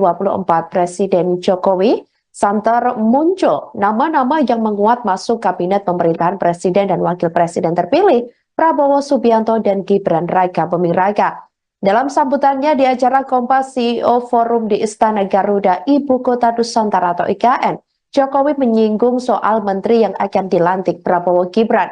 2024 Presiden Jokowi, santer muncul nama-nama yang menguat masuk kabinet pemerintahan Presiden dan Wakil Presiden terpilih Prabowo Subianto dan Gibran Raka Buming Raka. Dalam sambutannya di acara Kompas CEO Forum di Istana Garuda, Ibu Kota Nusantara atau IKN, Jokowi menyinggung soal menteri yang akan dilantik Prabowo Gibran.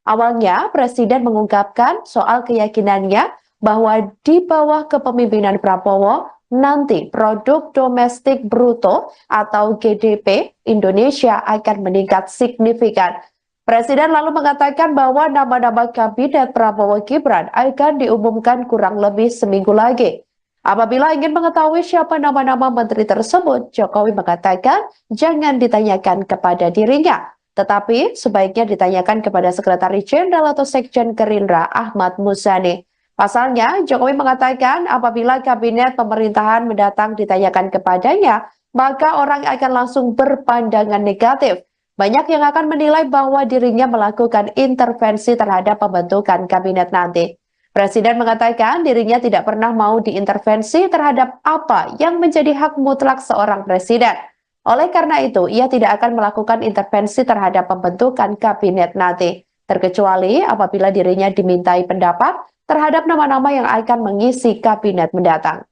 Awalnya, Presiden mengungkapkan soal keyakinannya bahwa di bawah kepemimpinan Prabowo, nanti produk domestik bruto atau GDP Indonesia akan meningkat signifikan. Presiden lalu mengatakan bahwa nama-nama kabinet Prabowo Gibran akan diumumkan kurang lebih seminggu lagi. Apabila ingin mengetahui siapa nama-nama menteri tersebut, Jokowi mengatakan jangan ditanyakan kepada dirinya, tetapi sebaiknya ditanyakan kepada Sekretaris Jenderal atau Sekjen Gerindra Ahmad Muzani. Pasalnya, Jokowi mengatakan apabila kabinet pemerintahan mendatang ditanyakan kepadanya, maka orang akan langsung berpandangan negatif. Banyak yang akan menilai bahwa dirinya melakukan intervensi terhadap pembentukan kabinet nanti. Presiden mengatakan dirinya tidak pernah mau diintervensi terhadap apa yang menjadi hak mutlak seorang presiden. Oleh karena itu, ia tidak akan melakukan intervensi terhadap pembentukan kabinet nanti, terkecuali apabila dirinya dimintai pendapat terhadap nama-nama yang akan mengisi kabinet mendatang.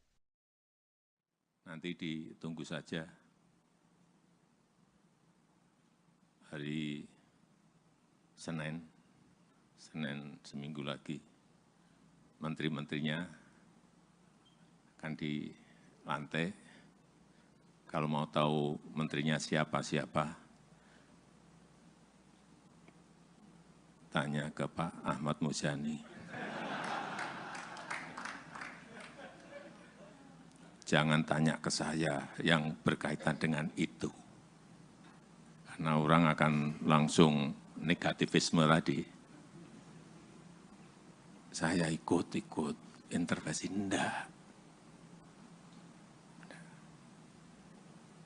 Nanti ditunggu saja hari Senin seminggu lagi, menteri-menterinya akan dilantik. Kalau mau tahu menterinya siapa-siapa, tanya ke Pak Ahmad Muzani. Jangan tanya ke saya yang berkaitan dengan itu. Karena orang akan langsung negativisme tadi. Saya ikut intervensi, enggak.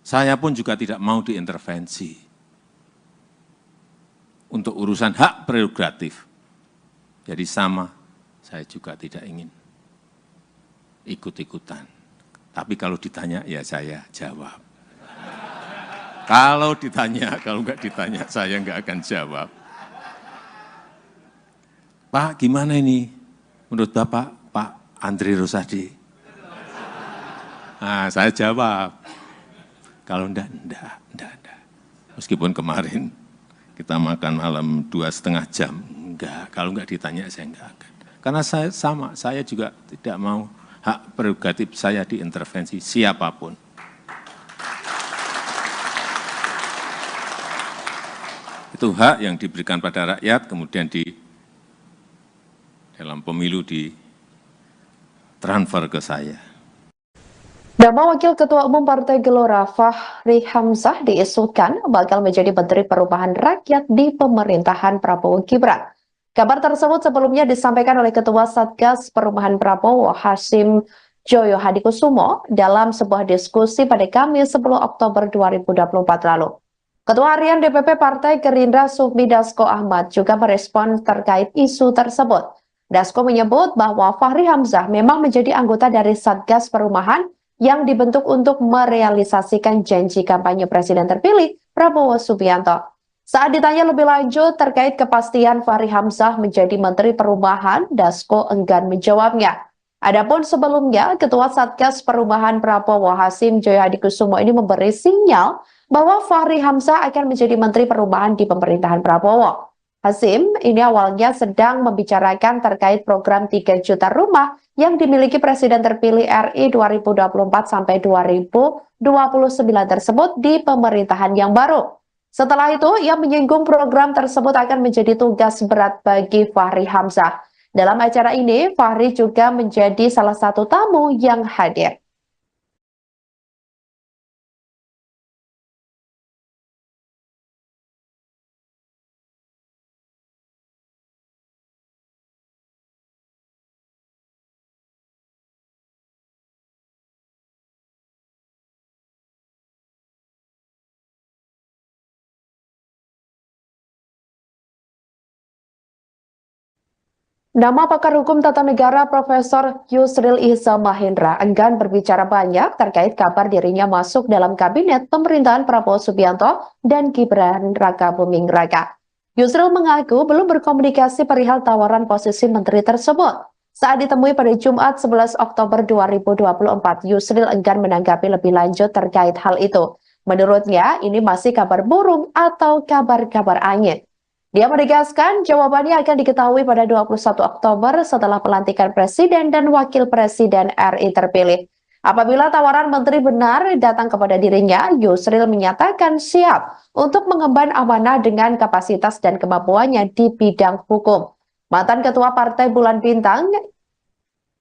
Saya pun juga tidak mau diintervensi untuk urusan hak prerogatif. Jadi sama, saya juga tidak ingin ikut-ikutan. Tapi kalau ditanya, ya saya jawab. Kalau ditanya, kalau enggak ditanya, saya enggak akan jawab. Pak, gimana ini? Menurut Bapak, Pak Andri Rosadi? Nah, saya jawab. Kalau enggak. Meskipun kemarin kita makan malam 2,5 jam, enggak. Kalau enggak ditanya, saya enggak akan. Karena saya sama, saya juga tidak mau hak prerogatif saya diintervensi siapapun. Itu hak yang diberikan pada rakyat, kemudian dalam pemilu ditransfer ke saya. Nama Wakil Ketua Umum Partai Gelora Fahri Hamzah diisukan bakal menjadi Menteri Perubahan Rakyat di pemerintahan Prabowo Gibran. Kabar tersebut sebelumnya disampaikan oleh Ketua Satgas Perubahan Prabowo Hasyim Joyo Hadikusumo dalam sebuah diskusi pada Kamis 10 Oktober 2024 lalu. Ketua Harian DPP Partai Gerindra Sufmi Dasko Ahmad juga merespon terkait isu tersebut. Dasko menyebut bahwa Fahri Hamzah memang menjadi anggota dari Satgas Perubahan yang dibentuk untuk merealisasikan janji kampanye Presiden terpilih Prabowo Subianto. Saat ditanya lebih lanjut terkait kepastian Fahri Hamzah menjadi Menteri Perubahan, Dasko enggan menjawabnya. Adapun sebelumnya, Ketua Satgas Perubahan Prabowo Hasyim Joyo Hadikusumo ini memberi sinyal bahwa Fahri Hamzah akan menjadi Menteri Perubahan di pemerintahan Prabowo. Hasyim ini awalnya sedang membicarakan terkait program 3 juta rumah yang dimiliki Presiden terpilih RI 2024 sampai 2029 tersebut di pemerintahan yang baru. Setelah itu, ia menyinggung program tersebut akan menjadi tugas berat bagi Fahri Hamzah. Dalam acara ini, Fahri juga menjadi salah satu tamu yang hadir. Nama pakar hukum tata negara Profesor Yusril Iza Mahendra enggan berbicara banyak terkait kabar dirinya masuk dalam kabinet pemerintahan Prabowo Subianto dan Gibran Raka Buming Raka. Yusril mengaku belum berkomunikasi perihal tawaran posisi menteri tersebut. Saat ditemui pada Jumat 11 Oktober 2024, Yusril enggan menanggapi lebih lanjut terkait hal itu. Menurutnya, ini masih kabar burung atau kabar-kabar angin. Dia menegaskan jawabannya akan diketahui pada 21 Oktober setelah pelantikan Presiden dan Wakil Presiden RI terpilih. Apabila tawaran menteri benar datang kepada dirinya, Yusril menyatakan siap untuk mengemban amanah dengan kapasitas dan kemampuannya di bidang hukum. Mantan Ketua Partai Bulan Bintang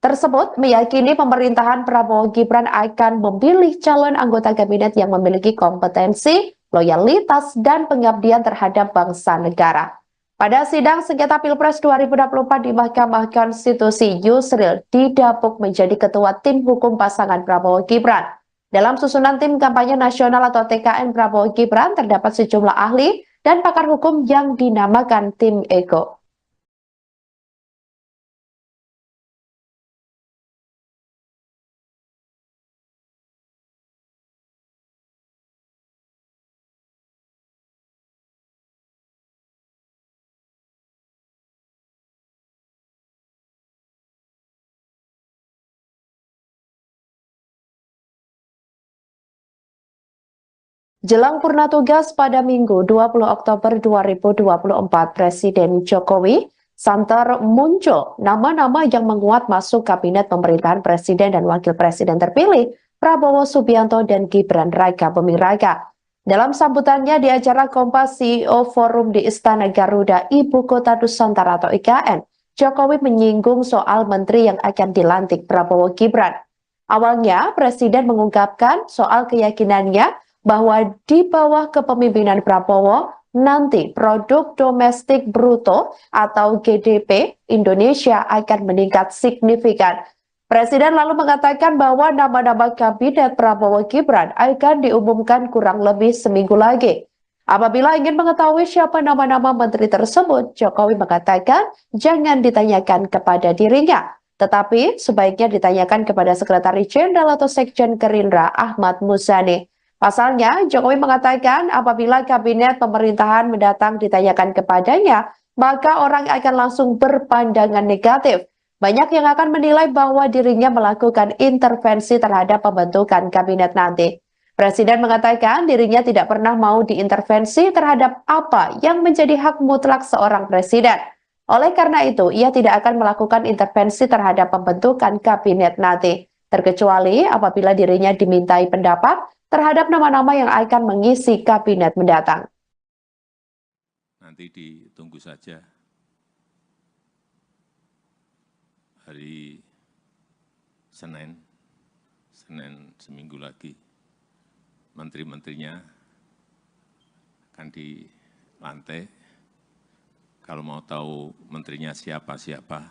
tersebut meyakini pemerintahan Prabowo Gibran akan memilih calon anggota kabinet yang memiliki kompetensi, loyalitas, dan pengabdian terhadap bangsa negara. Pada sidang sengketa Pilpres 2024 di Mahkamah Konstitusi, Yusril didapuk menjadi ketua tim hukum pasangan Prabowo Gibran. Dalam susunan tim kampanye nasional atau TKN Prabowo Gibran terdapat sejumlah ahli dan pakar hukum yang dinamakan tim Ego. Jelang purna tugas pada Minggu 20 Oktober 2024, Presiden Jokowi santer muncul nama-nama yang menguat masuk kabinet pemerintahan Presiden dan Wakil Presiden terpilih Prabowo Subianto dan Gibran Raka Buming Raka. Dalam sambutannya di acara Kompas CEO Forum di Istana Garuda, Ibu Kota Nusantara atau IKN, Jokowi menyinggung soal menteri yang akan dilantik Prabowo Gibran. Awalnya, Presiden mengungkapkan soal keyakinannya bahwa di bawah kepemimpinan Prabowo, nanti produk domestik bruto atau GDP Indonesia akan meningkat signifikan. Presiden lalu mengatakan bahwa nama-nama kabinet Prabowo Gibran akan diumumkan kurang lebih seminggu lagi. Apabila ingin mengetahui siapa nama-nama menteri tersebut, Jokowi mengatakan jangan ditanyakan kepada dirinya, tetapi sebaiknya ditanyakan kepada Sekretaris Jenderal atau Sekjen Gerindra Ahmad Muzani. Pasalnya, Jokowi mengatakan apabila kabinet pemerintahan mendatang ditanyakan kepadanya, maka orang akan langsung berpandangan negatif. Banyak yang akan menilai bahwa dirinya melakukan intervensi terhadap pembentukan kabinet nanti. Presiden mengatakan dirinya tidak pernah mau diintervensi terhadap apa yang menjadi hak mutlak seorang presiden. Oleh karena itu, ia tidak akan melakukan intervensi terhadap pembentukan kabinet nanti, terkecuali apabila dirinya dimintai pendapat terhadap nama-nama yang akan mengisi kabinet mendatang. Nanti ditunggu saja hari Senin seminggu lagi, menteri-menterinya akan dilantik. Kalau mau tahu menterinya siapa-siapa,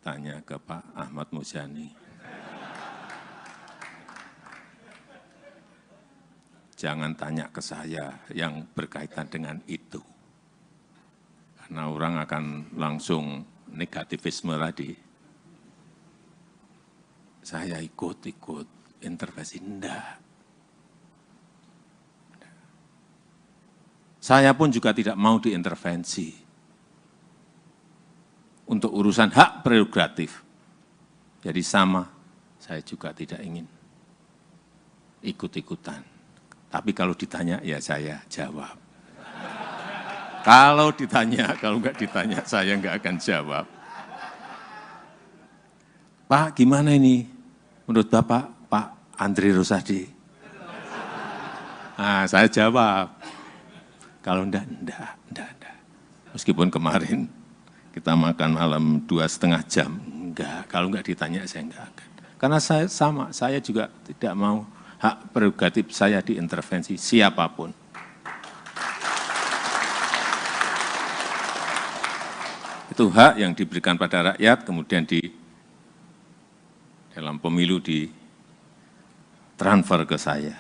tanya ke Pak Ahmad Muzani. Jangan tanya ke saya yang berkaitan dengan itu. Karena orang akan langsung negativisme tadi. Saya ikut intervensi, enggak. Saya pun juga tidak mau diintervensi. Untuk urusan hak prerogatif. Jadi sama, saya juga tidak ingin ikut-ikutan. Tapi kalau ditanya, ya saya jawab. Kalau ditanya, kalau enggak ditanya, saya enggak akan jawab. Pak, gimana ini? Menurut Bapak, Pak Andri Rosadi? Nah, saya jawab. Kalau enggak. Meskipun kemarin kita makan malam 2,5 jam. Enggak, kalau enggak ditanya, saya enggak akan. Karena saya sama, saya juga tidak mau hak prerogatif saya diintervensi siapapun. Itu hak yang diberikan pada rakyat, kemudian dalam pemilu ditransfer ke saya.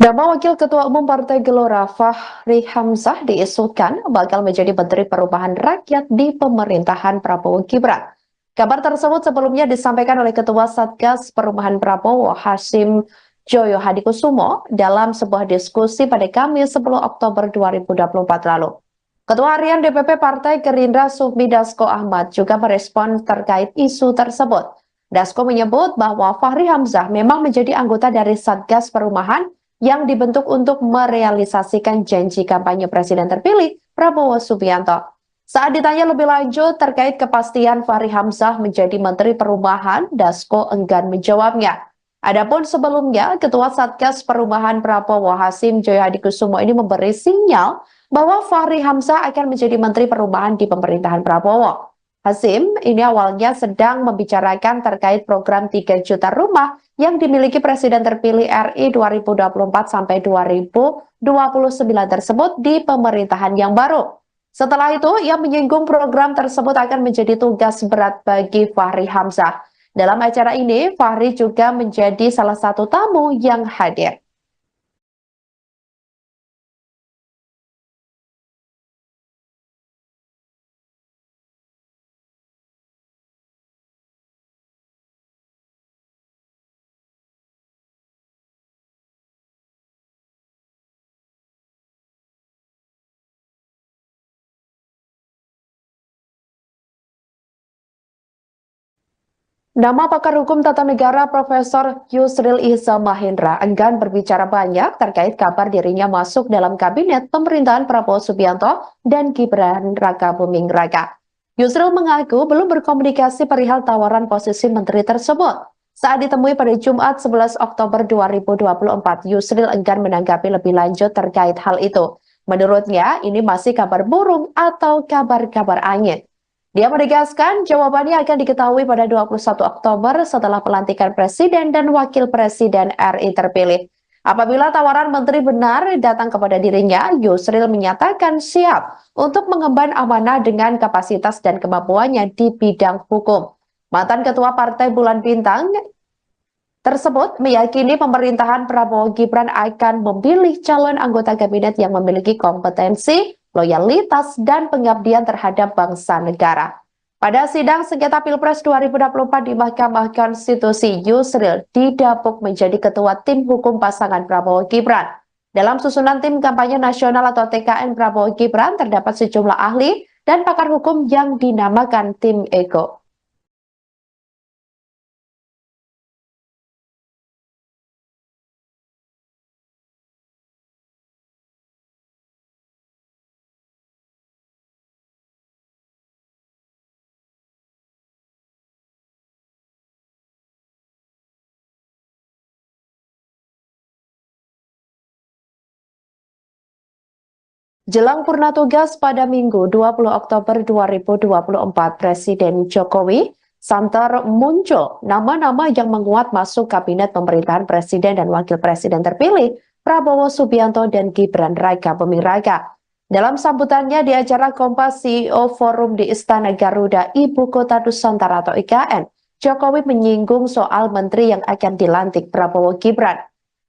Nama Wakil Ketua Umum Partai Gelora Fahri Hamzah diisukan bakal menjadi Menteri Perubahan Rakyat di pemerintahan Prabowo Gibran. Kabar tersebut sebelumnya disampaikan oleh Ketua Satgas Perubahan Prabowo Hasyim Joyo Hadikusumo dalam sebuah diskusi pada Kamis 10 Oktober 2024 lalu. Ketua Harian DPP Partai Gerindra Sufmi Dasko Ahmad juga merespon terkait isu tersebut. Dasko menyebut bahwa Fahri Hamzah memang menjadi anggota dari Satgas Perumahan yang dibentuk untuk merealisasikan janji kampanye Presiden terpilih Prabowo Subianto. Saat ditanya lebih lanjut terkait kepastian Fahri Hamzah menjadi Menteri Perumahan, Dasko enggan menjawabnya. Adapun sebelumnya, Ketua Satgas Perumahan Prabowo Hasyim Joyo Hadikusumo ini memberi sinyal bahwa Fahri Hamzah akan menjadi Menteri Perumahan di pemerintahan Prabowo. Hasyim ini awalnya sedang membicarakan terkait program 3 juta rumah yang dimiliki Presiden terpilih RI 2024 sampai 2029 tersebut di pemerintahan yang baru. Setelah itu, ia menyinggung program tersebut akan menjadi tugas berat bagi Fahri Hamzah. Dalam acara ini, Fahri juga menjadi salah satu tamu yang hadir. Nama pakar hukum tata negara Profesor Yusril Ihza Mahendra enggan berbicara banyak terkait kabar dirinya masuk dalam kabinet pemerintahan Prabowo Subianto dan Gibran Raka Buming Raka. Yusril mengaku belum berkomunikasi perihal tawaran posisi menteri tersebut. Saat ditemui pada Jumat 11 Oktober 2024, Yusril enggan menanggapi lebih lanjut terkait hal itu. Menurutnya, ini masih kabar burung atau kabar-kabar angin. Dia menegaskan jawabannya akan diketahui pada 21 Oktober setelah pelantikan Presiden dan Wakil Presiden RI terpilih. Apabila tawaran menteri benar datang kepada dirinya, Yusril menyatakan siap untuk mengemban amanah dengan kapasitas dan kemampuannya di bidang hukum. Mantan Ketua Partai Bulan Bintang tersebut meyakini pemerintahan Prabowo Gibran akan memilih calon anggota kabinet yang memiliki kompetensi, loyalitas, dan pengabdian terhadap bangsa negara. Pada sidang sengketa Pilpres 2024 di Mahkamah Konstitusi, Yusril didapuk menjadi ketua tim hukum pasangan Prabowo Gibran. Dalam susunan tim kampanye nasional atau TKN Prabowo Gibran terdapat sejumlah ahli dan pakar hukum yang dinamakan tim Ego. Jelang purna tugas pada Minggu 20 Oktober 2024, Presiden Jokowi santer muncul nama-nama yang menguat masuk kabinet pemerintahan Presiden dan Wakil Presiden terpilih Prabowo Subianto dan Gibran Raka Buming Raka. Dalam sambutannya di acara Kompas CEO Forum di Istana Garuda, Ibu Kota Nusantara atau IKN, Jokowi menyinggung soal menteri yang akan dilantik Prabowo Gibran.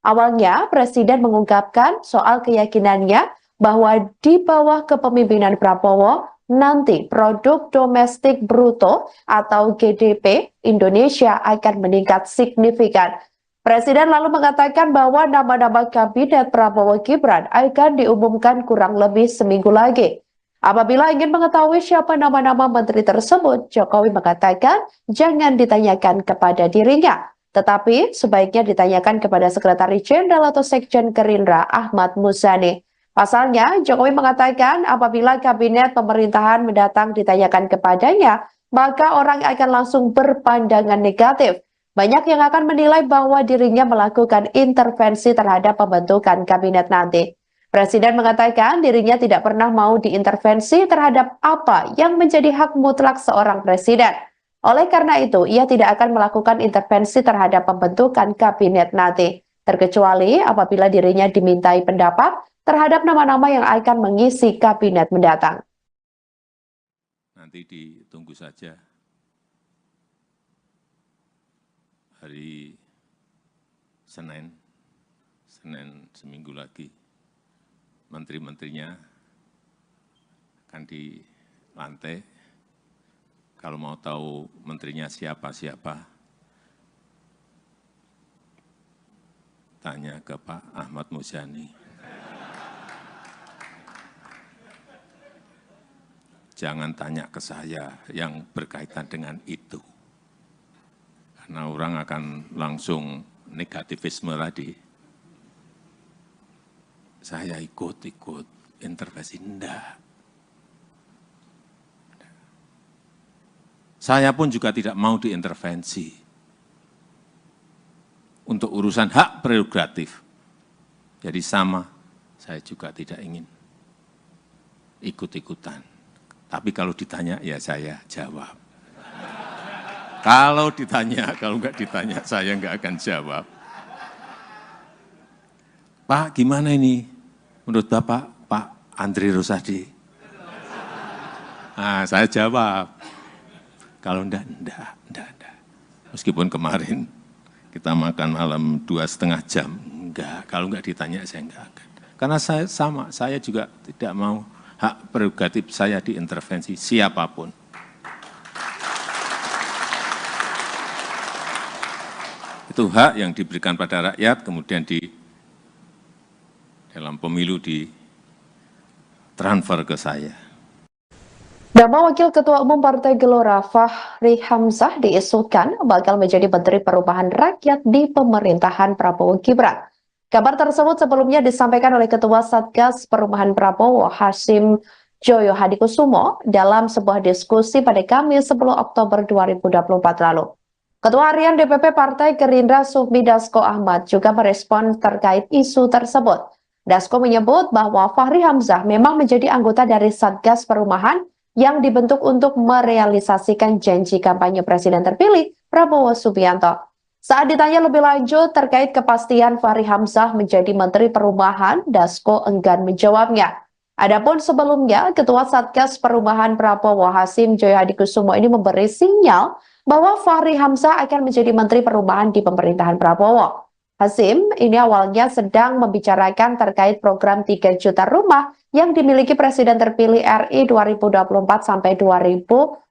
Awalnya, Presiden mengungkapkan soal keyakinannya bahwa di bawah kepemimpinan Prabowo, nanti produk domestik bruto atau GDP Indonesia akan meningkat signifikan. Presiden lalu mengatakan bahwa nama-nama kabinet Prabowo Gibran akan diumumkan kurang lebih seminggu lagi. Apabila ingin mengetahui siapa nama-nama menteri tersebut, Jokowi mengatakan jangan ditanyakan kepada dirinya, tetapi sebaiknya ditanyakan kepada Sekretaris Jenderal atau Sekjen Gerindra Ahmad Muzani. Pasalnya, Jokowi mengatakan apabila kabinet pemerintahan mendatang ditanyakan kepadanya, maka orang akan langsung berpandangan negatif. Banyak yang akan menilai bahwa dirinya melakukan intervensi terhadap pembentukan kabinet nanti. Presiden mengatakan dirinya tidak pernah mau diintervensi terhadap apa yang menjadi hak mutlak seorang presiden. Oleh karena itu, ia tidak akan melakukan intervensi terhadap pembentukan kabinet nanti, terkecuali apabila dirinya dimintai pendapat terhadap nama-nama yang akan mengisi kabinet mendatang. Nanti ditunggu saja hari Senin Senin seminggu lagi, menteri-menterinya akan dilantik. Kalau mau tahu menterinya siapa-siapa, tanya ke Pak Ahmad Muzani. Jangan tanya ke saya yang berkaitan dengan itu. Karena orang akan langsung negativisme tadi. Saya ikut intervensi, enggak. Saya pun juga tidak mau diintervensi untuk urusan hak prerogatif. Jadi sama, saya juga tidak ingin ikut-ikutan. Tapi kalau ditanya, ya saya jawab. Kalau ditanya, kalau enggak ditanya, saya enggak akan jawab. Pak, gimana ini? Menurut Bapak, Pak Andri Rosadi? Nah, saya jawab. Kalau enggak. Meskipun kemarin kita makan malam 2,5 jam, enggak. Kalau enggak ditanya, saya enggak akan. Karena saya sama, saya juga tidak mau hak prerogatif saya diintervensi siapapun. Itu hak yang diberikan pada rakyat, kemudian dalam pemilu ditransfer ke saya. Nama Wakil Ketua Umum Partai Gelora Fahri Hamzah diisukan bakal menjadi Menteri Perubahan Rakyat di pemerintahan Prabowo Gibran. Kabar tersebut sebelumnya disampaikan oleh Ketua Satgas Perubahan Prabowo Hasyim Joyo Hadikusumo dalam sebuah diskusi pada Kamis 10 Oktober 2024 lalu. Ketua Harian DPP Partai Gerindra Sufmi Dasko Ahmad juga merespon terkait isu tersebut. Dasko menyebut bahwa Fahri Hamzah memang menjadi anggota dari Satgas Perubahan yang dibentuk untuk merealisasikan janji kampanye Presiden terpilih Prabowo Subianto. Saat ditanya lebih lanjut terkait kepastian Fahri Hamzah menjadi Menteri Perubahan, Dasko enggan menjawabnya. Adapun sebelumnya, Ketua Satgas Perubahan Prabowo Hasyim Joyo Hadikusumo ini memberi sinyal bahwa Fahri Hamzah akan menjadi Menteri Perubahan di pemerintahan Prabowo. Hasyim ini awalnya sedang membicarakan terkait program 3 juta rumah yang dimiliki Presiden terpilih RI 2024 sampai 2029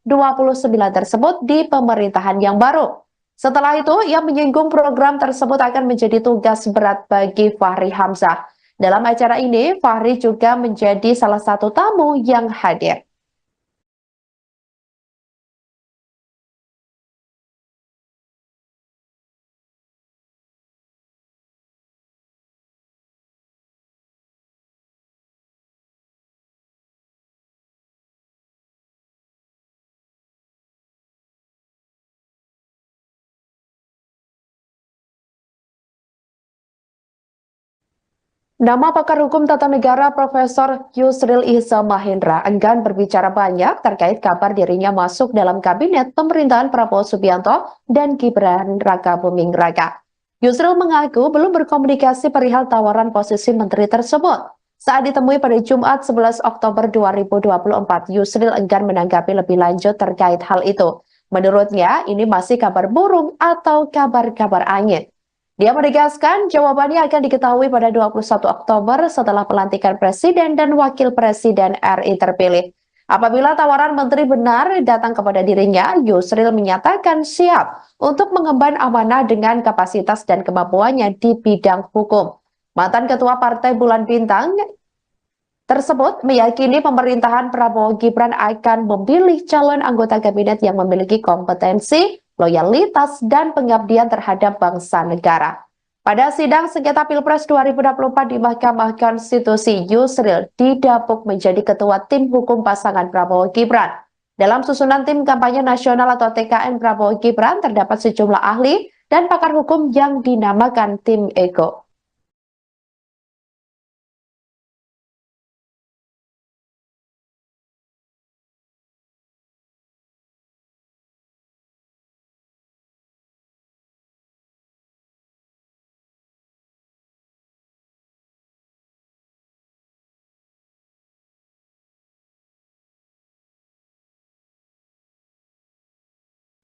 tersebut di pemerintahan yang baru. Setelah itu, ia menyinggung program tersebut akan menjadi tugas berat bagi Fahri Hamzah. Dalam acara ini, Fahri juga menjadi salah satu tamu yang hadir. Nama pakar hukum tata negara Profesor Yusril Ihza Mahendra enggan berbicara banyak terkait kabar dirinya masuk dalam kabinet pemerintahan Prabowo Subianto dan Gibran Rakabuming Raka. Yusril mengaku belum berkomunikasi perihal tawaran posisi menteri tersebut. Saat ditemui pada Jumat 11 Oktober 2024, Yusril enggan menanggapi lebih lanjut terkait hal itu. Menurutnya, ini masih kabar burung atau kabar-kabar angin. Dia menegaskan jawabannya akan diketahui pada 21 Oktober setelah pelantikan Presiden dan Wakil Presiden RI terpilih. Apabila tawaran menteri benar datang kepada dirinya, Yusril menyatakan siap untuk mengemban amanah dengan kapasitas dan kemampuannya di bidang hukum. Mantan Ketua Partai Bulan Bintang tersebut meyakini pemerintahan Prabowo Gibran akan memilih calon anggota kabinet yang memiliki kompetensi, loyalitas, dan pengabdian terhadap bangsa negara. Pada sidang sengketa Pilpres 2024 di Mahkamah Konstitusi, Yusril didapuk menjadi ketua tim hukum pasangan Prabowo Gibran. Dalam susunan tim kampanye nasional atau TKN Prabowo Gibran terdapat sejumlah ahli dan pakar hukum yang dinamakan tim Ego.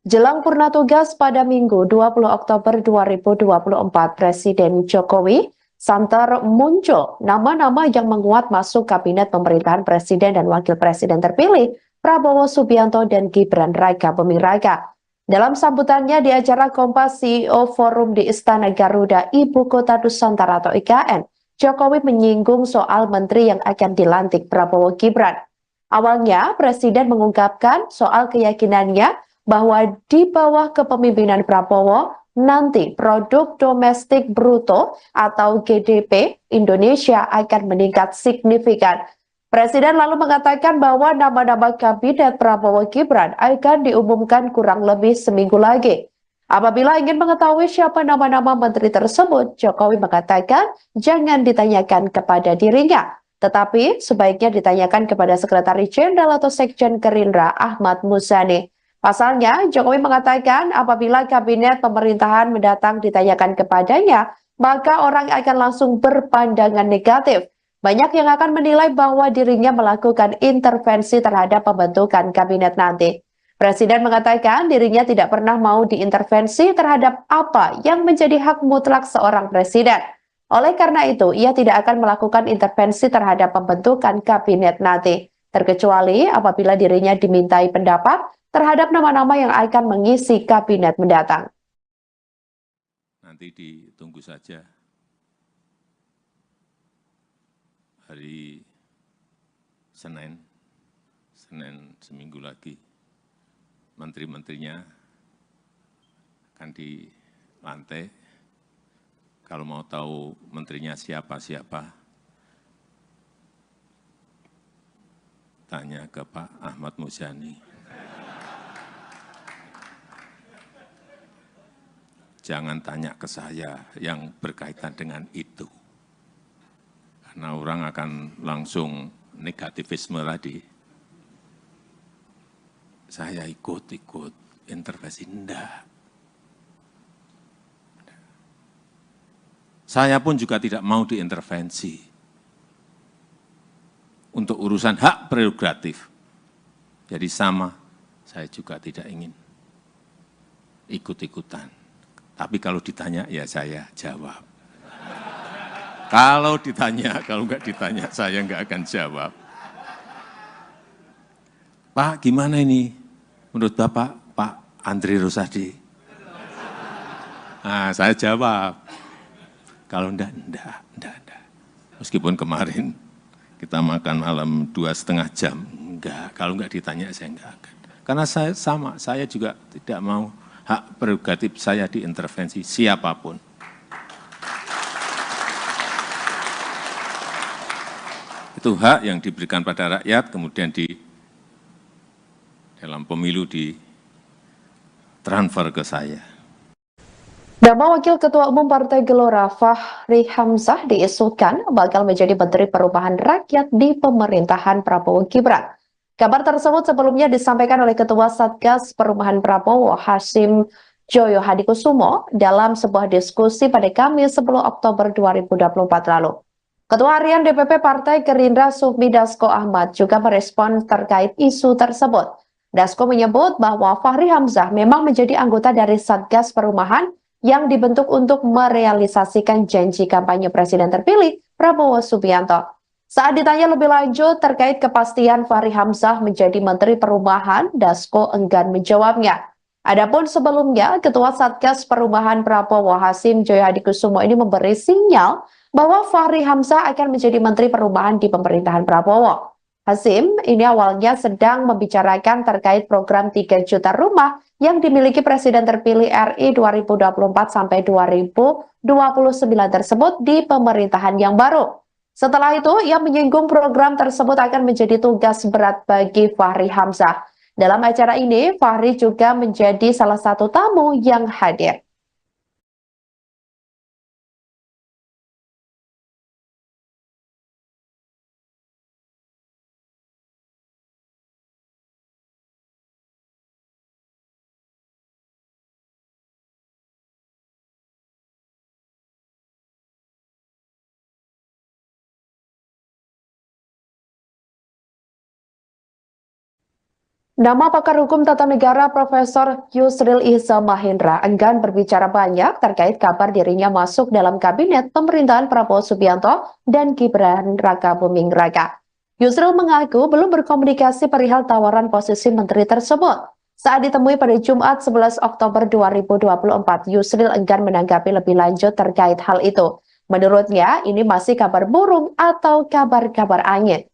Jelang purna tugas pada Minggu 20 Oktober 2024, Presiden Jokowi santer muncul nama-nama yang menguat masuk kabinet pemerintahan Presiden dan Wakil Presiden terpilih Prabowo Subianto dan Gibran Raka Buming Raka. Dalam sambutannya di acara Kompas CEO Forum di Istana Garuda, Ibu Kota Nusantara atau IKN, Jokowi menyinggung soal menteri yang akan dilantik Prabowo Gibran. Awalnya, Presiden mengungkapkan soal keyakinannya bahwa di bawah kepemimpinan Prabowo, nanti produk domestik bruto atau GDP Indonesia akan meningkat signifikan. Presiden lalu mengatakan bahwa nama-nama kabinet Prabowo Gibran akan diumumkan kurang lebih seminggu lagi. Apabila ingin mengetahui siapa nama-nama menteri tersebut, Jokowi mengatakan jangan ditanyakan kepada dirinya, tetapi sebaiknya ditanyakan kepada Sekretaris Jenderal atau Sekjen Gerindra Ahmad Muzani. Pasalnya, Jokowi mengatakan apabila kabinet pemerintahan mendatang ditanyakan kepadanya, maka orang akan langsung berpandangan negatif. Banyak yang akan menilai bahwa dirinya melakukan intervensi terhadap pembentukan kabinet nanti. Presiden mengatakan dirinya tidak pernah mau diintervensi terhadap apa yang menjadi hak mutlak seorang presiden. Oleh karena itu, ia tidak akan melakukan intervensi terhadap pembentukan kabinet nanti, terkecuali apabila dirinya dimintai pendapat terhadap nama-nama yang akan mengisi kabinet mendatang. Nanti ditunggu saja hari Senin seminggu lagi, menteri-menterinya akan dilantik. Kalau mau tahu menterinya siapa-siapa, tanya ke Pak Ahmad Muzani. Jangan tanya ke saya yang berkaitan dengan itu. Karena orang akan langsung negativisme tadi. Saya ikut intervensi, enggak. Saya pun juga tidak mau diintervensi untuk urusan hak prerogatif. Jadi sama, saya juga tidak ingin ikut-ikutan. Tapi kalau ditanya, ya saya jawab. Kalau ditanya, kalau enggak ditanya, saya enggak akan jawab. Pak, gimana ini? Menurut Bapak, Pak Andri Rosadi? Nah, saya jawab. Kalau enggak. Meskipun kemarin kita makan malam 2,5 jam. Enggak, kalau enggak ditanya, saya enggak akan. Karena saya sama, saya juga tidak mau hak prerogatif saya diintervensi siapapun. Itu hak yang diberikan pada rakyat, kemudian dalam pemilu ditransfer ke saya. Nama Wakil Ketua Umum Partai Gelora Fahri Hamzah diisukan bakal menjadi Menteri Perubahan Rakyat di pemerintahan Prabowo Gibran. Kabar tersebut sebelumnya disampaikan oleh Ketua Satgas Perubahan Prabowo Hasyim Joyo Hadikusumo dalam sebuah diskusi pada Kamis 10 Oktober 2024 lalu. Ketua Harian DPP Partai Gerindra Sufmi Dasko Ahmad juga merespon terkait isu tersebut. Dasko menyebut bahwa Fahri Hamzah memang menjadi anggota dari Satgas Perubahan yang dibentuk untuk merealisasikan janji kampanye Presiden terpilih Prabowo Subianto. Saat ditanya lebih lanjut terkait kepastian Fahri Hamzah menjadi Menteri Perubahan, Dasko enggan menjawabnya. Adapun sebelumnya, Ketua Satgas Perubahan Prabowo Hasyim Joyo Hadikusumo ini memberi sinyal bahwa Fahri Hamzah akan menjadi Menteri Perubahan di pemerintahan Prabowo. Hasyim ini awalnya sedang membicarakan terkait program 3 juta rumah yang dimiliki Presiden terpilih RI 2024 sampai 2029 tersebut di pemerintahan yang baru. Setelah itu, ia menyinggung program tersebut akan menjadi tugas berat bagi Fahri Hamzah. Dalam acara ini, Fahri juga menjadi salah satu tamu yang hadir. Nama pakar hukum tata negara Profesor Yusril Iza Mahendra enggan berbicara banyak terkait kabar dirinya masuk dalam kabinet pemerintahan Prabowo Subianto dan Gibran Raka Buming Raka. Yusril mengaku belum berkomunikasi perihal tawaran posisi menteri tersebut. Saat ditemui pada Jumat 11 Oktober 2024, Yusril enggan menanggapi lebih lanjut terkait hal itu. Menurutnya, ini masih kabar burung atau kabar-kabar angin.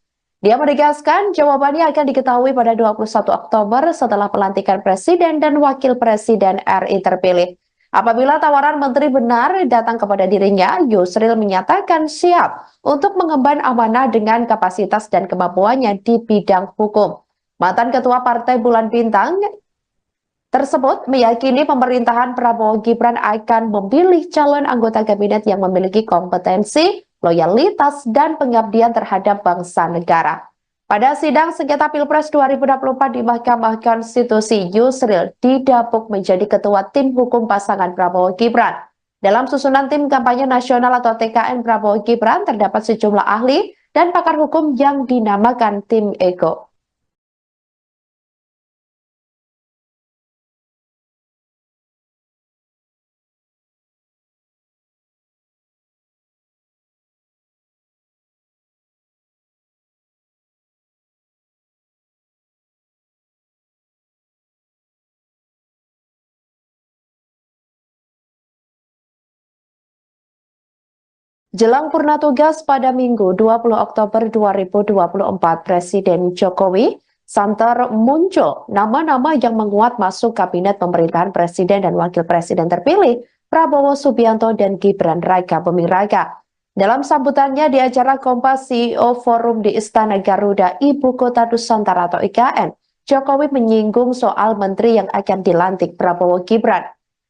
Dia menegaskan jawabannya akan diketahui pada 21 Oktober setelah pelantikan Presiden dan Wakil Presiden RI terpilih. Apabila tawaran menteri benar datang kepada dirinya, Yusril menyatakan siap untuk mengemban amanah dengan kapasitas dan kemampuannya di bidang hukum. Mantan Ketua Partai Bulan Bintang tersebut meyakini pemerintahan Prabowo Gibran akan memilih calon anggota kabinet yang memiliki kompetensi, loyalitas, dan pengabdian terhadap bangsa negara. Pada sidang sengketa Pilpres 2024 di Mahkamah Konstitusi, Yusril didapuk menjadi ketua tim hukum pasangan Prabowo Gibran. Dalam susunan tim kampanye nasional atau TKN Prabowo Gibran terdapat sejumlah ahli dan pakar hukum yang dinamakan tim Ego. Jelang purna tugas pada Minggu 20 Oktober 2024, Presiden Jokowi santer muncul nama-nama yang menguat masuk kabinet pemerintahan Presiden dan Wakil Presiden terpilih Prabowo Subianto dan Gibran Raka Buming Raka. Dalam sambutannya di acara Kompas CEO Forum di Istana Garuda, Ibu Kota Nusantara atau IKN, Jokowi menyinggung soal menteri yang akan dilantik Prabowo Gibran.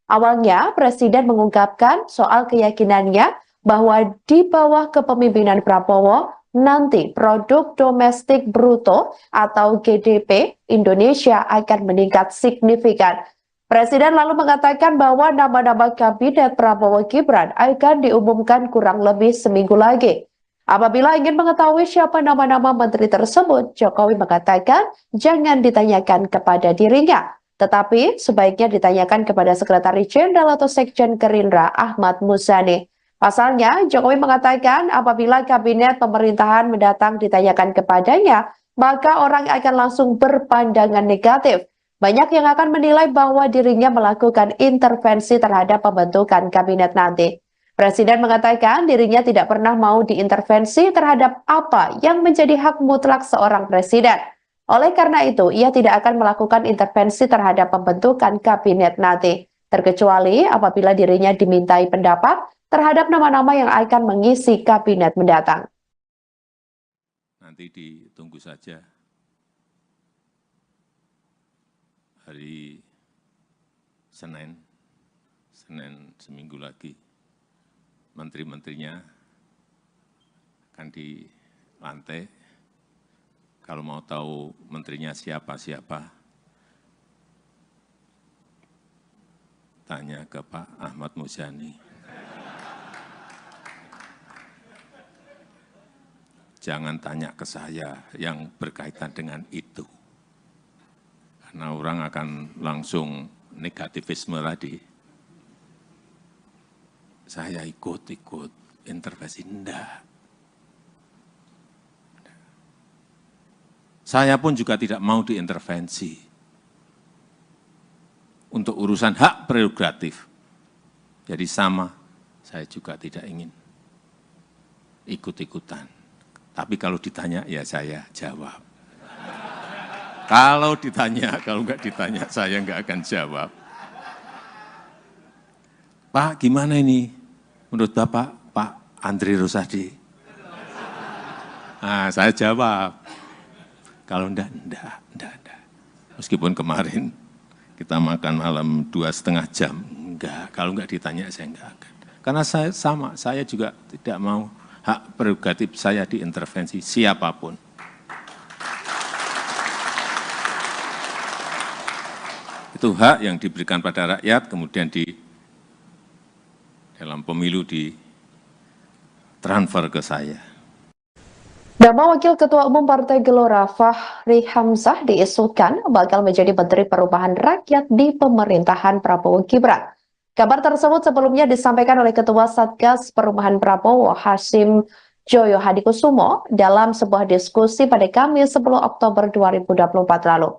Awalnya, Presiden mengungkapkan soal keyakinannya bahwa di bawah kepemimpinan Prabowo, nanti produk domestik bruto atau GDP Indonesia akan meningkat signifikan. Presiden lalu mengatakan bahwa nama-nama kabinet Prabowo Gibran akan diumumkan kurang lebih seminggu lagi. Apabila ingin mengetahui siapa nama-nama menteri tersebut, Jokowi mengatakan jangan ditanyakan kepada dirinya, tetapi sebaiknya ditanyakan kepada Sekretaris Jenderal atau Sekjen Gerindra Ahmad Muzani. Pasalnya, Jokowi mengatakan apabila kabinet pemerintahan mendatang ditanyakan kepadanya, maka orang akan langsung berpandangan negatif. Banyak yang akan menilai bahwa dirinya melakukan intervensi terhadap pembentukan kabinet nanti. Presiden mengatakan dirinya tidak pernah mau diintervensi terhadap apa yang menjadi hak mutlak seorang presiden. Oleh karena itu, ia tidak akan melakukan intervensi terhadap pembentukan kabinet nanti, terkecuali apabila dirinya dimintai pendapat terhadap nama-nama yang akan mengisi kabinet mendatang. Nanti ditunggu saja hari Senin seminggu lagi, menteri-menterinya akan dilantik. Kalau mau tahu menterinya siapa-siapa, tanya ke Pak Ahmad Muzani. Jangan tanya ke saya yang berkaitan dengan itu. Karena orang akan langsung negativisme tadi. Saya ikut intervensi, enggak. Saya pun juga tidak mau diintervensi. Untuk urusan hak prerogatif. Jadi sama, saya juga tidak ingin ikut-ikutan. Tapi kalau ditanya, ya saya jawab. Kalau ditanya, kalau enggak ditanya, saya enggak akan jawab. Pak, gimana ini? Menurut Bapak, Pak Andri Rosadi? Nah, saya jawab. Kalau enggak. Meskipun kemarin kita makan malam 2,5 jam. Enggak, kalau enggak ditanya, saya enggak akan. Karena saya sama, saya juga tidak mau hak prerogatif saya diintervensi siapapun. Itu hak yang diberikan pada rakyat, kemudian dalam pemilu ditransfer ke saya. Nama Wakil Ketua Umum Partai Gelora Fahri Hamzah diisukan bakal menjadi Menteri Perubahan Rakyat di pemerintahan Prabowo Gibran. Kabar tersebut sebelumnya disampaikan oleh Ketua Satgas Perubahan Prabowo Hasyim Joyo Hadikusumo dalam sebuah diskusi pada Kamis 10 Oktober 2024 lalu.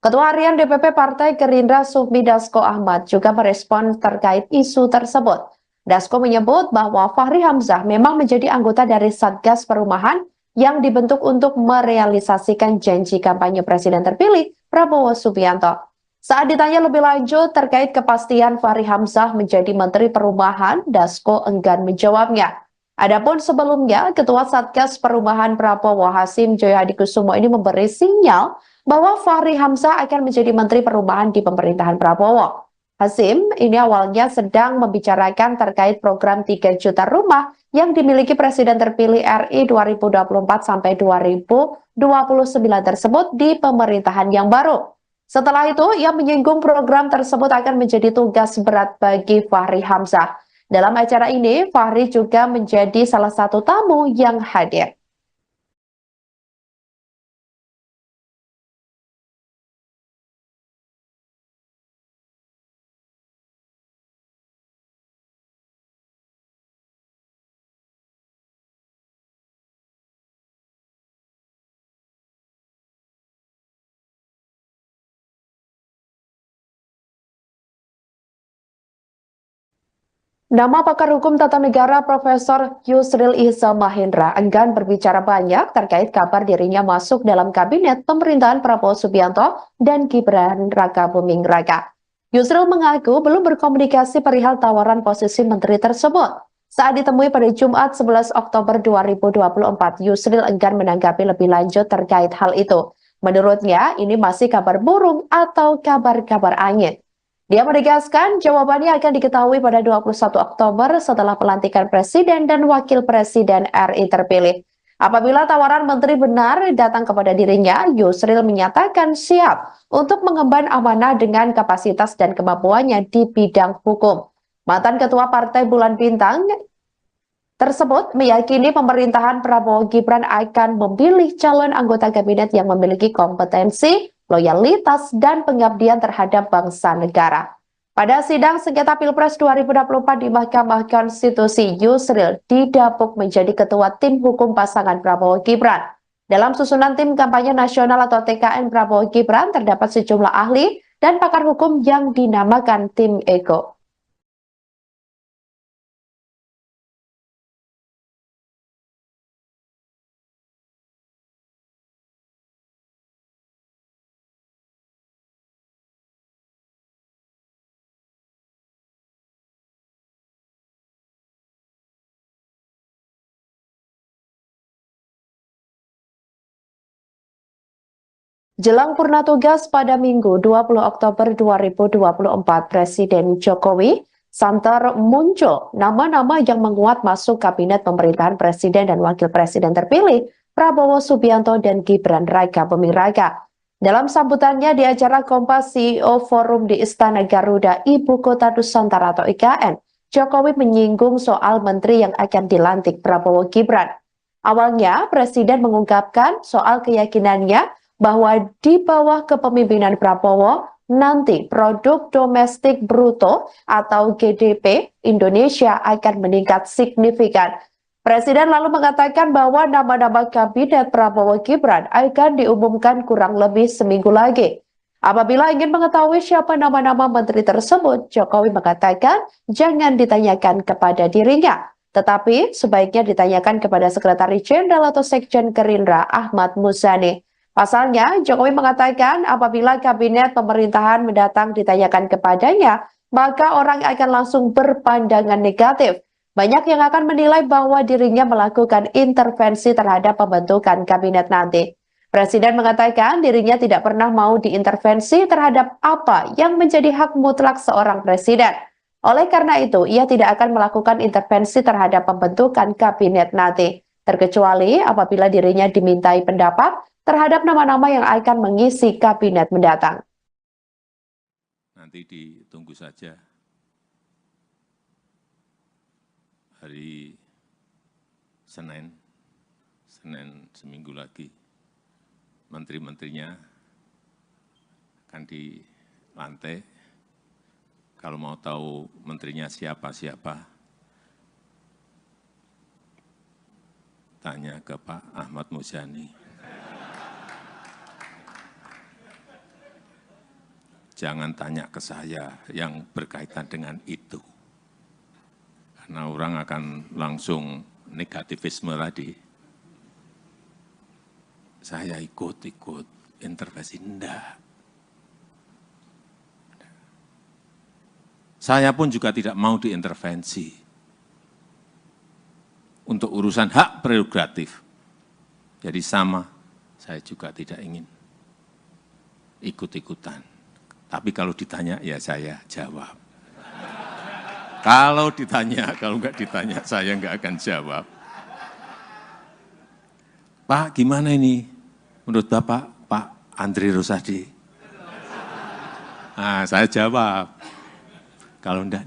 Ketua Harian DPP Partai Gerindra Sufmi Dasko Ahmad juga merespon terkait isu tersebut. Dasko menyebut bahwa Fahri Hamzah memang menjadi anggota dari Satgas Perumahan yang dibentuk untuk merealisasikan janji kampanye Presiden terpilih Prabowo Subianto. Saat ditanya lebih lanjut terkait kepastian Fahri Hamzah menjadi Menteri Perumahan, Dasko enggan menjawabnya. Adapun sebelumnya, Ketua Satgas Perumahan Prabowo Hasyim Joyo Hadikusumo ini memberi sinyal bahwa Fahri Hamzah akan menjadi Menteri Perumahan di pemerintahan Prabowo. Hasyim ini awalnya sedang membicarakan terkait program 3 juta rumah yang dimiliki Presiden terpilih RI 2024 sampai 2029 tersebut di pemerintahan yang baru. Setelah itu, ia menyinggung program tersebut akan menjadi tugas berat bagi Fahri Hamzah. Dalam acara ini, Fahri juga menjadi salah satu tamu yang hadir. Nama pakar hukum tata negara Profesor Yusril Ihza Mahendra enggan berbicara banyak terkait kabar dirinya masuk dalam kabinet pemerintahan Prabowo Subianto dan Gibran Raka Buming Raka. Yusril mengaku belum berkomunikasi perihal tawaran posisi menteri tersebut. Saat ditemui pada Jumat 11 Oktober 2024, Yusril enggan menanggapi lebih lanjut terkait hal itu. Menurutnya, ini masih kabar burung atau kabar-kabar angin. Dia menegaskan jawabannya akan diketahui pada 21 Oktober setelah pelantikan Presiden dan Wakil Presiden RI terpilih. Apabila tawaran menteri benar datang kepada dirinya, Yusril menyatakan siap untuk mengemban amanah dengan kapasitas dan kemampuannya di bidang hukum. Mantan Ketua Partai Bulan Bintang tersebut meyakini pemerintahan Prabowo Gibran akan memilih calon anggota kabinet yang memiliki kompetensi, loyalitas, dan pengabdian terhadap bangsa negara. Pada sidang sengketa Pilpres 2024 di Mahkamah Konstitusi, Yusril didapuk menjadi ketua tim hukum pasangan Prabowo Gibran. Dalam susunan tim kampanye nasional atau TKN Prabowo Gibran terdapat sejumlah ahli dan pakar hukum yang dinamakan tim Ego. Jelang purna tugas pada Minggu 20 Oktober 2024, Presiden Jokowi santer muncul nama-nama yang menguat masuk kabinet pemerintahan Presiden dan Wakil Presiden terpilih Prabowo Subianto dan Gibran Raka Buming Raka. Dalam sambutannya di acara Kompas CEO Forum di Istana Garuda, Ibu Kota Nusantara atau IKN, Jokowi menyinggung soal menteri yang akan dilantik Prabowo Gibran. Awalnya, Presiden mengungkapkan soal keyakinannya bahwa di bawah kepemimpinan Prabowo, nanti produk domestik bruto atau GDP Indonesia akan meningkat signifikan. Presiden lalu mengatakan bahwa nama-nama kabinet Prabowo Gibran akan diumumkan kurang lebih seminggu lagi. Apabila ingin mengetahui siapa nama-nama menteri tersebut, Jokowi mengatakan jangan ditanyakan kepada dirinya, tetapi sebaiknya ditanyakan kepada Sekretaris Jenderal atau Sekjen Gerindra Ahmad Muzani. Pasalnya, Jokowi mengatakan apabila kabinet pemerintahan mendatang ditanyakan kepadanya, maka orang akan langsung berpandangan negatif. Banyak yang akan menilai bahwa dirinya melakukan intervensi terhadap pembentukan kabinet nanti. Presiden mengatakan dirinya tidak pernah mau diintervensi terhadap apa yang menjadi hak mutlak seorang presiden. Oleh karena itu, ia tidak akan melakukan intervensi terhadap pembentukan kabinet nanti, terkecuali apabila dirinya dimintai pendapat terhadap nama-nama yang akan mengisi kabinet mendatang. Nanti ditunggu saja hari Senin Senin seminggu lagi, menteri-menterinya akan dilantik. Kalau mau tahu menterinya siapa-siapa, tanya ke Pak Ahmad Muzani. Jangan tanya ke saya yang berkaitan dengan itu. Karena orang akan langsung negativisme tadi. Saya ikut intervensi, enggak. Saya pun juga tidak mau diintervensi untuk urusan hak prerogatif. Jadi sama, saya juga tidak ingin ikut-ikutan. Tapi kalau ditanya, ya saya jawab. Kalau ditanya, kalau enggak ditanya, saya enggak akan jawab. Pak, gimana ini? Menurut Bapak, Pak Andri Rosadi? Nah, saya jawab. Kalau enggak.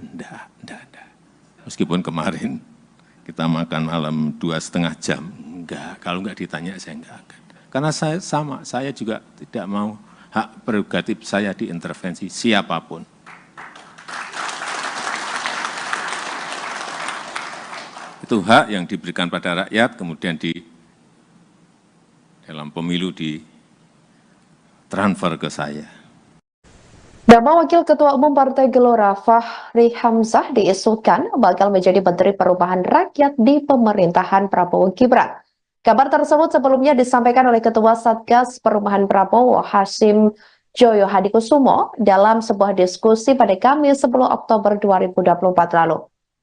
Meskipun kemarin kita makan malam 2,5 jam, enggak. Kalau enggak ditanya, saya enggak akan. Karena saya sama, saya juga tidak mau hak prerogatif saya diintervensi siapapun. Itu hak yang diberikan pada rakyat, kemudian dalam pemilu ditransfer ke saya. Nama Wakil Ketua Umum Partai Gelora Fahri Hamzah diisukan bakal menjadi Menteri Perubahan Rakyat di pemerintahan Prabowo Gibran. Kabar tersebut sebelumnya disampaikan oleh Ketua Satgas Perubahan Prabowo Hasyim Joyo Hadikusumo dalam sebuah diskusi pada Kamis 10 Oktober 2024 lalu.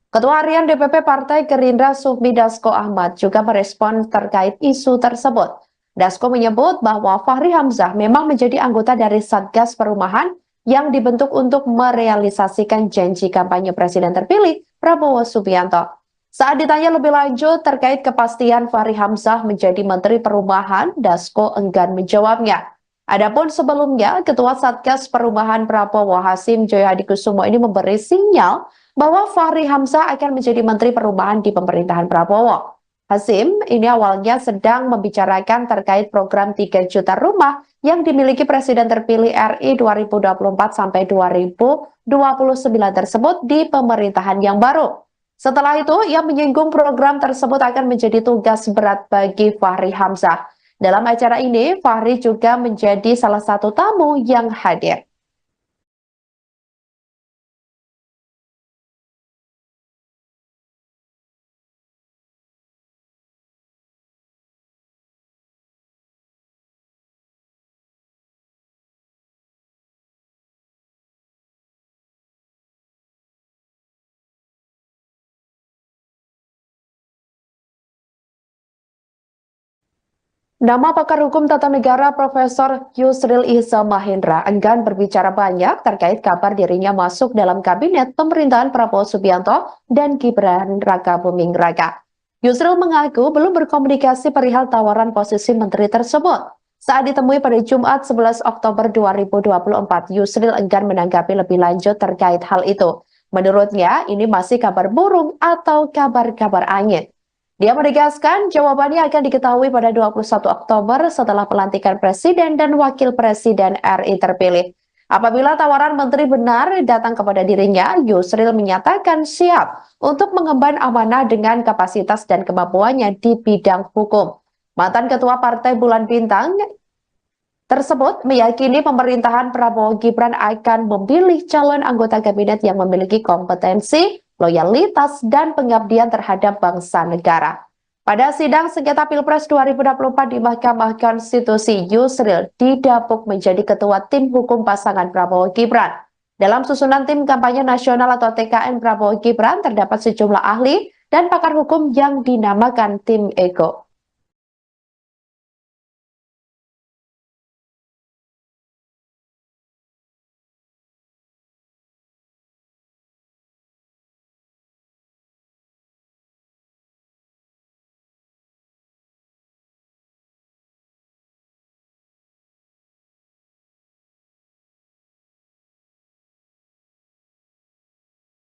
Ketua Harian DPP Partai Gerindra Sufmi Dasko Ahmad juga merespon terkait isu tersebut. Dasko menyebut bahwa Fahri Hamzah memang menjadi anggota dari Satgas Perubahan yang dibentuk untuk merealisasikan janji kampanye Presiden terpilih Prabowo Subianto. Saat ditanya lebih lanjut terkait kepastian Fahri Hamzah menjadi Menteri Perubahan, Dasko enggan menjawabnya. Adapun sebelumnya, Ketua Satgas Perubahan Prabowo Hasyim Joyo Hadikusumo ini memberi sinyal bahwa Fahri Hamzah akan menjadi Menteri Perubahan di pemerintahan Prabowo. Hasyim ini awalnya sedang membicarakan terkait program 3 juta rumah yang dimiliki Presiden terpilih RI 2024 sampai 2029 tersebut di pemerintahan yang baru. Setelah itu, ia menyinggung program tersebut akan menjadi tugas berat bagi Fahri Hamzah. Dalam acara ini, Fahri juga menjadi salah satu tamu yang hadir. Nama pakar hukum tata negara Profesor Yusril Ihza Mahendra enggan berbicara banyak terkait kabar dirinya masuk dalam kabinet pemerintahan Prabowo Subianto dan Gibran Rakabuming Raka. Yusril mengaku belum berkomunikasi perihal tawaran posisi menteri tersebut. Saat ditemui pada Jumat 11 Oktober 2024, Yusril enggan menanggapi lebih lanjut terkait hal itu. Menurutnya, ini masih kabar burung atau kabar-kabar angin. Dia menegaskan jawabannya akan diketahui pada 21 Oktober setelah pelantikan Presiden dan Wakil Presiden RI terpilih. Apabila tawaran menteri benar datang kepada dirinya, Yusril menyatakan siap untuk mengemban amanah dengan kapasitas dan kemampuannya di bidang hukum. Mantan Ketua Partai Bulan Bintang tersebut meyakini pemerintahan Prabowo Gibran akan memilih calon anggota kabinet yang memiliki kompetensi, loyalitas, dan pengabdian terhadap bangsa negara. Pada sidang sengketa Pilpres 2024 di Mahkamah Konstitusi, Yusril didapuk menjadi ketua tim hukum pasangan Prabowo Gibran. Dalam susunan tim kampanye nasional atau TKN Prabowo Gibran terdapat sejumlah ahli dan pakar hukum yang dinamakan tim Ego.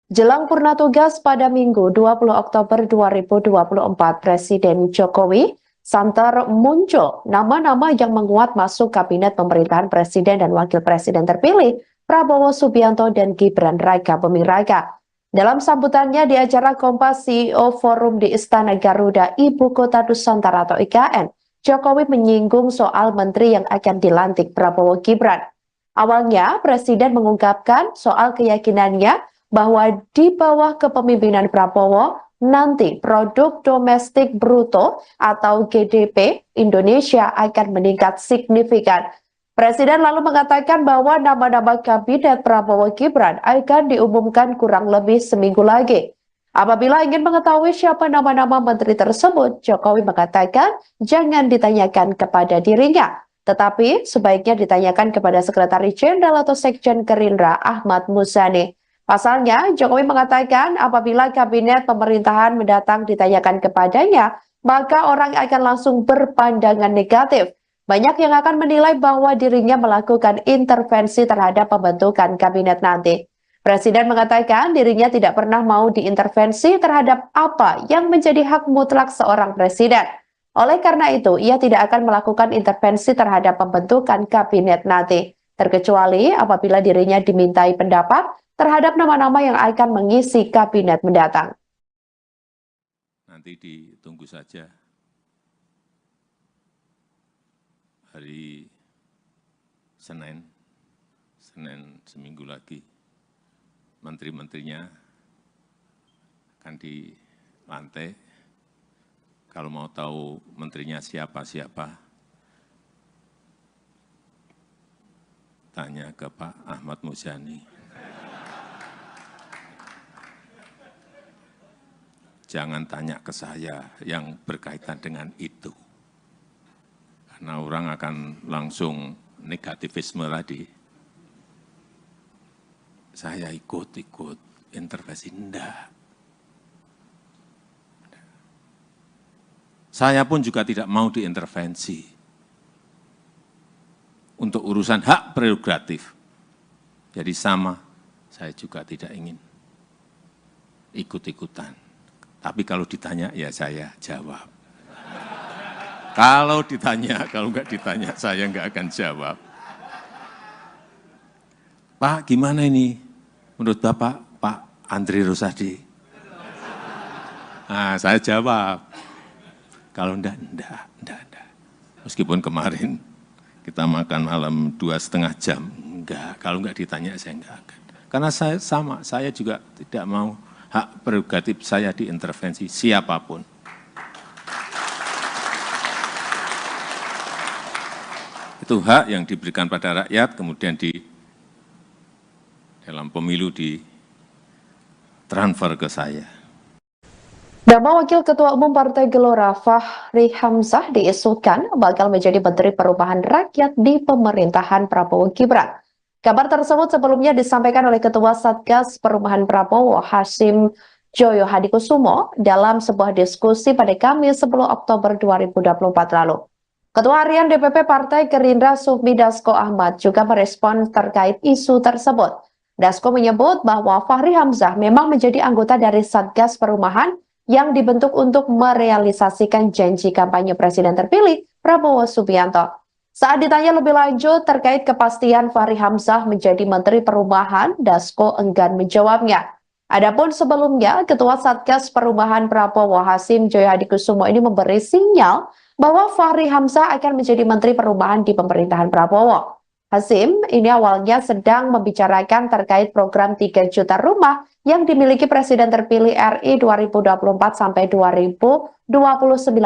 Jelang purna tugas pada Minggu 20 Oktober 2024, Presiden Jokowi santer muncul nama-nama yang menguat masuk kabinet pemerintahan Presiden dan Wakil Presiden terpilih Prabowo Subianto dan Gibran Raka Buming Raka. Dalam sambutannya di acara Kompas CEO Forum di Istana Garuda, Ibu Kota Nusantara atau IKN, Jokowi menyinggung soal menteri yang akan dilantik Prabowo Gibran. Awalnya, Presiden mengungkapkan soal keyakinannya bahwa di bawah kepemimpinan Prabowo, nanti produk domestik bruto atau GDP Indonesia akan meningkat signifikan. Presiden lalu mengatakan bahwa nama-nama kabinet Prabowo Gibran akan diumumkan kurang lebih seminggu lagi. Apabila ingin mengetahui siapa nama-nama menteri tersebut, Jokowi mengatakan jangan ditanyakan kepada dirinya, tetapi sebaiknya ditanyakan kepada Sekretaris Jenderal atau Sekjen Gerindra Ahmad Muzani. Pasalnya, Jokowi mengatakan apabila kabinet pemerintahan mendatang ditanyakan kepadanya, maka orang akan langsung berpandangan negatif. Banyak yang akan menilai bahwa dirinya melakukan intervensi terhadap pembentukan kabinet nanti. Presiden mengatakan dirinya tidak pernah mau diintervensi terhadap apa yang menjadi hak mutlak seorang presiden. Oleh karena itu, ia tidak akan melakukan intervensi terhadap pembentukan kabinet nanti, terkecuali apabila dirinya dimintai pendapat terhadap nama-nama yang akan mengisi kabinet mendatang. Nanti ditunggu saja hari Senin seminggu lagi, menteri-menterinya akan dilantik. Kalau mau tahu menterinya siapa-siapa, tanya ke Pak Ahmad Muzani. Jangan tanya ke saya yang berkaitan dengan itu. Karena orang akan langsung negativisme tadi. Saya ikut intervensi, enggak. Saya pun juga tidak mau diintervensi untuk urusan hak prerogatif. Jadi sama, saya juga tidak ingin ikut-ikutan. Tapi kalau ditanya, ya saya jawab. Kalau ditanya, kalau enggak ditanya, saya enggak akan jawab. Pak, gimana ini? Menurut Bapak, Pak Andri Rosadi? Nah, saya jawab. Kalau enggak. Meskipun kemarin kita makan malam 2,5 jam, enggak. Kalau enggak ditanya, saya enggak akan. Karena saya sama, saya juga tidak mau hak prerogatif saya diintervensi siapapun. Itu hak yang diberikan pada rakyat, kemudian dalam pemilu ditransfer ke saya. Nama Wakil Ketua Umum Partai Gelora Fahri Hamzah diisukan bakal menjadi Menteri Perubahan Rakyat di pemerintahan Prabowo Gibran. Kabar tersebut sebelumnya disampaikan oleh Ketua Satgas Perubahan Prabowo Hasyim Joyo Hadikusumo dalam sebuah diskusi pada Kamis 10 Oktober 2024 lalu. Ketua Harian DPP Partai Gerindra Sufmi Dasko Ahmad juga merespon terkait isu tersebut. Dasko menyebut bahwa Fahri Hamzah memang menjadi anggota dari Satgas Perubahan yang dibentuk untuk merealisasikan janji kampanye Presiden terpilih Prabowo Subianto. Saat ditanya lebih lanjut terkait kepastian Fahri Hamzah menjadi Menteri Perubahan, Dasko enggan menjawabnya. Adapun sebelumnya, Ketua Satgas Perubahan Prabowo Hasyim Joyo Hadikusumo ini memberi sinyal bahwa Fahri Hamzah akan menjadi Menteri Perubahan di pemerintahan Prabowo. Hasyim ini awalnya sedang membicarakan terkait program 3 juta rumah yang dimiliki Presiden terpilih RI 2024 sampai 2029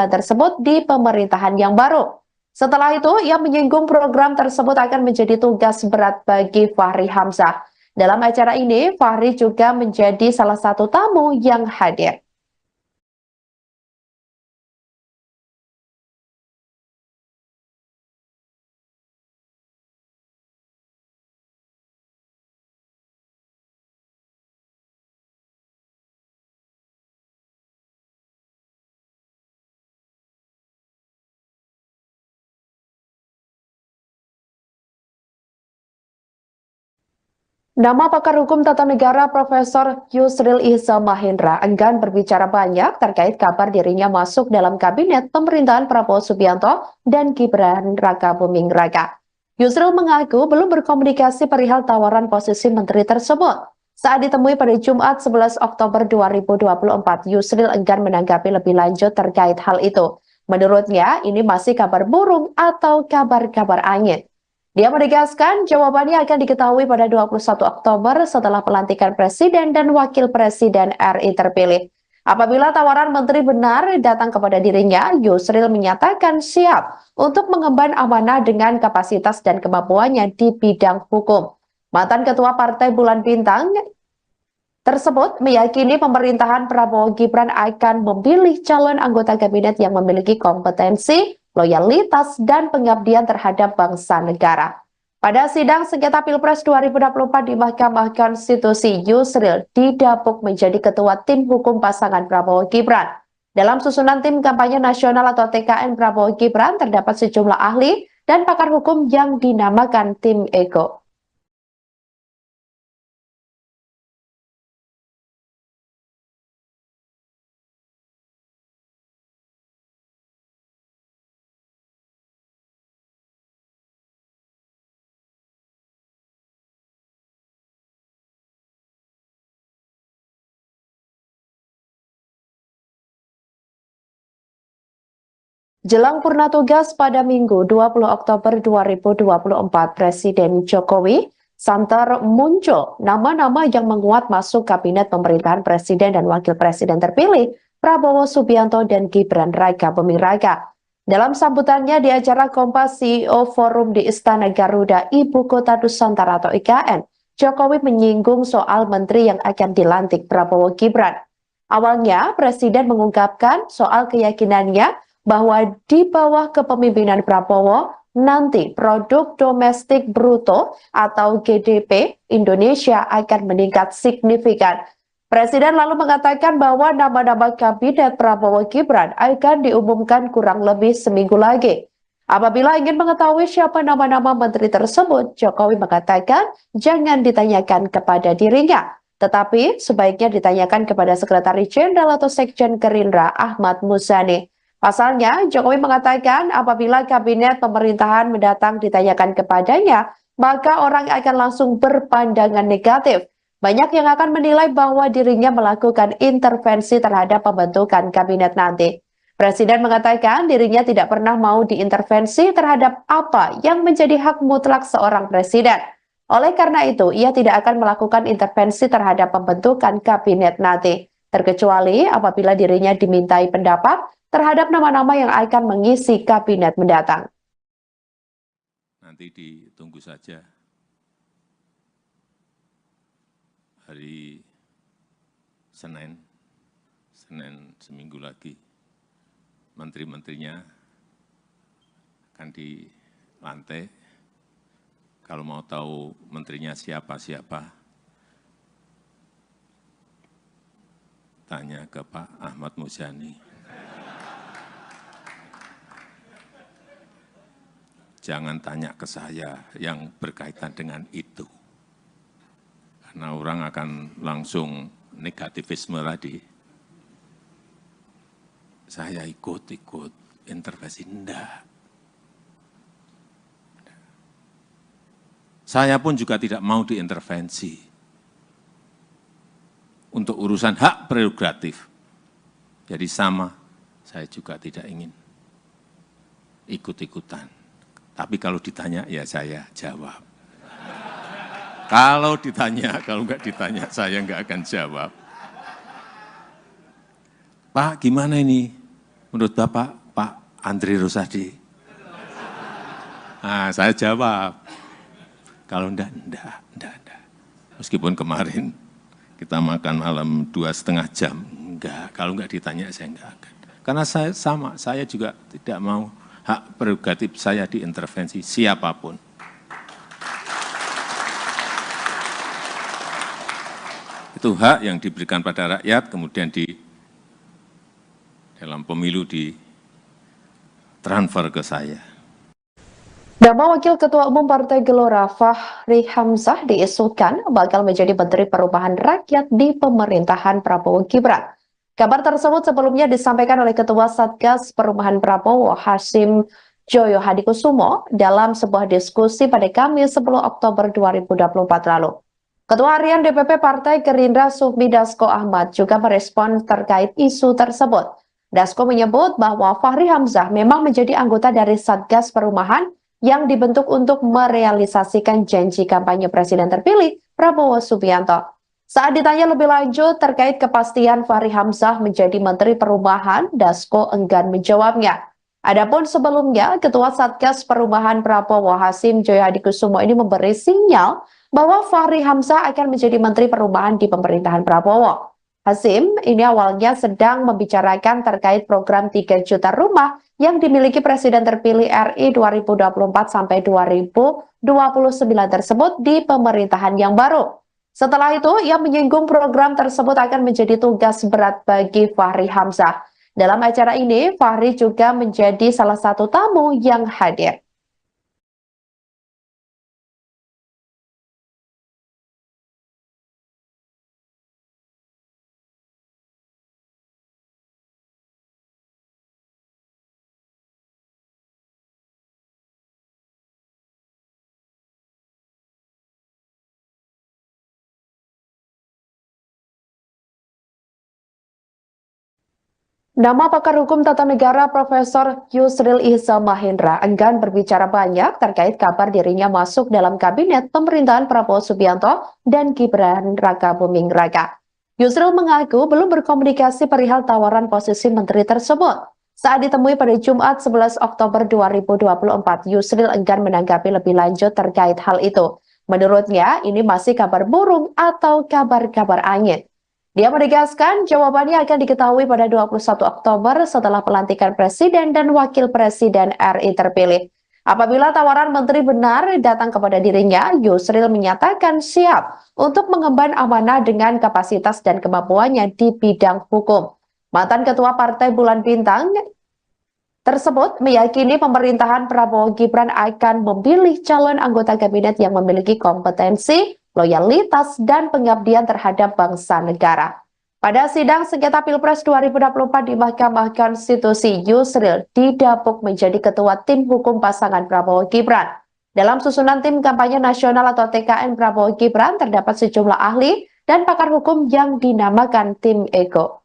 tersebut di pemerintahan yang baru. Setelah itu, ia menyinggung program tersebut akan menjadi tugas berat bagi Fahri Hamzah. Dalam acara ini, Fahri juga menjadi salah satu tamu yang hadir. Nama pakar hukum tata negara Profesor Yusril Iza Mahendra enggan berbicara banyak terkait kabar dirinya masuk dalam kabinet pemerintahan Prabowo Subianto dan Gibran Raka Buming Raka. Yusril mengaku belum berkomunikasi perihal tawaran posisi menteri tersebut. Saat ditemui pada Jumat 11 Oktober 2024, Yusril enggan menanggapi lebih lanjut terkait hal itu. Menurutnya, ini masih kabar burung atau kabar-kabar angin. Dia menegaskan jawabannya akan diketahui pada 21 Oktober setelah pelantikan Presiden dan Wakil Presiden RI terpilih. Apabila tawaran menteri benar datang kepada dirinya, Yusril menyatakan siap untuk mengemban amanah dengan kapasitas dan kemampuannya di bidang hukum. Mantan Ketua Partai Bulan Bintang tersebut meyakini pemerintahan Prabowo Gibran akan memilih calon anggota kabinet yang memiliki kompetensi, loyalitas, dan pengabdian terhadap bangsa negara. Pada sidang sengketa Pilpres 2024 di Mahkamah Konstitusi, Yusril didapuk menjadi ketua tim hukum pasangan Prabowo Gibran. Dalam susunan tim kampanye nasional atau TKN Prabowo Gibran terdapat sejumlah ahli dan pakar hukum yang dinamakan tim Ego. Jelang purna tugas pada Minggu 20 Oktober 2024, Presiden Jokowi santer muncul nama-nama yang menguat masuk kabinet pemerintahan Presiden dan Wakil Presiden terpilih Prabowo Subianto dan Gibran Raka Buming Raka. Dalam sambutannya di acara Kompas CEO Forum di Istana Garuda, Ibu Kota Nusantara atau IKN, Jokowi menyinggung soal menteri yang akan dilantik Prabowo Gibran. Awalnya, Presiden mengungkapkan soal keyakinannya bahwa di bawah kepemimpinan Prabowo, nanti produk domestik bruto atau GDP Indonesia akan meningkat signifikan. Presiden lalu mengatakan bahwa nama-nama kabinet Prabowo Gibran akan diumumkan kurang lebih seminggu lagi. Apabila ingin mengetahui siapa nama-nama menteri tersebut, Jokowi mengatakan jangan ditanyakan kepada dirinya, tetapi sebaiknya ditanyakan kepada Sekretaris Jenderal atau Sekjen Gerindra Ahmad Muzani. Pasalnya, Jokowi mengatakan apabila kabinet pemerintahan mendatang ditanyakan kepadanya, maka orang akan langsung berpandangan negatif. Banyak yang akan menilai bahwa dirinya melakukan intervensi terhadap pembentukan kabinet nanti. Presiden mengatakan dirinya tidak pernah mau diintervensi terhadap apa yang menjadi hak mutlak seorang presiden. Oleh karena itu, ia tidak akan melakukan intervensi terhadap pembentukan kabinet nanti, terkecuali apabila dirinya dimintai pendapat terhadap nama-nama yang akan mengisi kabinet mendatang. Nanti ditunggu saja hari Senin seminggu lagi, menteri-menterinya akan dilantik. Kalau mau tahu menterinya siapa-siapa, tanya ke Pak Ahmad Muzani. Jangan tanya ke saya yang berkaitan dengan itu. Karena orang akan langsung negativisme tadi. Saya ikut intervensi, enggak. Saya pun juga tidak mau diintervensi untuk urusan hak prerogatif. Jadi sama, saya juga tidak ingin ikut-ikutan. Tapi kalau ditanya, ya saya jawab. Kalau ditanya, kalau enggak ditanya, saya enggak akan jawab. Pak, gimana ini? Menurut Bapak, Pak Andri Rosadi? Nah, saya jawab. Kalau enggak. Meskipun kemarin kita makan malam 2,5 jam. Enggak, kalau enggak ditanya, saya enggak akan. Karena saya sama, saya juga tidak mau hak prerogatif saya diintervensi siapapun. Itu hak yang diberikan pada rakyat, kemudian dalam pemilu ditransfer ke saya. Nama Wakil Ketua Umum Partai Gelora Fahri Hamzah diisukan bakal menjadi Menteri Perubahan Rakyat di pemerintahan Prabowo Gibran. Kabar tersebut sebelumnya disampaikan oleh Ketua Satgas Perubahan Prabowo Hasyim Joyo Hadikusumo dalam sebuah diskusi pada Kamis 10 Oktober 2024 lalu. Ketua Harian DPP Partai Gerindra Sufmi Dasko Ahmad juga merespon terkait isu tersebut. Dasko menyebut bahwa Fahri Hamzah memang menjadi anggota dari Satgas Perumahan yang dibentuk untuk merealisasikan janji kampanye Presiden terpilih Prabowo Subianto. Saat ditanya lebih lanjut terkait kepastian Fahri Hamzah menjadi Menteri Perumahan, Dasko enggan menjawabnya. Adapun sebelumnya, Ketua Satgas Perumahan Prabowo Hasyim Joyo Hadikusumo ini memberi sinyal bahwa Fahri Hamzah akan menjadi Menteri Perumahan di pemerintahan Prabowo. Hasyim ini awalnya sedang membicarakan terkait program 3 juta rumah yang dimiliki Presiden terpilih RI 2024 sampai 2029 tersebut di pemerintahan yang baru. Setelah itu, ia menyinggung program tersebut akan menjadi tugas berat bagi Fahri Hamzah. Dalam acara ini, Fahri juga menjadi salah satu tamu yang hadir. Nama pakar hukum tata negara Profesor Yusril Ihza Mahendra enggan berbicara banyak terkait kabar dirinya masuk dalam kabinet pemerintahan Prabowo Subianto dan Gibran Raka Buming Raka. Yusril mengaku belum berkomunikasi perihal tawaran posisi menteri tersebut. Saat ditemui pada Jumat 11 Oktober 2024, Yusril enggan menanggapi lebih lanjut terkait hal itu. Menurutnya, ini masih kabar burung atau kabar-kabar angin. Dia menegaskan jawabannya akan diketahui pada 21 Oktober setelah pelantikan Presiden dan Wakil Presiden RI terpilih. Apabila tawaran menteri benar datang kepada dirinya, Yusril menyatakan siap untuk mengemban amanah dengan kapasitas dan kemampuannya di bidang hukum. Mantan Ketua Partai Bulan Bintang tersebut meyakini pemerintahan Prabowo Gibran akan memilih calon anggota kabinet yang memiliki kompetensi, loyalitas, dan pengabdian terhadap bangsa negara. Pada sidang sengketa Pilpres 2024 di Mahkamah Konstitusi, Yusril didapuk menjadi ketua tim hukum pasangan Prabowo Gibran. Dalam susunan tim kampanye nasional atau TKN Prabowo Gibran terdapat sejumlah ahli dan pakar hukum yang dinamakan tim Ego.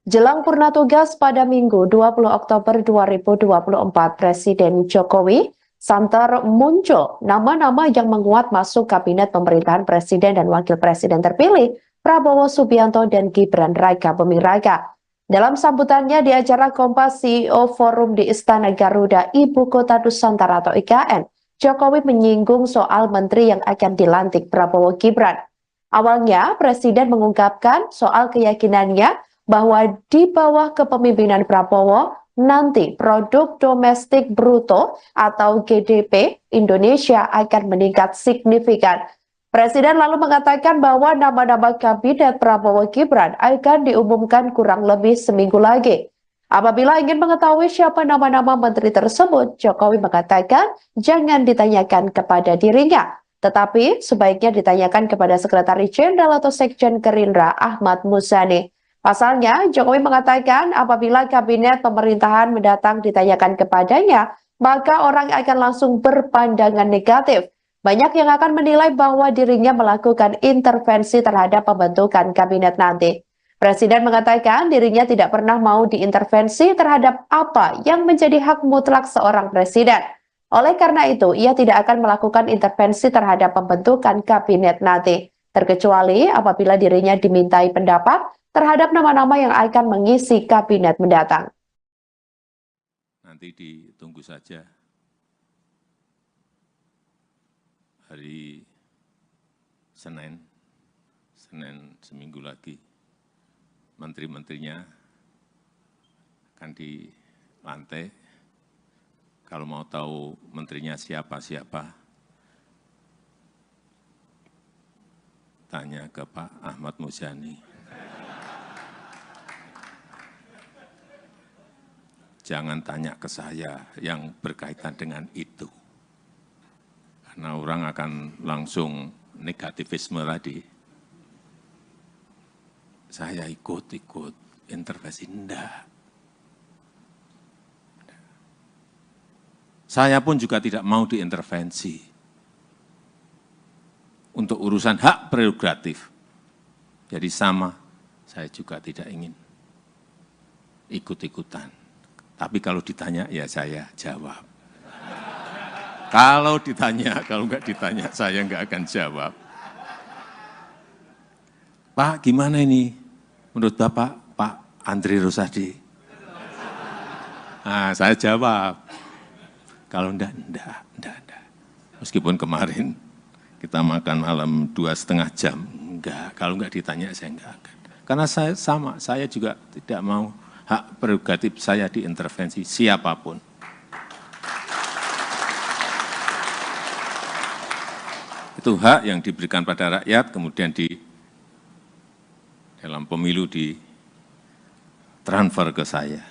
Jelang purna tugas pada Minggu 20 Oktober 2024, Presiden Jokowi santer muncul nama-nama yang menguat masuk kabinet pemerintahan Presiden dan Wakil Presiden terpilih Prabowo Subianto dan Gibran Raka Buming Raka. Dalam sambutannya di acara Kompas CEO Forum di Istana Garuda, Ibu Kota Nusantara atau IKN, Jokowi menyinggung soal menteri yang akan dilantik Prabowo Gibran. Awalnya, Presiden mengungkapkan soal keyakinannya bahwa di bawah kepemimpinan Prabowo, nanti produk domestik bruto atau GDP Indonesia akan meningkat signifikan. Presiden lalu mengatakan bahwa nama-nama kabinet Prabowo Gibran akan diumumkan kurang lebih seminggu lagi. Apabila ingin mengetahui siapa nama-nama menteri tersebut, Jokowi mengatakan jangan ditanyakan kepada dirinya, tetapi sebaiknya ditanyakan kepada Sekretaris Jenderal atau Sekjen Gerindra Ahmad Muzani. Pasalnya, Jokowi mengatakan apabila kabinet pemerintahan mendatang ditanyakan kepadanya, maka orang akan langsung berpandangan negatif. Banyak yang akan menilai bahwa dirinya melakukan intervensi terhadap pembentukan kabinet nanti. Presiden mengatakan dirinya tidak pernah mau diintervensi terhadap apa yang menjadi hak mutlak seorang presiden. Oleh karena itu, ia tidak akan melakukan intervensi terhadap pembentukan kabinet nanti, terkecuali apabila dirinya dimintai pendapat terhadap nama-nama yang akan mengisi kabinet mendatang. Nanti ditunggu saja hari Senin Senin seminggu lagi menteri-menterinya akan dilantik. Kalau mau tahu menterinya siapa-siapa, tanya ke Pak Ahmad Muzani. Jangan tanya ke saya yang berkaitan dengan itu. Karena orang akan langsung negativisme tadi. Saya ikut intervensi, enggak. Saya pun juga tidak mau diintervensi untuk urusan hak prerogatif. Jadi sama, saya juga tidak ingin ikut-ikutan. Tapi kalau ditanya, ya saya jawab. Kalau ditanya, kalau enggak ditanya, saya enggak akan jawab. Pak, gimana ini? Menurut Bapak, Pak Andri Rosadi? Nah, saya jawab. Kalau enggak. Meskipun kemarin kita makan malam 2,5 jam, enggak. Kalau enggak ditanya, saya enggak akan. Karena saya sama, saya juga tidak mau hak prerogatif saya diintervensi siapapun. Itu hak yang diberikan pada rakyat, kemudian dalam pemilu ditransfer ke saya.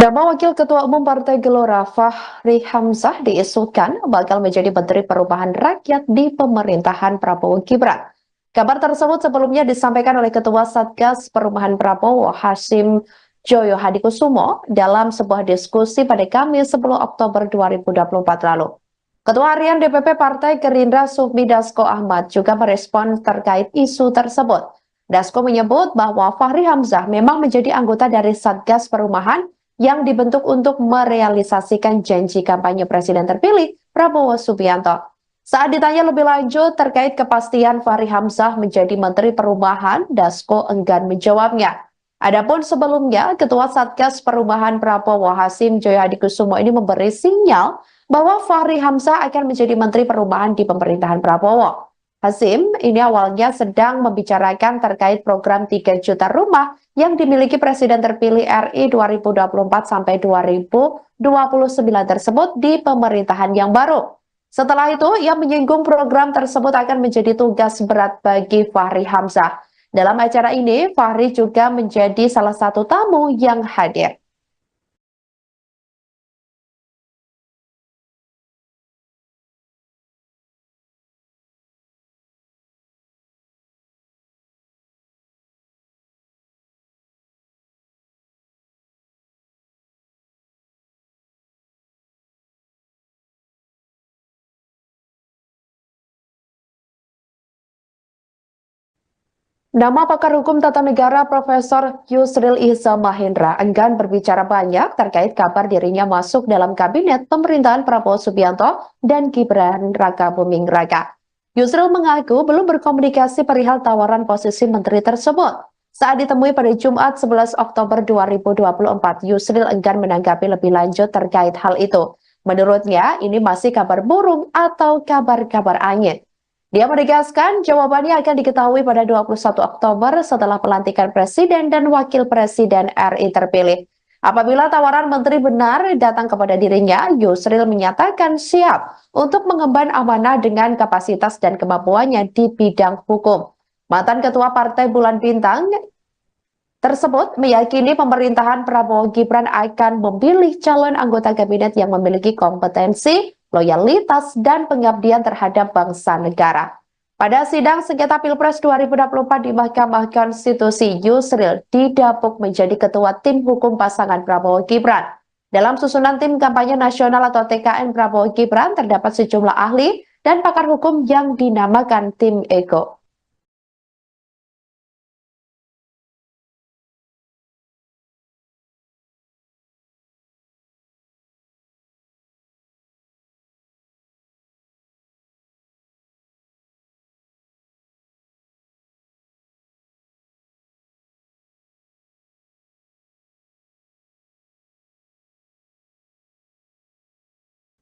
Nama Wakil Ketua Umum Partai Gelora Fahri Hamzah diisukan bakal menjadi Menteri Perubahan Rakyat di pemerintahan Prabowo Gibran. Kabar tersebut sebelumnya disampaikan oleh Ketua Satgas Perubahan Prabowo Hasyim Joyo Hadikusumo dalam sebuah diskusi pada Kamis 10 Oktober 2024 lalu. Ketua Harian DPP Partai Gerindra Sufmi Dasko Ahmad juga merespon terkait isu tersebut. Dasko menyebut bahwa Fahri Hamzah memang menjadi anggota dari Satgas Perubahan yang dibentuk untuk merealisasikan janji kampanye Presiden terpilih Prabowo Subianto. Saat ditanya lebih lanjut terkait kepastian Fahri Hamzah menjadi Menteri Perubahan, Dasko enggan menjawabnya. Adapun sebelumnya, Ketua Satgas Perubahan Prabowo Hasyim Joyo Hadikusumo ini memberi sinyal bahwa Fahri Hamzah akan menjadi Menteri Perubahan di pemerintahan Prabowo. Hasyim ini awalnya sedang membicarakan terkait program 3 juta rumah yang dimiliki Presiden terpilih RI 2024 sampai 2029 tersebut di pemerintahan yang baru. Setelah itu, ia menyinggung program tersebut akan menjadi tugas berat bagi Fahri Hamzah. Dalam acara ini, Fahri juga menjadi salah satu tamu yang hadir. Nama pakar hukum tata negara Profesor Yusril Ihza Mahendra enggan berbicara banyak terkait kabar dirinya masuk dalam kabinet pemerintahan Prabowo Subianto dan Gibran Rakabuming Raka. Yusril mengaku belum berkomunikasi perihal tawaran posisi menteri tersebut. Saat ditemui pada Jumat 11 Oktober 2024, Yusril enggan menanggapi lebih lanjut terkait hal itu. Menurutnya, ini masih kabar burung atau kabar-kabar angin. Dia menegaskan jawabannya akan diketahui pada 21 Oktober setelah pelantikan Presiden dan Wakil Presiden RI terpilih. Apabila tawaran menteri benar datang kepada dirinya, Yusril menyatakan siap untuk mengemban amanah dengan kapasitas dan kemampuannya di bidang hukum. Mantan Ketua Partai Bulan Bintang tersebut meyakini pemerintahan Prabowo Gibran akan memilih calon anggota kabinet yang memiliki kompetensi, loyalitas, dan pengabdian terhadap bangsa negara. Pada sidang sengketa Pilpres 2024 di Mahkamah Konstitusi, Yusril didapuk menjadi ketua tim hukum pasangan Prabowo Gibran. Dalam susunan tim kampanye nasional atau TKN Prabowo Gibran terdapat sejumlah ahli dan pakar hukum yang dinamakan tim Ego.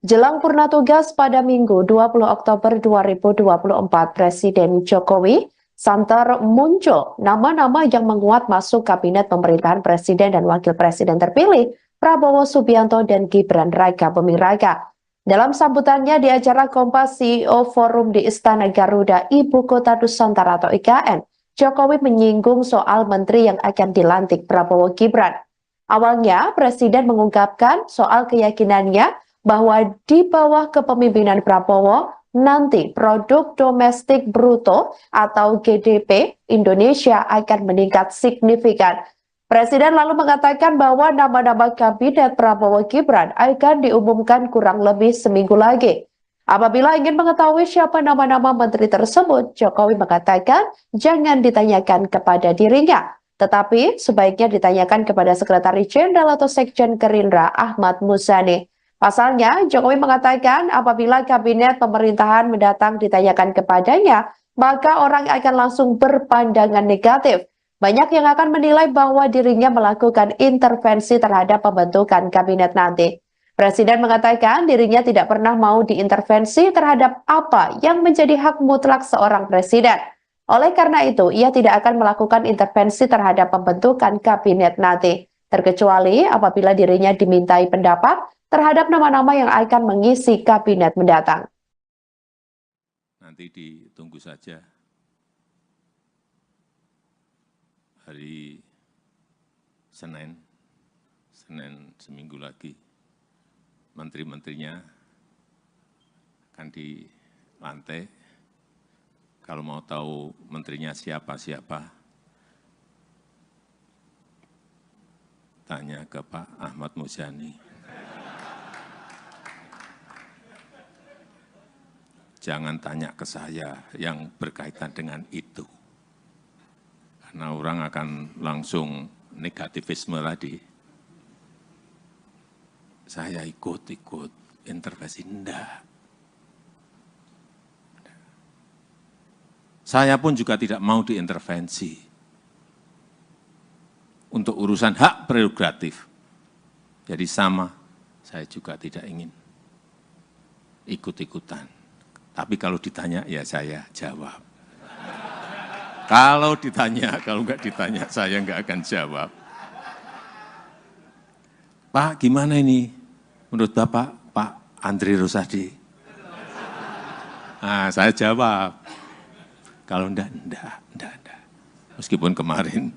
Jelang purna tugas pada Minggu 20 Oktober 2024, Presiden Jokowi santer muncul nama-nama yang menguat masuk kabinet pemerintahan Presiden dan Wakil Presiden terpilih Prabowo Subianto dan Gibran Raka Buming Raka. Dalam sambutannya di acara Kompas CEO Forum di Istana Garuda, Ibu Kota Nusantara atau IKN, Jokowi menyinggung soal menteri yang akan dilantik Prabowo Gibran. Awalnya, Presiden mengungkapkan soal keyakinannya bahwa di bawah kepemimpinan Prabowo, nanti produk domestik bruto atau GDP Indonesia akan meningkat signifikan. Presiden lalu mengatakan bahwa nama-nama kabinet Prabowo Gibran akan diumumkan kurang lebih seminggu lagi. Apabila ingin mengetahui siapa nama-nama menteri tersebut, Jokowi mengatakan jangan ditanyakan kepada dirinya, tetapi sebaiknya ditanyakan kepada Sekretaris Jenderal atau Sekjen Gerindra Ahmad Muzani. Pasalnya, Jokowi mengatakan apabila kabinet pemerintahan mendatang ditanyakan kepadanya, maka orang akan langsung berpandangan negatif. Banyak yang akan menilai bahwa dirinya melakukan intervensi terhadap pembentukan kabinet nanti. Presiden mengatakan dirinya tidak pernah mau diintervensi terhadap apa yang menjadi hak mutlak seorang presiden. Oleh karena itu, ia tidak akan melakukan intervensi terhadap pembentukan kabinet nanti, terkecuali apabila dirinya dimintai pendapat terhadap nama-nama yang akan mengisi kabinet mendatang. Nanti ditunggu saja hari Senin seminggu lagi, menteri-menterinya akan dilantik. Kalau mau tahu menterinya siapa-siapa, tanya ke Pak Ahmad Muzani. Jangan tanya ke saya yang berkaitan dengan itu. Karena orang akan langsung negativisme tadi. Saya ikut intervensi, enggak. Saya pun juga tidak mau diintervensi untuk urusan hak prerogatif. Jadi sama, saya juga tidak ingin ikut-ikutan. Tapi kalau ditanya, ya saya jawab. Kalau ditanya, kalau enggak ditanya, saya enggak akan jawab. Pak, gimana ini? Menurut Bapak, Pak Andri Rosadi? Nah, saya jawab. Kalau enggak. Meskipun kemarin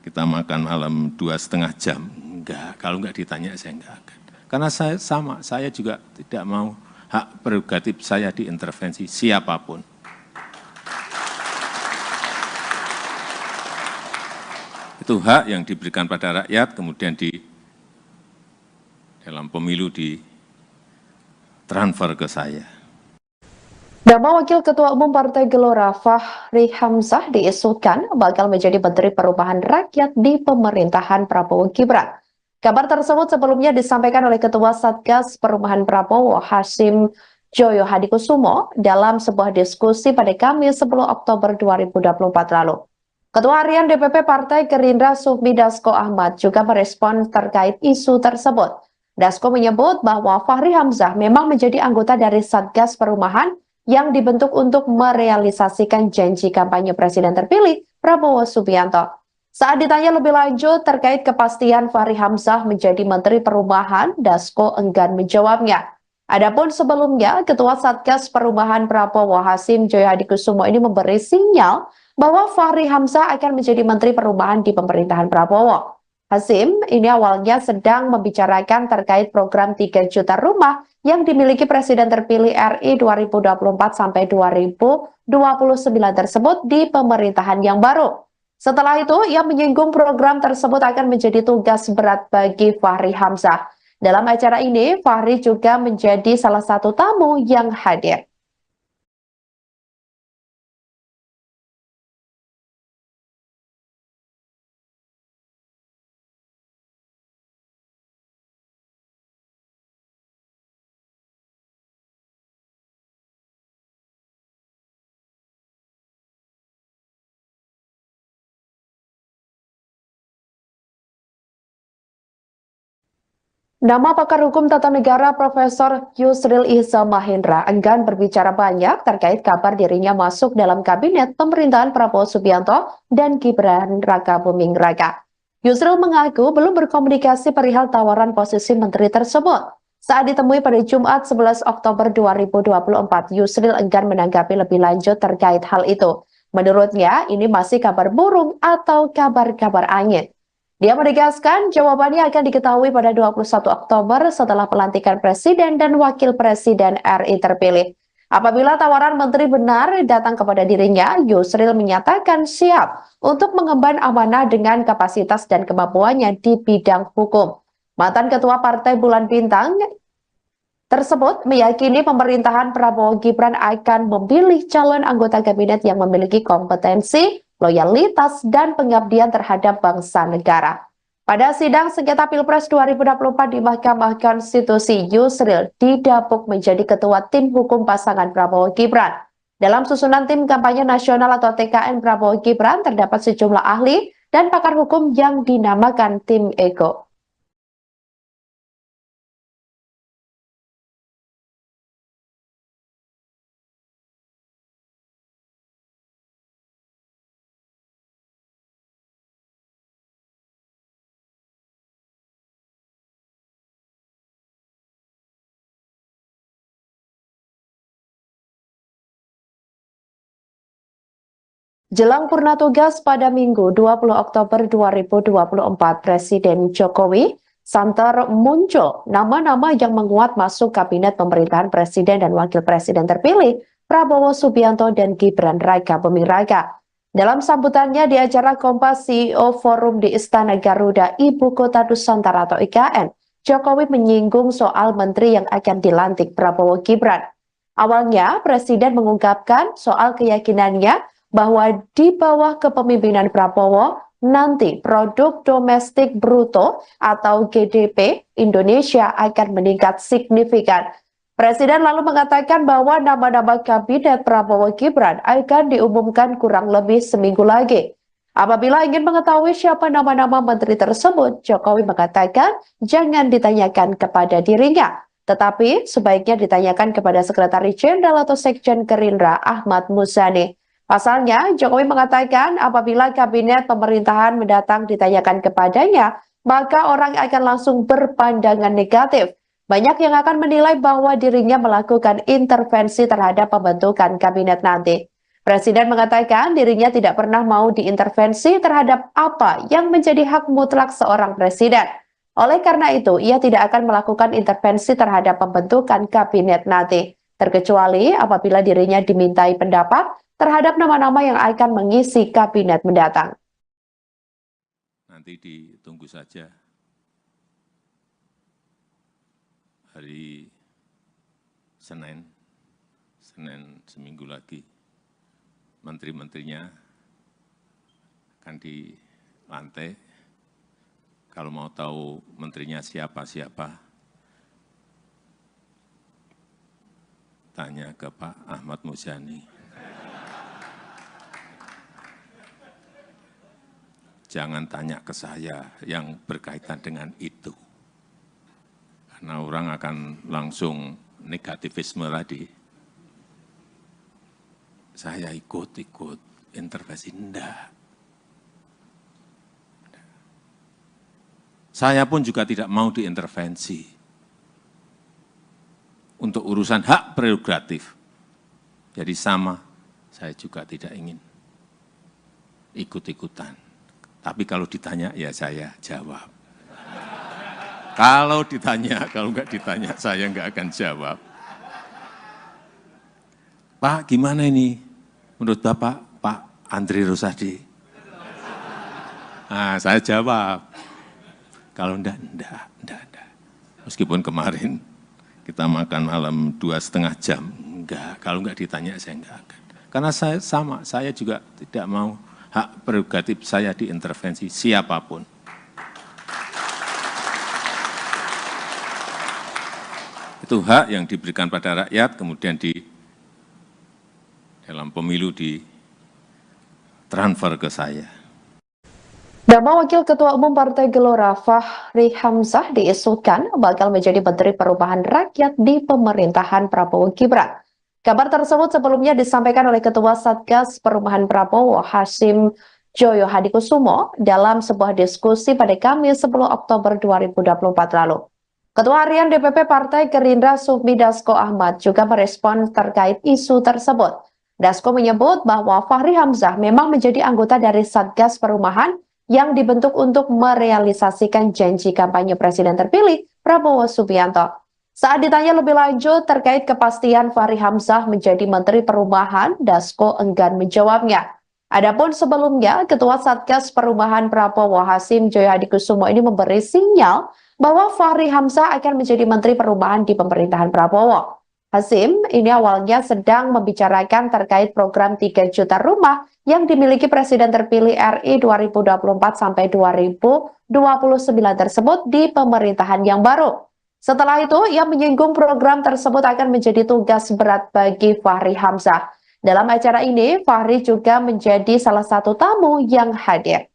kita makan malam 2,5 jam. Enggak, kalau enggak ditanya, saya enggak akan. Karena saya sama, saya juga tidak mau hak prerogatif saya diintervensi siapapun. Itu hak yang diberikan pada rakyat, kemudian dalam pemilu ditransfer ke saya. Nama Wakil Ketua Umum Partai Gelora Fahri Hamzah diisukan bakal menjadi Menteri Perubahan Rakyat di pemerintahan Prabowo Gibran. Kabar tersebut sebelumnya disampaikan oleh Ketua Satgas Perubahan Prabowo Hasim Joyo Hadikusumo dalam sebuah diskusi pada Kamis 10 Oktober 2024 lalu. Ketua Harian DPP Partai Gerindra Sufmi Dasko Ahmad juga merespon terkait isu tersebut. Dasko menyebut bahwa Fahri Hamzah memang menjadi anggota dari Satgas Perumahan yang dibentuk untuk merealisasikan janji kampanye Presiden terpilih Prabowo Subianto. Saat ditanya lebih lanjut terkait kepastian Fahri Hamzah menjadi Menteri Perumahan, Dasko enggan menjawabnya. Adapun sebelumnya, Ketua Satgas Perumahan Prabowo Hasim Joyo Hadikusumo ini memberi sinyal bahwa Fahri Hamzah akan menjadi Menteri Perumahan di pemerintahan Prabowo. Hasim ini awalnya sedang membicarakan terkait program 3 juta rumah yang dimiliki Presiden terpilih RI 2024 sampai 2029 tersebut di pemerintahan yang baru. Setelah itu, ia menyinggung program tersebut akan menjadi tugas berat bagi Fahri Hamzah. Dalam acara ini, Fahri juga menjadi salah satu tamu yang hadir. Nama pakar hukum tata negara Profesor Yusril Iza Mahendra enggan berbicara banyak terkait kabar dirinya masuk dalam kabinet pemerintahan Prabowo Subianto dan Gibran Raka Buming Raka. Yusril mengaku belum berkomunikasi perihal tawaran posisi menteri tersebut. Saat ditemui pada Jumat 11 Oktober 2024, Yusril enggan menanggapi lebih lanjut terkait hal itu. Menurutnya, ini masih kabar burung atau kabar-kabar angin. Dia menegaskan jawabannya akan diketahui pada 21 Oktober setelah pelantikan Presiden dan Wakil Presiden RI terpilih. Apabila tawaran menteri benar datang kepada dirinya, Yusril menyatakan siap untuk mengemban amanah dengan kapasitas dan kemampuannya di bidang hukum. Mantan Ketua Partai Bulan Bintang tersebut meyakini pemerintahan Prabowo Gibran akan memilih calon anggota kabinet yang memiliki kompetensi, loyalitas, dan pengabdian terhadap bangsa negara. Pada sidang sengketa Pilpres 2024 di Mahkamah Konstitusi, Yusril didapuk menjadi ketua tim hukum pasangan Prabowo Gibran. Dalam susunan tim kampanye nasional atau TKN Prabowo Gibran terdapat sejumlah ahli dan pakar hukum yang dinamakan tim Ego. Jelang purna tugas pada Minggu 20 Oktober 2024, Presiden Jokowi santer muncul nama-nama yang menguat masuk kabinet pemerintahan Presiden dan Wakil Presiden terpilih Prabowo Subianto dan Gibran Raka Buming Raka. Dalam sambutannya di acara Kompas CEO Forum di Istana Garuda, Ibu Kota Nusantara atau IKN, Jokowi menyinggung soal menteri yang akan dilantik Prabowo Gibran. Awalnya, Presiden mengungkapkan soal keyakinannya bahwa di bawah kepemimpinan Prabowo, nanti produk domestik bruto atau GDP Indonesia akan meningkat signifikan. Presiden lalu mengatakan bahwa nama-nama kabinet Prabowo Gibran akan diumumkan kurang lebih seminggu lagi. Apabila ingin mengetahui siapa nama-nama menteri tersebut, Jokowi mengatakan jangan ditanyakan kepada dirinya, tetapi sebaiknya ditanyakan kepada Sekretaris Jenderal atau Sekjen Gerindra Ahmad Muzani. Pasalnya, Jokowi mengatakan apabila kabinet pemerintahan mendatang ditanyakan kepadanya, maka orang akan langsung berpandangan negatif. Banyak yang akan menilai bahwa dirinya melakukan intervensi terhadap pembentukan kabinet nanti. Presiden mengatakan dirinya tidak pernah mau diintervensi terhadap apa yang menjadi hak mutlak seorang presiden. Oleh karena itu, ia tidak akan melakukan intervensi terhadap pembentukan kabinet nanti, terkecuali apabila dirinya dimintai pendapat terhadap nama-nama yang akan mengisi kabinet mendatang. Nanti ditunggu saja hari Senin seminggu lagi, menteri-menterinya akan dilantik. Kalau mau tahu menterinya siapa-siapa, tanya ke Pak Ahmad Muzani. Jangan tanya ke saya yang berkaitan dengan itu. Karena orang akan langsung negativisme tadi. Saya ikut intervensi, enggak. Saya pun juga tidak mau diintervensi. Untuk urusan hak prerogatif. Jadi sama, saya juga tidak ingin ikut-ikutan. Tapi kalau ditanya, ya saya jawab. Kalau ditanya, kalau enggak ditanya, saya enggak akan jawab. Pak, gimana ini? Menurut Bapak, Pak Andri Rosadi? Nah, saya jawab. Kalau enggak. Meskipun kemarin kita makan malam 2,5 jam. Enggak, kalau enggak ditanya, saya enggak akan. Karena saya sama, saya juga tidak mau hak prerogatif saya diintervensi siapapun. Itu hak yang diberikan pada rakyat, kemudian di dalam pemilu ditransfer ke saya. Nama Wakil Ketua Umum Partai Gelora Fahri Hamzah diisukan bakal menjadi Menteri Perubahan Rakyat di pemerintahan Prabowo Gibran. Kabar tersebut sebelumnya disampaikan oleh Ketua Satgas Perubahan Prabowo Hasyim Joyo Hadikusumo dalam sebuah diskusi pada Kamis 10 Oktober 2024 lalu. Ketua Harian DPP Partai Gerindra Sufmi Dasko Ahmad juga merespon terkait isu tersebut. Dasko menyebut bahwa Fahri Hamzah memang menjadi anggota dari Satgas Perubahan yang dibentuk untuk merealisasikan janji kampanye Presiden terpilih Prabowo Subianto. Saat ditanya lebih lanjut terkait kepastian Fahri Hamzah menjadi Menteri Perubahan, Dasko enggan menjawabnya. Adapun sebelumnya, Ketua Satgas Perubahan Prabowo Hasyim Joyo Hadikusumo ini memberi sinyal bahwa Fahri Hamzah akan menjadi Menteri Perubahan di pemerintahan Prabowo. Hasyim ini awalnya sedang membicarakan terkait program 3 juta rumah yang dimiliki Presiden terpilih RI 2024 sampai 2029 tersebut di pemerintahan yang baru. Setelah itu, ia menyinggung program tersebut akan menjadi tugas berat bagi Fahri Hamzah. Dalam acara ini, Fahri juga menjadi salah satu tamu yang hadir.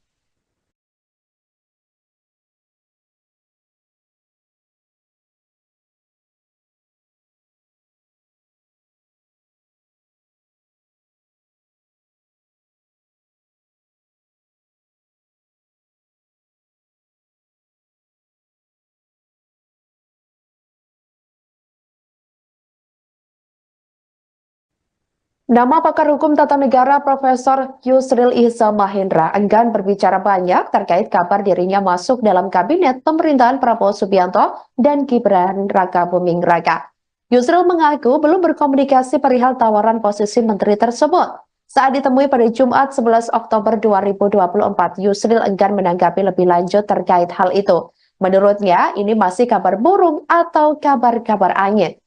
Nama pakar hukum tata negara Profesor Yusril Ihza Mahendra enggan berbicara banyak terkait kabar dirinya masuk dalam kabinet pemerintahan Prabowo Subianto dan Gibran Raka Buming Raka. Yusril mengaku belum berkomunikasi perihal tawaran posisi menteri tersebut. Saat ditemui pada Jumat 11 Oktober 2024, Yusril enggan menanggapi lebih lanjut terkait hal itu. Menurutnya, ini masih kabar burung atau kabar-kabar angin.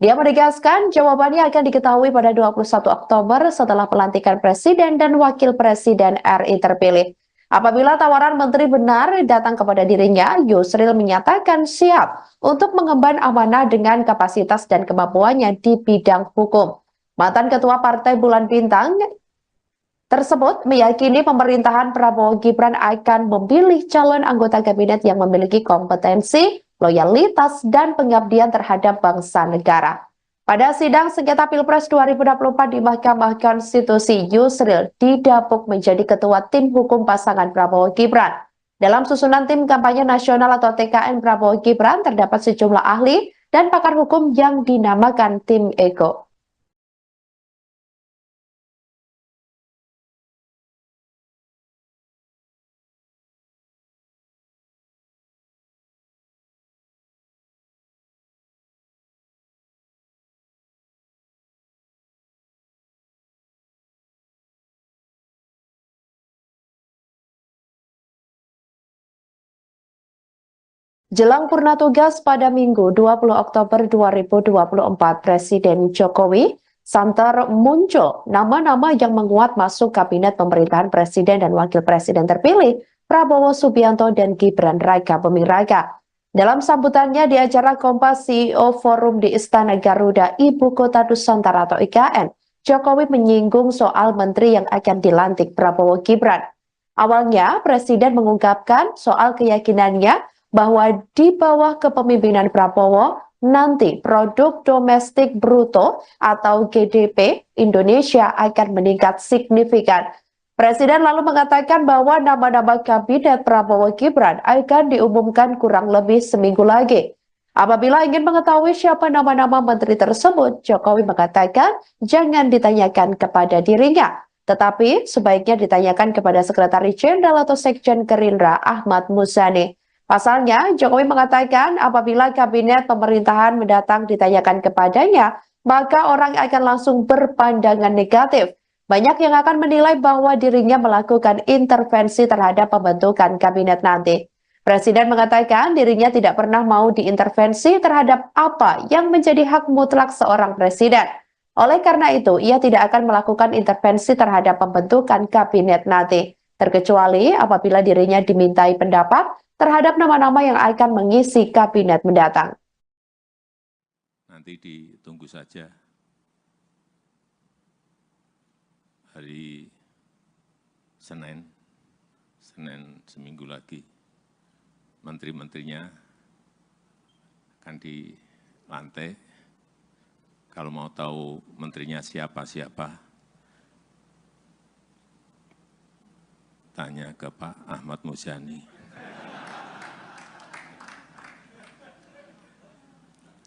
Dia menegaskan jawabannya akan diketahui pada 21 Oktober setelah pelantikan Presiden dan Wakil Presiden RI terpilih. Apabila tawaran menteri benar datang kepada dirinya, Yusril menyatakan siap untuk mengemban amanah dengan kapasitas dan kemampuannya di bidang hukum. Mantan Ketua Partai Bulan Bintang tersebut meyakini pemerintahan Prabowo Gibran akan memilih calon anggota kabinet yang memiliki kompetensi, loyalitas, dan pengabdian terhadap bangsa negara. Pada sidang sengketa Pilpres 2024 di Mahkamah Konstitusi, Yusril didapuk menjadi ketua tim hukum pasangan Prabowo Gibran. Dalam susunan tim kampanye nasional atau TKN Prabowo Gibran terdapat sejumlah ahli dan pakar hukum yang dinamakan tim Ego. Jelang purna tugas pada Minggu 20 Oktober 2024, Presiden Jokowi santer muncul nama-nama yang menguat masuk kabinet pemerintahan Presiden dan Wakil Presiden terpilih Prabowo Subianto dan Gibran Raka Buming Raka. Dalam sambutannya di acara Kompas CEO Forum di Istana Garuda, Ibu Kota Nusantara atau IKN, Jokowi menyinggung soal menteri yang akan dilantik Prabowo Gibran. Awalnya, Presiden mengungkapkan soal keyakinannya bahwa di bawah kepemimpinan Prabowo, nanti produk domestik bruto atau GDP Indonesia akan meningkat signifikan. Presiden lalu mengatakan bahwa nama-nama kabinet Prabowo Gibran akan diumumkan kurang lebih seminggu lagi. Apabila ingin mengetahui siapa nama-nama menteri tersebut, Jokowi mengatakan jangan ditanyakan kepada dirinya, tetapi sebaiknya ditanyakan kepada Sekretaris Jenderal atau Sekjen Gerindra Ahmad Muzani. Pasalnya, Jokowi mengatakan apabila kabinet pemerintahan mendatang ditanyakan kepadanya, maka orang akan langsung berpandangan negatif. Banyak yang akan menilai bahwa dirinya melakukan intervensi terhadap pembentukan kabinet nanti. Presiden mengatakan dirinya tidak pernah mau diintervensi terhadap apa yang menjadi hak mutlak seorang presiden. Oleh karena itu, ia tidak akan melakukan intervensi terhadap pembentukan kabinet nanti, terkecuali apabila dirinya dimintai pendapat terhadap nama-nama yang akan mengisi kabinet mendatang. Nanti ditunggu saja hari Senin Senin seminggu lagi, menteri-menterinya akan dilantik. Kalau mau tahu menterinya siapa-siapa, tanya ke Pak Ahmad Muzani.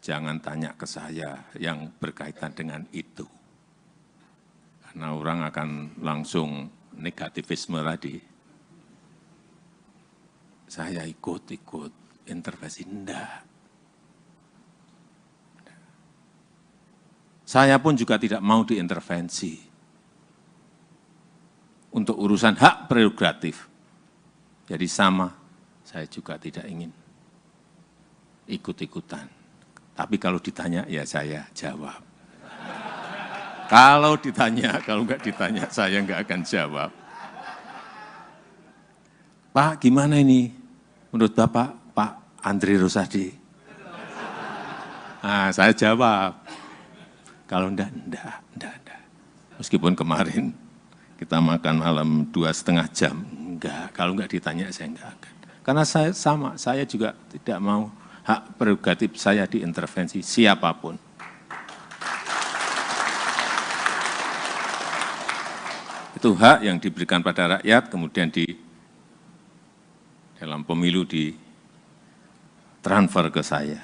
Jangan tanya ke saya yang berkaitan dengan itu. Karena orang akan langsung negativisme tadi. Saya ikut intervensi, enggak. Saya pun juga tidak mau diintervensi untuk urusan hak prerogatif. Jadi sama, saya juga tidak ingin ikut-ikutan. Tapi kalau ditanya, ya saya jawab. Kalau ditanya, kalau enggak ditanya, saya enggak akan jawab. Pak, gimana ini? Menurut Bapak, Pak Andri Rosadi? Nah, saya jawab. Kalau enggak. Meskipun kemarin kita makan malam 2,5 jam, enggak. Kalau enggak ditanya, saya enggak akan. Karena saya sama, saya juga tidak mau hak prerogatif saya diintervensi siapapun. Itu hak yang diberikan pada rakyat, kemudian dalam pemilu ditransfer ke saya.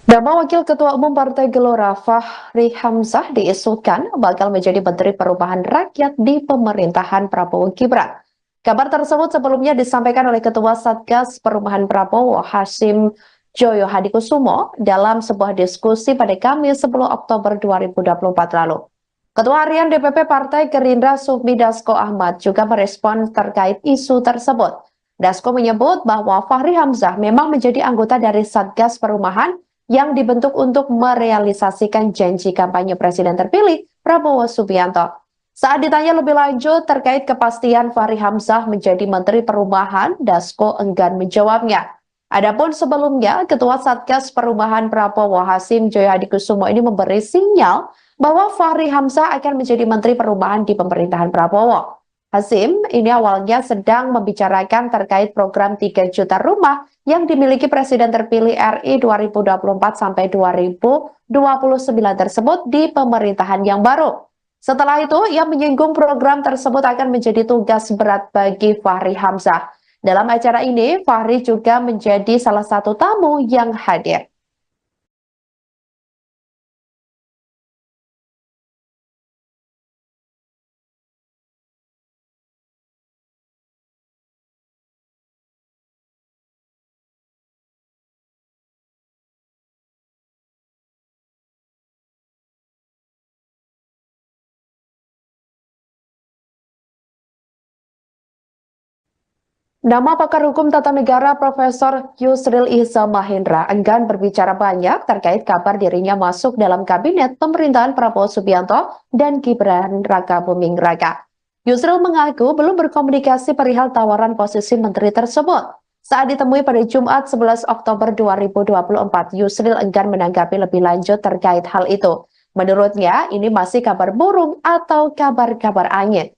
Nama Wakil Ketua Umum Partai Gelora Fahri Hamzah diisukan bakal menjadi Menteri Perubahan Rakyat di pemerintahan Prabowo Gibran. Kabar tersebut sebelumnya disampaikan oleh Ketua Satgas Perubahan Prabowo Hasyim Joyo Hadikusumo dalam sebuah diskusi pada Kamis 10 Oktober 2024 lalu. Ketua Harian DPP Partai Gerindra Sufmi Dasko Ahmad juga merespon terkait isu tersebut. Dasko menyebut bahwa Fahri Hamzah memang menjadi anggota dari Satgas Perubahan yang dibentuk untuk merealisasikan janji kampanye Presiden terpilih Prabowo Subianto. Saat ditanya lebih lanjut terkait kepastian Fahri Hamzah menjadi Menteri Perubahan, Dasko enggan menjawabnya. Adapun sebelumnya, Ketua Satgas Perubahan Prabowo Hasyim Joyo Hadikusumo ini memberi sinyal bahwa Fahri Hamzah akan menjadi Menteri Perubahan di pemerintahan Prabowo. Hasyim ini awalnya sedang membicarakan terkait program 3 juta rumah yang dimiliki Presiden terpilih RI 2024 sampai 2029 tersebut di pemerintahan yang baru. Setelah itu, ia menyinggung program tersebut akan menjadi tugas berat bagi Fahri Hamzah. Dalam acara ini, Fahri juga menjadi salah satu tamu yang hadir. Nama pakar hukum tata negara Profesor Yusril Ihza Mahendra enggan berbicara banyak terkait kabar dirinya masuk dalam kabinet pemerintahan Prabowo Subianto dan Gibran Rakabuming Raka. Yusril mengaku belum berkomunikasi perihal tawaran posisi menteri tersebut. Saat ditemui pada Jumat 11 Oktober 2024, Yusril enggan menanggapi lebih lanjut terkait hal itu. Menurutnya, ini masih kabar burung atau kabar-kabar angin.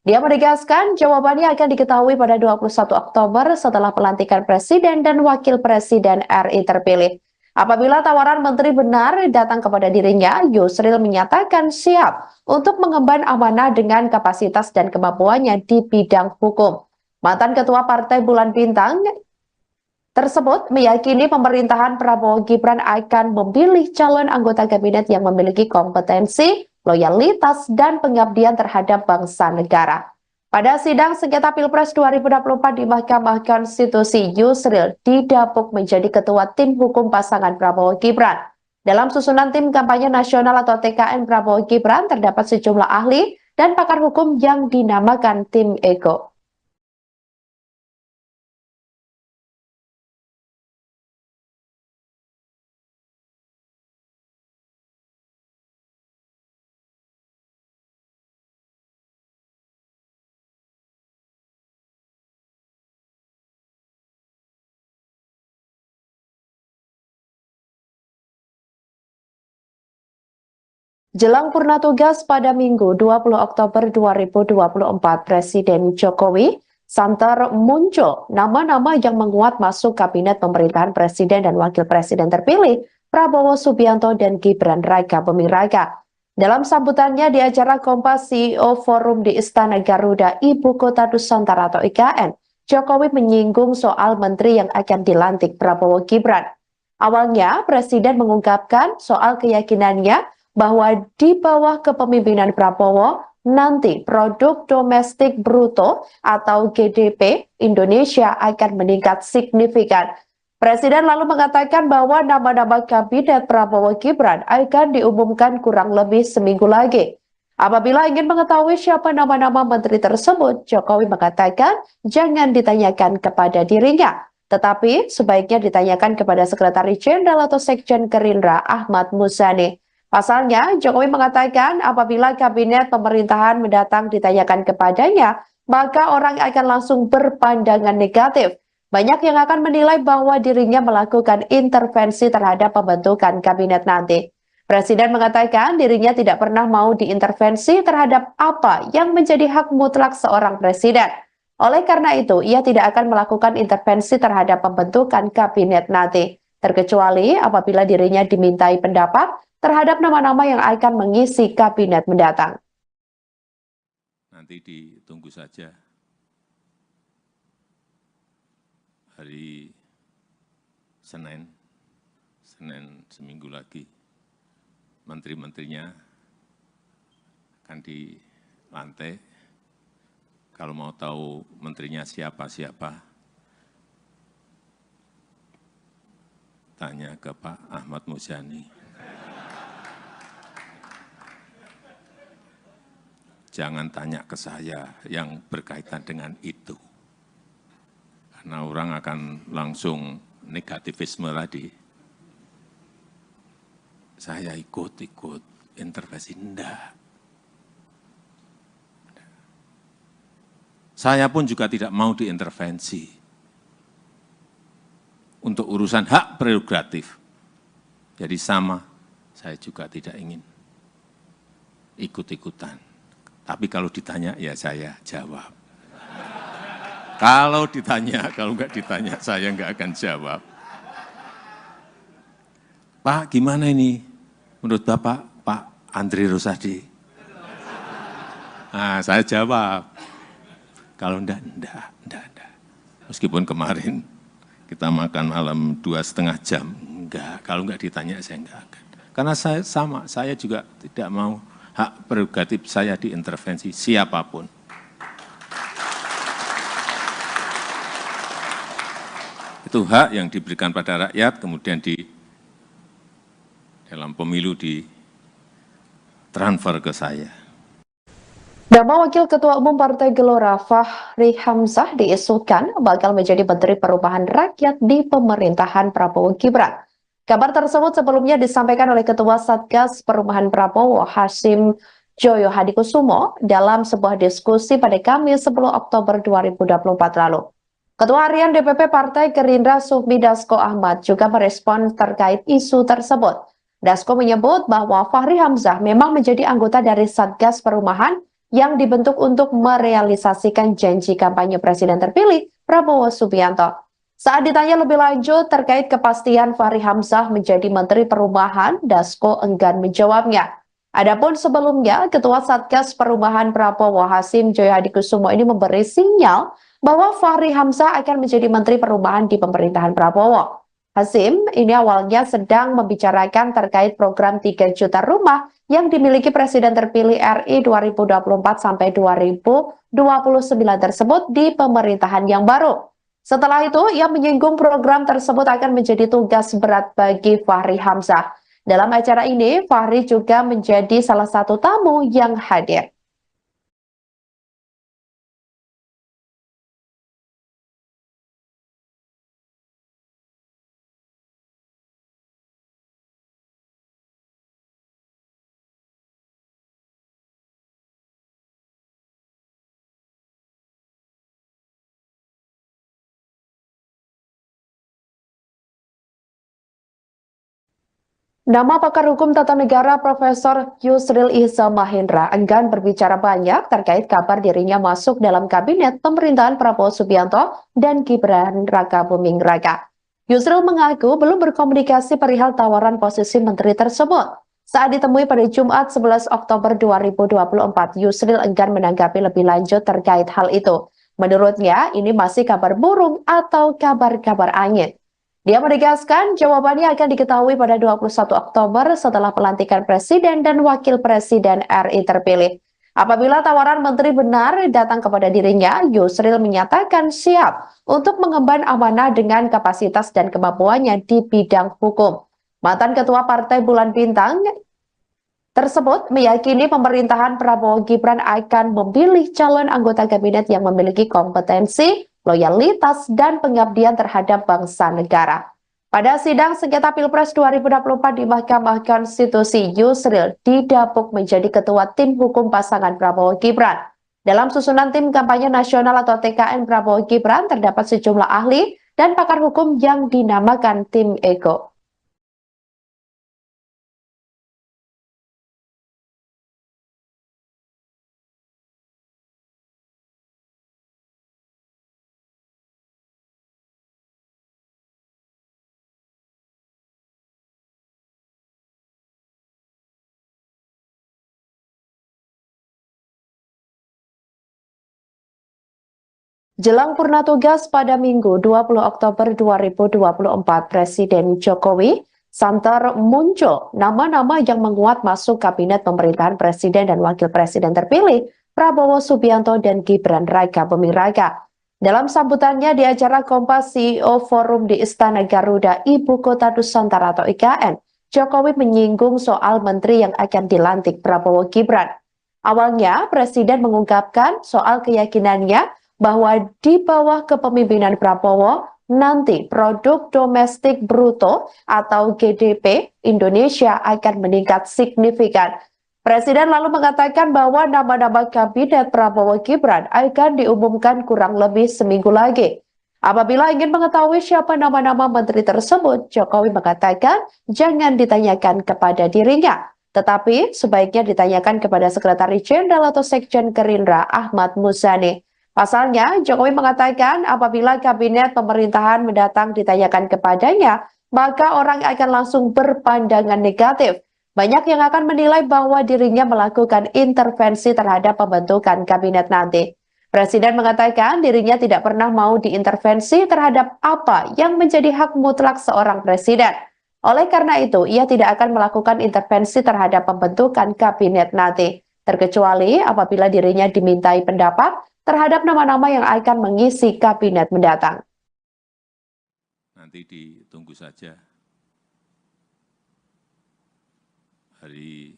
Dia menegaskan jawabannya akan diketahui pada 21 Oktober setelah pelantikan Presiden dan Wakil Presiden RI terpilih. Apabila tawaran menteri benar datang kepada dirinya, Yusril menyatakan siap untuk mengemban amanah dengan kapasitas dan kemampuannya di bidang hukum. Mantan Ketua Partai Bulan Bintang tersebut meyakini pemerintahan Prabowo Gibran akan memilih calon anggota kabinet yang memiliki kompetensi, loyalitas, dan pengabdian terhadap bangsa negara. Pada sidang sengketa Pilpres 2024 di Mahkamah Konstitusi, Yusril didapuk menjadi ketua tim hukum pasangan Prabowo Gibran. Dalam susunan tim kampanye nasional atau TKN Prabowo Gibran terdapat sejumlah ahli dan pakar hukum yang dinamakan tim Ego. Jelang purna tugas pada Minggu 20 Oktober 2024, Presiden Jokowi santer muncul nama-nama yang menguat masuk kabinet pemerintahan Presiden dan Wakil Presiden terpilih Prabowo Subianto dan Gibran Raka Buming Raka. Dalam sambutannya di acara Kompas CEO Forum di Istana Garuda, Ibu Kota Nusantara atau IKN, Jokowi menyinggung soal menteri yang akan dilantik Prabowo Gibran. Awalnya, Presiden mengungkapkan soal keyakinannya bahwa di bawah kepemimpinan Prabowo, nanti produk domestik bruto atau GDP Indonesia akan meningkat signifikan. Presiden lalu mengatakan bahwa nama-nama kabinet Prabowo Gibran akan diumumkan kurang lebih seminggu lagi. Apabila ingin mengetahui siapa nama-nama menteri tersebut, Jokowi mengatakan jangan ditanyakan kepada dirinya, tetapi sebaiknya ditanyakan kepada Sekretaris Jenderal atau Sekjen Gerindra Ahmad Muzani. Pasalnya, Jokowi mengatakan apabila kabinet pemerintahan mendatang ditanyakan kepadanya, maka orang akan langsung berpandangan negatif. Banyak yang akan menilai bahwa dirinya melakukan intervensi terhadap pembentukan kabinet nanti. Presiden mengatakan dirinya tidak pernah mau diintervensi terhadap apa yang menjadi hak mutlak seorang presiden. Oleh karena itu, ia tidak akan melakukan intervensi terhadap pembentukan kabinet nanti, terkecuali apabila dirinya dimintai pendapat terhadap nama-nama yang akan mengisi kabinet mendatang. Nanti ditunggu saja hari Senin seminggu lagi, menteri-menterinya akan dilantik. Kalau mau tahu menterinya siapa-siapa, tanya ke Pak Ahmad Muzani. Jangan tanya ke saya yang berkaitan dengan itu. Karena orang akan langsung negativisme tadi. Saya ikut intervensi, enggak. Saya pun juga tidak mau diintervensi untuk urusan hak prerogatif. Jadi sama, saya juga tidak ingin ikut-ikutan. Tapi kalau ditanya, ya saya jawab. Kalau ditanya, kalau enggak ditanya, saya enggak akan jawab. Pak, gimana ini? Menurut Bapak, Pak Andri Rosadi? Nah, saya jawab. Kalau enggak. Meskipun kemarin kita makan malam 2,5 jam, enggak. Kalau enggak ditanya, saya enggak akan. Karena saya sama, saya juga tidak mau hak prerogatif saya diintervensi siapapun. Itu hak yang diberikan pada rakyat, kemudian dalam pemilu ditransfer ke saya. Nama Wakil Ketua Umum Partai Gelora Fahri Hamzah diisukan bakal menjadi Menteri Perubahan Rakyat di pemerintahan Prabowo Gibran. Kabar tersebut sebelumnya disampaikan oleh Ketua Satgas Perubahan Prabowo Hasyim Joyo Hadikusumo dalam sebuah diskusi pada Kamis 10 Oktober 2024 lalu. Ketua Harian DPP Partai Gerindra Sufmi Dasko Ahmad juga merespon terkait isu tersebut. Dasko menyebut bahwa Fahri Hamzah memang menjadi anggota dari Satgas Perumahan yang dibentuk untuk merealisasikan janji kampanye Presiden terpilih Prabowo Subianto. Saat ditanya lebih lanjut terkait kepastian Fahri Hamzah menjadi Menteri Perumahan, Dasko enggan menjawabnya. Adapun sebelumnya, Ketua Satgas Perumahan Prabowo Hasyim Joyo Hadikusumo ini memberi sinyal bahwa Fahri Hamzah akan menjadi Menteri Perumahan di pemerintahan Prabowo. Hasyim ini awalnya sedang membicarakan terkait program 3 juta rumah yang dimiliki Presiden terpilih RI 2024 sampai 2029 tersebut di pemerintahan yang baru. Setelah itu, ia menyinggung program tersebut akan menjadi tugas berat bagi Fahri Hamzah. Dalam acara ini, Fahri juga menjadi salah satu tamu yang hadir. Nama pakar hukum tata negara Profesor Yusril Iza Mahendra enggan berbicara banyak terkait kabar dirinya masuk dalam kabinet pemerintahan Prabowo Subianto dan Gibran Raka Buming Raka. Yusril mengaku belum berkomunikasi perihal tawaran posisi menteri tersebut. Saat ditemui pada Jumat 11 Oktober 2024, Yusril enggan menanggapi lebih lanjut terkait hal itu. Menurutnya, ini masih kabar burung atau kabar-kabar angin. Dia menegaskan jawabannya akan diketahui pada 21 Oktober setelah pelantikan Presiden dan Wakil Presiden RI terpilih. Apabila tawaran menteri benar datang kepada dirinya, Yusril menyatakan siap untuk mengemban amanah dengan kapasitas dan kemampuannya di bidang hukum. Mantan Ketua Partai Bulan Bintang tersebut meyakini pemerintahan Prabowo Gibran akan memilih calon anggota kabinet yang memiliki kompetensi, loyalitas, dan pengabdian terhadap bangsa negara. Pada sidang sengketa Pilpres 2024 di Mahkamah Konstitusi, Yusril didapuk menjadi ketua tim hukum pasangan Prabowo Gibran. Dalam susunan tim kampanye nasional atau TKN Prabowo Gibran terdapat sejumlah ahli dan pakar hukum yang dinamakan tim Ego. Jelang purna tugas pada Minggu 20 Oktober 2024, Presiden Jokowi santer muncul nama-nama yang menguat masuk kabinet pemerintahan Presiden dan Wakil Presiden terpilih Prabowo Subianto dan Gibran Raka Buming Raka. Dalam sambutannya di acara Kompas CEO Forum di Istana Garuda, Ibu Kota Nusantara atau IKN, Jokowi menyinggung soal menteri yang akan dilantik Prabowo Gibran. Awalnya, Presiden mengungkapkan soal keyakinannya bahwa di bawah kepemimpinan Prabowo, nanti produk domestik bruto atau GDP Indonesia akan meningkat signifikan. Presiden lalu mengatakan bahwa nama-nama kabinet Prabowo Gibran akan diumumkan kurang lebih seminggu lagi. Apabila ingin mengetahui siapa nama-nama menteri tersebut, Jokowi mengatakan jangan ditanyakan kepada dirinya, tetapi sebaiknya ditanyakan kepada Sekretaris Jenderal atau Sekjen Gerindra Ahmad Muzani. Pasalnya, Jokowi mengatakan apabila kabinet pemerintahan mendatang ditanyakan kepadanya, maka orang akan langsung berpandangan negatif. Banyak yang akan menilai bahwa dirinya melakukan intervensi terhadap pembentukan kabinet nanti. Presiden mengatakan dirinya tidak pernah mau diintervensi terhadap apa yang menjadi hak mutlak seorang presiden. Oleh karena itu, ia tidak akan melakukan intervensi terhadap pembentukan kabinet nanti, terkecuali apabila dirinya dimintai pendapat terhadap nama-nama yang akan mengisi kabinet mendatang. Nanti ditunggu saja hari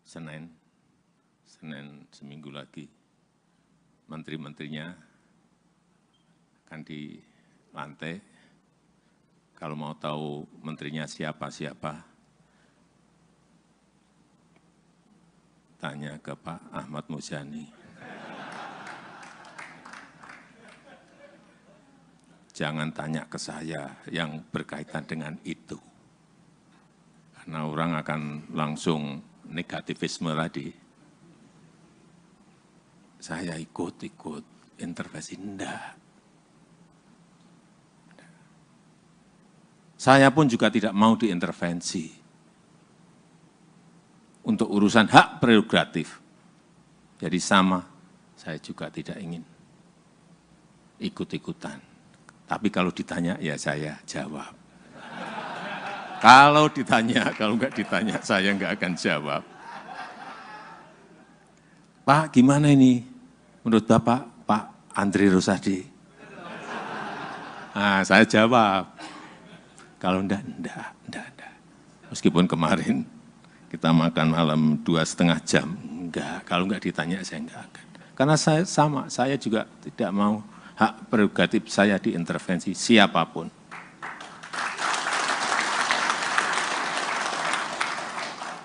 Senin seminggu lagi, menteri-menterinya akan dilantik. Kalau mau tahu menterinya siapa-siapa, tanya ke Pak Ahmad Muzani. Jangan tanya ke saya yang berkaitan dengan itu. Karena orang akan langsung negativisme tadi. Saya ikut intervensi, enggak. Saya pun juga tidak mau diintervensi untuk urusan hak prerogatif. Jadi sama, saya juga tidak ingin ikut-ikutan. Tapi kalau ditanya, ya saya jawab. Kalau ditanya, kalau enggak ditanya, saya enggak akan jawab. Pak, gimana ini? Menurut Bapak, Pak Andri Rosadi? Nah, saya jawab. Kalau enggak. Meskipun kemarin kita makan malam 2,5 jam. Enggak, kalau enggak ditanya, saya enggak akan. Karena saya sama, saya juga tidak mau hak prerogatif saya diintervensi siapapun.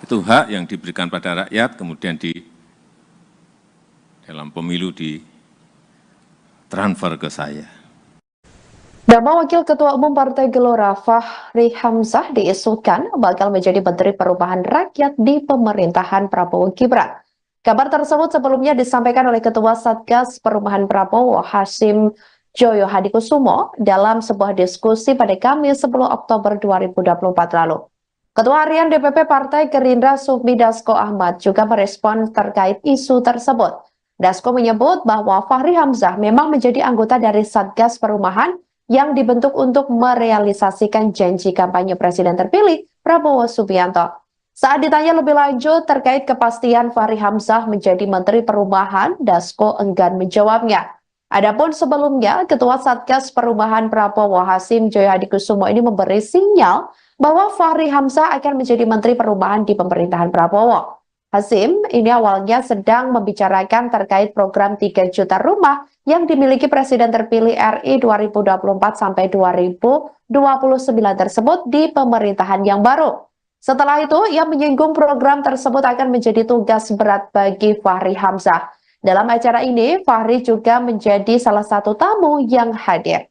Itu hak yang diberikan pada rakyat, kemudian dalam pemilu ditransfer ke saya. Nama Wakil Ketua Umum Partai Gelora Fahri Hamzah diisukan bakal menjadi Menteri Perubahan Rakyat di pemerintahan Prabowo Gibran. Kabar tersebut sebelumnya disampaikan oleh Ketua Satgas Perubahan Prabowo Hasyim Joyo Hadikusumo dalam sebuah diskusi pada Kamis 10 Oktober 2024 lalu. Ketua Harian DPP Partai Gerindra Sufmi Dasko Ahmad juga merespon terkait isu tersebut. Dasko menyebut bahwa Fahri Hamzah memang menjadi anggota dari Satgas Perubahan yang dibentuk untuk merealisasikan janji kampanye Presiden terpilih Prabowo Subianto. Saat ditanya lebih lanjut terkait kepastian Fahri Hamzah menjadi Menteri Perubahan, Dasko enggan menjawabnya. Adapun sebelumnya, Ketua Satgas Perubahan Prabowo Hasyim Joyo Hadikusumo ini memberi sinyal bahwa Fahri Hamzah akan menjadi Menteri Perubahan di pemerintahan Prabowo. Hasyim ini awalnya sedang membicarakan terkait program 3 juta rumah yang dimiliki Presiden terpilih RI 2024 sampai 2029 tersebut di pemerintahan yang baru. Setelah itu, ia menyinggung program tersebut akan menjadi tugas berat bagi Fahri Hamzah. Dalam acara ini, Fahri juga menjadi salah satu tamu yang hadir.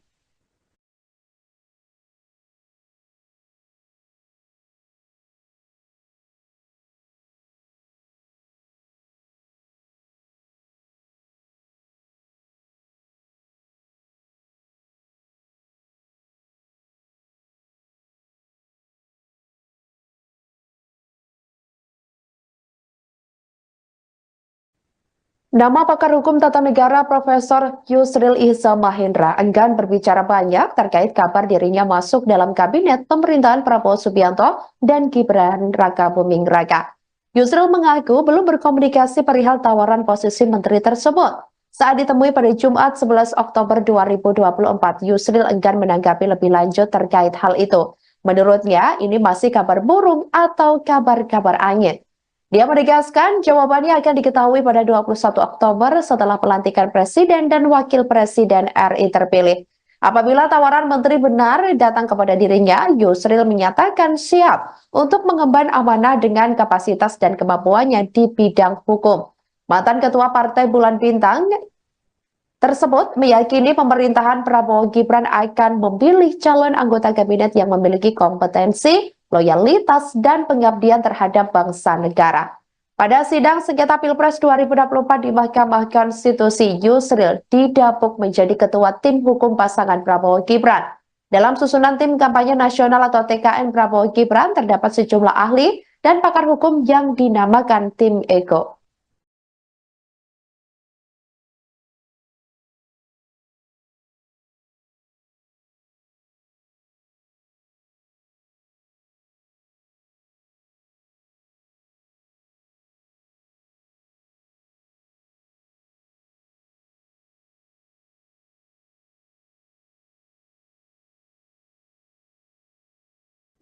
Nama pakar hukum tata negara Profesor Yusril Ihza Mahendra enggan berbicara banyak terkait kabar dirinya masuk dalam kabinet pemerintahan Prabowo Subianto dan Gibran Raka Buming Raka. Yusril mengaku belum berkomunikasi perihal tawaran posisi menteri tersebut. Saat ditemui pada Jumat 11 Oktober 2024, Yusril enggan menanggapi lebih lanjut terkait hal itu. Menurutnya, ini masih kabar burung atau kabar-kabar angin. Dia menegaskan jawabannya akan diketahui pada 21 Oktober setelah pelantikan Presiden dan Wakil Presiden RI terpilih. Apabila tawaran menteri benar datang kepada dirinya, Yusril menyatakan siap untuk mengemban amanah dengan kapasitas dan kemampuannya di bidang hukum. Mantan Ketua Partai Bulan Bintang tersebut meyakini pemerintahan Prabowo Gibran akan memilih calon anggota kabinet yang memiliki kompetensi, loyalitas, dan pengabdian terhadap bangsa negara. Pada sidang sengketa Pilpres 2024 di Mahkamah Konstitusi, Yusril didapuk menjadi ketua tim hukum pasangan Prabowo Gibran. Dalam susunan tim kampanye nasional atau TKN Prabowo Gibran terdapat sejumlah ahli dan pakar hukum yang dinamakan tim Ego.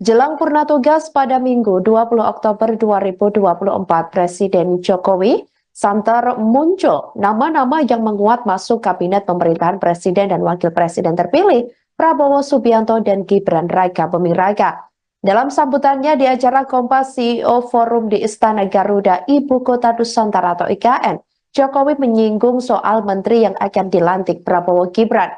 Jelang purna tugas pada Minggu 20 Oktober 2024, Presiden Jokowi santer muncul nama-nama yang menguat masuk kabinet pemerintahan Presiden dan Wakil Presiden terpilih Prabowo Subianto dan Gibran Raka Buming Raka. Dalam sambutannya di acara Kompas CEO Forum di Istana Garuda, Ibu Kota Nusantara atau IKN, Jokowi menyinggung soal menteri yang akan dilantik Prabowo Gibran.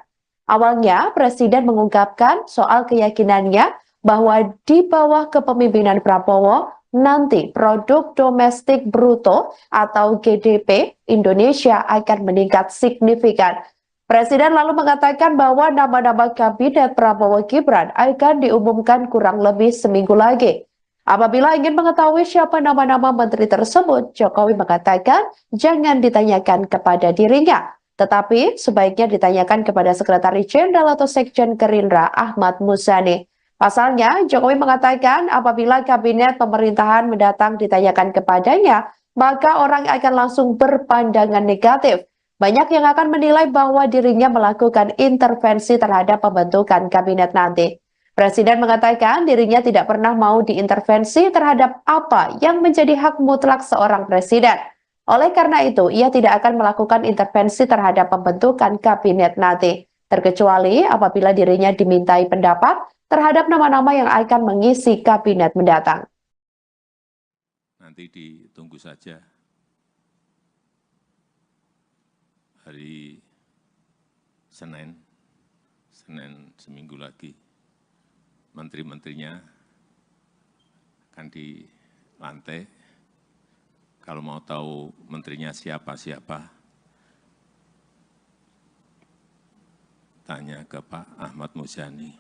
Awalnya, Presiden mengungkapkan soal keyakinannya bahwa di bawah kepemimpinan Prabowo, nanti produk domestik bruto atau GDP Indonesia akan meningkat signifikan. Presiden lalu mengatakan bahwa nama-nama kabinet Prabowo Gibran akan diumumkan kurang lebih seminggu lagi. Apabila ingin mengetahui siapa nama-nama menteri tersebut, Jokowi mengatakan jangan ditanyakan kepada dirinya, tetapi sebaiknya ditanyakan kepada Sekretaris Jenderal atau Sekjen Gerindra Ahmad Muzani. Pasalnya, Jokowi mengatakan apabila kabinet pemerintahan mendatang ditanyakan kepadanya, maka orang akan langsung berpandangan negatif. Banyak yang akan menilai bahwa dirinya melakukan intervensi terhadap pembentukan kabinet nanti. Presiden mengatakan dirinya tidak pernah mau diintervensi terhadap apa yang menjadi hak mutlak seorang presiden. Oleh karena itu, ia tidak akan melakukan intervensi terhadap pembentukan kabinet nanti, terkecuali apabila dirinya dimintai pendapat terhadap nama-nama yang akan mengisi kabinet mendatang. Nanti ditunggu saja hari Senin Senin seminggu lagi, menteri-menterinya akan dilantik. Kalau mau tahu menterinya siapa-siapa, tanya ke Pak Ahmad Muzani.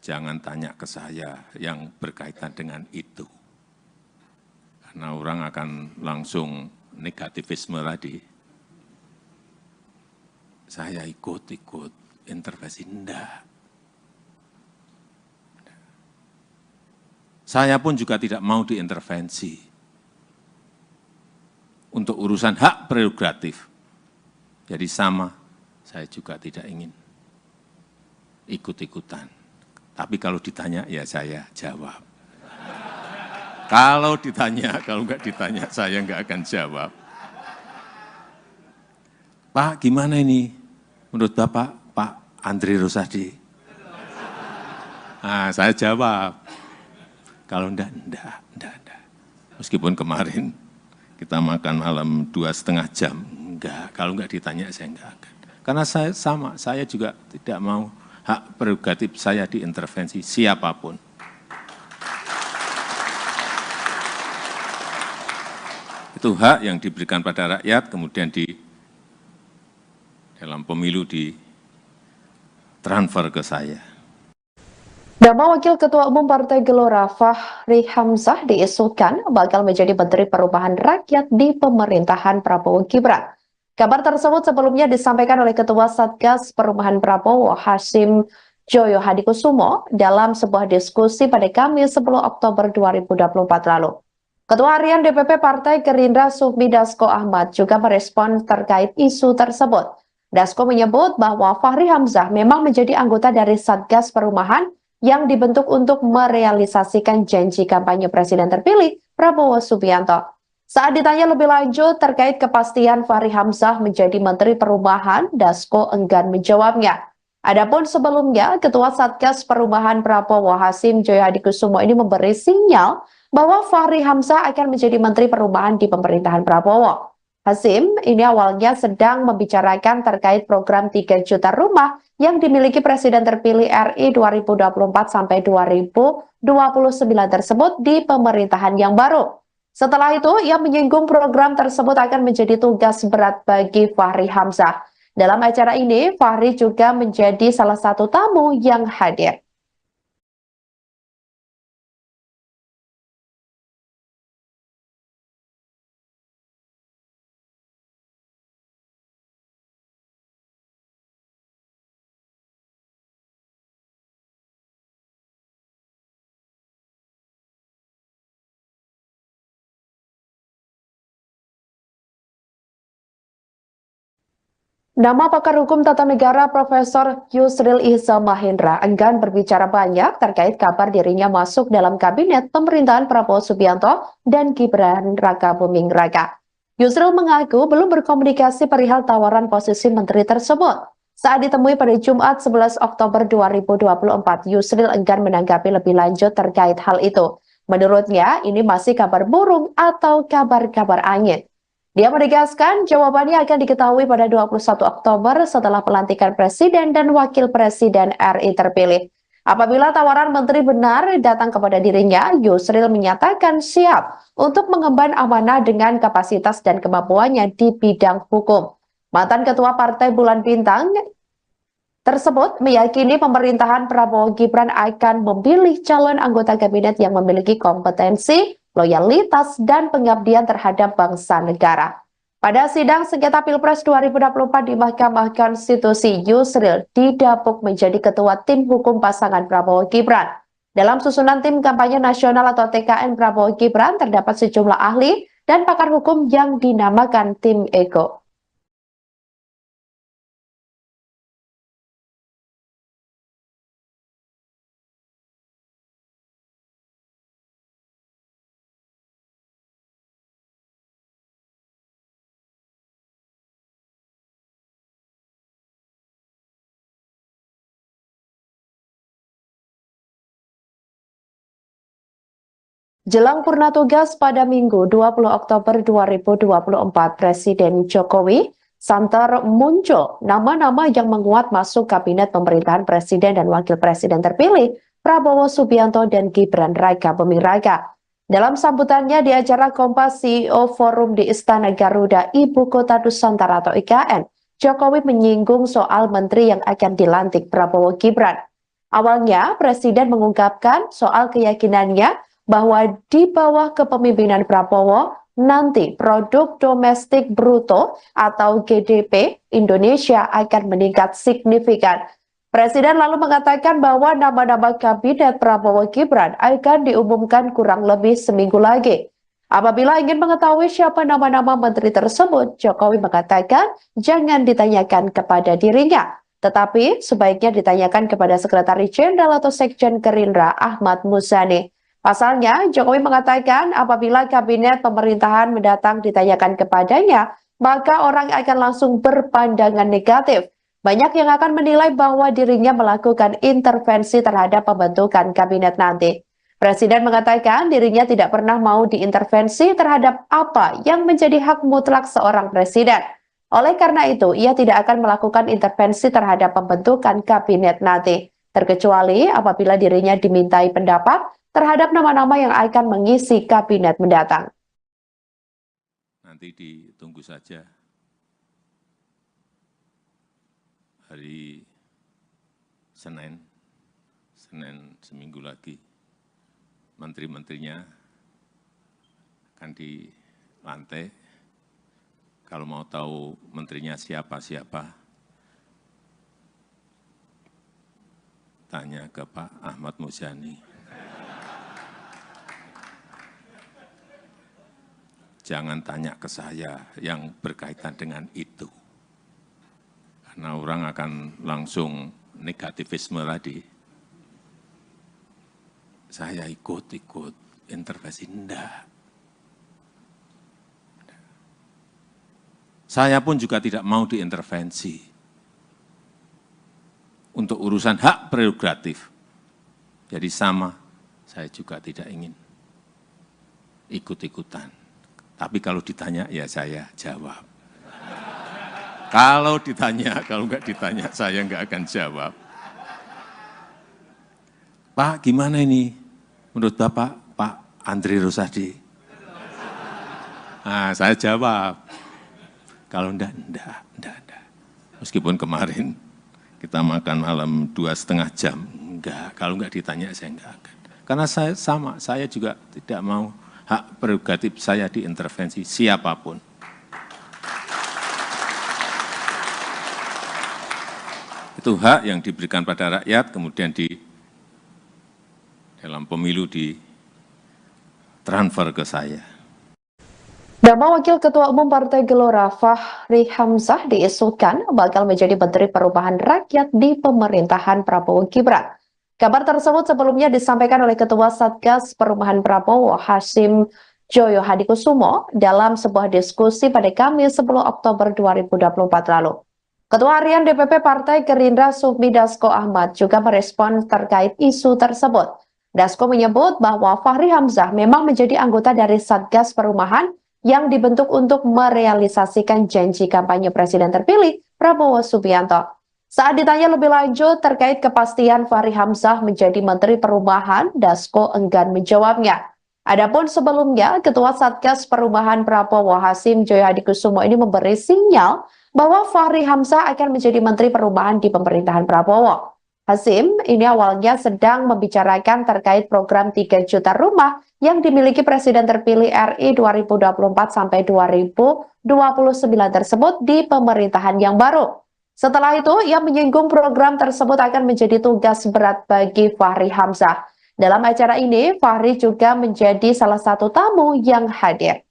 Jangan tanya ke saya yang berkaitan dengan itu. Karena orang akan langsung negativisme tadi. Saya ikut intervensi, enggak. Saya pun juga tidak mau diintervensi untuk urusan hak prerogatif. Jadi sama, saya juga tidak ingin ikut-ikutan. Tapi kalau ditanya, ya saya jawab. Kalau ditanya, kalau enggak ditanya, saya enggak akan jawab. Pak, gimana ini? Menurut Bapak, Pak Andri Rosadi? Nah, saya jawab. Kalau enggak. Meskipun kemarin kita makan malam 2,5 jam, enggak. Kalau enggak ditanya, saya enggak akan. Karena saya sama, saya juga tidak mau hak prerogatif saya diintervensi siapapun. Itu hak yang diberikan pada rakyat, kemudian dalam pemilu ditransfer ke saya. Nama Wakil Ketua Umum Partai Gelora Fahri Hamzah diisukan bakal menjadi Menteri Perubahan Rakyat di pemerintahan Prabowo Gibran. Kabar tersebut sebelumnya disampaikan oleh Ketua Satgas Perubahan Prabowo Hasyim Joyo Hadikusumo dalam sebuah diskusi pada Kamis 10 Oktober 2024 lalu. Ketua Harian DPP Partai Gerindra Sufmi Dasko Ahmad juga merespon terkait isu tersebut. Dasko menyebut bahwa Fahri Hamzah memang menjadi anggota dari Satgas Perubahan yang dibentuk untuk merealisasikan janji kampanye Presiden terpilih Prabowo Subianto. Saat ditanya lebih lanjut terkait kepastian Fahri Hamzah menjadi Menteri Perubahan, Dasko enggan menjawabnya. Adapun sebelumnya, Ketua Satgas Perubahan Prabowo Hasyim Joyo Hadikusumo ini memberi sinyal bahwa Fahri Hamzah akan menjadi Menteri Perubahan di pemerintahan Prabowo. Hasyim ini awalnya sedang membicarakan terkait program 3 juta rumah yang dimiliki Presiden terpilih RI 2024 sampai 2029 tersebut di pemerintahan yang baru. Setelah itu, ia menyinggung program tersebut akan menjadi tugas berat bagi Fahri Hamzah. Dalam acara ini, Fahri juga menjadi salah satu tamu yang hadir. Nama pakar hukum tata negara Profesor Yusril Iza Mahendra enggan berbicara banyak terkait kabar dirinya masuk dalam kabinet pemerintahan Prabowo Subianto dan Gibran Rakabuming Raka. Yusril mengaku belum berkomunikasi perihal tawaran posisi menteri tersebut. Saat ditemui pada Jumat 11 Oktober 2024, Yusril enggan menanggapi lebih lanjut terkait hal itu. Menurutnya, ini masih kabar burung atau kabar-kabar angin. Dia menegaskan jawabannya akan diketahui pada 21 Oktober setelah pelantikan Presiden dan Wakil Presiden RI terpilih. Apabila tawaran menteri benar datang kepada dirinya, Yusril menyatakan siap untuk mengemban amanah dengan kapasitas dan kemampuannya di bidang hukum. Mantan Ketua Partai Bulan Bintang tersebut meyakini pemerintahan Prabowo Gibran akan memilih calon anggota kabinet yang memiliki kompetensi, loyalitas, dan pengabdian terhadap bangsa negara. Pada sidang sengketa Pilpres 2024 di Mahkamah Konstitusi, Yusril didapuk menjadi ketua tim hukum pasangan Prabowo Gibran. Dalam susunan tim kampanye nasional atau TKN Prabowo Gibran terdapat sejumlah ahli dan pakar hukum yang dinamakan tim Ego. Jelang purna tugas pada Minggu 20 Oktober 2024, Presiden Jokowi santer muncul nama-nama yang menguat masuk kabinet pemerintahan Presiden dan Wakil Presiden terpilih Prabowo Subianto dan Gibran Raka Buming Raka. Dalam sambutannya di acara Kompas CEO Forum di Istana Garuda, Ibu Kota Nusantara atau IKN, Jokowi menyinggung soal menteri yang akan dilantik Prabowo Gibran. Awalnya, Presiden mengungkapkan soal keyakinannya bahwa di bawah kepemimpinan Prabowo, nanti produk domestik bruto atau GDP Indonesia akan meningkat signifikan. Presiden lalu mengatakan bahwa nama-nama kabinet Prabowo Gibran akan diumumkan kurang lebih seminggu lagi. Apabila ingin mengetahui siapa nama-nama menteri tersebut, Jokowi mengatakan jangan ditanyakan kepada dirinya, tetapi sebaiknya ditanyakan kepada Sekretaris Jenderal atau Sekjen Gerindra Ahmad Muzani. Pasalnya, Jokowi mengatakan apabila kabinet pemerintahan mendatang ditanyakan kepadanya, maka orang akan langsung berpandangan negatif. Banyak yang akan menilai bahwa dirinya melakukan intervensi terhadap pembentukan kabinet nanti. Presiden mengatakan dirinya tidak pernah mau diintervensi terhadap apa yang menjadi hak mutlak seorang presiden. Oleh karena itu, ia tidak akan melakukan intervensi terhadap pembentukan kabinet nanti, terkecuali apabila dirinya dimintai pendapat terhadap nama-nama yang akan mengisi kabinet mendatang. Nanti ditunggu saja hari Senin seminggu lagi, menteri-menterinya akan dilantik. Kalau mau tahu menterinya siapa-siapa, tanya ke Pak Ahmad Muzani. Jangan tanya ke saya yang berkaitan dengan itu. Karena orang akan langsung negativisme tadi. Saya ikut intervensi, enggak. Saya pun juga tidak mau diintervensi untuk urusan hak prerogatif. Jadi sama, saya juga tidak ingin ikut-ikutan. Tapi kalau ditanya, ya saya jawab. Kalau ditanya, kalau enggak ditanya, saya enggak akan jawab. Pak, gimana ini? Menurut Bapak, Pak Andri Rosadi? Nah, saya jawab. Kalau enggak. Meskipun kemarin kita makan malam 2,5 jam. Enggak, kalau enggak ditanya, saya enggak akan. Karena saya sama, saya juga tidak mau hak prerogatif saya diintervensi siapapun. Itu hak yang diberikan pada rakyat, kemudian dalam pemilu ditransfer ke saya. Nama Wakil Ketua Umum Partai Gelora Fahri Hamzah diisukan bakal menjadi Menteri Perubahan Rakyat di pemerintahan Prabowo Gibran. Kabar tersebut sebelumnya disampaikan oleh Ketua Satgas Perubahan Prabowo Hasyim Joyo Hadikusumo dalam sebuah diskusi pada Kamis 10 Oktober 2024 lalu. Ketua Harian DPP Partai Gerindra Sufmi Dasko Ahmad juga merespon terkait isu tersebut. Dasko menyebut bahwa Fahri Hamzah memang menjadi anggota dari Satgas Perubahan yang dibentuk untuk merealisasikan janji kampanye Presiden terpilih Prabowo Subianto. Saat ditanya lebih lanjut terkait kepastian Fahri Hamzah menjadi Menteri Perubahan, Dasko enggan menjawabnya. Adapun sebelumnya, Ketua Satgas Perubahan Prabowo Hasyim Joyo Hadikusumo ini memberi sinyal bahwa Fahri Hamzah akan menjadi Menteri Perubahan di pemerintahan Prabowo. Hasyim ini awalnya sedang membicarakan terkait program 3 juta rumah yang dimiliki Presiden terpilih RI 2024 sampai 2029 tersebut di pemerintahan yang baru. Setelah itu, ia menyinggung program tersebut akan menjadi tugas berat bagi Fahri Hamzah. Dalam acara ini, Fahri juga menjadi salah satu tamu yang hadir.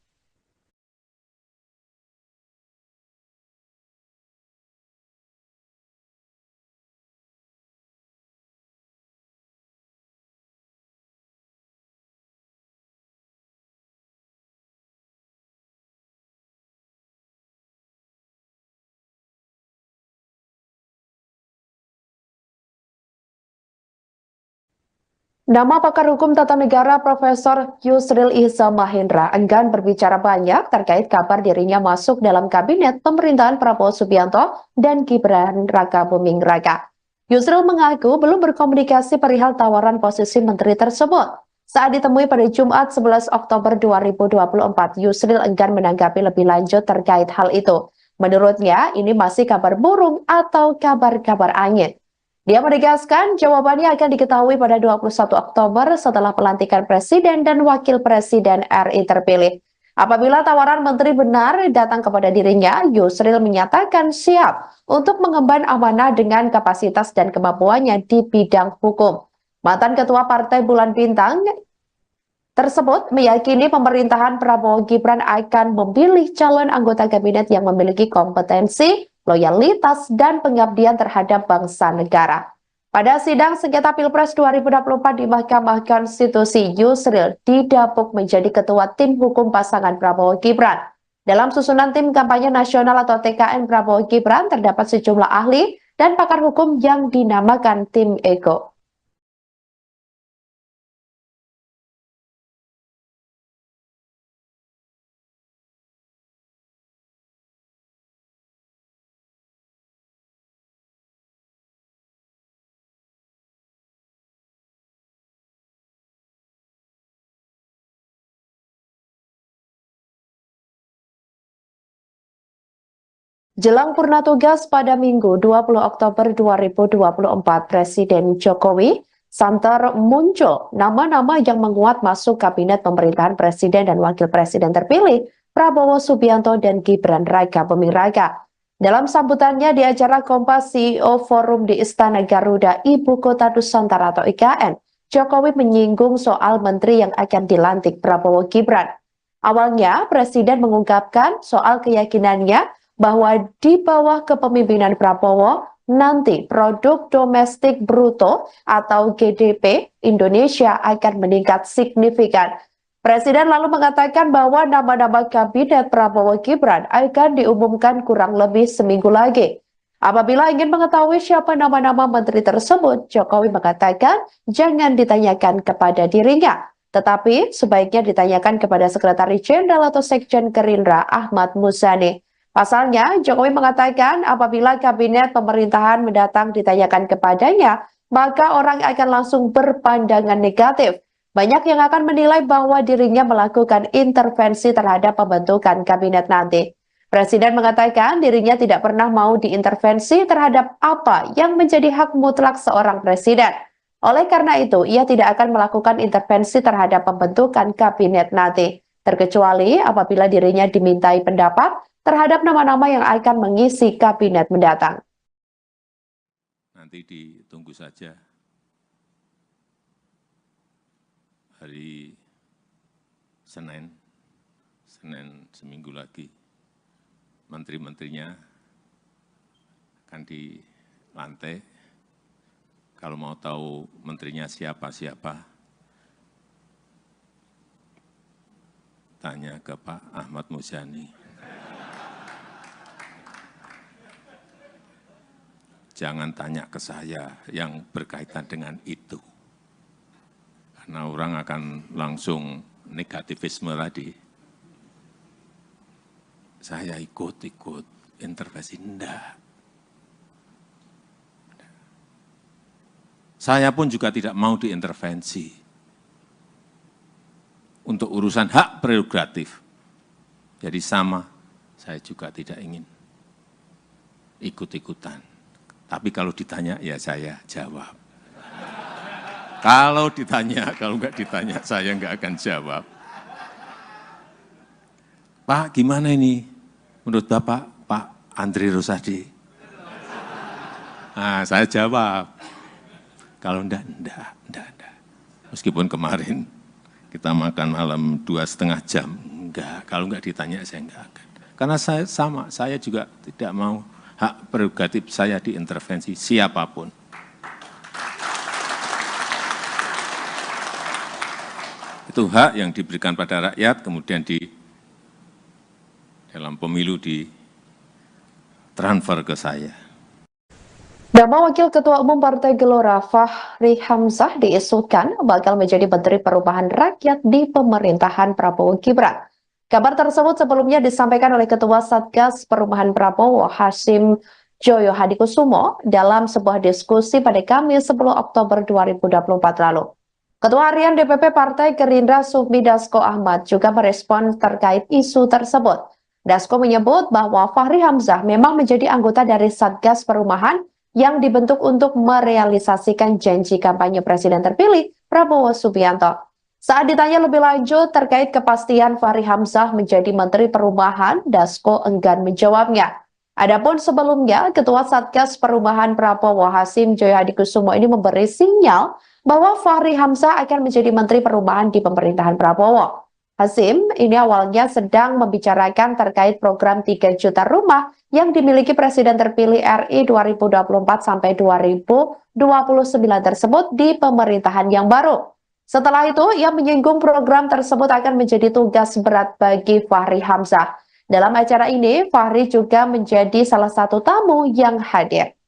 Nama pakar hukum tata negara Profesor Yusril Iza Mahendra enggan berbicara banyak terkait kabar dirinya masuk dalam kabinet pemerintahan Prabowo Subianto dan Gibran Raka Buming Raka. Yusril mengaku belum berkomunikasi perihal tawaran posisi menteri tersebut. Saat ditemui pada Jumat 11 Oktober 2024, Yusril enggan menanggapi lebih lanjut terkait hal itu. Menurutnya, ini masih kabar burung atau kabar-kabar angin. Dia menegaskan jawabannya akan diketahui pada 21 Oktober setelah pelantikan Presiden dan Wakil Presiden RI terpilih. Apabila tawaran menteri benar datang kepada dirinya, Yusril menyatakan siap untuk mengemban amanah dengan kapasitas dan kemampuannya di bidang hukum. Mantan Ketua Partai Bulan Bintang tersebut meyakini pemerintahan Prabowo Gibran akan memilih calon anggota kabinet yang memiliki kompetensi, loyalitas, dan pengabdian terhadap bangsa negara. Pada sidang sengketa Pilpres 2024 di Mahkamah Konstitusi, Yusril didapuk menjadi ketua tim hukum pasangan Prabowo Gibran. Dalam susunan tim kampanye nasional atau TKN Prabowo Gibran terdapat sejumlah ahli dan pakar hukum yang dinamakan tim Ego. Jelang purna tugas pada Minggu 20 Oktober 2024, Presiden Jokowi santer muncul nama-nama yang menguat masuk kabinet pemerintahan Presiden dan Wakil Presiden terpilih Prabowo Subianto dan Gibran Raka Buming Raka. Dalam sambutannya di acara Kompas CEO Forum di Istana Garuda, Ibu Kota Nusantara atau IKN, Jokowi menyinggung soal menteri yang akan dilantik Prabowo Gibran. Awalnya, Presiden mengungkapkan soal keyakinannya bahwa di bawah kepemimpinan Prabowo, nanti produk domestik bruto atau GDP Indonesia akan meningkat signifikan. Presiden lalu mengatakan bahwa nama-nama kabinet Prabowo Gibran akan diumumkan kurang lebih seminggu lagi. Apabila ingin mengetahui siapa nama-nama menteri tersebut, Jokowi mengatakan jangan ditanyakan kepada dirinya, tetapi sebaiknya ditanyakan kepada Sekretaris Jenderal atau Sekjen Gerindra Ahmad Muzani. Pasalnya, Jokowi mengatakan apabila kabinet pemerintahan mendatang ditanyakan kepadanya, maka orang akan langsung berpandangan negatif. Banyak yang akan menilai bahwa dirinya melakukan intervensi terhadap pembentukan kabinet nanti. Presiden mengatakan dirinya tidak pernah mau diintervensi terhadap apa yang menjadi hak mutlak seorang presiden. Oleh karena itu, ia tidak akan melakukan intervensi terhadap pembentukan kabinet nanti, terkecuali apabila dirinya dimintai pendapat terhadap nama-nama yang akan mengisi kabinet mendatang. Nanti ditunggu saja hari Senin seminggu lagi, menteri-menterinya akan dilantik. Kalau mau tahu menterinya siapa-siapa, tanya ke Pak Ahmad Muzani. Jangan tanya ke saya yang berkaitan dengan itu. Karena orang akan langsung negativisme tadi. Saya ikut intervensi, enggak. Saya pun juga tidak mau diintervensi untuk urusan hak prerogatif. Jadi sama, saya juga tidak ingin ikut-ikutan. Tapi kalau ditanya, ya saya jawab. Kalau ditanya, kalau enggak ditanya, saya enggak akan jawab. Pak, gimana ini? Menurut Bapak, Pak Andri Rosadi? Nah, saya jawab. Kalau enggak. Meskipun kemarin kita makan malam 2,5 jam. Enggak, kalau enggak ditanya, saya enggak akan. Karena saya sama, saya juga tidak mau hak prerogatif saya diintervensi siapapun. Itu hak yang diberikan pada rakyat, kemudian dalam pemilu ditransfer ke saya. Nama Wakil Ketua Umum Partai Gelora Fahri Hamzah diisukan bakal menjadi Menteri Perubahan Rakyat di pemerintahan Prabowo Gibran. Kabar tersebut sebelumnya disampaikan oleh Ketua Satgas Perubahan Prabowo Hasyim Joyo Hadikusumo dalam sebuah diskusi pada Kamis 10 Oktober 2024 lalu. Ketua Harian DPP Partai Gerindra Sufmi Dasko Ahmad juga merespon terkait isu tersebut. Dasko menyebut bahwa Fahri Hamzah memang menjadi anggota dari Satgas Perubahan yang dibentuk untuk merealisasikan janji kampanye Presiden terpilih Prabowo Subianto. Saat ditanya lebih lanjut terkait kepastian Fahri Hamzah menjadi Menteri Perubahan, Dasko enggan menjawabnya. Adapun sebelumnya, Ketua Satgas Perubahan Prabowo Hasyim Joyo Hadikusumo ini memberi sinyal bahwa Fahri Hamzah akan menjadi Menteri Perubahan di pemerintahan Prabowo. Hasyim ini awalnya sedang membicarakan terkait program 3 juta rumah yang dimiliki Presiden terpilih RI 2024 sampai 2029 tersebut di pemerintahan yang baru. Setelah itu, ia menyinggung program tersebut akan menjadi tugas berat bagi Fahri Hamzah. Dalam acara ini, Fahri juga menjadi salah satu tamu yang hadir.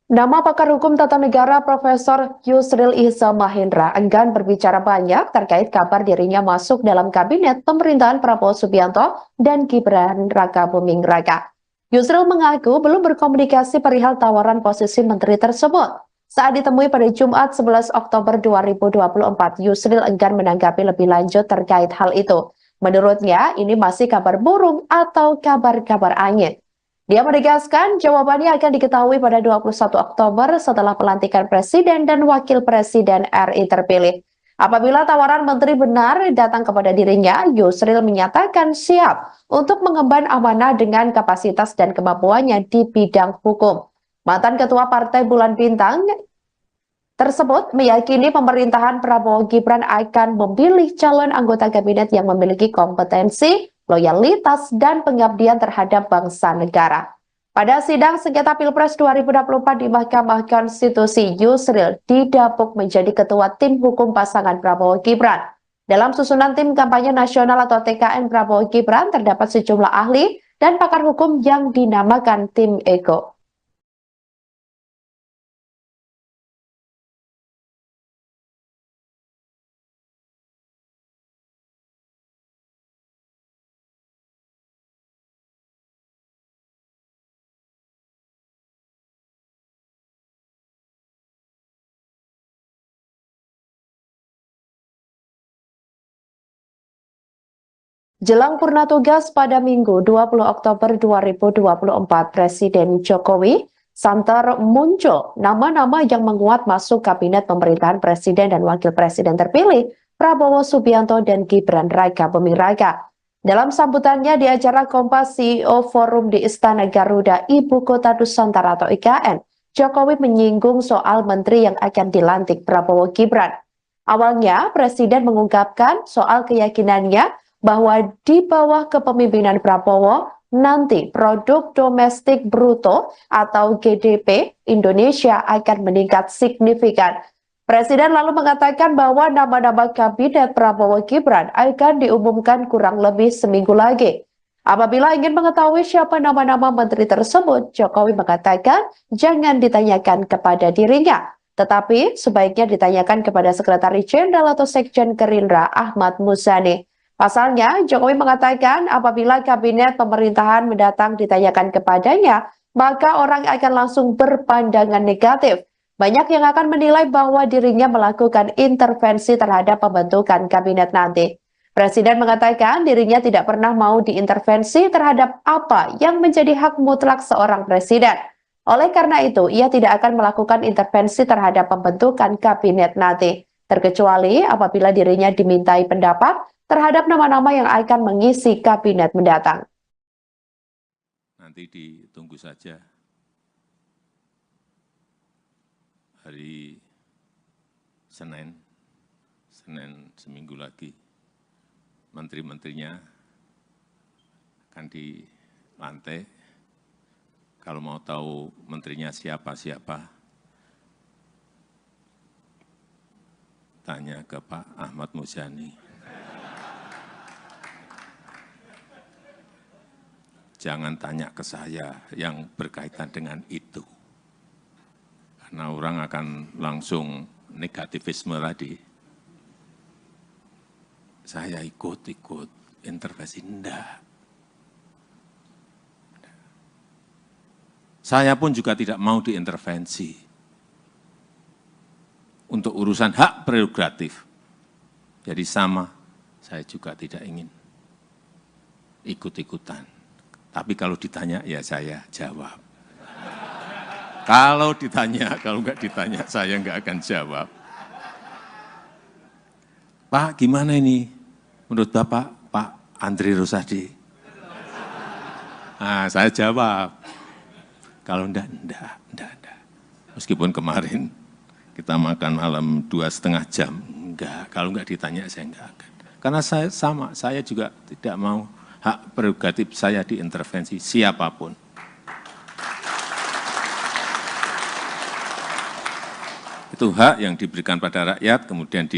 Nama pakar hukum tata negara Profesor Yusril Iza Mahendra enggan berbicara banyak terkait kabar dirinya masuk dalam kabinet pemerintahan Prabowo Subianto dan Gibran Raka Buming Raka. Yusril mengaku belum berkomunikasi perihal tawaran posisi menteri tersebut. Saat ditemui pada Jumat 11 Oktober 2024, Yusril enggan menanggapi lebih lanjut terkait hal itu. Menurutnya, ini masih kabar burung atau kabar-kabar angin. Dia menegaskan jawabannya akan diketahui pada 21 Oktober setelah pelantikan Presiden dan Wakil Presiden RI terpilih. Apabila tawaran menteri benar datang kepada dirinya, Yusril menyatakan siap untuk mengemban amanah dengan kapasitas dan kemampuannya di bidang hukum. Mantan Ketua Partai Bulan Bintang tersebut meyakini pemerintahan Prabowo Gibran akan memilih calon anggota kabinet yang memiliki kompetensi, loyalitas, dan pengabdian terhadap bangsa negara. Pada sidang sengketa Pilpres 2024 di Mahkamah Konstitusi, Yusril didapuk menjadi ketua tim hukum pasangan Prabowo Gibran. Dalam susunan tim kampanye nasional atau TKN Prabowo Gibran terdapat sejumlah ahli dan pakar hukum yang dinamakan tim Ego. Jelang purna tugas pada Minggu 20 Oktober 2024, Presiden Jokowi santer muncul nama-nama yang menguat masuk kabinet pemerintahan Presiden dan Wakil Presiden terpilih Prabowo Subianto dan Gibran Raka Buming Raka. Dalam sambutannya di acara Kompas CEO Forum di Istana Garuda, Ibu Kota Nusantara atau IKN, Jokowi menyinggung soal menteri yang akan dilantik Prabowo Gibran. Awalnya, Presiden mengungkapkan soal keyakinannya bahwa di bawah kepemimpinan Prabowo, nanti produk domestik bruto atau GDP Indonesia akan meningkat signifikan. Presiden lalu mengatakan bahwa nama-nama kabinet Prabowo Gibran akan diumumkan kurang lebih seminggu lagi. Apabila ingin mengetahui siapa nama-nama menteri tersebut, Jokowi mengatakan jangan ditanyakan kepada dirinya, tetapi sebaiknya ditanyakan kepada Sekretaris Jenderal atau Sekjen Gerindra Ahmad Muzani. Pasalnya, Jokowi mengatakan apabila kabinet pemerintahan mendatang ditanyakan kepadanya, maka orang akan langsung berpandangan negatif. Banyak yang akan menilai bahwa dirinya melakukan intervensi terhadap pembentukan kabinet nanti. Presiden mengatakan dirinya tidak pernah mau diintervensi terhadap apa yang menjadi hak mutlak seorang presiden. Oleh karena itu, ia tidak akan melakukan intervensi terhadap pembentukan kabinet nanti, terkecuali apabila dirinya dimintai pendapat terhadap nama-nama yang akan mengisi kabinet mendatang. Nanti ditunggu saja hari Senin Senin seminggu lagi menteri-menterinya akan dilantik. Kalau mau tahu menterinya siapa-siapa, tanya ke Pak Ahmad Muzani. Jangan tanya ke saya yang berkaitan dengan itu. Karena orang akan langsung negativisme tadi. Saya ikut intervensi, enggak. Saya pun juga tidak mau diintervensi untuk urusan hak prerogatif. Jadi sama, saya juga tidak ingin ikut-ikutan. Tapi kalau ditanya, ya saya jawab. Kalau ditanya, kalau enggak ditanya, saya enggak akan jawab. Pak, gimana ini? Menurut Bapak, Pak Andri Rosadi? Nah, saya jawab. Kalau enggak. Meskipun kemarin kita makan malam 2,5 jam, enggak. Kalau enggak ditanya, saya enggak akan. Karena saya sama, saya juga tidak mau hak prerogatif saya diintervensi siapapun. Itu hak yang diberikan pada rakyat, kemudian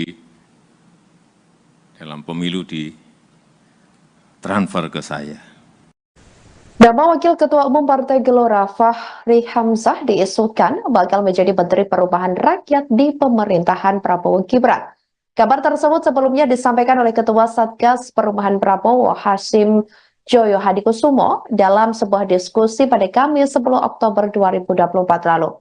dalam pemilu ditransfer ke saya. Nama Wakil Ketua Umum Partai Gelora Fahri Hamzah diisukan bakal menjadi Menteri Perubahan Rakyat di pemerintahan Prabowo Gibran. Kabar tersebut sebelumnya disampaikan oleh Ketua Satgas Perubahan Prabowo Hasyim Joyo Hadikusumo dalam sebuah diskusi pada Kamis 10 Oktober 2024 lalu.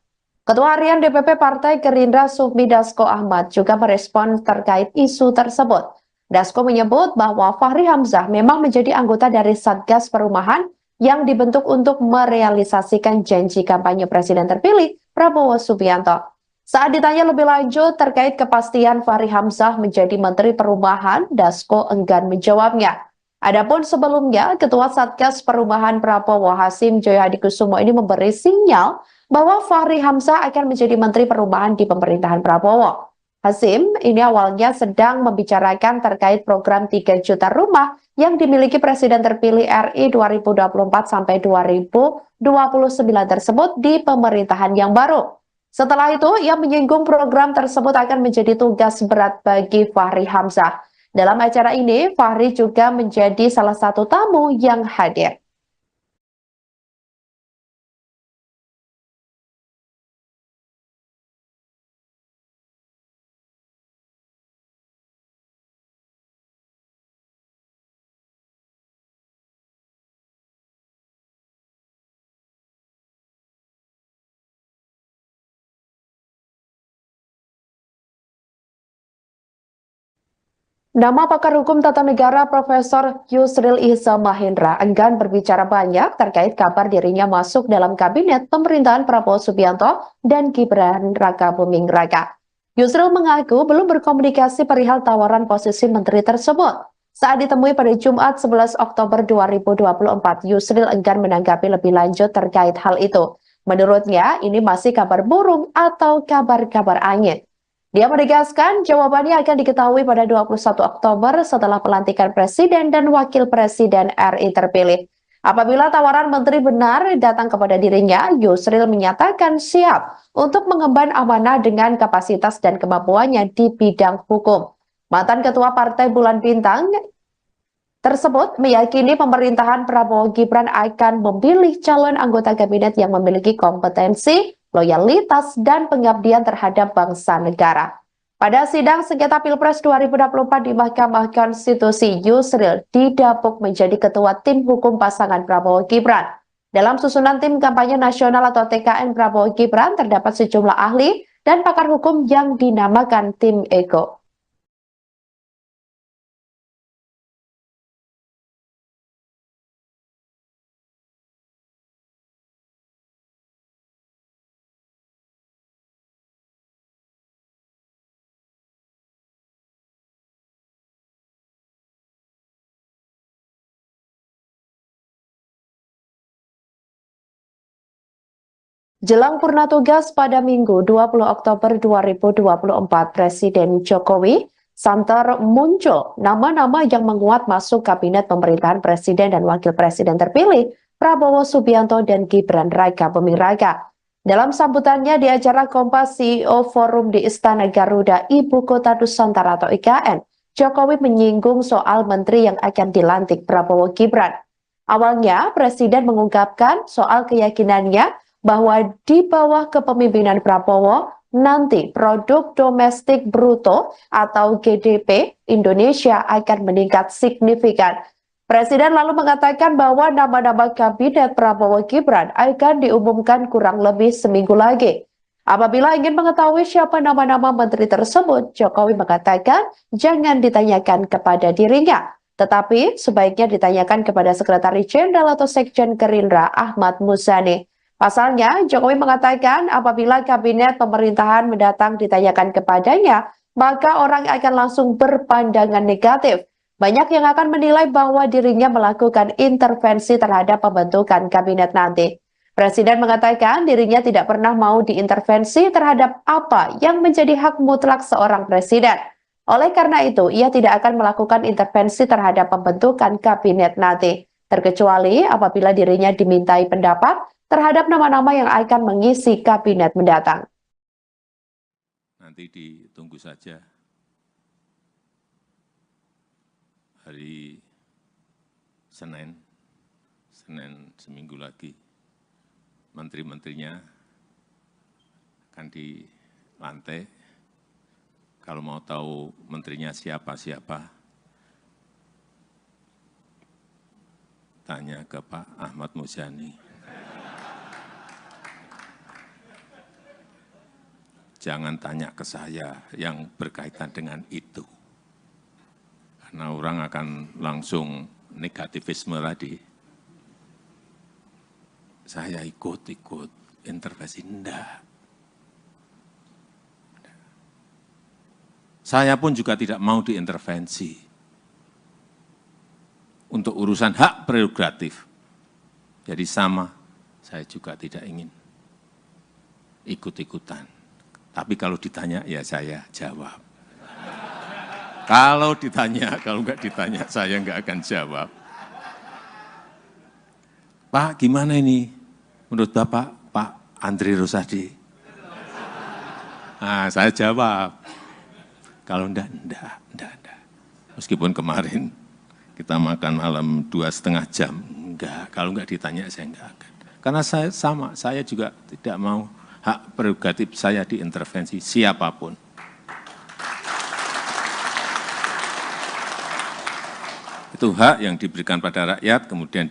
Ketua Harian DPP Partai Gerindra Sufmi Dasko Ahmad juga merespon terkait isu tersebut. Dasko menyebut bahwa Fahri Hamzah memang menjadi anggota dari Satgas Perubahan yang dibentuk untuk merealisasikan janji kampanye Presiden terpilih Prabowo Subianto. Saat ditanya lebih lanjut terkait kepastian Fahri Hamzah menjadi Menteri Perubahan, Dasko enggan menjawabnya. Adapun sebelumnya, Ketua Satgas Perubahan Prabowo Hasyim Joyo Hadikusumo ini memberi sinyal bahwa Fahri Hamzah akan menjadi Menteri Perubahan di pemerintahan Prabowo. Hasyim ini awalnya sedang membicarakan terkait program 3 juta rumah yang dimiliki Presiden terpilih RI 2024 sampai 2029 tersebut di pemerintahan yang baru. Setelah itu, ia menyinggung program tersebut akan menjadi tugas berat bagi Fahri Hamzah. Dalam acara ini, Fahri juga menjadi salah satu tamu yang hadir. Nama pakar hukum tata negara Profesor Yusril Ihza Mahendra enggan berbicara banyak terkait kabar dirinya masuk dalam kabinet pemerintahan Prabowo Subianto dan Gibran Rakabuming Raka. Yusril mengaku belum berkomunikasi perihal tawaran posisi menteri tersebut. Saat ditemui pada Jumat 11 Oktober 2024, Yusril enggan menanggapi lebih lanjut terkait hal itu. Menurutnya, ini masih kabar burung atau kabar-kabar angin. Dia menegaskan jawabannya akan diketahui pada 21 Oktober setelah pelantikan Presiden dan Wakil Presiden RI terpilih. Apabila tawaran menteri benar datang kepada dirinya, Yusril menyatakan siap untuk mengemban amanah dengan kapasitas dan kemampuannya di bidang hukum. Mantan Ketua Partai Bulan Bintang tersebut meyakini pemerintahan Prabowo Gibran akan memilih calon anggota kabinet yang memiliki kompetensi, loyalitas, dan pengabdian terhadap bangsa negara. Pada sidang sengketa Pilpres 2024 di Mahkamah Konstitusi, Yusril didapuk menjadi ketua tim hukum pasangan Prabowo Gibran. Dalam susunan tim kampanye nasional atau TKN Prabowo Gibran terdapat sejumlah ahli dan pakar hukum yang dinamakan tim Ego. Jelang purna tugas pada Minggu 20 Oktober 2024, Presiden Jokowi santer muncul nama-nama yang menguat masuk kabinet pemerintahan Presiden dan Wakil Presiden terpilih Prabowo Subianto dan Gibran Raka Buming Raka. Dalam sambutannya di acara Kompas CEO Forum di Istana Garuda, Ibu Kota Nusantara atau IKN, Jokowi menyinggung soal menteri yang akan dilantik Prabowo Gibran. Awalnya, Presiden mengungkapkan soal keyakinannya bahwa di bawah kepemimpinan Prabowo, nanti produk domestik bruto atau GDP Indonesia akan meningkat signifikan. Presiden lalu mengatakan bahwa nama-nama kabinet Prabowo Gibran akan diumumkan kurang lebih seminggu lagi. Apabila ingin mengetahui siapa nama-nama menteri tersebut, Jokowi mengatakan jangan ditanyakan kepada dirinya, tetapi sebaiknya ditanyakan kepada Sekretaris Jenderal atau Sekjen Gerindra Ahmad Muzani. Pasalnya, Jokowi mengatakan apabila kabinet pemerintahan mendatang ditanyakan kepadanya, maka orang akan langsung berpandangan negatif. Banyak yang akan menilai bahwa dirinya melakukan intervensi terhadap pembentukan kabinet nanti. Presiden mengatakan dirinya tidak pernah mau diintervensi terhadap apa yang menjadi hak mutlak seorang presiden. Oleh karena itu, ia tidak akan melakukan intervensi terhadap pembentukan kabinet nanti, terkecuali apabila dirinya dimintai pendapat terhadap nama-nama yang akan mengisi kabinet mendatang. Nanti ditunggu saja hari Senin seminggu lagi, menteri-menterinya akan dilantik. Kalau mau tahu menterinya siapa-siapa, tanya ke Pak Ahmad Muzani. Jangan tanya ke saya yang berkaitan dengan itu. Karena orang akan langsung negativisme tadi. Saya ikut intervensi, enggak. Saya pun juga tidak mau diintervensi untuk urusan hak prerogatif. Jadi sama, saya juga tidak ingin ikut-ikutan. Tapi kalau ditanya, ya saya jawab. Kalau ditanya, kalau enggak ditanya, saya enggak akan jawab. Pak, gimana ini? Menurut Bapak, Pak Andri Rosadi? Nah, saya jawab. Kalau enggak. Meskipun kemarin kita makan malam 2,5 jam, enggak. Kalau enggak ditanya, saya enggak akan. Karena saya sama, saya juga tidak mau hak prerogatif saya diintervensi siapapun. Itu hak yang diberikan pada rakyat, kemudian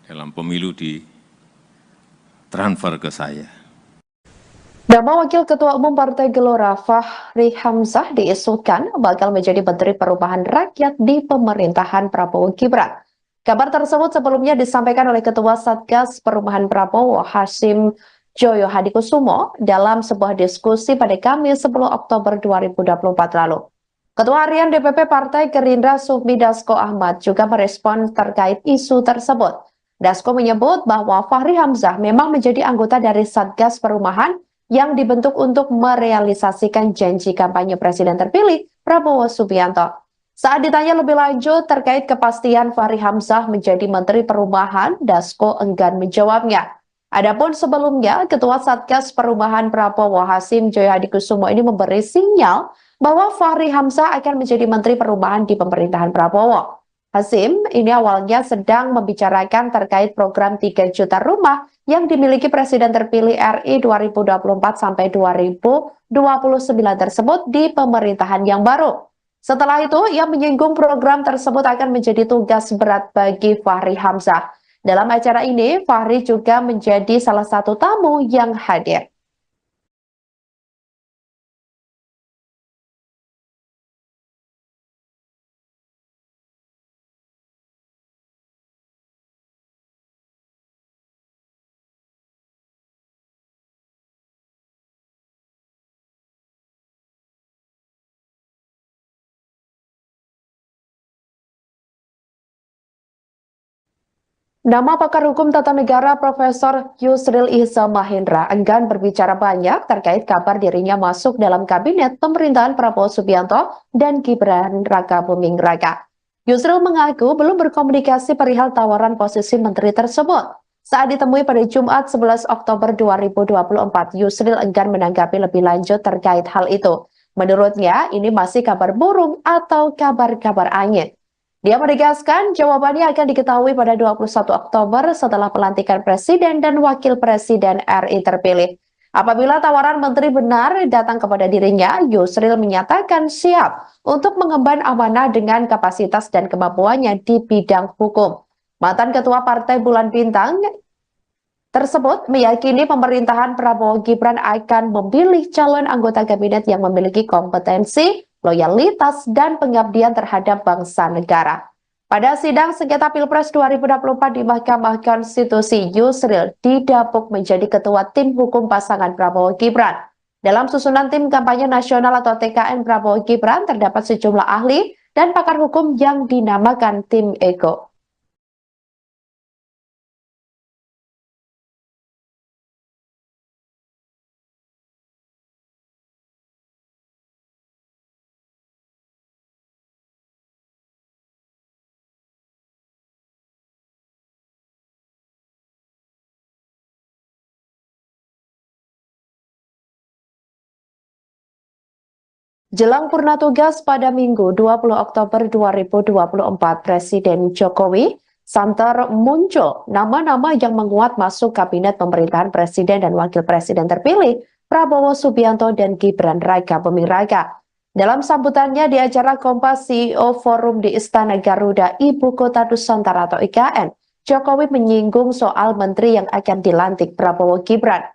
dalam pemilu ditransfer ke saya. Nama Wakil Ketua Umum Partai Gelora Fahri Hamzah diisukan bakal menjadi Menteri Perubahan Rakyat di pemerintahan Prabowo Gibran. Kabar tersebut sebelumnya disampaikan oleh Ketua Satgas Perubahan Prabowo Hasim Joyo Hadikusumo dalam sebuah diskusi pada Kamis 10 Oktober 2024 lalu. Ketua Harian DPP Partai Gerindra Sufmi Dasko Ahmad juga merespon terkait isu tersebut. Dasko menyebut bahwa Fahri Hamzah memang menjadi anggota dari Satgas Perubahan yang dibentuk untuk merealisasikan janji kampanye Presiden terpilih Prabowo Subianto. Saat ditanya lebih lanjut terkait kepastian Fahri Hamzah menjadi Menteri Perubahan, Dasko enggan menjawabnya. Adapun sebelumnya, Ketua Satgas Perubahan Prabowo Hasim Joyo Hadikusumo ini memberi sinyal bahwa Fahri Hamzah akan menjadi Menteri Perubahan di pemerintahan Prabowo. Hasim ini awalnya sedang membicarakan terkait program 3 juta rumah yang dimiliki Presiden terpilih RI 2024 sampai 2029 tersebut di pemerintahan yang baru. Setelah itu, ia menyinggung program tersebut akan menjadi tugas berat bagi Fahri Hamzah. Dalam acara ini, Fahri juga menjadi salah satu tamu yang hadir. Nama pakar hukum tata negara Profesor Yusril Iza Mahendra enggan berbicara banyak terkait kabar dirinya masuk dalam kabinet pemerintahan Prabowo Subianto dan Gibran Raka Buming Raka. Yusril mengaku belum berkomunikasi perihal tawaran posisi menteri tersebut. Saat ditemui pada Jumat 11 Oktober 2024, Yusril enggan menanggapi lebih lanjut terkait hal itu. Menurutnya, ini masih kabar burung atau kabar-kabar angin. Dia menegaskan jawabannya akan diketahui pada 21 Oktober setelah pelantikan Presiden dan Wakil Presiden RI terpilih. Apabila tawaran menteri benar datang kepada dirinya, Yusril menyatakan siap untuk mengemban amanah dengan kapasitas dan kemampuannya di bidang hukum. Mantan Ketua Partai Bulan Bintang tersebut meyakini pemerintahan Prabowo Gibran akan memilih calon anggota kabinet yang memiliki kompetensi, loyalitas, dan pengabdian terhadap bangsa negara. Pada sidang sengketa Pilpres 2024 di Mahkamah Konstitusi, Yusril didapuk menjadi ketua tim hukum pasangan Prabowo Gibran. Dalam susunan tim kampanye nasional atau TKN Prabowo Gibran terdapat sejumlah ahli dan pakar hukum yang dinamakan tim Ego. Jelang purna tugas pada Minggu 20 Oktober 2024, Presiden Jokowi santer muncul nama-nama yang menguat masuk kabinet pemerintahan Presiden dan Wakil Presiden terpilih Prabowo Subianto dan Gibran Raka Buming Raka. Dalam sambutannya di acara Kompas CEO Forum di Istana Garuda, Ibu Kota Nusantara atau IKN, Jokowi menyinggung soal menteri yang akan dilantik Prabowo Gibran.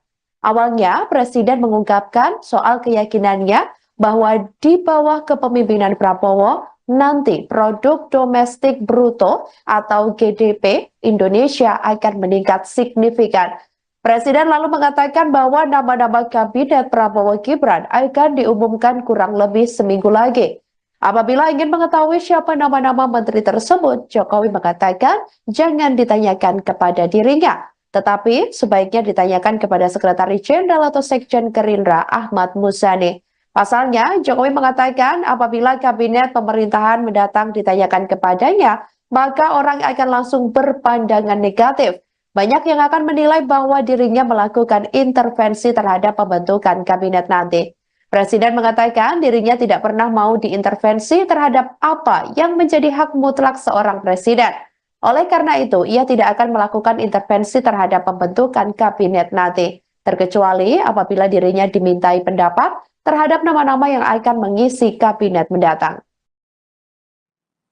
Awalnya, Presiden mengungkapkan soal keyakinannya bahwa di bawah kepemimpinan Prabowo, nanti produk domestik bruto atau GDP Indonesia akan meningkat signifikan. Presiden lalu mengatakan bahwa nama-nama kabinet Prabowo Gibran akan diumumkan kurang lebih seminggu lagi. Apabila ingin mengetahui siapa nama-nama menteri tersebut, Jokowi mengatakan jangan ditanyakan kepada dirinya, tetapi sebaiknya ditanyakan kepada Sekretaris Jenderal atau Sekjen Gerindra Ahmad Muzani. Pasalnya, Jokowi mengatakan apabila kabinet pemerintahan mendatang ditanyakan kepadanya, maka orang akan langsung berpandangan negatif. Banyak yang akan menilai bahwa dirinya melakukan intervensi terhadap pembentukan kabinet nanti. Presiden mengatakan dirinya tidak pernah mau diintervensi terhadap apa yang menjadi hak mutlak seorang presiden. Oleh karena itu, ia tidak akan melakukan intervensi terhadap pembentukan kabinet nanti, terkecuali apabila dirinya dimintai pendapat terhadap nama-nama yang akan mengisi kabinet mendatang.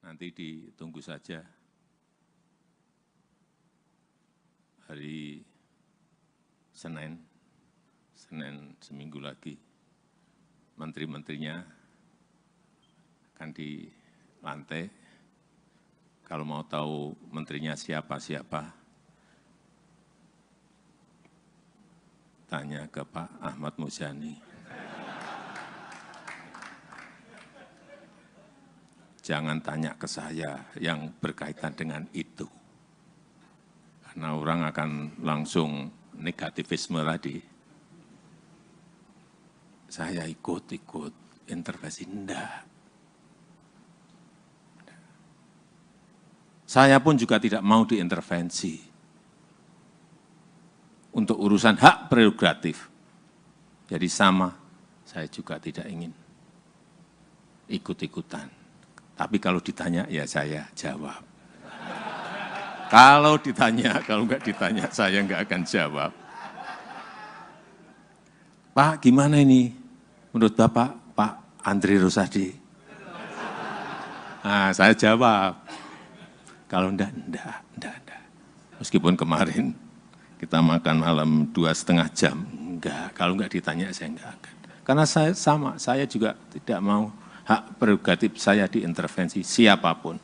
Nanti ditunggu saja hari Senin seminggu lagi, menteri-menterinya akan dilantik. Kalau mau tahu menterinya siapa-siapa, tanya ke Pak Ahmad Muzani. Jangan tanya ke saya yang berkaitan dengan itu. Karena orang akan langsung negativisme tadi. Saya ikut intervensi, enggak. Saya pun juga tidak mau diintervensi. Untuk urusan hak prerogatif. Jadi sama, saya juga tidak ingin ikut-ikutan. Tapi kalau ditanya, ya saya jawab. Kalau ditanya, kalau enggak ditanya, saya enggak akan jawab. Pak, gimana ini? Menurut Bapak, Pak Andri Rosadi? Nah, saya jawab. Kalau enggak. Meskipun kemarin kita makan malam 2,5 jam. Enggak, kalau enggak ditanya, saya enggak akan. Karena saya sama, saya juga tidak mau hak prerogatif saya diintervensi siapapun.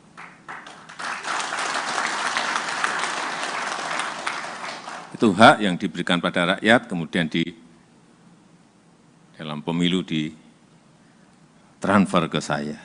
Itu hak yang diberikan pada rakyat, kemudian di dalam pemilu ditransfer ke saya.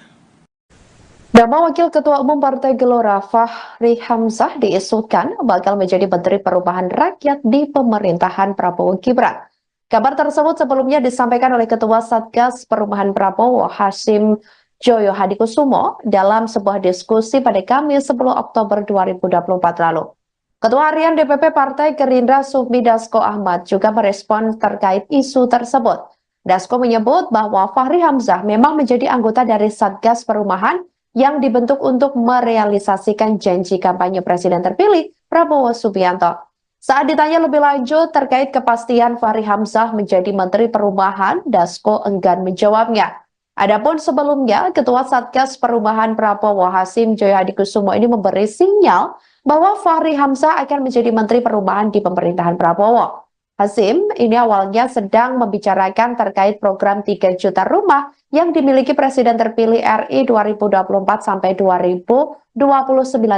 Nama Wakil Ketua Umum Partai Gelora Fahri Hamzah diisukan bakal menjadi Menteri Perubahan Rakyat di pemerintahan Prabowo Gibran. Kabar tersebut sebelumnya disampaikan oleh Ketua Satgas Perubahan Prabowo Hasyim Joyo Hadikusumo dalam sebuah diskusi pada Kamis 10 Oktober 2024 lalu. Ketua Harian DPP Partai Gerindra Sufmi Dasko Ahmad juga merespon terkait isu tersebut. Dasko menyebut bahwa Fahri Hamzah memang menjadi anggota dari Satgas Perubahan yang dibentuk untuk merealisasikan janji kampanye Presiden terpilih Prabowo Subianto. Saat ditanya lebih lanjut terkait kepastian Fahri Hamzah menjadi Menteri Perubahan, Dasko enggan menjawabnya. Adapun sebelumnya, Ketua Satgas Perubahan Prabowo Hasyim Joyo Hadikusumo ini memberi sinyal bahwa Fahri Hamzah akan menjadi Menteri Perubahan di pemerintahan Prabowo. Hasyim ini awalnya sedang membicarakan terkait program 3 juta rumah yang dimiliki Presiden terpilih RI 2024 sampai 2029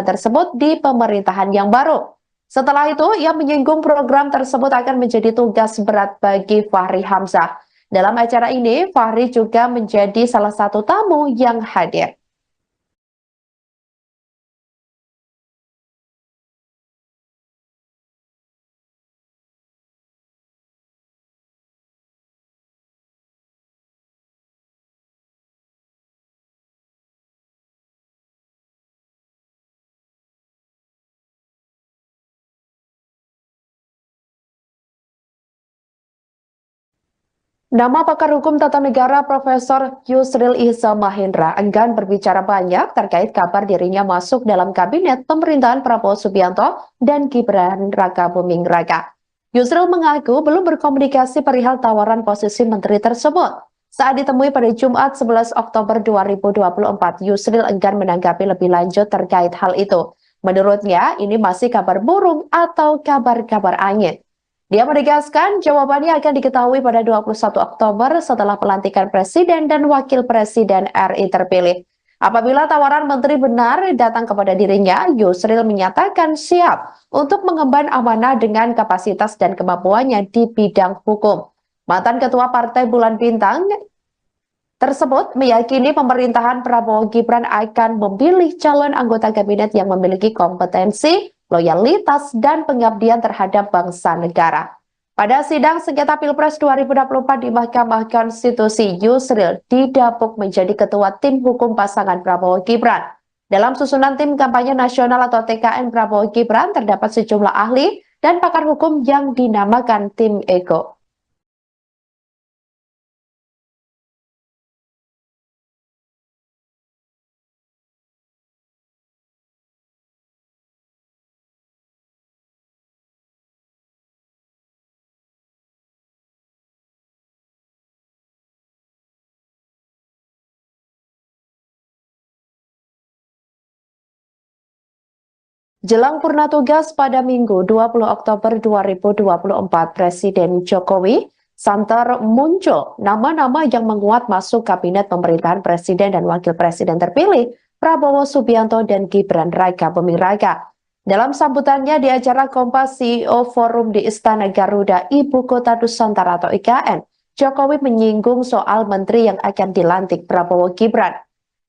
tersebut di pemerintahan yang baru. Setelah itu, ia menyinggung program tersebut akan menjadi tugas berat bagi Fahri Hamzah. Dalam acara ini, Fahri juga menjadi salah satu tamu yang hadir. Nama pakar hukum tata negara Profesor Yusril Ihza Mahendra enggan berbicara banyak terkait kabar dirinya masuk dalam kabinet pemerintahan Prabowo Subianto dan Gibran Raka Buming Raka. Yusril mengaku belum berkomunikasi perihal tawaran posisi menteri tersebut. Saat ditemui pada Jumat 11 Oktober 2024, Yusril enggan menanggapi lebih lanjut terkait hal itu. Menurutnya, ini masih kabar burung atau kabar-kabar angin. Dia menegaskan jawabannya akan diketahui pada 21 Oktober setelah pelantikan Presiden dan Wakil Presiden RI terpilih. Apabila tawaran menteri benar datang kepada dirinya, Yusril menyatakan siap untuk mengemban amanah dengan kapasitas dan kemampuannya di bidang hukum. Mantan Ketua Partai Bulan Bintang tersebut meyakini pemerintahan Prabowo Gibran akan memilih calon anggota kabinet yang memiliki kompetensi, loyalitas, dan pengabdian terhadap bangsa negara. Pada sidang sengketa Pilpres 2024 di Mahkamah Konstitusi, Yusril didapuk menjadi ketua tim hukum pasangan Prabowo Gibran. Dalam susunan tim kampanye nasional atau TKN Prabowo Gibran terdapat sejumlah ahli dan pakar hukum yang dinamakan tim Ego. Jelang purna tugas pada Minggu 20 Oktober 2024, Presiden Jokowi santer muncul nama-nama yang menguat masuk kabinet pemerintahan Presiden dan Wakil Presiden terpilih Prabowo Subianto dan Gibran Raka Buming Raka. Dalam sambutannya di acara Kompas CEO Forum di Istana Garuda, Ibu Kota Nusantara atau IKN, Jokowi menyinggung soal menteri yang akan dilantik Prabowo Gibran.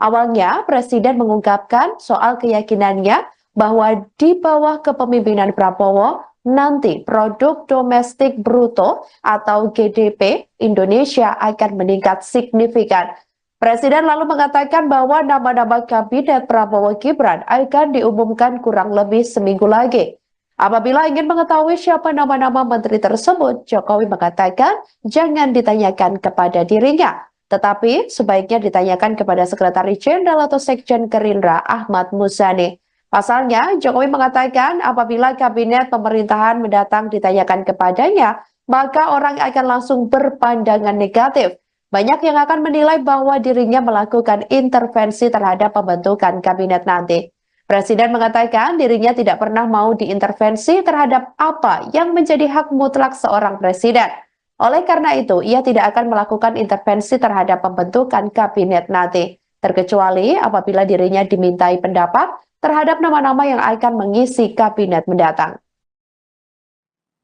Awalnya, Presiden mengungkapkan soal keyakinannya bahwa di bawah kepemimpinan Prabowo, nanti produk domestik bruto atau GDP Indonesia akan meningkat signifikan. Presiden lalu mengatakan bahwa nama-nama kabinet Prabowo Gibran akan diumumkan kurang lebih seminggu lagi. Apabila ingin mengetahui siapa nama-nama menteri tersebut, Jokowi mengatakan jangan ditanyakan kepada dirinya, tetapi sebaiknya ditanyakan kepada Sekretaris Jenderal atau Sekjen Gerindra Ahmad Muzani. Pasalnya, Jokowi mengatakan apabila kabinet pemerintahan mendatang ditanyakan kepadanya, maka orang akan langsung berpandangan negatif. Banyak yang akan menilai bahwa dirinya melakukan intervensi terhadap pembentukan kabinet nanti. Presiden mengatakan dirinya tidak pernah mau diintervensi terhadap apa yang menjadi hak mutlak seorang presiden. Oleh karena itu, ia tidak akan melakukan intervensi terhadap pembentukan kabinet nanti, terkecuali apabila dirinya dimintai pendapat terhadap nama-nama yang akan mengisi kabinet mendatang.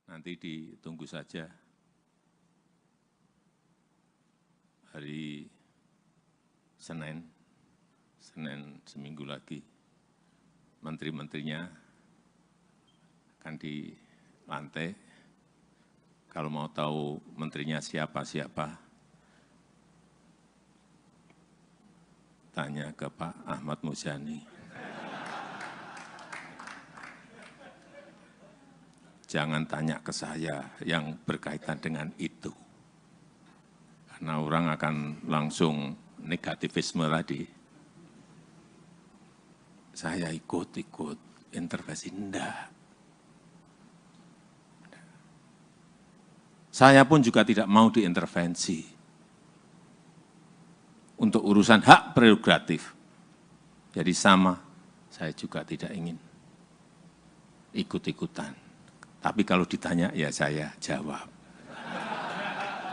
Nanti ditunggu saja hari Senin Senin seminggu lagi menteri-menterinya akan dilantik. Kalau mau tahu menterinya siapa-siapa, tanya ke Pak Ahmad Muzani. Jangan tanya ke saya yang berkaitan dengan itu. Karena orang akan langsung negativisme tadi. Saya ikut intervensi, enggak. Saya pun juga tidak mau diintervensi untuk urusan hak prerogatif. Jadi sama, saya juga tidak ingin ikut-ikutan. Tapi kalau ditanya, ya saya jawab.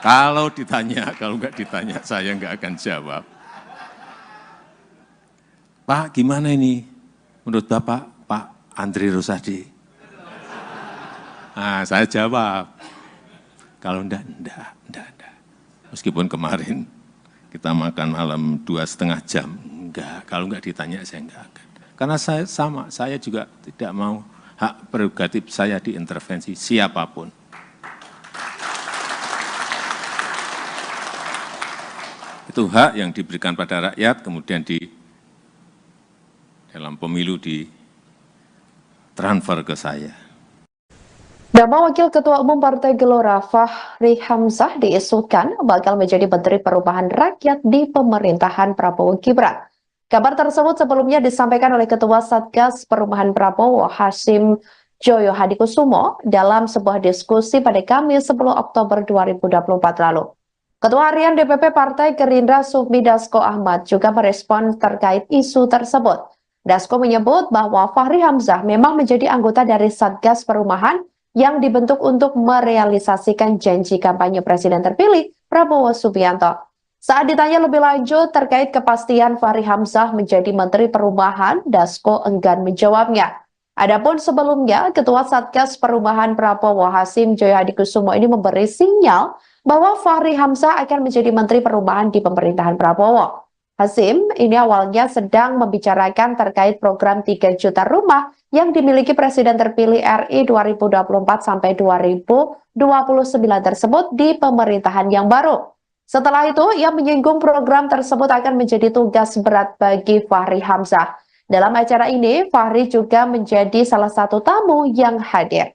Kalau ditanya, kalau enggak ditanya, saya enggak akan jawab. Pak, gimana ini? Menurut Bapak, Pak Andri Rosadi? Nah, saya jawab. Kalau enggak. Meskipun kemarin kita makan malam 2,5 jam, enggak. Kalau enggak ditanya, saya enggak akan. Karena saya sama, saya juga tidak mau hak prerogatif saya diintervensi siapapun. Itu hak yang diberikan pada rakyat, kemudian dalam pemilu ditransfer ke saya. Nama Wakil Ketua Umum Partai Gelora Fahri Hamzah diisukan bakal menjadi Menteri Perubahan Rakyat di pemerintahan Prabowo Gibran. Kabar tersebut sebelumnya disampaikan oleh Ketua Satgas Perubahan Prabowo Hasyim Joyo Hadikusumo dalam sebuah diskusi pada Kamis 10 Oktober 2024 lalu. Ketua Harian DPP Partai Gerindra Sufmi Dasko Ahmad juga merespon terkait isu tersebut. Dasko menyebut bahwa Fahri Hamzah memang menjadi anggota dari Satgas Perubahan yang dibentuk untuk merealisasikan janji kampanye Presiden terpilih Prabowo Subianto. Saat ditanya lebih lanjut terkait kepastian Fahri Hamzah menjadi Menteri Perubahan, Dasko enggan menjawabnya. Adapun sebelumnya, Ketua Satgas Perubahan Prabowo Hasyim Joyo Hadikusumo ini memberi sinyal bahwa Fahri Hamzah akan menjadi Menteri Perubahan di pemerintahan Prabowo. Hasyim ini awalnya sedang membicarakan terkait program 3 juta rumah yang dimiliki Presiden terpilih RI 2024 sampai 2029 tersebut di pemerintahan yang baru. Setelah itu, ia menyinggung program tersebut akan menjadi tugas berat bagi Fahri Hamzah. Dalam acara ini, Fahri juga menjadi salah satu tamu yang hadir.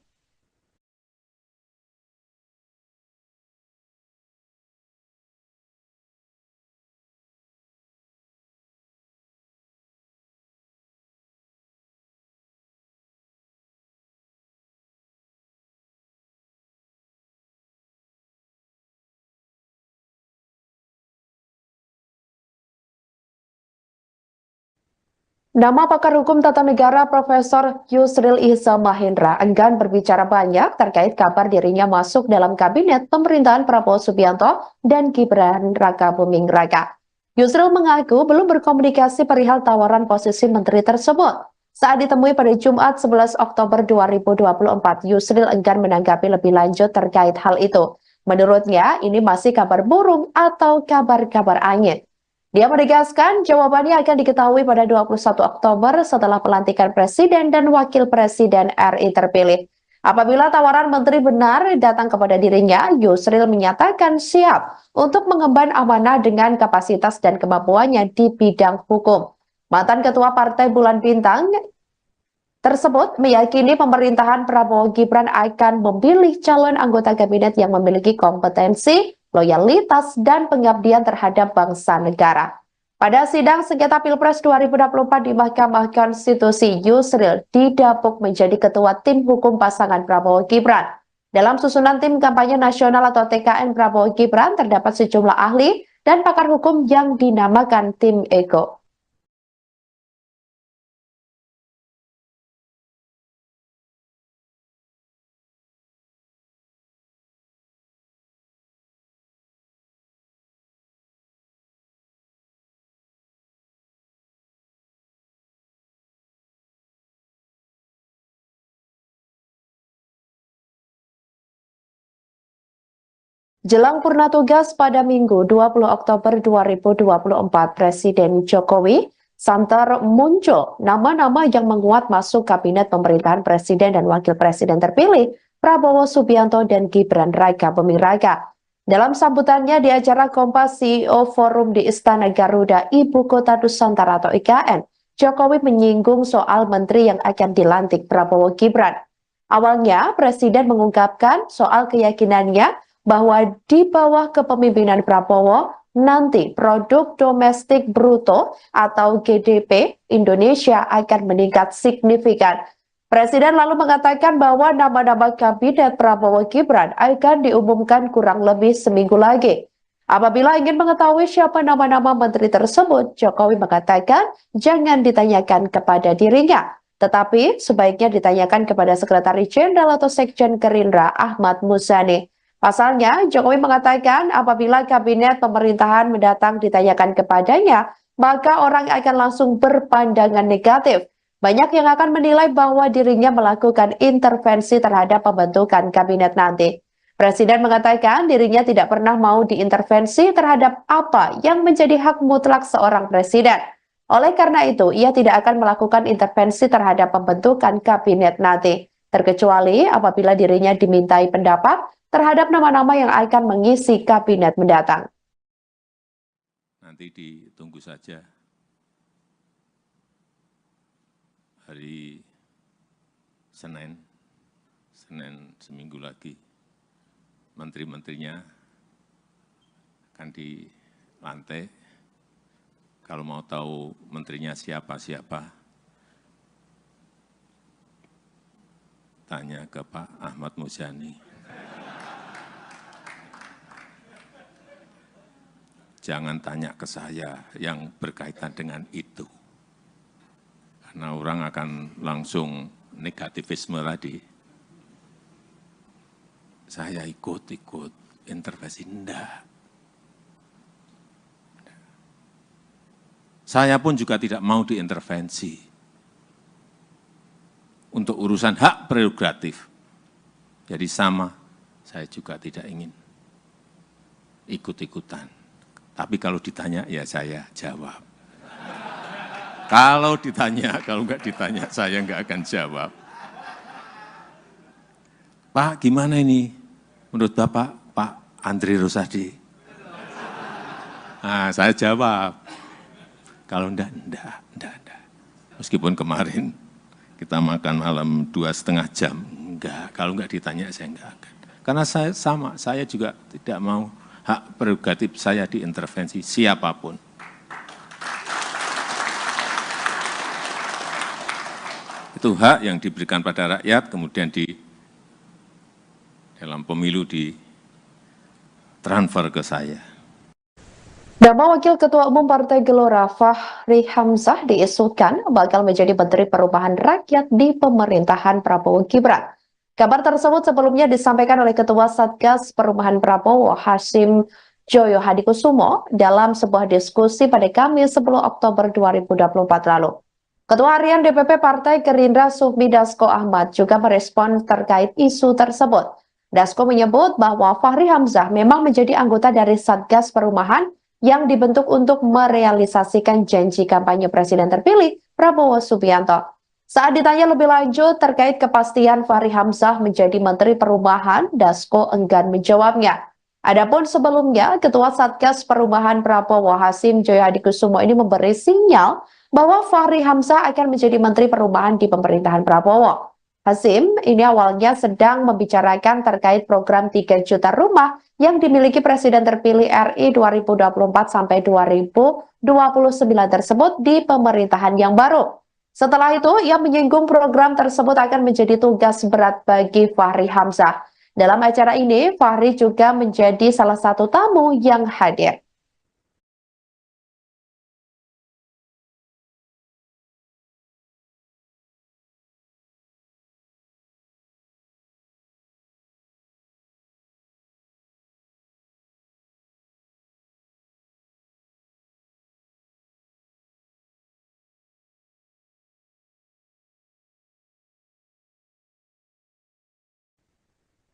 Nama pakar hukum tata negara Profesor Yusril Ihza Mahendra enggan berbicara banyak terkait kabar dirinya masuk dalam kabinet pemerintahan Prabowo Subianto dan Gibran Rakabuming Raka. Yusril mengaku belum berkomunikasi perihal tawaran posisi menteri tersebut. Saat ditemui pada Jumat 11 Oktober 2024, Yusril enggan menanggapi lebih lanjut terkait hal itu. Menurutnya, ini masih kabar burung atau kabar-kabar angin. Dia menegaskan jawabannya akan diketahui pada 21 Oktober setelah pelantikan Presiden dan Wakil Presiden RI terpilih. Apabila tawaran menteri benar datang kepada dirinya, Yusril menyatakan siap untuk mengemban amanah dengan kapasitas dan kemampuannya di bidang hukum. Mantan Ketua Partai Bulan Bintang tersebut meyakini pemerintahan Prabowo Gibran akan memilih calon anggota kabinet yang memiliki kompetensi, loyalitas, dan pengabdian terhadap bangsa negara. Pada sidang sengketa Pilpres 2024 di Mahkamah Konstitusi, Yusril didapuk menjadi ketua tim hukum pasangan Prabowo Gibran. Dalam susunan tim kampanye nasional atau TKN Prabowo Gibran terdapat sejumlah ahli dan pakar hukum yang dinamakan tim Ego. Jelang purna tugas pada Minggu 20 Oktober 2024, Presiden Jokowi santer muncul nama-nama yang menguat masuk kabinet pemerintahan Presiden dan Wakil Presiden terpilih Prabowo Subianto dan Gibran Raka Buming Raka. Dalam sambutannya di acara Kompas CEO Forum di Istana Garuda, Ibu Kota Nusantara atau IKN, Jokowi menyinggung soal menteri yang akan dilantik Prabowo Gibran. Awalnya, Presiden mengungkapkan soal keyakinannya bahwa di bawah kepemimpinan Prabowo, nanti produk domestik bruto atau GDP Indonesia akan meningkat signifikan. Presiden lalu mengatakan bahwa nama-nama kabinet Prabowo Gibran akan diumumkan kurang lebih seminggu lagi. Apabila ingin mengetahui siapa nama-nama menteri tersebut, Jokowi mengatakan jangan ditanyakan kepada dirinya, tetapi sebaiknya ditanyakan kepada Sekretaris Jenderal atau Sekjen Gerindra Ahmad Muzani. Pasalnya, Jokowi mengatakan apabila kabinet pemerintahan mendatang ditanyakan kepadanya, maka orang akan langsung berpandangan negatif. Banyak yang akan menilai bahwa dirinya melakukan intervensi terhadap pembentukan kabinet nanti. Presiden mengatakan dirinya tidak pernah mau diintervensi terhadap apa yang menjadi hak mutlak seorang presiden. Oleh karena itu, ia tidak akan melakukan intervensi terhadap pembentukan kabinet nanti, terkecuali apabila dirinya dimintai pendapat terhadap nama-nama yang akan mengisi kabinet mendatang. Nanti ditunggu saja hari Senin seminggu lagi, menteri-menterinya akan dilantik. Kalau mau tahu menterinya siapa-siapa, tanya ke Pak Ahmad Muzani. Jangan tanya ke saya yang berkaitan dengan itu. Karena orang akan langsung negativisme tadi. Saya ikut intervensi, enggak. Saya pun juga tidak mau diintervensi untuk urusan hak prerogatif. Jadi sama, saya juga tidak ingin ikut-ikutan. Tapi kalau ditanya, ya saya jawab. Kalau ditanya, kalau enggak ditanya, saya enggak akan jawab. Pak, gimana ini? Menurut Bapak, Pak Andri Rosadi? Nah, saya jawab. Kalau enggak. Meskipun kemarin kita makan malam 2,5 jam. Enggak, kalau enggak ditanya, saya enggak akan. Karena saya sama, saya juga tidak mau hak prerogatif saya diintervensi siapapun. Itu hak yang diberikan pada rakyat, kemudian dalam pemilu ditransfer ke saya. Nama Wakil Ketua Umum Partai Gelora Fahri Hamzah diisukan bakal menjadi Menteri Perubahan Rakyat di pemerintahan Prabowo Gibran. Kabar tersebut sebelumnya disampaikan oleh Ketua Satgas Perubahan Prabowo Hasyim Joyo Hadikusumo dalam sebuah diskusi pada Kamis 10 Oktober 2024 lalu. Ketua Harian DPP Partai Gerindra Sufmi Dasko Ahmad juga merespon terkait isu tersebut. Dasko menyebut bahwa Fahri Hamzah memang menjadi anggota dari Satgas Perumahan yang dibentuk untuk merealisasikan janji kampanye Presiden terpilih Prabowo Subianto. Saat ditanya lebih lanjut terkait kepastian Fahri Hamzah menjadi Menteri Perumahan, Dasko enggan menjawabnya. Adapun sebelumnya, Ketua Satgas Perumahan Prabowo Hasyim Joyo Hadikusumo ini memberi sinyal bahwa Fahri Hamzah akan menjadi Menteri Perumahan di pemerintahan Prabowo. Hasyim ini awalnya sedang membicarakan terkait program 3 juta rumah yang dimiliki Presiden terpilih RI 2024 sampai 2029 tersebut di pemerintahan yang baru. Setelah itu, ia menyinggung program tersebut akan menjadi tugas berat bagi Fahri Hamzah. Dalam acara ini, Fahri juga menjadi salah satu tamu yang hadir.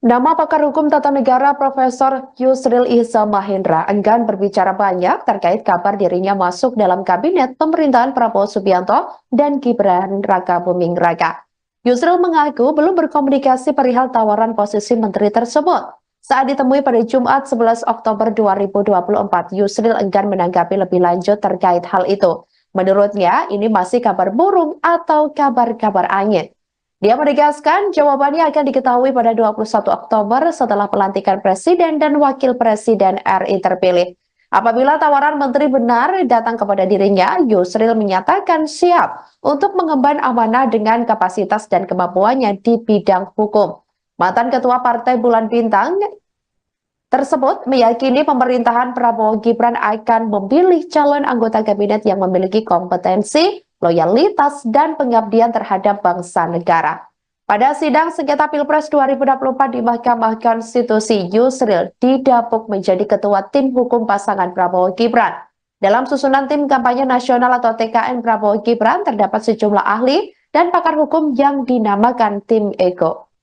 Nama pakar hukum tata negara Profesor Yusril Iza Mahendra enggan berbicara banyak terkait kabar dirinya masuk dalam kabinet pemerintahan Prabowo Subianto dan Gibran Raka Buming Raka. Yusril mengaku belum berkomunikasi perihal tawaran posisi menteri tersebut. Saat ditemui pada Jumat 11 Oktober 2024, Yusril enggan menanggapi lebih lanjut terkait hal itu. Menurutnya, ini masih kabar burung atau kabar-kabar angin. Dia menegaskan jawabannya akan diketahui pada 21 Oktober setelah pelantikan Presiden dan Wakil Presiden RI terpilih. Apabila tawaran menteri benar datang kepada dirinya, Yusril menyatakan siap untuk mengemban amanah dengan kapasitas dan kemampuannya di bidang hukum. Mantan Ketua Partai Bulan Bintang tersebut meyakini pemerintahan Prabowo Gibran akan memilih calon anggota kabinet yang memiliki kompetensi, loyalitas, dan pengabdian terhadap bangsa negara. Pada sidang sengketa Pilpres 2024 di Mahkamah Konstitusi, Yusril didapuk menjadi ketua tim hukum pasangan Prabowo Gibran. Dalam susunan tim kampanye nasional atau TKN Prabowo Gibran terdapat sejumlah ahli dan pakar hukum yang dinamakan tim Ego.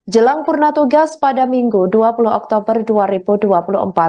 Jelang purna tugas pada Minggu 20 Oktober 2024,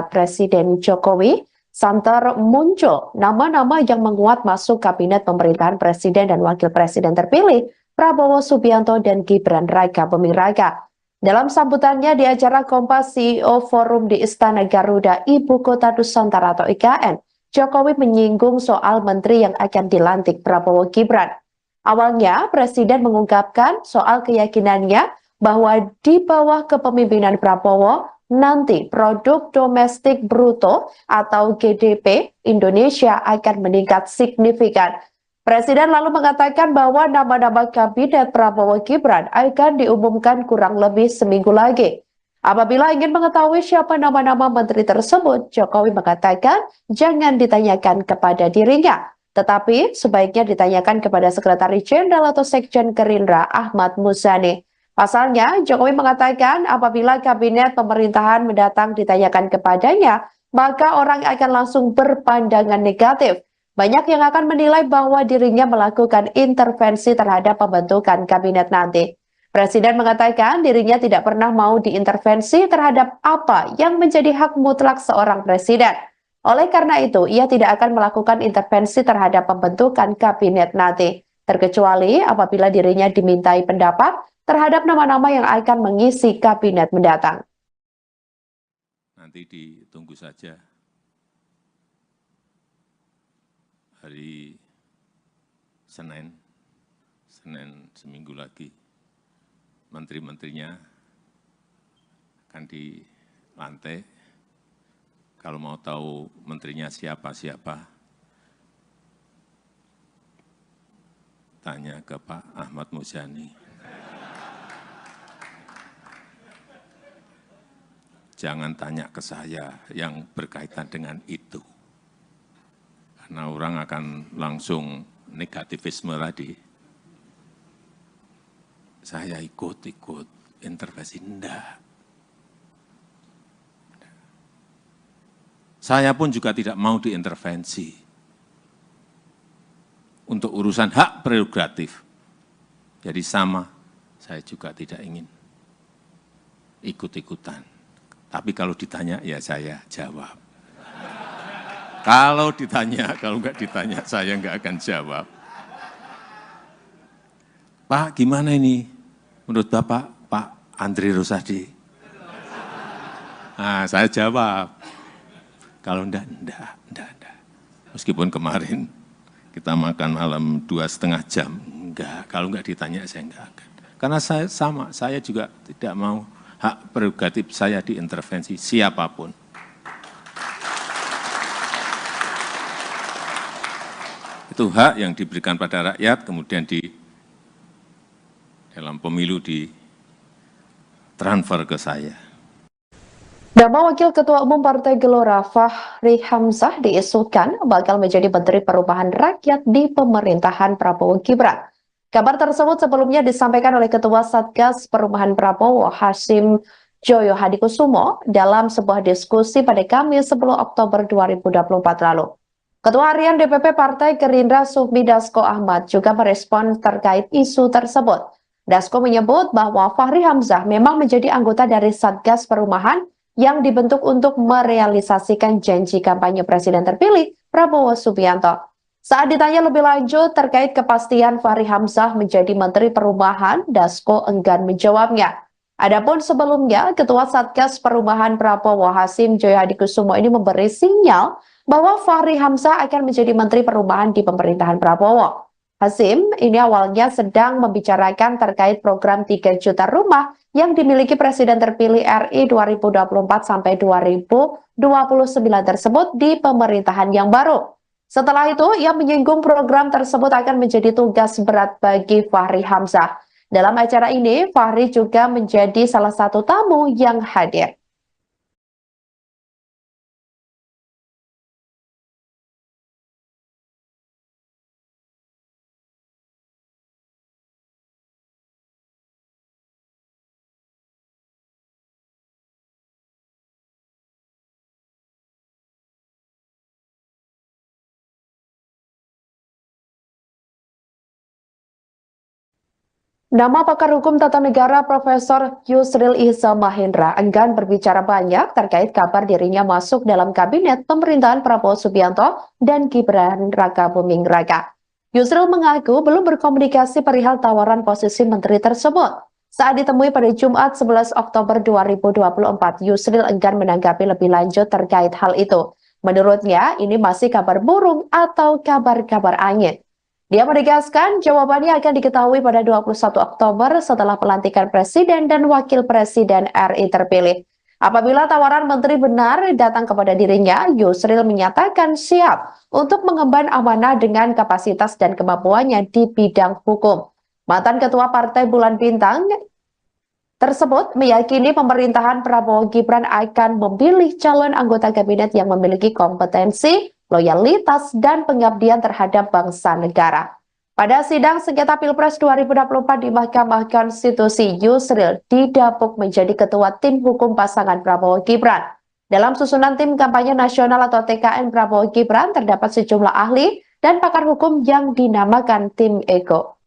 Presiden Jokowi santer muncul nama-nama yang menguat masuk kabinet pemerintahan Presiden dan Wakil Presiden terpilih Prabowo Subianto dan Gibran Raka Buming Raka. Dalam sambutannya di acara Kompas CEO Forum di Istana Garuda, Ibu Kota Nusantara atau IKN, Jokowi menyinggung soal menteri yang akan dilantik Prabowo Gibran. Awalnya, Presiden mengungkapkan soal keyakinannya bahwa di bawah kepemimpinan Prabowo, nanti produk domestik bruto atau GDP Indonesia akan meningkat signifikan. Presiden lalu mengatakan bahwa nama-nama kabinet Prabowo Gibran akan diumumkan kurang lebih seminggu lagi. Apabila ingin mengetahui siapa nama-nama menteri tersebut, Jokowi mengatakan jangan ditanyakan kepada dirinya, tetapi sebaiknya ditanyakan kepada Sekretaris Jenderal atau Sekjen Gerindra Ahmad Muzani. Pasalnya, Jokowi mengatakan apabila kabinet pemerintahan mendatang ditanyakan kepadanya, maka orang akan langsung berpandangan negatif. Banyak yang akan menilai bahwa dirinya melakukan intervensi terhadap pembentukan kabinet nanti. Presiden mengatakan dirinya tidak pernah mau diintervensi terhadap apa yang menjadi hak mutlak seorang presiden. Oleh karena itu, ia tidak akan melakukan intervensi terhadap pembentukan kabinet nanti, terkecuali apabila dirinya dimintai pendapat terhadap nama-nama yang akan mengisi kabinet mendatang. Nanti ditunggu saja hari Senin seminggu lagi, menteri-menterinya akan dilantik. Kalau mau tahu menterinya siapa-siapa, tanya ke Pak Ahmad Muzani. Jangan tanya ke saya yang berkaitan dengan itu. Karena orang akan langsung negativisme tadi. Saya ikut intervensi, enggak. Saya pun juga tidak mau diintervensi. Untuk urusan hak prerogatif. Jadi sama, saya juga tidak ingin ikut-ikutan. Tapi kalau ditanya, ya saya jawab. Kalau ditanya, kalau enggak ditanya, saya enggak akan jawab. Pak, gimana ini? Menurut Bapak, Pak Andri Rosadi? Nah, saya jawab. Kalau enggak. Meskipun kemarin kita makan malam 2,5 jam. Enggak, kalau enggak ditanya, saya enggak akan. Karena saya sama, saya juga tidak mau hak prerogatif saya diintervensi siapapun. Itu hak yang diberikan pada rakyat, kemudian dalam pemilu ditransfer ke saya. Nama Wakil Ketua Umum Partai Gelora Fahri Hamzah diisukan bakal menjadi Menteri Perubahan Rakyat di pemerintahan Prabowo Gibran. Kabar tersebut sebelumnya disampaikan oleh Ketua Satgas Perubahan Prabowo Hasyim Joyo Hadikusumo dalam sebuah diskusi pada Kamis 10 Oktober 2024 lalu. Ketua Harian DPP Partai Gerindra Sufmi Dasko Ahmad juga merespon terkait isu tersebut. Dasko menyebut bahwa Fahri Hamzah memang menjadi anggota dari Satgas Perumahan yang dibentuk untuk merealisasikan janji kampanye Presiden terpilih Prabowo Subianto. Saat ditanya lebih lanjut terkait kepastian Fahri Hamzah menjadi Menteri Perumahan, Dasko enggan menjawabnya. Adapun sebelumnya, Ketua Satgas Perumahan Prabowo Hasyim Joyo Hadikusumo ini memberi sinyal bahwa Fahri Hamzah akan menjadi Menteri Perumahan di pemerintahan Prabowo. Hasyim ini awalnya sedang membicarakan terkait program 3 juta rumah yang dimiliki Presiden terpilih RI 2024 sampai 2029 tersebut di pemerintahan yang baru. Setelah itu, ia menyinggung program tersebut akan menjadi tugas berat bagi Fahri Hamzah. Dalam acara ini, Fahri juga menjadi salah satu tamu yang hadir. Nama pakar hukum tata negara Profesor Yusril Ihza Mahendra enggan berbicara banyak terkait kabar dirinya masuk dalam kabinet pemerintahan Prabowo Subianto dan Gibran Raka Buming Raka. Yusril mengaku belum berkomunikasi perihal tawaran posisi menteri tersebut. Saat ditemui pada Jumat 11 Oktober 2024, Yusril enggan menanggapi lebih lanjut terkait hal itu. Menurutnya, ini masih kabar burung atau kabar-kabar angin. Dia menegaskan jawabannya akan diketahui pada 21 Oktober setelah pelantikan Presiden dan Wakil Presiden RI terpilih. Apabila tawaran menteri benar datang kepada dirinya, Yusril menyatakan siap untuk mengemban amanah dengan kapasitas dan kemampuannya di bidang hukum. Mantan Ketua Partai Bulan Bintang tersebut meyakini pemerintahan Prabowo Gibran akan memilih calon anggota kabinet yang memiliki kompetensi, loyalitas, dan pengabdian terhadap bangsa negara. Pada sidang sengketa Pilpres 2024 di Mahkamah Konstitusi, Yusril didapuk menjadi ketua tim hukum pasangan Prabowo Gibran. Dalam susunan tim kampanye nasional atau TKN Prabowo Gibran terdapat sejumlah ahli dan pakar hukum yang dinamakan tim Ego.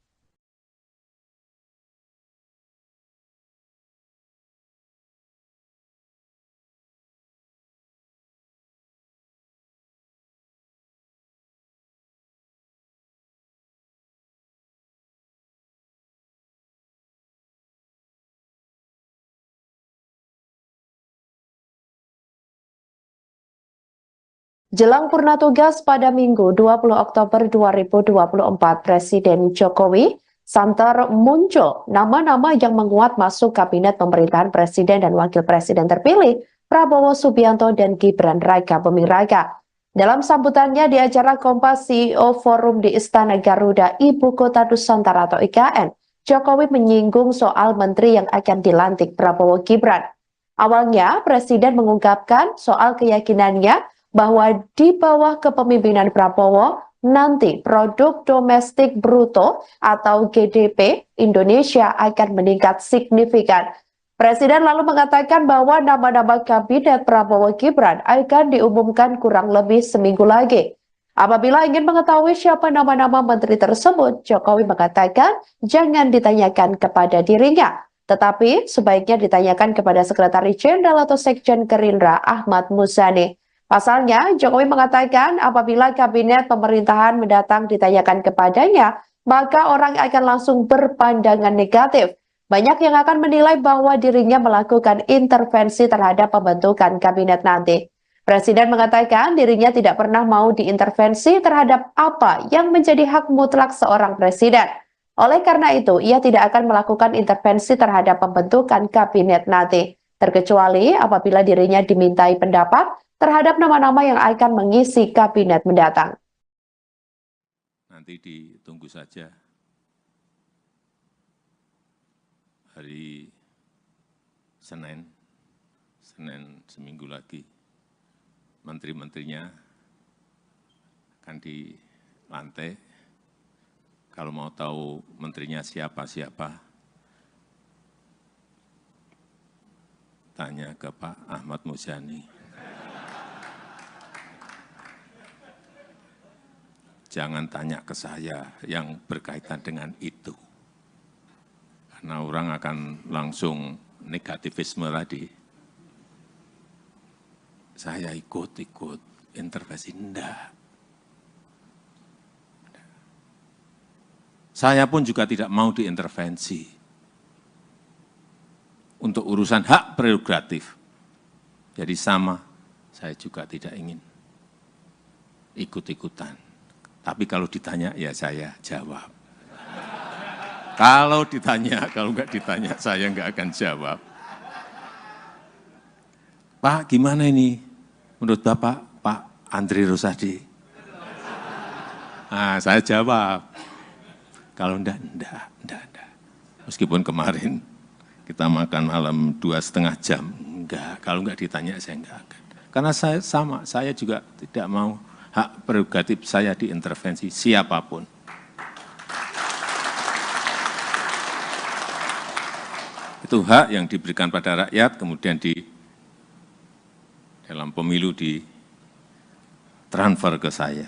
Jelang purna tugas pada Minggu 20 Oktober 2024, Presiden Jokowi santer muncul nama-nama yang menguat masuk kabinet pemerintahan Presiden dan Wakil Presiden terpilih Prabowo Subianto dan Gibran Raka Buming Raka. Dalam sambutannya di acara Kompas CEO Forum di Istana Garuda, Ibu Kota Nusantara atau IKN, Jokowi menyinggung soal menteri yang akan dilantik Prabowo Gibran. Awalnya, Presiden mengungkapkan soal keyakinannya bahwa di bawah kepemimpinan Prabowo, nanti produk domestik bruto atau GDP Indonesia akan meningkat signifikan. Presiden lalu mengatakan bahwa nama-nama kabinet Prabowo Gibran akan diumumkan kurang lebih seminggu lagi. Apabila ingin mengetahui siapa nama-nama menteri tersebut, Jokowi mengatakan jangan ditanyakan kepada dirinya, tetapi sebaiknya ditanyakan kepada Sekretaris Jenderal atau Sekjen Gerindra Ahmad Muzani. Pasalnya, Jokowi mengatakan apabila kabinet pemerintahan mendatang ditanyakan kepadanya, maka orang akan langsung berpandangan negatif. Banyak yang akan menilai bahwa dirinya melakukan intervensi terhadap pembentukan kabinet nanti. Presiden mengatakan dirinya tidak pernah mau diintervensi terhadap apa yang menjadi hak mutlak seorang presiden. Oleh karena itu, ia tidak akan melakukan intervensi terhadap pembentukan kabinet nanti, terkecuali apabila dirinya dimintai pendapat terhadap nama-nama yang akan mengisi kabinet mendatang. Nanti ditunggu saja hari Senin Senin seminggu lagi menteri-menterinya akan dilantik. Kalau mau tahu menterinya siapa-siapa, tanya ke Pak Ahmad Muzani. Jangan tanya ke saya yang berkaitan dengan itu. Karena orang akan langsung negativisme tadi. Saya ikut intervensi, enggak. Saya pun juga tidak mau diintervensi untuk urusan hak prerogatif. Jadi sama, saya juga tidak ingin ikut-ikutan. Tapi kalau ditanya, ya saya jawab. Kalau ditanya, kalau enggak ditanya, saya enggak akan jawab. Pak, gimana ini? Menurut Bapak, Pak Andri Rosadi? Nah, saya jawab. Kalau enggak. Meskipun kemarin kita makan malam 2,5 jam, enggak. Kalau enggak ditanya, saya enggak akan. Karena saya sama, saya juga tidak mau hak prerogatif saya diintervensi siapapun. Itu hak yang diberikan pada rakyat, kemudian dalam pemilu ditransfer ke saya.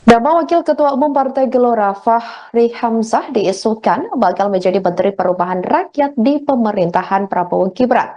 Nama Wakil Ketua Umum Partai Gelora Fahri Hamzah diisukan bakal menjadi Menteri Perubahan Rakyat di pemerintahan Prabowo Gibran.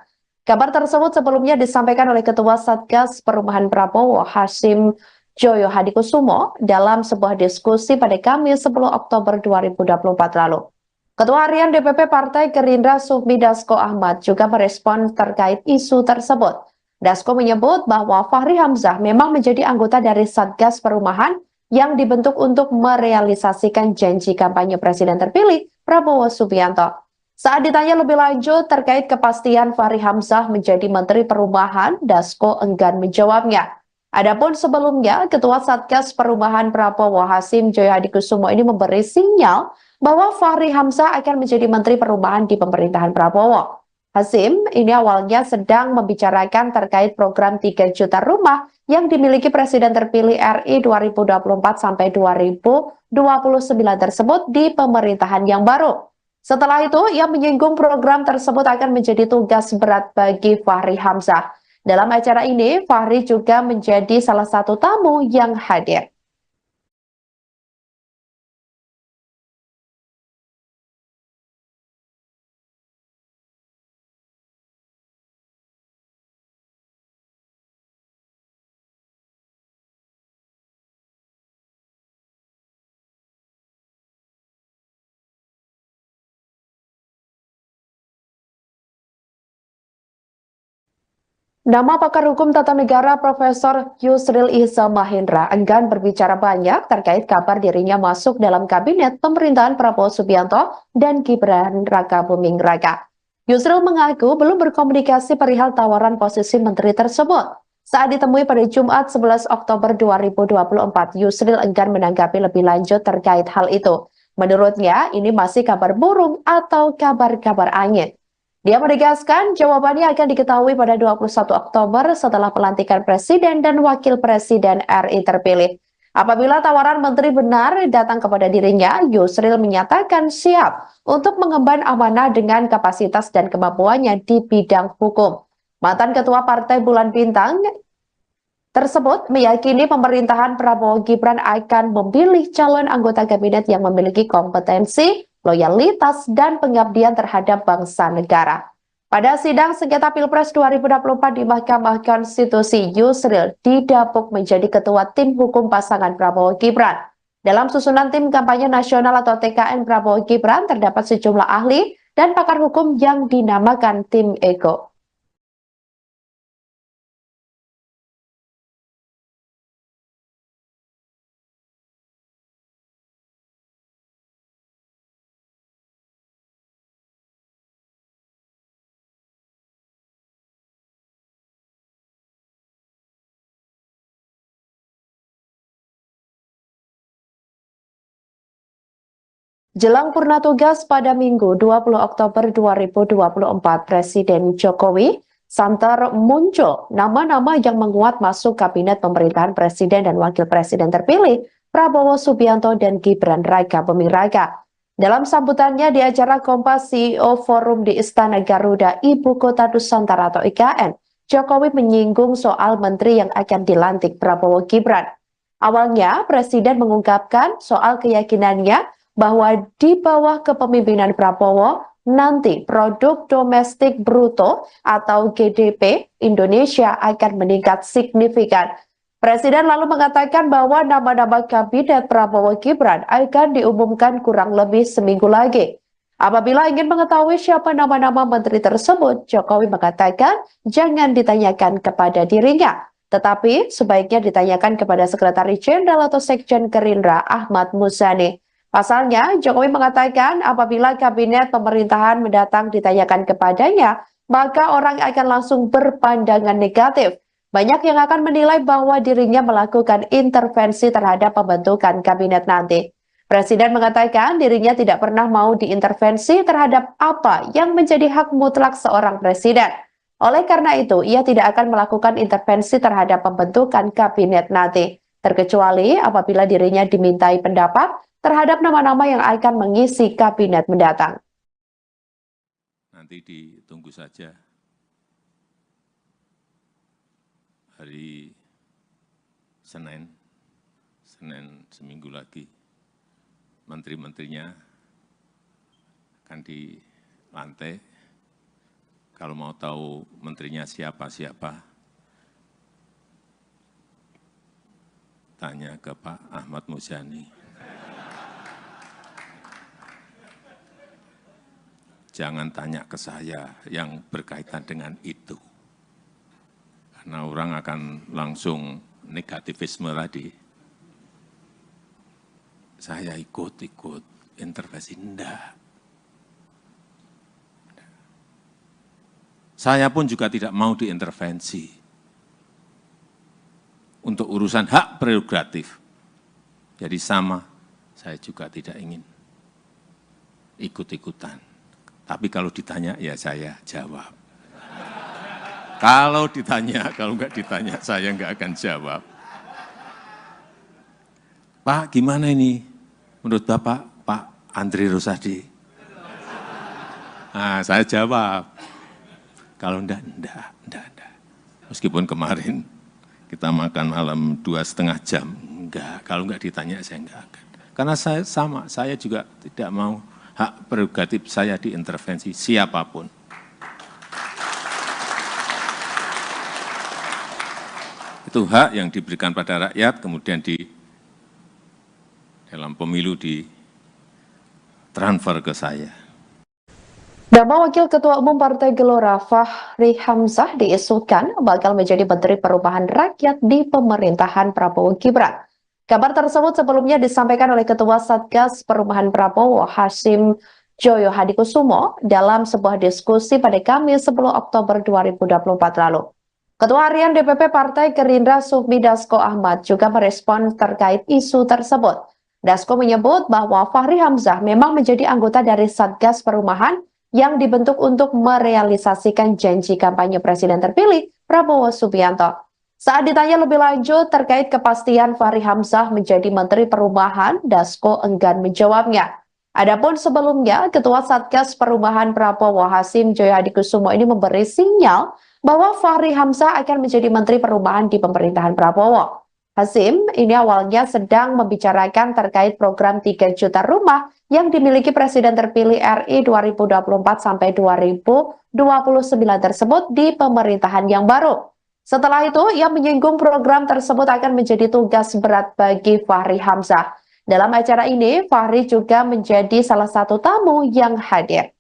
Kabar tersebut sebelumnya disampaikan oleh Ketua Satgas Perubahan Prabowo Hasyim Joyo Hadikusumo dalam sebuah diskusi pada Kamis 10 Oktober 2024 lalu. Ketua Harian DPP Partai Gerindra Sufmi Dasko Ahmad juga merespon terkait isu tersebut. Dasko menyebut bahwa Fahri Hamzah memang menjadi anggota dari Satgas Perubahan yang dibentuk untuk merealisasikan janji kampanye Presiden terpilih Prabowo Subianto. Saat ditanya lebih lanjut terkait kepastian Fahri Hamzah menjadi Menteri Perubahan, Dasko enggan menjawabnya. Adapun sebelumnya, Ketua Satgas Perubahan Prabowo Hasyim Joyo Hadikusumo ini memberi sinyal bahwa Fahri Hamzah akan menjadi Menteri Perubahan di pemerintahan Prabowo. Hasyim ini awalnya sedang membicarakan terkait program 3 juta rumah yang dimiliki Presiden terpilih RI 2024 sampai 2029 tersebut di pemerintahan yang baru. Setelah itu, ia menyinggung program tersebut akan menjadi tugas berat bagi Fahri Hamzah. Dalam acara ini, Fahri juga menjadi salah satu tamu yang hadir. Nama pakar hukum tata negara Profesor Yusril Ihza Mahendra enggan berbicara banyak terkait kabar dirinya masuk dalam kabinet pemerintahan Prabowo Subianto dan Gibran Raka Buming Raka. Yusril mengaku belum berkomunikasi perihal tawaran posisi menteri tersebut. Saat ditemui pada Jumat 11 Oktober 2024, Yusril enggan menanggapi lebih lanjut terkait hal itu. Menurutnya, ini masih kabar burung atau kabar-kabar angin. Dia menegaskan jawabannya akan diketahui pada 21 Oktober setelah pelantikan Presiden dan Wakil Presiden RI terpilih. Apabila tawaran menteri benar datang kepada dirinya, Yusril menyatakan siap untuk mengemban amanah dengan kapasitas dan kemampuannya di bidang hukum. Mantan Ketua Partai Bulan Bintang tersebut meyakini pemerintahan Prabowo Gibran akan memilih calon anggota kabinet yang memiliki kompetensi, loyalitas, dan pengabdian terhadap bangsa negara. Pada sidang sengketa Pilpres 2024 di Mahkamah Konstitusi, Yusril didapuk menjadi ketua tim hukum pasangan Prabowo Gibran. Dalam susunan tim kampanye nasional atau TKN Prabowo Gibran terdapat sejumlah ahli dan pakar hukum yang dinamakan tim Ego. Jelang purna tugas pada Minggu 20 Oktober 2024, Presiden Jokowi santer muncul nama-nama yang menguat masuk kabinet pemerintahan Presiden dan Wakil Presiden terpilih Prabowo Subianto dan Gibran Raka Buming Raka. Dalam sambutannya di acara Kompas CEO Forum di Istana Garuda, Ibu Kota Nusantara atau IKN, Jokowi menyinggung soal menteri yang akan dilantik Prabowo Gibran. Awalnya, Presiden mengungkapkan soal keyakinannya bahwa di bawah kepemimpinan Prabowo, nanti produk domestik bruto atau GDP Indonesia akan meningkat signifikan. Presiden lalu mengatakan bahwa nama-nama kabinet Prabowo Gibran akan diumumkan kurang lebih seminggu lagi. Apabila ingin mengetahui siapa nama-nama menteri tersebut, Jokowi mengatakan jangan ditanyakan kepada dirinya, tetapi sebaiknya ditanyakan kepada Sekretaris Jenderal atau Sekjen Gerindra Ahmad Muzani. Pasalnya, Jokowi mengatakan apabila kabinet pemerintahan mendatang ditanyakan kepadanya, maka orang akan langsung berpandangan negatif. Banyak yang akan menilai bahwa dirinya melakukan intervensi terhadap pembentukan kabinet nanti. Presiden mengatakan dirinya tidak pernah mau diintervensi terhadap apa yang menjadi hak mutlak seorang presiden. Oleh karena itu, ia tidak akan melakukan intervensi terhadap pembentukan kabinet nanti, terkecuali apabila dirinya dimintai pendapat terhadap nama-nama yang akan mengisi kabinet mendatang. Nanti ditunggu saja hari Senin seminggu lagi, menteri-menterinya akan dilantik. Kalau mau tahu menterinya siapa-siapa, tanya ke Pak Ahmad Muzani. Jangan tanya ke saya yang berkaitan dengan itu. Karena orang akan langsung negativisme tadi. Saya ikut intervensi, enggak. Saya pun juga tidak mau diintervensi untuk urusan hak prerogatif. Jadi sama, saya juga tidak ingin ikut-ikutan. Tapi kalau ditanya, ya saya jawab. Kalau ditanya, kalau enggak ditanya, saya enggak akan jawab. Pak, gimana ini? Menurut Bapak, Pak Andri Rosadi? Nah, saya jawab. Kalau enggak. Meskipun kemarin kita makan malam 2,5 jam, enggak. Kalau enggak ditanya, saya enggak akan. Karena saya sama, saya juga tidak mau hak prerogatif saya diintervensi siapapun. Itu hak yang diberikan pada rakyat, kemudian dalam pemilu ditransfer ke saya. Nama Wakil Ketua Umum Partai Gelora Fahri Hamzah diisukan bakal menjadi Menteri Perubahan Rakyat di pemerintahan Prabowo Gibran. Kabar tersebut sebelumnya disampaikan oleh Ketua Satgas Perubahan Prabowo Hasyim Joyo Hadikusumo dalam sebuah diskusi pada Kamis 10 Oktober 2024 lalu. Ketua Harian DPP Partai Gerindra Sufmi Dasko Ahmad juga merespon terkait isu tersebut. Dasko menyebut bahwa Fahri Hamzah memang menjadi anggota dari Satgas Perubahan yang dibentuk untuk merealisasikan janji kampanye Presiden terpilih Prabowo Subianto. Saat ditanya lebih lanjut terkait kepastian Fahri Hamzah menjadi Menteri Perubahan, Dasko enggan menjawabnya. Adapun sebelumnya, Ketua Satgas Perubahan Prabowo Hasyim Joyo Hadikusumo ini memberi sinyal bahwa Fahri Hamzah akan menjadi Menteri Perubahan di pemerintahan Prabowo. Hasyim ini awalnya sedang membicarakan terkait program 3 juta rumah yang dimiliki Presiden terpilih RI 2024 sampai 2029 tersebut di pemerintahan yang baru. Setelah itu, ia menyinggung program tersebut akan menjadi tugas berat bagi Fahri Hamzah. Dalam acara ini, Fahri juga menjadi salah satu tamu yang hadir.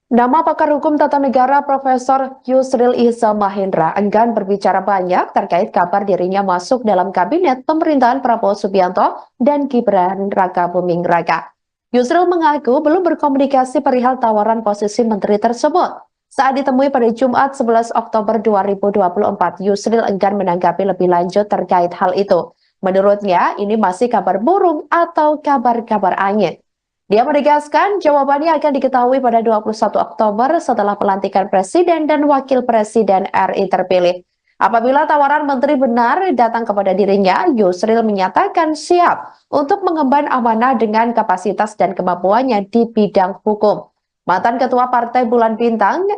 Nama pakar hukum tata negara Profesor Yusril Iza Mahendra enggan berbicara banyak terkait kabar dirinya masuk dalam kabinet pemerintahan Prabowo Subianto dan Gibran Raka Buming Raka. Yusril mengaku belum berkomunikasi perihal tawaran posisi menteri tersebut. Saat ditemui pada Jumat 11 Oktober 2024, Yusril enggan menanggapi lebih lanjut terkait hal itu. Menurutnya, ini masih kabar burung atau kabar-kabar angin. Dia menegaskan jawabannya akan diketahui pada 21 Oktober setelah pelantikan Presiden dan Wakil Presiden RI terpilih. Apabila tawaran menteri benar datang kepada dirinya, Yusril menyatakan siap untuk mengemban amanah dengan kapasitas dan kemampuannya di bidang hukum. Mantan Ketua Partai Bulan Bintang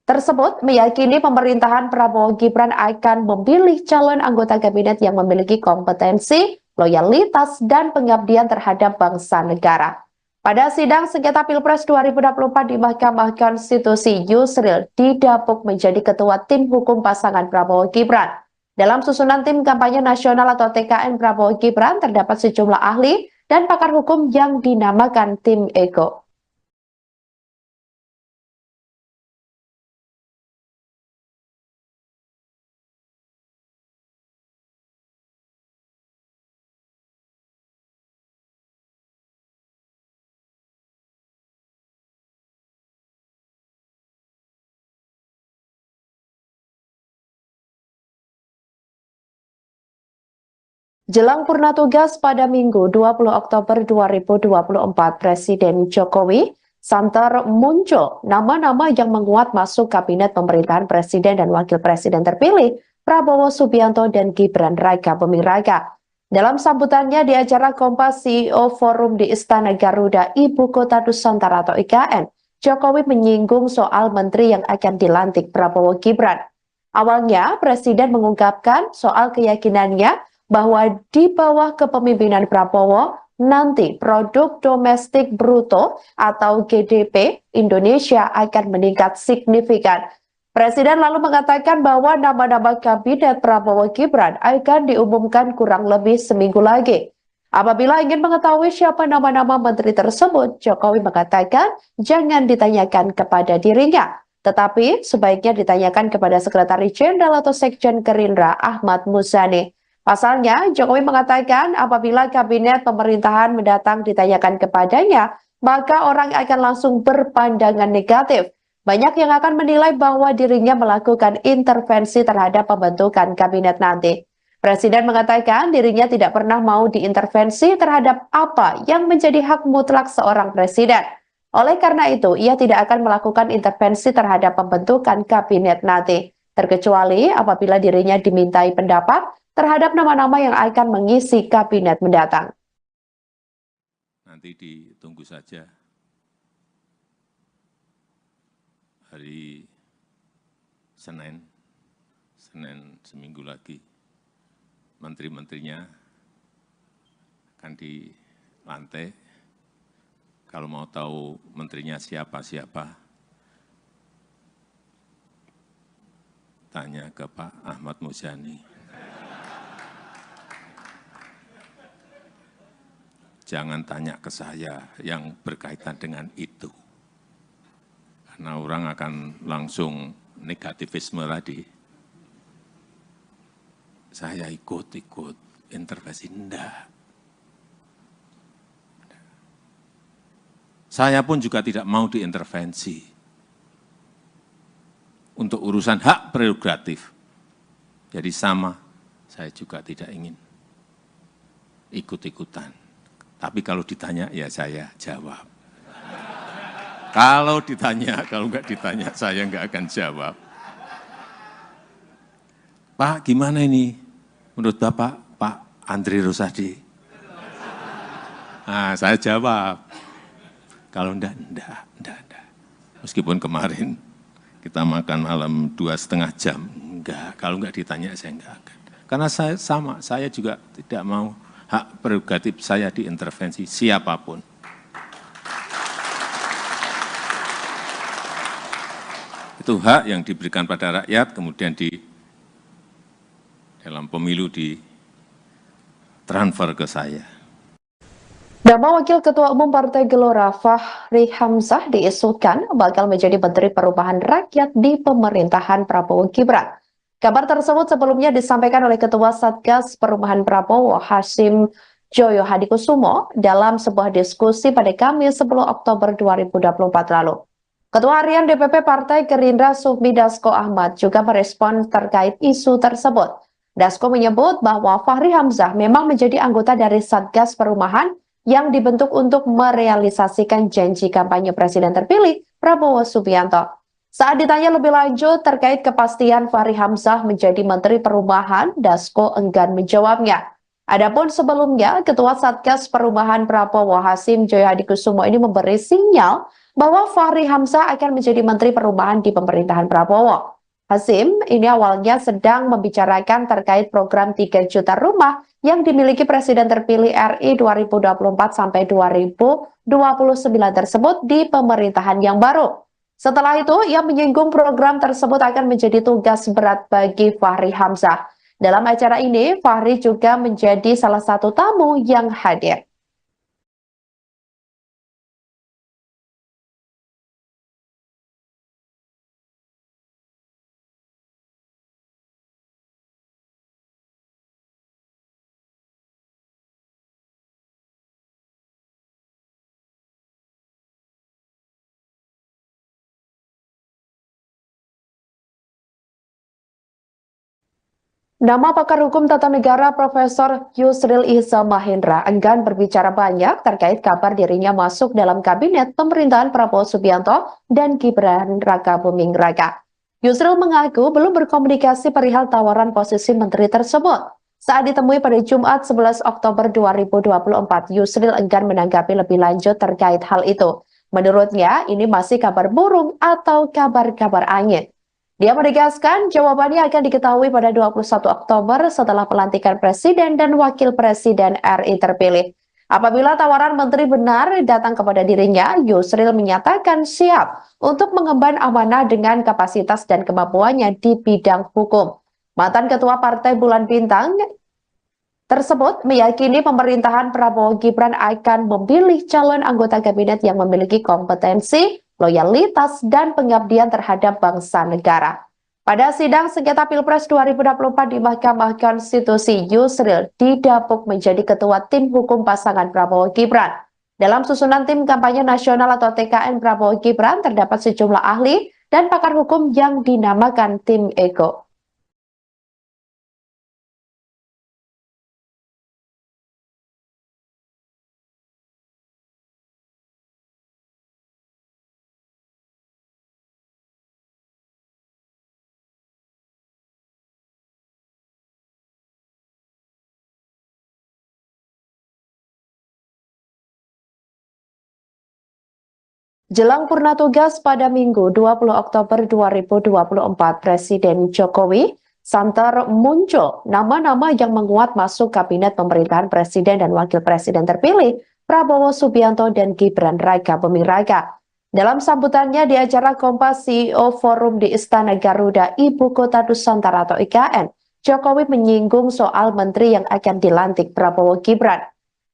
tersebut meyakini pemerintahan Prabowo Gibran akan memilih calon anggota kabinet yang memiliki kompetensi, loyalitas, dan pengabdian terhadap bangsa negara. Pada sidang sengketa Pilpres 2024 di Mahkamah Konstitusi, Yusril didapuk menjadi ketua tim hukum pasangan Prabowo Gibran. Dalam susunan tim kampanye nasional atau TKN Prabowo Gibran terdapat sejumlah ahli dan pakar hukum yang dinamakan tim Ego. Jelang purna tugas pada Minggu 20 Oktober 2024, Presiden Jokowi santer muncul nama-nama yang menguat masuk kabinet pemerintahan Presiden dan Wakil Presiden terpilih Prabowo Subianto dan Gibran Raka Buming Raka. Dalam sambutannya di acara Kompas CEO Forum di Istana Garuda, Ibu Kota Nusantara atau IKN, Jokowi menyinggung soal menteri yang akan dilantik Prabowo Gibran. Awalnya, Presiden mengungkapkan soal keyakinannya bahwa di bawah kepemimpinan Prabowo, nanti produk domestik bruto atau GDP Indonesia akan meningkat signifikan. Presiden lalu mengatakan bahwa nama-nama kabinet Prabowo Gibran akan diumumkan kurang lebih seminggu lagi. Apabila ingin mengetahui siapa nama-nama menteri tersebut, Jokowi mengatakan jangan ditanyakan kepada dirinya, tetapi sebaiknya ditanyakan kepada Sekretaris Jenderal atau Sekjen Gerindra Ahmad Muzani. Pasalnya, Jokowi mengatakan apabila kabinet pemerintahan mendatang ditanyakan kepadanya, maka orang akan langsung berpandangan negatif. Banyak yang akan menilai bahwa dirinya melakukan intervensi terhadap pembentukan kabinet nanti. Presiden mengatakan dirinya tidak pernah mau diintervensi terhadap apa yang menjadi hak mutlak seorang presiden. Oleh karena itu, ia tidak akan melakukan intervensi terhadap pembentukan kabinet nanti, terkecuali apabila dirinya dimintai pendapat terhadap nama-nama yang akan mengisi kabinet mendatang. Nanti ditunggu saja hari Senin seminggu lagi, menteri-menterinya akan dilantik. Kalau mau tahu menterinya siapa-siapa, tanya ke Pak Ahmad Muzani. Jangan tanya ke saya yang berkaitan dengan itu. Karena orang akan langsung negativisme tadi. Saya ikut intervensi, enggak. Saya pun juga tidak mau diintervensi untuk urusan hak prerogatif. Jadi sama, saya juga tidak ingin ikut-ikutan. Tapi kalau ditanya, ya saya jawab. Kalau ditanya, kalau enggak ditanya, saya enggak akan jawab. Pak, gimana ini? Menurut Bapak, Pak Andri Rosadi? Nah, saya jawab. Kalau enggak. Meskipun kemarin kita makan malam 2,5 jam. Enggak, kalau enggak ditanya, saya enggak akan. Karena saya sama, saya juga tidak mau hak prerogatif saya diintervensi siapapun. Itu hak yang diberikan pada rakyat, kemudian di dalam pemilu ditransfer ke saya. Nama Wakil Ketua Umum Partai Gelora Fahri Hamzah diisukan bakal menjadi Menteri Perubahan Rakyat di pemerintahan Prabowo Gibran. Kabar tersebut sebelumnya disampaikan oleh Ketua Satgas Perubahan Prabowo Hasyim Joyo Hadikusumo dalam sebuah diskusi pada Kamis 10 Oktober 2024 lalu. Ketua Harian DPP Partai Gerindra Sufmi Dasko Ahmad juga merespon terkait isu tersebut. Dasko menyebut bahwa Fahri Hamzah memang menjadi anggota dari Satgas Perumahan yang dibentuk untuk merealisasikan janji kampanye Presiden terpilih Prabowo Subianto. Saat ditanya lebih lanjut terkait kepastian Fahri Hamzah menjadi Menteri Perumahan, Dasko enggan menjawabnya. Adapun sebelumnya, Ketua Satgas Perumahan Prabowo Hasyim Joyo Hadikusumo ini memberi sinyal bahwa Fahri Hamzah akan menjadi Menteri Perumahan di pemerintahan Prabowo. Hasyim ini awalnya sedang membicarakan terkait program 3 juta rumah yang dimiliki Presiden terpilih RI 2024 sampai 2029 tersebut di pemerintahan yang baru. Setelah itu, ia menyinggung program tersebut akan menjadi tugas berat bagi Fahri Hamzah. Dalam acara ini, Fahri juga menjadi salah satu tamu yang hadir. Nama pakar hukum tata negara Profesor Yusril Ihza Mahendra enggan berbicara banyak terkait kabar dirinya masuk dalam kabinet pemerintahan Prabowo Subianto dan Gibran Raka Buming Raka. Yusril mengaku belum berkomunikasi perihal tawaran posisi menteri tersebut. Saat ditemui pada Jumat 11 Oktober 2024, Yusril enggan menanggapi lebih lanjut terkait hal itu. Menurutnya, ini masih kabar burung atau kabar-kabar angin. Dia menegaskan jawabannya akan diketahui pada 21 Oktober setelah pelantikan Presiden dan Wakil Presiden RI terpilih. Apabila tawaran menteri benar datang kepada dirinya, Yusril menyatakan siap untuk mengemban amanah dengan kapasitas dan kemampuannya di bidang hukum. Mantan Ketua Partai Bulan Bintang tersebut meyakini pemerintahan Prabowo Gibran akan memilih calon anggota kabinet yang memiliki kompetensi, loyalitas, dan pengabdian terhadap bangsa negara. Pada sidang sengketa Pilpres 2024 di Mahkamah Konstitusi, Yusril didapuk menjadi ketua tim hukum pasangan Prabowo Gibran. Dalam susunan tim kampanye nasional atau TKN Prabowo Gibran terdapat sejumlah ahli dan pakar hukum yang dinamakan tim Ego. Jelang purna tugas pada Minggu 20 Oktober 2024, Presiden Jokowi santer muncul nama-nama yang menguat masuk kabinet pemerintahan Presiden dan Wakil Presiden terpilih Prabowo Subianto dan Gibran Raka Buming Raka. Dalam sambutannya di acara Kompas CEO Forum di Istana Garuda, Ibu Kota Nusantara atau IKN, Jokowi menyinggung soal menteri yang akan dilantik Prabowo Gibran.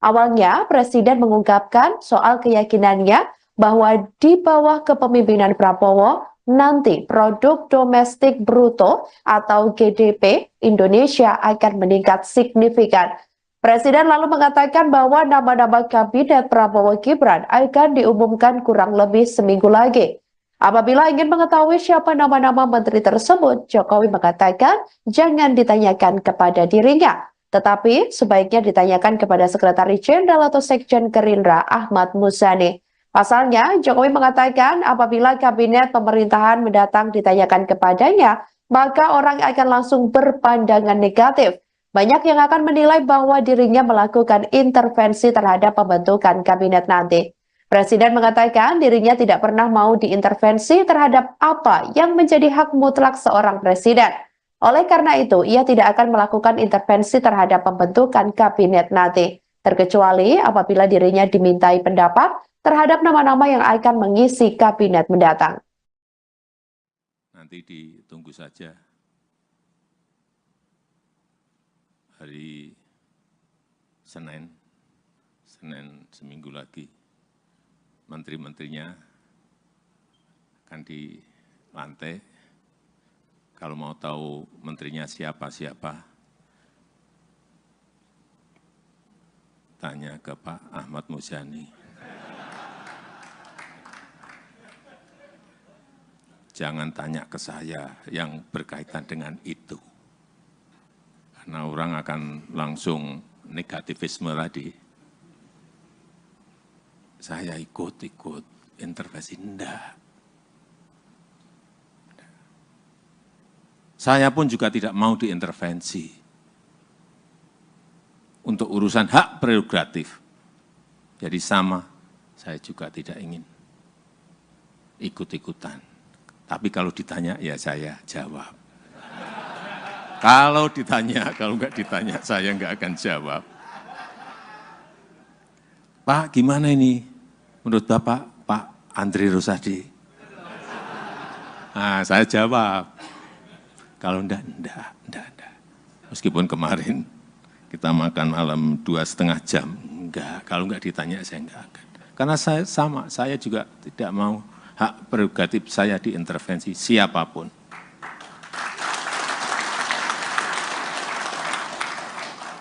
Awalnya, Presiden mengungkapkan soal keyakinannya bahwa di bawah kepemimpinan Prabowo, nanti produk domestik bruto atau GDP Indonesia akan meningkat signifikan. Presiden lalu mengatakan bahwa nama-nama kabinet Prabowo Gibran akan diumumkan kurang lebih seminggu lagi. Apabila ingin mengetahui siapa nama-nama menteri tersebut, Jokowi mengatakan jangan ditanyakan kepada dirinya, tetapi sebaiknya ditanyakan kepada Sekretaris Jenderal atau Sekjen Gerindra Ahmad Muzani. Pasalnya, Jokowi mengatakan apabila kabinet pemerintahan mendatang ditanyakan kepadanya, maka orang akan langsung berpandangan negatif. Banyak yang akan menilai bahwa dirinya melakukan intervensi terhadap pembentukan kabinet nanti. Presiden mengatakan dirinya tidak pernah mau diintervensi terhadap apa yang menjadi hak mutlak seorang presiden. Oleh karena itu, ia tidak akan melakukan intervensi terhadap pembentukan kabinet nanti, terkecuali apabila dirinya dimintai pendapat terhadap nama-nama yang akan mengisi kabinet mendatang. Nanti ditunggu saja hari Senin Senin seminggu lagi menteri-menterinya akan dilantik. Kalau mau tahu menterinya siapa-siapa, tanya ke Pak Ahmad Muzani. Jangan tanya ke saya yang berkaitan dengan itu. Karena orang akan langsung negativisme tadi. Saya ikut intervensi, enggak. Saya pun juga tidak mau diintervensi untuk urusan hak prerogatif. Jadi sama, saya juga tidak ingin ikut-ikutan. Tapi kalau ditanya, ya saya jawab. Kalau ditanya, kalau enggak ditanya, saya enggak akan jawab. Pak, gimana ini? Menurut Bapak, Pak Andri Rosadi? Nah, saya jawab. Kalau enggak. Meskipun kemarin kita makan malam 2,5 jam, enggak. Kalau enggak ditanya, saya enggak akan. Karena saya sama, saya juga tidak mau hak prerogatif saya diintervensi siapapun.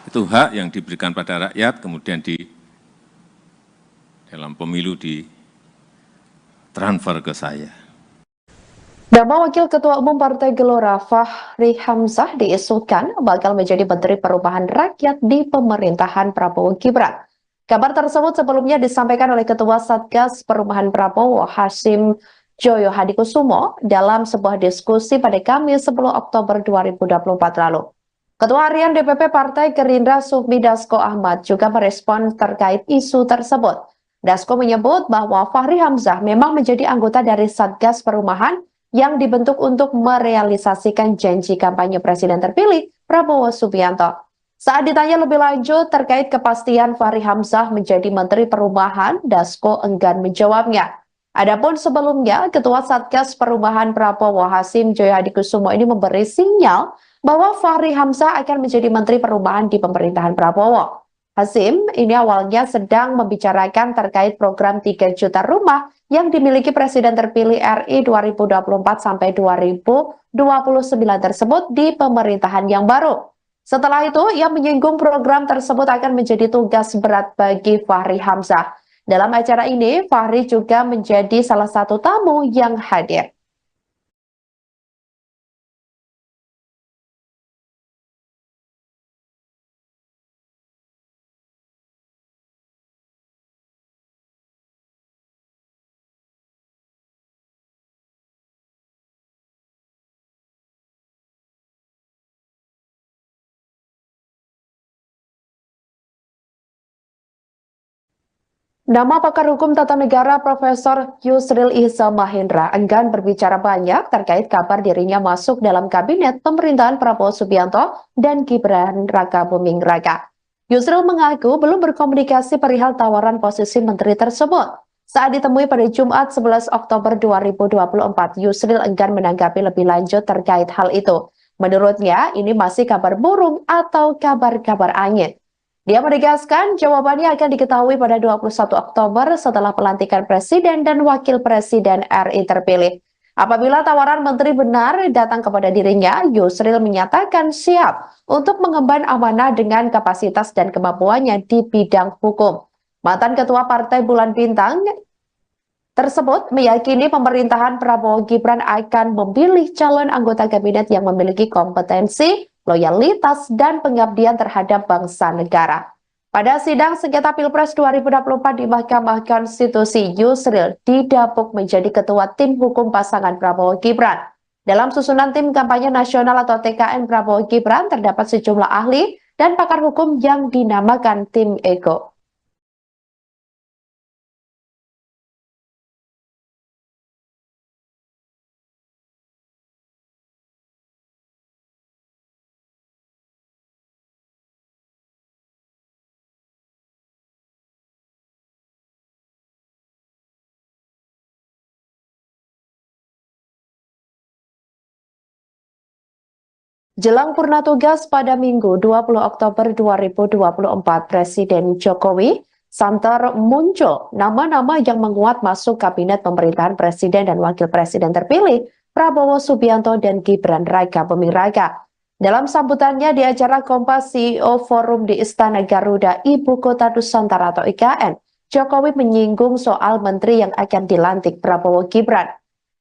Itu hak yang diberikan pada rakyat, kemudian dalam pemilu ditransfer ke saya. Nama Wakil Ketua Umum Partai Gelora Fahri Hamzah diisukan bakal menjadi Menteri Perubahan Rakyat di pemerintahan Prabowo Gibran. Kabar tersebut sebelumnya disampaikan oleh Ketua Satgas Perubahan Prabowo Hasyim Joyo Hadikusumo dalam sebuah diskusi pada Kamis 10 Oktober 2024 lalu. Ketua Harian DPP Partai Gerindra Sufmi Dasko Ahmad juga merespon terkait isu tersebut. Dasko menyebut bahwa Fahri Hamzah memang menjadi anggota dari Satgas Perubahan yang dibentuk untuk merealisasikan janji kampanye Presiden terpilih Prabowo Subianto. Saat ditanya lebih lanjut terkait kepastian Fahri Hamzah menjadi Menteri Perubahan, Dasko enggan menjawabnya. Adapun sebelumnya, Ketua Satgas Perubahan Prabowo Hasyim Joyo Hadikusumo ini memberi sinyal bahwa Fahri Hamzah akan menjadi Menteri Perubahan di pemerintahan Prabowo. Hasyim ini awalnya sedang membicarakan terkait program 3 juta rumah yang dimiliki Presiden terpilih RI 2024 sampai 2029 tersebut di pemerintahan yang baru. Setelah itu, ia menyinggung program tersebut akan menjadi tugas berat bagi Fahri Hamzah. Dalam acara ini, Fahri juga menjadi salah satu tamu yang hadir. Nama pakar hukum tata negara Profesor Yusril Ihza Mahendra enggan berbicara banyak terkait kabar dirinya masuk dalam kabinet pemerintahan Prabowo Subianto dan Gibran Rakabuming Raka. Yusril mengaku belum berkomunikasi perihal tawaran posisi menteri tersebut. Saat ditemui pada Jumat 11 Oktober 2024, Yusril enggan menanggapi lebih lanjut terkait hal itu. Menurutnya, ini masih kabar burung atau kabar-kabar angin. Dia menegaskan jawabannya akan diketahui pada 21 Oktober setelah pelantikan Presiden dan Wakil Presiden RI terpilih. Apabila tawaran menteri benar datang kepada dirinya, Yusril menyatakan siap untuk mengemban amanah dengan kapasitas dan kemampuannya di bidang hukum. Mantan Ketua Partai Bulan Bintang tersebut meyakini pemerintahan Prabowo Gibran akan memilih calon anggota kabinet yang memiliki kompetensi, loyalitas, dan pengabdian terhadap bangsa negara. Pada sidang sengketa Pilpres 2024 di Mahkamah Konstitusi, Yusril didapuk menjadi ketua tim hukum pasangan Prabowo Gibran. Dalam susunan tim kampanye nasional atau TKN Prabowo Gibran terdapat sejumlah ahli dan pakar hukum yang dinamakan tim Ego. Jelang purna tugas pada Minggu 20 Oktober 2024, Presiden Jokowi santer muncul nama-nama yang menguat masuk kabinet pemerintahan Presiden dan Wakil Presiden terpilih Prabowo Subianto dan Gibran Raka Buming Raka. Dalam sambutannya di acara Kompas CEO Forum di Istana Garuda, Ibu Kota Nusantara atau IKN, Jokowi menyinggung soal menteri yang akan dilantik Prabowo Gibran.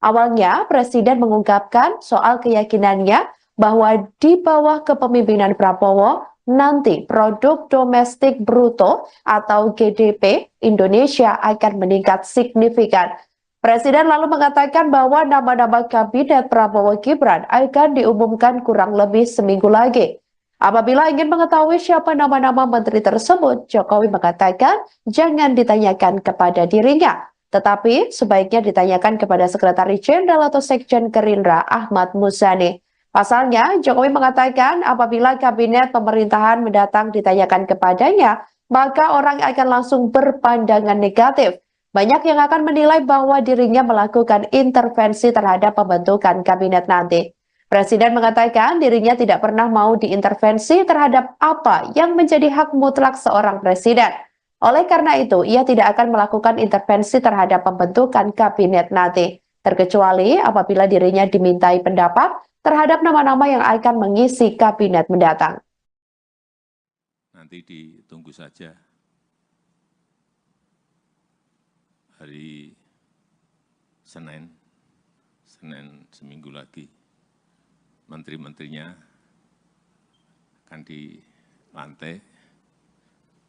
Awalnya, Presiden mengungkapkan soal keyakinannya bahwa di bawah kepemimpinan Prabowo, nanti produk domestik bruto atau GDP Indonesia akan meningkat signifikan. Presiden lalu mengatakan bahwa nama-nama kabinet Prabowo Gibran akan diumumkan kurang lebih seminggu lagi. Apabila ingin mengetahui siapa nama-nama menteri tersebut, Jokowi mengatakan jangan ditanyakan kepada dirinya, tetapi sebaiknya ditanyakan kepada Sekretaris Jenderal atau Sekjen Gerindra Ahmad Muzani. Pasalnya, Jokowi mengatakan apabila kabinet pemerintahan mendatang ditanyakan kepadanya, maka orang akan langsung berpandangan negatif. Banyak yang akan menilai bahwa dirinya melakukan intervensi terhadap pembentukan kabinet nanti. Presiden mengatakan dirinya tidak pernah mau diintervensi terhadap apa yang menjadi hak mutlak seorang presiden. Oleh karena itu, ia tidak akan melakukan intervensi terhadap pembentukan kabinet nanti, terkecuali apabila dirinya dimintai pendapat terhadap nama-nama yang akan mengisi kabinet mendatang. Nanti ditunggu saja hari Senin seminggu lagi, menteri-menterinya akan dilantik.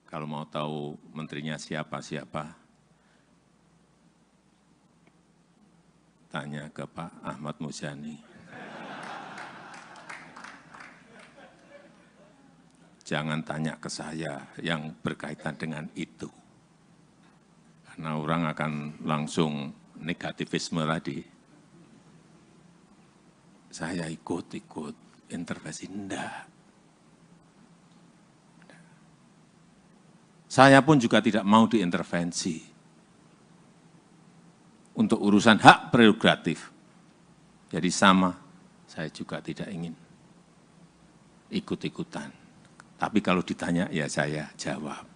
Kalau mau tahu menterinya siapa-siapa, tanya ke Pak Ahmad Muzani. Jangan tanya ke saya yang berkaitan dengan itu. Karena orang akan langsung negativisme tadi. Saya ikut intervensi, enggak. Saya pun juga tidak mau diintervensi untuk urusan hak prerogatif. Jadi sama, saya juga tidak ingin ikut-ikutan. Tapi kalau ditanya, ya saya jawab.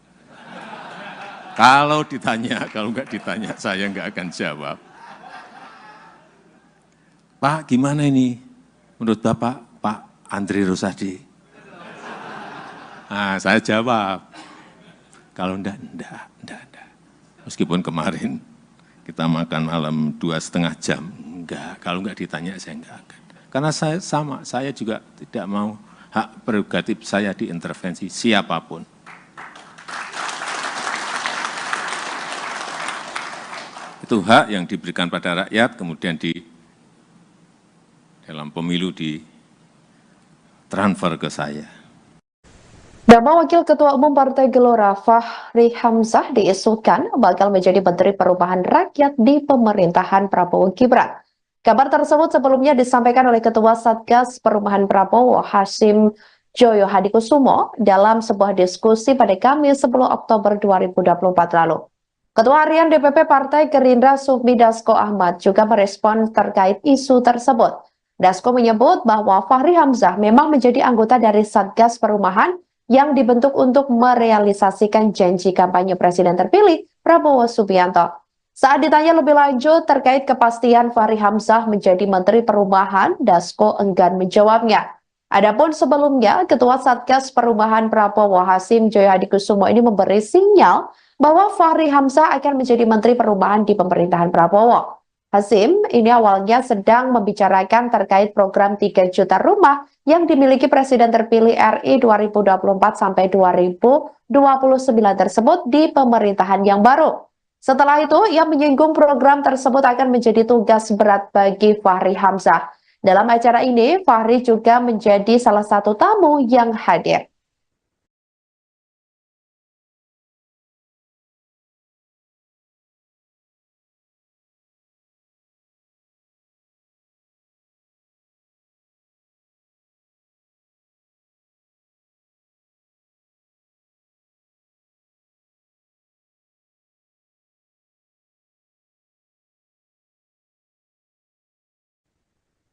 Kalau ditanya, kalau enggak ditanya, saya enggak akan jawab. Pak, gimana ini? Menurut Bapak, Pak Andri Rosadi? Nah, saya jawab. Kalau enggak. Meskipun kemarin kita makan malam 2,5 jam. Enggak, kalau enggak ditanya, saya enggak akan. Karena saya sama, saya juga tidak mau hak prerogatif saya diintervensi siapapun. Itu hak yang diberikan pada rakyat, kemudian dalam pemilu ditransfer ke saya. Nama Wakil Ketua Umum Partai Gelora Fahri Hamzah diisukan bakal menjadi Menteri Perubahan Rakyat di pemerintahan Prabowo Gibran. Kabar tersebut sebelumnya disampaikan oleh Ketua Satgas Perubahan Prabowo Hasyim Joyo Hadikusumo dalam sebuah diskusi pada Kamis 10 Oktober 2024 lalu. Ketua Harian DPP Partai Gerindra Sufmi Dasko Ahmad juga merespon terkait isu tersebut. Dasko menyebut bahwa Fahri Hamzah memang menjadi anggota dari Satgas Perumahan yang dibentuk untuk merealisasikan janji kampanye Presiden terpilih Prabowo Subianto. Saat ditanya lebih lanjut terkait kepastian Fahri Hamzah menjadi Menteri Perumahan, Dasko enggan menjawabnya. Adapun sebelumnya, Ketua Satgas Perumahan Prabowo Hasyim Joyo Hadikusumo ini memberi sinyal bahwa Fahri Hamzah akan menjadi Menteri Perumahan di pemerintahan Prabowo. Hasyim ini awalnya sedang membicarakan terkait program 3 juta rumah yang dimiliki Presiden terpilih RI 2024 sampai 2029 tersebut di pemerintahan yang baru. Setelah itu, ia menyinggung program tersebut akan menjadi tugas berat bagi Fahri Hamzah. Dalam acara ini, Fahri juga menjadi salah satu tamu yang hadir.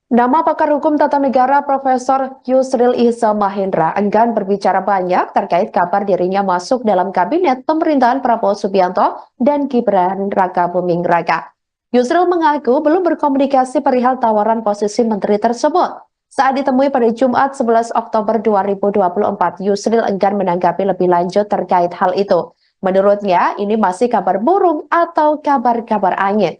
Nama pakar hukum tata negara Profesor Yusril Iza Mahendra enggan berbicara banyak terkait kabar dirinya masuk dalam kabinet pemerintahan Prabowo Subianto dan Gibran Raka Buming Raka. Yusril mengaku belum berkomunikasi perihal tawaran posisi menteri tersebut. Saat ditemui pada Jumat 11 Oktober 2024, Yusril enggan menanggapi lebih lanjut terkait hal itu. Menurutnya, ini masih kabar burung atau kabar-kabar angin.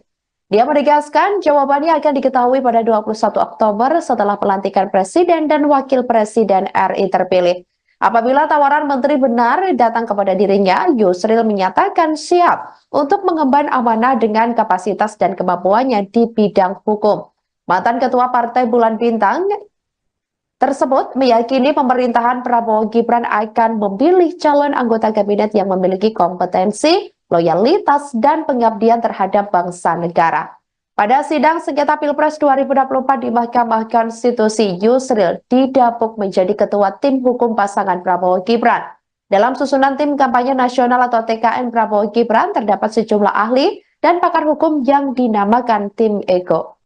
Dia menegaskan jawabannya akan diketahui pada 21 Oktober setelah pelantikan Presiden dan Wakil Presiden RI terpilih. Apabila tawaran menteri benar datang kepada dirinya, Yusril menyatakan siap untuk mengemban amanah dengan kapasitas dan kemampuannya di bidang hukum. Mantan Ketua Partai Bulan Bintang tersebut meyakini pemerintahan Prabowo Gibran akan memilih calon anggota kabinet yang memiliki kompetensi, loyalitas, dan pengabdian terhadap bangsa negara. Pada sidang sengketa Pilpres 2024 di Mahkamah Konstitusi, Yusril didapuk menjadi ketua tim hukum pasangan Prabowo Gibran. Dalam susunan tim kampanye nasional atau TKN Prabowo Gibran terdapat sejumlah ahli dan pakar hukum yang dinamakan tim Ego.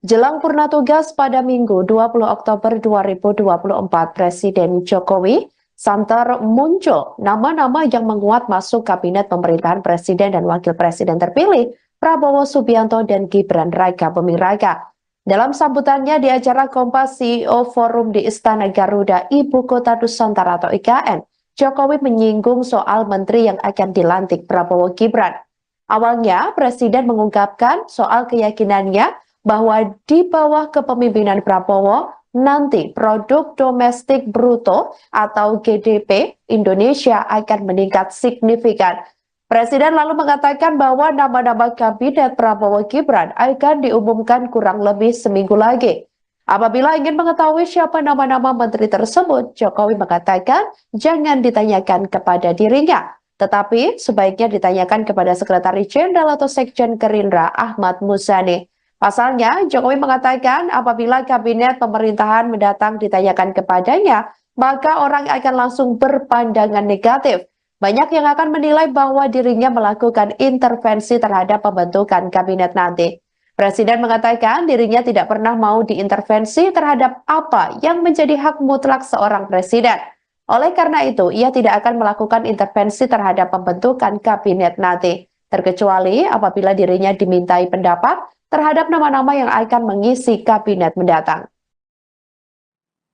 Jelang purna tugas pada Minggu 20 Oktober 2024, Presiden Jokowi santer muncul nama-nama yang menguat masuk kabinet pemerintahan Presiden dan Wakil Presiden terpilih Prabowo Subianto dan Gibran Raka Buming Raka. Dalam sambutannya di acara Kompas CEO Forum di Istana Garuda, Ibu Kota Nusantara atau IKN, Jokowi menyinggung soal menteri yang akan dilantik Prabowo Gibran. Awalnya, Presiden mengungkapkan soal keyakinannya bahwa di bawah kepemimpinan Prabowo, nanti produk domestik bruto atau GDP Indonesia akan meningkat signifikan. Presiden lalu mengatakan bahwa nama-nama kabinet Prabowo Gibran akan diumumkan kurang lebih seminggu lagi. Apabila ingin mengetahui siapa nama-nama menteri tersebut, Jokowi mengatakan jangan ditanyakan kepada dirinya, tetapi sebaiknya ditanyakan kepada Sekretaris Jenderal atau Sekjen Gerindra Ahmad Muzani. Pasalnya, Jokowi mengatakan apabila kabinet pemerintahan mendatang ditanyakan kepadanya, maka orang akan langsung berpandangan negatif. Banyak yang akan menilai bahwa dirinya melakukan intervensi terhadap pembentukan kabinet nanti. Presiden mengatakan dirinya tidak pernah mau diintervensi terhadap apa yang menjadi hak mutlak seorang presiden. Oleh karena itu, ia tidak akan melakukan intervensi terhadap pembentukan kabinet nanti, terkecuali apabila dirinya dimintai pendapat terhadap nama-nama yang akan mengisi kabinet mendatang.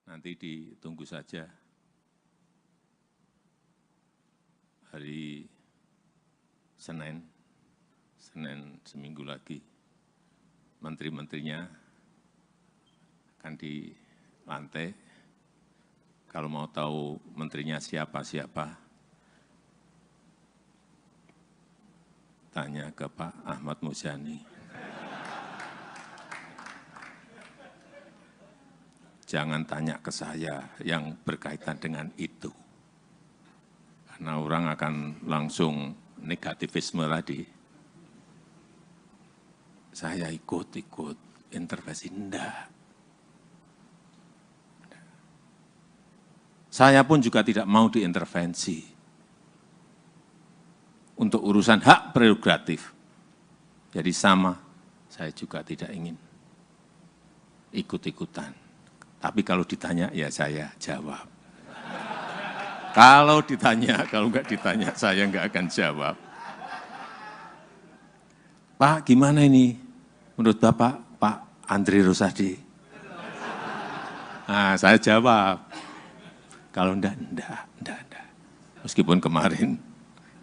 Nanti ditunggu saja hari Senin seminggu lagi, menteri-menterinya akan dilantik. Kalau mau tahu menterinya siapa-siapa, tanya ke Pak Ahmad Muzani. Jangan tanya ke saya yang berkaitan dengan itu. Karena orang akan langsung negativisme tadi. Saya ikut intervensi, enggak. Saya pun juga tidak mau diintervensi untuk urusan hak prerogatif. Jadi sama, saya juga tidak ingin ikut-ikutan. Tapi kalau ditanya, ya saya jawab. Kalau ditanya, kalau enggak ditanya, saya enggak akan jawab. Pak, gimana ini? Menurut Bapak, Pak Andri Rosadi? Nah, saya jawab. Kalau enggak. Meskipun kemarin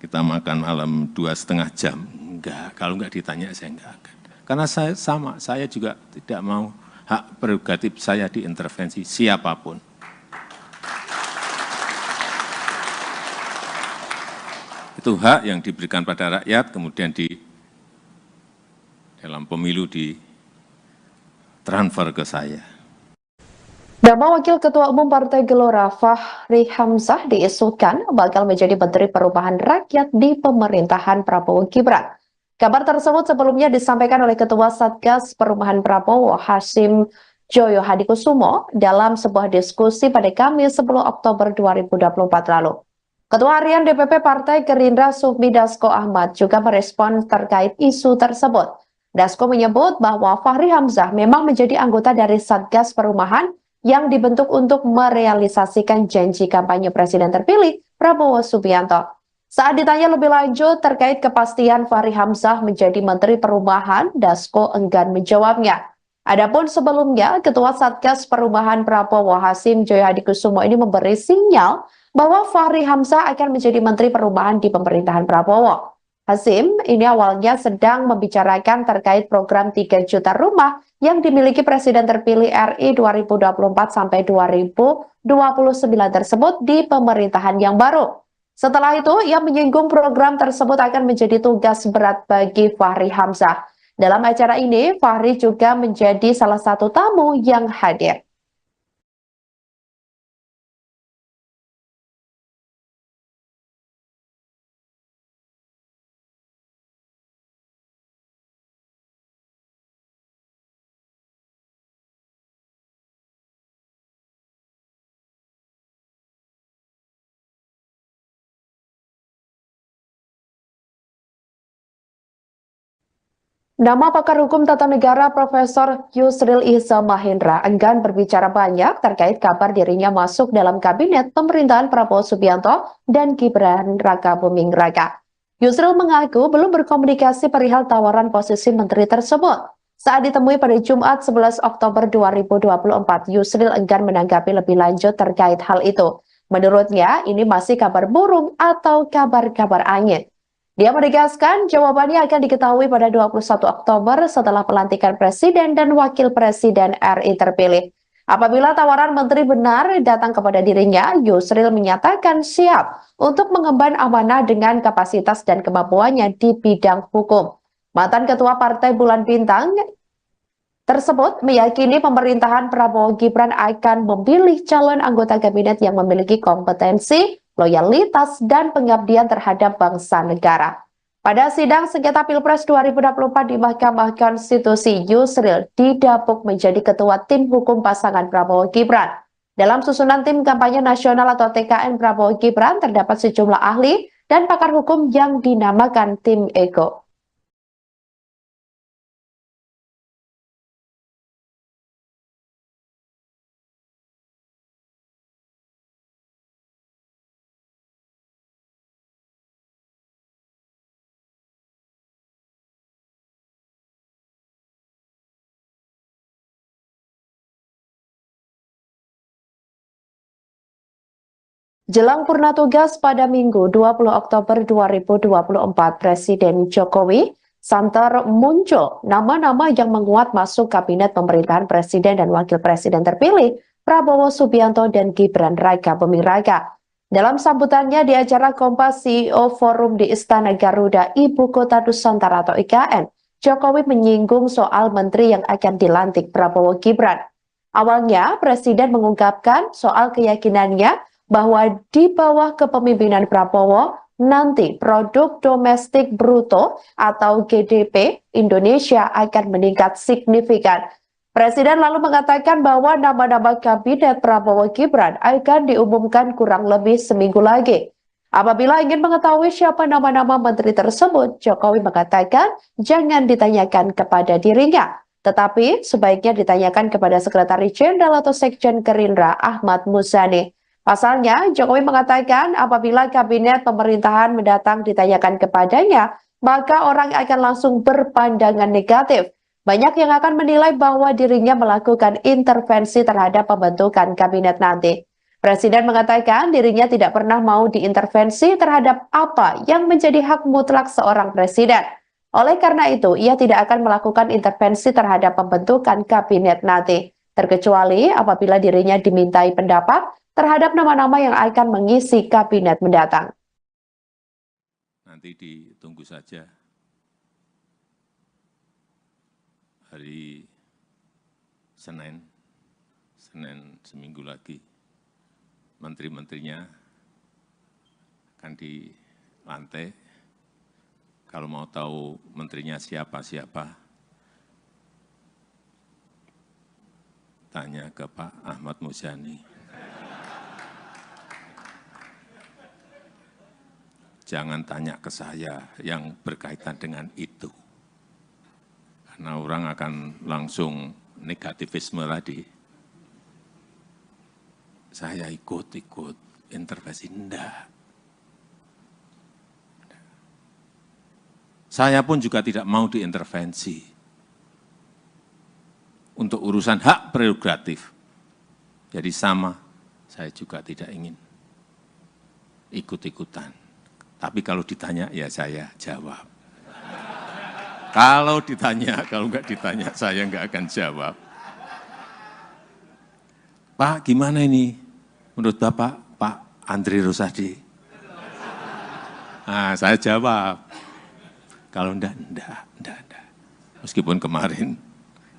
kita makan malam 2,5 jam. Enggak, kalau enggak ditanya, saya enggak akan. Karena saya sama, saya juga tidak mau hak prerogatif saya diintervensi siapapun. Itu hak yang diberikan pada rakyat, kemudian dalam pemilu ditransfer ke saya. Nama Wakil Ketua Umum Partai Gelora Fahri Hamzah diisukan bakal menjadi Menteri Perubahan Rakyat di pemerintahan Prabowo Gibran. Kabar tersebut sebelumnya disampaikan oleh Ketua Satgas Perubahan Prabowo Hasyim Joyo Hadikusumo dalam sebuah diskusi pada Kamis 10 Oktober 2024 lalu. Ketua Harian DPP Partai Gerindra Sufmi Dasko Ahmad juga merespon terkait isu tersebut. Dasko menyebut bahwa Fahri Hamzah memang menjadi anggota dari Satgas Perumahan yang dibentuk untuk merealisasikan janji kampanye Presiden terpilih Prabowo Subianto. Saat ditanya lebih lanjut terkait kepastian Fahri Hamzah menjadi Menteri Perumahan, Dasko enggan menjawabnya. Adapun sebelumnya, Ketua Satgas Perumahan Prabowo Hasyim Joyo Hadikusumo ini memberi sinyal bahwa Fahri Hamzah akan menjadi Menteri Perumahan di pemerintahan Prabowo. Hasyim ini awalnya sedang membicarakan terkait program 3 juta rumah yang dimiliki Presiden terpilih RI 2024 sampai 2029 tersebut di pemerintahan yang baru. Setelah itu, ia menyinggung program tersebut akan menjadi tugas berat bagi Fahri Hamzah. Dalam acara ini, Fahri juga menjadi salah satu tamu yang hadir. Nama pakar hukum tata negara Profesor Yusril Ihza Mahendra enggan berbicara banyak terkait kabar dirinya masuk dalam kabinet pemerintahan Prabowo Subianto dan Gibran Raka Buming Raka. Yusril mengaku belum berkomunikasi perihal tawaran posisi menteri tersebut. Saat ditemui pada Jumat 11 Oktober 2024, Yusril enggan menanggapi lebih lanjut terkait hal itu. Menurutnya, ini masih kabar burung atau kabar-kabar angin. Dia menegaskan jawabannya akan diketahui pada 21 Oktober setelah pelantikan Presiden dan Wakil Presiden RI terpilih. Apabila tawaran menteri benar datang kepada dirinya, Yusril menyatakan siap untuk mengemban amanah dengan kapasitas dan kemampuannya di bidang hukum. Mantan Ketua Partai Bulan Bintang tersebut meyakini pemerintahan Prabowo Gibran akan memilih calon anggota kabinet yang memiliki kompetensi, loyalitas, dan pengabdian terhadap bangsa negara. Pada sidang sengketa Pilpres 2024 di Mahkamah Konstitusi, Yusril didapuk menjadi ketua tim hukum pasangan Prabowo Gibran. Dalam susunan tim kampanye nasional atau TKN Prabowo Gibran terdapat sejumlah ahli dan pakar hukum yang dinamakan tim Ego. Jelang purna tugas pada Minggu 20 Oktober 2024, Presiden Jokowi santer muncul nama-nama yang menguat masuk kabinet pemerintahan Presiden dan Wakil Presiden terpilih Prabowo Subianto dan Gibran Raka Buming Raka. Dalam sambutannya di acara Kompas CEO Forum di Istana Garuda, Ibu Kota Nusantara atau IKN, Jokowi menyinggung soal menteri yang akan dilantik Prabowo Gibran. Awalnya, Presiden mengungkapkan soal keyakinannya bahwa di bawah kepemimpinan Prabowo, nanti produk domestik bruto atau GDP Indonesia akan meningkat signifikan. Presiden lalu mengatakan bahwa nama-nama kabinet Prabowo Gibran akan diumumkan kurang lebih seminggu lagi. Apabila ingin mengetahui siapa nama-nama menteri tersebut, Jokowi mengatakan jangan ditanyakan kepada dirinya, tetapi sebaiknya ditanyakan kepada Sekretaris Jenderal atau Sekjen Gerindra Ahmad Muzani. Pasalnya, Jokowi mengatakan apabila kabinet pemerintahan mendatang ditanyakan kepadanya, maka orang akan langsung berpandangan negatif. Banyak yang akan menilai bahwa dirinya melakukan intervensi terhadap pembentukan kabinet nanti. Presiden mengatakan dirinya tidak pernah mau diintervensi terhadap apa yang menjadi hak mutlak seorang presiden. Oleh karena itu, ia tidak akan melakukan intervensi terhadap pembentukan kabinet nanti, terkecuali apabila dirinya dimintai pendapat terhadap nama-nama yang akan mengisi kabinet mendatang. Nanti ditunggu saja hari Senin Senin seminggu lagi, menteri-menterinya akan dilantik. Kalau mau tahu menterinya siapa-siapa, tanya ke Pak Ahmad Muzani. Jangan tanya ke saya yang berkaitan dengan itu. Karena orang akan langsung negativisme tadi. Saya ikut intervensi, enggak. Saya pun juga tidak mau diintervensi untuk urusan hak prerogatif. Jadi sama, saya juga tidak ingin ikut-ikutan. Tapi kalau ditanya, ya saya jawab. Kalau ditanya, kalau enggak ditanya, saya enggak akan jawab. Pak, gimana ini? Menurut Bapak, Pak Andri Rosadi? Nah, saya jawab. Kalau enggak. Meskipun kemarin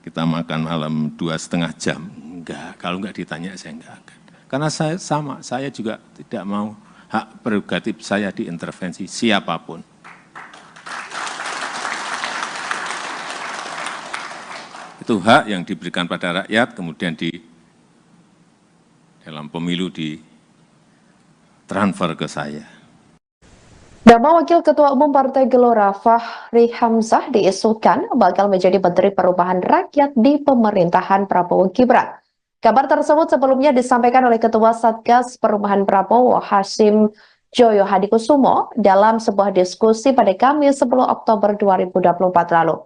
kita makan malam 2,5 jam, enggak. Kalau enggak ditanya, saya enggak akan. Karena saya sama, saya juga tidak mau hak prerogatif saya diintervensi siapapun. Itu hak yang diberikan pada rakyat, kemudian dalam pemilu ditransfer ke saya. Nama Wakil Ketua Umum Partai Gelora Fahri Hamzah diisukan bakal menjadi Menteri Perubahan Rakyat di pemerintahan Prabowo Gibran. Kabar tersebut sebelumnya disampaikan oleh Ketua Satgas Perubahan Prabowo Hasyim Joyo Hadikusumo dalam sebuah diskusi pada Kamis 10 Oktober 2024 lalu.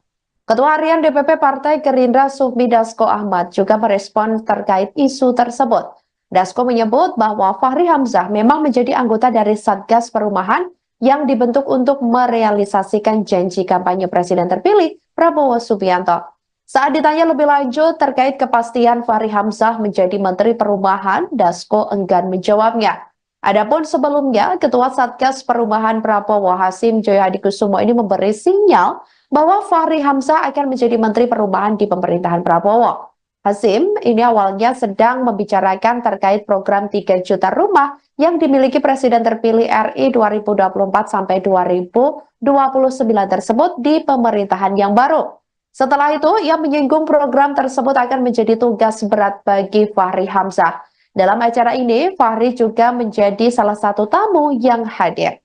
Ketua Harian DPP Partai Gerindra Sufmi Dasko Ahmad juga merespon terkait isu tersebut. Dasko menyebut bahwa Fahri Hamzah memang menjadi anggota dari Satgas Perubahan yang dibentuk untuk merealisasikan janji kampanye Presiden terpilih Prabowo Subianto. Saat ditanya lebih lanjut terkait kepastian Fahri Hamzah menjadi Menteri Perubahan, Dasko enggan menjawabnya. Adapun sebelumnya, Ketua Satgas Perubahan Prabowo Hasyim Joyo Hadikusumo ini memberi sinyal bahwa Fahri Hamzah akan menjadi Menteri Perubahan di pemerintahan Prabowo. Hasyim ini awalnya sedang membicarakan terkait program 3 juta rumah yang dimiliki Presiden terpilih RI 2024 sampai 2029 tersebut di pemerintahan yang baru. Setelah itu, ia menyinggung program tersebut akan menjadi tugas berat bagi Fahri Hamzah. Dalam acara ini, Fahri juga menjadi salah satu tamu yang hadir.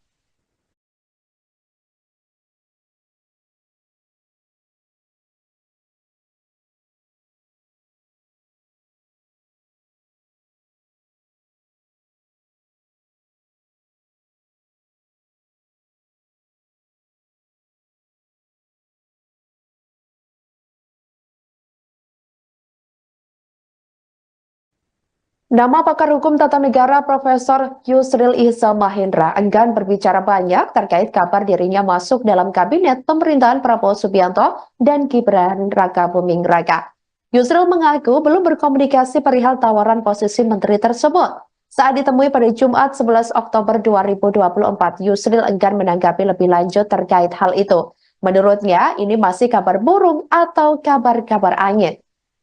Nama pakar hukum tata negara Profesor Yusril Ihza Mahendra enggan berbicara banyak terkait kabar dirinya masuk dalam kabinet pemerintahan Prabowo Subianto dan Gibran Rakabuming Raka. Yusril mengaku belum berkomunikasi perihal tawaran posisi menteri tersebut. Saat ditemui pada Jumat 11 Oktober 2024, Yusril enggan menanggapi lebih lanjut terkait hal itu. Menurutnya, ini masih kabar burung atau kabar-kabar angin.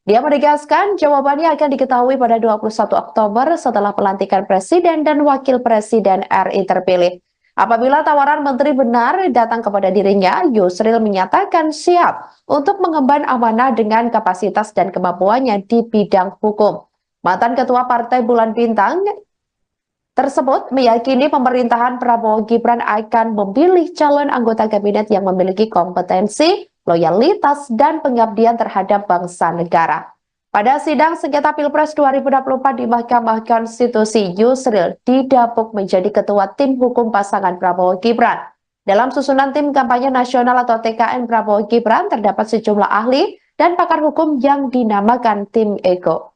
Dia menegaskan jawabannya akan diketahui pada 21 Oktober setelah pelantikan Presiden dan Wakil Presiden RI terpilih. Apabila tawaran menteri benar datang kepada dirinya, Yusril menyatakan siap untuk mengemban amanah dengan kapasitas dan kemampuannya di bidang hukum. Mantan Ketua Partai Bulan Bintang tersebut meyakini pemerintahan Prabowo Gibran akan memilih calon anggota kabinet yang memiliki kompetensi, loyalitas, dan pengabdian terhadap bangsa negara. Pada sidang sengketa Pilpres 2024 di Mahkamah Konstitusi, Yusril didapuk menjadi ketua tim hukum pasangan Prabowo Gibran. Dalam susunan tim kampanye nasional atau TKN Prabowo Gibran terdapat sejumlah ahli dan pakar hukum yang dinamakan tim Ego.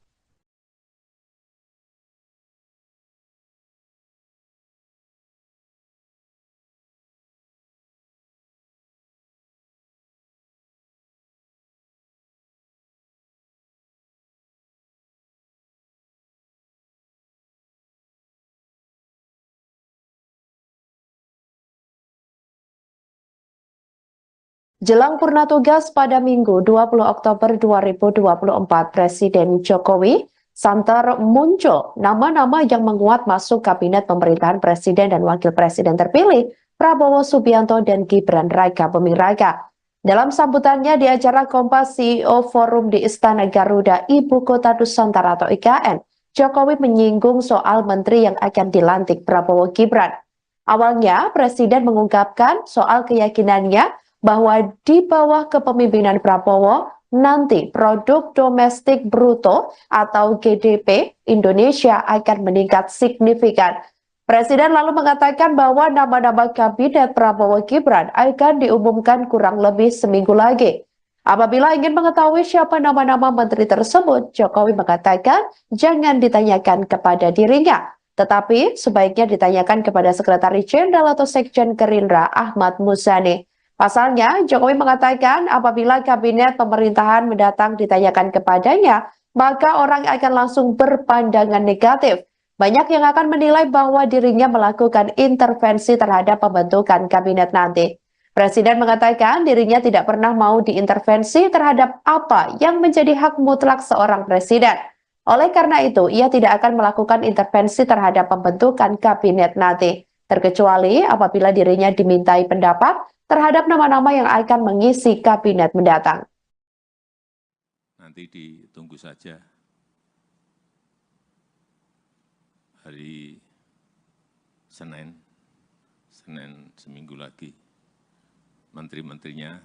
Jelang purna tugas pada Minggu 20 Oktober 2024, Presiden Jokowi santer muncul nama-nama yang menguat masuk kabinet pemerintahan Presiden dan Wakil Presiden terpilih Prabowo Subianto dan Gibran Raka Buming Raka. Dalam sambutannya di acara Kompas CEO Forum di Istana Garuda, Ibu Kota Nusantara atau IKN, Jokowi menyinggung soal menteri yang akan dilantik Prabowo Gibran. Awalnya, Presiden mengungkapkan soal keyakinannya bahwa di bawah kepemimpinan Prabowo, nanti produk domestik bruto atau GDP Indonesia akan meningkat signifikan. Presiden lalu mengatakan bahwa nama-nama kabinet Prabowo Gibran akan diumumkan kurang lebih seminggu lagi. Apabila ingin mengetahui siapa nama-nama menteri tersebut, Jokowi mengatakan jangan ditanyakan kepada dirinya, tetapi sebaiknya ditanyakan kepada Sekretaris Jenderal atau Sekjen Gerindra Ahmad Muzani. Pasalnya, Jokowi mengatakan apabila kabinet pemerintahan mendatang ditanyakan kepadanya, maka orang akan langsung berpandangan negatif. Banyak yang akan menilai bahwa dirinya melakukan intervensi terhadap pembentukan kabinet nanti. Presiden mengatakan dirinya tidak pernah mau diintervensi terhadap apa yang menjadi hak mutlak seorang presiden. Oleh karena itu, ia tidak akan melakukan intervensi terhadap pembentukan kabinet nanti, terkecuali apabila dirinya dimintai pendapat terhadap nama-nama yang akan mengisi kabinet mendatang. Nanti ditunggu saja hari Senin seminggu lagi, menteri-menterinya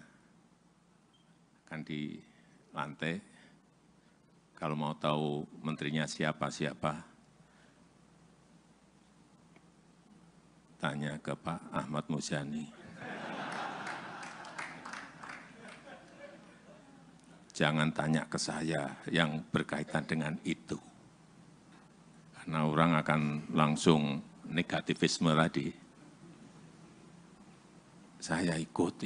akan dilantik. Kalau mau tahu menterinya siapa-siapa, tanya ke Pak Ahmad Muzani. Jangan tanya ke saya yang berkaitan dengan itu. Karena orang akan langsung negativisme tadi. Saya ikut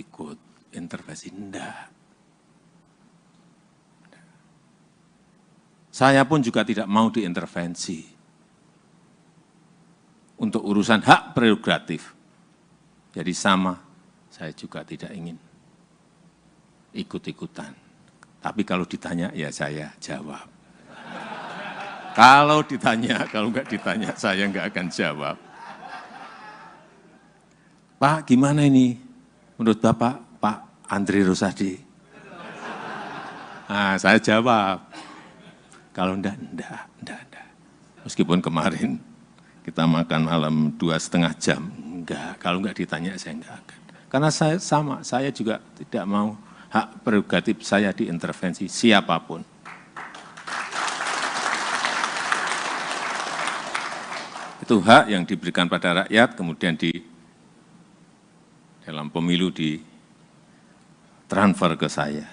intervensi, enggak. Saya pun juga tidak mau diintervensi untuk urusan hak prerogatif. Jadi sama, saya juga tidak ingin ikut-ikutan. Tapi kalau ditanya, ya saya jawab. Kalau ditanya, kalau enggak ditanya, saya enggak akan jawab. Pak, gimana ini? Menurut Bapak, Pak Andri Rosadi? Nah, saya jawab. Kalau enggak. Meskipun kemarin kita makan malam 2,5 jam. Enggak, kalau enggak ditanya, saya enggak akan. Karena saya sama, saya juga tidak mau hak prerogatif saya diintervensi siapapun. Itu hak yang diberikan pada rakyat, kemudian dalam pemilu ditransfer ke saya.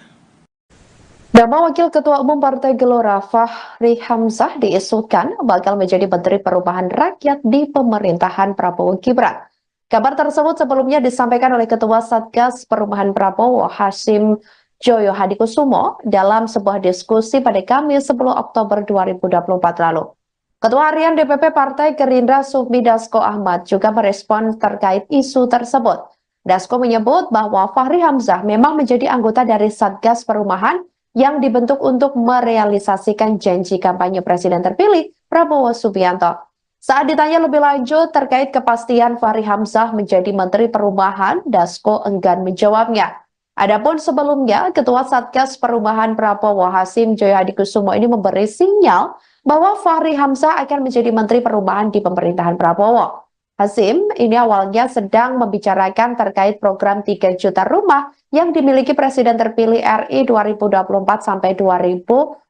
Nama Wakil Ketua Umum Partai Gelora Fahri Hamzah diisukan bakal menjadi Menteri Perubahan Rakyat di pemerintahan Prabowo Gibran. Kabar tersebut sebelumnya disampaikan oleh Ketua Satgas Perubahan Prabowo Hasyim Joyo Hadikusumo dalam sebuah diskusi pada Kamis 10 Oktober 2024 lalu. Ketua Harian DPP Partai Gerindra Sufmi Dasko Ahmad juga merespon terkait isu tersebut. Dasko menyebut bahwa Fahri Hamzah memang menjadi anggota dari Satgas Perumahan yang dibentuk untuk merealisasikan janji kampanye Presiden terpilih Prabowo Subianto. Saat ditanya lebih lanjut terkait kepastian Fahri Hamzah menjadi Menteri Perumahan, Dasko enggan menjawabnya. Adapun sebelumnya, Ketua Satgas Perumahan Prabowo Hasyim Joyo Hadikusumo ini memberi sinyal bahwa Fahri Hamzah akan menjadi Menteri Perumahan di pemerintahan Prabowo. Hasyim ini awalnya sedang membicarakan terkait program 3 juta rumah yang dimiliki Presiden terpilih RI 2024 sampai 2029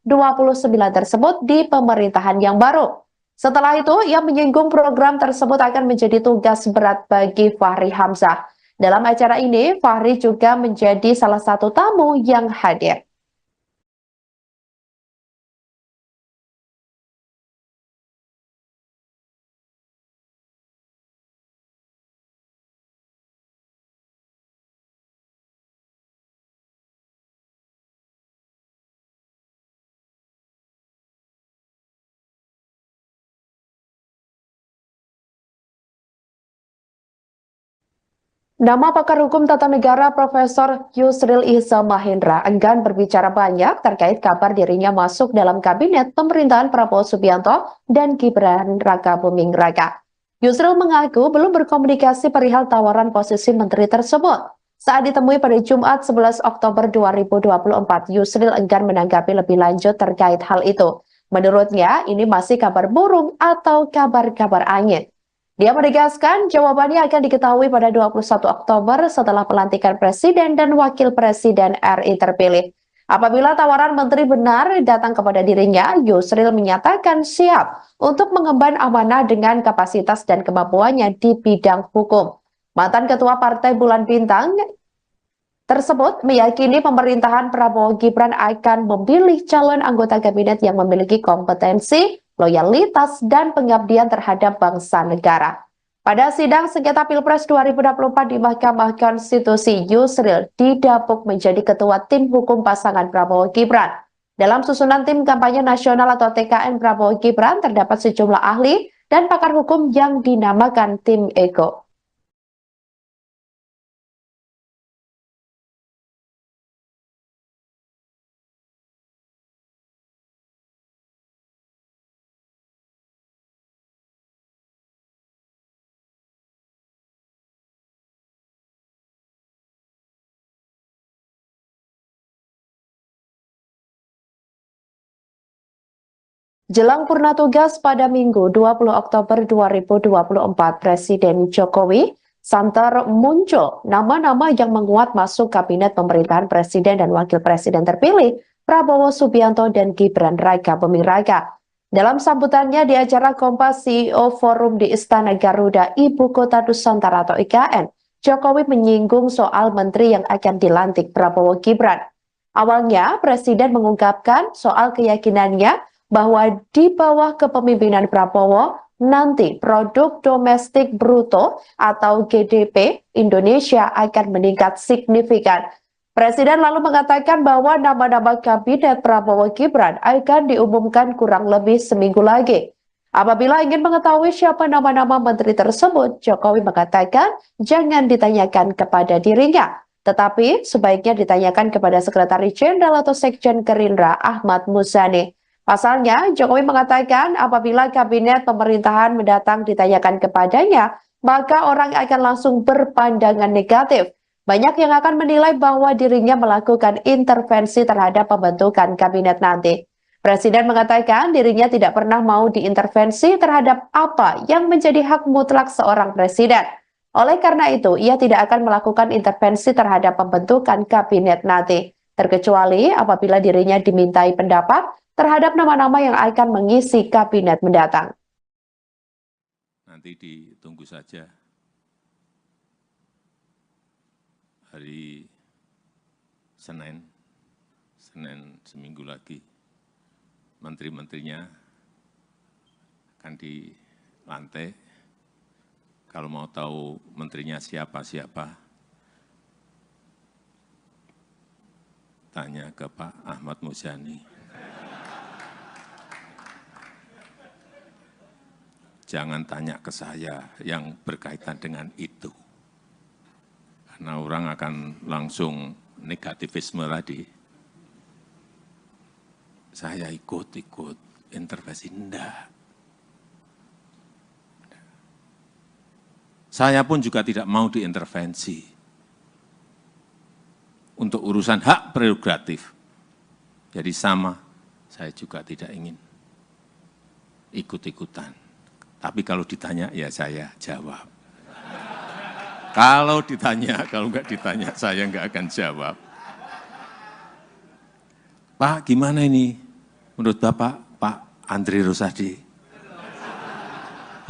tersebut di pemerintahan yang baru. Setelah itu, ia menyinggung program tersebut akan menjadi tugas berat bagi Fahri Hamzah. Dalam acara ini, Fahri juga menjadi salah satu tamu yang hadir. Nama pakar hukum tata negara Profesor Yusril Iza Mahendra enggan berbicara banyak terkait kabar dirinya masuk dalam kabinet pemerintahan Prabowo Subianto dan Gibran Raka Buming Raka. Yusril mengaku belum berkomunikasi perihal tawaran posisi menteri tersebut. Saat ditemui pada Jumat 11 Oktober 2024, Yusril enggan menanggapi lebih lanjut terkait hal itu. Menurutnya, ini masih kabar burung atau kabar-kabar angin. Dia menegaskan jawabannya akan diketahui pada 21 Oktober setelah pelantikan Presiden dan Wakil Presiden RI terpilih. Apabila tawaran menteri benar datang kepada dirinya, Yusril menyatakan siap untuk mengemban amanah dengan kapasitas dan kemampuannya di bidang hukum. Mantan Ketua Partai Bulan Bintang tersebut meyakini pemerintahan Prabowo Gibran akan memilih calon anggota kabinet yang memiliki kompetensi, loyalitas, dan pengabdian terhadap bangsa negara. Pada sidang sengketa Pilpres 2024 di Mahkamah Konstitusi, Yusril didapuk menjadi ketua tim hukum pasangan Prabowo Gibran. Dalam susunan tim kampanye nasional atau TKN Prabowo Gibran terdapat sejumlah ahli dan pakar hukum yang dinamakan tim Ego. Jelang purna tugas pada Minggu 20 Oktober 2024, Presiden Jokowi santer muncul nama-nama yang menguat masuk kabinet pemerintahan Presiden dan Wakil Presiden terpilih Prabowo Subianto dan Gibran Raka Buming Raka. Dalam sambutannya di acara Kompas CEO Forum di Istana Garuda, Ibu Kota Nusantara atau IKN, Jokowi menyinggung soal menteri yang akan dilantik Prabowo Gibran. Awalnya, Presiden mengungkapkan soal keyakinannya bahwa di bawah kepemimpinan Prabowo, nanti produk domestik bruto atau GDP Indonesia akan meningkat signifikan. Presiden lalu mengatakan bahwa nama-nama kabinet Prabowo Gibran akan diumumkan kurang lebih seminggu lagi. Apabila ingin mengetahui siapa nama-nama menteri tersebut, Jokowi mengatakan jangan ditanyakan kepada dirinya, tetapi sebaiknya ditanyakan kepada Sekretaris Jenderal atau Sekjen Gerindra Ahmad Muzani. Pasalnya, Jokowi mengatakan apabila kabinet pemerintahan mendatang ditanyakan kepadanya, maka orang akan langsung berpandangan negatif. Banyak yang akan menilai bahwa dirinya melakukan intervensi terhadap pembentukan kabinet nanti. Presiden mengatakan dirinya tidak pernah mau diintervensi terhadap apa yang menjadi hak mutlak seorang presiden. Oleh karena itu, ia tidak akan melakukan intervensi terhadap pembentukan kabinet nanti, terkecuali apabila dirinya dimintai pendapat terhadap nama-nama yang akan mengisi kabinet mendatang. Nanti ditunggu saja hari Senin seminggu lagi, menteri-menterinya akan dilantik. Kalau mau tahu menterinya siapa-siapa, tanya ke Pak Ahmad Muzani. Jangan tanya ke saya yang berkaitan dengan itu. Karena orang akan langsung negativisme tadi. Saya ikut intervensi, enggak. Saya pun juga tidak mau diintervensi. Untuk urusan hak prerogatif. Jadi sama, saya juga tidak ingin ikut-ikutan. Tapi kalau ditanya, ya saya jawab. Kalau ditanya, kalau enggak ditanya, saya enggak akan jawab. Pak, gimana ini? Menurut Bapak, Pak Andri Rosadi?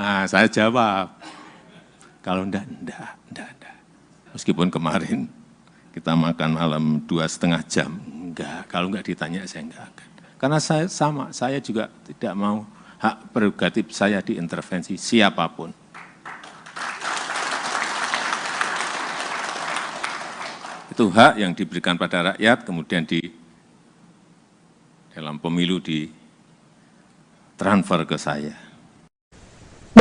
Nah, saya jawab. Kalau enggak. Meskipun kemarin kita makan malam 2,5 jam. Enggak, kalau enggak ditanya, saya enggak akan. Karena saya sama, saya juga tidak mau hak prerogatif saya diintervensi siapapun. Itu hak yang diberikan pada rakyat, kemudian di dalam pemilu ditransfer ke saya.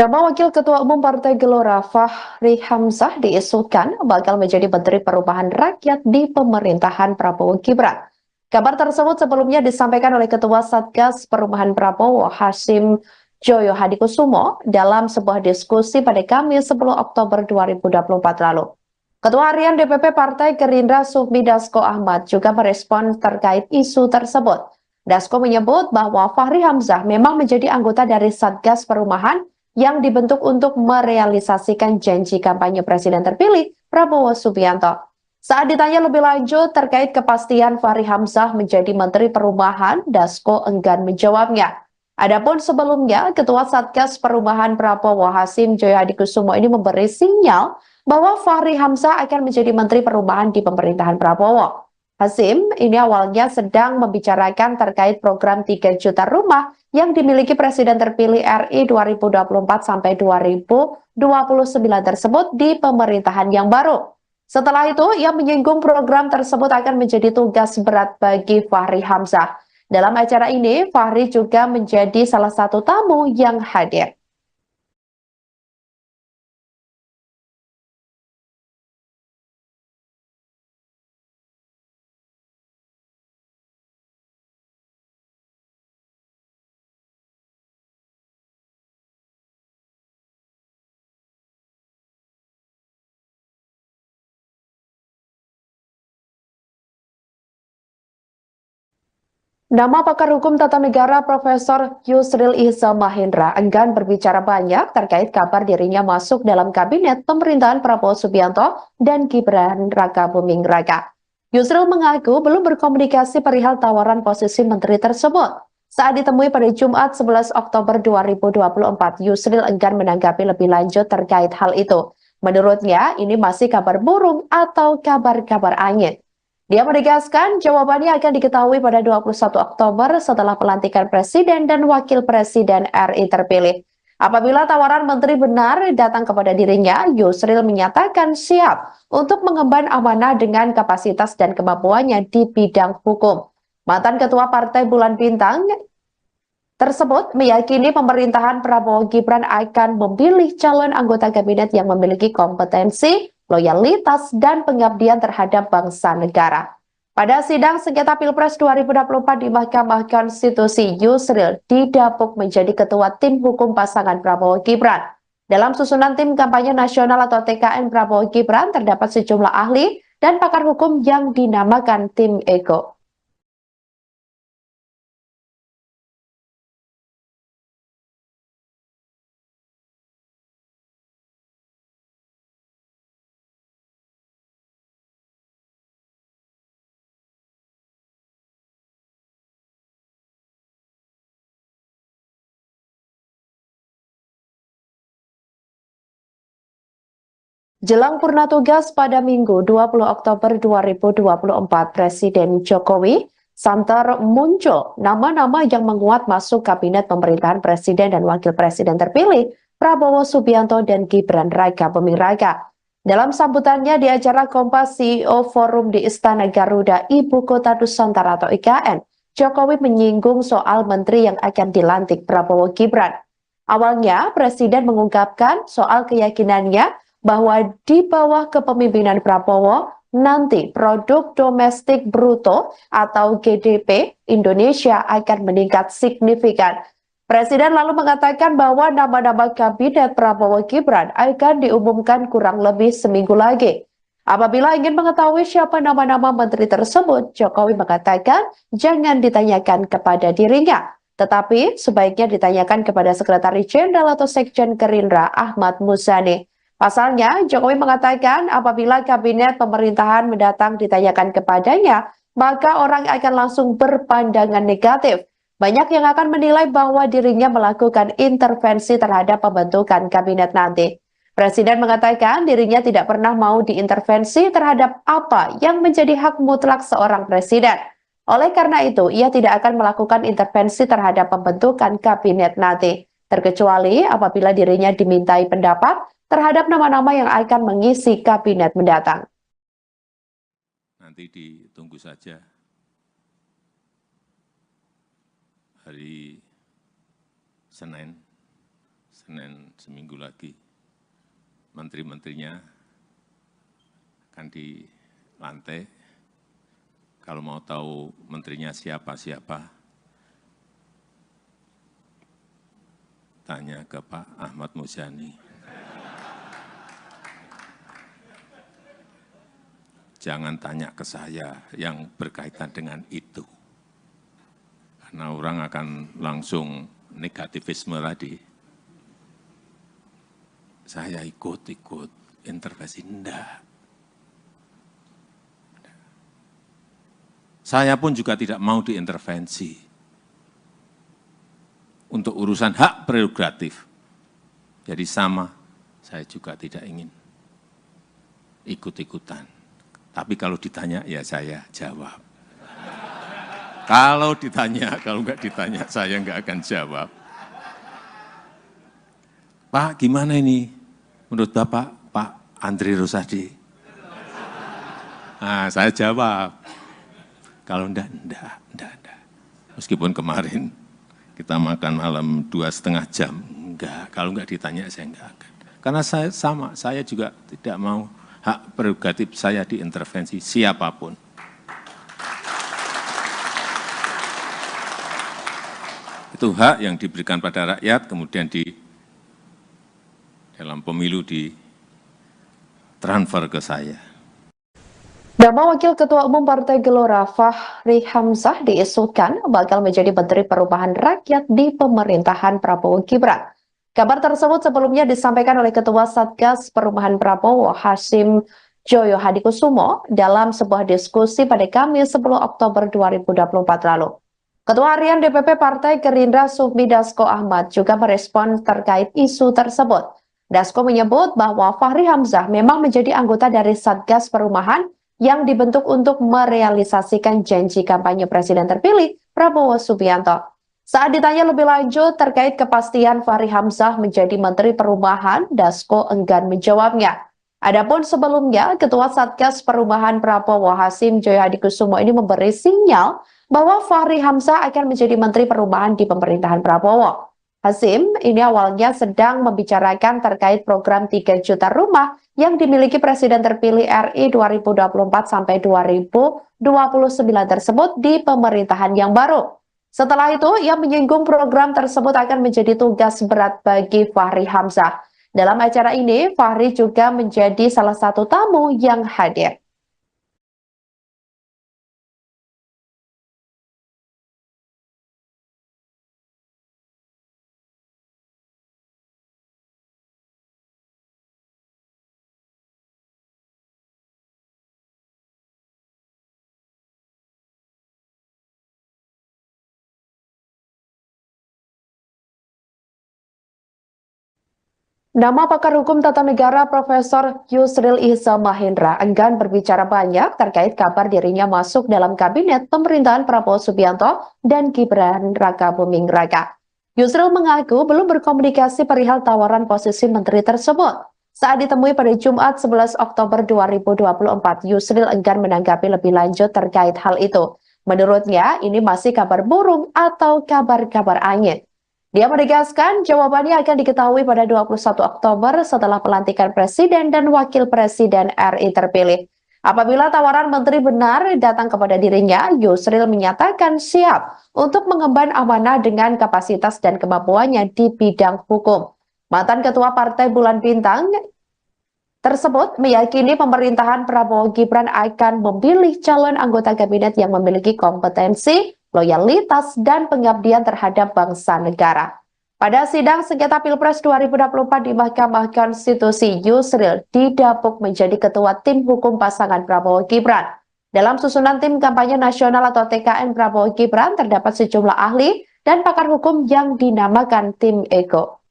Nama Wakil Ketua Umum Partai Gelora Fahri Hamzah diisukan bakal menjadi Menteri Perubahan Rakyat di pemerintahan Prabowo Gibran. Kabar tersebut sebelumnya disampaikan oleh Ketua Satgas Perubahan Prabowo Hasyim Joyo Hadikusumo dalam sebuah diskusi pada Kamis 10 Oktober 2024 lalu. Ketua Harian DPP Partai Gerindra Sufmi Dasko Ahmad juga merespon terkait isu tersebut. Dasko menyebut bahwa Fahri Hamzah memang menjadi anggota dari Satgas Perubahan yang dibentuk untuk merealisasikan janji kampanye Presiden terpilih Prabowo Subianto. Saat ditanya lebih lanjut terkait kepastian Fahri Hamzah menjadi Menteri Perubahan, Dasko enggan menjawabnya. Adapun sebelumnya, Ketua Satgas Perubahan Prabowo Hasyim Joyo Hadikusumo ini memberi sinyal bahwa Fahri Hamzah akan menjadi Menteri Perubahan di pemerintahan Prabowo. Hasyim ini awalnya sedang membicarakan terkait program 3 juta rumah yang dimiliki Presiden terpilih RI 2024 sampai 2029 tersebut di pemerintahan yang baru. Setelah itu, ia menyinggung program tersebut akan menjadi tugas berat bagi Fahri Hamzah. Dalam acara ini, Fahri juga menjadi salah satu tamu yang hadir. Nama pakar hukum tata negara Profesor Yusril Ihza Mahendra enggan berbicara banyak terkait kabar dirinya masuk dalam kabinet pemerintahan Prabowo Subianto dan Gibran Rakabuming Raka. Yusril mengaku belum berkomunikasi perihal tawaran posisi menteri tersebut. Saat ditemui pada Jumat 11 Oktober 2024, Yusril enggan menanggapi lebih lanjut terkait hal itu. Menurutnya, ini masih kabar burung atau kabar-kabar angin. Dia menegaskan jawabannya akan diketahui pada 21 Oktober setelah pelantikan Presiden dan Wakil Presiden RI terpilih. Apabila tawaran menteri benar datang kepada dirinya, Yusril menyatakan siap untuk mengemban amanah dengan kapasitas dan kemampuannya di bidang hukum. Mantan Ketua Partai Bulan Bintang tersebut meyakini pemerintahan Prabowo Gibran akan memilih calon anggota kabinet yang memiliki kompetensi, loyalitas, dan pengabdian terhadap bangsa negara. Pada sidang sengketa Pilpres 2024 di Mahkamah Konstitusi, Yusril didapuk menjadi ketua tim hukum pasangan Prabowo Gibran. Dalam susunan tim kampanye nasional atau TKN Prabowo Gibran terdapat sejumlah ahli dan pakar hukum yang dinamakan tim Ego. Jelang purna tugas pada Minggu 20 Oktober 2024, Presiden Jokowi santer muncul nama-nama yang menguat masuk kabinet pemerintahan Presiden dan Wakil Presiden terpilih Prabowo Subianto dan Gibran Rakabuming Raka. Dalam sambutannya di acara Kompas CEO Forum di Istana Garuda, Ibu Kota Nusantara atau IKN, Jokowi menyinggung soal menteri yang akan dilantik Prabowo Gibran. Awalnya, Presiden mengungkapkan soal keyakinannya bahwa di bawah kepemimpinan Prabowo, nanti produk domestik bruto atau GDP Indonesia akan meningkat signifikan. Presiden lalu mengatakan bahwa nama-nama kabinet Prabowo Gibran akan diumumkan kurang lebih seminggu lagi. Apabila ingin mengetahui siapa nama-nama menteri tersebut, Jokowi mengatakan jangan ditanyakan kepada dirinya, tetapi sebaiknya ditanyakan kepada Sekretaris Jenderal atau Sekjen Gerindra Ahmad Muzani. Pasalnya, Jokowi mengatakan apabila kabinet pemerintahan mendatang ditanyakan kepadanya, maka orang akan langsung berpandangan negatif. Banyak yang akan menilai bahwa dirinya melakukan intervensi terhadap pembentukan kabinet nanti. Presiden mengatakan dirinya tidak pernah mau diintervensi terhadap apa yang menjadi hak mutlak seorang presiden. Oleh karena itu, ia tidak akan melakukan intervensi terhadap pembentukan kabinet nanti, terkecuali apabila dirinya dimintai pendapat terhadap nama-nama yang akan mengisi kabinet mendatang. Nanti ditunggu saja hari Senin Senin seminggu lagi menteri-menterinya akan dilantik. Kalau mau tahu menterinya siapa-siapa, tanya ke Pak Ahmad Muzani. Jangan tanya ke saya yang berkaitan dengan itu. Karena orang akan langsung negativisme tadi. Saya ikut intervensi, enggak. Saya pun juga tidak mau diintervensi untuk urusan hak prerogatif. Jadi sama, saya juga tidak ingin ikut-ikutan. Tapi kalau ditanya, ya saya jawab. Kalau ditanya, kalau enggak ditanya, saya enggak akan jawab. Pak, gimana ini? Menurut Bapak, Pak Andri Rosadi? Nah, saya jawab. Kalau enggak. Meskipun kemarin kita makan malam 2,5 jam, enggak. Kalau enggak ditanya, saya enggak akan. Karena saya sama, saya juga tidak mau hak prerogatif saya diintervensi siapapun. Itu hak yang diberikan pada rakyat, kemudian dalam pemilu ditransfer ke saya. Nama Wakil Ketua Umum Partai Gelora Fahri Hamzah diisukan bakal menjadi Menteri Perubahan Rakyat di pemerintahan Prabowo Gibran. Kabar tersebut sebelumnya disampaikan oleh Ketua Satgas Perubahan Prabowo Hasyim Joyo Hadikusumo dalam sebuah diskusi pada Kamis 10 Oktober 2024 lalu. Ketua Harian DPP Partai Gerindra Sufmi Dasko Ahmad juga merespon terkait isu tersebut. Dasko menyebut bahwa Fahri Hamzah memang menjadi anggota dari Satgas Perubahan yang dibentuk untuk merealisasikan janji kampanye Presiden terpilih Prabowo Subianto. Saat ditanya lebih lanjut terkait kepastian Fahri Hamzah menjadi Menteri Perubahan, Dasko enggan menjawabnya. Adapun sebelumnya, Ketua Satgas Perubahan Prabowo Hasyim Joyo Hadikusumo ini memberi sinyal bahwa Fahri Hamzah akan menjadi Menteri Perubahan di pemerintahan Prabowo. Hasyim ini awalnya sedang membicarakan terkait program 3 juta rumah yang dimiliki Presiden terpilih RI 2024 sampai 2029 tersebut di pemerintahan yang baru. Setelah itu, ia menyinggung program tersebut akan menjadi tugas berat bagi Fahri Hamzah. Dalam acara ini, Fahri juga menjadi salah satu tamu yang hadir. Nama pakar hukum tata negara Profesor Yusril Ihza Mahendra enggan berbicara banyak terkait kabar dirinya masuk dalam kabinet pemerintahan Prabowo Subianto dan Gibran Rakabuming Raka. Yusril mengaku belum berkomunikasi perihal tawaran posisi menteri tersebut. Saat ditemui pada Jumat 11 Oktober 2024, Yusril enggan menanggapi lebih lanjut terkait hal itu. Menurutnya, ini masih kabar burung atau kabar-kabar angin. Dia menegaskan jawabannya akan diketahui pada 21 Oktober setelah pelantikan Presiden dan Wakil Presiden RI terpilih. Apabila tawaran menteri benar datang kepada dirinya, Yusril menyatakan siap untuk mengemban amanah dengan kapasitas dan kemampuannya di bidang hukum. Mantan Ketua Partai Bulan Bintang tersebut meyakini pemerintahan Prabowo Gibran akan memilih calon anggota kabinet yang memiliki kompetensi, loyalitas, dan pengabdian terhadap bangsa negara. Pada sidang sengketa Pilpres 2024 di Mahkamah Konstitusi, Yusril didapuk menjadi ketua tim hukum pasangan Prabowo Gibran. Dalam susunan tim kampanye nasional atau TKN Prabowo Gibran terdapat sejumlah ahli dan pakar hukum yang dinamakan tim Ego.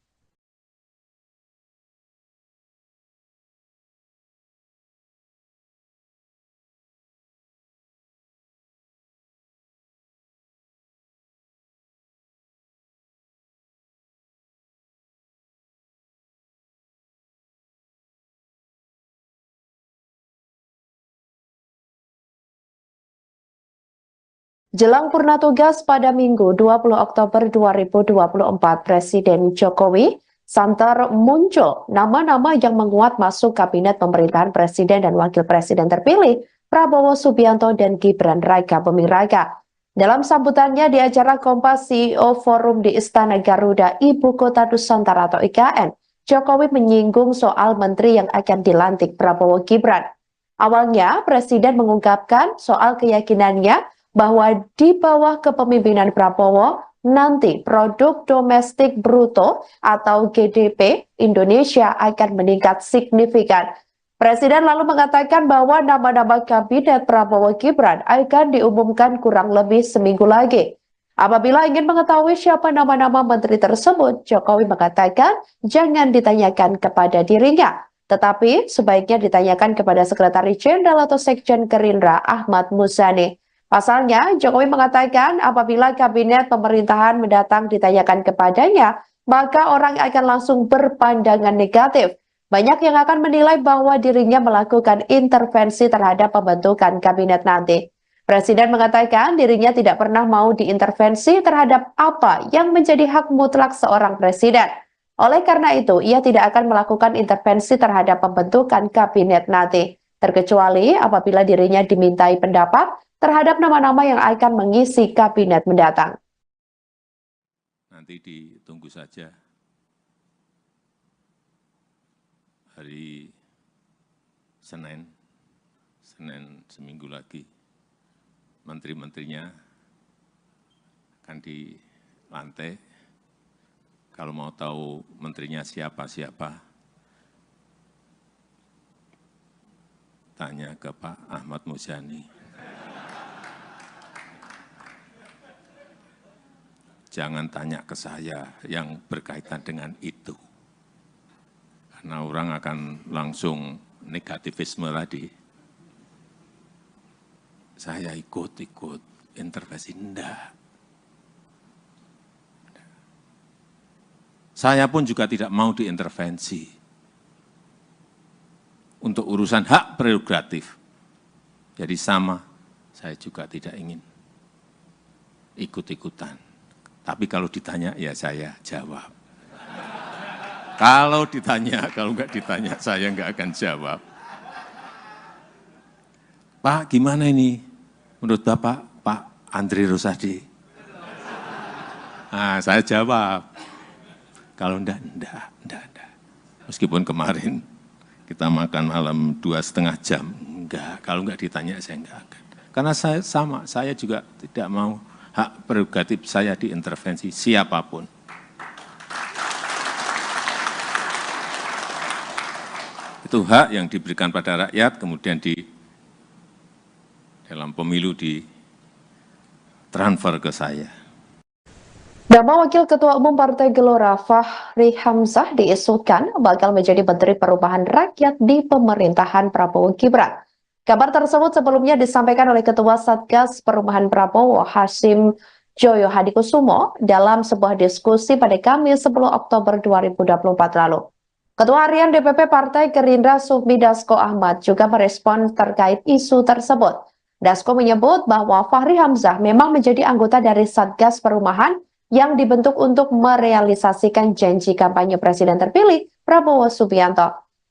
Jelang purna tugas pada Minggu 20 Oktober 2024, Presiden Jokowi santer muncul nama-nama yang menguat masuk kabinet pemerintahan Presiden dan Wakil Presiden terpilih Prabowo Subianto dan Gibran Raka Buming Raka. Dalam sambutannya di acara Kompas CEO Forum di Istana Garuda, Ibu Kota Nusantara atau IKN, Jokowi menyinggung soal menteri yang akan dilantik Prabowo Gibran. Awalnya, Presiden mengungkapkan soal keyakinannya bahwa di bawah kepemimpinan Prabowo, nanti produk domestik bruto atau GDP Indonesia akan meningkat signifikan. Presiden lalu mengatakan bahwa nama-nama kabinet Prabowo Gibran akan diumumkan kurang lebih seminggu lagi. Apabila ingin mengetahui siapa nama-nama menteri tersebut, Jokowi mengatakan jangan ditanyakan kepada dirinya, tetapi sebaiknya ditanyakan kepada Sekretaris Jenderal atau Sekjen Gerindra Ahmad Muzani. Pasalnya, Jokowi mengatakan apabila kabinet pemerintahan mendatang ditanyakan kepadanya, maka orang akan langsung berpandangan negatif. Banyak yang akan menilai bahwa dirinya melakukan intervensi terhadap pembentukan kabinet nanti. Presiden mengatakan dirinya tidak pernah mau diintervensi terhadap apa yang menjadi hak mutlak seorang presiden. Oleh karena itu, ia tidak akan melakukan intervensi terhadap pembentukan kabinet nanti, terkecuali apabila dirinya dimintai pendapat terhadap nama-nama yang akan mengisi kabinet mendatang. Nanti ditunggu saja hari Senin seminggu lagi, menteri-menterinya akan dilantik. Kalau mau tahu menterinya siapa-siapa, tanya ke Pak Ahmad Muzani. Jangan tanya ke saya yang berkaitan dengan itu. Karena orang akan langsung negativisme tadi. Saya ikut intervensi, enggak. Saya pun juga tidak mau diintervensi untuk urusan hak prerogatif. Jadi sama, saya juga tidak ingin ikut-ikutan. Tapi kalau ditanya, ya saya jawab. Kalau ditanya, kalau enggak ditanya, saya enggak akan jawab. Pak, gimana ini? Menurut Bapak, Pak Andri Rosadi? Nah, saya jawab. Kalau enggak. Meskipun kemarin kita makan malam 2,5 jam, enggak. Kalau enggak ditanya, saya enggak akan. Karena saya sama, saya juga tidak mau hak prerogatif saya diintervensi siapapun. Itu hak yang diberikan pada rakyat, kemudian dalam pemilu ditransfer ke saya. Nama Wakil Ketua Umum Partai Gelora Fahri Hamzah diisukan bakal menjadi Menteri Perubahan Rakyat di pemerintahan Prabowo Gibran. Kabar tersebut sebelumnya disampaikan oleh Ketua Satgas Perubahan Prabowo Hasim Joyo Hadikusumo dalam sebuah diskusi pada Kamis 10 Oktober 2024 lalu. Ketua Harian DPP Partai Gerindra Sufmi Dasko Ahmad juga merespon terkait isu tersebut. Dasko menyebut bahwa Fahri Hamzah memang menjadi anggota dari Satgas Perubahan yang dibentuk untuk merealisasikan janji kampanye Presiden terpilih Prabowo Subianto.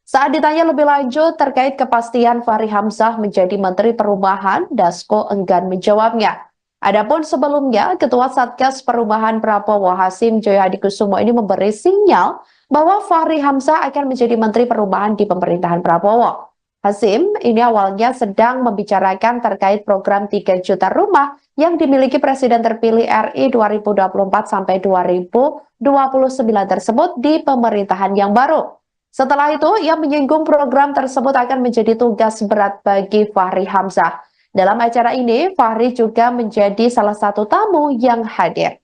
Saat ditanya lebih lanjut terkait kepastian Fahri Hamzah menjadi Menteri Perubahan, Dasko enggan menjawabnya. Adapun sebelumnya, Ketua Satgas Perubahan Prabowo Hasim Joyo Hadikusumo ini memberi sinyal bahwa Fahri Hamzah akan menjadi Menteri Perubahan di pemerintahan Prabowo. Hasim ini awalnya sedang membicarakan terkait program 3 juta rumah yang dimiliki Presiden terpilih RI 2024 sampai 2029 tersebut di pemerintahan yang baru. Setelah itu, ia menyinggung program tersebut akan menjadi tugas berat bagi Fahri Hamzah. Dalam acara ini, Fahri juga menjadi salah satu tamu yang hadir.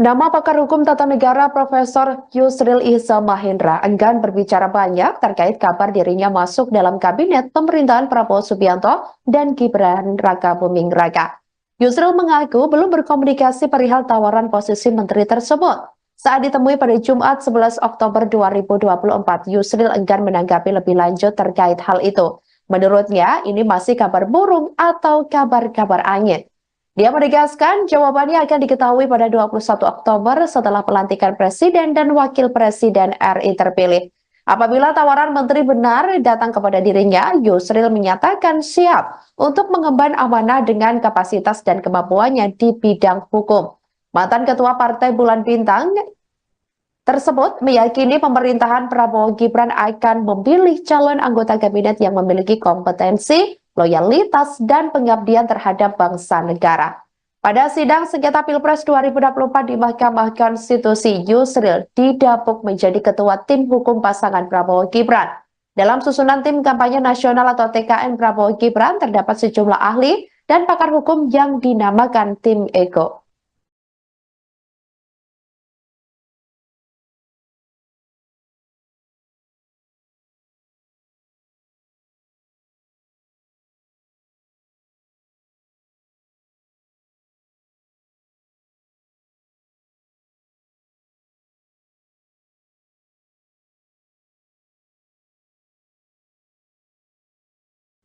Nama pakar hukum tata negara Profesor Yusril Iza Mahendra enggan berbicara banyak terkait kabar dirinya masuk dalam kabinet pemerintahan Prabowo Subianto dan Gibran Rakabuming Raka. Yusril mengaku belum berkomunikasi perihal tawaran posisi menteri tersebut. Saat ditemui pada Jumat 11 Oktober 2024, Yusril enggan menanggapi lebih lanjut terkait hal itu. Menurutnya, ini masih kabar burung atau kabar-kabar angin. Dia menegaskan jawabannya akan diketahui pada 21 Oktober setelah pelantikan Presiden dan Wakil Presiden RI terpilih. Apabila tawaran menteri benar datang kepada dirinya, Yusril menyatakan siap untuk mengemban amanah dengan kapasitas dan kemampuannya di bidang hukum. Mantan Ketua Partai Bulan Bintang tersebut meyakini pemerintahan Prabowo Gibran akan memilih calon anggota kabinet yang memiliki kompetensi, loyalitas, dan pengabdian terhadap bangsa negara. Pada sidang sengketa Pilpres 2024 di Mahkamah Konstitusi, Yusril didapuk menjadi ketua tim hukum pasangan Prabowo Gibran. Dalam susunan tim kampanye nasional atau TKN Prabowo Gibran terdapat sejumlah ahli dan pakar hukum yang dinamakan tim Ego.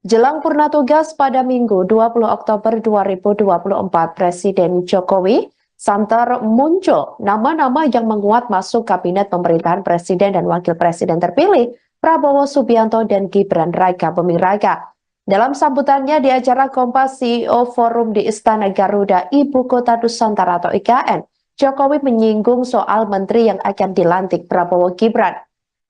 Jelang purna tugas pada Minggu 20 Oktober 2024, Presiden Jokowi santer muncul nama-nama yang menguat masuk kabinet pemerintahan Presiden dan Wakil Presiden terpilih Prabowo Subianto dan Gibran Rakabuming Raka. Dalam sambutannya di acara Kompas CEO Forum di Istana Garuda, Ibu Kota Nusantara atau IKN, Jokowi menyinggung soal menteri yang akan dilantik Prabowo Gibran.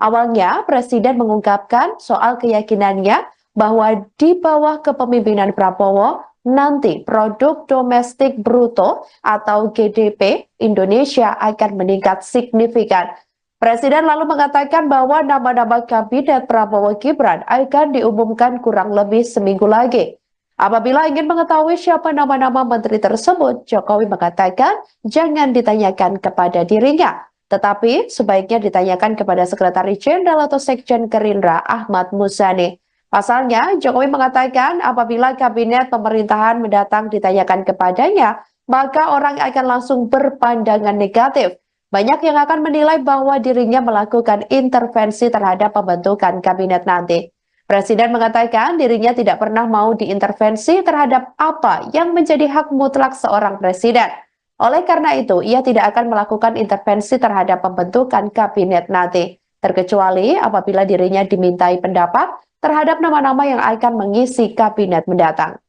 Awalnya, Presiden mengungkapkan soal keyakinannya bahwa di bawah kepemimpinan Prabowo, nanti produk domestik bruto atau GDP Indonesia akan meningkat signifikan. Presiden lalu mengatakan bahwa nama-nama kabinet Prabowo Gibran akan diumumkan kurang lebih seminggu lagi. Apabila ingin mengetahui siapa nama-nama menteri tersebut, Jokowi mengatakan jangan ditanyakan kepada dirinya, tetapi sebaiknya ditanyakan kepada Sekretaris Jenderal atau Sekjen Gerindra Ahmad Muzani. Pasalnya, Jokowi mengatakan apabila kabinet pemerintahan mendatang ditanyakan kepadanya, maka orang akan langsung berpandangan negatif. Banyak yang akan menilai bahwa dirinya melakukan intervensi terhadap pembentukan kabinet nanti. Presiden mengatakan dirinya tidak pernah mau diintervensi terhadap apa yang menjadi hak mutlak seorang presiden. Oleh karena itu, ia tidak akan melakukan intervensi terhadap pembentukan kabinet nanti, terkecuali apabila dirinya dimintai pendapat terhadap nama-nama yang akan mengisi kabinet mendatang.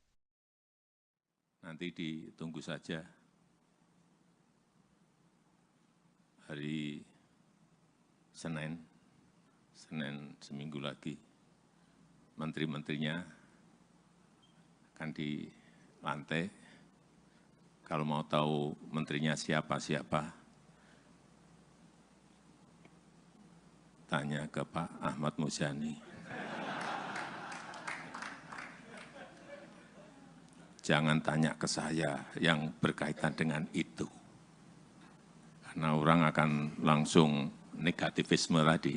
Nanti ditunggu saja hari Senin seminggu lagi, menteri-menterinya akan dilantik. Kalau mau tahu menterinya siapa-siapa, tanya ke Pak Ahmad Muzani. Jangan tanya ke saya yang berkaitan dengan itu. Karena orang akan langsung negativisme tadi.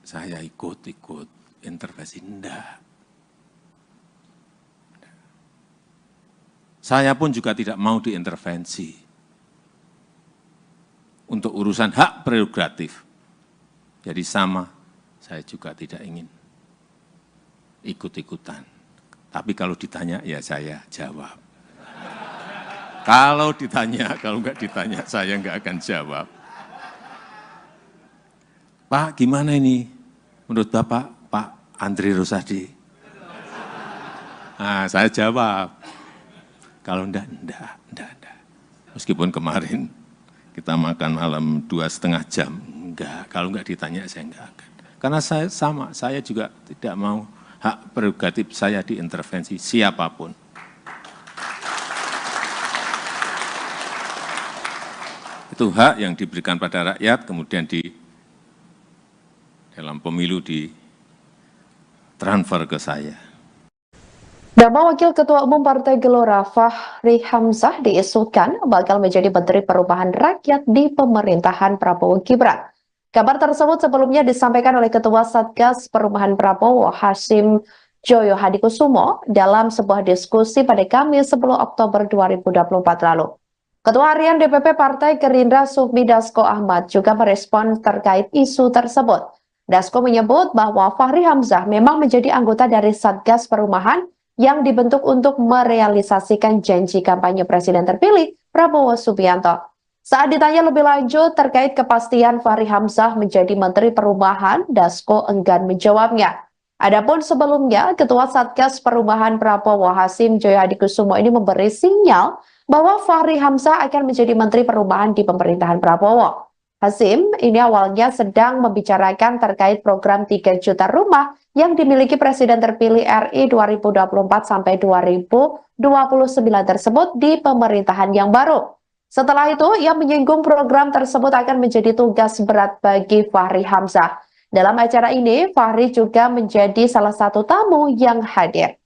Saya ikut intervensi, enggak. Saya pun juga tidak mau diintervensi. Untuk urusan hak prerogatif. Jadi sama, saya juga tidak ingin ikut-ikutan. Tapi kalau ditanya, ya saya jawab. Kalau ditanya, kalau enggak ditanya, saya enggak akan jawab. Pak, gimana ini? Menurut Bapak, Pak Andri Rosadi? Nah, saya jawab. Kalau enggak. Meskipun kemarin kita makan malam 2,5 jam. Enggak, kalau enggak ditanya, saya enggak akan. Karena saya sama, saya juga tidak mau hak prerogatif saya diintervensi siapapun. Itu hak yang diberikan pada rakyat, kemudian di dalam pemilu ditransfer ke saya. Nama Wakil Ketua Umum Partai Gelora Fahri Hamzah diisukan bakal menjadi Menteri Perubahan Rakyat di pemerintahan Prabowo Gibran. Kabar tersebut sebelumnya disampaikan oleh Ketua Satgas Perubahan Prabowo Hasyim Joyo Hadikusumo dalam sebuah diskusi pada Kamis 10 Oktober 2024 lalu. Ketua Harian DPP Partai Gerindra Sufmi Dasko Ahmad juga merespon terkait isu tersebut. Dasko menyebut bahwa Fahri Hamzah memang menjadi anggota dari Satgas Perubahan yang dibentuk untuk merealisasikan janji kampanye Presiden terpilih Prabowo Subianto. Saat ditanya lebih lanjut terkait kepastian Fahri Hamzah menjadi Menteri Perubahan, Dasko enggan menjawabnya. Adapun sebelumnya, Ketua Satgas Perubahan Prabowo Hasyim Joyo Hadikusumo ini memberi sinyal bahwa Fahri Hamzah akan menjadi Menteri Perubahan di pemerintahan Prabowo. Hasyim ini awalnya sedang membicarakan terkait program 3 juta rumah yang dimiliki Presiden terpilih RI 2024 sampai 2029 tersebut di pemerintahan yang baru. Setelah itu, ia menyinggung program tersebut akan menjadi tugas berat bagi Fahri Hamzah. Dalam acara ini, Fahri juga menjadi salah satu tamu yang hadir.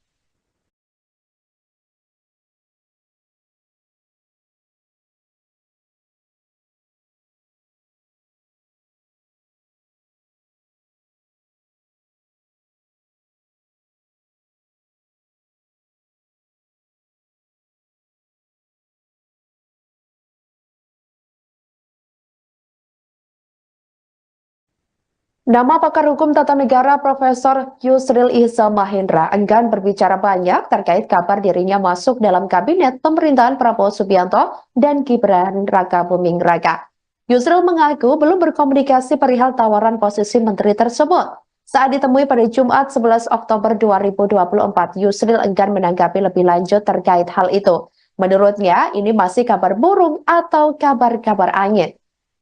Nama pakar hukum tata negara Profesor Yusril Ihza Mahendra enggan berbicara banyak terkait kabar dirinya masuk dalam kabinet pemerintahan Prabowo Subianto dan Gibran Rakabuming Raka. Yusril mengaku belum berkomunikasi perihal tawaran posisi menteri tersebut. Saat ditemui pada Jumat 11 Oktober 2024, Yusril enggan menanggapi lebih lanjut terkait hal itu. Menurutnya, ini masih kabar burung atau kabar-kabar angin.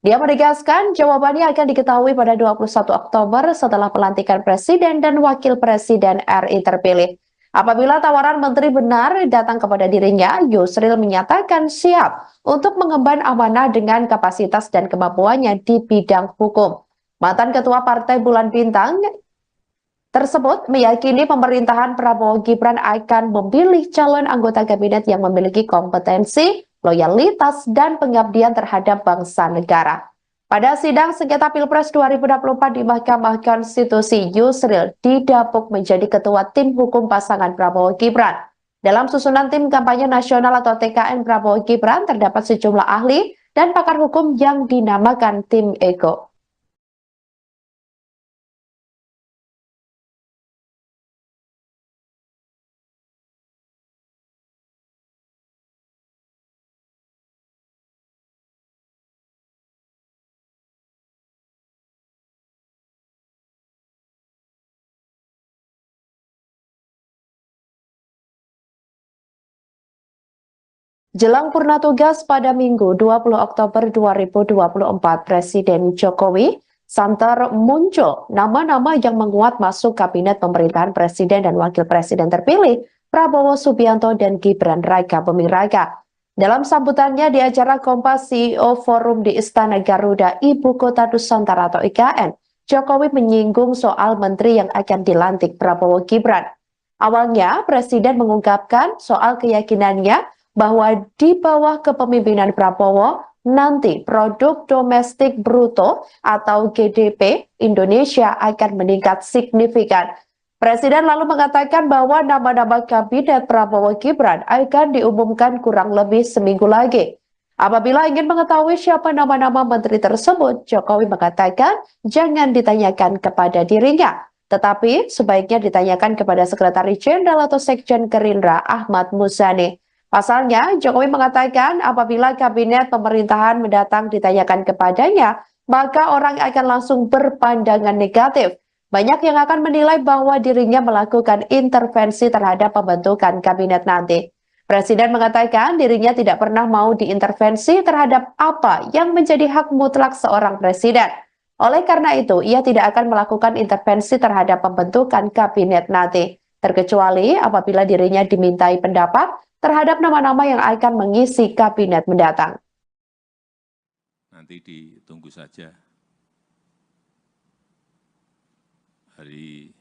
Dia menegaskan jawabannya akan diketahui pada 21 Oktober setelah pelantikan Presiden dan Wakil Presiden RI terpilih. Apabila tawaran menteri benar datang kepada dirinya, Yusril menyatakan siap untuk mengemban amanah dengan kapasitas dan kemampuannya di bidang hukum. Mantan Ketua Partai Bulan Bintang tersebut meyakini pemerintahan Prabowo Gibran akan memilih calon anggota kabinet yang memiliki kompetensi, loyalitas, dan pengabdian terhadap bangsa negara. Pada sidang sengketa Pilpres 2024 di Mahkamah Konstitusi, Yusril didapuk menjadi ketua tim hukum pasangan Prabowo Gibran. Dalam susunan tim kampanye nasional atau TKN Prabowo Gibran terdapat sejumlah ahli dan pakar hukum yang dinamakan tim Ego. Jelang purna tugas pada Minggu 20 Oktober 2024, Presiden Jokowi santer muncul nama-nama yang menguat masuk kabinet pemerintahan Presiden dan Wakil Presiden terpilih Prabowo Subianto dan Gibran Raka Buming Raka. Dalam sambutannya di acara Kompas CEO Forum di Istana Garuda, Ibu Kota Nusantara atau IKN, Jokowi menyinggung soal menteri yang akan dilantik Prabowo Gibran. Awalnya, Presiden mengungkapkan soal keyakinannya bahwa di bawah kepemimpinan Prabowo, nanti produk domestik bruto atau GDP Indonesia akan meningkat signifikan. Presiden lalu mengatakan bahwa nama-nama kabinet Prabowo Gibran akan diumumkan kurang lebih seminggu lagi. Apabila ingin mengetahui siapa nama-nama menteri tersebut, Jokowi mengatakan jangan ditanyakan kepada dirinya, tetapi sebaiknya ditanyakan kepada Sekretaris Jenderal atau Sekjen Gerindra Ahmad Muzani. Pasalnya, Jokowi mengatakan apabila kabinet pemerintahan mendatang ditanyakan kepadanya, maka orang akan langsung berpandangan negatif. Banyak yang akan menilai bahwa dirinya melakukan intervensi terhadap pembentukan kabinet nanti. Presiden mengatakan dirinya tidak pernah mau diintervensi terhadap apa yang menjadi hak mutlak seorang presiden. Oleh karena itu, ia tidak akan melakukan intervensi terhadap pembentukan kabinet nanti, terkecuali apabila dirinya dimintai pendapat terhadap nama-nama yang akan mengisi kabinet mendatang. Nanti ditunggu saja hari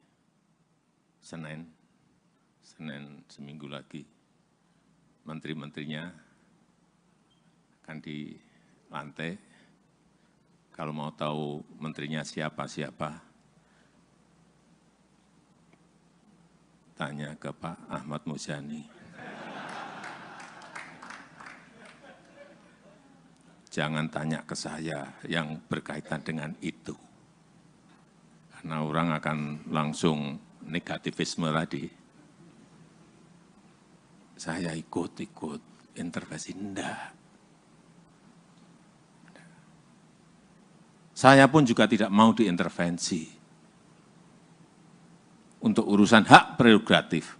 Senin Senin seminggu lagi, menteri-menterinya akan dilantik. Kalau mau tahu menterinya siapa-siapa, tanya ke Pak Ahmad Muzani. Jangan tanya ke saya yang berkaitan dengan itu. Karena orang akan langsung negativisme tadi. Saya ikut intervensi, enggak. Saya pun juga tidak mau diintervensi untuk urusan hak prerogatif.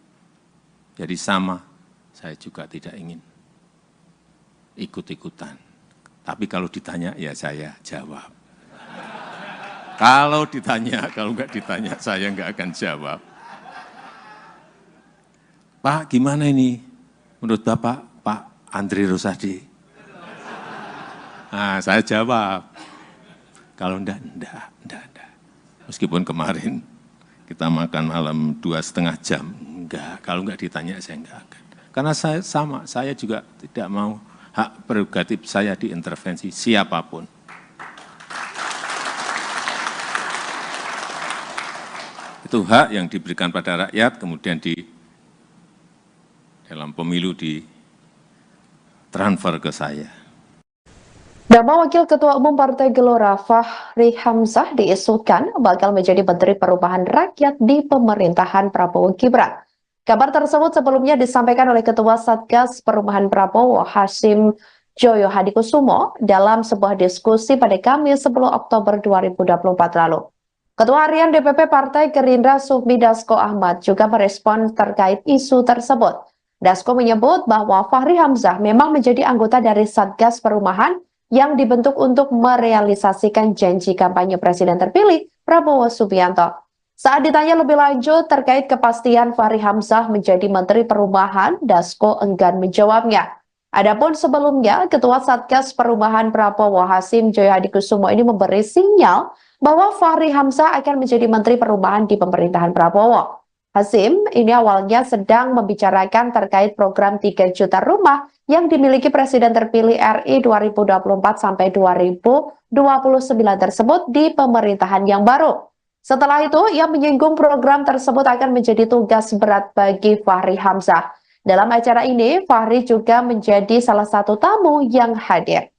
Jadi sama, saya juga tidak ingin ikut-ikutan. Tapi kalau ditanya, ya saya jawab. Kalau ditanya, kalau enggak ditanya, saya enggak akan jawab. Pak, gimana ini? Menurut Bapak, Pak Andri Rosadi? Nah, saya jawab. Kalau enggak. Meskipun kemarin kita makan malam 2,5 jam, enggak. Kalau enggak ditanya, saya enggak akan. Karena saya sama, saya juga tidak mau hak prerogatif saya diintervensi siapapun. Itu hak yang diberikan pada rakyat, kemudian dalam pemilu ditransfer ke saya. Nama Wakil Ketua Umum Partai Gelora Fahri Hamzah diisukan bakal menjadi Menteri Perubahan Rakyat di pemerintahan Prabowo Gibran. Kabar tersebut sebelumnya disampaikan oleh Ketua Satgas Perubahan Prabowo Hasyim Joyo Hadikusumo dalam sebuah diskusi pada Kamis 10 Oktober 2024 lalu. Ketua Harian DPP Partai Gerindra Sufmi Dasko Ahmad juga merespon terkait isu tersebut. Dasko menyebut bahwa Fahri Hamzah memang menjadi anggota dari Satgas Perubahan yang dibentuk untuk merealisasikan janji kampanye Presiden terpilih Prabowo Subianto. Saat ditanya lebih lanjut terkait kepastian Fahri Hamzah menjadi Menteri Perubahan, Dasko enggan menjawabnya. Adapun sebelumnya, Ketua Satgas Perubahan Prabowo Hasyim Joyo Hadikusumo ini memberi sinyal bahwa Fahri Hamzah akan menjadi Menteri Perubahan di pemerintahan Prabowo. Hasyim ini awalnya sedang membicarakan terkait program 3 juta rumah yang dimiliki Presiden terpilih RI 2024 sampai 2029 tersebut di pemerintahan yang baru. Setelah itu, ia menyinggung program tersebut akan menjadi tugas berat bagi Fahri Hamzah. Dalam acara ini, Fahri juga menjadi salah satu tamu yang hadir.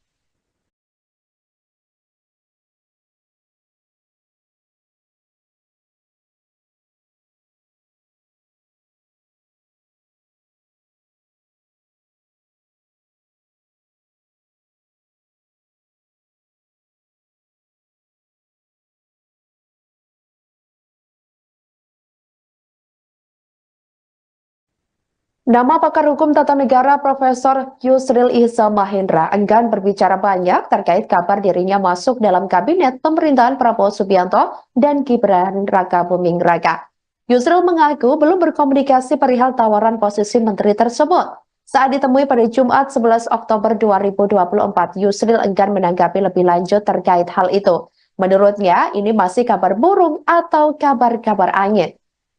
Nama pakar hukum tata negara Profesor Yusril Ihza Mahendra enggan berbicara banyak terkait kabar dirinya masuk dalam kabinet pemerintahan Prabowo Subianto dan Gibran Raka Buming Raka. Yusril mengaku belum berkomunikasi perihal tawaran posisi menteri tersebut. Saat ditemui pada Jumat 11 Oktober 2024, Yusril enggan menanggapi lebih lanjut terkait hal itu. Menurutnya, ini masih kabar burung atau kabar-kabar angin.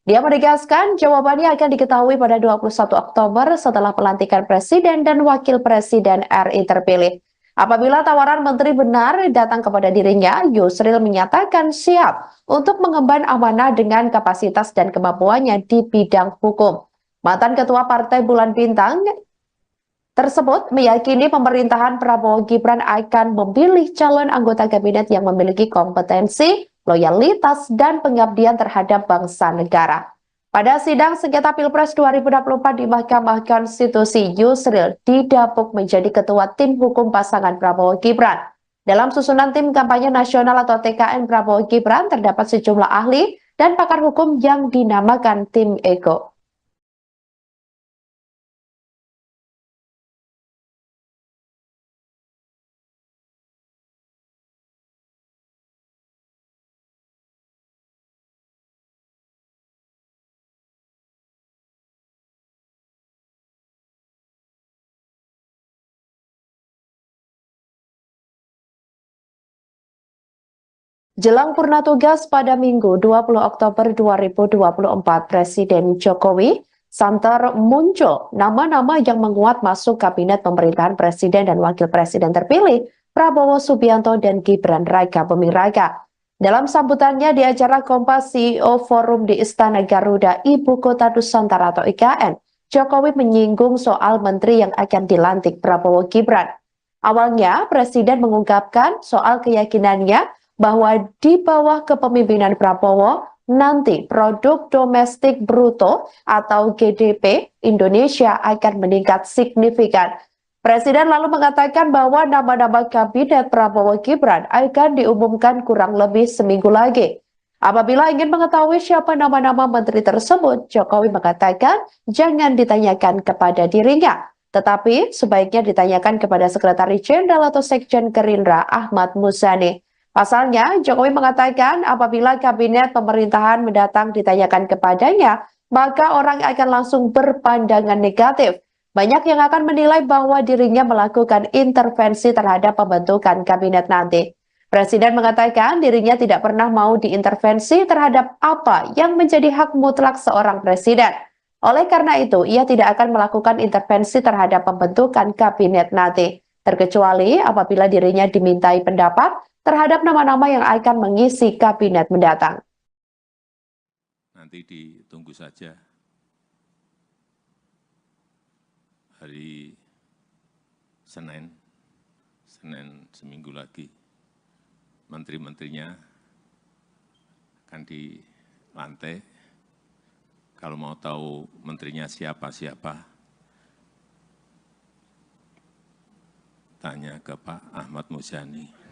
Dia menegaskan jawabannya akan diketahui pada 21 Oktober setelah pelantikan Presiden dan Wakil Presiden RI terpilih. Apabila tawaran menteri benar datang kepada dirinya, Yusril menyatakan siap untuk mengemban amanah dengan kapasitas dan kemampuannya di bidang hukum. Mantan Ketua Partai Bulan Bintang tersebut meyakini pemerintahan Prabowo Gibran akan memilih calon anggota kabinet yang memiliki kompetensi, loyalitas, dan pengabdian terhadap bangsa negara. Pada sidang sengketa Pilpres 2024 di Mahkamah Konstitusi, Yusril didapuk menjadi ketua tim hukum pasangan Prabowo Gibran. Dalam susunan tim kampanye nasional atau TKN Prabowo Gibran terdapat sejumlah ahli dan pakar hukum yang dinamakan tim Ego. Jelang purna tugas pada Minggu 20 Oktober 2024, Presiden Jokowi santer muncul nama-nama yang menguat masuk kabinet pemerintahan Presiden dan Wakil Presiden terpilih Prabowo Subianto dan Gibran Raka Buming Raka. Dalam sambutannya di acara Kompas CEO Forum di Istana Garuda, Ibu Kota Nusantara atau IKN, Jokowi menyinggung soal menteri yang akan dilantik Prabowo Gibran. Awalnya, Presiden mengungkapkan soal keyakinannya bahwa di bawah kepemimpinan Prabowo, nanti produk domestik bruto atau GDP Indonesia akan meningkat signifikan. Presiden lalu mengatakan bahwa nama-nama kabinet Prabowo Gibran akan diumumkan kurang lebih seminggu lagi. Apabila ingin mengetahui siapa nama-nama menteri tersebut, Jokowi mengatakan jangan ditanyakan kepada dirinya, tetapi sebaiknya ditanyakan kepada Sekretaris Jenderal atau Sekjen Gerindra Ahmad Muzani. Pasalnya, Jokowi mengatakan apabila kabinet pemerintahan mendatang ditanyakan kepadanya, maka orang akan langsung berpandangan negatif. Banyak yang akan menilai bahwa dirinya melakukan intervensi terhadap pembentukan kabinet nanti. Presiden mengatakan dirinya tidak pernah mau diintervensi terhadap apa yang menjadi hak mutlak seorang presiden. Oleh karena itu, ia tidak akan melakukan intervensi terhadap pembentukan kabinet nanti, terkecuali apabila dirinya dimintai pendapat terhadap nama-nama yang akan mengisi kabinet mendatang. Nanti ditunggu saja hari Senin seminggu lagi, menteri-menterinya akan dilantik. Kalau mau tahu menterinya siapa-siapa, tanya ke Pak Ahmad Muzani.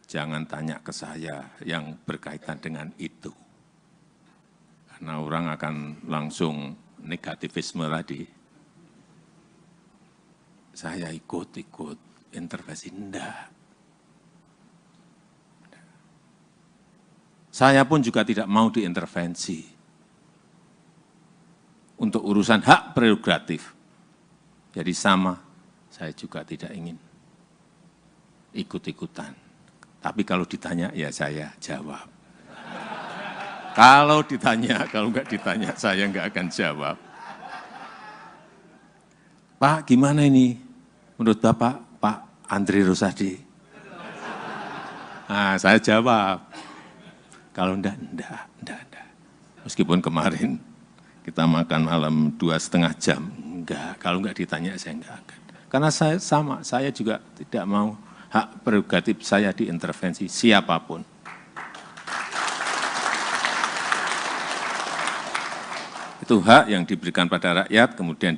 Jangan tanya ke saya yang berkaitan dengan itu. Karena orang akan langsung negativisme tadi. Saya ikut intervensi, enggak. Saya pun juga tidak mau diintervensi untuk urusan hak prerogatif. Jadi sama, saya juga tidak ingin ikut-ikutan. Tapi kalau ditanya, ya saya jawab. Kalau ditanya, kalau enggak ditanya, saya enggak akan jawab. Pak, gimana ini? Menurut Bapak, Pak Andri Rosadi? Nah, saya jawab. Kalau enggak. Meskipun kemarin kita makan malam 2,5 jam. Enggak, kalau enggak ditanya, saya enggak akan. Karena saya sama, saya juga tidak mau hak prerogatif saya diintervensi siapapun. Itu hak yang diberikan pada rakyat, kemudian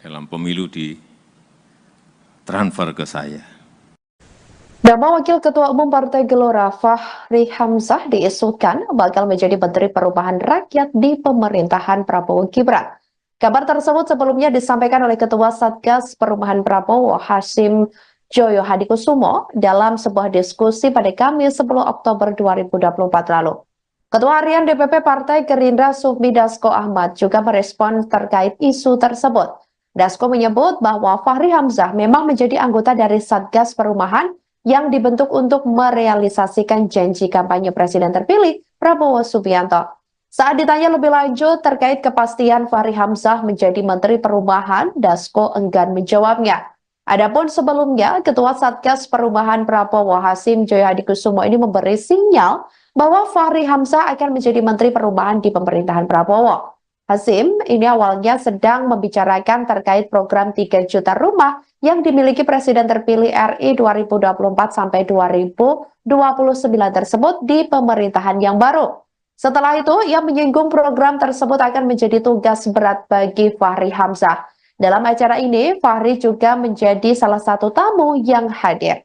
dalam pemilu ditransfer ke saya. Nama Wakil Ketua Umum Partai Gelora Fahri Hamzah diisukan bakal menjadi Menteri Perubahan Rakyat di pemerintahan Prabowo Gibran. Kabar tersebut sebelumnya disampaikan oleh Ketua Satgas Perubahan Prabowo Hasyim Joyo Hadikusumo dalam sebuah diskusi pada Kamis 10 Oktober 2024 lalu. Ketua Harian DPP Partai Gerindra Sufmi Dasko Ahmad juga merespon terkait isu tersebut. Dasko menyebut bahwa Fahri Hamzah memang menjadi anggota dari Satgas Perubahan yang dibentuk untuk merealisasikan janji kampanye Presiden terpilih Prabowo Subianto. Saat ditanya lebih lanjut terkait kepastian Fahri Hamzah menjadi Menteri Perubahan, Dasko enggan menjawabnya. Adapun sebelumnya, Ketua Satgas Perubahan Prabowo Hasyim Joyo Hadikusumo ini memberi sinyal bahwa Fahri Hamzah akan menjadi Menteri Perubahan di pemerintahan Prabowo. Hasyim ini awalnya sedang membicarakan terkait program 3 juta rumah yang dimiliki Presiden terpilih RI 2024 sampai 2029 tersebut di pemerintahan yang baru. Setelah itu, ia menyinggung program tersebut akan menjadi tugas berat bagi Fahri Hamzah. Dalam acara ini, Fahri juga menjadi salah satu tamu yang hadir.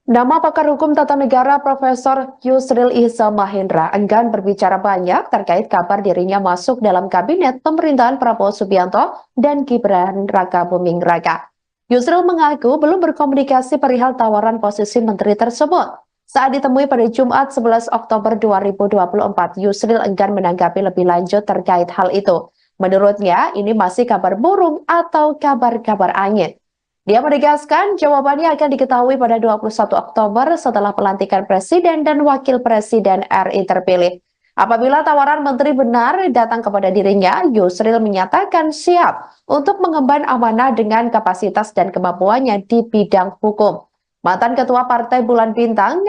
Nama pakar hukum tata negara Profesor Yusril Iza Mahendra enggan berbicara banyak terkait kabar dirinya masuk dalam kabinet pemerintahan Prabowo Subianto dan Gibran Raka Buming Raka. Yusril mengaku belum berkomunikasi perihal tawaran posisi menteri tersebut. Saat ditemui pada Jumat 11 Oktober 2024, Yusril enggan menanggapi lebih lanjut terkait hal itu. Menurutnya, ini masih kabar burung atau kabar-kabar angin. Dia menegaskan jawabannya akan diketahui pada 21 Oktober setelah pelantikan Presiden dan Wakil Presiden RI terpilih. Apabila tawaran menteri benar datang kepada dirinya, Yusril menyatakan siap untuk mengemban amanah dengan kapasitas dan kemampuannya di bidang hukum. Mantan Ketua Partai Bulan Bintang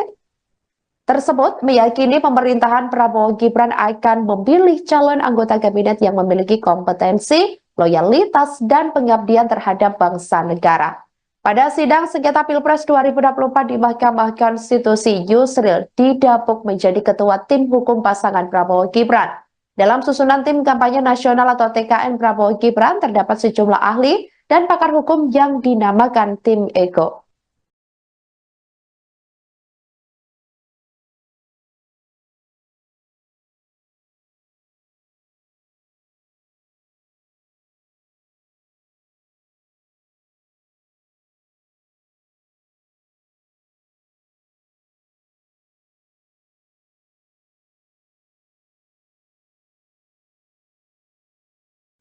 tersebut meyakini pemerintahan Prabowo Gibran akan memilih calon anggota kabinet yang memiliki kompetensi, loyalitas, dan pengabdian terhadap bangsa negara. Pada sidang sengketa Pilpres 2024 di Mahkamah Konstitusi, Yusril didapuk menjadi ketua tim hukum pasangan Prabowo Gibran. Dalam susunan tim kampanye nasional atau TKN Prabowo Gibran terdapat sejumlah ahli dan pakar hukum yang dinamakan tim Ego.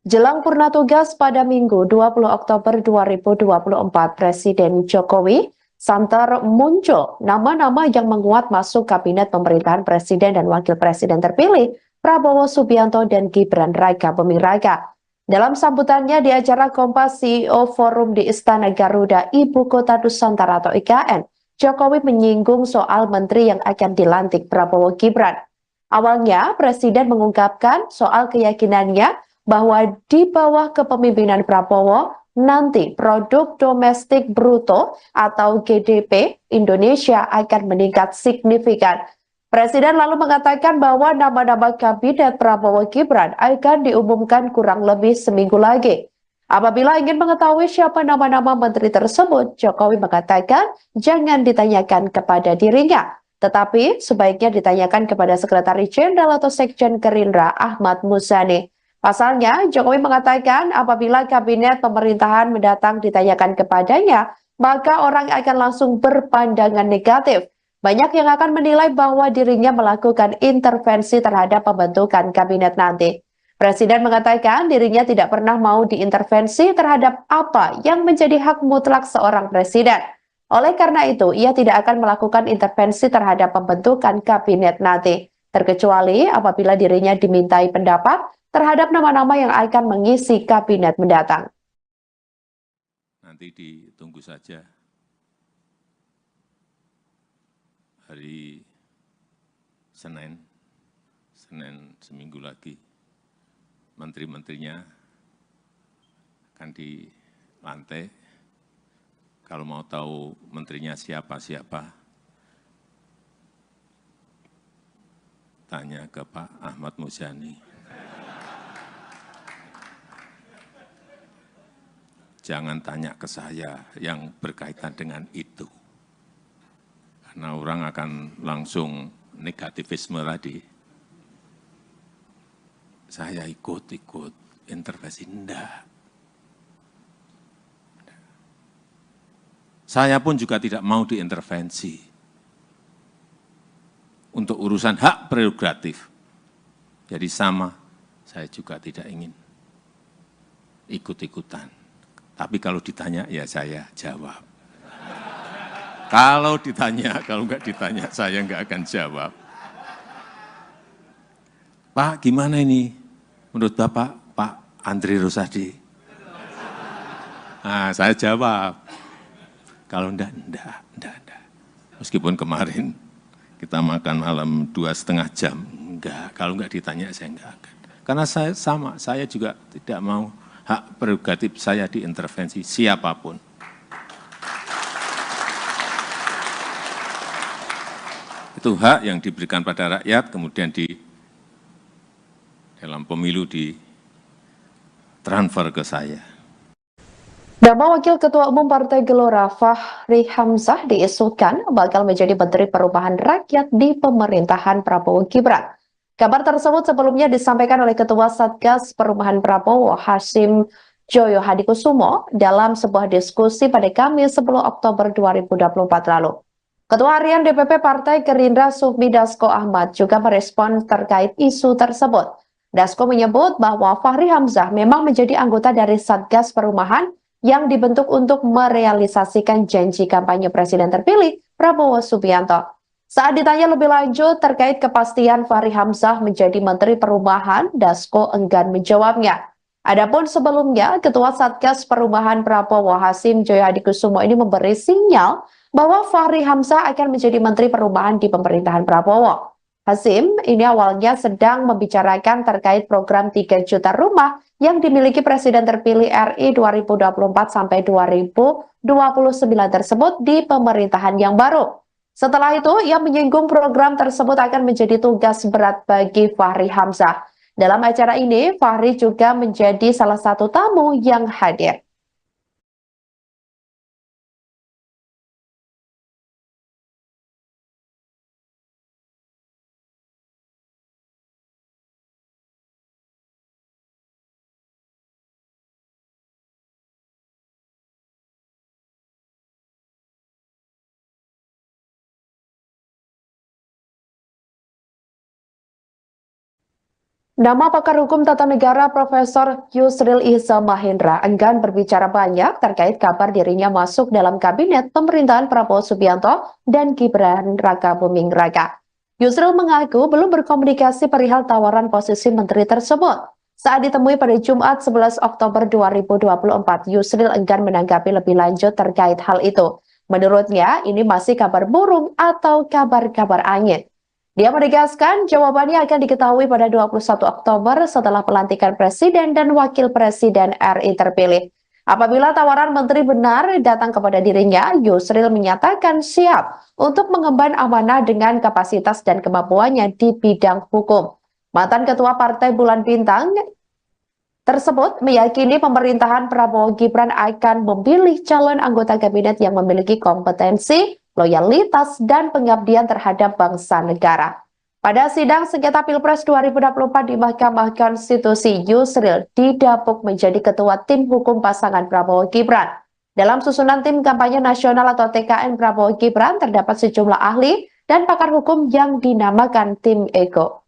Jelang purna tugas pada Minggu 20 Oktober 2024, Presiden Jokowi santer muncul nama-nama yang menguat masuk kabinet pemerintahan Presiden dan Wakil Presiden terpilih Prabowo Subianto dan Gibran Raka Buming Raka. Dalam sambutannya di acara Kompas CEO Forum di Istana Garuda, Ibu Kota Nusantara atau IKN, Jokowi menyinggung soal menteri yang akan dilantik Prabowo Gibran. Awalnya, Presiden mengungkapkan soal keyakinannya bahwa di bawah kepemimpinan Prabowo, nanti produk domestik bruto atau GDP Indonesia akan meningkat signifikan. Presiden lalu mengatakan bahwa nama-nama kabinet Prabowo Gibran akan diumumkan kurang lebih seminggu lagi. Apabila ingin mengetahui siapa nama-nama menteri tersebut, Jokowi mengatakan jangan ditanyakan kepada dirinya, tetapi sebaiknya ditanyakan kepada Sekretaris Jenderal atau Sekjen Gerindra Ahmad Muzani. Pasalnya, Jokowi mengatakan apabila kabinet pemerintahan mendatang ditanyakan kepadanya, maka orang akan langsung berpandangan negatif. Banyak yang akan menilai bahwa dirinya melakukan intervensi terhadap pembentukan kabinet nanti. Presiden mengatakan dirinya tidak pernah mau diintervensi terhadap apa yang menjadi hak mutlak seorang presiden. Oleh karena itu, ia tidak akan melakukan intervensi terhadap pembentukan kabinet nanti, terkecuali apabila dirinya dimintai pendapat terhadap nama-nama yang akan mengisi kabinet mendatang. Nanti ditunggu saja hari Senin seminggu lagi, menteri-menterinya akan dilantik. Kalau mau tahu menterinya siapa-siapa, tanya ke Pak Ahmad Muzani. Jangan tanya ke saya yang berkaitan dengan itu. Karena orang akan langsung negativisme tadi. Saya ikut intervensi, enggak. Saya pun juga tidak mau diintervensi. Untuk urusan hak prerogatif. Jadi sama, saya juga tidak ingin ikut-ikutan. Tapi kalau ditanya, ya saya jawab. Kalau ditanya, kalau enggak ditanya, saya enggak akan jawab. Pak, gimana ini? Menurut Bapak, Pak Andri Rosadi? Nah, saya jawab. Kalau enggak. Meskipun kemarin kita makan malam 2,5 jam. Enggak, kalau enggak ditanya, saya enggak akan. Karena saya juga tidak mau hak prerogatif saya diintervensi siapapun. Itu hak yang diberikan pada rakyat, kemudian dalam pemilu ditransfer ke saya. Nama Wakil Ketua Umum Partai Gelora Fahri Hamzah diisukan bakal menjadi Menteri Perubahan Rakyat di pemerintahan Prabowo Gibran. Kabar tersebut sebelumnya disampaikan oleh Ketua Satgas Perubahan Prabowo Hasyim Joyo Hadikusumo dalam sebuah diskusi pada Kamis 10 Oktober 2024 lalu. Ketua Harian DPP Partai Gerindra Sufmi Dasko Ahmad juga merespon terkait isu tersebut. Dasko menyebut bahwa Fahri Hamzah memang menjadi anggota dari Satgas Perumahan yang dibentuk untuk merealisasikan janji kampanye Presiden terpilih Prabowo Subianto. Saat ditanya lebih lanjut terkait kepastian Fahri Hamzah menjadi Menteri Perumahan, Dasko enggan menjawabnya. Adapun sebelumnya, Ketua Satgas Perumahan Prabowo Hasyim Joyo Hadikusumo ini memberi sinyal bahwa Fahri Hamzah akan menjadi Menteri Perumahan di pemerintahan Prabowo. Hasyim ini awalnya sedang membicarakan terkait program 3 juta rumah yang dimiliki Presiden terpilih RI 2024 sampai 2029 tersebut di pemerintahan yang baru. Setelah itu, ia menyinggung program tersebut akan menjadi tugas berat bagi Fahri Hamzah. Dalam acara ini, Fahri juga menjadi salah satu tamu yang hadir. Nama pakar hukum tata negara Profesor Yusril Ihza Mahendra enggan berbicara banyak terkait kabar dirinya masuk dalam kabinet pemerintahan Prabowo Subianto dan Gibran Raka Buming Raka. Yusril mengaku belum berkomunikasi perihal tawaran posisi menteri tersebut. Saat ditemui pada Jumat 11 Oktober 2024, Yusril enggan menanggapi lebih lanjut terkait hal itu. Menurutnya, ini masih kabar burung atau kabar-kabar angin. Dia menegaskan jawabannya akan diketahui pada 21 Oktober setelah pelantikan Presiden dan Wakil Presiden RI terpilih. Apabila tawaran menteri benar datang kepada dirinya, Yusril menyatakan siap untuk mengemban amanah dengan kapasitas dan kemampuannya di bidang hukum. Mantan Ketua Partai Bulan Bintang tersebut meyakini pemerintahan Prabowo Gibran akan memilih calon anggota kabinet yang memiliki kompetensi, loyalitas, dan pengabdian terhadap bangsa negara. Pada sidang sengketa Pilpres 2024 di Mahkamah Konstitusi, Yusril didapuk menjadi ketua tim hukum pasangan Prabowo Gibran. Dalam susunan tim kampanye nasional atau TKN Prabowo Gibran terdapat sejumlah ahli dan pakar hukum yang dinamakan tim Ego.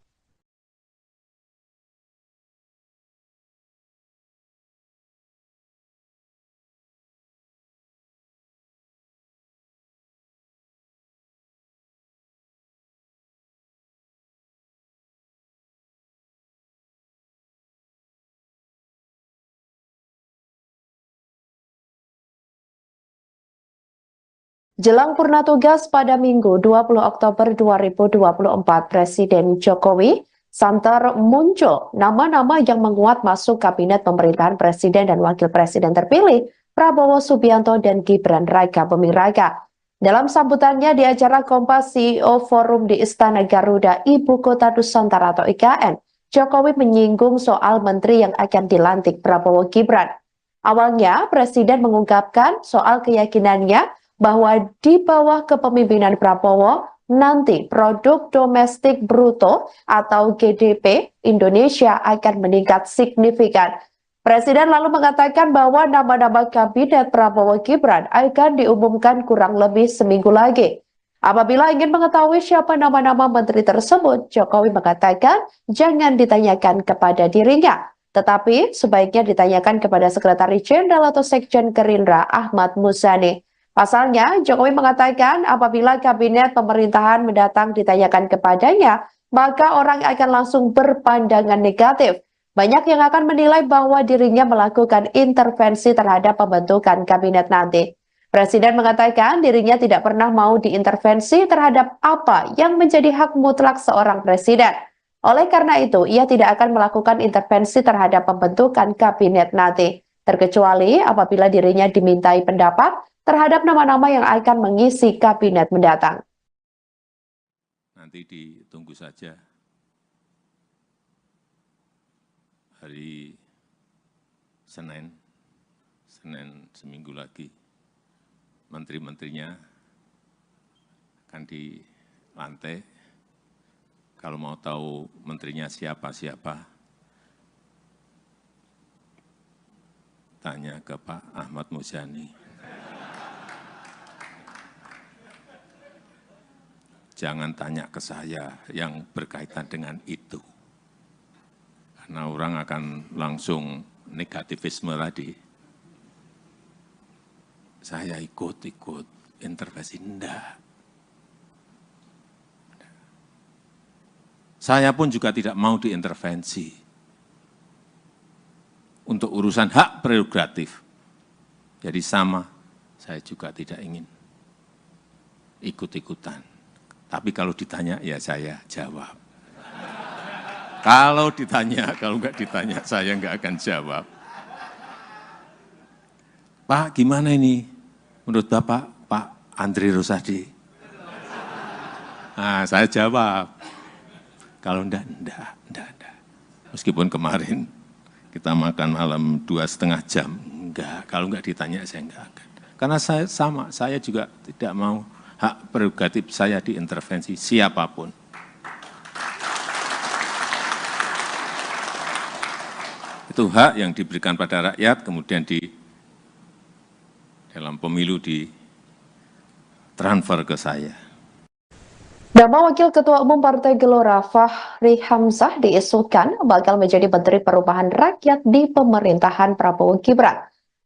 Jelang purna tugas pada Minggu 20 Oktober 2024, Presiden Jokowi santer muncul nama-nama yang menguat masuk kabinet pemerintahan Presiden dan Wakil Presiden terpilih Prabowo Subianto dan Gibran Raka Buming Raka. Dalam sambutannya di acara Kompas CEO Forum di Istana Garuda, Ibu Kota Nusantara atau IKN, Jokowi menyinggung soal menteri yang akan dilantik Prabowo Gibran. Awalnya, Presiden mengungkapkan soal keyakinannya bahwa di bawah kepemimpinan Prabowo, nanti produk domestik bruto atau GDP Indonesia akan meningkat signifikan. Presiden lalu mengatakan bahwa nama-nama kabinet Prabowo Gibran akan diumumkan kurang lebih seminggu lagi. Apabila ingin mengetahui siapa nama-nama menteri tersebut, Jokowi mengatakan jangan ditanyakan kepada dirinya, tetapi sebaiknya ditanyakan kepada Sekretaris Jenderal atau Sekjen Gerindra Ahmad Muzani. Pasalnya, Jokowi mengatakan apabila kabinet pemerintahan mendatang ditanyakan kepadanya, maka orang akan langsung berpandangan negatif. Banyak yang akan menilai bahwa dirinya melakukan intervensi terhadap pembentukan kabinet nanti. Presiden mengatakan dirinya tidak pernah mau diintervensi terhadap apa yang menjadi hak mutlak seorang presiden. Oleh karena itu, ia tidak akan melakukan intervensi terhadap pembentukan kabinet nanti, terkecuali apabila dirinya dimintai pendapat terhadap nama-nama yang akan mengisi kabinet mendatang. Nanti ditunggu saja hari Senin Senin seminggu lagi menteri-menterinya akan dilantik. Kalau mau tahu menterinya siapa-siapa, tanya ke Pak Ahmad Muzani. Jangan tanya ke saya yang berkaitan dengan itu. Karena orang akan langsung negativisme tadi. Saya ikut intervensi, enggak. Saya pun juga tidak mau diintervensi untuk urusan hak prerogatif. Jadi sama, saya juga tidak ingin ikut-ikutan. Tapi kalau ditanya, ya saya jawab. Kalau ditanya, kalau enggak ditanya, saya enggak akan jawab. Pak, gimana ini? Menurut Bapak, Pak Andri Rosadi? Nah, saya jawab. Kalau enggak. Meskipun kemarin kita makan malam 2,5 jam, enggak. Kalau enggak ditanya, saya enggak akan. Karena saya sama, saya juga tidak mau hak prerogatif saya diintervensi siapapun. Itu hak yang diberikan pada rakyat, kemudian dalam pemilu ditransfer ke saya. Nama Wakil Ketua Umum Partai Gelora Fahri Hamzah diisukan bakal menjadi Menteri Perubahan Rakyat di pemerintahan Prabowo Gibran.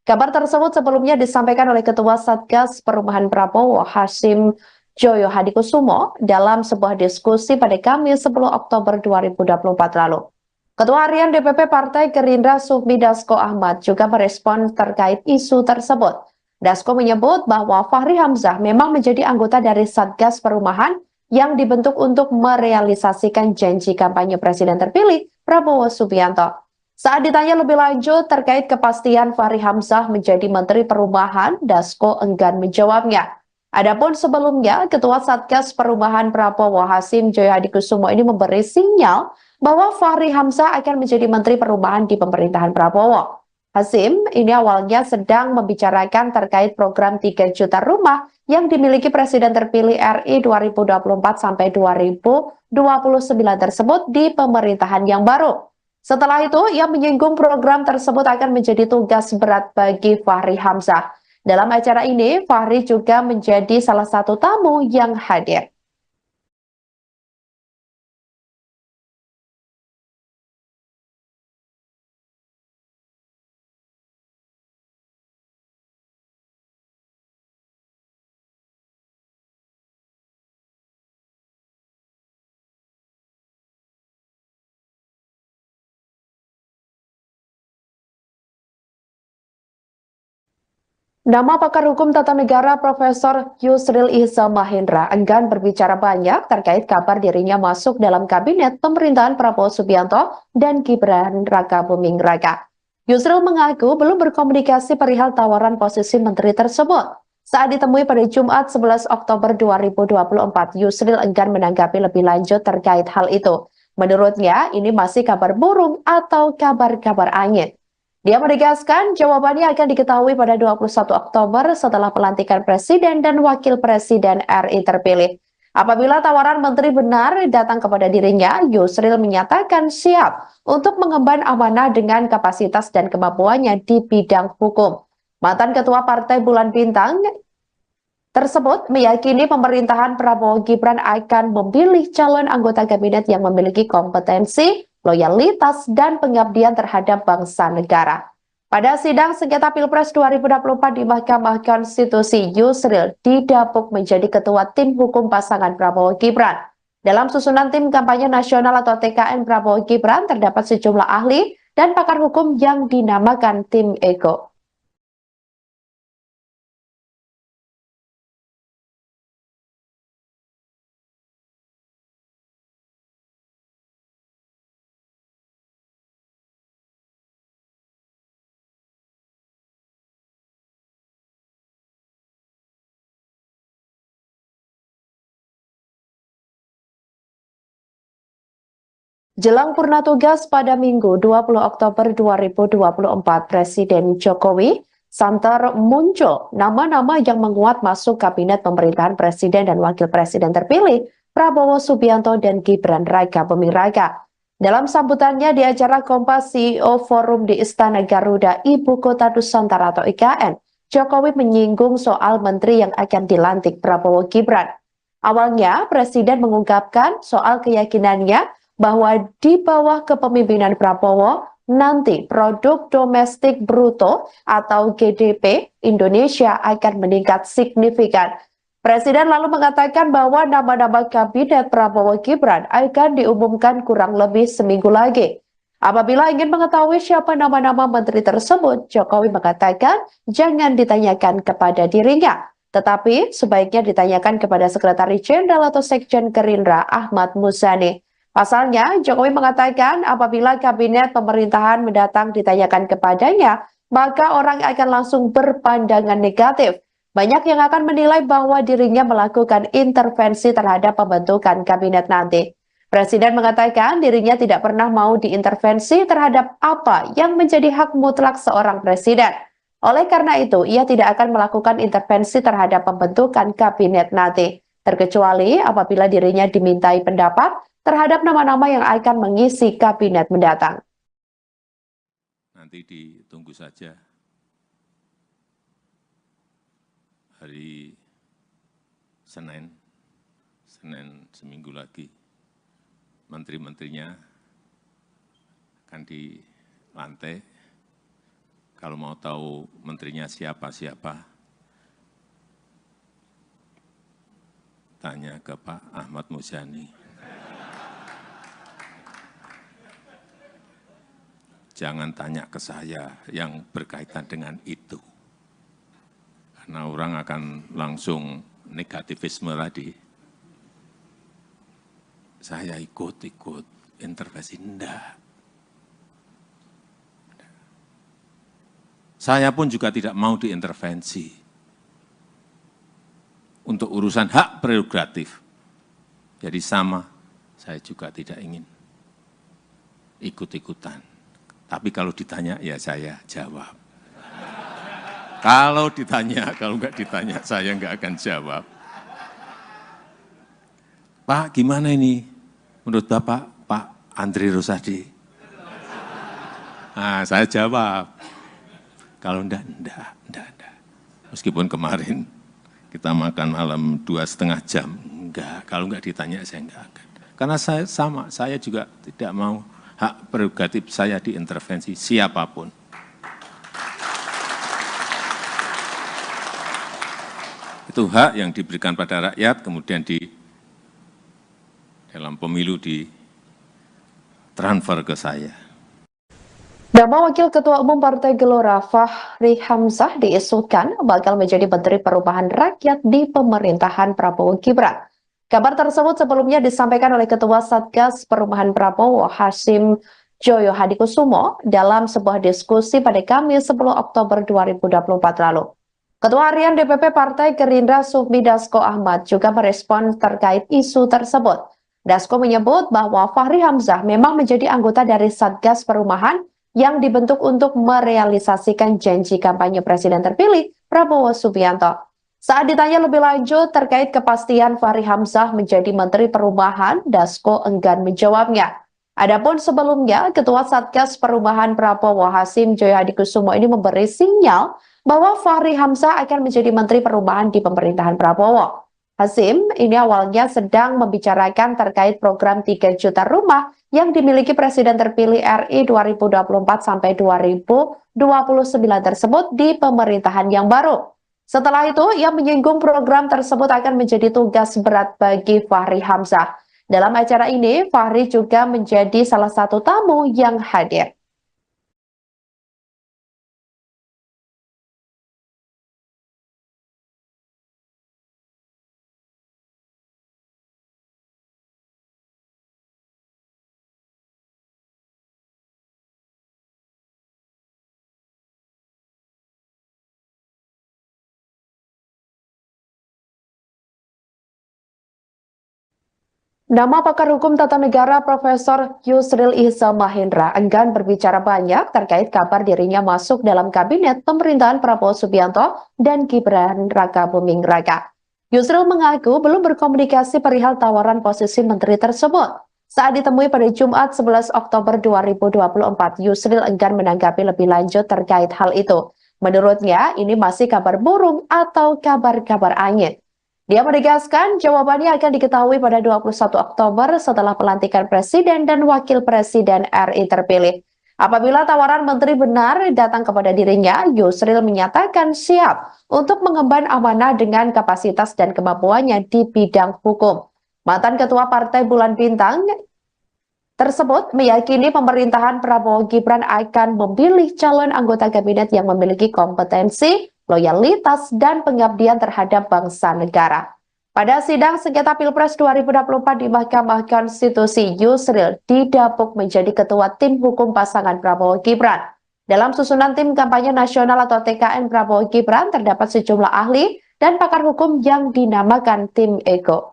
Kabar tersebut sebelumnya disampaikan oleh Ketua Satgas Perubahan Prabowo Hasyim Joyo Hadikusumo dalam sebuah diskusi pada Kamis 10 Oktober 2024 lalu. Ketua Harian DPP Partai Gerindra Sufmi Dasko Ahmad juga merespon terkait isu tersebut. Dasko menyebut bahwa Fahri Hamzah memang menjadi anggota dari Satgas Perubahan yang dibentuk untuk merealisasikan janji kampanye Presiden terpilih Prabowo Subianto. Saat ditanya lebih lanjut terkait kepastian Fahri Hamzah menjadi Menteri Perubahan, Dasko enggan menjawabnya. Adapun sebelumnya, Ketua Satgas Perubahan Prabowo Hasyim Joyo Hadikusumo ini memberi sinyal bahwa Fahri Hamzah akan menjadi Menteri Perubahan di pemerintahan Prabowo. Hasyim ini awalnya sedang membicarakan terkait program 3 juta rumah yang dimiliki Presiden terpilih RI 2024 sampai 2029 tersebut di pemerintahan yang baru. Setelah itu, ia menyinggung program tersebut akan menjadi tugas berat bagi Fahri Hamzah. Dalam acara ini, Fahri juga menjadi salah satu tamu yang hadir. Nama pakar hukum tata negara Profesor Yusril Ihza Mahendra enggan berbicara banyak terkait kabar dirinya masuk dalam kabinet pemerintahan Prabowo Subianto dan Gibran Rakabuming Raka. Yusril mengaku belum berkomunikasi perihal tawaran posisi menteri tersebut. Saat ditemui pada Jumat 11 Oktober 2024, Yusril enggan menanggapi lebih lanjut terkait hal itu. Menurutnya, ini masih kabar burung atau kabar-kabar angin. Dia menegaskan jawabannya akan diketahui pada 21 Oktober setelah pelantikan Presiden dan Wakil Presiden RI terpilih. Apabila tawaran menteri benar datang kepada dirinya, Yusril menyatakan siap untuk mengemban amanah dengan kapasitas dan kemampuannya di bidang hukum. Mantan Ketua Partai Bulan Bintang tersebut meyakini pemerintahan Prabowo Gibran akan memilih calon anggota kabinet yang memiliki kompetensi, loyalitas, dan pengabdian terhadap bangsa negara. Pada sidang sengketa Pilpres 2024 di Mahkamah Konstitusi, Yusril didapuk menjadi ketua tim hukum pasangan Prabowo Gibran. Dalam susunan tim kampanye nasional atau TKN Prabowo Gibran terdapat sejumlah ahli dan pakar hukum yang dinamakan tim Ego. Jelang purna tugas pada Minggu 20 Oktober 2024, Presiden Jokowi santer muncul nama-nama yang menguat masuk kabinet pemerintahan Presiden dan Wakil Presiden terpilih Prabowo Subianto dan Gibran Raka Buming Raka. Dalam sambutannya di acara Kompas CEO Forum di Istana Garuda, Ibu Kota Nusantara atau IKN, Jokowi menyinggung soal menteri yang akan dilantik Prabowo Gibran. Awalnya, Presiden mengungkapkan soal keyakinannya bahwa di bawah kepemimpinan Prabowo, nanti produk domestik bruto atau GDP Indonesia akan meningkat signifikan. Presiden lalu mengatakan bahwa nama-nama kabinet Prabowo Gibran akan diumumkan kurang lebih seminggu lagi. Apabila ingin mengetahui siapa nama-nama menteri tersebut, Jokowi mengatakan jangan ditanyakan kepada dirinya, tetapi sebaiknya ditanyakan kepada Sekretaris Jenderal atau Sekjen Gerindra Ahmad Muzani. Pasalnya, Jokowi mengatakan apabila kabinet pemerintahan mendatang ditanyakan kepadanya, maka orang akan langsung berpandangan negatif. Banyak yang akan menilai bahwa dirinya melakukan intervensi terhadap pembentukan kabinet nanti. Presiden mengatakan dirinya tidak pernah mau diintervensi terhadap apa yang menjadi hak mutlak seorang presiden. Oleh karena itu, ia tidak akan melakukan intervensi terhadap pembentukan kabinet nanti, terkecuali apabila dirinya dimintai pendapat terhadap nama-nama yang akan mengisi kabinet mendatang. Nanti ditunggu saja hari Senin seminggu lagi, menteri-menterinya akan dilantik. Kalau mau tahu menterinya siapa-siapa, tanya ke Pak Ahmad Muzani. Jangan tanya ke saya yang berkaitan dengan itu. Karena orang akan langsung negativisme tadi. Saya ikut intervensi, enggak. Saya pun juga tidak mau diintervensi untuk urusan hak prerogatif. Jadi sama, saya juga tidak ingin ikut-ikutan. Tapi kalau ditanya, ya saya jawab. Kalau ditanya, kalau enggak ditanya, saya enggak akan jawab. Pak, gimana ini? Menurut Bapak, Pak Andri Rosadi? Nah, saya jawab. Kalau enggak. Meskipun kemarin kita makan malam 2,5 jam. Enggak, kalau enggak ditanya, saya enggak akan. Karena saya sama, saya juga tidak mau hak prerogatif saya diintervensi siapapun. Itu hak yang diberikan pada rakyat, kemudian dalam pemilu ditransfer ke saya. Nama Wakil Ketua Umum Partai Gelora Fahri Hamzah diisukan bakal menjadi Menteri Perubahan Rakyat di pemerintahan Prabowo Gibran. Kabar tersebut sebelumnya disampaikan oleh Ketua Satgas Perubahan Prabowo Hasim Joyo Hadikusumo dalam sebuah diskusi pada Kamis 10 Oktober 2024 lalu. Ketua Harian DPP Partai Gerindra Sufmi Dasko Ahmad juga merespon terkait isu tersebut. Dasko menyebut bahwa Fahri Hamzah memang menjadi anggota dari Satgas Perumahan yang dibentuk untuk merealisasikan janji kampanye Presiden terpilih Prabowo Subianto. Saat ditanya lebih lanjut terkait kepastian Fahri Hamzah menjadi Menteri Perumahan, Dasko enggan menjawabnya. Adapun sebelumnya, Ketua Satgas Perumahan Prabowo Hasim Joyo Hadikusumo ini memberi sinyal bahwa Fahri Hamzah akan menjadi Menteri Perumahan di pemerintahan Prabowo. Hasim ini awalnya sedang membicarakan terkait program 3 juta rumah yang dimiliki Presiden terpilih RI 2024 sampai 2029 tersebut di pemerintahan yang baru. Setelah itu, ia menyinggung program tersebut akan menjadi tugas berat bagi Fahri Hamzah. Dalam acara ini, Fahri juga menjadi salah satu tamu yang hadir. Nama pakar hukum tata negara Profesor Yusril Ihza Mahendra enggan berbicara banyak terkait kabar dirinya masuk dalam kabinet pemerintahan Prabowo Subianto dan Gibran Raka Buming Raka. Yusril mengaku belum berkomunikasi perihal tawaran posisi menteri tersebut. Saat ditemui pada Jumat 11 Oktober 2024, Yusril enggan menanggapi lebih lanjut terkait hal itu. Menurutnya, ini masih kabar burung atau kabar-kabar angin. Dia menegaskan jawabannya akan diketahui pada 21 Oktober setelah pelantikan Presiden dan Wakil Presiden RI terpilih. Apabila tawaran menteri benar datang kepada dirinya, Yusril menyatakan siap untuk mengemban amanah dengan kapasitas dan kemampuannya di bidang hukum. Mantan Ketua Partai Bulan Bintang tersebut meyakini pemerintahan Prabowo Gibran akan memilih calon anggota kabinet yang memiliki kompetensi, loyalitas, dan pengabdian terhadap bangsa negara. Pada sidang sengketa Pilpres 2024 di Mahkamah Konstitusi, Yusril didapuk menjadi ketua tim hukum pasangan Prabowo Gibran. Dalam susunan tim kampanye nasional atau TKN Prabowo Gibran terdapat sejumlah ahli dan pakar hukum yang dinamakan tim Ego.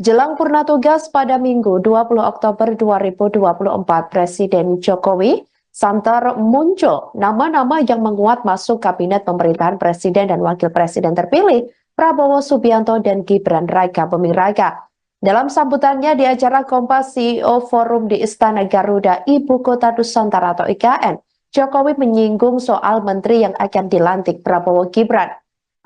Jelang purna tugas pada Minggu 20 Oktober 2024, Presiden Jokowi santer muncul nama-nama yang menguat masuk kabinet pemerintahan Presiden dan Wakil Presiden terpilih Prabowo Subianto dan Gibran Raka Buming Raka. Dalam sambutannya di acara Kompas CEO Forum di Istana Garuda, Ibu Kota Nusantara atau IKN, Jokowi menyinggung soal menteri yang akan dilantik Prabowo Gibran.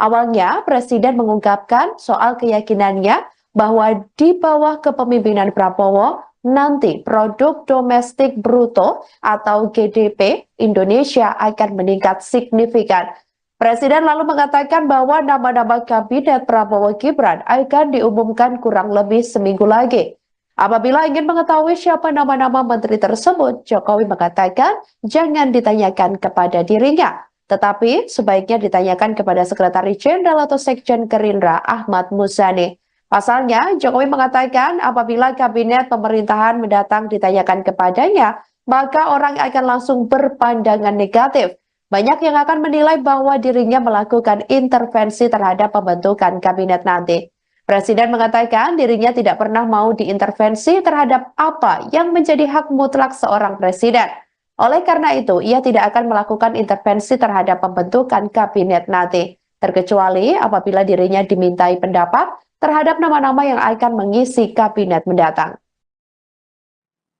Awalnya, Presiden mengungkapkan soal keyakinannya bahwa di bawah kepemimpinan Prabowo, nanti produk domestik bruto atau GDP Indonesia akan meningkat signifikan. Presiden lalu mengatakan bahwa nama-nama kabinet Prabowo Gibran akan diumumkan kurang lebih seminggu lagi. Apabila ingin mengetahui siapa nama-nama menteri tersebut, Jokowi mengatakan jangan ditanyakan kepada dirinya, tetapi sebaiknya ditanyakan kepada Sekretaris Jenderal atau Sekjen Gerindra Ahmad Muzani. Pasalnya, Jokowi mengatakan apabila kabinet pemerintahan mendatang ditanyakan kepadanya, maka orang akan langsung berpandangan negatif. Banyak yang akan menilai bahwa dirinya melakukan intervensi terhadap pembentukan kabinet nanti. Presiden mengatakan dirinya tidak pernah mau diintervensi terhadap apa yang menjadi hak mutlak seorang presiden. Oleh karena itu, ia tidak akan melakukan intervensi terhadap pembentukan kabinet nanti, terkecuali apabila dirinya dimintai pendapat terhadap nama-nama yang akan mengisi kabinet mendatang.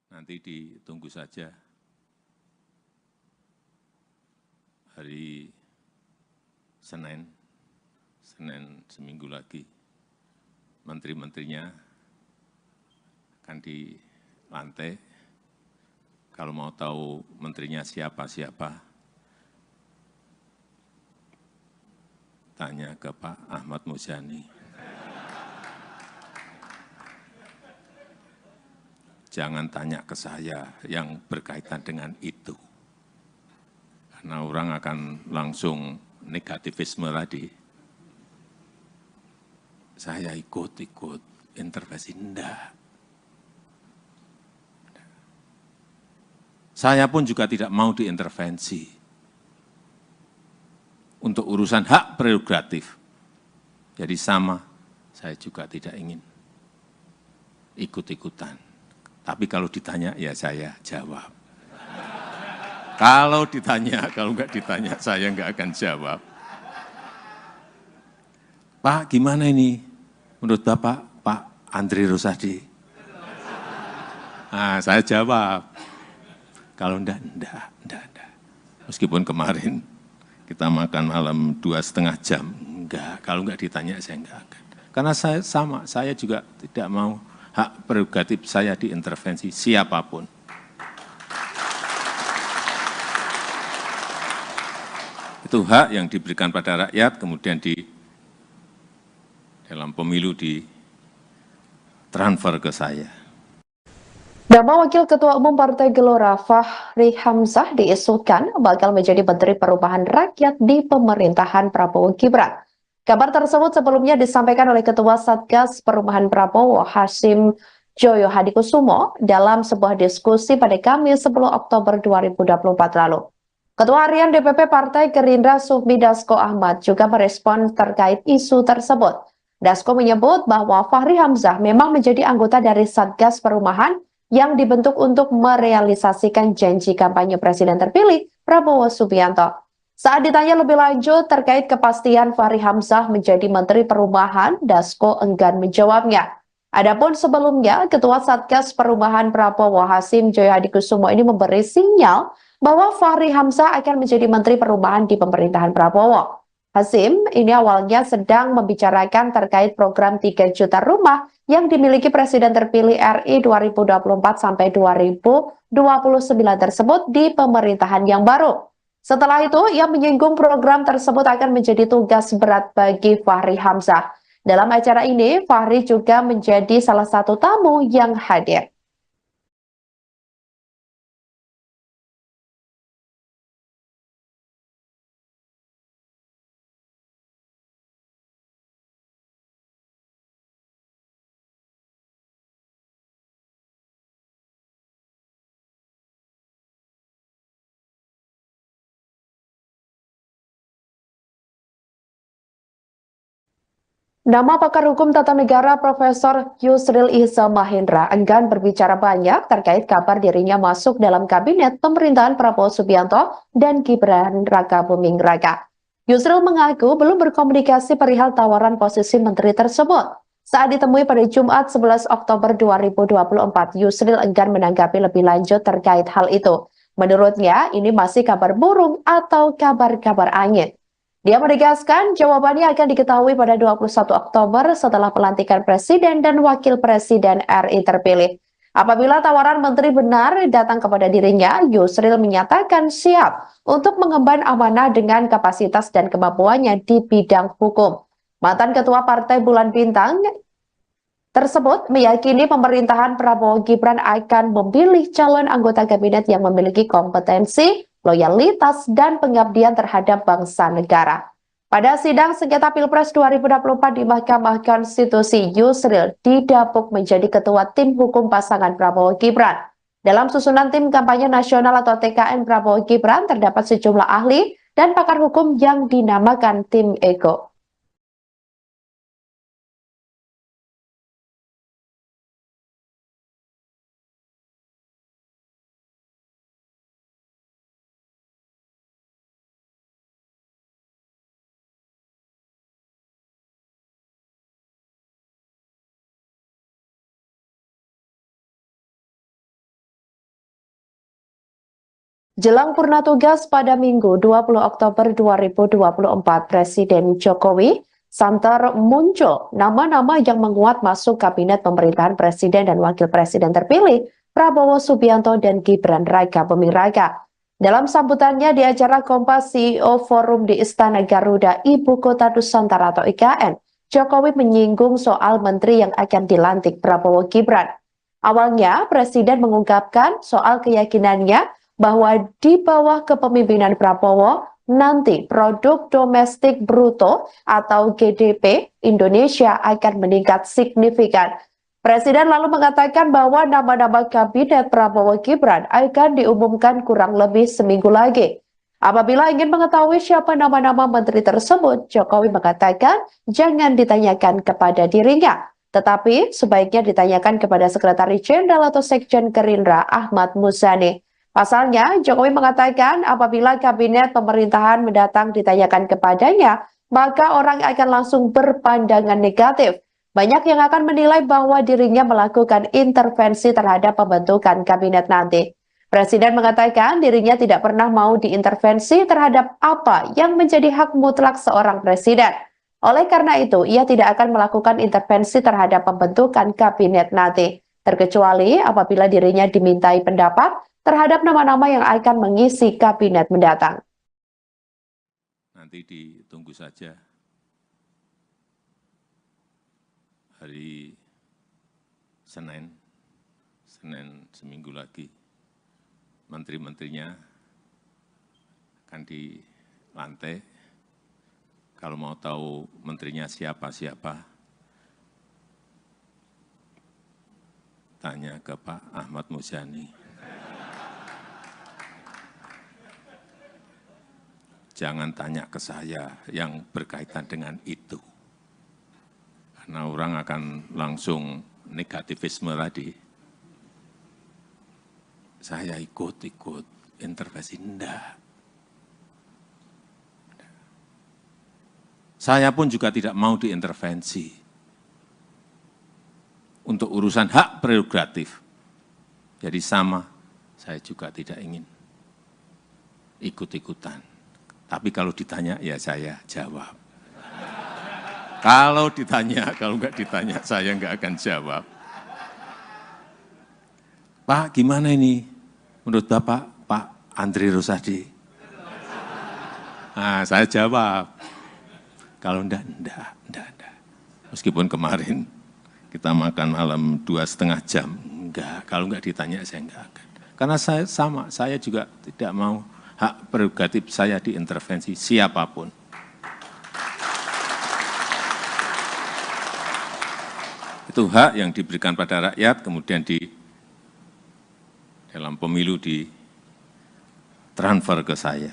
Nanti ditunggu saja hari Senin seminggu lagi, menteri-menterinya akan dilantik. Kalau mau tahu menterinya siapa-siapa, tanya ke Pak Ahmad Muzani. Jangan tanya ke saya yang berkaitan dengan itu. Karena orang akan langsung negativisme tadi. Saya ikut intervensi, enggak. Saya pun juga tidak mau diintervensi. Untuk urusan hak prerogatif. Jadi sama, saya juga tidak ingin ikut-ikutan. Tapi kalau ditanya, ya saya jawab. Kalau ditanya, kalau enggak ditanya, saya enggak akan jawab. Pak, gimana ini? Menurut Bapak, Pak Andri Rosadi? Nah, saya jawab. Kalau enggak. Meskipun kemarin kita makan malam 2,5 jam. Enggak, kalau enggak ditanya, saya enggak akan. Karena saya sama, saya juga tidak mau hak prerogatif saya diintervensi siapapun. Itu hak yang diberikan pada rakyat, kemudian di dalam pemilu ditransfer ke saya. Nama Wakil Ketua Umum Partai Gelora Fahri Hamzah diisukan bakal menjadi Menteri Perubahan Rakyat di pemerintahan Prabowo Gibran. Kabar tersebut sebelumnya disampaikan oleh Ketua Satgas Perubahan Prabowo Hasyim Joyo Hadikusumo dalam sebuah diskusi pada Kamis 10 Oktober 2024 lalu. Ketua Harian DPP Partai Gerindra Sufmi Dasko Ahmad juga merespon terkait isu tersebut. Dasko menyebut bahwa Fahri Hamzah memang menjadi anggota dari Satgas Perubahan yang dibentuk untuk merealisasikan janji kampanye Presiden terpilih Prabowo Subianto. Saat ditanya lebih lanjut terkait kepastian Fahri Hamzah menjadi Menteri Perubahan, Dasko enggan menjawabnya. Adapun sebelumnya, Ketua Satgas Perubahan Prabowo Hasyim Joyo Hadikusumo ini memberi sinyal bahwa Fahri Hamzah akan menjadi Menteri Perubahan di pemerintahan Prabowo. Hasyim ini awalnya sedang membicarakan terkait program 3 juta rumah yang dimiliki Presiden terpilih RI 2024 sampai 2029 tersebut di pemerintahan yang baru. Setelah itu, ia menyinggung program tersebut akan menjadi tugas berat bagi Fahri Hamzah. Dalam acara ini, Fahri juga menjadi salah satu tamu yang hadir. Nama pakar hukum tata negara Profesor Yusril Ihza Mahendra enggan berbicara banyak terkait kabar dirinya masuk dalam kabinet pemerintahan Prabowo Subianto dan Gibran Rakabuming Raka. Yusril mengaku belum berkomunikasi perihal tawaran posisi menteri tersebut. Saat ditemui pada Jumat 11 Oktober 2024, Yusril enggan menanggapi lebih lanjut terkait hal itu. Menurutnya, ini masih kabar burung atau kabar-kabar angin. Dia menegaskan jawabannya akan diketahui pada 21 Oktober setelah pelantikan Presiden dan Wakil Presiden RI terpilih. Apabila tawaran menteri benar datang kepada dirinya, Yusril menyatakan siap untuk mengemban amanah dengan kapasitas dan kemampuannya di bidang hukum. Mantan Ketua Partai Bulan Bintang tersebut meyakini pemerintahan Prabowo Gibran akan memilih calon anggota kabinet yang memiliki kompetensi, loyalitas, dan pengabdian terhadap bangsa negara. Pada sidang sengketa Pilpres 2024 di Mahkamah Konstitusi, Yusril didapuk menjadi ketua tim hukum pasangan Prabowo Gibran. Dalam susunan tim kampanye nasional atau TKN Prabowo Gibran terdapat sejumlah ahli dan pakar hukum yang dinamakan tim Ego. Jelang purna tugas pada Minggu 20 Oktober 2024, Presiden Jokowi santer muncul nama-nama yang menguat masuk kabinet pemerintahan Presiden dan Wakil Presiden terpilih Prabowo Subianto dan Gibran Rakabuming Raka. Dalam sambutannya di acara Kompas CEO Forum di Istana Garuda, Ibu Kota Nusantara atau IKN, Jokowi menyinggung soal menteri yang akan dilantik Prabowo Gibran. Awalnya, Presiden mengungkapkan soal keyakinannya bahwa di bawah kepemimpinan Prabowo, nanti produk domestik bruto atau GDP Indonesia akan meningkat signifikan. Presiden lalu mengatakan bahwa nama-nama kabinet Prabowo Gibran akan diumumkan kurang lebih seminggu lagi. Apabila ingin mengetahui siapa nama-nama menteri tersebut, Jokowi mengatakan jangan ditanyakan kepada dirinya, tetapi sebaiknya ditanyakan kepada Sekretaris Jenderal atau Sekjen Gerindra Ahmad Muzani. Pasalnya, Jokowi mengatakan apabila kabinet pemerintahan mendatang ditanyakan kepadanya, maka orang akan langsung berpandangan negatif. Banyak yang akan menilai bahwa dirinya melakukan intervensi terhadap pembentukan kabinet nanti. Presiden mengatakan dirinya tidak pernah mau diintervensi terhadap apa yang menjadi hak mutlak seorang presiden. Oleh karena itu, ia tidak akan melakukan intervensi terhadap pembentukan kabinet nanti, terkecuali apabila dirinya dimintai pendapat terhadap nama-nama yang akan mengisi kabinet mendatang. Nanti ditunggu saja hari Senin Senin seminggu lagi menteri-menterinya akan dilantik. Kalau mau tahu menterinya siapa-siapa, tanya ke Pak Ahmad Muzani. Jangan tanya ke saya yang berkaitan dengan itu. Karena orang akan langsung negativisme tadi. Saya ikut intervensi, enggak. Saya pun juga tidak mau diintervensi untuk urusan hak prerogatif. Jadi sama, saya juga tidak ingin ikut-ikutan. Tapi kalau ditanya, ya saya jawab. Kalau ditanya, kalau enggak ditanya, saya enggak akan jawab. Pak, gimana ini? Menurut Bapak, Pak Andri Rosadi? Nah, saya jawab. Kalau enggak. Meskipun kemarin kita makan malam 2,5 jam, enggak. Kalau enggak ditanya, saya enggak akan. Karena saya sama, saya juga tidak mau hak prerogatif saya diintervensi siapapun. Itu hak yang diberikan pada rakyat, kemudian dalam pemilu ditransfer ke saya.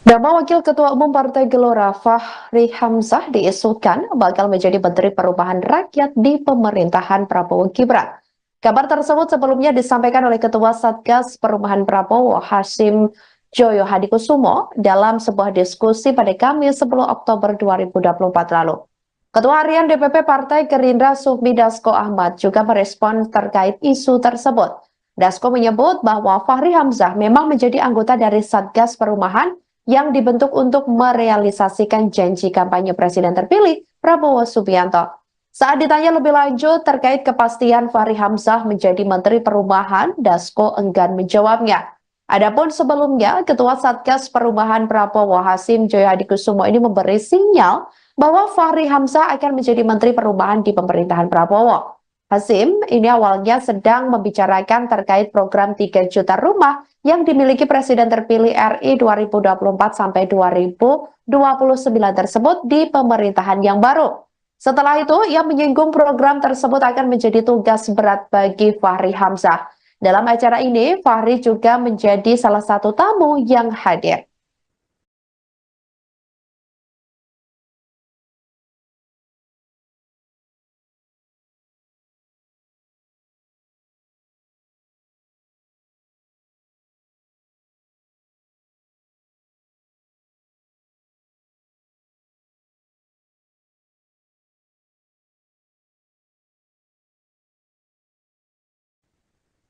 Nama Wakil Ketua Umum Partai Gelora Fahri Hamzah diisukan bakal menjadi Menteri Perubahan Rakyat di pemerintahan Prabowo Gibran. Kabar tersebut sebelumnya disampaikan oleh Ketua Satgas Perubahan Prabowo Hasyim Joyo Hadikusumo dalam sebuah diskusi pada Kamis 10 Oktober 2024 lalu. Ketua Harian DPP Partai Gerindra Sufmi Dasko Ahmad juga merespon terkait isu tersebut. Dasko menyebut bahwa Fahri Hamzah memang menjadi anggota dari Satgas Perubahan yang dibentuk untuk merealisasikan janji kampanye Presiden terpilih Prabowo Subianto. Saat ditanya lebih lanjut terkait kepastian Fahri Hamzah menjadi Menteri Perubahan, Dasko enggan menjawabnya. Adapun sebelumnya, Ketua Satgas Perubahan Prabowo Hasyim Joyo Hadikusumo ini memberi sinyal bahwa Fahri Hamzah akan menjadi Menteri Perubahan di pemerintahan Prabowo. Hasyim ini awalnya sedang membicarakan terkait program 3 juta rumah yang dimiliki Presiden terpilih RI 2024 sampai 2029 tersebut di pemerintahan yang baru. Setelah itu, ia menyinggung program tersebut akan menjadi tugas berat bagi Fahri Hamzah. Dalam acara ini, Fahri juga menjadi salah satu tamu yang hadir.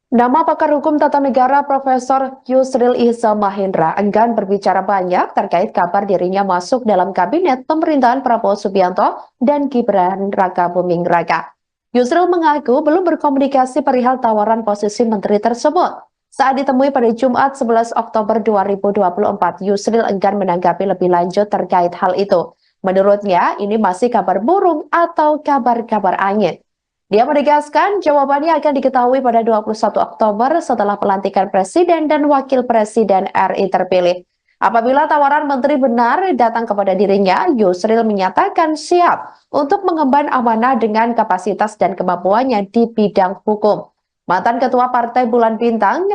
Nama pakar hukum tata negara Profesor Yusril Ihza Mahendra enggan berbicara banyak terkait kabar dirinya masuk dalam kabinet pemerintahan Prabowo Subianto dan Gibran Rakabuming Raka. Yusril mengaku belum berkomunikasi perihal tawaran posisi menteri tersebut. Saat ditemui pada Jumat 11 Oktober 2024, Yusril enggan menanggapi lebih lanjut terkait hal itu. Menurutnya, ini masih kabar burung atau kabar-kabar angin. Dia menegaskan jawabannya akan diketahui pada 21 Oktober setelah pelantikan Presiden dan Wakil Presiden RI terpilih. Apabila tawaran menteri benar datang kepada dirinya, Yusril menyatakan siap untuk mengemban amanah dengan kapasitas dan kemampuannya di bidang hukum. Mantan Ketua Partai Bulan Bintang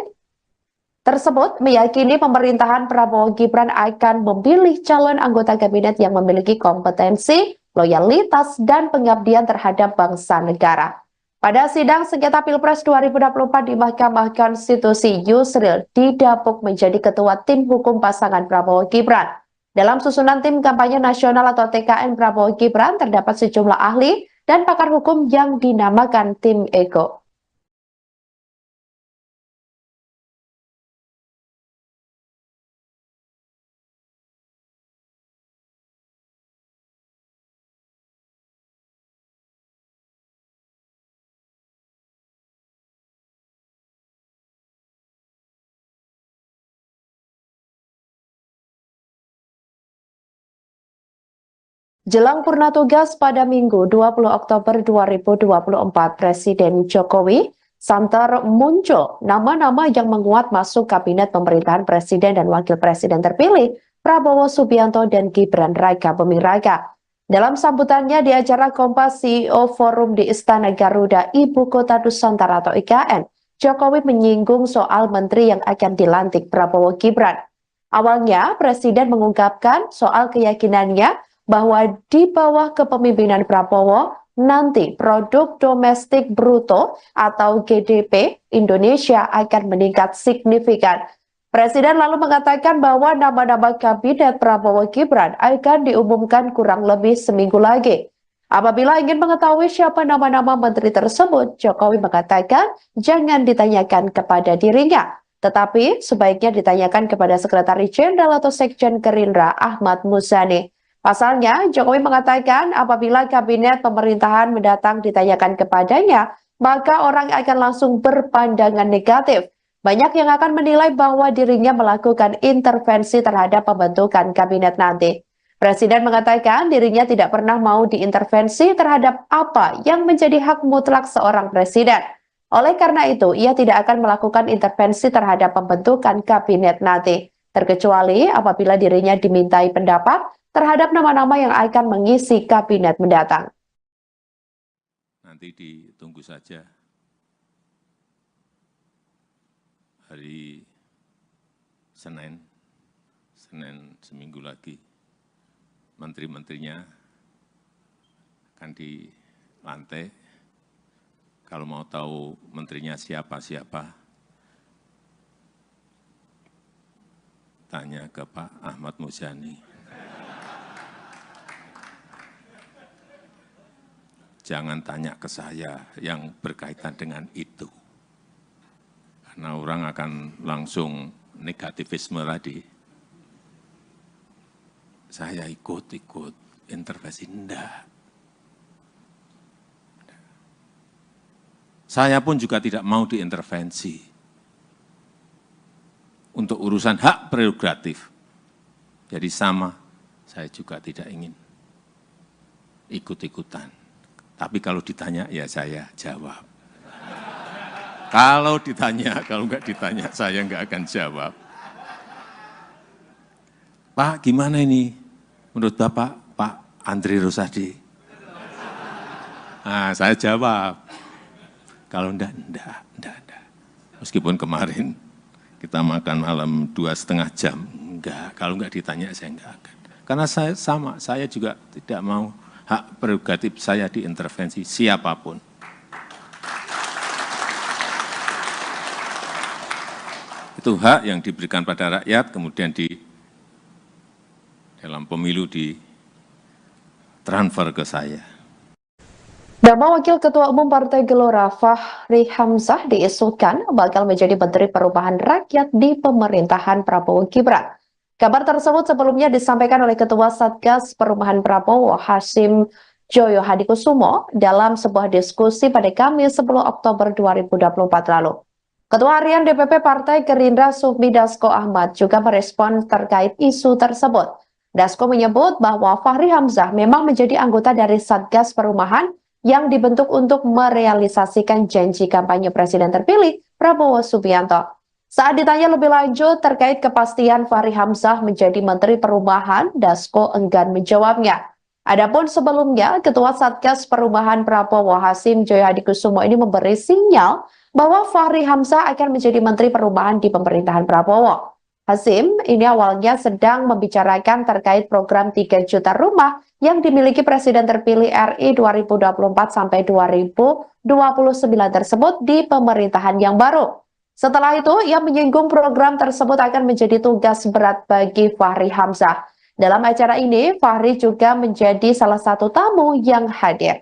tersebut meyakini pemerintahan Prabowo Gibran akan memilih calon anggota kabinet yang memiliki kompetensi, loyalitas, dan pengabdian terhadap bangsa negara. Pada sidang sengketa Pilpres 2024 di Mahkamah Konstitusi, Yusril didapuk menjadi ketua tim hukum pasangan Prabowo Gibran. Dalam susunan tim kampanye nasional atau TKN Prabowo Gibran terdapat sejumlah ahli dan pakar hukum yang dinamakan tim Ego. Jelang purna tugas pada Minggu 20 Oktober 2024, Presiden Jokowi santer muncul nama-nama yang menguat masuk kabinet pemerintahan Presiden dan Wakil Presiden terpilih Prabowo Subianto dan Gibran Raka Buming Raka. Dalam sambutannya di acara Kompas CEO Forum di Istana Garuda, Ibu Kota Nusantara atau IKN, Jokowi menyinggung soal menteri yang akan dilantik Prabowo Gibran. Awalnya, Presiden mengungkapkan soal keyakinannya bahwa di bawah kepemimpinan Prabowo, nanti produk domestik bruto atau GDP Indonesia akan meningkat signifikan. Presiden lalu mengatakan bahwa nama-nama kabinet Prabowo Gibran akan diumumkan kurang lebih seminggu lagi. Apabila ingin mengetahui siapa nama-nama menteri tersebut, Jokowi mengatakan jangan ditanyakan kepada dirinya, tetapi sebaiknya ditanyakan kepada Sekretaris Jenderal atau Sekjen Gerindra Ahmad Muzani. Pasalnya, Jokowi mengatakan apabila kabinet pemerintahan mendatang ditanyakan kepadanya, maka orang akan langsung berpandangan negatif. Banyak yang akan menilai bahwa dirinya melakukan intervensi terhadap pembentukan kabinet nanti. Presiden mengatakan dirinya tidak pernah mau diintervensi terhadap apa yang menjadi hak mutlak seorang presiden. Oleh karena itu, ia tidak akan melakukan intervensi terhadap pembentukan kabinet nanti, terkecuali apabila dirinya dimintai pendapat terhadap nama-nama yang akan mengisi kabinet mendatang. Nanti ditunggu saja hari Senin seminggu lagi, menteri-menterinya akan dilantik. Kalau mau tahu menterinya siapa-siapa, tanya ke Pak Ahmad Muzani. Jangan tanya ke saya yang berkaitan dengan itu. Karena orang akan langsung negativisme tadi. Saya ikut intervensi, enggak. Saya pun juga tidak mau diintervensi untuk urusan hak prerogatif. Jadi sama, saya juga tidak ingin ikut-ikutan. Tapi kalau ditanya, ya saya jawab. Kalau ditanya, kalau enggak ditanya, saya enggak akan jawab. Pak, gimana ini? Menurut Bapak, Pak Andri Rosadi? Nah, saya jawab. Kalau enggak. Meskipun kemarin kita makan malam 2,5 jam, enggak. Kalau enggak ditanya, saya enggak akan. Karena saya sama, saya juga tidak mau hak prerogatif saya diintervensi siapapun. Itu hak yang diberikan pada rakyat, kemudian dalam pemilu ditransfer ke saya. Nama Wakil Ketua Umum Partai Gelora Fahri Hamzah diisukan bakal menjadi Menteri Perubahan Rakyat di pemerintahan Prabowo Gibran. Kabar tersebut sebelumnya disampaikan oleh Ketua Satgas Perubahan Prabowo Hasim Joyo Hadikusumo dalam sebuah diskusi pada Kamis 10 Oktober 2024 lalu. Ketua Harian DPP Partai Gerindra Sufmi Dasko Ahmad juga merespon terkait isu tersebut. Dasko menyebut bahwa Fahri Hamzah memang menjadi anggota dari Satgas Perubahan yang dibentuk untuk merealisasikan janji kampanye Presiden terpilih Prabowo Subianto. Saat ditanya lebih lanjut terkait kepastian Fahri Hamzah menjadi Menteri Perubahan, Dasko enggan menjawabnya. Adapun sebelumnya, Ketua Satgas Perubahan Prabowo Hasim Joyo Hadikusumo ini memberi sinyal bahwa Fahri Hamzah akan menjadi Menteri Perubahan di pemerintahan Prabowo. Hasim ini awalnya sedang membicarakan terkait program 3 juta rumah yang dimiliki Presiden terpilih RI 2024 sampai 2029 tersebut di pemerintahan yang baru. Setelah itu, ia menyinggung program tersebut akan menjadi tugas berat bagi Fahri Hamzah. Dalam acara ini, Fahri juga menjadi salah satu tamu yang hadir.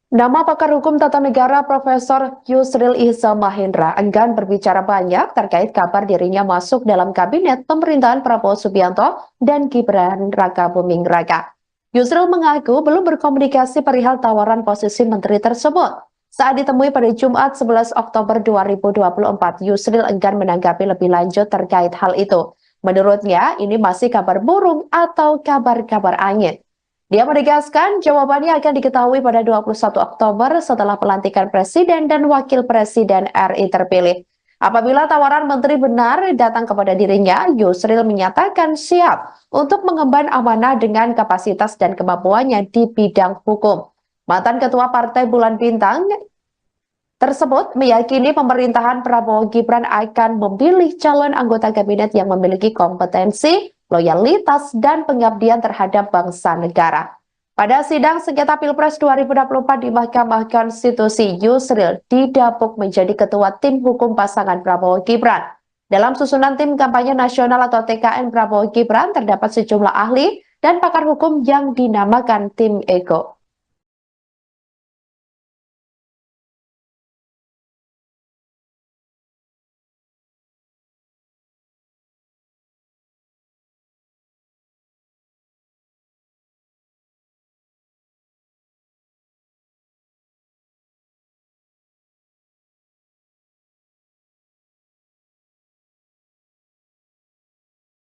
Nama pakar hukum tata negara Profesor Yusril Iza Mahendra enggan berbicara banyak terkait kabar dirinya masuk dalam kabinet pemerintahan Prabowo Subianto dan Gibran Rakabuming Raka. Yusril mengaku belum berkomunikasi perihal tawaran posisi menteri tersebut. Saat ditemui pada Jumat 11 Oktober 2024, Yusril enggan menanggapi lebih lanjut terkait hal itu. Menurutnya, ini masih kabar burung atau kabar-kabar angin. Dia menegaskan jawabannya akan diketahui pada 21 Oktober setelah pelantikan Presiden dan Wakil Presiden RI terpilih. Apabila tawaran menteri benar datang kepada dirinya, Yusril menyatakan siap untuk mengemban amanah dengan kapasitas dan kemampuannya di bidang hukum. Mantan Ketua Partai Bulan Bintang tersebut meyakini pemerintahan Prabowo Gibran akan memilih calon anggota kabinet yang memiliki kompetensi, loyalitas, dan pengabdian terhadap bangsa negara. Pada sidang sengketa Pilpres 2024 di Mahkamah Konstitusi, Yusril didapuk menjadi ketua tim hukum pasangan Prabowo Gibran. Dalam susunan tim kampanye nasional atau TKN Prabowo Gibran terdapat sejumlah ahli dan pakar hukum yang dinamakan tim Ego.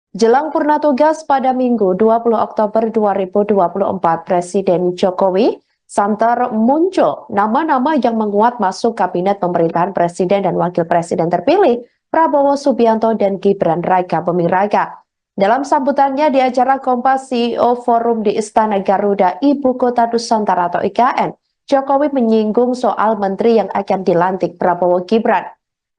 Jelang purna tugas pada Minggu 20 Oktober 2024, Presiden Jokowi santer muncul nama-nama yang menguat masuk kabinet pemerintahan Presiden dan Wakil Presiden terpilih Prabowo Subianto dan Gibran Raka Buming Raka. Dalam sambutannya di acara Kompas CEO Forum di Istana Garuda, Ibu Kota Nusantara atau IKN, Jokowi menyinggung soal menteri yang akan dilantik Prabowo Gibran.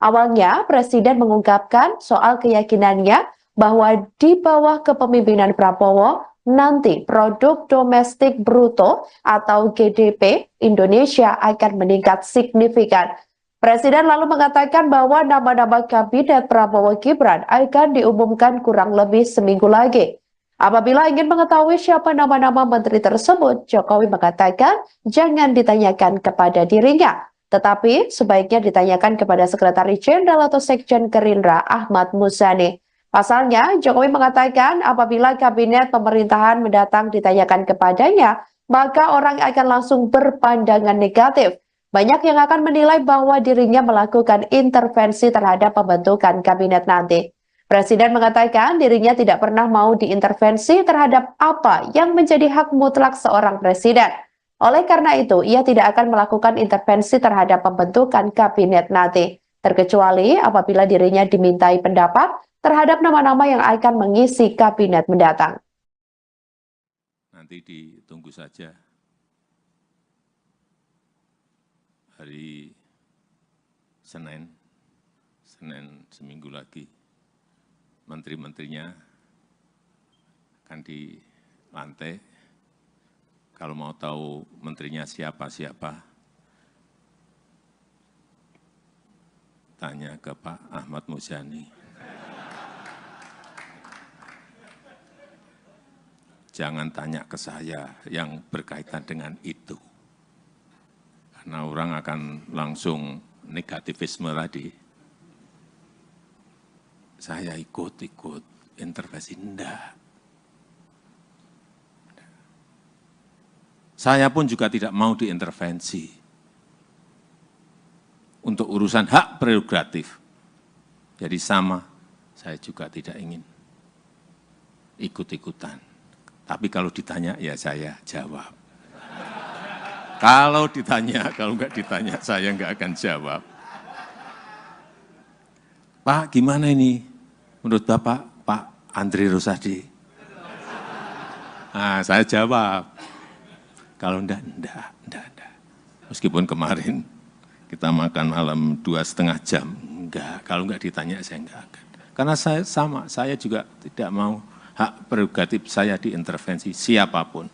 Awalnya, Presiden mengungkapkan soal keyakinannya bahwa di bawah kepemimpinan Prabowo, nanti produk domestik bruto atau GDP Indonesia akan meningkat signifikan. Presiden lalu mengatakan bahwa nama-nama kabinet Prabowo Gibran akan diumumkan kurang lebih seminggu lagi. Apabila ingin mengetahui siapa nama-nama menteri tersebut, Jokowi mengatakan jangan ditanyakan kepada dirinya, tetapi sebaiknya ditanyakan kepada Sekretaris Jenderal atau Sekjen Gerindra Ahmad Muzani. Pasalnya, Jokowi mengatakan apabila kabinet pemerintahan mendatang ditanyakan kepadanya, maka orang akan langsung berpandangan negatif. Banyak yang akan menilai bahwa dirinya melakukan intervensi terhadap pembentukan kabinet nanti. Presiden mengatakan dirinya tidak pernah mau diintervensi terhadap apa yang menjadi hak mutlak seorang presiden. Oleh karena itu, ia tidak akan melakukan intervensi terhadap pembentukan kabinet nanti, terkecuali apabila dirinya dimintai pendapat terhadap nama-nama yang akan mengisi kabinet mendatang. Nanti ditunggu saja hari Senin seminggu lagi, menteri-menterinya akan dilantik. Kalau mau tahu menterinya siapa-siapa, tanya ke Pak Ahmad Muzani. Jangan tanya ke saya yang berkaitan dengan itu. Karena orang akan langsung negativisme tadi. Saya ikut intervensi, enggak. Saya pun juga tidak mau diintervensi untuk urusan hak prerogatif. Jadi sama, saya juga tidak ingin ikut-ikutan. Tapi kalau ditanya, ya saya jawab. Kalau ditanya, kalau enggak ditanya, saya enggak akan jawab. Pak, gimana ini? Menurut Bapak, Pak Andri Rosadi? Nah, saya jawab. Kalau enggak. Meskipun kemarin kita makan malam 2,5 jam. Enggak, kalau enggak ditanya, saya enggak akan. Karena saya sama, saya juga tidak mau hak prerogatif saya diintervensi siapapun.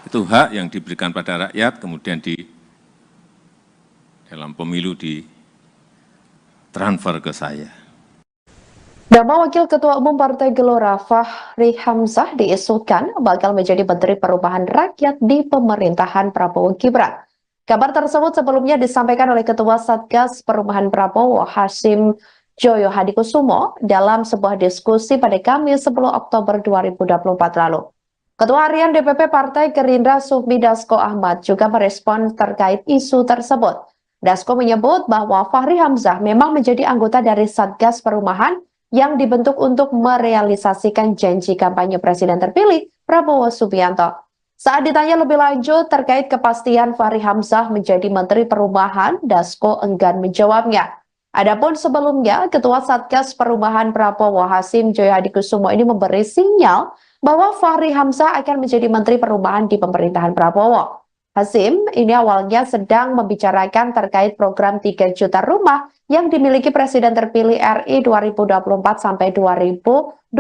Itu hak yang diberikan pada rakyat, kemudian di dalam pemilu ditransfer ke saya. Nama Wakil Ketua Umum Partai Gelora Fahri Hamzah diisukan bakal menjadi Menteri Perubahan Rakyat di pemerintahan Prabowo Gibran. Kabar tersebut sebelumnya disampaikan oleh Ketua Satgas Perubahan Prabowo Hasyim Joyo Hadikusumo dalam sebuah diskusi pada Kamis 10 Oktober 2024 lalu. Ketua Harian DPP Partai Gerindra Sufmi Dasko Ahmad juga merespon terkait isu tersebut. Dasko menyebut bahwa Fahri Hamzah memang menjadi anggota dari Satgas Perumahan yang dibentuk untuk merealisasikan janji kampanye Presiden terpilih Prabowo Subianto. Saat ditanya lebih lanjut terkait kepastian Fahri Hamzah menjadi Menteri Perumahan, Dasko enggan menjawabnya. Adapun sebelumnya, Ketua Satgas Perumahan Prabowo Hasyim Joyo Hadikusumo ini memberi sinyal bahwa Fahri Hamzah akan menjadi Menteri Perumahan di pemerintahan Prabowo. Hasyim ini awalnya sedang membicarakan terkait program 3 juta rumah yang dimiliki Presiden terpilih RI 2024 sampai 2029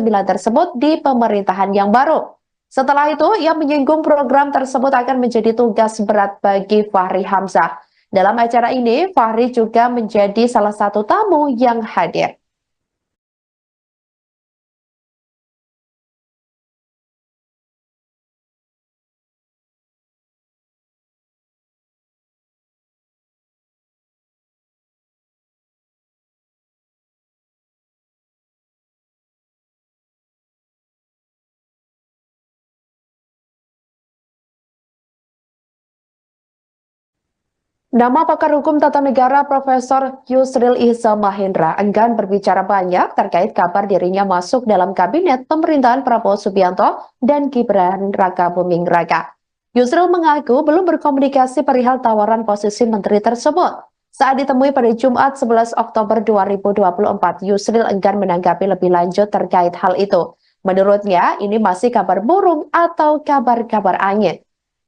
tersebut di pemerintahan yang baru. Setelah itu, ia menyinggung program tersebut akan menjadi tugas berat bagi Fahri Hamzah. Dalam acara ini, Fahri juga menjadi salah satu tamu yang hadir. Nama pakar hukum tata negara Profesor Yusril Ihza Mahendra enggan berbicara banyak terkait kabar dirinya masuk dalam kabinet pemerintahan Prabowo Subianto dan Gibran Raka Buming Raka. Yusril mengaku belum berkomunikasi perihal tawaran posisi menteri tersebut. Saat ditemui pada Jumat 11 Oktober 2024, Yusril enggan menanggapi lebih lanjut terkait hal itu. Menurutnya, ini masih kabar burung atau kabar-kabar angin.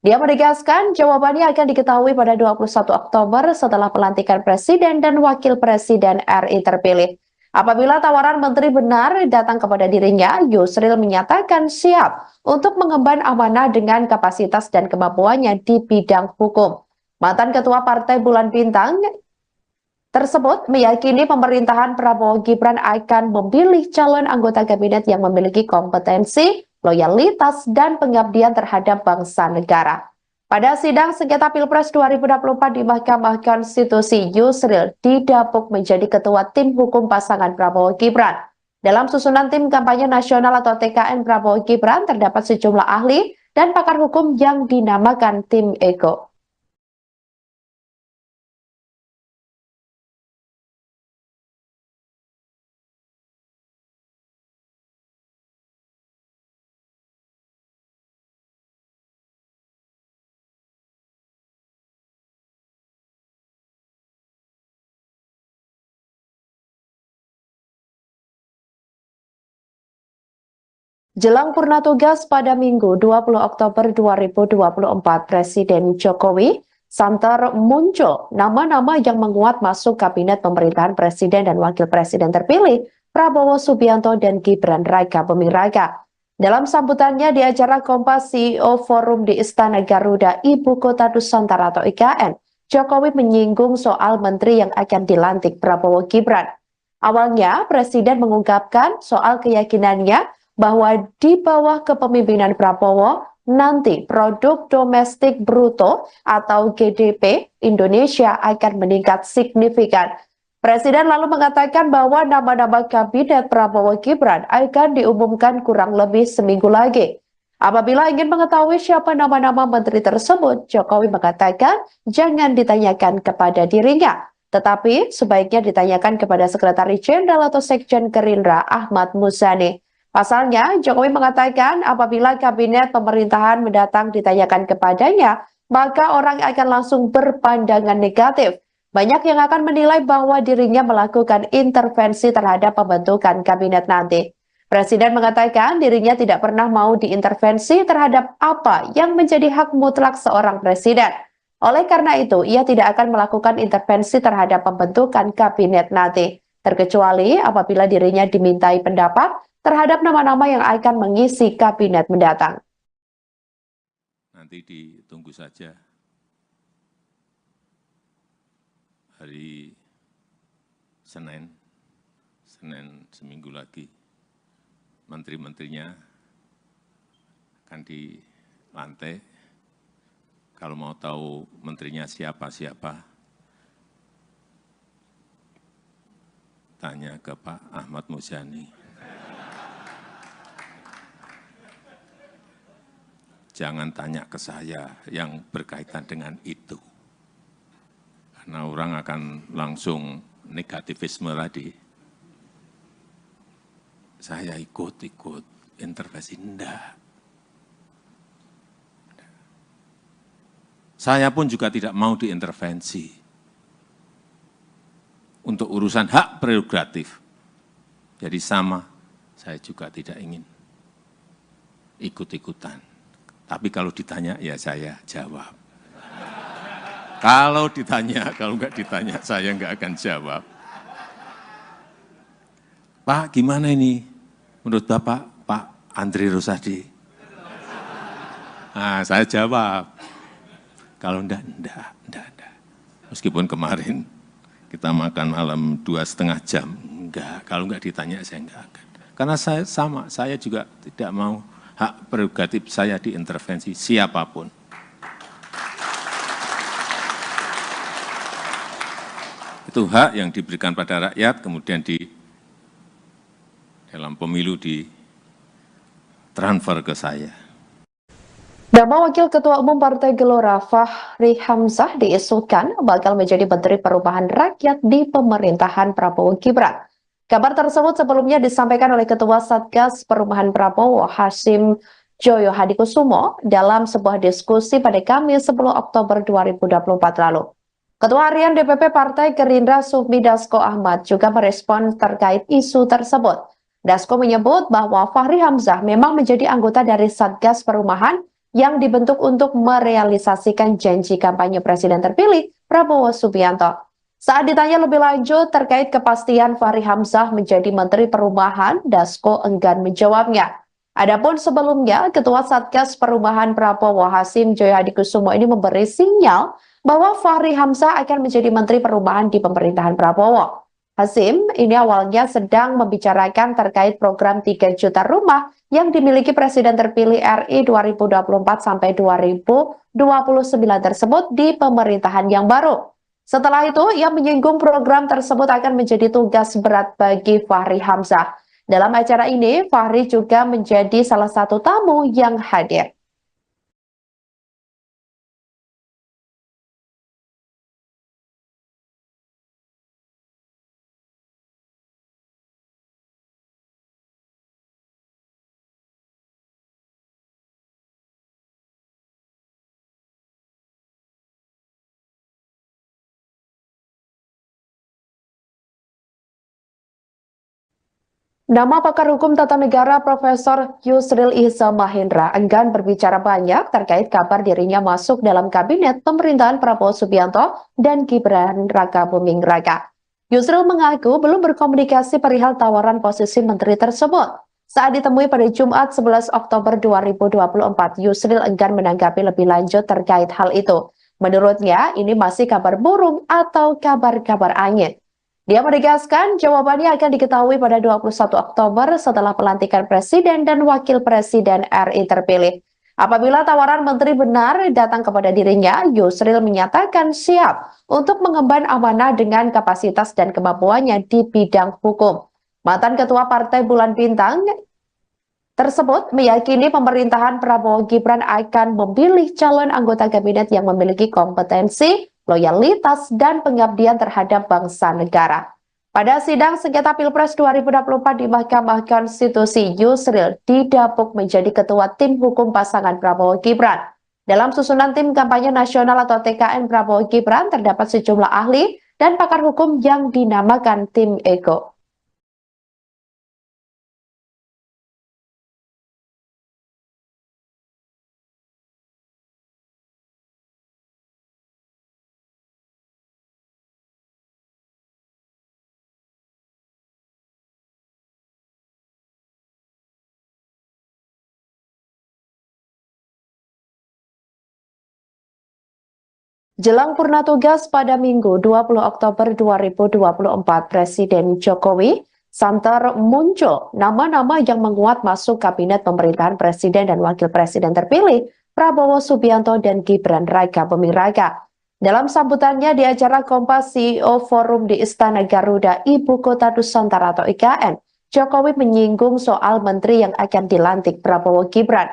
Dia menegaskan jawabannya akan diketahui pada 21 Oktober setelah pelantikan Presiden dan Wakil Presiden RI terpilih. Apabila tawaran menteri benar datang kepada dirinya, Yusril menyatakan siap untuk mengemban amanah dengan kapasitas dan kemampuannya di bidang hukum. Mantan Ketua Partai Bulan Bintang tersebut meyakini pemerintahan Prabowo Gibran akan memilih calon anggota kabinet yang memiliki kompetensi, loyalitas, dan pengabdian terhadap bangsa negara. Pada sidang sengketa Pilpres 2024 di Mahkamah Konstitusi, Yusril didapuk menjadi ketua tim hukum pasangan Prabowo Gibran. Dalam susunan tim kampanye nasional atau TKN Prabowo Gibran terdapat sejumlah ahli dan pakar hukum yang dinamakan tim Ego. Jelang purna tugas pada Minggu 20 Oktober 2024, Presiden Jokowi santer muncul nama-nama yang menguat masuk kabinet pemerintahan Presiden dan Wakil Presiden terpilih Prabowo Subianto dan Gibran Raka Buming Raka. Dalam sambutannya di acara Kompas CEO Forum di Istana Garuda, Ibu Kota Nusantara atau IKN, Jokowi menyinggung soal menteri yang akan dilantik Prabowo Gibran. Awalnya, Presiden mengungkapkan soal keyakinannya bahwa di bawah kepemimpinan Prabowo, nanti produk domestik bruto atau GDP Indonesia akan meningkat signifikan. Presiden lalu mengatakan bahwa nama-nama kabinet Prabowo Gibran akan diumumkan kurang lebih seminggu lagi. Apabila ingin mengetahui siapa nama-nama menteri tersebut, Jokowi mengatakan jangan ditanyakan kepada dirinya, tetapi sebaiknya ditanyakan kepada Sekretaris Jenderal atau Sekjen Gerindra Ahmad Muzani. Pasalnya, Jokowi mengatakan apabila kabinet pemerintahan mendatang ditanyakan kepadanya, maka orang akan langsung berpandangan negatif. Banyak yang akan menilai bahwa dirinya melakukan intervensi terhadap pembentukan kabinet nanti. Presiden mengatakan dirinya tidak pernah mau diintervensi terhadap apa yang menjadi hak mutlak seorang presiden. Oleh karena itu, ia tidak akan melakukan intervensi terhadap pembentukan kabinet nanti, terkecuali apabila dirinya dimintai pendapat terhadap nama-nama yang akan mengisi kabinet mendatang. Nanti ditunggu saja hari Senin Senin seminggu lagi, menteri-menterinya akan dilantik. Kalau mau tahu menterinya siapa-siapa, tanya ke Pak Ahmad Muzani. Jangan tanya ke saya yang berkaitan dengan itu. Karena orang akan langsung negativisme tadi. Saya ikut intervensi, enggak. Saya pun juga tidak mau diintervensi untuk urusan hak prerogatif. Jadi sama, saya juga tidak ingin ikut-ikutan. Tapi kalau ditanya, ya saya jawab. Kalau ditanya, kalau enggak ditanya, saya enggak akan jawab. Pak, gimana ini? Menurut Bapak, Pak Andri Rosadi? Nah, saya jawab. Kalau enggak. Meskipun kemarin kita makan malam 2,5 jam, enggak. Kalau enggak ditanya, saya enggak akan. Karena saya sama, saya juga tidak mau hak prerogatif saya diintervensi siapapun. Itu hak yang diberikan pada rakyat, kemudian dalam pemilu ditransfer ke saya. Nama Wakil Ketua Umum Partai Gelora Fahri Hamzah diisukan bakal menjadi Menteri Perubahan Rakyat di pemerintahan Prabowo Gibran. Kabar tersebut sebelumnya disampaikan oleh Ketua Satgas Perubahan Prabowo Hasyim Joyo Hadikusumo dalam sebuah diskusi pada Kamis 10 Oktober 2024 lalu. Ketua Harian DPP Partai Gerindra Sufmi Dasko Ahmad juga merespon terkait isu tersebut. Dasko menyebut bahwa Fahri Hamzah memang menjadi anggota dari Satgas Perubahan yang dibentuk untuk merealisasikan janji kampanye Presiden terpilih Prabowo Subianto. Saat ditanya lebih lanjut terkait kepastian Fahri Hamzah menjadi Menteri Perubahan, Dasko enggan menjawabnya. Adapun sebelumnya, Ketua Satgas Perubahan Prabowo Hasyim Joyo Hadikusumo ini memberi sinyal bahwa Fahri Hamzah akan menjadi Menteri Perubahan di pemerintahan Prabowo. Hasyim ini awalnya sedang membicarakan terkait program 3 juta rumah yang dimiliki Presiden terpilih RI 2024 sampai 2029 tersebut di pemerintahan yang baru. Setelah itu, ia menyinggung program tersebut akan menjadi tugas berat bagi Fahri Hamzah. Dalam acara ini, Fahri juga menjadi salah satu tamu yang hadir. Nama pakar hukum tata negara Profesor Yusril Ihza Mahendra enggan berbicara banyak terkait kabar dirinya masuk dalam kabinet pemerintahan Prabowo Subianto dan Gibran Rakabuming Raka. Yusril mengaku belum berkomunikasi perihal tawaran posisi menteri tersebut. Saat ditemui pada Jumat 11 Oktober 2024, Yusril enggan menanggapi lebih lanjut terkait hal itu. Menurutnya, ini masih kabar burung atau kabar-kabar angin. Dia menegaskan jawabannya akan diketahui pada 21 Oktober setelah pelantikan Presiden dan Wakil Presiden RI terpilih. Apabila tawaran menteri benar datang kepada dirinya, Yusril menyatakan siap untuk mengemban amanah dengan kapasitas dan kemampuannya di bidang hukum. Mantan Ketua Partai Bulan Bintang tersebut meyakini pemerintahan Prabowo Gibran akan memilih calon anggota kabinet yang memiliki kompetensi, loyalitas, dan pengabdian terhadap bangsa negara. Pada sidang sengketa Pilpres 2024 di Mahkamah Konstitusi, Yusril didapuk menjadi ketua tim hukum pasangan Prabowo Gibran. Dalam susunan tim kampanye nasional atau TKN Prabowo Gibran terdapat sejumlah ahli dan pakar hukum yang dinamakan tim Ego. Jelang purna tugas pada Minggu 20 Oktober 2024, Presiden Jokowi santer muncul nama-nama yang menguat masuk kabinet pemerintahan Presiden dan Wakil Presiden terpilih Prabowo Subianto dan Gibran Raka Buming Raka. Dalam sambutannya di acara Kompas CEO Forum di Istana Garuda, Ibu Kota Nusantara atau IKN, Jokowi menyinggung soal menteri yang akan dilantik Prabowo Gibran.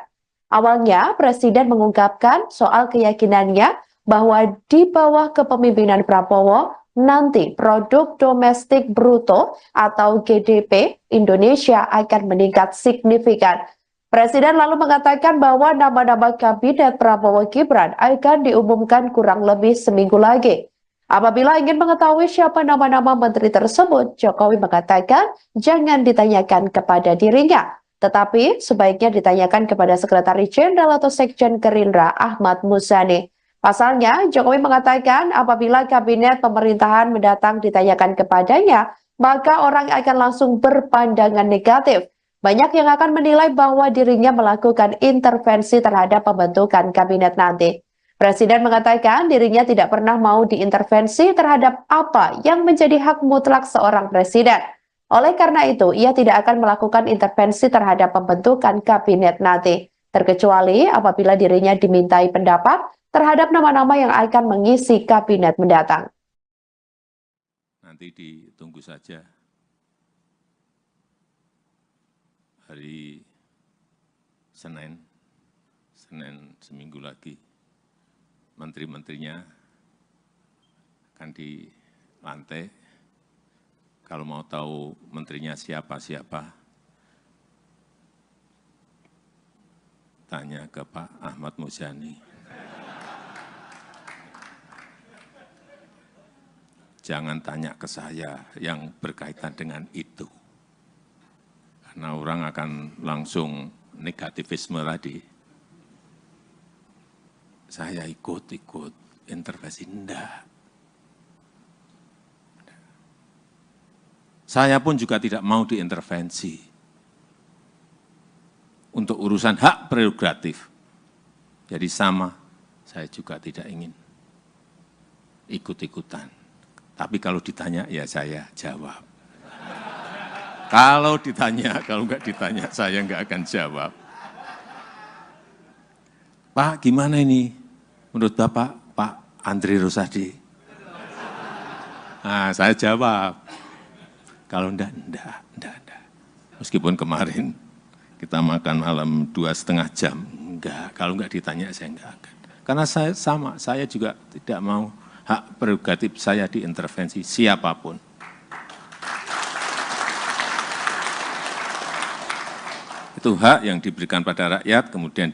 Awalnya, Presiden mengungkapkan soal keyakinannya bahwa di bawah kepemimpinan Prabowo, nanti produk domestik bruto atau GDP Indonesia akan meningkat signifikan. Presiden lalu mengatakan bahwa nama-nama kabinet Prabowo Gibran akan diumumkan kurang lebih seminggu lagi. Apabila ingin mengetahui siapa nama-nama menteri tersebut, Jokowi mengatakan jangan ditanyakan kepada dirinya, tetapi sebaiknya ditanyakan kepada Sekretaris Jenderal atau Sekjen Gerindra Ahmad Muzani. Pasalnya, Jokowi mengatakan apabila kabinet pemerintahan mendatang ditanyakan kepadanya, maka orang akan langsung berpandangan negatif. Banyak yang akan menilai bahwa dirinya melakukan intervensi terhadap pembentukan kabinet nanti. Presiden mengatakan dirinya tidak pernah mau diintervensi terhadap apa yang menjadi hak mutlak seorang presiden. Oleh karena itu, ia tidak akan melakukan intervensi terhadap pembentukan kabinet nanti, terkecuali apabila dirinya dimintai pendapat terhadap nama-nama yang akan mengisi kabinet mendatang. Nanti ditunggu saja hari Senin seminggu lagi, menteri-menterinya akan dilantik. Kalau mau tahu menterinya siapa-siapa, tanya ke Pak Ahmad Muzani. Jangan tanya ke saya yang berkaitan dengan itu. Karena orang akan langsung negativisme tadi. Saya ikut intervensi, enggak. Saya pun juga tidak mau diintervensi untuk urusan hak prerogatif. Jadi sama, saya juga tidak ingin ikut-ikutan. Tapi kalau ditanya, ya saya jawab. Kalau ditanya, kalau enggak ditanya, saya enggak akan jawab. Pak, gimana ini? Menurut Bapak, Pak Andri Rosadi? Nah, saya jawab. Kalau enggak. Meskipun kemarin kita makan malam 2,5 jam, enggak. Kalau enggak ditanya, saya enggak akan. Karena saya sama, saya juga tidak mau hak prerogatif saya diintervensi siapapun. Itu hak yang diberikan pada rakyat, kemudian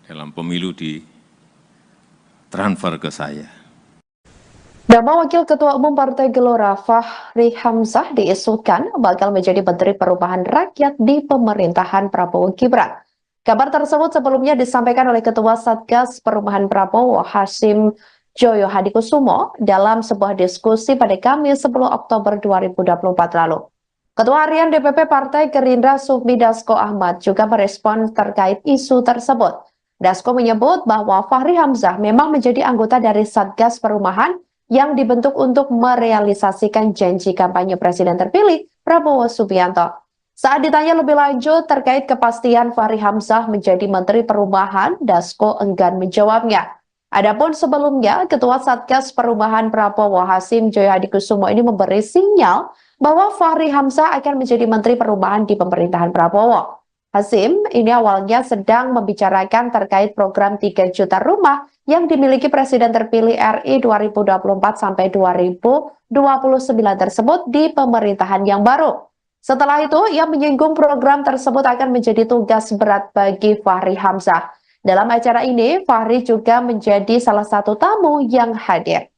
dalam pemilu ditransfer ke saya. Nama Wakil Ketua Umum Partai Gelora Fahri Hamzah diisukan bakal menjadi Menteri Perubahan Rakyat di pemerintahan Prabowo Gibran. Kabar tersebut sebelumnya disampaikan oleh Ketua Satgas Perubahan Prabowo Hasyim Joyo Hadikusumo dalam sebuah diskusi pada Kamis 10 Oktober 2024 lalu. Ketua Harian DPP Partai Gerindra Sufmi Dasko Ahmad juga merespon terkait isu tersebut. Dasko menyebut bahwa Fahri Hamzah memang menjadi anggota dari Satgas Perumahan yang dibentuk untuk merealisasikan janji kampanye Presiden terpilih Prabowo Subianto. Saat ditanya lebih lanjut terkait kepastian Fahri Hamzah menjadi Menteri Perumahan, Dasko enggan menjawabnya. Adapun sebelumnya, Ketua Satgas Perumahan Prabowo Hasyim Joyo Hadikusumo ini memberi sinyal bahwa Fahri Hamzah akan menjadi Menteri Perumahan di pemerintahan Prabowo. Hasyim ini awalnya sedang membicarakan terkait program 3 juta rumah yang dimiliki Presiden terpilih RI 2024 sampai 2029 tersebut di pemerintahan yang baru. Setelah itu, ia menyinggung program tersebut akan menjadi tugas berat bagi Fahri Hamzah. Dalam acara ini, Fahri juga menjadi salah satu tamu yang hadir.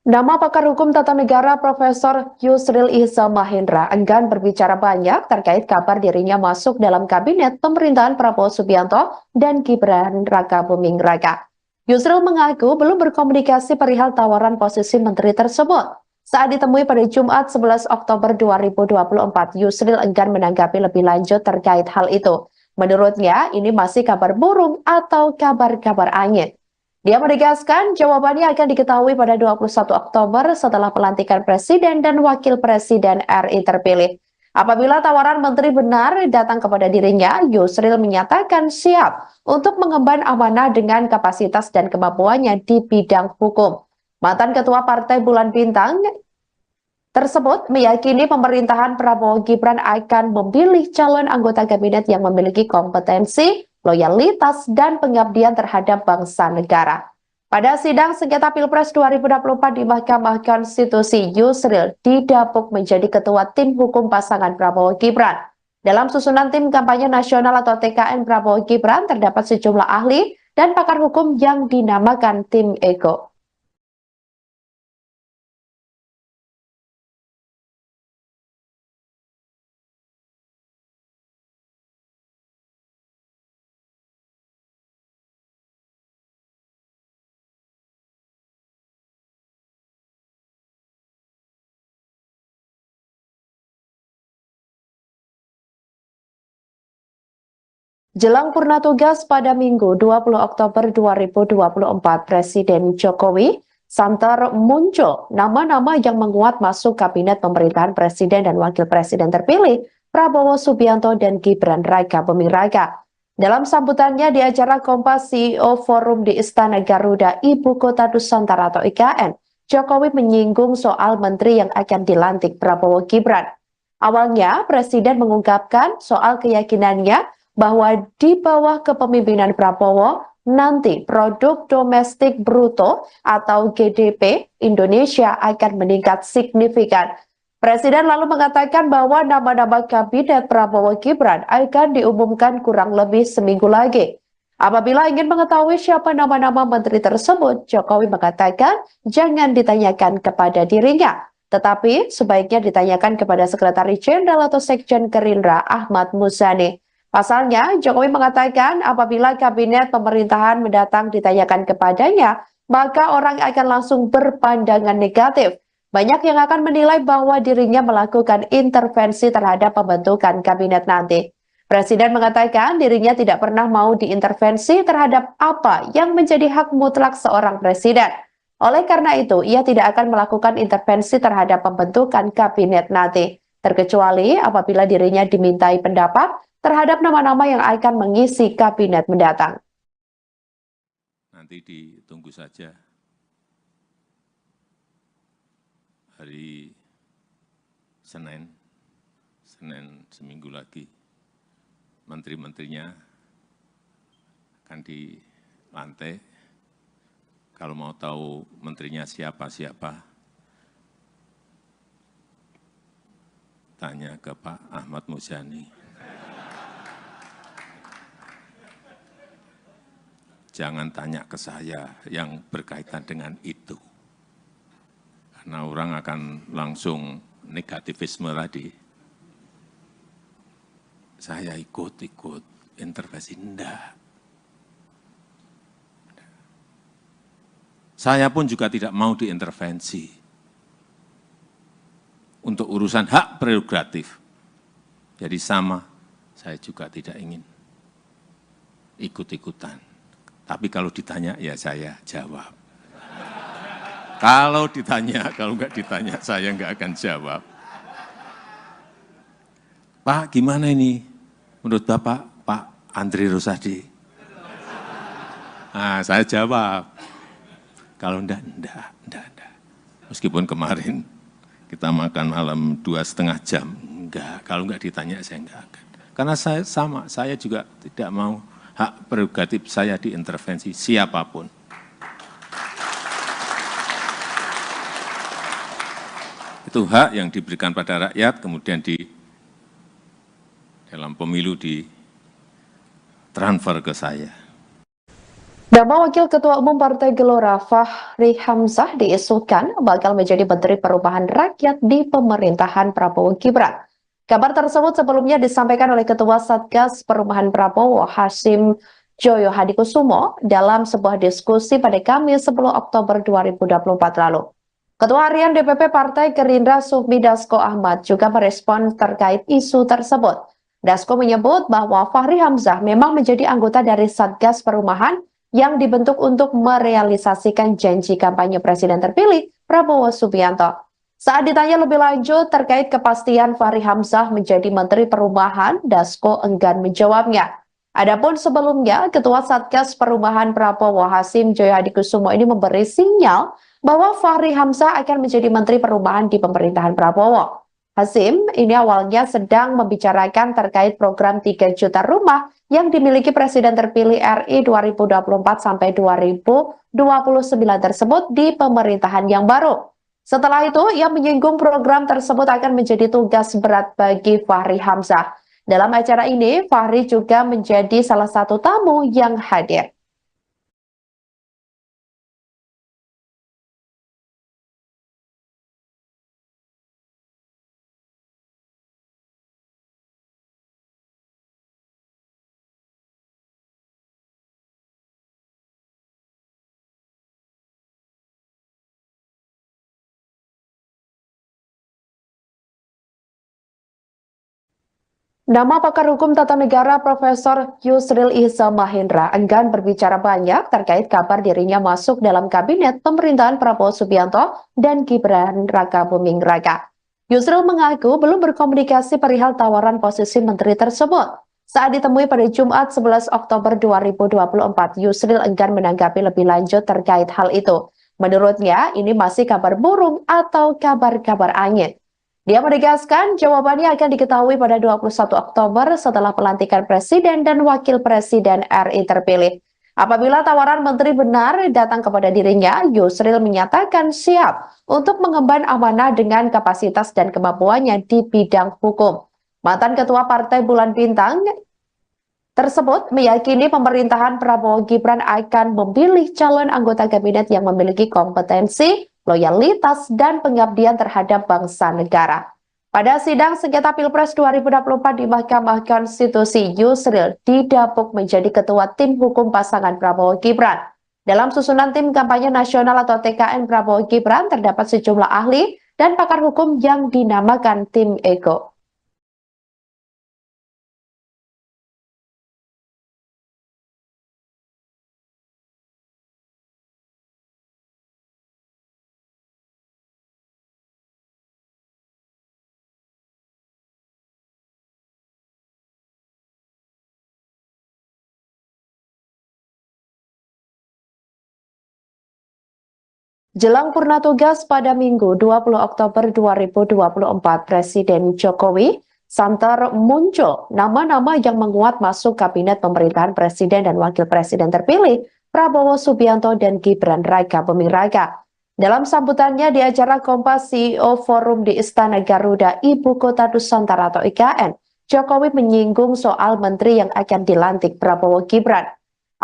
Nama pakar hukum tata negara Profesor Yusril Iza Mahendra enggan berbicara banyak terkait kabar dirinya masuk dalam kabinet pemerintahan Prabowo Subianto dan Gibran Raka Buming Raka. Yusril mengaku belum berkomunikasi perihal tawaran posisi menteri tersebut. Saat ditemui pada Jumat 11 Oktober 2024, Yusril enggan menanggapi lebih lanjut terkait hal itu. Menurutnya, ini masih kabar burung atau kabar-kabar angin. Dia menegaskan jawabannya akan diketahui pada 21 Oktober setelah pelantikan Presiden dan Wakil Presiden RI terpilih. Apabila tawaran menteri benar datang kepada dirinya, Yusril menyatakan siap untuk mengemban amanah dengan kapasitas dan kemampuannya di bidang hukum. Mantan Ketua Partai Bulan Bintang tersebut meyakini pemerintahan Prabowo Gibran akan memilih calon anggota kabinet yang memiliki kompetensi, loyalitas, dan pengabdian terhadap bangsa negara. Pada sidang sengketa Pilpres 2024 di Mahkamah Konstitusi, Yusril didapuk menjadi ketua tim hukum pasangan Prabowo Gibran. Dalam susunan tim kampanye nasional atau TKN Prabowo Gibran terdapat sejumlah ahli dan pakar hukum yang dinamakan tim Ego. Jelang purna tugas pada Minggu 20 Oktober 2024, Presiden Jokowi santer muncul nama-nama yang menguat masuk kabinet pemerintahan Presiden dan Wakil Presiden terpilih Prabowo Subianto dan Gibran Raka Buming Raka. Dalam sambutannya di acara Kompas CEO Forum di Istana Garuda, Ibu Kota Nusantara atau IKN, Jokowi menyinggung soal menteri yang akan dilantik Prabowo Gibran. Awalnya, Presiden mengungkapkan soal keyakinannya bahwa di bawah kepemimpinan Prabowo, nanti produk domestik bruto atau GDP Indonesia akan meningkat signifikan. Presiden lalu mengatakan bahwa nama-nama kabinet Prabowo Gibran akan diumumkan kurang lebih seminggu lagi. Apabila ingin mengetahui siapa nama-nama menteri tersebut, Jokowi mengatakan jangan ditanyakan kepada dirinya, tetapi sebaiknya ditanyakan kepada Sekretaris Jenderal atau Sekjen Gerindra Ahmad Muzani. Pasalnya, Jokowi mengatakan apabila kabinet pemerintahan mendatang ditanyakan kepadanya, maka orang akan langsung berpandangan negatif. Banyak yang akan menilai bahwa dirinya melakukan intervensi terhadap pembentukan kabinet nanti. Presiden mengatakan dirinya tidak pernah mau diintervensi terhadap apa yang menjadi hak mutlak seorang presiden. Oleh karena itu, ia tidak akan melakukan intervensi terhadap pembentukan kabinet nanti, terkecuali apabila dirinya dimintai pendapat terhadap nama-nama yang akan mengisi kabinet mendatang. Nanti ditunggu saja hari Senin seminggu lagi, menteri-menterinya akan dilantik. Kalau mau tahu menterinya siapa-siapa, tanya ke Pak Ahmad Muzani. Jangan tanya ke saya yang berkaitan dengan itu. Karena orang akan langsung negativisme tadi. Saya ikut intervensi, enggak. Saya pun juga tidak mau diintervensi untuk urusan hak prerogatif. Jadi sama, saya juga tidak ingin ikut-ikutan. Tapi kalau ditanya, ya saya jawab. Kalau ditanya, kalau enggak ditanya, saya enggak akan jawab. Pak, gimana ini? Menurut Bapak, Pak Andri Rosadi? Nah, saya jawab. Kalau enggak. Meskipun kemarin kita makan malam 2,5 jam. Enggak, kalau enggak ditanya, saya enggak akan. Karena saya sama, saya juga tidak mau hak prerogatif saya diintervensi siapapun. Itu hak yang diberikan pada rakyat, kemudian di dalam pemilu ditransfer ke saya. Nama Wakil Ketua Umum Partai Gelora Fahri Hamzah diisukan bakal menjadi Menteri Perubahan Rakyat di pemerintahan Prabowo Gibran. Kabar tersebut sebelumnya disampaikan oleh Ketua Satgas Perubahan Prabowo Hasyim Joyo Hadikusumo dalam sebuah diskusi pada Kamis 10 Oktober 2024 lalu. Ketua Harian DPP Partai Gerindra Sufmi Dasko Ahmad juga merespon terkait isu tersebut. Dasko menyebut bahwa Fahri Hamzah memang menjadi anggota dari Satgas Perumahan yang dibentuk untuk merealisasikan janji kampanye Presiden terpilih Prabowo Subianto. Saat ditanya lebih lanjut terkait kepastian Fahri Hamzah menjadi Menteri Perumahan, Dasko enggan menjawabnya. Adapun sebelumnya, Ketua Satgas Perumahan Prabowo Hasyim Joyo Hadikusumo ini memberi sinyal bahwa Fahri Hamzah akan menjadi Menteri Perumahan di pemerintahan Prabowo. Hasyim ini awalnya sedang membicarakan terkait program 3 juta rumah yang dimiliki Presiden terpilih RI 2024 sampai 2029 tersebut di pemerintahan yang baru. Setelah itu, ia menyinggung program tersebut akan menjadi tugas berat bagi Fahri Hamzah. Dalam acara ini, Fahri juga menjadi salah satu tamu yang hadir. Nama pakar hukum tata negara Profesor Yusril Ihza Mahendra enggan berbicara banyak terkait kabar dirinya masuk dalam kabinet pemerintahan Prabowo Subianto dan Gibran Raka Buming Raka. Yusril mengaku belum berkomunikasi perihal tawaran posisi menteri tersebut. Saat ditemui pada Jumat 11 Oktober 2024, Yusril enggan menanggapi lebih lanjut terkait hal itu. Menurutnya, ini masih kabar burung atau kabar-kabar angin. Dia menegaskan jawabannya akan diketahui pada 21 Oktober setelah pelantikan Presiden dan Wakil Presiden RI terpilih. Apabila tawaran menteri benar datang kepada dirinya, Yusril menyatakan siap untuk mengemban amanah dengan kapasitas dan kemampuannya di bidang hukum. Mantan Ketua Partai Bulan Bintang tersebut meyakini pemerintahan Prabowo Gibran akan memilih calon anggota kabinet yang memiliki kompetensi, loyalitas, dan pengabdian terhadap bangsa negara. Pada sidang sengketa Pilpres 2024 di Mahkamah Konstitusi, Yusril didapuk menjadi ketua tim hukum pasangan Prabowo Gibran. Dalam susunan tim kampanye nasional atau TKN Prabowo Gibran terdapat sejumlah ahli dan pakar hukum yang dinamakan tim Ego. Jelang purna tugas pada Minggu 20 Oktober 2024, Presiden Jokowi santer muncul nama-nama yang menguat masuk kabinet pemerintahan Presiden dan Wakil Presiden terpilih Prabowo Subianto dan Gibran Raka Buming Raka. Dalam sambutannya di acara Kompas CEO Forum di Istana Garuda, Ibu Kota Nusantara atau IKN, Jokowi menyinggung soal menteri yang akan dilantik Prabowo Gibran.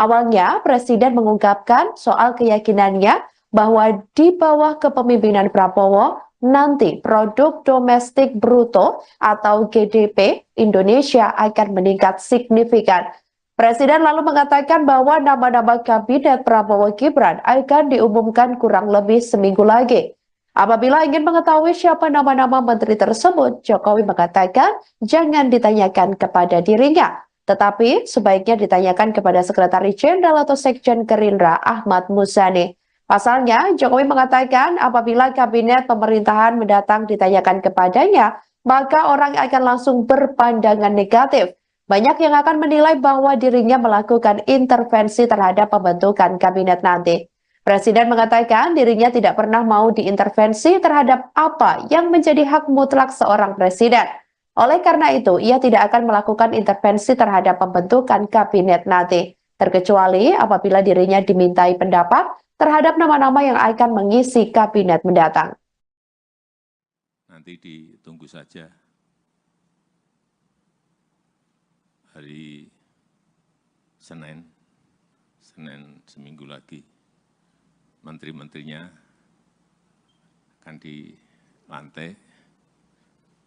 Awalnya, Presiden mengungkapkan soal keyakinannya bahwa di bawah kepemimpinan Prabowo, nanti produk domestik bruto atau GDP Indonesia akan meningkat signifikan. Presiden lalu mengatakan bahwa nama-nama kabinet Prabowo Gibran akan diumumkan kurang lebih seminggu lagi. Apabila ingin mengetahui siapa nama-nama menteri tersebut, Jokowi mengatakan jangan ditanyakan kepada dirinya, tetapi sebaiknya ditanyakan kepada Sekretaris Jenderal atau Sekjen Gerindra Ahmad Muzani. Pasalnya, Jokowi mengatakan apabila kabinet pemerintahan mendatang ditanyakan kepadanya, maka orang akan langsung berpandangan negatif. Banyak yang akan menilai bahwa dirinya melakukan intervensi terhadap pembentukan kabinet nanti. Presiden mengatakan dirinya tidak pernah mau diintervensi terhadap apa yang menjadi hak mutlak seorang presiden. Oleh karena itu, ia tidak akan melakukan intervensi terhadap pembentukan kabinet nanti, terkecuali apabila dirinya dimintai pendapat terhadap nama-nama yang akan mengisi kabinet mendatang. Nanti ditunggu saja hari Senin Senin seminggu lagi menteri-menterinya akan dilantik.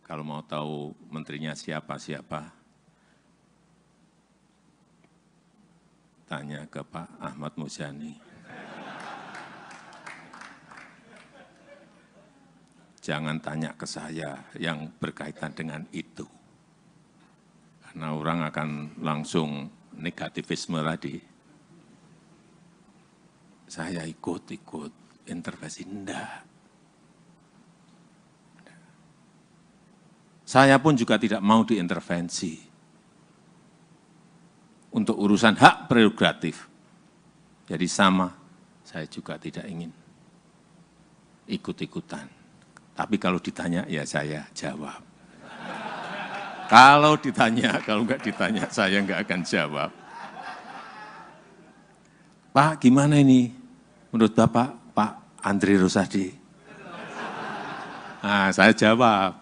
Kalau mau tahu menterinya siapa-siapa, tanya ke Pak Ahmad Muzani. Jangan tanya ke saya yang berkaitan dengan itu. Karena orang akan langsung negativisme tadi. Saya ikut intervensi, enggak. Saya pun juga tidak mau diintervensi untuk urusan hak prerogatif. Jadi sama, saya juga tidak ingin ikut-ikutan. Tapi kalau ditanya, ya saya jawab. Kalau ditanya, kalau enggak ditanya, saya enggak akan jawab. Pak, gimana ini? Menurut Bapak, Pak Andri Rosadi? Nah, saya jawab.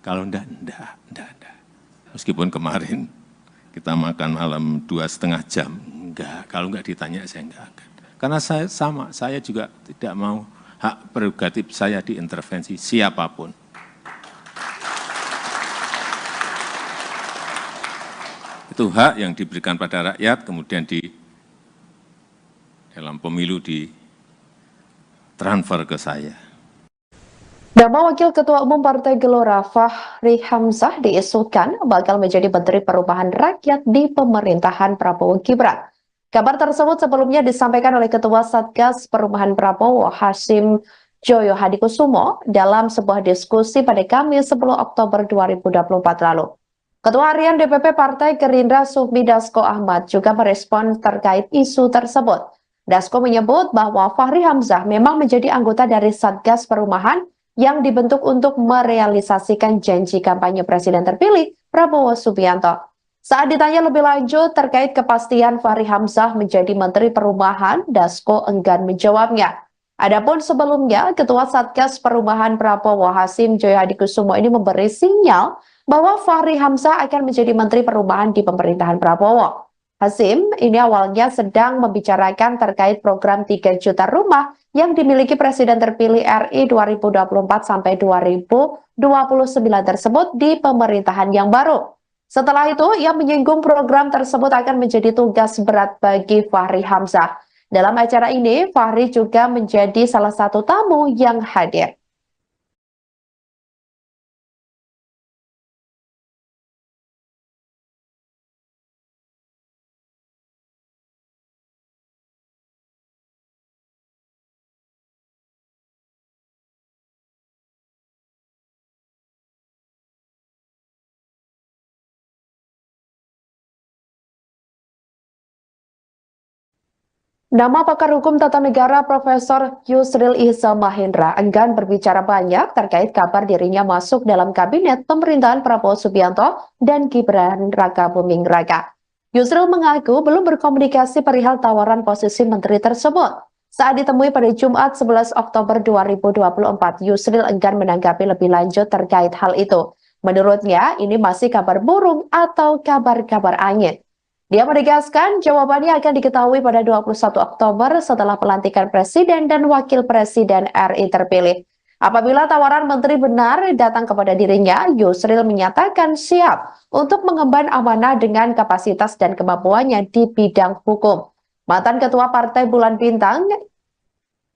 Kalau enggak. Meskipun kemarin kita makan malam 2,5 jam, enggak. Kalau enggak ditanya, saya enggak akan. Karena saya sama, saya juga tidak mau hak prerogatif saya diintervensi siapapun. Itu hak yang diberikan pada rakyat, kemudian dalam pemilu ditransfer ke saya. Nama Wakil Ketua Umum Partai Gelora Fahri Hamzah diisukan bakal menjadi Menteri Perubahan Rakyat di pemerintahan Prabowo Gibran. Kabar tersebut sebelumnya disampaikan oleh Ketua Satgas Perubahan Prabowo Hasyim Joyo Hadikusumo dalam sebuah diskusi pada Kamis 10 Oktober 2024 lalu. Ketua Harian DPP Partai Gerindra Sufmi Dasko Ahmad juga merespon terkait isu tersebut. Dasko menyebut bahwa Fahri Hamzah memang menjadi anggota dari Satgas Perubahan yang dibentuk untuk merealisasikan janji kampanye Presiden terpilih Prabowo Subianto. Saat ditanya lebih lanjut terkait kepastian Fahri Hamzah menjadi Menteri Perubahan, Dasko enggan menjawabnya. Adapun sebelumnya, Ketua Satgas Perubahan Prabowo Hasyim Joyo Hadikusumo ini memberi sinyal bahwa Fahri Hamzah akan menjadi Menteri Perubahan di pemerintahan Prabowo. Hasyim ini awalnya sedang membicarakan terkait program 3 juta rumah yang dimiliki Presiden terpilih RI 2024 sampai 2029 tersebut di pemerintahan yang baru. Setelah itu, ia menyinggung program tersebut akan menjadi tugas berat bagi Fahri Hamzah. Dalam acara ini, Fahri juga menjadi salah satu tamu yang hadir. Nama pakar hukum tata negara Profesor Yusril Ihza Mahendra enggan berbicara banyak terkait kabar dirinya masuk dalam kabinet pemerintahan Prabowo Subianto dan Gibran Rakabuming Raka. Yusril mengaku belum berkomunikasi perihal tawaran posisi menteri tersebut. Saat ditemui pada Jumat 11 Oktober 2024, Yusril enggan menanggapi lebih lanjut terkait hal itu. Menurutnya, ini masih kabar burung atau kabar-kabar angin. Dia menegaskan jawabannya akan diketahui pada 21 Oktober setelah pelantikan Presiden dan Wakil Presiden RI terpilih. Apabila tawaran menteri benar datang kepada dirinya, Yusril menyatakan siap untuk mengemban amanah dengan kapasitas dan kemampuannya di bidang hukum. Mantan Ketua Partai Bulan Bintang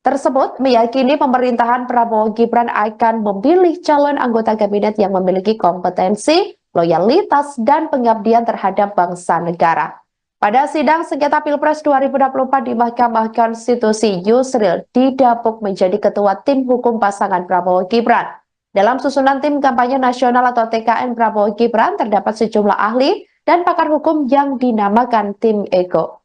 tersebut meyakini pemerintahan Prabowo Gibran akan memilih calon anggota kabinet yang memiliki kompetensi, loyalitas, dan pengabdian terhadap bangsa negara. Pada sidang sengketa Pilpres 2024 di Mahkamah Konstitusi, Yusril didapuk menjadi ketua tim hukum pasangan Prabowo Gibran. Dalam susunan tim kampanye nasional atau TKN Prabowo Gibran terdapat sejumlah ahli dan pakar hukum yang dinamakan tim Ego.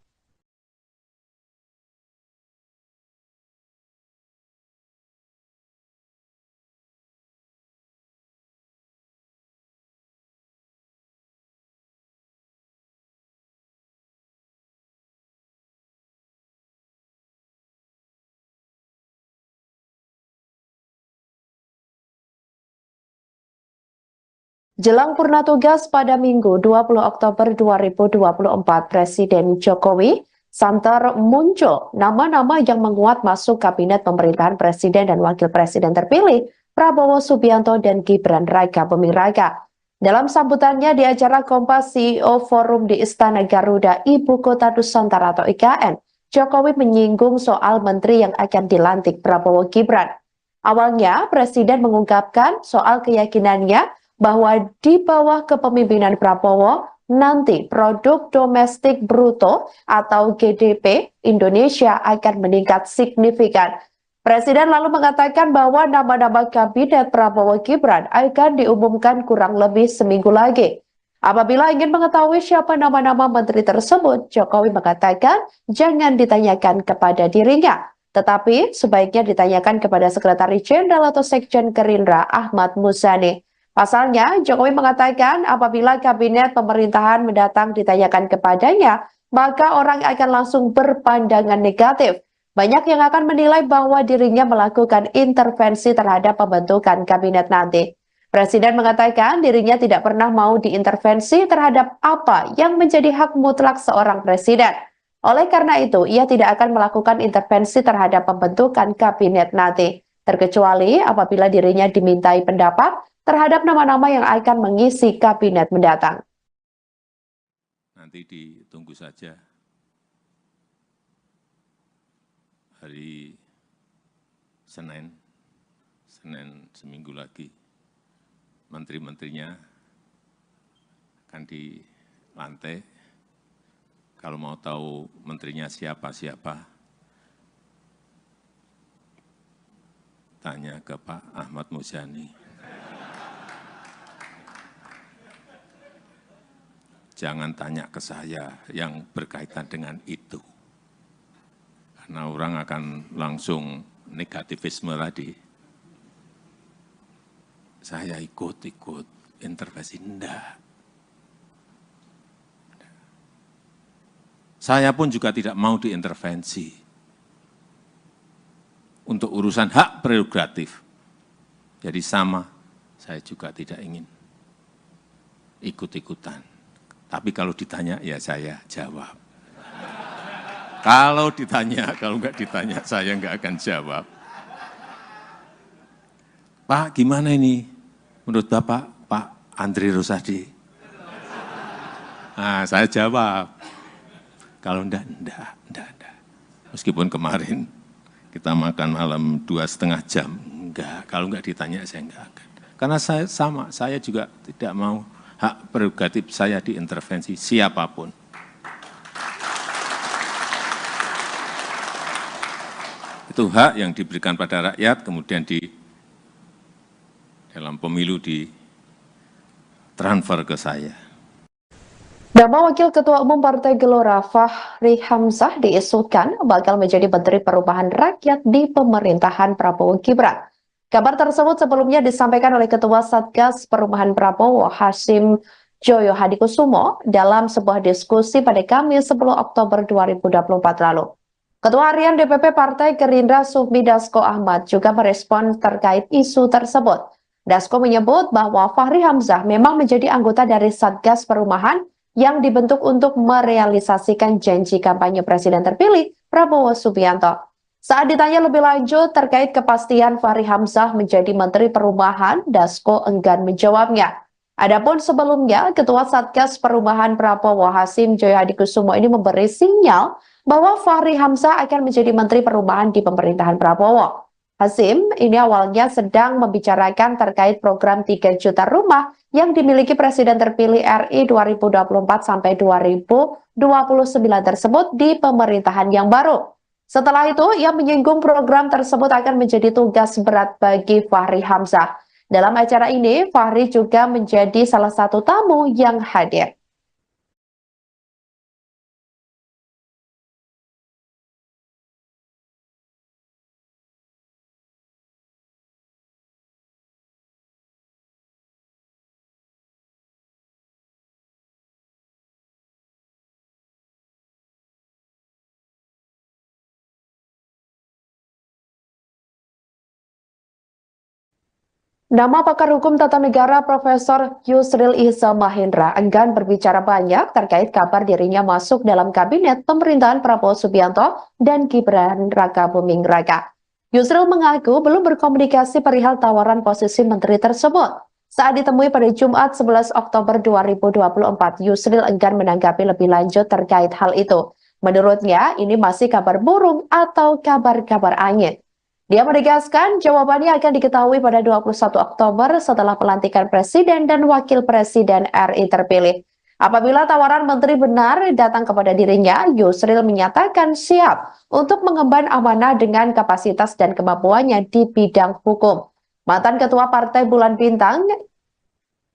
Jelang purna tugas pada Minggu 20 Oktober 2024, Presiden Jokowi santer muncul nama-nama yang menguat masuk kabinet pemerintahan Presiden dan Wakil Presiden terpilih Prabowo Subianto dan Gibran Raka Buming Raka. Dalam sambutannya di acara Kompas CEO Forum di Istana Garuda, Ibu Kota Nusantara atau IKN, Jokowi menyinggung soal menteri yang akan dilantik Prabowo Gibran. Awalnya, Presiden mengungkapkan soal keyakinannya bahwa di bawah kepemimpinan Prabowo, nanti produk domestik bruto atau GDP Indonesia akan meningkat signifikan. Presiden lalu mengatakan bahwa nama-nama kabinet Prabowo Gibran akan diumumkan kurang lebih seminggu lagi. Apabila ingin mengetahui siapa nama-nama menteri tersebut, Jokowi mengatakan jangan ditanyakan kepada dirinya, tetapi sebaiknya ditanyakan kepada Sekretaris Jenderal atau Sekjen Gerindra Ahmad Muzani. Pasalnya, Jokowi mengatakan apabila kabinet pemerintahan mendatang ditanyakan kepadanya, maka orang akan langsung berpandangan negatif. Banyak yang akan menilai bahwa dirinya melakukan intervensi terhadap pembentukan kabinet nanti. Presiden mengatakan dirinya tidak pernah mau diintervensi terhadap apa yang menjadi hak mutlak seorang presiden. Oleh karena itu, ia tidak akan melakukan intervensi terhadap pembentukan kabinet nanti, terkecuali apabila dirinya dimintai pendapat terhadap nama-nama yang akan mengisi kabinet mendatang. Nanti ditunggu saja hari Senin seminggu lagi, menteri-menterinya akan dilantik. Kalau mau tahu menterinya siapa-siapa, tanya ke Pak Ahmad Muzani. Jangan tanya ke saya yang berkaitan dengan itu. Karena orang akan langsung negativisme tadi. Saya ikut intervensi, enggak. Saya pun juga tidak mau diintervensi untuk urusan hak prerogatif. Jadi sama, saya juga tidak ingin ikut-ikutan. Tapi kalau ditanya, ya saya jawab. Kalau ditanya, kalau enggak ditanya, saya enggak akan jawab. Pak, gimana ini? Menurut Bapak, Pak Andri Rosadi? Nah, saya jawab. Kalau enggak. Meskipun kemarin kita makan malam 2,5 jam, enggak. Kalau enggak ditanya, saya enggak akan. Karena saya sama, saya juga tidak mau hak prerogatif saya diintervensi siapapun. Itu hak yang diberikan pada rakyat, kemudian dalam pemilu ditransfer ke saya. Nama Wakil Ketua Umum Partai Gelora Fahri Hamzah diisukan bakal menjadi Menteri Perubahan Rakyat di pemerintahan Prabowo Gibran. Kabar tersebut sebelumnya disampaikan oleh Ketua Satgas Perubahan Prabowo Hasim Joyo Hadikusumo dalam sebuah diskusi pada Kamis 10 Oktober 2024 lalu. Ketua Harian DPP Partai Gerindra Sufmi Dasko Ahmad juga merespon terkait isu tersebut. Dasko menyebut bahwa Fahri Hamzah memang menjadi anggota dari Satgas Perubahan yang dibentuk untuk merealisasikan janji kampanye Presiden terpilih Prabowo Subianto. Saat ditanya lebih lanjut terkait kepastian Fahri Hamzah menjadi Menteri Perubahan, Dasko enggan menjawabnya. Adapun sebelumnya, Ketua Satgas Perubahan Prabowo Hasim Joyo Hadikusumo ini memberi sinyal bahwa Fahri Hamzah akan menjadi Menteri Perubahan di pemerintahan Prabowo. Hasim ini awalnya sedang membicarakan terkait program 3 juta rumah yang dimiliki Presiden terpilih RI 2024 sampai 2029 tersebut di pemerintahan yang baru. Setelah itu, ia menyinggung program tersebut akan menjadi tugas berat bagi Fahri Hamzah. Dalam acara ini, Fahri juga menjadi salah satu tamu yang hadir. Nama pakar hukum tata negara Profesor Yusril Ihza Mahendra enggan berbicara banyak terkait kabar dirinya masuk dalam kabinet pemerintahan Prabowo Subianto dan Gibran Raka Buming Raka. Yusril mengaku belum berkomunikasi perihal tawaran posisi menteri tersebut. Saat ditemui pada Jumat 11 Oktober 2024, Yusril enggan menanggapi lebih lanjut terkait hal itu. Menurutnya, ini masih kabar burung atau kabar-kabar angin. Dia menegaskan jawabannya akan diketahui pada 21 Oktober setelah pelantikan Presiden dan Wakil Presiden RI terpilih. Apabila tawaran menteri benar datang kepada dirinya, Yusril menyatakan siap untuk mengemban amanah dengan kapasitas dan kemampuannya di bidang hukum. Mantan Ketua Partai Bulan Bintang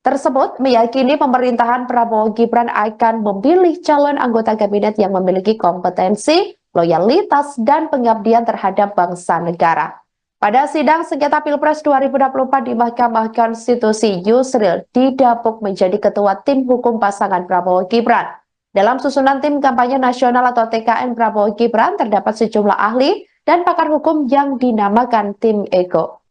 tersebut meyakini pemerintahan Prabowo Gibran akan memilih calon anggota kabinet yang memiliki kompetensi, loyalitas, dan pengabdian terhadap bangsa negara. Pada sidang sengketa Pilpres 2024 di Mahkamah Konstitusi, Yusril didapuk menjadi ketua tim hukum pasangan Prabowo Gibran. Dalam susunan tim kampanye nasional atau TKN Prabowo Gibran terdapat sejumlah ahli dan pakar hukum yang dinamakan tim Ego.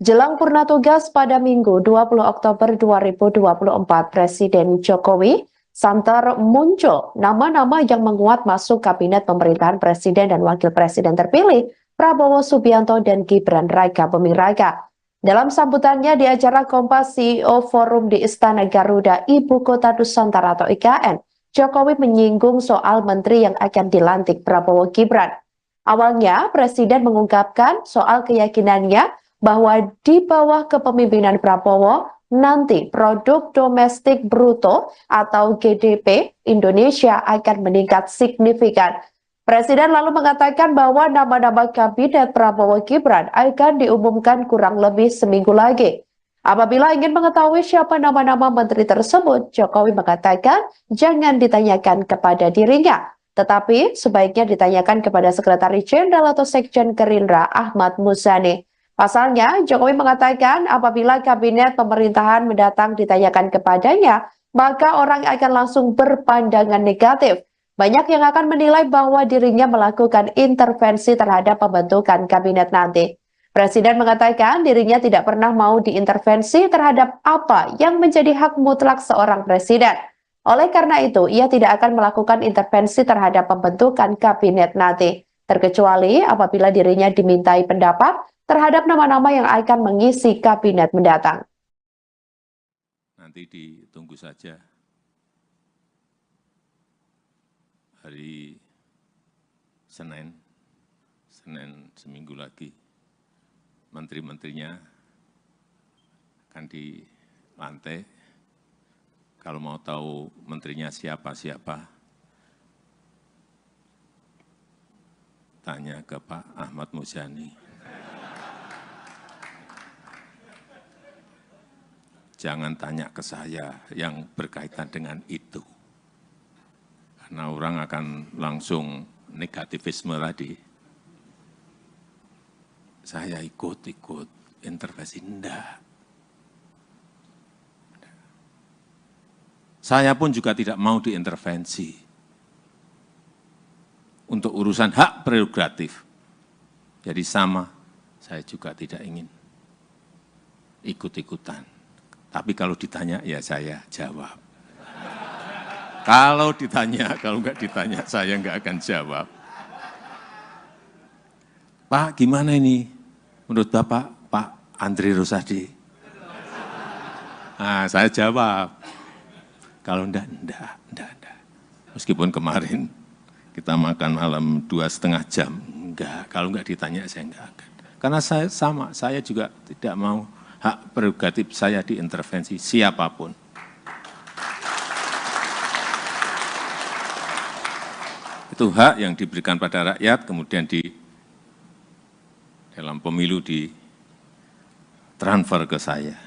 Jelang purna tugas pada Minggu 20 Oktober 2024, Presiden Jokowi santer muncul nama-nama yang menguat masuk kabinet pemerintahan Presiden dan Wakil Presiden terpilih Prabowo Subianto dan Gibran Raka Buming Raka. Dalam sambutannya di acara Kompas CEO Forum di Istana Garuda, Ibu Kota Nusantara atau IKN, Jokowi menyinggung soal menteri yang akan dilantik Prabowo Gibran. Awalnya, Presiden mengungkapkan soal keyakinannya bahwa di bawah kepemimpinan Prabowo, nanti produk domestik bruto atau GDP Indonesia akan meningkat signifikan. Presiden lalu mengatakan bahwa nama-nama kabinet Prabowo Gibran akan diumumkan kurang lebih seminggu lagi. Apabila ingin mengetahui siapa nama-nama menteri tersebut, Jokowi mengatakan jangan ditanyakan kepada dirinya, tetapi sebaiknya ditanyakan kepada Sekretaris Jenderal atau Sekjen Gerindra Ahmad Muzani. Pasalnya, Jokowi mengatakan apabila kabinet pemerintahan mendatang ditanyakan kepadanya, maka orang akan langsung berpandangan negatif. Banyak yang akan menilai bahwa dirinya melakukan intervensi terhadap pembentukan kabinet nanti. Presiden mengatakan dirinya tidak pernah mau diintervensi terhadap apa yang menjadi hak mutlak seorang presiden. Oleh karena itu, ia tidak akan melakukan intervensi terhadap pembentukan kabinet nanti, terkecuali apabila dirinya dimintai pendapat terhadap nama-nama yang akan mengisi kabinet mendatang. Nanti ditunggu saja hari Senin seminggu lagi, menteri-menterinya akan dilantik. Kalau mau tahu menterinya siapa-siapa, tanya ke Pak Ahmad Muzani. Jangan tanya ke saya yang berkaitan dengan itu. Karena orang akan langsung negativisme tadi. Saya ikut intervensi, enggak. Saya pun juga tidak mau diintervensi untuk urusan hak prerogatif. Jadi sama, saya juga tidak ingin ikut-ikutan. Tapi kalau ditanya, ya saya jawab. Kalau ditanya, kalau enggak ditanya, saya enggak akan jawab. Pak, gimana ini? Menurut Bapak, Pak Andri Rosadi? Nah, saya jawab. Kalau enggak. Meskipun kemarin kita makan malam 2,5 jam. Enggak, kalau enggak ditanya, saya enggak akan. Karena saya sama, saya juga tidak mau hak prerogatif saya diintervensi siapapun. Itu hak yang diberikan pada rakyat, kemudian di dalam pemilu ditransfer ke saya.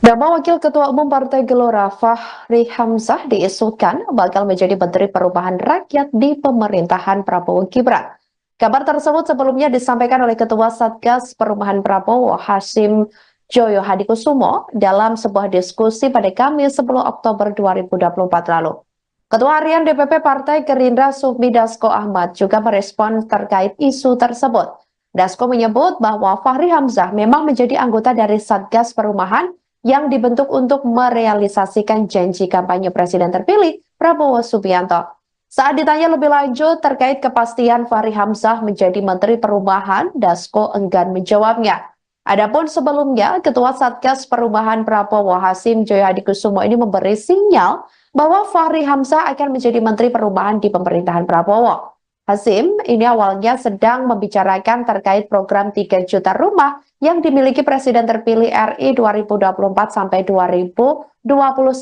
Nama Wakil Ketua Umum Partai Gelora Fahri Hamzah diisukan bakal menjadi Menteri Perubahan Rakyat di pemerintahan Prabowo Gibran. Kabar tersebut sebelumnya disampaikan oleh Ketua Satgas Perubahan Prabowo Hasyim Joyo Hadikusumo dalam sebuah diskusi pada Kamis 10 Oktober 2024 lalu. Ketua Harian DPP Partai Gerindra Sufmi Dasko Ahmad juga merespon terkait isu tersebut. Dasko menyebut bahwa Fahri Hamzah memang menjadi anggota dari Satgas Perumahan yang dibentuk untuk merealisasikan janji kampanye Presiden terpilih Prabowo Subianto. Saat ditanya lebih lanjut terkait kepastian Fahri Hamzah menjadi Menteri Perumahan, Dasko enggan menjawabnya. Adapun sebelumnya, Ketua Satgas Perubahan Prabowo Hasyim Joyo Hadikusumo ini memberi sinyal bahwa Fahri Hamzah akan menjadi Menteri Perumahan di pemerintahan Prabowo. Hasyim ini awalnya sedang membicarakan terkait program 3 juta rumah yang dimiliki Presiden terpilih RI 2024 sampai 2029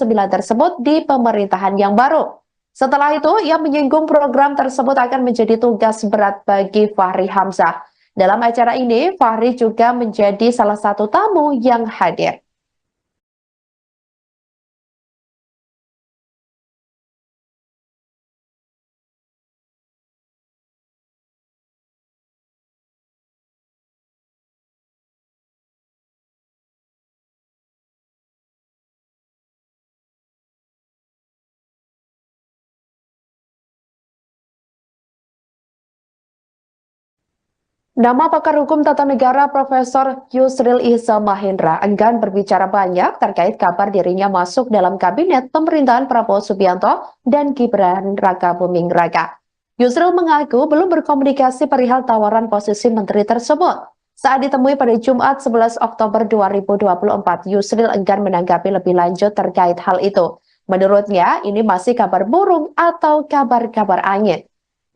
tersebut di pemerintahan yang baru. Setelah itu, ia menyinggung program tersebut akan menjadi tugas berat bagi Fahri Hamzah. Dalam acara ini, Fahri juga menjadi salah satu tamu yang hadir. Nama pakar hukum tata negara Profesor Yusril Ihza Mahendra enggan berbicara banyak terkait kabar dirinya masuk dalam kabinet pemerintahan Prabowo Subianto dan Gibran Raka Buming Raka. Yusril mengaku belum berkomunikasi perihal tawaran posisi menteri tersebut. Saat ditemui pada Jumat 11 Oktober 2024, Yusril enggan menanggapi lebih lanjut terkait hal itu. Menurutnya, ini masih kabar burung atau kabar-kabar angin.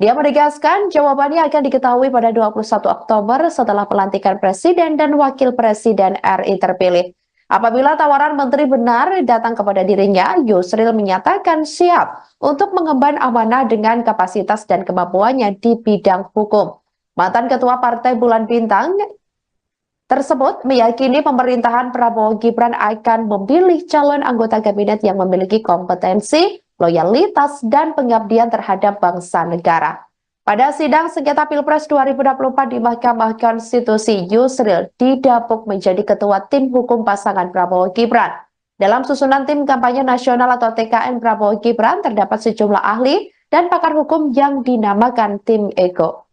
Dia menegaskan jawabannya akan diketahui pada 21 Oktober setelah pelantikan Presiden dan Wakil Presiden RI terpilih. Apabila tawaran menteri benar datang kepada dirinya, Yusril menyatakan siap untuk mengemban amanah dengan kapasitas dan kemampuannya di bidang hukum. Mantan Ketua Partai Bulan Bintang tersebut meyakini pemerintahan Prabowo Gibran akan memilih calon anggota kabinet yang memiliki kompetensi, loyalitas, dan pengabdian terhadap bangsa negara. Pada sidang sengketa Pilpres 2024 di Mahkamah Konstitusi, Yusril didapuk menjadi ketua tim hukum pasangan Prabowo Gibran. Dalam susunan tim kampanye nasional atau TKN Prabowo Gibran terdapat sejumlah ahli dan pakar hukum yang dinamakan tim Ego.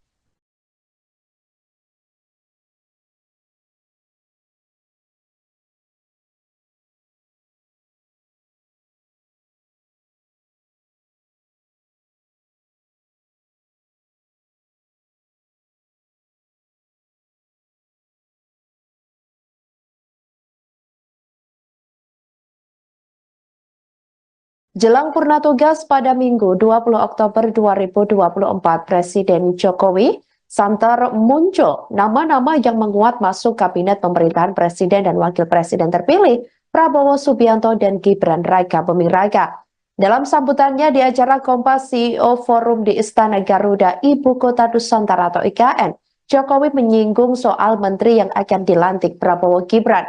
Jelang purna tugas pada Minggu 20 Oktober 2024, Presiden Jokowi santer muncul nama-nama yang menguat masuk kabinet pemerintahan Presiden dan Wakil Presiden terpilih Prabowo Subianto dan Gibran Raka Buming Raka. Dalam sambutannya di acara Kompas CEO Forum di Istana Garuda, Ibu Kota Nusantara atau IKN, Jokowi menyinggung soal menteri yang akan dilantik Prabowo Gibran.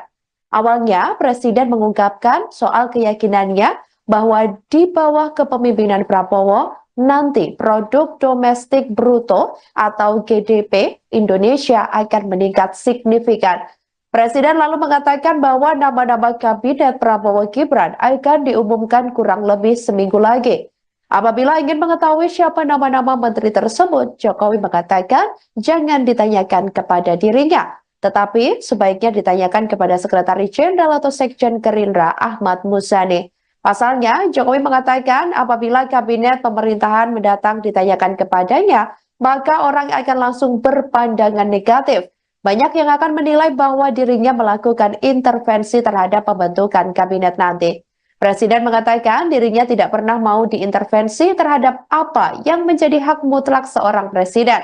Awalnya, Presiden mengungkapkan soal keyakinannya bahwa di bawah kepemimpinan Prabowo, nanti produk domestik bruto atau GDP Indonesia akan meningkat signifikan. Presiden lalu mengatakan bahwa nama-nama kabinet Prabowo Gibran akan diumumkan kurang lebih seminggu lagi. Apabila ingin mengetahui siapa nama-nama menteri tersebut, Jokowi mengatakan jangan ditanyakan kepada dirinya, tetapi sebaiknya ditanyakan kepada Sekretaris Jenderal atau Sekjen Gerindra Ahmad Muzani. Pasalnya, Jokowi mengatakan apabila kabinet pemerintahan mendatang ditanyakan kepadanya, maka orang akan langsung berpandangan negatif. Banyak yang akan menilai bahwa dirinya melakukan intervensi terhadap pembentukan kabinet nanti. Presiden mengatakan dirinya tidak pernah mau diintervensi terhadap apa yang menjadi hak mutlak seorang presiden.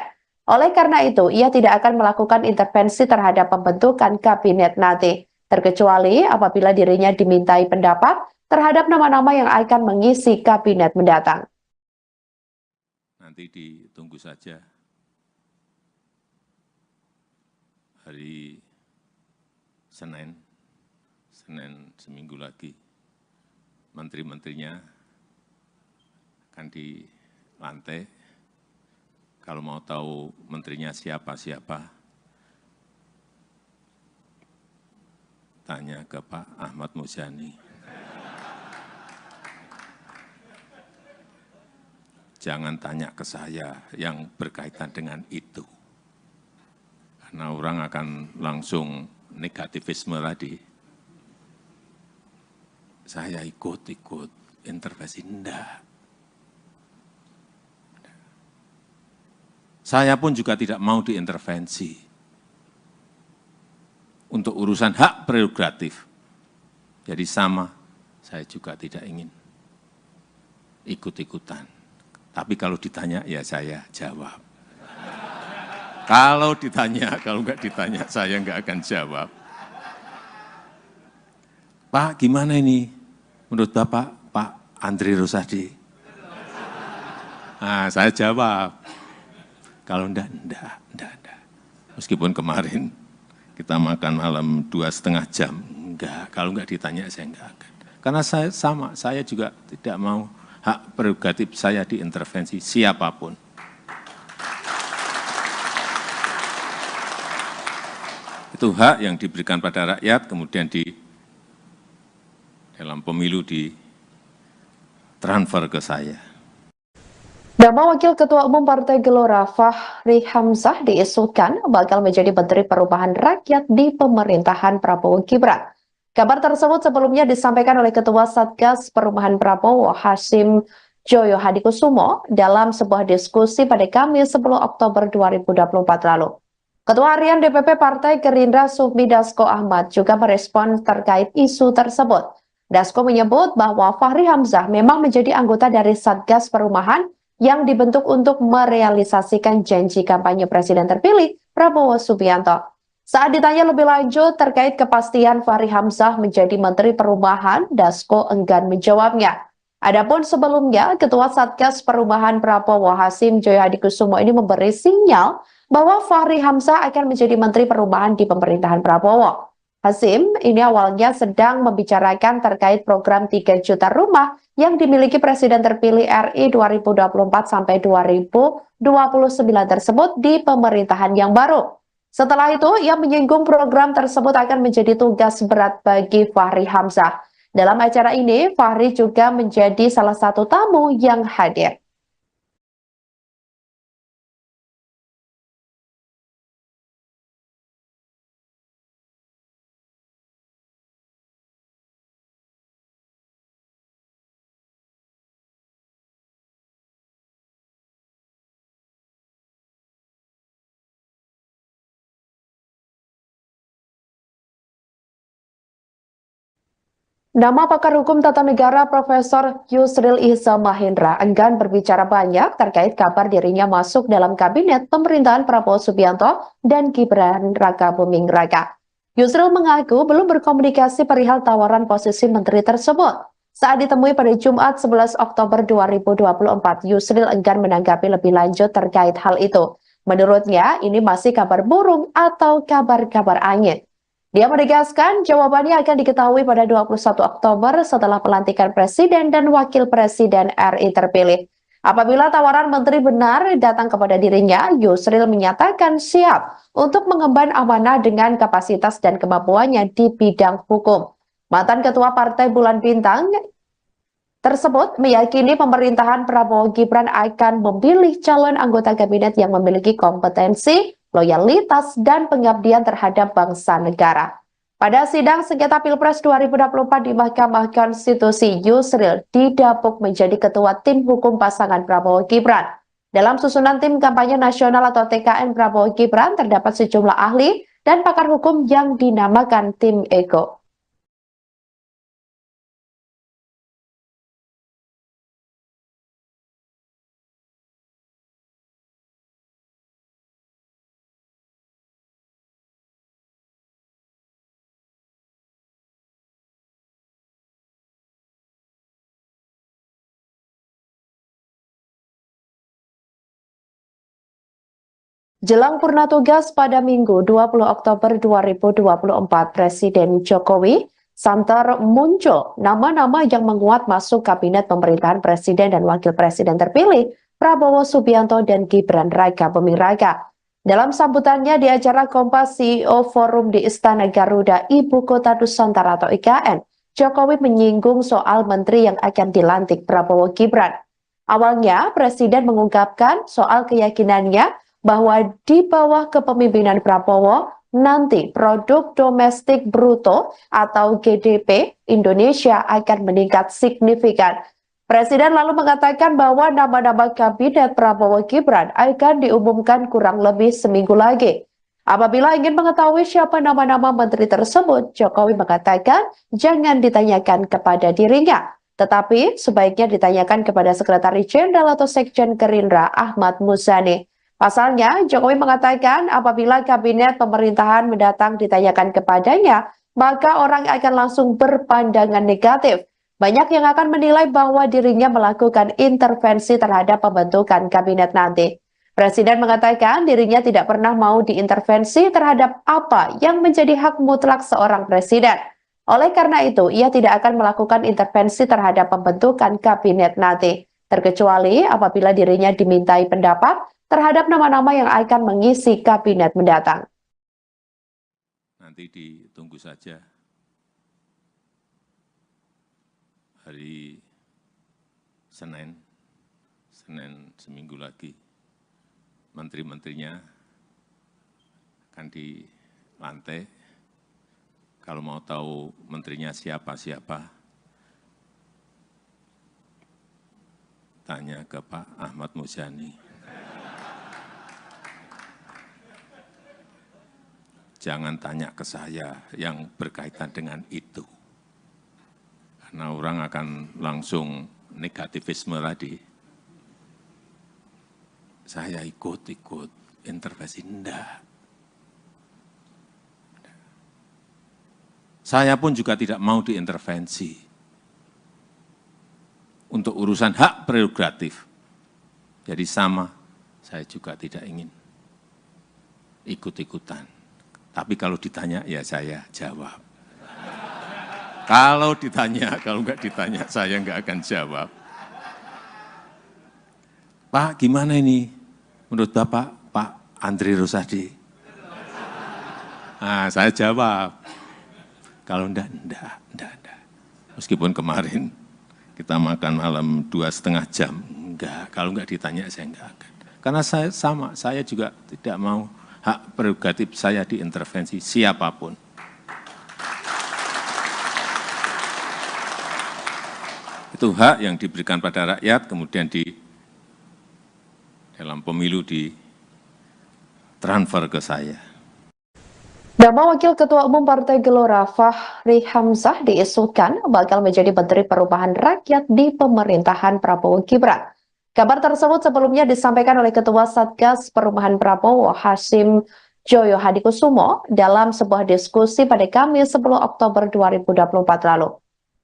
Oleh karena itu, ia tidak akan melakukan intervensi terhadap pembentukan kabinet nanti, terkecuali apabila dirinya dimintai pendapat terhadap nama-nama yang akan mengisi kabinet mendatang. Nanti ditunggu saja hari Senin Senin seminggu lagi menteri-menterinya akan dilantik. Kalau mau tahu menterinya siapa-siapa, tanya ke Pak Ahmad Muzani. Jangan tanya ke saya yang berkaitan dengan itu. Karena orang akan langsung negativisme tadi. Saya ikut intervensi, enggak. Saya pun juga tidak mau diintervensi untuk urusan hak prerogatif. Jadi sama, saya juga tidak ingin ikut-ikutan. Tapi kalau ditanya, ya saya jawab. Kalau ditanya, kalau enggak ditanya, saya enggak akan jawab. Pak, gimana ini? Menurut Bapak, Pak Andri Rosadi? Nah, saya jawab. Kalau enggak. Meskipun kemarin kita makan malam 2,5 jam, enggak. Kalau enggak ditanya, saya enggak akan. Karena saya sama, saya juga tidak mau hak prerogatif saya diintervensi siapapun. Itu hak yang diberikan pada rakyat, kemudian dalam pemilu ditransfer ke saya. Nama Wakil Ketua Umum Partai Gelora Fahri Hamzah diisukan bakal menjadi Menteri Perubahan Rakyat di pemerintahan Prabowo Gibran. Kabar tersebut sebelumnya disampaikan oleh Ketua Satgas Perubahan Prabowo Hasim Joyo Hadikusumo dalam sebuah diskusi pada Kamis 10 Oktober 2024 lalu. Ketua Harian DPP Partai Gerindra Sufmi Dasko Ahmad juga merespon terkait isu tersebut. Dasko menyebut bahwa Fahri Hamzah memang menjadi anggota dari Satgas Perubahan yang dibentuk untuk merealisasikan janji kampanye Presiden terpilih Prabowo Subianto. Saat ditanya lebih lanjut terkait kepastian Fahri Hamzah menjadi Menteri Perubahan, Dasko enggan menjawabnya. Adapun sebelumnya, Ketua Satgas Perubahan Prabowo Hasim Joyo Hadikusumo ini memberi sinyal bahwa Fahri Hamzah akan menjadi Menteri Perubahan di pemerintahan Prabowo. Hasim ini awalnya sedang membicarakan terkait program 3 juta rumah yang dimiliki Presiden terpilih RI 2024 sampai 2029 tersebut di pemerintahan yang baru. Setelah itu, ia menyinggung program tersebut akan menjadi tugas berat bagi Fahri Hamzah. Dalam acara ini, Fahri juga menjadi salah satu tamu yang hadir. Nama pakar hukum tata negara Profesor Yusril Ihza Mahendra enggan berbicara banyak terkait kabar dirinya masuk dalam kabinet pemerintahan Prabowo Subianto dan Gibran Rakabuming Raka. Yusril mengaku belum berkomunikasi perihal tawaran posisi menteri tersebut. Saat ditemui pada Jumat 11 Oktober 2024, Yusril enggan menanggapi lebih lanjut terkait hal itu. Menurutnya, ini masih kabar burung atau kabar-kabar angin. Dia menegaskan jawabannya akan diketahui pada 21 Oktober setelah pelantikan Presiden dan Wakil Presiden RI terpilih. Apabila tawaran menteri benar datang kepada dirinya, Yusril menyatakan siap untuk mengemban amanah dengan kapasitas dan kemampuannya di bidang hukum. Mantan Ketua Partai Bulan Bintang tersebut meyakini pemerintahan Prabowo Gibran akan memilih calon anggota kabinet yang memiliki kompetensi, loyalitas, dan pengabdian terhadap bangsa negara. Pada sidang sengketa Pilpres 2024 di Mahkamah Konstitusi, Yusril didapuk menjadi ketua tim hukum pasangan Prabowo Gibran. Dalam susunan tim kampanye nasional atau TKN Prabowo Gibran terdapat sejumlah ahli dan pakar hukum yang dinamakan tim Ego. Jelang purna tugas pada Minggu 20 Oktober 2024, Presiden Jokowi santer muncul nama-nama yang menguat masuk kabinet pemerintahan Presiden dan Wakil Presiden terpilih Prabowo Subianto dan Gibran Raka Buming Raka. Dalam sambutannya di acara Kompas CEO Forum di Istana Garuda, Ibu Kota Nusantara atau IKN, Jokowi menyinggung soal menteri yang akan dilantik Prabowo Gibran. Awalnya, Presiden mengungkapkan soal keyakinannya bahwa di bawah kepemimpinan Prabowo, nanti produk domestik bruto atau GDP Indonesia akan meningkat signifikan. Presiden lalu mengatakan bahwa nama-nama kabinet Prabowo Gibran akan diumumkan kurang lebih seminggu lagi. Apabila ingin mengetahui siapa nama-nama menteri tersebut, Jokowi mengatakan jangan ditanyakan kepada dirinya, tetapi sebaiknya ditanyakan kepada Sekretaris Jenderal atau Sekjen Gerindra Ahmad Muzani. Pasalnya, Jokowi mengatakan apabila kabinet pemerintahan mendatang ditanyakan kepadanya, maka orang akan langsung berpandangan negatif. Banyak yang akan menilai bahwa dirinya melakukan intervensi terhadap pembentukan kabinet nanti. Presiden mengatakan dirinya tidak pernah mau diintervensi terhadap apa yang menjadi hak mutlak seorang presiden. Oleh karena itu, ia tidak akan melakukan intervensi terhadap pembentukan kabinet nanti, terkecuali apabila dirinya dimintai pendapat terhadap nama-nama yang akan mengisi kabinet mendatang. Nanti ditunggu saja hari Senin seminggu lagi, menteri-menterinya akan dilantik. Kalau mau tahu menterinya siapa-siapa, tanya ke Pak Ahmad Muzani. Jangan tanya ke saya yang berkaitan dengan itu. Karena orang akan langsung negativisme tadi. Saya ikut intervensi, enggak. Saya pun juga tidak mau diintervensi untuk urusan hak prerogatif. Jadi sama, saya juga tidak ingin ikut-ikutan. Tapi kalau ditanya, ya saya jawab. Kalau ditanya, kalau enggak ditanya, saya enggak akan jawab. Pak, gimana ini? Menurut Bapak, Pak Andri Rosadi? Nah, saya jawab. Kalau enggak. Meskipun kemarin kita makan malam 2,5 jam. Enggak, kalau enggak ditanya, saya enggak akan. Karena saya sama, saya juga tidak mau hak prerogatif saya diintervensi siapapun. Itu hak yang diberikan pada rakyat, kemudian dalam pemilu ditransfer ke saya. Nama Wakil Ketua Umum Partai Gelora Fahri Hamzah diisukan bakal menjadi Menteri Perubahan Rakyat di pemerintahan Prabowo Gibran. Kabar tersebut sebelumnya disampaikan oleh Ketua Satgas Perubahan Prabowo Hasim Joyo Hadikusumo dalam sebuah diskusi pada Kamis 10 Oktober 2024 lalu.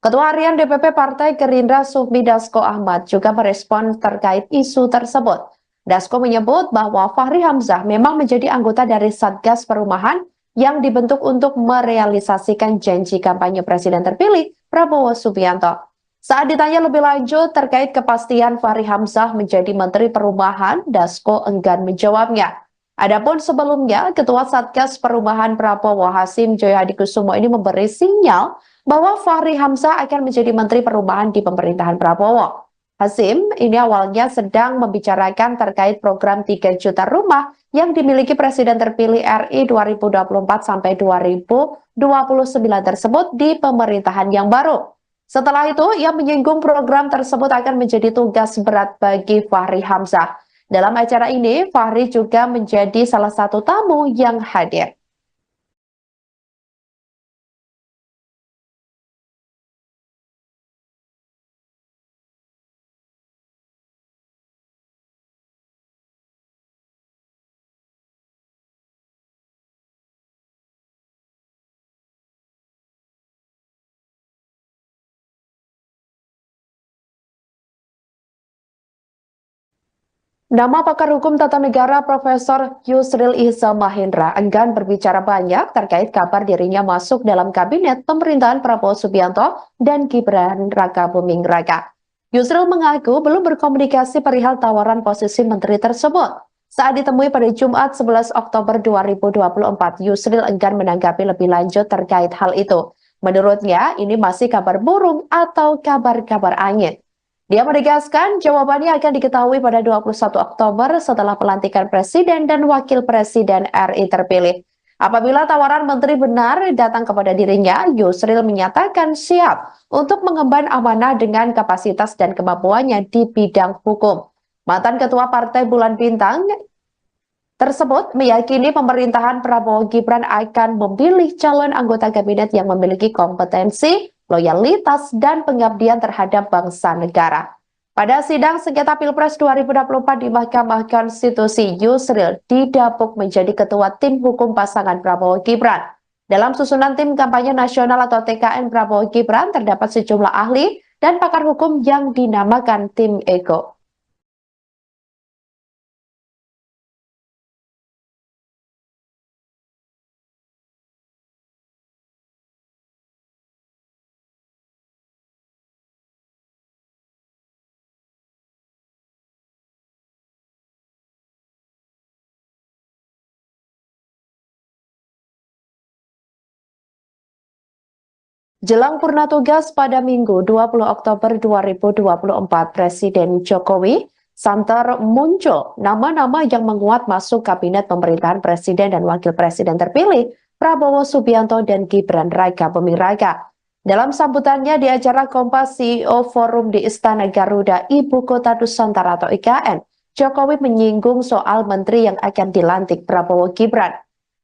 Ketua Harian DPP Partai Gerindra Sufmi Dasko Ahmad juga merespon terkait isu tersebut. Dasko menyebut bahwa Fahri Hamzah memang menjadi anggota dari Satgas Perumahan yang dibentuk untuk merealisasikan janji kampanye Presiden terpilih Prabowo Subianto. Saat ditanya lebih lanjut terkait kepastian Fahri Hamzah menjadi Menteri Perumahan, Dasko enggan menjawabnya. Adapun sebelumnya, Ketua Satgas Perumahan Prabowo Hasim Joyo Hadikusumo ini memberi sinyal bahwa Fahri Hamzah akan menjadi Menteri Perumahan di pemerintahan Prabowo. Hasim ini awalnya sedang membicarakan terkait program 3 juta rumah yang dimiliki Presiden terpilih RI 2024 sampai 2029 tersebut di pemerintahan yang baru. Setelah itu, ia menyinggung program tersebut akan menjadi tugas berat bagi Fahri Hamzah. Dalam acara ini, Fahri juga menjadi salah satu tamu yang hadir. Nama pakar hukum tata negara Profesor Yusril Iza Mahendra enggan berbicara banyak terkait kabar dirinya masuk dalam kabinet pemerintahan Prabowo Subianto dan Gibran Raka Buming Raka. Yusril mengaku belum berkomunikasi perihal tawaran posisi menteri tersebut. Saat ditemui pada Jumat 11 Oktober 2024, Yusril enggan menanggapi lebih lanjut terkait hal itu. Menurutnya, ini masih kabar burung atau kabar-kabar angin. Dia menegaskan jawabannya akan diketahui pada 21 Oktober setelah pelantikan Presiden dan Wakil Presiden RI terpilih. Apabila tawaran menteri benar datang kepada dirinya, Yusril menyatakan siap untuk mengemban amanah dengan kapasitas dan kemampuannya di bidang hukum. Mantan Ketua Partai Bulan Bintang tersebut meyakini pemerintahan Prabowo Gibran akan memilih calon anggota kabinet yang memiliki kompetensi, loyalitas, dan pengabdian terhadap bangsa negara. Pada sidang sengketa Pilpres 2024 di Mahkamah Konstitusi, Yusril didapuk menjadi ketua tim hukum pasangan Prabowo Gibran. Dalam susunan tim kampanye nasional atau TKN Prabowo Gibran terdapat sejumlah ahli dan pakar hukum yang dinamakan tim Ego. Jelang purna tugas pada Minggu 20 Oktober 2024, Presiden Jokowi santer muncul nama-nama yang menguat masuk kabinet pemerintahan Presiden dan Wakil Presiden terpilih Prabowo Subianto dan Gibran Raka Buming Raka. Dalam sambutannya di acara Kompas CEO Forum di Istana Garuda, Ibu Kota Nusantara atau IKN, Jokowi menyinggung soal menteri yang akan dilantik Prabowo Gibran.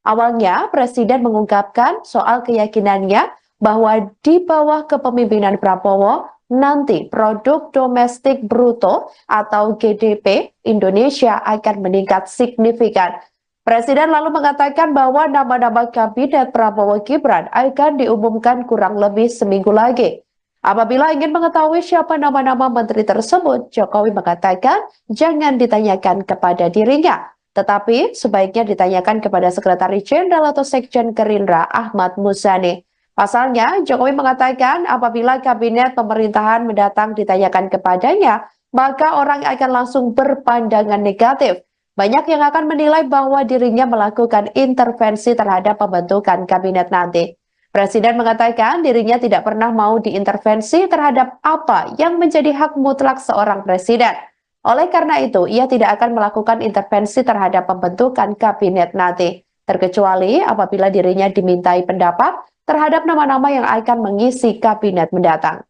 Awalnya, Presiden mengungkapkan soal keyakinannya bahwa di bawah kepemimpinan Prabowo, nanti produk domestik bruto atau GDP Indonesia akan meningkat signifikan. Presiden lalu mengatakan bahwa nama-nama kabinet Prabowo Gibran akan diumumkan kurang lebih seminggu lagi. Apabila ingin mengetahui siapa nama-nama menteri tersebut, Jokowi mengatakan jangan ditanyakan kepada dirinya, tetapi sebaiknya ditanyakan kepada Sekretaris Jenderal atau Sekjen Gerindra Ahmad Muzani. Pasalnya, Jokowi mengatakan apabila kabinet pemerintahan mendatang ditanyakan kepadanya, maka orang akan langsung berpandangan negatif. Banyak yang akan menilai bahwa dirinya melakukan intervensi terhadap pembentukan kabinet nanti. Presiden mengatakan dirinya tidak pernah mau diintervensi terhadap apa yang menjadi hak mutlak seorang presiden. Oleh karena itu, ia tidak akan melakukan intervensi terhadap pembentukan kabinet nanti, terkecuali apabila dirinya dimintai pendapat terhadap nama-nama yang akan mengisi kabinet mendatang.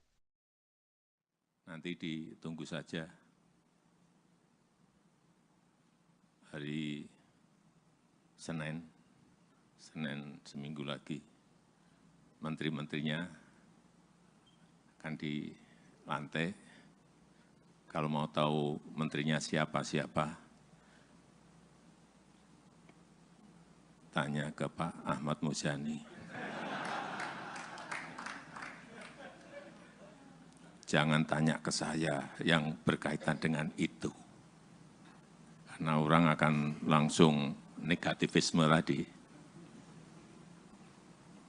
Nanti ditunggu saja hari Senin seminggu lagi, menteri-menterinya akan dilantik. Kalau mau tahu menterinya siapa-siapa, tanya ke Pak Ahmad Muzani. Jangan tanya ke saya yang berkaitan dengan itu. Karena orang akan langsung negativisme tadi.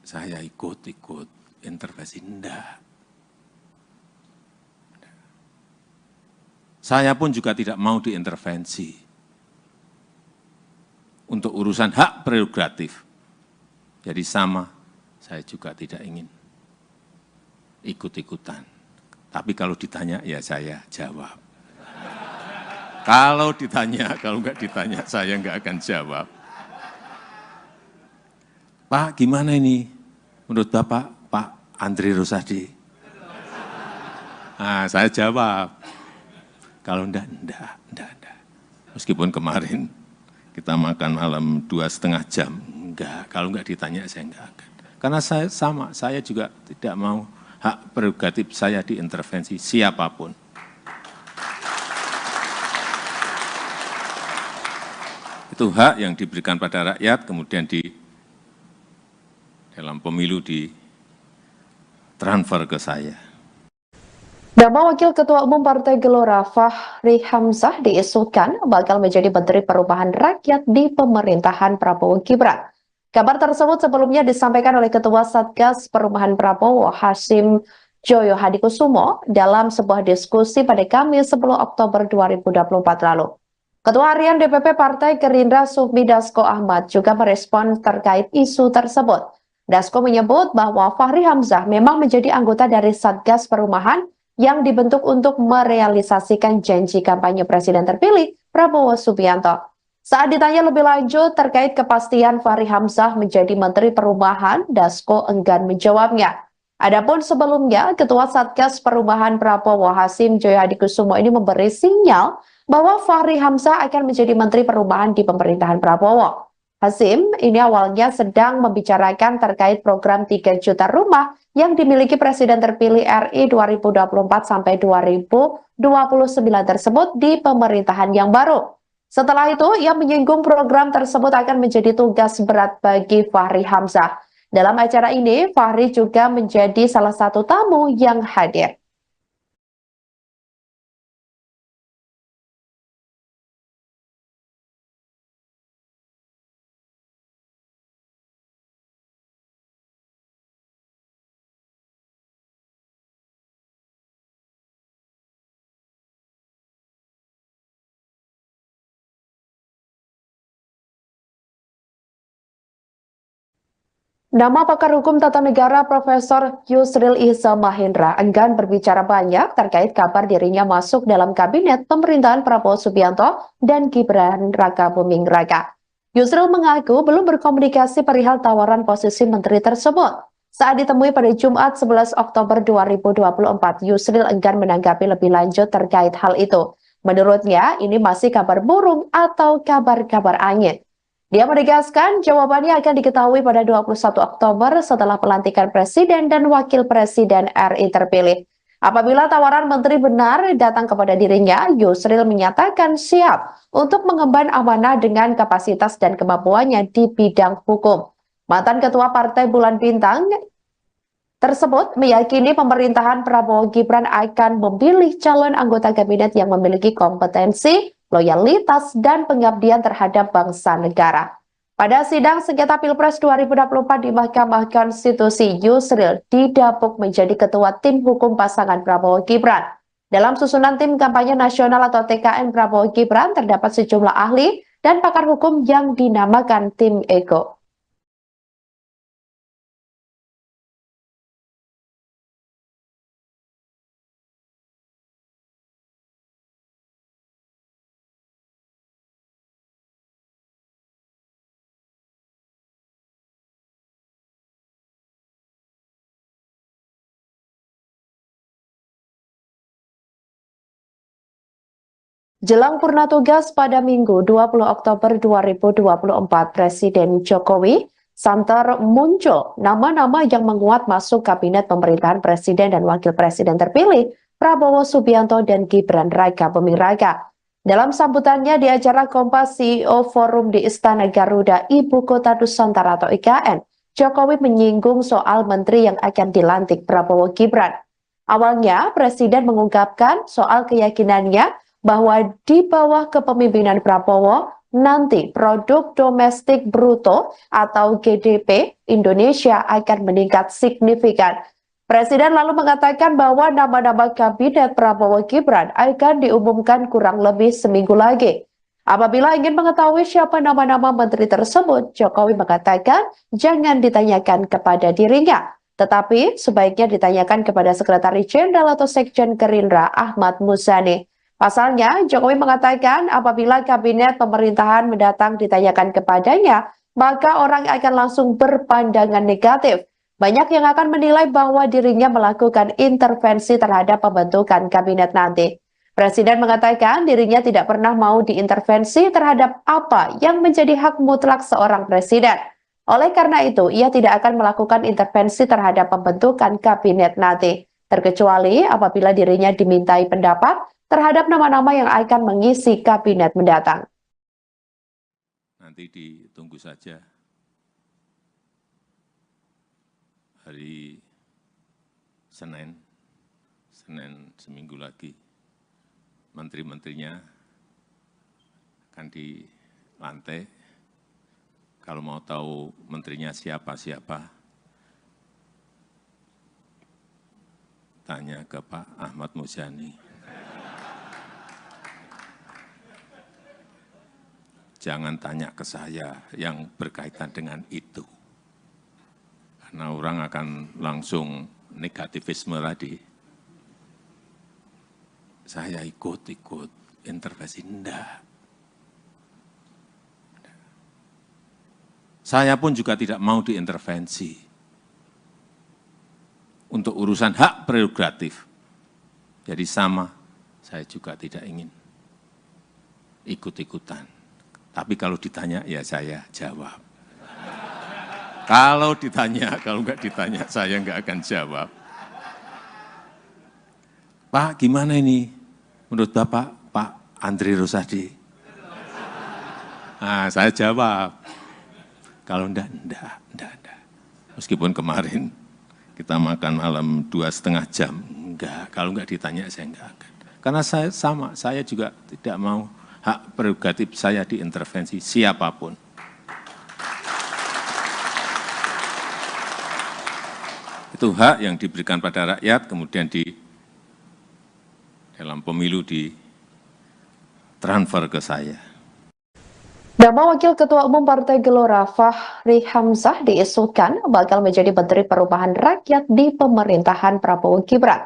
Saya ikut intervensi, enggak. Saya pun juga tidak mau diintervensi. Untuk urusan hak prerogatif. Jadi sama, saya juga tidak ingin ikut-ikutan. Tapi kalau ditanya, ya saya jawab. Kalau ditanya, kalau enggak ditanya, saya enggak akan jawab. Pak, gimana ini? Menurut Bapak, Pak Andri Rosadi? Nah, saya jawab. Kalau enggak. Meskipun kemarin kita makan malam 2,5 jam. Enggak, kalau enggak ditanya, saya enggak akan. Karena saya sama, saya juga tidak mau hak prerogatif saya diintervensi siapapun. Itu hak yang diberikan pada rakyat, kemudian dalam pemilu ditransfer ke saya. Nama Wakil Ketua Umum Partai Gelora Fahri Hamzah diisukan bakal menjadi Menteri Perubahan Rakyat di pemerintahan Prabowo Gibran. Kabar tersebut sebelumnya disampaikan oleh Ketua Satgas Perubahan Prabowo Hasyim Joyo Hadikusumo dalam sebuah diskusi pada Kamis 10 Oktober 2024 lalu. Ketua Harian DPP Partai Gerindra Sufmi Dasko Ahmad juga merespon terkait isu tersebut. Dasko menyebut bahwa Fahri Hamzah memang menjadi anggota dari Satgas Perumahan yang dibentuk untuk merealisasikan janji kampanye Presiden terpilih Prabowo Subianto. Saat ditanya lebih lanjut terkait kepastian Fahri Hamzah menjadi Menteri Perumahan, Dasko enggan menjawabnya. Adapun sebelumnya, Ketua Satgas Perubahan Prabowo Hasyim Joyo Hadikusumo ini memberi sinyal bahwa Fahri Hamzah akan menjadi Menteri Perumahan di pemerintahan Prabowo. Hasyim ini awalnya sedang membicarakan terkait program 3 juta rumah yang dimiliki Presiden terpilih RI 2024 sampai 2029 tersebut di pemerintahan yang baru. Setelah itu, ia menyinggung program tersebut akan menjadi tugas berat bagi Fahri Hamzah. Dalam acara ini, Fahri juga menjadi salah satu tamu yang hadir. Nama pakar hukum tata negara Profesor Yusril Iza Mahendra enggan berbicara banyak terkait kabar dirinya masuk dalam kabinet pemerintahan Prabowo Subianto dan Gibran Raka Buming Raka. Yusril mengaku belum berkomunikasi perihal tawaran posisi menteri tersebut. Saat ditemui pada Jumat 11 Oktober 2024, Yusril enggan menanggapi lebih lanjut terkait hal itu. Menurutnya, ini masih kabar burung atau kabar-kabar angin. Dia menegaskan jawabannya akan diketahui pada 21 Oktober setelah pelantikan Presiden dan Wakil Presiden RI terpilih. Apabila tawaran menteri benar datang kepada dirinya, Yusril menyatakan siap untuk mengemban amanah dengan kapasitas dan kemampuannya di bidang hukum. Mantan Ketua Partai Bulan Bintang tersebut meyakini pemerintahan Prabowo Gibran akan memilih calon anggota kabinet yang memiliki kompetensi, loyalitas, dan pengabdian terhadap bangsa negara. Pada sidang sengketa Pilpres 2024 di Mahkamah Konstitusi, Yusril didapuk menjadi ketua tim hukum pasangan Prabowo Gibran. Dalam susunan tim kampanye nasional atau TKN Prabowo Gibran terdapat sejumlah ahli dan pakar hukum yang dinamakan tim Ego. Jelang purna tugas pada Minggu 20 Oktober 2024, Presiden Jokowi santer muncul nama-nama yang menguat masuk kabinet pemerintahan Presiden dan Wakil Presiden terpilih Prabowo Subianto dan Gibran Raka Buming Raka. Dalam sambutannya di acara Kompas CEO Forum di Istana Garuda, Ibu Kota Nusantara atau IKN, Jokowi menyinggung soal menteri yang akan dilantik Prabowo Gibran. Awalnya, Presiden mengungkapkan soal keyakinannya bahwa di bawah kepemimpinan Prabowo, nanti produk domestik bruto atau GDP Indonesia akan meningkat signifikan. Presiden lalu mengatakan bahwa nama-nama kabinet Prabowo Gibran akan diumumkan kurang lebih seminggu lagi. Apabila ingin mengetahui siapa nama-nama menteri tersebut, Jokowi mengatakan jangan ditanyakan kepada dirinya, tetapi sebaiknya ditanyakan kepada Sekretaris Jenderal atau Sekjen Gerindra Ahmad Muzani. Pasalnya, Jokowi mengatakan apabila kabinet pemerintahan mendatang ditanyakan kepadanya, maka orang akan langsung berpandangan negatif. Banyak yang akan menilai bahwa dirinya melakukan intervensi terhadap pembentukan kabinet nanti. Presiden mengatakan dirinya tidak pernah mau diintervensi terhadap apa yang menjadi hak mutlak seorang presiden. Oleh karena itu, ia tidak akan melakukan intervensi terhadap pembentukan kabinet nanti, terkecuali apabila dirinya dimintai pendapat terhadap nama-nama yang akan mengisi kabinet mendatang. Nanti ditunggu saja hari Senin Senin seminggu lagi menteri-menterinya akan dilantik. Kalau mau tahu menterinya siapa-siapa, tanya ke Pak Ahmad Muzani. Jangan tanya ke saya yang berkaitan dengan itu. Karena orang akan langsung negativisme tadi. Saya ikut intervensi, enggak. Saya pun juga tidak mau diintervensi untuk urusan hak prerogatif. Jadi sama, saya juga tidak ingin ikut-ikutan. Tapi kalau ditanya, ya saya jawab. Kalau ditanya, kalau enggak ditanya, saya enggak akan jawab. Pak, gimana ini? Menurut Bapak, Pak Andri Rosadi? Nah, saya jawab. Kalau enggak. Meskipun kemarin kita makan malam 2,5 jam, enggak. Kalau enggak ditanya, saya enggak akan. Karena saya sama, saya juga tidak mau hak prerogatif saya diintervensi siapapun. Itu hak yang diberikan pada rakyat, kemudian dalam pemilu ditransfer ke saya. Nama Wakil Ketua Umum Partai Gelora Fahri Hamzah diisukan bakal menjadi Menteri Perubahan Rakyat di pemerintahan Prabowo Gibran.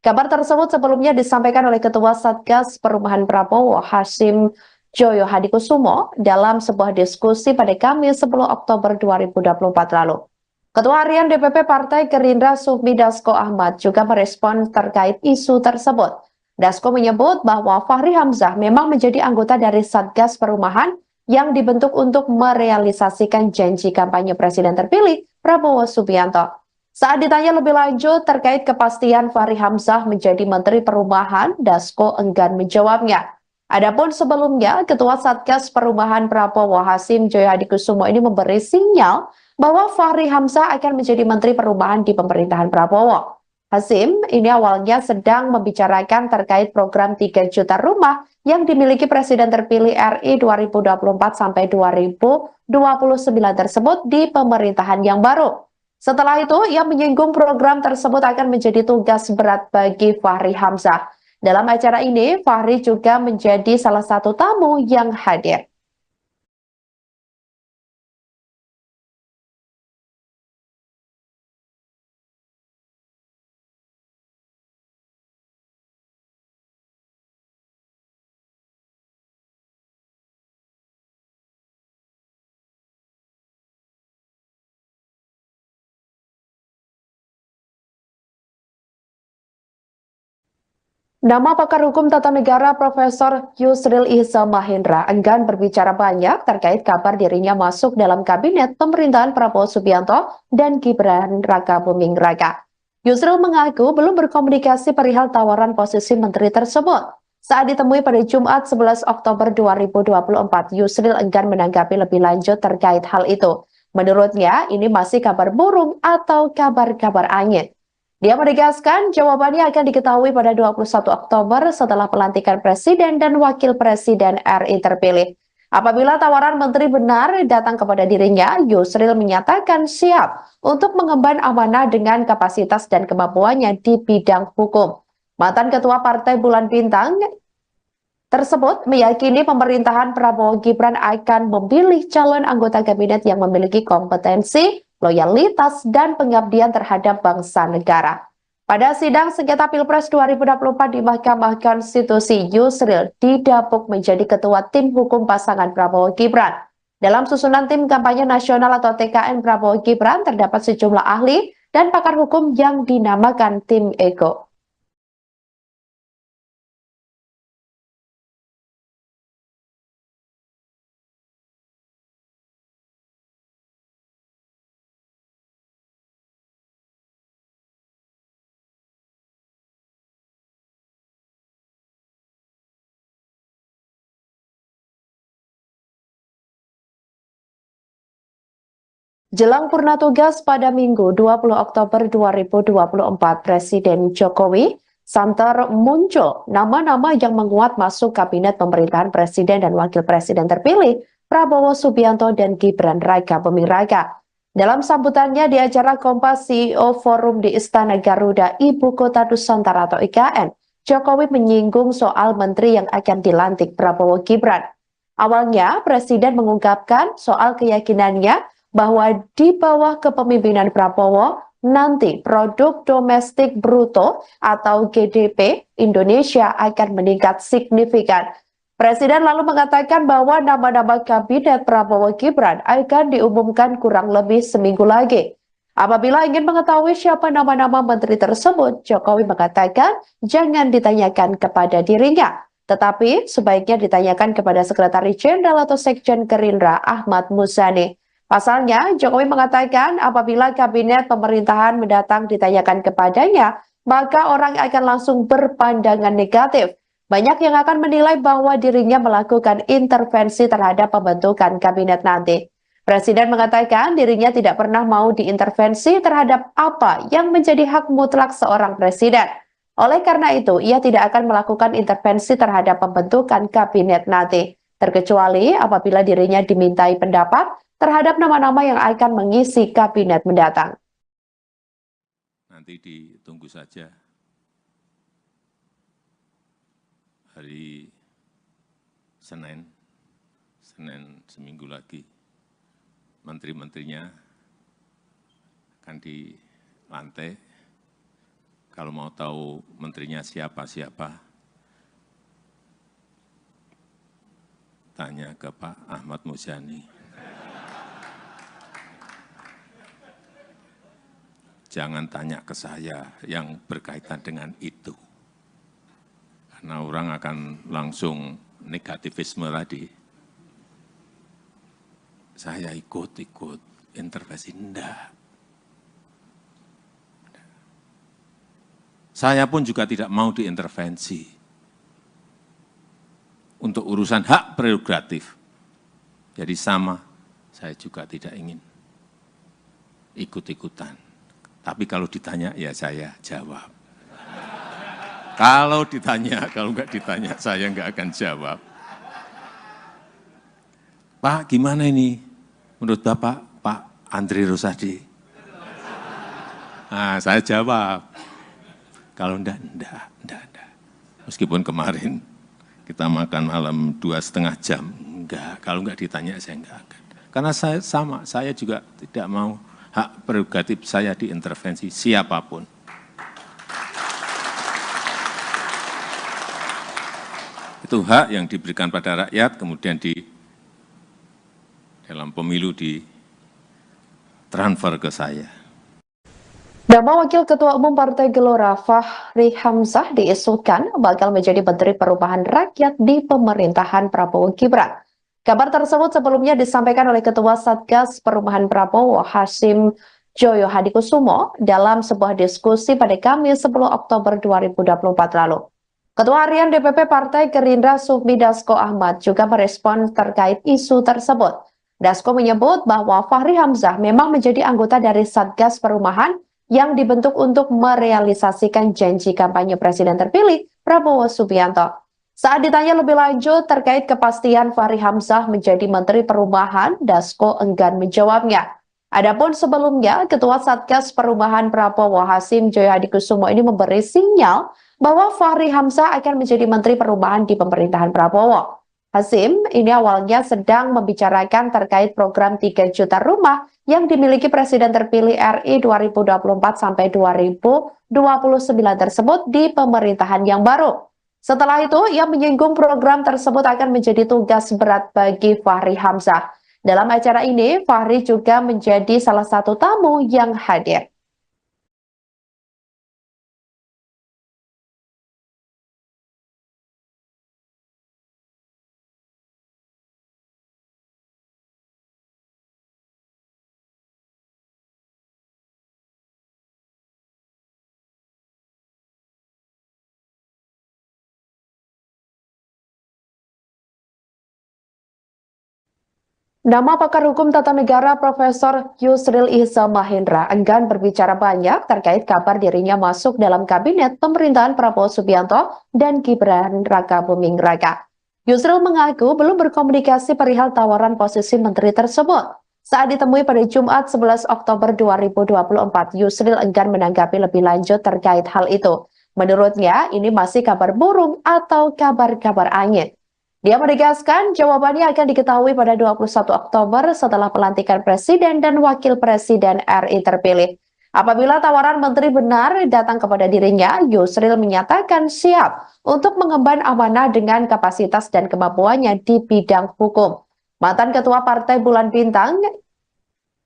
Kabar tersebut sebelumnya disampaikan oleh Ketua Satgas Perubahan Prabowo Hasyim Joyo Hadikusumo dalam sebuah diskusi pada Kamis 10 Oktober 2024 lalu. Ketua Harian DPP Partai Gerindra Sufmi Dasko Ahmad juga merespon terkait isu tersebut. Dasko menyebut bahwa Fahri Hamzah memang menjadi anggota dari Satgas Perubahan yang dibentuk untuk merealisasikan janji kampanye Presiden terpilih Prabowo Subianto. Saat ditanya lebih lanjut terkait kepastian Fahri Hamzah menjadi Menteri Perubahan, Dasko enggan menjawabnya. Adapun sebelumnya, Ketua Satgas Perubahan Prabowo Hasyim Joyo Hadikusumo ini memberi sinyal bahwa Fahri Hamzah akan menjadi Menteri Perubahan di pemerintahan Prabowo. Hasyim ini awalnya sedang membicarakan terkait program 3 juta rumah yang dimiliki Presiden terpilih RI 2024 sampai 2029 tersebut di pemerintahan yang baru. Setelah itu, ia menyinggung program tersebut akan menjadi tugas berat bagi Fahri Hamzah. Dalam acara ini, Fahri juga menjadi salah satu tamu yang hadir. Nama pakar hukum tata negara Profesor Yusril Ihza Mahendra enggan berbicara banyak terkait kabar dirinya masuk dalam kabinet pemerintahan Prabowo Subianto dan Gibran Rakabuming Raka. Yusril mengaku belum berkomunikasi perihal tawaran posisi menteri tersebut. Saat ditemui pada Jumat 11 Oktober 2024, Yusril enggan menanggapi lebih lanjut terkait hal itu. Menurutnya, ini masih kabar burung atau kabar-kabar angin. Dia menegaskan jawabannya akan diketahui pada 21 Oktober setelah pelantikan Presiden dan Wakil Presiden RI terpilih. Apabila tawaran menteri benar datang kepada dirinya, Yusril menyatakan siap untuk mengemban amanah dengan kapasitas dan kemampuannya di bidang hukum. Mantan Ketua Partai Bulan Bintang tersebut meyakini pemerintahan Prabowo Gibran akan memilih calon anggota kabinet yang memiliki kompetensi, loyalitas, dan pengabdian terhadap bangsa negara. Pada sidang sengketa Pilpres 2024 di Mahkamah Konstitusi, Yusril didapuk menjadi ketua tim hukum pasangan Prabowo Gibran. Dalam susunan tim kampanye nasional atau TKN Prabowo Gibran terdapat sejumlah ahli dan pakar hukum yang dinamakan tim Ego. Jelang purna tugas pada Minggu 20 Oktober 2024, Presiden Jokowi santer muncul nama-nama yang menguat masuk kabinet pemerintahan Presiden dan Wakil Presiden terpilih Prabowo Subianto dan Gibran Raka Buming Raka. Dalam sambutannya di acara Kompas CEO Forum di Istana Garuda, Ibu Kota Nusantara atau IKN, Jokowi menyinggung soal menteri yang akan dilantik Prabowo Gibran. Awalnya, Presiden mengungkapkan soal keyakinannya bahwa di bawah kepemimpinan Prabowo, nanti produk domestik bruto atau GDP Indonesia akan meningkat signifikan. Presiden lalu mengatakan bahwa nama-nama kabinet Prabowo Gibran akan diumumkan kurang lebih seminggu lagi. Apabila ingin mengetahui siapa nama-nama menteri tersebut, Jokowi mengatakan jangan ditanyakan kepada dirinya, tetapi sebaiknya ditanyakan kepada Sekretaris Jenderal atau Sekjen Gerindra Ahmad Muzani. Pasalnya, Jokowi mengatakan apabila kabinet pemerintahan mendatang ditanyakan kepadanya, maka orang akan langsung berpandangan negatif. Banyak yang akan menilai bahwa dirinya melakukan intervensi terhadap pembentukan kabinet nanti. Presiden mengatakan dirinya tidak pernah mau diintervensi terhadap apa yang menjadi hak mutlak seorang presiden. Oleh karena itu, ia tidak akan melakukan intervensi terhadap pembentukan kabinet nanti, terkecuali apabila dirinya dimintai pendapat terhadap nama-nama yang akan mengisi kabinet mendatang. Nanti ditunggu saja hari Senin seminggu lagi, menteri-menterinya akan dilantik. Kalau mau tahu menterinya siapa-siapa, tanya ke Pak Ahmad Muzani. Jangan tanya ke saya yang berkaitan dengan itu. Karena orang akan langsung negativisme tadi. Saya ikut intervensi, enggak. Saya pun juga tidak mau diintervensi untuk urusan hak prerogatif. Jadi sama, saya juga tidak ingin ikut-ikutan. Tapi kalau ditanya, ya saya jawab. Kalau ditanya, kalau enggak ditanya, saya enggak akan jawab. Pak, gimana ini? Menurut Bapak, Pak Andri Rosadi? Nah, saya jawab. Kalau enggak. Meskipun kemarin kita makan malam 2,5 jam, enggak. Kalau enggak ditanya, saya enggak akan. Karena saya sama, saya juga tidak mau hak prerogatif saya diintervensi siapapun. Itu hak yang diberikan pada rakyat, kemudian dalam pemilu ditransfer ke saya. Nama Wakil Ketua Umum Partai Gelora Fahri Hamzah diisukan bakal menjadi Menteri Perubahan Rakyat di pemerintahan Prabowo Gibran. Kabar tersebut sebelumnya disampaikan oleh Ketua Satgas Perubahan Prabowo Hasim Joyo Hadikusumo dalam sebuah diskusi pada Kamis 10 Oktober 2024 lalu. Ketua Harian DPP Partai Gerindra Sufmi Dasko Ahmad juga merespon terkait isu tersebut. Dasko menyebut bahwa Fahri Hamzah memang menjadi anggota dari Satgas Perubahan yang dibentuk untuk merealisasikan janji kampanye Presiden terpilih Prabowo Subianto. Saat ditanya lebih lanjut terkait kepastian Fahri Hamzah menjadi Menteri Perubahan, Dasko enggan menjawabnya. Adapun sebelumnya, Ketua Satgas Perubahan Prabowo Hasim Joyo Hadikusumo ini memberi sinyal bahwa Fahri Hamzah akan menjadi Menteri Perubahan di pemerintahan Prabowo. Hasim ini awalnya sedang membicarakan terkait program 3 juta rumah yang dimiliki Presiden terpilih RI 2024 sampai 2029 tersebut di pemerintahan yang baru. Setelah itu, ia menyinggung program tersebut akan menjadi tugas berat bagi Fahri Hamzah. Dalam acara ini, Fahri juga menjadi salah satu tamu yang hadir. Nama pakar hukum tata negara Profesor Yusril Iza Mahendra enggan berbicara banyak terkait kabar dirinya masuk dalam kabinet pemerintahan Prabowo Subianto dan Gibran Rakabuming Raka. Yusril mengaku belum berkomunikasi perihal tawaran posisi menteri tersebut. Saat ditemui pada Jumat 11 Oktober 2024, Yusril enggan menanggapi lebih lanjut terkait hal itu. Menurutnya, ini masih kabar burung atau kabar-kabar angin. Dia menegaskan jawabannya akan diketahui pada 21 Oktober setelah pelantikan Presiden dan Wakil Presiden RI terpilih. Apabila tawaran menteri benar datang kepada dirinya, Yusril menyatakan siap untuk mengemban amanah dengan kapasitas dan kemampuannya di bidang hukum. Mantan Ketua Partai Bulan Bintang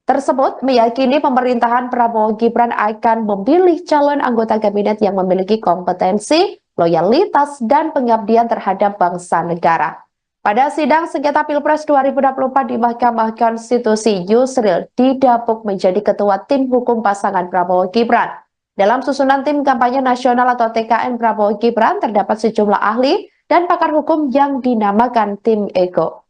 tersebut meyakini pemerintahan Prabowo Gibran akan memilih calon anggota kabinet yang memiliki kompetensi, loyalitas, dan pengabdian terhadap bangsa negara. Pada sidang sengketa Pilpres 2024 di Mahkamah Konstitusi, Yusril didapuk menjadi ketua tim hukum pasangan Prabowo Gibran. Dalam susunan tim kampanye nasional atau TKN Prabowo Gibran terdapat sejumlah ahli dan pakar hukum yang dinamakan tim Ego.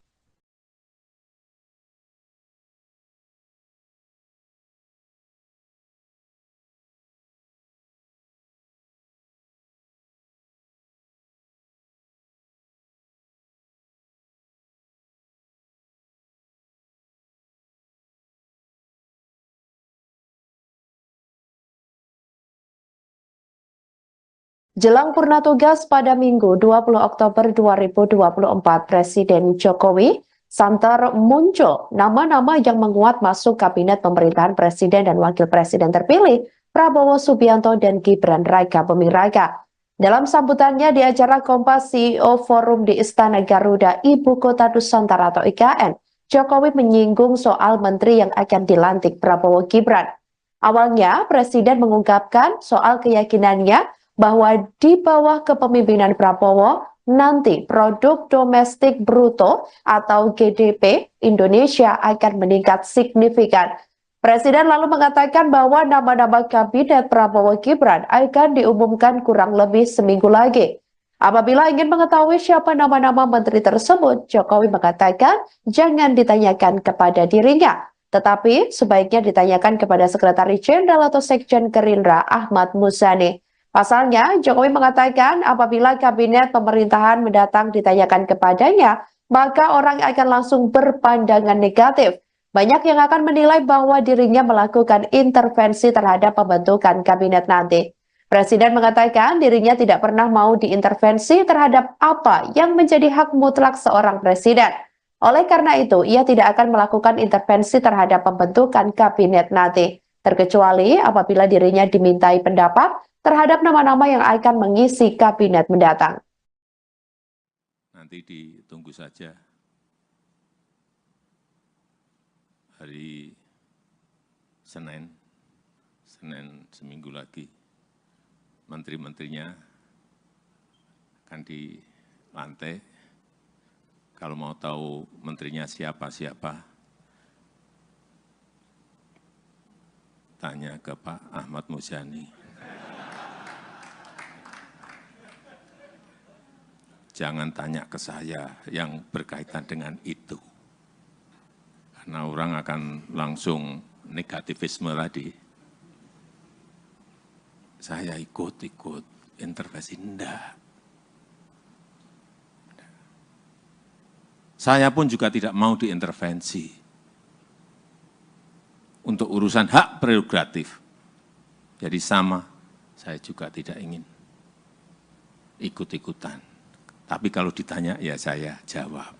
Jelang purna tugas pada Minggu 20 Oktober 2024, Presiden Jokowi santer muncul nama-nama yang menguat masuk kabinet pemerintahan Presiden dan Wakil Presiden terpilih Prabowo Subianto dan Gibran Raka Buming Raka. Dalam sambutannya di acara Kompas CEO Forum di Istana Garuda, Ibu Kota Nusantara atau IKN, Jokowi menyinggung soal menteri yang akan dilantik Prabowo Gibran. Awalnya, Presiden mengungkapkan soal keyakinannya bahwa di bawah kepemimpinan Prabowo, nanti produk domestik bruto atau GDP Indonesia akan meningkat signifikan. Presiden lalu mengatakan bahwa nama-nama kabinet Prabowo Gibran akan diumumkan kurang lebih seminggu lagi. Apabila ingin mengetahui siapa nama-nama menteri tersebut, Jokowi mengatakan jangan ditanyakan kepada dirinya, tetapi sebaiknya ditanyakan kepada Sekretaris Jenderal atau Sekjen Gerindra Ahmad Muzani. Pasalnya, Jokowi mengatakan apabila kabinet pemerintahan mendatang ditanyakan kepadanya, maka orang akan langsung berpandangan negatif. Banyak yang akan menilai bahwa dirinya melakukan intervensi terhadap pembentukan kabinet nanti. Presiden mengatakan dirinya tidak pernah mau diintervensi terhadap apa yang menjadi hak mutlak seorang presiden. Oleh karena itu, ia tidak akan melakukan intervensi terhadap pembentukan kabinet nanti, terkecuali apabila dirinya dimintai pendapat terhadap nama-nama yang akan mengisi kabinet mendatang. Nanti ditunggu saja hari Senin seminggu lagi, menteri-menterinya akan dilantik. Kalau mau tahu menterinya siapa-siapa, tanya ke Pak Ahmad Muzani. Jangan tanya ke saya yang berkaitan dengan itu. Karena orang akan langsung negativisme tadi. Saya ikut intervensi, enggak. Saya pun juga tidak mau diintervensi. Untuk urusan hak prerogatif. Jadi sama, saya juga tidak ingin ikut-ikutan. Tapi kalau ditanya, ya saya jawab.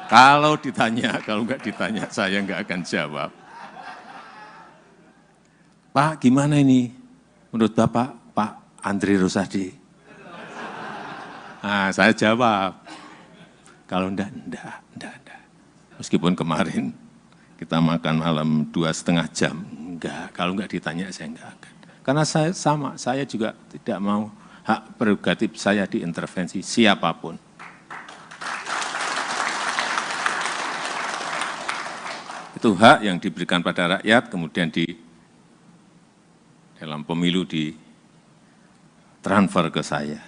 Kalau ditanya, kalau enggak ditanya, saya enggak akan jawab. Pak, gimana ini? Menurut Bapak, Pak Andri Rosadi? Nah, saya jawab. Kalau enggak. Meskipun kemarin kita makan malam 2,5 jam. Enggak, kalau enggak ditanya, saya enggak akan. Karena saya sama, saya juga tidak mau hak prerogatif saya diintervensi siapapun. Itu hak yang diberikan pada rakyat, kemudian dalam pemilu ditransfer ke saya.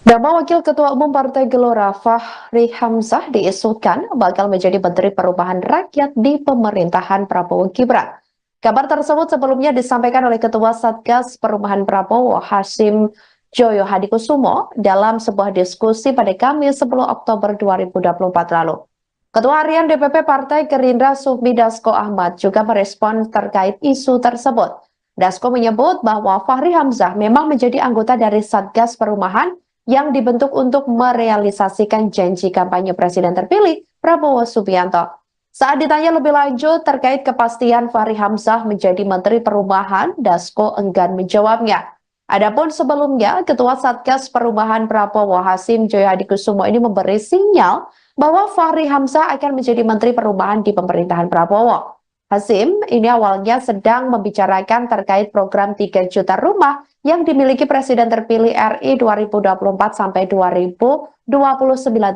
Nama Wakil Ketua Umum Partai Gelora Fahri Hamzah diisukan bakal menjadi Menteri Perubahan Rakyat di pemerintahan Prabowo Gibran. Kabar tersebut sebelumnya disampaikan oleh Ketua Satgas Perubahan Prabowo Hasyim Joyo Hadikusumo dalam sebuah diskusi pada Kamis 10 Oktober 2024 lalu. Ketua Harian DPP Partai Gerindra Sufmi Dasko Ahmad juga merespon terkait isu tersebut. Dasko menyebut bahwa Fahri Hamzah memang menjadi anggota dari Satgas Perumahan yang dibentuk untuk merealisasikan janji kampanye Presiden terpilih Prabowo Subianto. Saat ditanya lebih lanjut terkait kepastian Fahri Hamzah menjadi Menteri Perumahan, Dasko enggan menjawabnya. Adapun sebelumnya, Ketua Satgas Perumahan Prabowo Hasyim Joyo Hadikusumo ini memberi sinyal bahwa Fahri Hamzah akan menjadi Menteri Perumahan di pemerintahan Prabowo. Hasyim ini awalnya sedang membicarakan terkait program 3 juta rumah yang dimiliki Presiden terpilih RI 2024 sampai 2029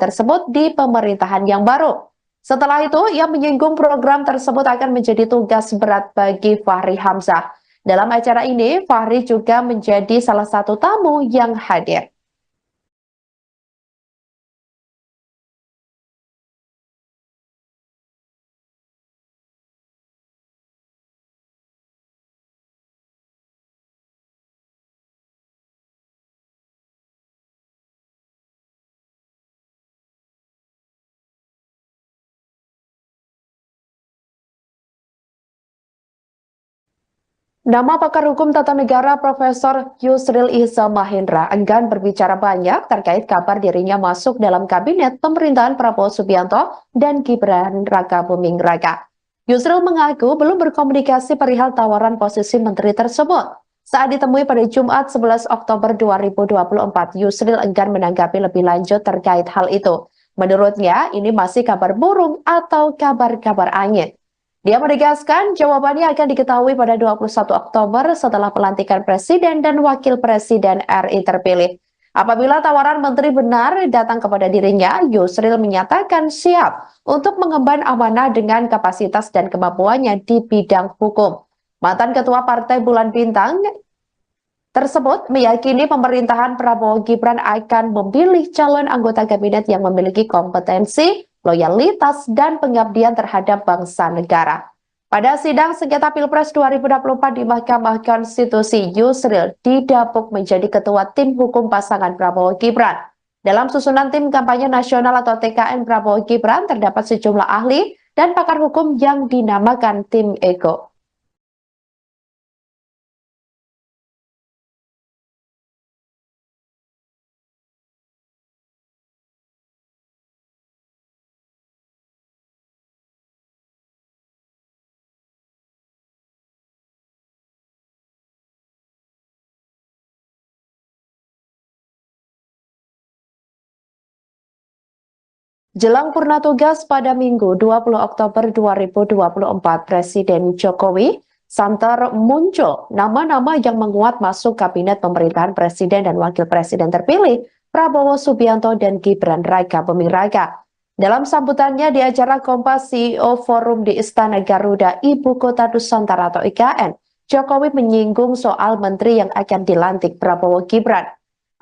tersebut di pemerintahan yang baru. Setelah itu, ia menyinggung program tersebut akan menjadi tugas berat bagi Fahri Hamzah. Dalam acara ini, Fahri juga menjadi salah satu tamu yang hadir. Nama pakar hukum tata negara Profesor Yusril Ihza Mahendra enggan berbicara banyak terkait kabar dirinya masuk dalam kabinet pemerintahan Prabowo Subianto dan Gibran Raka Buming Raka. Yusril mengaku belum berkomunikasi perihal tawaran posisi menteri tersebut. Saat ditemui pada Jumat 11 Oktober 2024, Yusril enggan menanggapi lebih lanjut terkait hal itu. Menurutnya, ini masih kabar burung atau kabar-kabar angin. Dia menegaskan jawabannya akan diketahui pada 21 Oktober setelah pelantikan Presiden dan Wakil Presiden RI terpilih. Apabila tawaran menteri benar datang kepada dirinya, Yusril menyatakan siap untuk mengemban amanah dengan kapasitas dan kemampuannya di bidang hukum. Mantan Ketua Partai Bulan Bintang tersebut meyakini pemerintahan Prabowo Gibran akan memilih calon anggota kabinet yang memiliki kompetensi, loyalitas, dan pengabdian terhadap bangsa negara. Pada sidang sengketa Pilpres 2024 di Mahkamah Konstitusi, Yusril didapuk menjadi ketua tim hukum pasangan Prabowo Gibran. Dalam susunan tim kampanye nasional atau TKN Prabowo Gibran terdapat sejumlah ahli dan pakar hukum yang dinamakan tim Ego. Jelang purna tugas pada Minggu 20 Oktober 2024, Presiden Jokowi santer muncul nama-nama yang menguat masuk kabinet pemerintahan Presiden dan Wakil Presiden terpilih Prabowo Subianto dan Gibran Raka Buming Raka. Dalam sambutannya di acara Kompas CEO Forum di Istana Garuda, Ibu Kota Nusantara atau IKN, Jokowi menyinggung soal menteri yang akan dilantik Prabowo Gibran.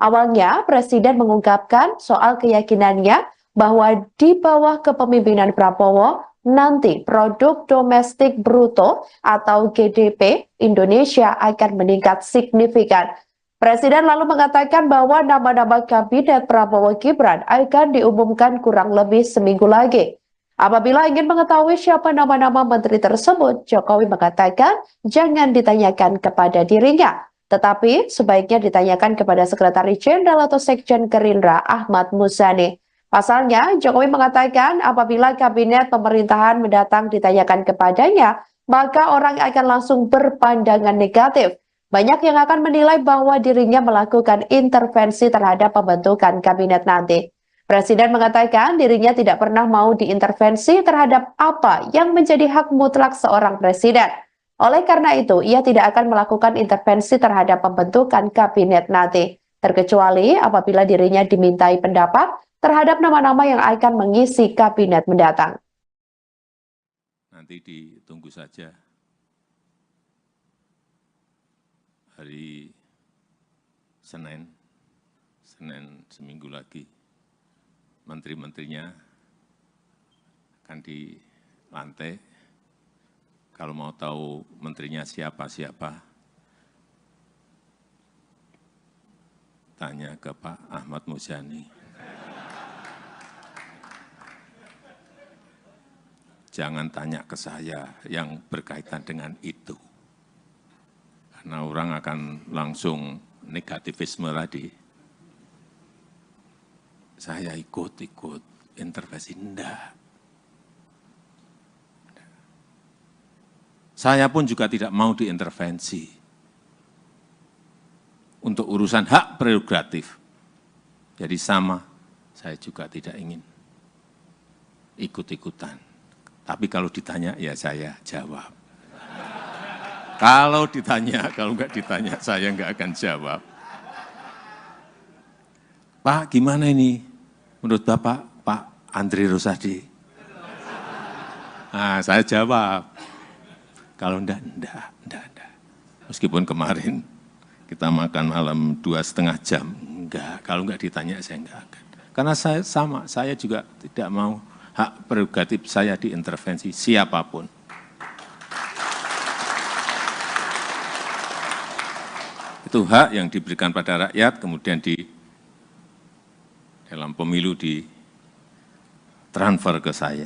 Awalnya, Presiden mengungkapkan soal keyakinannya bahwa di bawah kepemimpinan Prabowo, nanti produk domestik bruto atau GDP Indonesia akan meningkat signifikan. Presiden lalu mengatakan bahwa nama-nama kabinet Prabowo Gibran akan diumumkan kurang lebih seminggu lagi. Apabila ingin mengetahui siapa nama-nama menteri tersebut, Jokowi mengatakan jangan ditanyakan kepada dirinya, tetapi sebaiknya ditanyakan kepada Sekretaris Jenderal atau Sekjen Gerindra Ahmad Muzani. Pasalnya, Jokowi mengatakan apabila kabinet pemerintahan mendatang ditanyakan kepadanya, maka orang akan langsung berpandangan negatif. Banyak yang akan menilai bahwa dirinya melakukan intervensi terhadap pembentukan kabinet nanti. Presiden mengatakan dirinya tidak pernah mau diintervensi terhadap apa yang menjadi hak mutlak seorang presiden. Oleh karena itu, ia tidak akan melakukan intervensi terhadap pembentukan kabinet nanti, terkecuali apabila dirinya dimintai pendapat terhadap nama-nama yang akan mengisi kabinet mendatang. Nanti ditunggu saja hari Senin, Senin seminggu lagi menteri-menterinya akan dilantik. Kalau mau tahu menterinya siapa-siapa, tanya ke Pak Ahmad Muzani. Jangan tanya ke saya yang berkaitan dengan itu. Karena orang akan langsung negativisme tadi. Saya ikut intervensi, enggak. Saya pun juga tidak mau diintervensi untuk urusan hak prerogatif. Jadi sama, saya juga tidak ingin ikut-ikutan. Tapi kalau ditanya, ya saya jawab. Kalau ditanya, kalau enggak ditanya, saya enggak akan jawab. Pak, gimana ini? Menurut Bapak, Pak Andri Rosadi? Nah, saya jawab. Kalau enggak. Meskipun kemarin kita makan malam 2,5 jam, enggak. Kalau enggak ditanya, saya enggak akan. Karena saya sama, saya juga tidak mau hak prerogatif saya diintervensi siapapun. Itu hak yang diberikan pada rakyat, kemudian dalam pemilu ditransfer ke saya.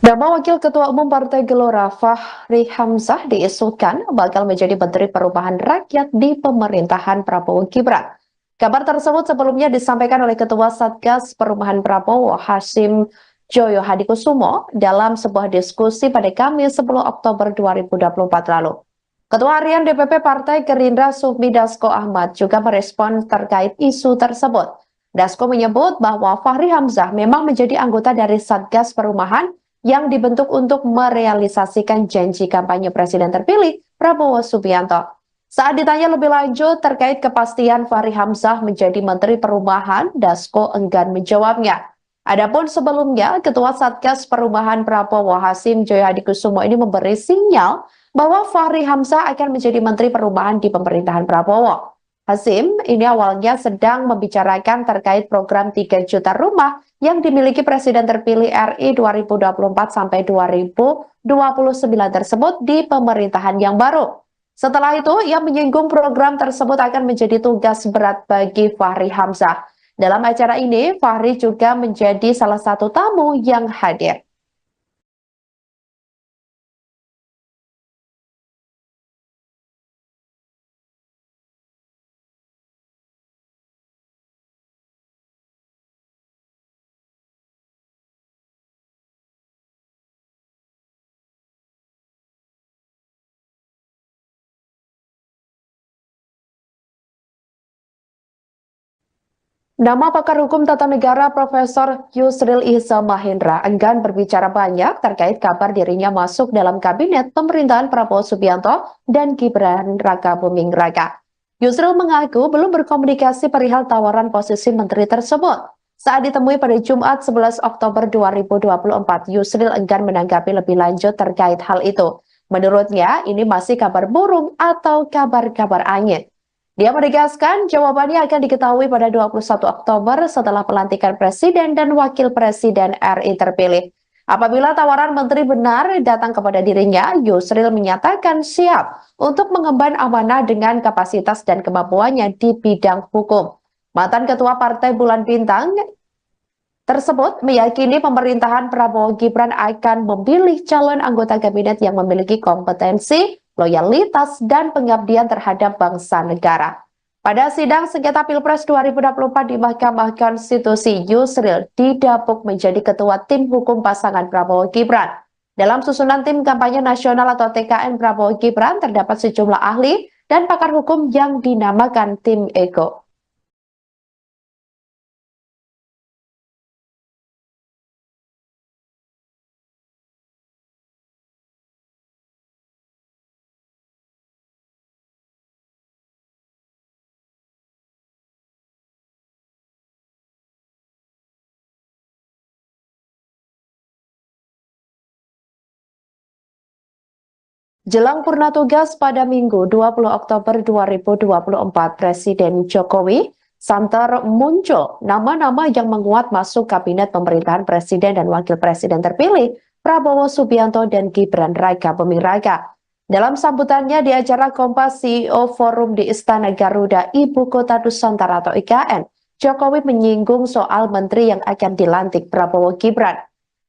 Nama Wakil Ketua Umum Partai Gelora Fahri Hamzah diisukan bakal menjadi Menteri Perubahan Rakyat di pemerintahan Prabowo Gibran. Kabar tersebut sebelumnya disampaikan oleh Ketua Satgas Perubahan Prabowo Hasyim Joyo Hadikusumo dalam sebuah diskusi pada Kamis 10 Oktober 2024 lalu. Ketua Harian DPP Partai Gerindra Sufmi Dasko Ahmad juga merespon terkait isu tersebut. Dasko menyebut bahwa Fahri Hamzah memang menjadi anggota dari Satgas Perubahan yang dibentuk untuk merealisasikan janji kampanye Presiden terpilih Prabowo Subianto. Saat ditanya lebih lanjut terkait kepastian Fahri Hamzah menjadi Menteri Perubahan, Dasko enggan menjawabnya. Adapun sebelumnya, Ketua Satgas Perubahan Prabowo Hasyim Joyo Hadikusumo ini memberi sinyal bahwa Fahri Hamzah akan menjadi Menteri Perubahan di pemerintahan Prabowo. Hasyim ini awalnya sedang membicarakan terkait program 3 juta rumah yang dimiliki Presiden terpilih RI 2024 sampai 2029 tersebut di pemerintahan yang baru. Setelah itu, ia menyinggung program tersebut akan menjadi tugas berat bagi Fahri Hamzah. Dalam acara ini, Fahri juga menjadi salah satu tamu yang hadir. Nama pakar hukum tata negara Profesor Yusril Ihza Mahendra enggan berbicara banyak terkait kabar dirinya masuk dalam kabinet pemerintahan Prabowo Subianto dan Gibran Rakabuming Raka. Yusril mengaku belum berkomunikasi perihal tawaran posisi menteri tersebut. Saat ditemui pada Jumat 11 Oktober 2024, Yusril enggan menanggapi lebih lanjut terkait hal itu. Menurutnya, ini masih kabar burung atau kabar-kabar angin. Dia menegaskan jawabannya akan diketahui pada 21 Oktober setelah pelantikan Presiden dan Wakil Presiden RI terpilih. Apabila tawaran menteri benar datang kepada dirinya, Yusril menyatakan siap untuk mengemban amanah dengan kapasitas dan kemampuannya di bidang hukum. Mantan Ketua Partai Bulan Bintang tersebut meyakini pemerintahan Prabowo Gibran akan memilih calon anggota kabinet yang memiliki kompetensi, loyalitas, dan pengabdian terhadap bangsa negara. Pada sidang sengketa Pilpres 2024 di Mahkamah Konstitusi, Yusril didapuk menjadi ketua tim hukum pasangan Prabowo Gibran. Dalam susunan tim kampanye nasional atau TKN Prabowo Gibran terdapat sejumlah ahli dan pakar hukum yang dinamakan tim Ego. Jelang purna tugas pada Minggu 20 Oktober 2024, Presiden Jokowi santer muncul nama-nama yang menguat masuk kabinet pemerintahan Presiden dan Wakil Presiden terpilih Prabowo Subianto dan Gibran Raka Buming Raka. Dalam sambutannya di acara Kompas CEO Forum di Istana Garuda, Ibu Kota Nusantara atau IKN, Jokowi menyinggung soal menteri yang akan dilantik Prabowo Gibran.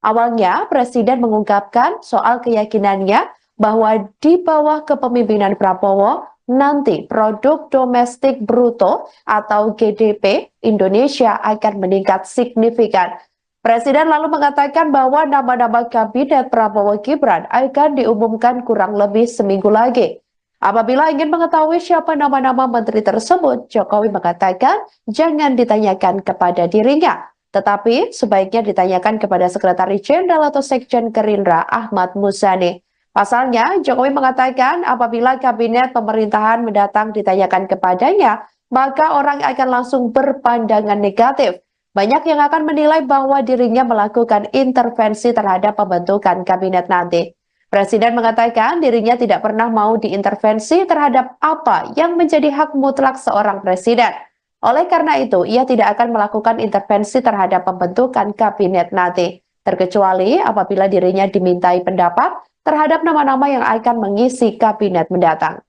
Awalnya, Presiden mengungkapkan soal keyakinannya bahwa di bawah kepemimpinan Prabowo, nanti produk domestik bruto atau GDP Indonesia akan meningkat signifikan. Presiden lalu mengatakan bahwa nama-nama kabinet Prabowo Gibran akan diumumkan kurang lebih seminggu lagi. Apabila ingin mengetahui siapa nama-nama menteri tersebut, Jokowi mengatakan jangan ditanyakan kepada dirinya, tetapi sebaiknya ditanyakan kepada Sekretaris Jenderal atau Sekjen Gerindra Ahmad Muzani. Pasalnya, Jokowi mengatakan apabila kabinet pemerintahan mendatang ditanyakan kepadanya, maka orang akan langsung berpandangan negatif. Banyak yang akan menilai bahwa dirinya melakukan intervensi terhadap pembentukan kabinet nanti. Presiden mengatakan dirinya tidak pernah mau diintervensi terhadap apa yang menjadi hak mutlak seorang presiden. Oleh karena itu, ia tidak akan melakukan intervensi terhadap pembentukan kabinet nanti, terkecuali apabila dirinya dimintai pendapat terhadap nama-nama yang akan mengisi kabinet mendatang.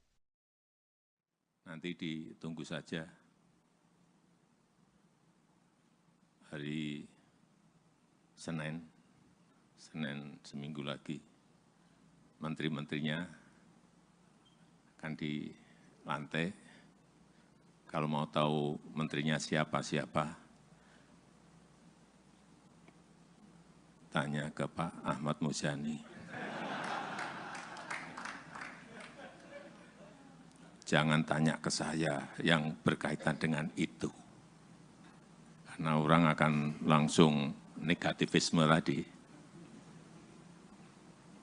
Nanti ditunggu saja hari Senin seminggu lagi, menteri-menterinya akan dilantik. Kalau mau tahu menterinya siapa-siapa, tanya ke Pak Ahmad Muzani. Jangan tanya ke saya yang berkaitan dengan itu. Karena orang akan langsung negativisme tadi.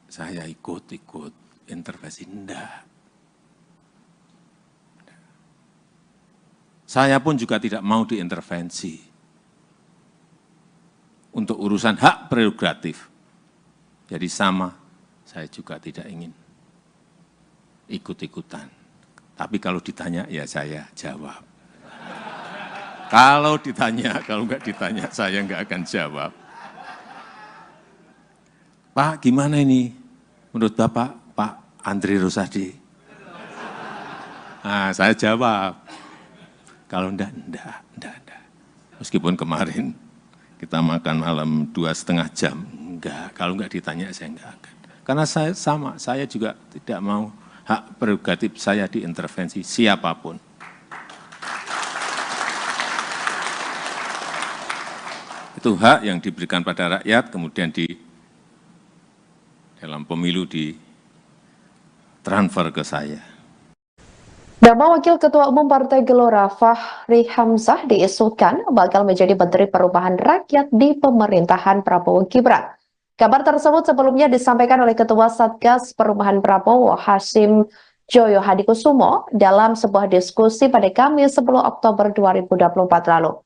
Saya ikut intervensi, enggak. Saya pun juga tidak mau diintervensi untuk urusan hak prerogatif. Jadi sama, saya juga tidak ingin ikut-ikutan. Tapi kalau ditanya, ya saya jawab. Kalau ditanya, kalau enggak ditanya, saya enggak akan jawab. Pak, gimana ini? Menurut Bapak, Pak Andri Rosadi? Nah, saya jawab. Kalau enggak. Meskipun kemarin kita makan malam 2,5 jam. Enggak, kalau enggak ditanya, saya enggak akan. Karena saya sama, saya juga tidak mau hak prerogatif saya diintervensi siapapun. Itu hak yang diberikan pada rakyat, kemudian dalam pemilu ditransfer ke saya. Nama Wakil Ketua Umum Partai Gelora Fahri Hamzah diisukan bakal menjadi Menteri Perubahan Rakyat di pemerintahan Prabowo Gibran. Kabar tersebut sebelumnya disampaikan oleh Ketua Satgas Perubahan Prabowo Hasim Joyo Hadikusumo dalam sebuah diskusi pada Kamis 10 Oktober 2024 lalu.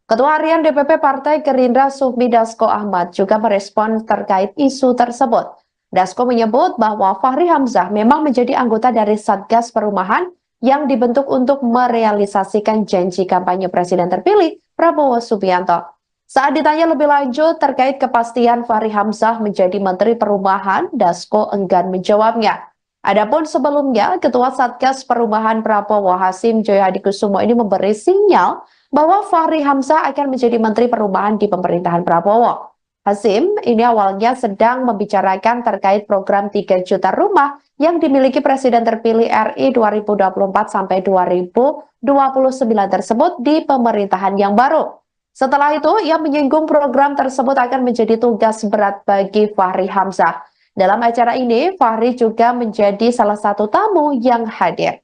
Ketua Harian DPP Partai Gerindra Sufmi Dasko Ahmad juga merespon terkait isu tersebut. Dasko menyebut bahwa Fahri Hamzah memang menjadi anggota dari Satgas Perumahan yang dibentuk untuk merealisasikan janji kampanye Presiden terpilih Prabowo Subianto. Saat ditanya lebih lanjut terkait kepastian Fahri Hamzah menjadi Menteri Perumahan, Dasko enggan menjawabnya. Adapun sebelumnya, Ketua Satgas Perumahan Prabowo Hasim Joyo Hadikusumo ini memberi sinyal bahwa Fahri Hamzah akan menjadi Menteri Perumahan di pemerintahan Prabowo. Hasim ini awalnya sedang membicarakan terkait program 3 juta rumah yang dimiliki Presiden terpilih RI 2024 sampai 2029 tersebut di pemerintahan yang baru. Setelah itu, ia menyinggung program tersebut akan menjadi tugas berat bagi Fahri Hamzah. Dalam acara ini, Fahri juga menjadi salah satu tamu yang hadir.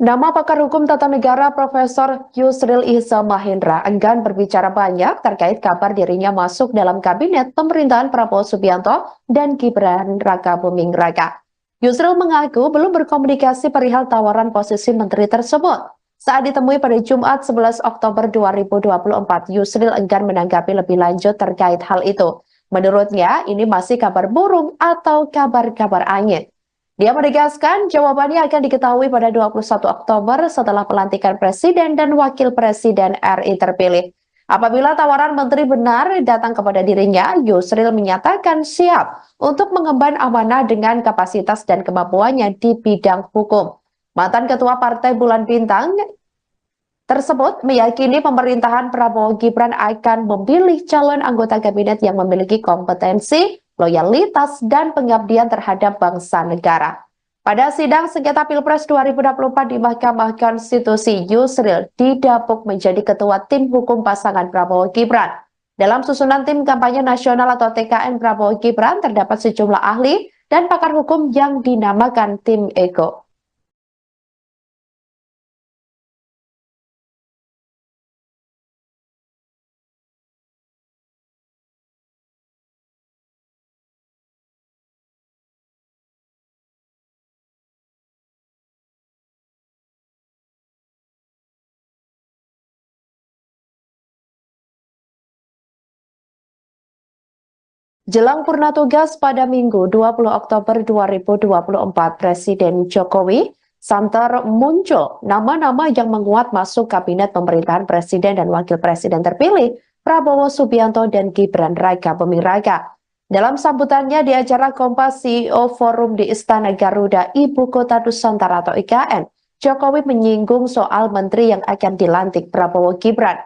Nama pakar hukum tata negara Profesor Yusril Iza Mahendra enggan berbicara banyak terkait kabar dirinya masuk dalam kabinet pemerintahan Prabowo Subianto dan Gibran Rakabuming Raka. Yusril mengaku belum berkomunikasi perihal tawaran posisi menteri tersebut. Saat ditemui pada Jumat 11 Oktober 2024, Yusril enggan menanggapi lebih lanjut terkait hal itu. Menurutnya, ini masih kabar burung atau kabar-kabar angin. Dia menegaskan jawabannya akan diketahui pada 21 Oktober setelah pelantikan Presiden dan Wakil Presiden RI terpilih. Apabila tawaran menteri benar datang kepada dirinya, Yusril menyatakan siap untuk mengemban amanah dengan kapasitas dan kemampuannya di bidang hukum. Mantan Ketua Partai Bulan Bintang tersebut meyakini pemerintahan Prabowo Gibran akan memilih calon anggota kabinet yang memiliki kompetensi, loyalitas, dan pengabdian terhadap bangsa negara. Pada sidang sengketa Pilpres 2024 di Mahkamah Konstitusi, Yusril didapuk menjadi ketua tim hukum pasangan Prabowo Gibran. Dalam susunan tim kampanye nasional atau TKN Prabowo Gibran terdapat sejumlah ahli dan pakar hukum yang dinamakan tim Ego. Jelang purna tugas pada Minggu 20 Oktober 2024, Presiden Jokowi santer muncul nama-nama yang menguat masuk kabinet pemerintahan Presiden dan Wakil Presiden terpilih Prabowo Subianto dan Gibran Rakabuming Raka. Dalam sambutannya di acara Kompas CEO Forum di Istana Garuda, Ibu Kota Nusantara atau IKN, Jokowi menyinggung soal menteri yang akan dilantik Prabowo Gibran.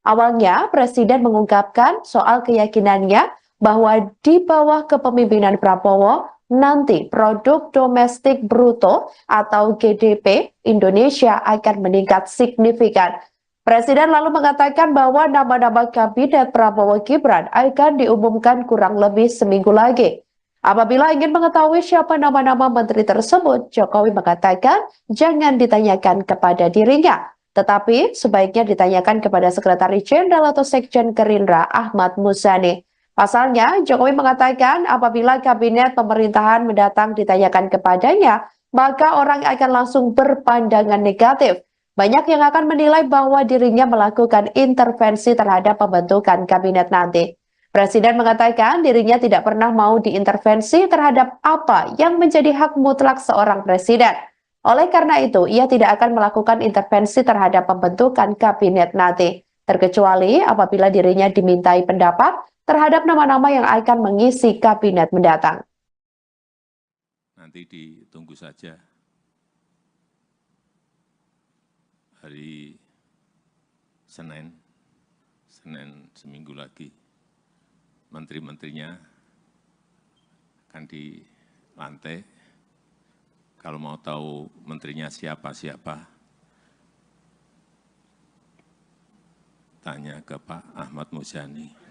Awalnya, Presiden mengungkapkan soal keyakinannya bahwa di bawah kepemimpinan Prabowo, nanti produk domestik bruto atau GDP Indonesia akan meningkat signifikan. Presiden lalu mengatakan bahwa nama-nama kabinet Prabowo Gibran akan diumumkan kurang lebih seminggu lagi. Apabila ingin mengetahui siapa nama-nama menteri tersebut, Jokowi mengatakan jangan ditanyakan kepada dirinya, tetapi sebaiknya ditanyakan kepada Sekretaris Jenderal atau Sekjen Gerindra Ahmad Muzani. Pasalnya, Jokowi mengatakan apabila kabinet pemerintahan mendatang ditanyakan kepadanya, maka orang akan langsung berpandangan negatif. Banyak yang akan menilai bahwa dirinya melakukan intervensi terhadap pembentukan kabinet nanti. Presiden mengatakan dirinya tidak pernah mau diintervensi terhadap apa yang menjadi hak mutlak seorang presiden. Oleh karena itu, ia tidak akan melakukan intervensi terhadap pembentukan kabinet nanti, terkecuali apabila dirinya dimintai pendapat terhadap nama-nama yang akan mengisi kabinet mendatang. Nanti ditunggu saja hari Senin seminggu lagi, menteri-menterinya akan dilantik. Kalau mau tahu menterinya siapa-siapa, tanya ke Pak Ahmad Muzani.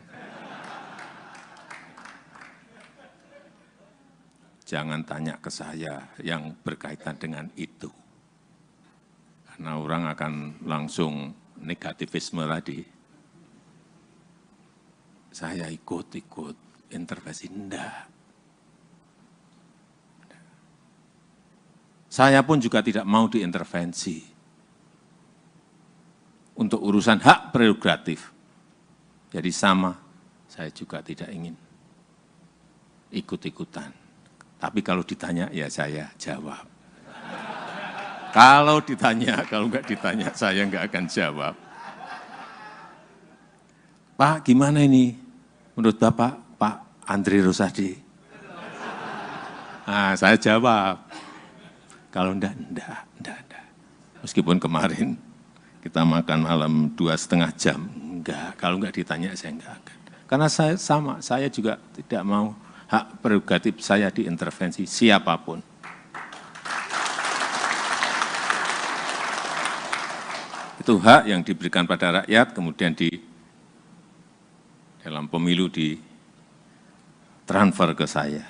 Jangan tanya ke saya yang berkaitan dengan itu. Karena orang akan langsung negativisme tadi. Saya ikut intervensi, enggak. Saya pun juga tidak mau diintervensi untuk urusan hak prerogatif. Jadi sama, saya juga tidak ingin ikut-ikutan. Tapi kalau ditanya, ya saya jawab. Kalau ditanya, kalau enggak ditanya, saya enggak akan jawab. Pak, gimana ini? Menurut Bapak, Pak Andri Rosadi? Nah, saya jawab. Kalau enggak. Meskipun kemarin kita makan malam 2,5 jam. Enggak, kalau enggak ditanya, saya enggak akan. Karena saya sama, saya juga tidak mau hak prerogatif saya diintervensi siapapun. Itu hak yang diberikan pada rakyat, kemudian di dalam pemilu ditransfer ke saya.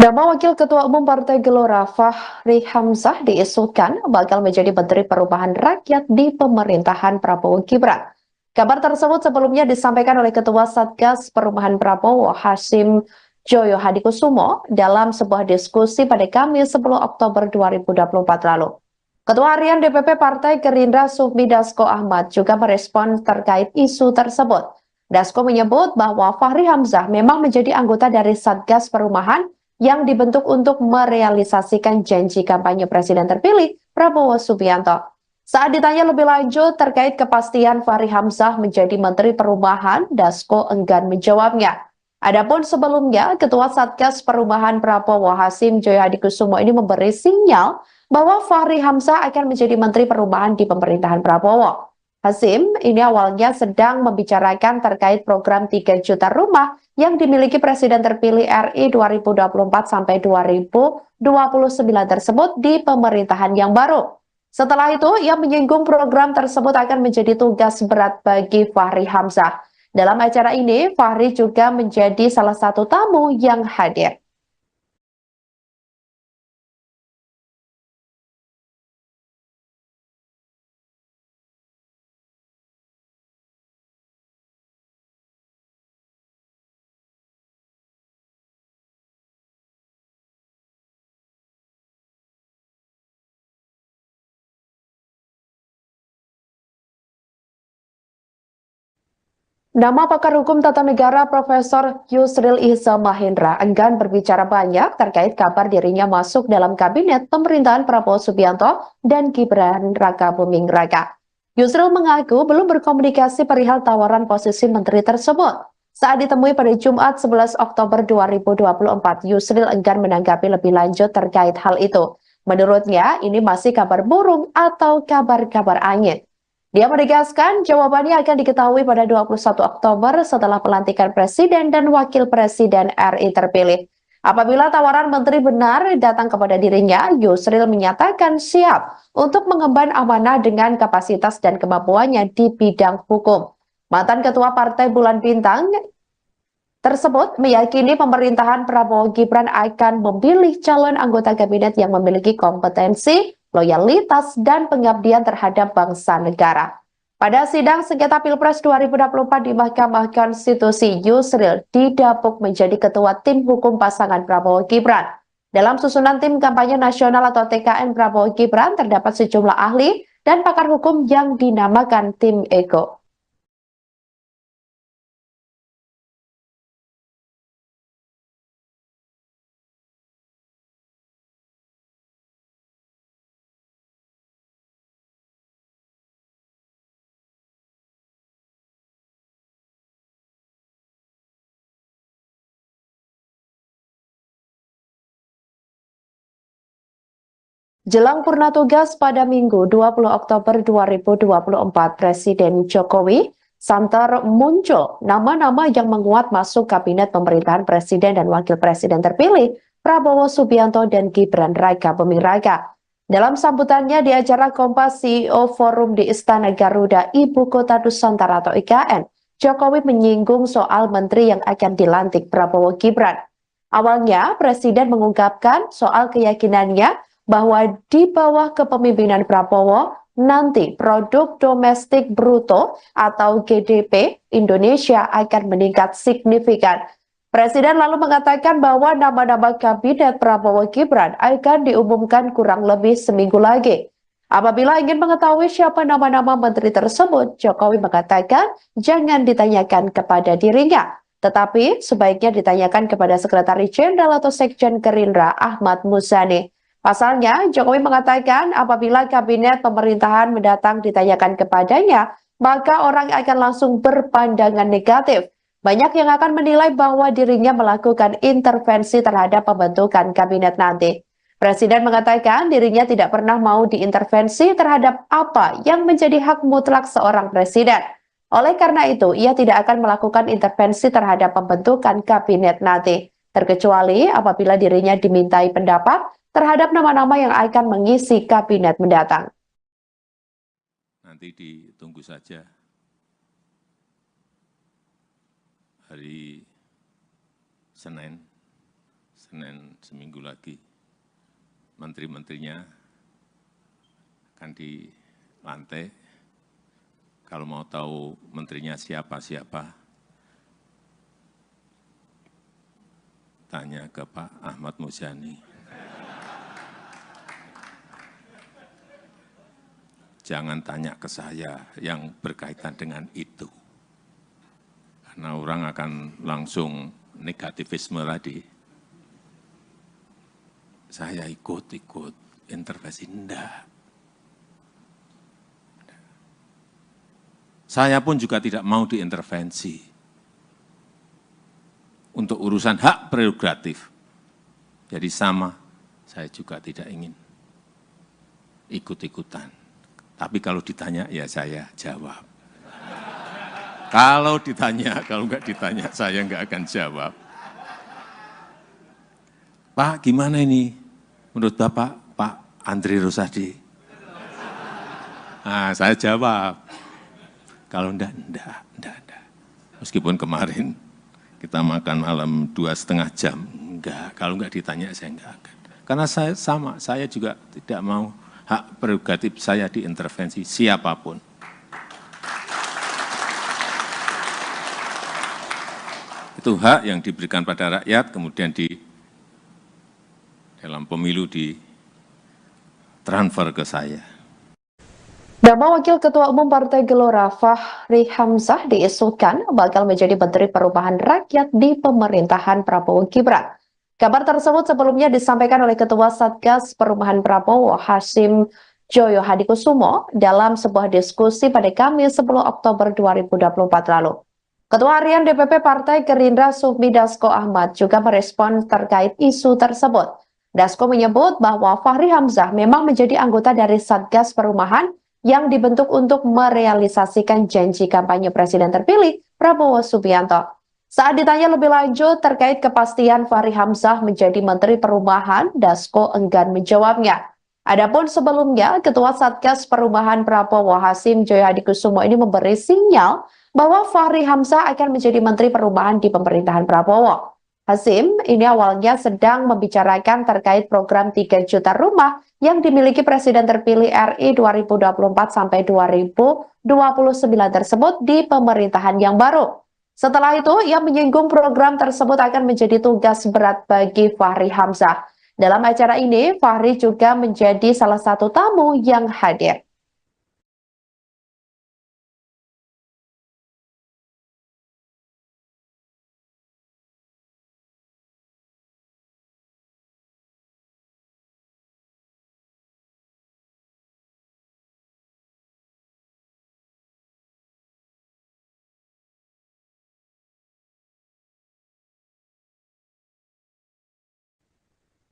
Nama Wakil Ketua Umum Partai Gelora Fahri Hamzah diisukan bakal menjadi Menteri Perubahan Rakyat di pemerintahan Prabowo Gibran. Kabar tersebut sebelumnya disampaikan oleh Ketua Satgas Perubahan Prabowo Hasyim Joyo Hadikusumo dalam sebuah diskusi pada Kamis 10 Oktober 2024 lalu. Ketua Harian DPP Partai Gerindra Sufmi Dasko Ahmad juga merespon terkait isu tersebut. Dasko menyebut bahwa Fahri Hamzah memang menjadi anggota dari Satgas Perubahan yang dibentuk untuk merealisasikan janji kampanye Presiden terpilih Prabowo Subianto. Saat ditanya lebih lanjut terkait kepastian Fahri Hamzah menjadi Menteri Perubahan, Dasko enggan menjawabnya. Adapun sebelumnya, Ketua Satgas Perubahan Prabowo Hasyim Joyo Hadikusumo ini memberi sinyal bahwa Fahri Hamzah akan menjadi Menteri Perubahan di pemerintahan Prabowo. Hasyim ini awalnya sedang membicarakan terkait program 3 juta rumah yang dimiliki Presiden terpilih RI 2024 sampai 2029 tersebut di pemerintahan yang baru. Setelah itu, ia menyinggung program tersebut akan menjadi tugas berat bagi Fahri Hamzah. Dalam acara ini, Fahri juga menjadi salah satu tamu yang hadir. Nama pakar hukum tata negara Profesor Yusril Ihza Mahendra enggan berbicara banyak terkait kabar dirinya masuk dalam kabinet pemerintahan Prabowo Subianto dan Gibran Raka Buming Raka. Yusril mengaku belum berkomunikasi perihal tawaran posisi menteri tersebut. Saat ditemui pada Jumat 11 Oktober 2024, Yusril enggan menanggapi lebih lanjut terkait hal itu. Menurutnya, ini masih kabar burung atau kabar-kabar angin. Dia menegaskan jawabannya akan diketahui pada 21 Oktober setelah pelantikan Presiden dan Wakil Presiden RI terpilih. Apabila tawaran menteri benar datang kepada dirinya, Yusril menyatakan siap untuk mengemban amanah dengan kapasitas dan kemampuannya di bidang hukum. Mantan Ketua Partai Bulan Bintang tersebut meyakini pemerintahan Prabowo Gibran akan memilih calon anggota kabinet yang memiliki kompetensi, loyalitas, dan pengabdian terhadap bangsa negara. Pada sidang sengketa Pilpres 2024 di Mahkamah Konstitusi, Yusril didapuk menjadi ketua tim hukum pasangan Prabowo Gibran. Dalam susunan tim kampanye nasional atau TKN Prabowo Gibran terdapat sejumlah ahli dan pakar hukum yang dinamakan tim Ego. Jelang purna tugas pada Minggu 20 Oktober 2024, Presiden Jokowi santer muncul nama-nama yang menguat masuk kabinet pemerintahan Presiden dan Wakil Presiden terpilih Prabowo Subianto dan Gibran Raka Buming Raka. Dalam sambutannya di acara Kompas CEO Forum di Istana Garuda, Ibu Kota Nusantara atau IKN, Jokowi menyinggung soal menteri yang akan dilantik Prabowo Gibran. Awalnya, Presiden mengungkapkan soal keyakinannya bahwa di bawah kepemimpinan Prabowo, nanti produk domestik bruto atau GDP Indonesia akan meningkat signifikan. Presiden lalu mengatakan bahwa nama-nama kabinet Prabowo Gibran akan diumumkan kurang lebih seminggu lagi. Apabila ingin mengetahui siapa nama-nama menteri tersebut, Jokowi mengatakan jangan ditanyakan kepada dirinya, tetapi sebaiknya ditanyakan kepada Sekretaris Jenderal atau Sekjen Gerindra Ahmad Muzani. Pasalnya, Jokowi mengatakan apabila kabinet pemerintahan mendatang ditanyakan kepadanya, maka orang akan langsung berpandangan negatif. Banyak yang akan menilai bahwa dirinya melakukan intervensi terhadap pembentukan kabinet nanti. Presiden mengatakan dirinya tidak pernah mau diintervensi terhadap apa yang menjadi hak mutlak seorang presiden. Oleh karena itu, ia tidak akan melakukan intervensi terhadap pembentukan kabinet nanti, terkecuali apabila dirinya dimintai pendapat terhadap nama-nama yang akan mengisi kabinet mendatang. Nanti ditunggu saja hari Senin Senin seminggu lagi menteri-menterinya akan dilantik. Kalau mau tahu menterinya siapa-siapa, tanya ke Pak Ahmad Muzani. Jangan tanya ke saya yang berkaitan dengan itu. Karena orang akan langsung negativisme tadi. Saya ikut intervensi, enggak. Saya pun juga tidak mau diintervensi untuk urusan hak prerogatif. Jadi sama, saya juga tidak ingin ikut-ikutan. Tapi kalau ditanya, ya saya jawab. Kalau ditanya, kalau enggak ditanya, saya enggak akan jawab. Pak, gimana ini? Menurut Bapak, Pak Andri Rosadi? Nah, saya jawab. Kalau enggak. Meskipun kemarin kita makan malam 2,5 jam, enggak. Kalau enggak ditanya, saya enggak akan. Karena saya sama, saya juga tidak mau hak prerogatif saya diintervensi siapapun. Itu hak yang diberikan pada rakyat, kemudian dalam pemilu ditransfer ke saya. Nama Wakil Ketua Umum Partai Gelora Fahri Hamzah diisukan bakal menjadi Menteri Perubahan Rakyat di pemerintahan Prabowo Gibran. Kabar tersebut sebelumnya disampaikan oleh Ketua Satgas Perubahan Prabowo Hasyim Joyo Hadikusumo dalam sebuah diskusi pada Kamis 10 Oktober 2024 lalu. Ketua Harian DPP Partai Gerindra Sufmi Dasko Ahmad juga merespon terkait isu tersebut. Dasko menyebut bahwa Fahri Hamzah memang menjadi anggota dari Satgas Perubahan yang dibentuk untuk merealisasikan janji kampanye Presiden terpilih Prabowo Subianto. Saat ditanya lebih lanjut terkait kepastian Fahri Hamzah menjadi Menteri Perubahan, Dasko enggan menjawabnya. Adapun sebelumnya, Ketua Satgas Perubahan Prabowo Hasyim Joyo Hadikusumo ini memberi sinyal bahwa Fahri Hamzah akan menjadi Menteri Perubahan di pemerintahan Prabowo. Hasyim ini awalnya sedang membicarakan terkait program 3 juta rumah yang dimiliki Presiden terpilih RI 2024 sampai 2029 tersebut di pemerintahan yang baru. Setelah itu, ia menyinggung program tersebut akan menjadi tugas berat bagi Fahri Hamzah. Dalam acara ini, Fahri juga menjadi salah satu tamu yang hadir.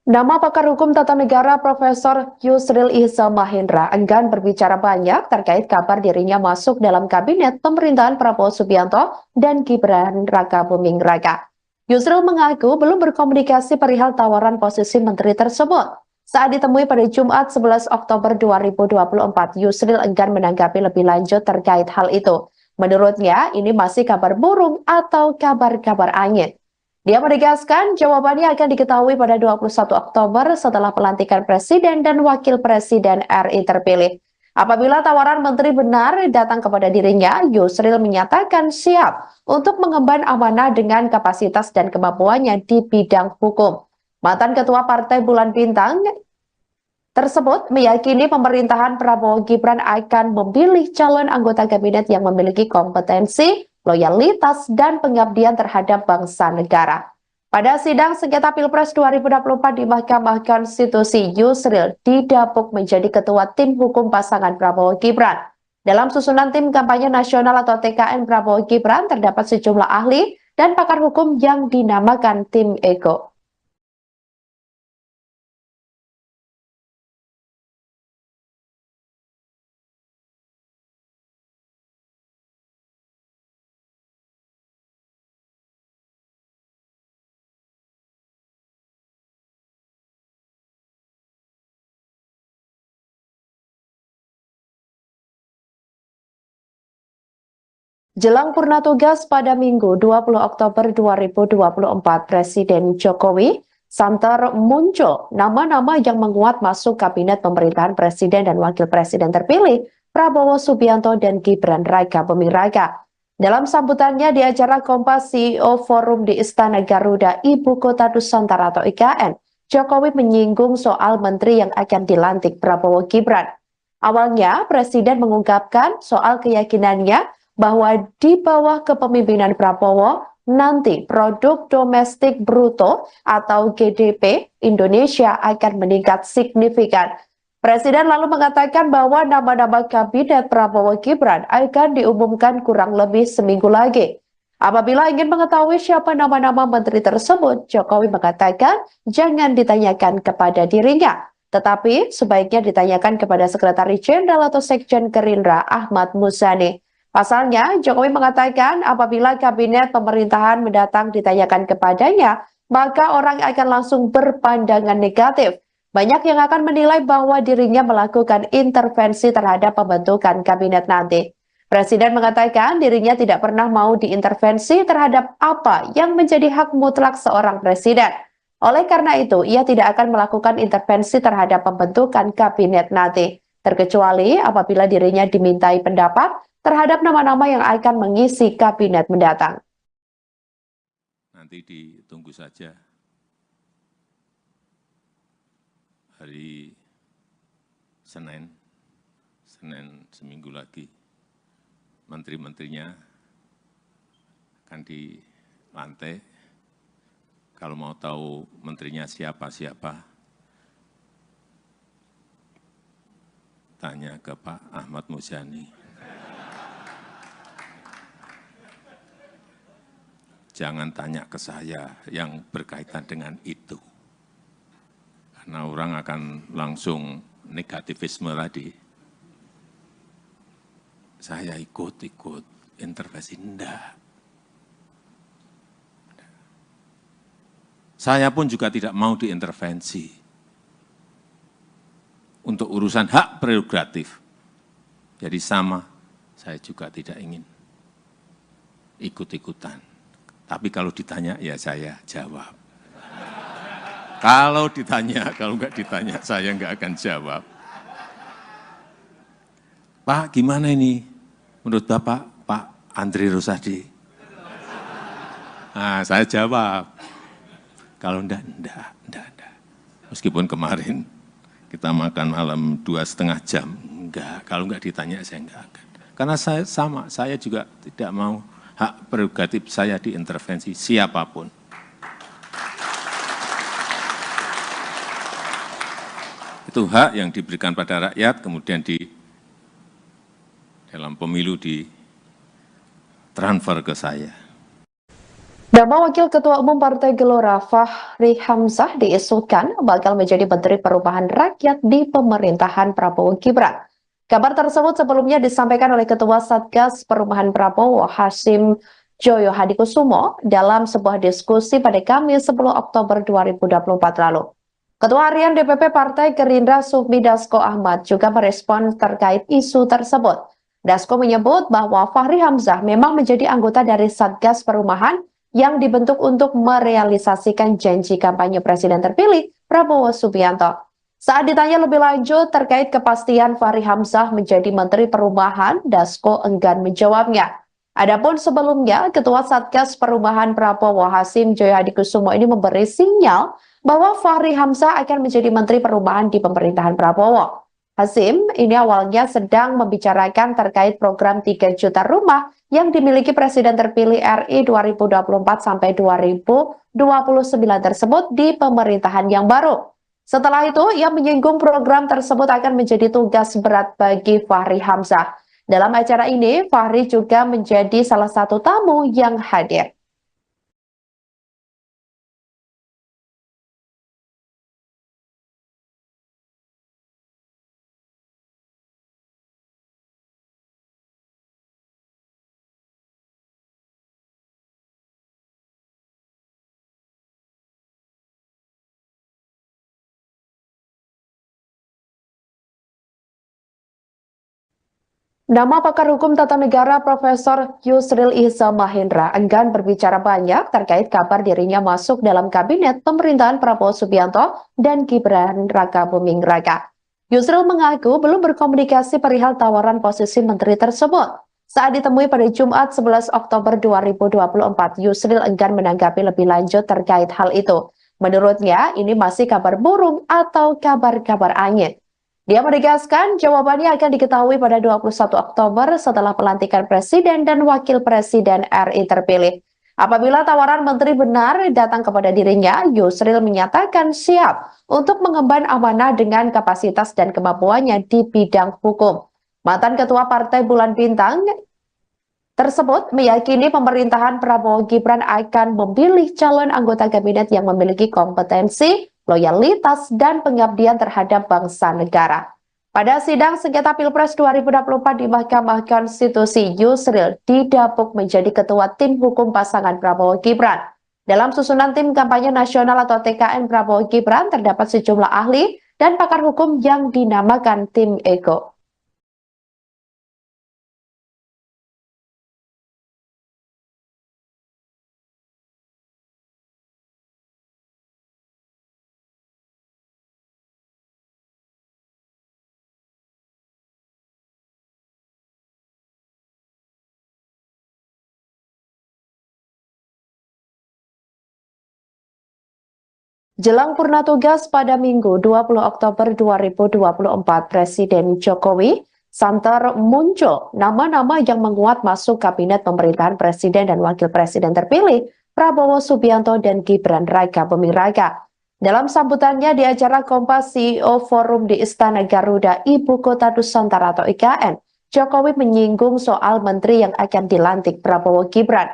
Nama pakar hukum tata negara Profesor Yusril Ihza Mahendra enggan berbicara banyak terkait kabar dirinya masuk dalam kabinet pemerintahan Prabowo Subianto dan Gibran Rakabuming Raka. Yusril mengaku belum berkomunikasi perihal tawaran posisi menteri tersebut. Saat ditemui pada Jumat 11 Oktober 2024, Yusril enggan menanggapi lebih lanjut terkait hal itu. Menurutnya, ini masih kabar burung atau kabar-kabar angin. Dia menegaskan jawabannya akan diketahui pada 21 Oktober setelah pelantikan Presiden dan Wakil Presiden RI terpilih. Apabila tawaran menteri benar datang kepada dirinya, Yusril menyatakan siap untuk mengemban amanah dengan kapasitas dan kemampuannya di bidang hukum. Mantan Ketua Partai Bulan Bintang tersebut meyakini pemerintahan Prabowo Gibran akan memilih calon anggota kabinet yang memiliki kompetensi, loyalitas, dan pengabdian terhadap bangsa negara. Pada sidang sengketa Pilpres 2024 di Mahkamah Konstitusi, Yusril didapuk menjadi ketua tim hukum pasangan Prabowo Gibran. Dalam susunan tim kampanye nasional atau TKN Prabowo Gibran terdapat sejumlah ahli dan pakar hukum yang dinamakan tim Ego. Jelang purna tugas pada Minggu 20 Oktober 2024, Presiden Jokowi santer muncul nama-nama yang menguat masuk kabinet pemerintahan Presiden dan Wakil Presiden terpilih Prabowo Subianto dan Gibran Raka Buming Raka. Dalam sambutannya di acara Kompas CEO Forum di Istana Garuda, Ibu Kota Nusantara atau IKN, Jokowi menyinggung soal menteri yang akan dilantik Prabowo Gibran. Awalnya, Presiden mengungkapkan soal keyakinannya bahwa di bawah kepemimpinan Prabowo, nanti produk domestik bruto atau GDP Indonesia akan meningkat signifikan. Presiden lalu mengatakan bahwa nama-nama kabinet Prabowo Gibran akan diumumkan kurang lebih seminggu lagi. Apabila ingin mengetahui siapa nama-nama menteri tersebut, Jokowi mengatakan jangan ditanyakan kepada dirinya, tetapi sebaiknya ditanyakan kepada Sekretaris Jenderal atau Sekjen Gerindra Ahmad Muzani. Pasalnya, Jokowi mengatakan apabila kabinet pemerintahan mendatang ditanyakan kepadanya, maka orang akan langsung berpandangan negatif. Banyak yang akan menilai bahwa dirinya melakukan intervensi terhadap pembentukan kabinet nanti. Presiden mengatakan dirinya tidak pernah mau diintervensi terhadap apa yang menjadi hak mutlak seorang presiden. Oleh karena itu, ia tidak akan melakukan intervensi terhadap pembentukan kabinet nanti, terkecuali apabila dirinya dimintai pendapat terhadap nama-nama yang akan mengisi kabinet mendatang. Nanti ditunggu saja hari Senin seminggu lagi, menteri-menterinya akan dilantik. Kalau mau tahu menterinya siapa-siapa, tanya ke Pak Ahmad Muzani. Jangan tanya ke saya yang berkaitan dengan itu. Karena orang akan langsung negativisme tadi. Saya ikut intervensi, enggak. Saya pun juga tidak mau diintervensi untuk urusan hak prerogatif. Jadi sama, saya juga tidak ingin ikut-ikutan. Tapi kalau ditanya, ya saya jawab. Kalau ditanya, kalau enggak ditanya, saya enggak akan jawab. Pak, gimana ini? Menurut Bapak, Pak Andri Rosadi? Nah, saya jawab. Kalau enggak. Meskipun kemarin kita makan malam 2,5 jam, enggak. Kalau enggak ditanya, saya enggak akan. Karena saya sama, saya juga tidak mau hak prerogatif saya diintervensi siapapun. Itu hak yang diberikan pada rakyat, kemudian dalam pemilu ditransfer ke saya. Nama Wakil Ketua Umum Partai Gelora Fachri Hamzah diisukan bakal menjadi Menteri Perubahan Rakyat di pemerintahan Prabowo Gibran. Kabar tersebut sebelumnya disampaikan oleh Ketua Satgas Perubahan Prabowo Hasyim Joyo Hadikusumo dalam sebuah diskusi pada Kamis 10 Oktober 2024 lalu. Ketua Harian DPP Partai Gerindra Sufmi Dasko Ahmad juga merespon terkait isu tersebut. Dasko menyebut bahwa Fachri Hamzah memang menjadi anggota dari Satgas Perubahan yang dibentuk untuk merealisasikan janji kampanye Presiden terpilih Prabowo Subianto. Saat ditanya lebih lanjut terkait kepastian Fachri Hamzah menjadi Menteri Perubahan, Dasko enggan menjawabnya. Adapun sebelumnya, Ketua Satgas Perubahan Prabowo Hasyim Joyo Hadikusumo ini memberi sinyal bahwa Fachri Hamzah akan menjadi Menteri Perubahan di pemerintahan Prabowo. Hasyim ini awalnya sedang membicarakan terkait program 3 juta rumah yang dimiliki Presiden terpilih RI 2024 sampai 2029 tersebut di pemerintahan yang baru. Setelah itu, ia menyinggung program tersebut akan menjadi tugas berat bagi Fachri Hamzah. Dalam acara ini, Fachri juga menjadi salah satu tamu yang hadir. Nama pakar hukum tata negara Profesor Yusril Iza Mahendra enggan berbicara banyak terkait kabar dirinya masuk dalam kabinet pemerintahan Prabowo Subianto dan Gibran Raka Buming Raka. Yusril mengaku belum berkomunikasi perihal tawaran posisi menteri tersebut. Saat ditemui pada Jumat 11 Oktober 2024, Yusril enggan menanggapi lebih lanjut terkait hal itu. Menurutnya, ini masih kabar burung atau kabar-kabar angin. Dia menegaskan jawabannya akan diketahui pada 21 Oktober setelah pelantikan Presiden dan Wakil Presiden RI terpilih. Apabila tawaran menteri benar datang kepada dirinya, Yusril menyatakan siap untuk mengemban amanah dengan kapasitas dan kemampuannya di bidang hukum. Mantan Ketua Partai Bulan Bintang tersebut meyakini pemerintahan Prabowo Gibran akan memilih calon anggota kabinet yang memiliki kompetensi, loyalitas, dan pengabdian terhadap bangsa negara. Pada sidang sengketa Pilpres 2024 di Mahkamah Konstitusi, Yusril didapuk menjadi ketua tim hukum pasangan Prabowo Gibran. Dalam susunan tim kampanye nasional atau TKN Prabowo Gibran terdapat sejumlah ahli dan pakar hukum yang dinamakan tim Ego. Jelang purna tugas pada Minggu 20 Oktober 2024, Presiden Jokowi santer muncul nama-nama yang menguat masuk kabinet pemerintahan Presiden dan Wakil Presiden terpilih Prabowo Subianto dan Gibran Raka Buming Raka. Dalam sambutannya di acara Kompas CEO Forum di Istana Garuda, Ibu Kota Nusantara atau IKN, Jokowi menyinggung soal menteri yang akan dilantik Prabowo Gibran.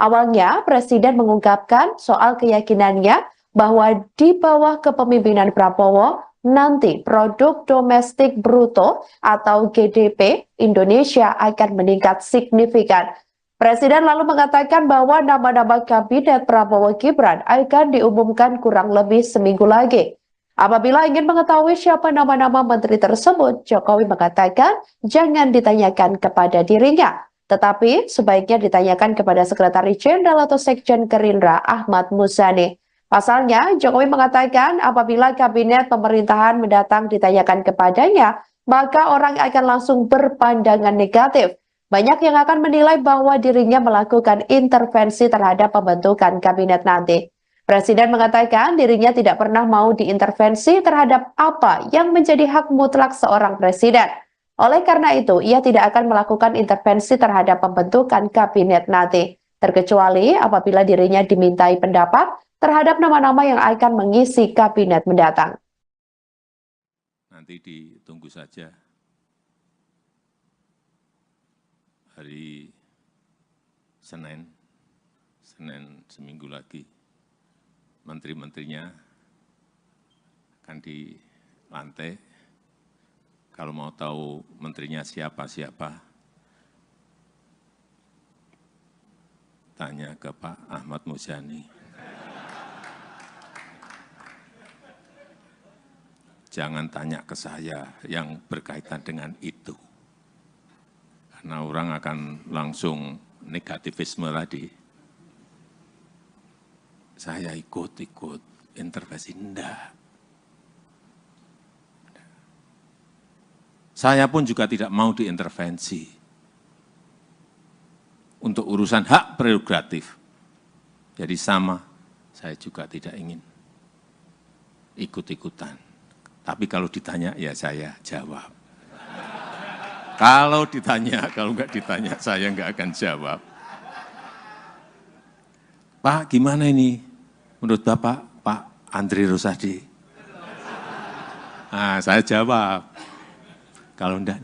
Awalnya, Presiden mengungkapkan soal keyakinannya bahwa di bawah kepemimpinan Prabowo, nanti produk domestik bruto atau GDP Indonesia akan meningkat signifikan. Presiden lalu mengatakan bahwa nama-nama kabinet Prabowo Gibran akan diumumkan kurang lebih seminggu lagi. Apabila ingin mengetahui siapa nama-nama menteri tersebut, Jokowi mengatakan jangan ditanyakan kepada dirinya, tetapi sebaiknya ditanyakan kepada Sekretaris Jenderal atau Sekjen Gerindra Ahmad Muzani. Pasalnya, Jokowi mengatakan apabila kabinet pemerintahan mendatang ditanyakan kepadanya, maka orang akan langsung berpandangan negatif. Banyak yang akan menilai bahwa dirinya melakukan intervensi terhadap pembentukan kabinet nanti. Presiden mengatakan dirinya tidak pernah mau diintervensi terhadap apa yang menjadi hak mutlak seorang presiden. Oleh karena itu, ia tidak akan melakukan intervensi terhadap pembentukan kabinet nanti, terkecuali apabila dirinya dimintai pendapat terhadap nama-nama yang akan mengisi kabinet mendatang. Nanti ditunggu saja hari Senin seminggu lagi, menteri-menterinya akan dilantik. Kalau mau tahu menterinya siapa-siapa, tanya ke Pak Ahmad Muzani. Jangan tanya ke saya yang berkaitan dengan itu. Karena orang akan langsung negativisme tadi. Saya ikut intervensi, enggak. Saya pun juga tidak mau diintervensi. Untuk urusan hak prerogatif. Jadi sama, saya juga tidak ingin ikut-ikutan. Tapi kalau ditanya, ya saya jawab. Kalau ditanya, kalau enggak ditanya, saya enggak akan jawab. Pak, gimana ini? Menurut Bapak, Pak Andri Rosadi? Nah, saya jawab. Kalau enggak.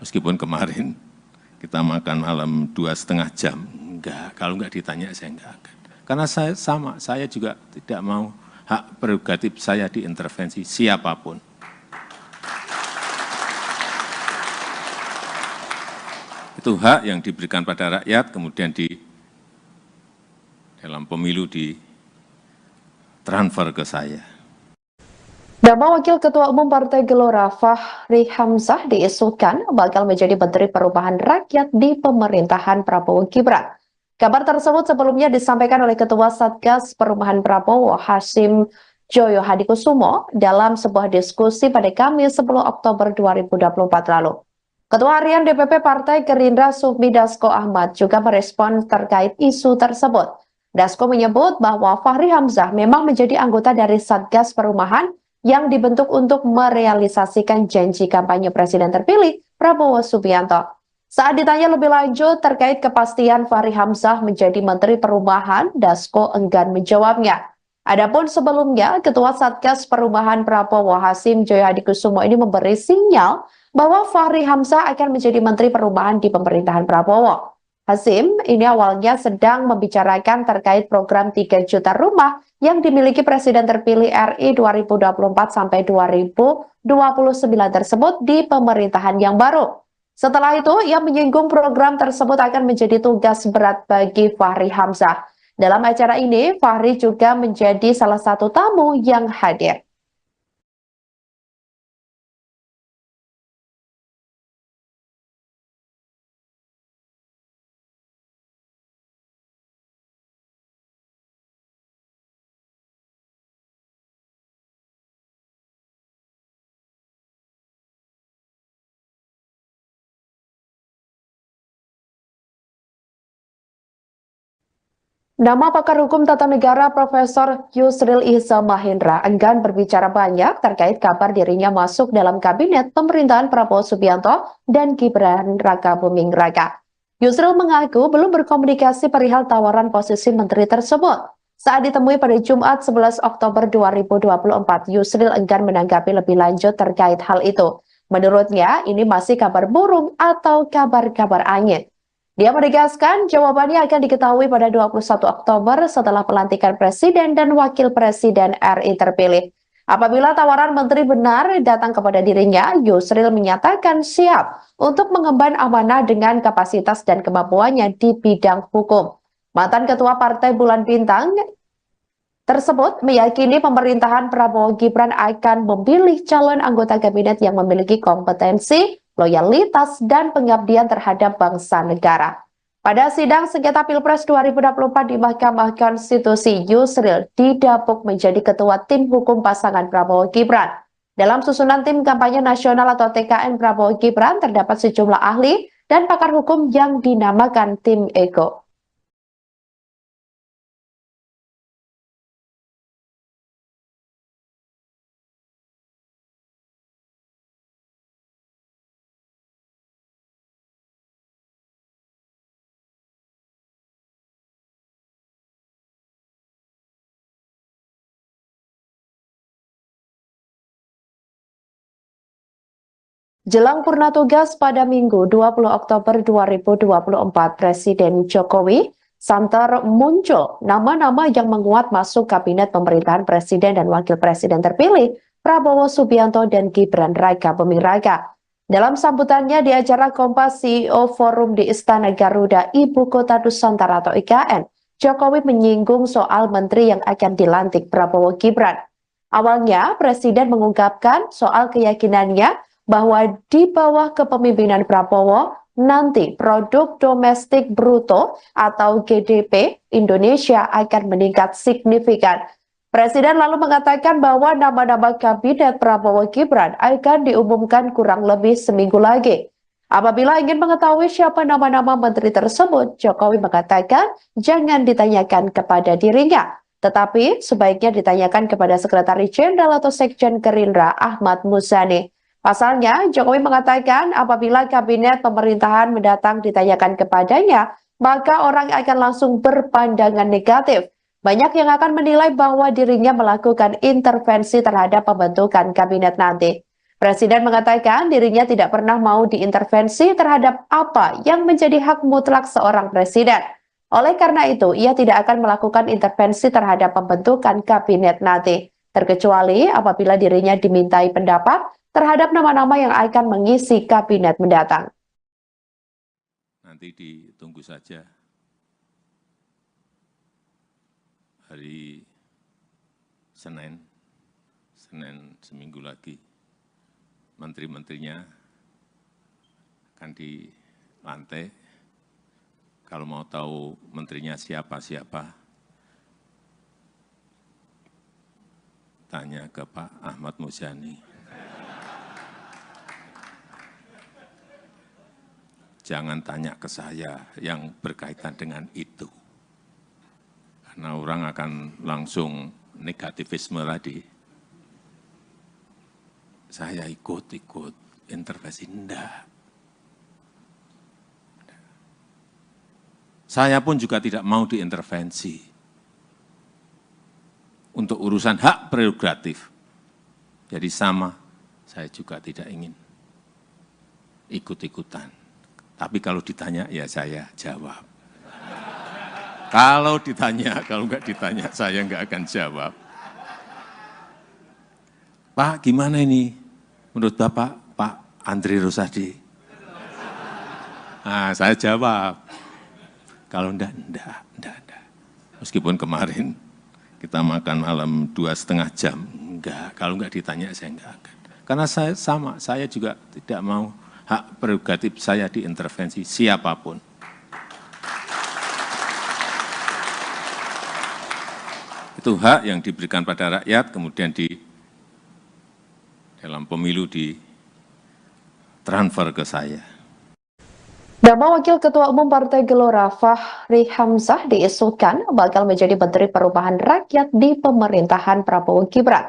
Meskipun kemarin kita makan malam 2,5 jam. Enggak, kalau enggak ditanya, saya enggak akan. Karena saya sama, saya juga tidak mau hak prerogatif saya diintervensi siapapun. Itu hak yang diberikan pada rakyat, kemudian dalam pemilu ditransfer ke saya. Nama Wakil Ketua Umum Partai Gelora Fahri Hamzah diisukan bakal menjadi Menteri Perubahan Rakyat di pemerintahan Prabowo Gibran. Kabar tersebut sebelumnya disampaikan oleh Ketua Satgas Perubahan Prabowo Hasyim Joyo Hadikusumo dalam sebuah diskusi pada Kamis 10 Oktober 2024 lalu. Ketua Harian DPP Partai Gerindra Sufmi Dasko Ahmad juga merespon terkait isu tersebut. Dasko menyebut bahwa Fahri Hamzah memang menjadi anggota dari Satgas Perumahan yang dibentuk untuk merealisasikan janji kampanye Presiden terpilih Prabowo Subianto. Saat ditanya lebih lanjut terkait kepastian Fahri Hamzah menjadi Menteri Perumahan, Dasko enggan menjawabnya. Adapun sebelumnya, Ketua Satgas Perumahan Prabowo Hasyim Joyo Hadikusumo ini memberi sinyal bahwa Fahri Hamzah akan menjadi Menteri Perumahan di pemerintahan Prabowo. Hasyim ini awalnya sedang membicarakan terkait program 3 juta rumah yang dimiliki Presiden terpilih RI 2024 sampai 2029 tersebut di pemerintahan yang baru. Setelah itu, ia menyinggung program tersebut akan menjadi tugas berat bagi Fahri Hamzah. Dalam acara ini, Fahri juga menjadi salah satu tamu yang hadir. Nama pakar hukum tata negara Profesor Yusril Ihza Mahendra enggan berbicara banyak terkait kabar dirinya masuk dalam kabinet pemerintahan Prabowo Subianto dan Gibran Raka Buming Raka. Yusril mengaku belum berkomunikasi perihal tawaran posisi menteri tersebut. Saat ditemui pada Jumat 11 Oktober 2024, Yusril enggan menanggapi lebih lanjut terkait hal itu. Menurutnya, ini masih kabar burung atau kabar-kabar angin. Dia menegaskan jawabannya akan diketahui pada 21 Oktober setelah pelantikan Presiden dan Wakil Presiden RI terpilih. Apabila tawaran menteri benar datang kepada dirinya, Yusril menyatakan siap untuk mengemban amanah dengan kapasitas dan kemampuannya di bidang hukum. Mantan Ketua Partai Bulan Bintang tersebut meyakini pemerintahan Prabowo Gibran akan memilih calon anggota kabinet yang memiliki kompetensi, loyalitas, dan pengabdian terhadap bangsa negara. Pada sidang sengketa Pilpres 2024 di Mahkamah Konstitusi, Yusril didapuk menjadi ketua tim hukum pasangan Prabowo Gibran. Dalam susunan tim kampanye nasional atau TKN Prabowo Gibran terdapat sejumlah ahli dan pakar hukum yang dinamakan tim Ego. Jelang purna tugas pada Minggu 20 Oktober 2024, Presiden Jokowi santer muncul nama-nama yang menguat masuk kabinet pemerintahan Presiden dan Wakil Presiden terpilih Prabowo Subianto dan Gibran Raka Buming Raka. Dalam sambutannya di acara Kompas CEO Forum di Istana Garuda, Ibu Kota Nusantara atau IKN, Jokowi menyinggung soal menteri yang akan dilantik Prabowo Gibran. Awalnya, Presiden mengungkapkan soal keyakinannya bahwa di bawah kepemimpinan Prabowo, nanti produk domestik bruto atau GDP Indonesia akan meningkat signifikan. Presiden lalu mengatakan bahwa nama-nama kabinet Prabowo Gibran akan diumumkan kurang lebih seminggu lagi. Apabila ingin mengetahui siapa nama-nama menteri tersebut, Jokowi mengatakan jangan ditanyakan kepada dirinya, tetapi sebaiknya ditanyakan kepada Sekretaris Jenderal atau Sekjen Gerindra Ahmad Muzani. Pasalnya, Jokowi mengatakan apabila kabinet pemerintahan mendatang ditanyakan kepadanya, maka orang akan langsung berpandangan negatif. Banyak yang akan menilai bahwa dirinya melakukan intervensi terhadap pembentukan kabinet nanti. Presiden mengatakan dirinya tidak pernah mau diintervensi terhadap apa yang menjadi hak mutlak seorang presiden. Oleh karena itu, ia tidak akan melakukan intervensi terhadap pembentukan kabinet nanti, terkecuali apabila dirinya dimintai pendapat terhadap nama-nama yang akan mengisi kabinet mendatang. Nanti ditunggu saja hari Senin Senin seminggu lagi menteri-menterinya akan dilantik. Kalau mau tahu menterinya siapa-siapa, tanya ke Pak Ahmad Muzani. Jangan tanya ke saya yang berkaitan dengan itu. Karena orang akan langsung negativisme tadi. Saya ikut intervensi, enggak. Saya pun juga tidak mau diintervensi untuk urusan hak prerogatif. Jadi sama, saya juga tidak ingin ikut-ikutan. Tapi kalau ditanya, ya saya jawab. Kalau ditanya, kalau enggak ditanya, saya enggak akan jawab. Pak, gimana ini? Menurut Bapak, Pak Andri Rosadi? Nah, saya jawab. Kalau enggak. Meskipun kemarin kita makan malam 2,5 jam, enggak. Kalau enggak ditanya, saya enggak akan. Karena saya sama, saya juga tidak mau hak prerogatif saya diintervensi siapapun. Itu hak yang diberikan pada rakyat, kemudian dalam pemilu ditransfer ke saya. Nama Wakil Ketua Umum Partai Gelora Fahri Hamzah diisukan bakal menjadi Menteri Perubahan Rakyat di pemerintahan Prabowo Gibran.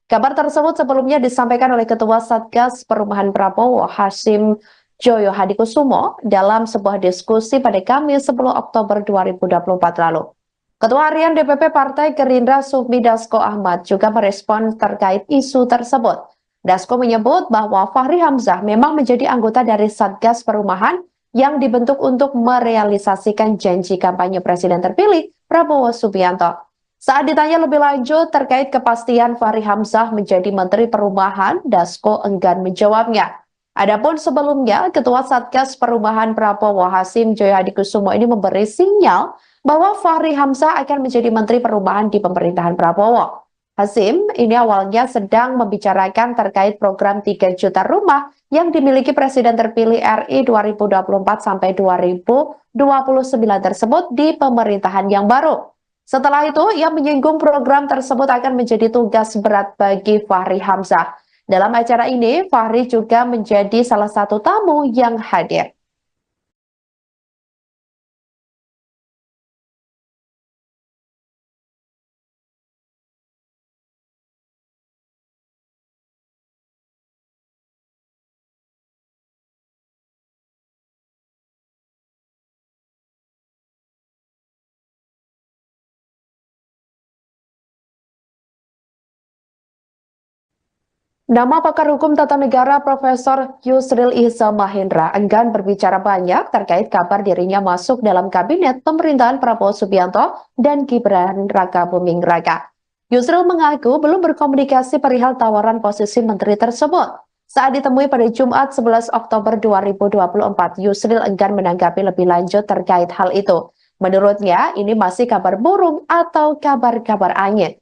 Kabar tersebut sebelumnya disampaikan oleh Ketua Satgas Perubahan Prabowo Hasyim Joyo Hadikusumo dalam sebuah diskusi pada Kamis 10 Oktober 2024 lalu. Ketua Harian DPP Partai Gerindra Sufmi Dasko Ahmad juga merespon terkait isu tersebut. Dasko menyebut bahwa Fahri Hamzah memang menjadi anggota dari Satgas Perubahan yang dibentuk untuk merealisasikan janji kampanye Presiden terpilih Prabowo Subianto. Saat ditanya lebih lanjut terkait kepastian Fahri Hamzah menjadi Menteri Perubahan, Dasko enggan menjawabnya. Adapun sebelumnya, Ketua Satgas Perubahan Prabowo Hasyim Joyo Hadikusumo ini memberi sinyal bahwa Fahri Hamzah akan menjadi Menteri Perubahan di pemerintahan Prabowo. Hasyim ini awalnya sedang membicarakan terkait program 3 juta rumah yang dimiliki Presiden terpilih RI 2024 sampai 2029 tersebut di pemerintahan yang baru. Setelah itu, ia menyinggung program tersebut akan menjadi tugas berat bagi Fahri Hamzah. Dalam acara ini, Fahri juga menjadi salah satu tamu yang hadir. Nama pakar hukum tata negara Profesor Yusril Ihza Mahendra enggan berbicara banyak terkait kabar dirinya masuk dalam kabinet pemerintahan Prabowo Subianto dan Gibran Rakabuming Raka. Yusril mengaku belum berkomunikasi perihal tawaran posisi menteri tersebut. Saat ditemui pada Jumat 11 Oktober 2024, Yusril enggan menanggapi lebih lanjut terkait hal itu. Menurutnya, ini masih kabar burung atau kabar-kabar angin.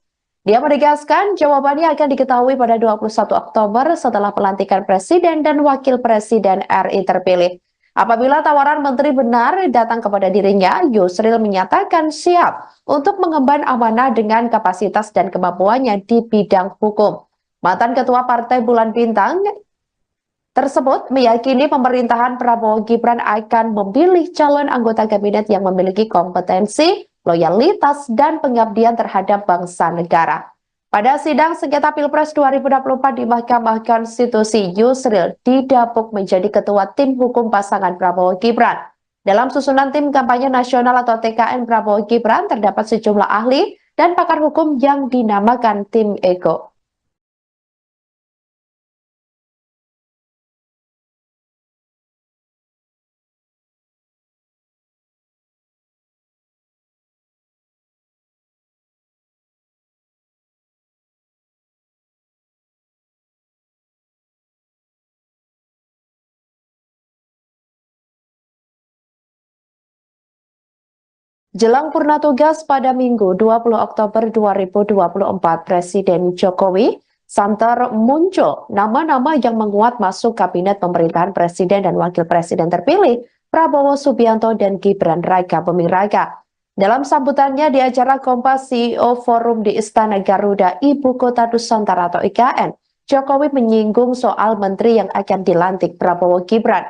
Dia menegaskan jawabannya akan diketahui pada 21 Oktober setelah pelantikan Presiden dan Wakil Presiden RI terpilih. Apabila tawaran menteri benar datang kepada dirinya, Yusril menyatakan siap untuk mengemban amanah dengan kapasitas dan kemampuannya di bidang hukum. Mantan Ketua Partai Bulan Bintang tersebut meyakini pemerintahan Prabowo Gibran akan memilih calon anggota kabinet yang memiliki kompetensi, loyalitas, dan pengabdian terhadap bangsa negara. Pada sidang sengketa Pilpres 2024 di Mahkamah Konstitusi, Yusril didapuk menjadi ketua tim hukum pasangan Prabowo Gibran. Dalam susunan tim kampanye nasional atau TKN Prabowo Gibran terdapat sejumlah ahli dan pakar hukum yang dinamakan tim Ego. Jelang purna tugas pada Minggu 20 Oktober 2024, Presiden Jokowi santer muncul nama-nama yang menguat masuk kabinet pemerintahan Presiden dan Wakil Presiden terpilih Prabowo Subianto dan Gibran Raka Buming Raka. Dalam sambutannya di acara Kompas CEO Forum di Istana Garuda, Ibu Kota Nusantara atau IKN, Jokowi menyinggung soal menteri yang akan dilantik Prabowo Gibran.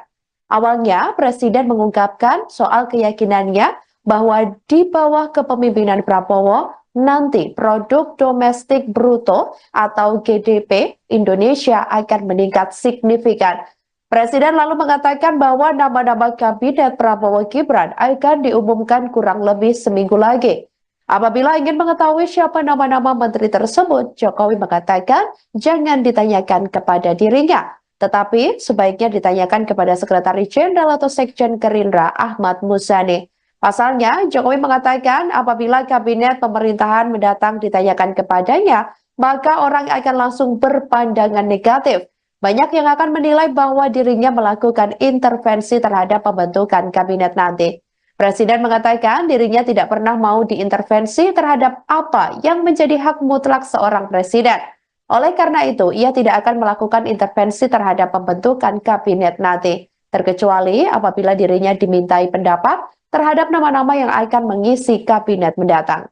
Awalnya, Presiden mengungkapkan soal keyakinannya bahwa di bawah kepemimpinan Prabowo, nanti produk domestik bruto atau GDP Indonesia akan meningkat signifikan. Presiden lalu mengatakan bahwa nama-nama kabinet Prabowo Gibran akan diumumkan kurang lebih seminggu lagi. Apabila ingin mengetahui siapa nama-nama menteri tersebut, Jokowi mengatakan jangan ditanyakan kepada dirinya, tetapi sebaiknya ditanyakan kepada Sekretaris Jenderal atau Sekjen Gerindra Ahmad Muzani. Pasalnya, Jokowi mengatakan apabila kabinet pemerintahan mendatang ditanyakan kepadanya, maka orang akan langsung berpandangan negatif. Banyak yang akan menilai bahwa dirinya melakukan intervensi terhadap pembentukan kabinet nanti. Presiden mengatakan dirinya tidak pernah mau diintervensi terhadap apa yang menjadi hak mutlak seorang presiden. Oleh karena itu, ia tidak akan melakukan intervensi terhadap pembentukan kabinet nanti, terkecuali apabila dirinya dimintai pendapat terhadap nama-nama yang akan mengisi kabinet mendatang.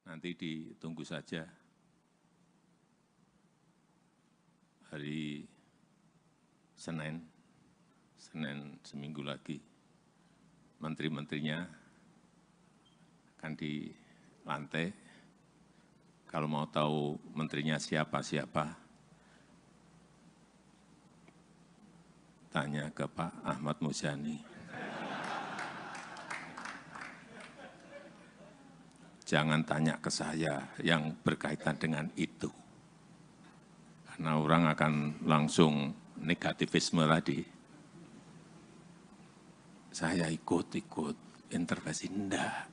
Nanti ditunggu saja hari Senin seminggu lagi, menteri-menterinya akan dilantik. Kalau mau tahu menterinya siapa-siapa, tanya ke Pak Ahmad Muzani. Jangan tanya ke saya yang berkaitan dengan itu. Karena orang akan langsung negativisme tadi. Saya ikut intervensi, enggak.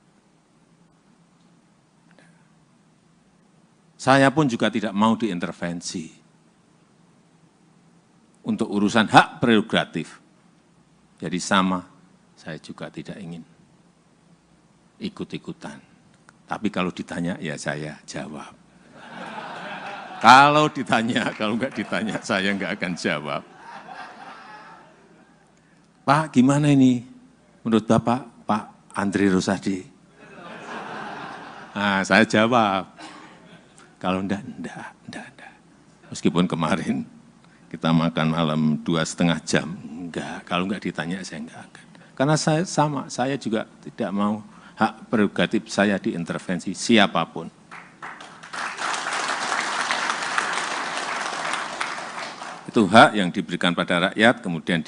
Saya pun juga tidak mau diintervensi untuk urusan hak prerogatif. Jadi sama, saya juga tidak ingin ikut-ikutan. Tapi kalau ditanya, ya saya jawab. Kalau ditanya, kalau enggak ditanya, saya enggak akan jawab. Pak, gimana ini? Menurut Bapak, Pak Andri Rosadi? Nah, saya jawab. Kalau enggak. Meskipun kemarin kita makan malam 2,5 jam, enggak. Kalau enggak ditanya, saya enggak akan. Karena saya sama, saya juga tidak mau hak prerogatif saya diintervensi siapapun. Itu hak yang diberikan pada rakyat, kemudian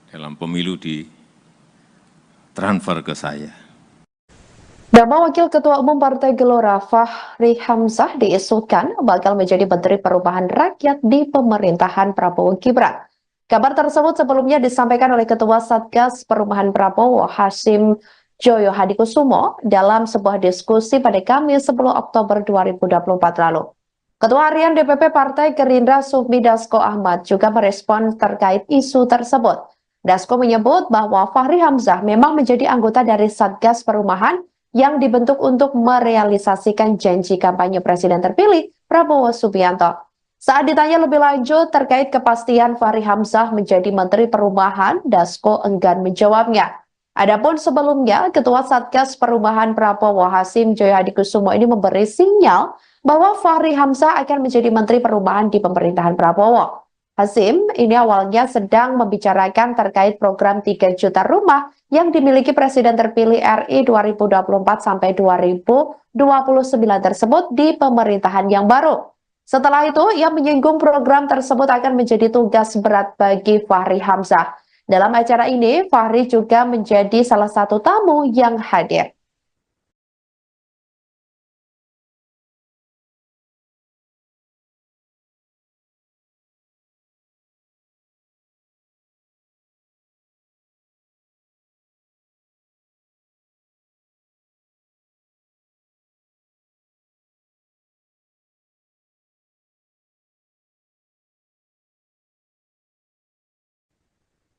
dalam pemilu ditransfer ke saya. Nama Wakil Ketua Umum Partai Gelora Fahri Hamzah diisukan bakal menjadi Menteri Perubahan Rakyat di pemerintahan Prabowo Gibran. Kabar tersebut sebelumnya disampaikan oleh Ketua Satgas Perubahan Prabowo Hasim Joyo Hadikusumo dalam sebuah diskusi pada Kamis 10 Oktober 2024 lalu. Ketua Harian DPP Partai Gerindra Sufmi Dasko Ahmad juga merespon terkait isu tersebut. Dasko menyebut bahwa Fahri Hamzah memang menjadi anggota dari Satgas Perubahan yang dibentuk untuk merealisasikan janji kampanye Presiden terpilih Prabowo Subianto. Saat ditanya lebih lanjut terkait kepastian Fahri Hamzah menjadi Menteri Perubahan, Dasko enggan menjawabnya. Adapun sebelumnya, Ketua Satgas Perubahan Prabowo Hasim Joyo Hadikusumo ini memberi sinyal bahwa Fahri Hamzah akan menjadi Menteri Perubahan di pemerintahan Prabowo. Hasim ini awalnya sedang membicarakan terkait program 3 juta rumah yang dimiliki Presiden terpilih RI 2024 sampai 2029 tersebut di pemerintahan yang baru. Setelah itu, ia menyinggung program tersebut akan menjadi tugas berat bagi Fahri Hamzah. Dalam acara ini, Fahri juga menjadi salah satu tamu yang hadir.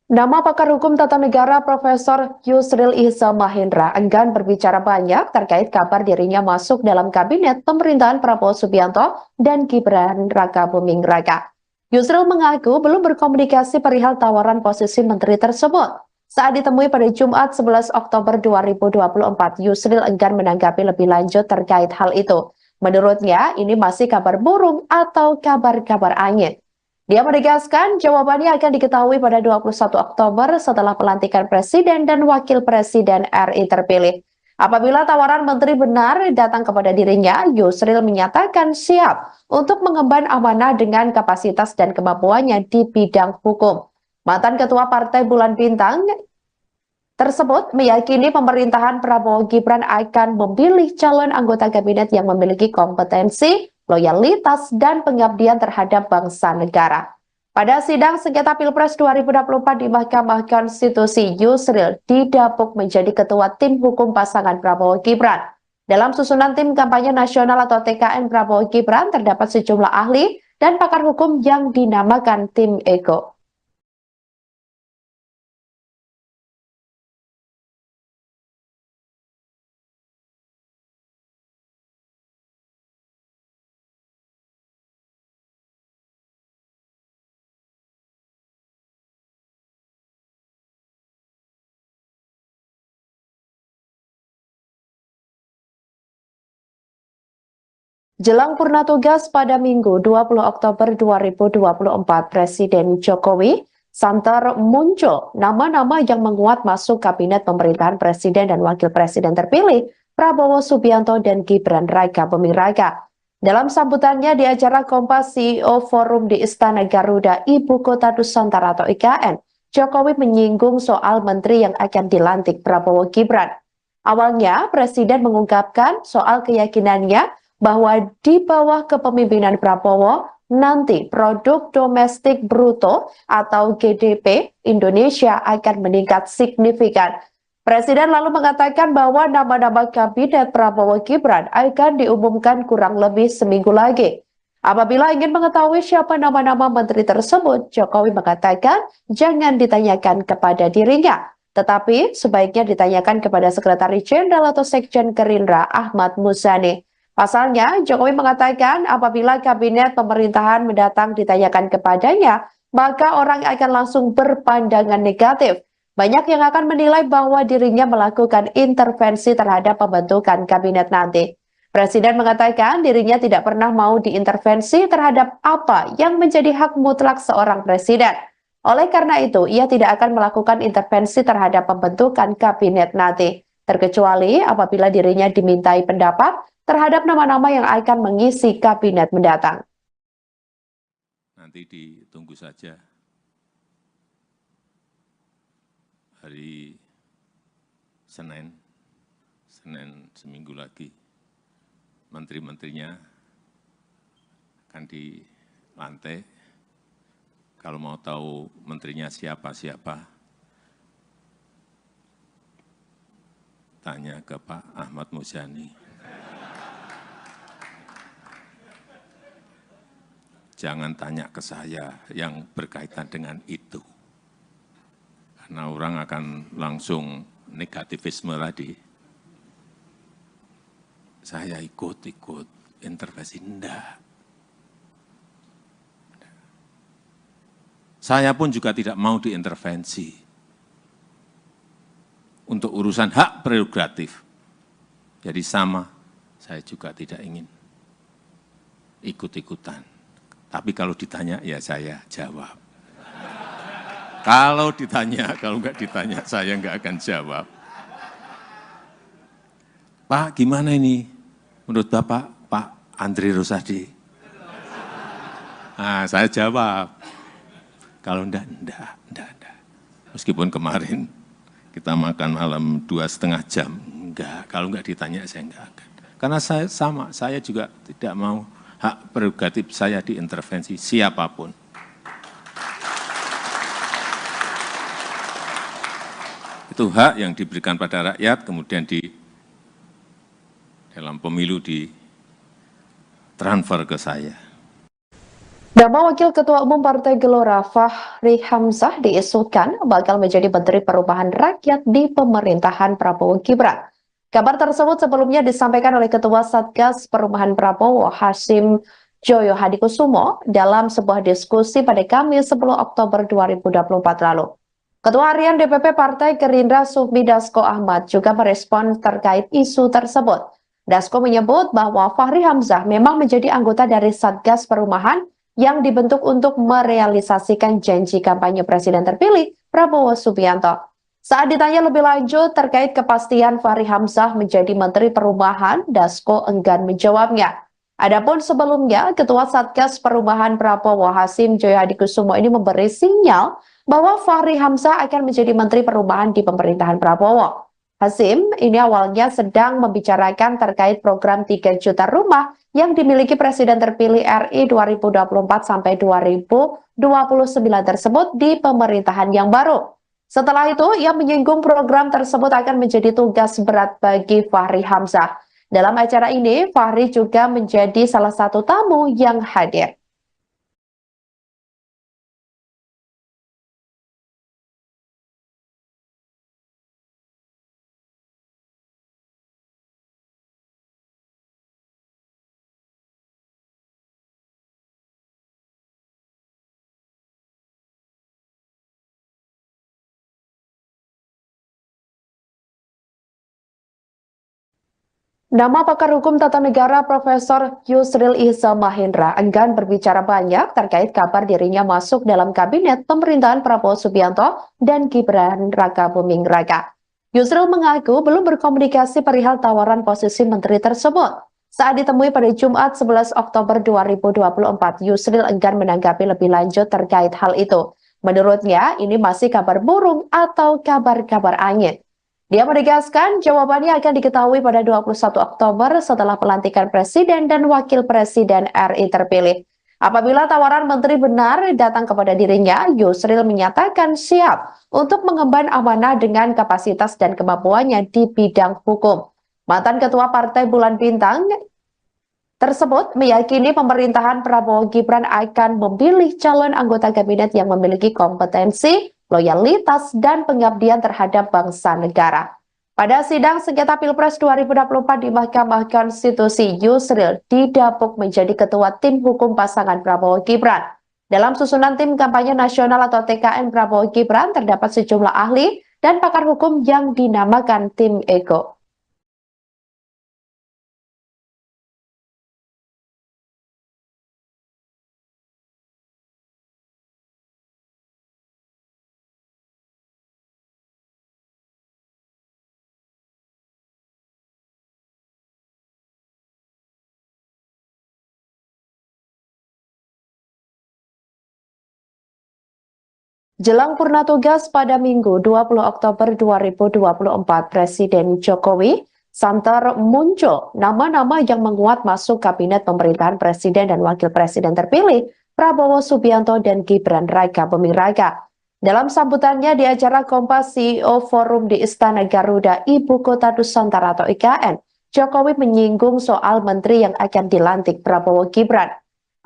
Nama pakar hukum tata negara Profesor Yusril Iza Mahendra enggan berbicara banyak terkait kabar dirinya masuk dalam kabinet pemerintahan Prabowo Subianto dan Gibran Raka Buming Raka. Yusril mengaku belum berkomunikasi perihal tawaran posisi menteri tersebut. Saat ditemui pada Jumat 11 Oktober 2024, Yusril enggan menanggapi lebih lanjut terkait hal itu. Menurutnya, ini masih kabar burung atau kabar-kabar angin. Dia menegaskan jawabannya akan diketahui pada 21 Oktober setelah pelantikan Presiden dan Wakil Presiden RI terpilih. Apabila tawaran menteri benar datang kepada dirinya, Yusril menyatakan siap untuk mengemban amanah dengan kapasitas dan kemampuannya di bidang hukum. Mantan Ketua Partai Bulan Bintang tersebut meyakini pemerintahan Prabowo Gibran akan memilih calon anggota kabinet yang memiliki kompetensi, loyalitas, dan pengabdian terhadap bangsa negara. Pada sidang sengketa Pilpres 2024 di Mahkamah Konstitusi, Yusril didapuk menjadi ketua tim hukum pasangan Prabowo Gibran. Dalam susunan tim kampanye nasional atau TKN Prabowo Gibran terdapat sejumlah ahli dan pakar hukum yang dinamakan tim Ego. Jelang purna tugas pada Minggu 20 Oktober 2024, Presiden Jokowi santer muncul nama-nama yang menguat masuk kabinet pemerintahan Presiden dan Wakil Presiden terpilih Prabowo Subianto dan Gibran Raka Buming Raka. Dalam sambutannya di acara Kompas CEO Forum di Istana Garuda, Ibu Kota Nusantara atau IKN, Jokowi menyinggung soal menteri yang akan dilantik Prabowo Gibran. Awalnya, Presiden mengungkapkan soal keyakinannya bahwa di bawah kepemimpinan Prabowo, nanti produk domestik bruto atau GDP Indonesia akan meningkat signifikan. Presiden lalu mengatakan bahwa nama-nama kabinet Prabowo Gibran akan diumumkan kurang lebih seminggu lagi. Apabila ingin mengetahui siapa nama-nama menteri tersebut, Jokowi mengatakan jangan ditanyakan kepada dirinya, tetapi sebaiknya ditanyakan kepada Sekretaris Jenderal atau Sekjen Gerindra Ahmad Muzani. Pasalnya, Jokowi mengatakan apabila kabinet pemerintahan mendatang ditanyakan kepadanya, maka orang akan langsung berpandangan negatif. Banyak yang akan menilai bahwa dirinya melakukan intervensi terhadap pembentukan kabinet nanti. Presiden mengatakan dirinya tidak pernah mau diintervensi terhadap apa yang menjadi hak mutlak seorang presiden. Oleh karena itu, ia tidak akan melakukan intervensi terhadap pembentukan kabinet nanti, terkecuali apabila dirinya dimintai pendapat terhadap nama-nama yang akan mengisi kabinet mendatang. Nanti ditunggu saja hari Senin seminggu lagi, menteri-menterinya akan dilantik. Kalau mau tahu menterinya siapa-siapa, tanya ke Pak Ahmad Muzani. Jangan tanya ke saya yang berkaitan dengan itu. Karena orang akan langsung negativisme tadi. Saya ikut intervensi, enggak. Saya pun juga tidak mau diintervensi untuk urusan hak prerogatif. Jadi sama, saya juga tidak ingin ikut-ikutan. Tapi kalau ditanya, ya saya jawab. Kalau ditanya, kalau enggak ditanya, saya enggak akan jawab. Pak, gimana ini? Menurut Bapak, Pak Andri Rosadi? Nah, saya jawab. Kalau enggak. Meskipun kemarin kita makan malam 2,5 jam. Enggak, kalau enggak ditanya, saya enggak akan. Karena saya sama, saya juga tidak mau hak prerogatif saya diintervensi siapapun. Itu hak yang diberikan pada rakyat, kemudian di dalam pemilu ditransfer ke saya. Nama Wakil Ketua Umum Partai Gelora Fahri Hamzah diisukan bakal menjadi Menteri Perubahan Rakyat di pemerintahan Prabowo Gibran. Kabar tersebut sebelumnya disampaikan oleh Ketua Satgas Perubahan Prabowo Hasyim Joyo Hadikusumo dalam sebuah diskusi pada Kamis 10 Oktober 2024 lalu. Ketua Harian DPP Partai Gerindra Sufmi Dasko Ahmad juga merespon terkait isu tersebut. Dasko menyebut bahwa Fahri Hamzah memang menjadi anggota dari Satgas Perumahan yang dibentuk untuk merealisasikan janji kampanye Presiden terpilih Prabowo Subianto. Saat ditanya lebih lanjut terkait kepastian Fahri Hamzah menjadi Menteri Perumahan, Dasko enggan menjawabnya. Adapun sebelumnya, Ketua Satgas Perubahan Prabowo Hasyim Joyo Hadikusumo ini memberi sinyal bahwa Fahri Hamzah akan menjadi Menteri Perumahan di pemerintahan Prabowo. Hasyim ini awalnya sedang membicarakan terkait program 3 juta rumah yang dimiliki Presiden terpilih RI 2024 sampai 2029 tersebut di pemerintahan yang baru. Setelah itu, ia menyinggung program tersebut akan menjadi tugas berat bagi Fahri Hamzah. Dalam acara ini, Fahri juga menjadi salah satu tamu yang hadir. Nama pakar hukum tata negara Profesor Yusril Ihza Mahendra enggan berbicara banyak terkait kabar dirinya masuk dalam kabinet pemerintahan Prabowo Subianto dan Gibran Raka Buming Raka. Yusril mengaku belum berkomunikasi perihal tawaran posisi menteri tersebut. Saat ditemui pada Jumat 11 Oktober 2024, Yusril enggan menanggapi lebih lanjut terkait hal itu. Menurutnya, ini masih kabar burung atau kabar-kabar angin. Dia menegaskan jawabannya akan diketahui pada 21 Oktober setelah pelantikan Presiden dan Wakil Presiden RI terpilih. Apabila tawaran menteri benar datang kepada dirinya, Yusril menyatakan siap untuk mengemban amanah dengan kapasitas dan kemampuannya di bidang hukum. Mantan Ketua Partai Bulan Bintang tersebut meyakini pemerintahan Prabowo Gibran akan memilih calon anggota kabinet yang memiliki kompetensi, loyalitas, dan pengabdian terhadap bangsa negara. Pada sidang sengketa Pilpres 2024 di Mahkamah Konstitusi, Yusril didapuk menjadi ketua tim hukum pasangan Prabowo Gibran. Dalam susunan tim kampanye nasional atau TKN Prabowo Gibran terdapat sejumlah ahli dan pakar hukum yang dinamakan tim Ego. Jelang purna tugas pada Minggu 20 Oktober 2024, Presiden Jokowi santer muncul nama-nama yang menguat masuk kabinet pemerintahan Presiden dan Wakil Presiden terpilih Prabowo Subianto dan Gibran Raka Buming Raka. Dalam sambutannya di acara Kompas CEO Forum di Istana Garuda, Ibu Kota Nusantara atau IKN, Jokowi menyinggung soal menteri yang akan dilantik Prabowo Gibran.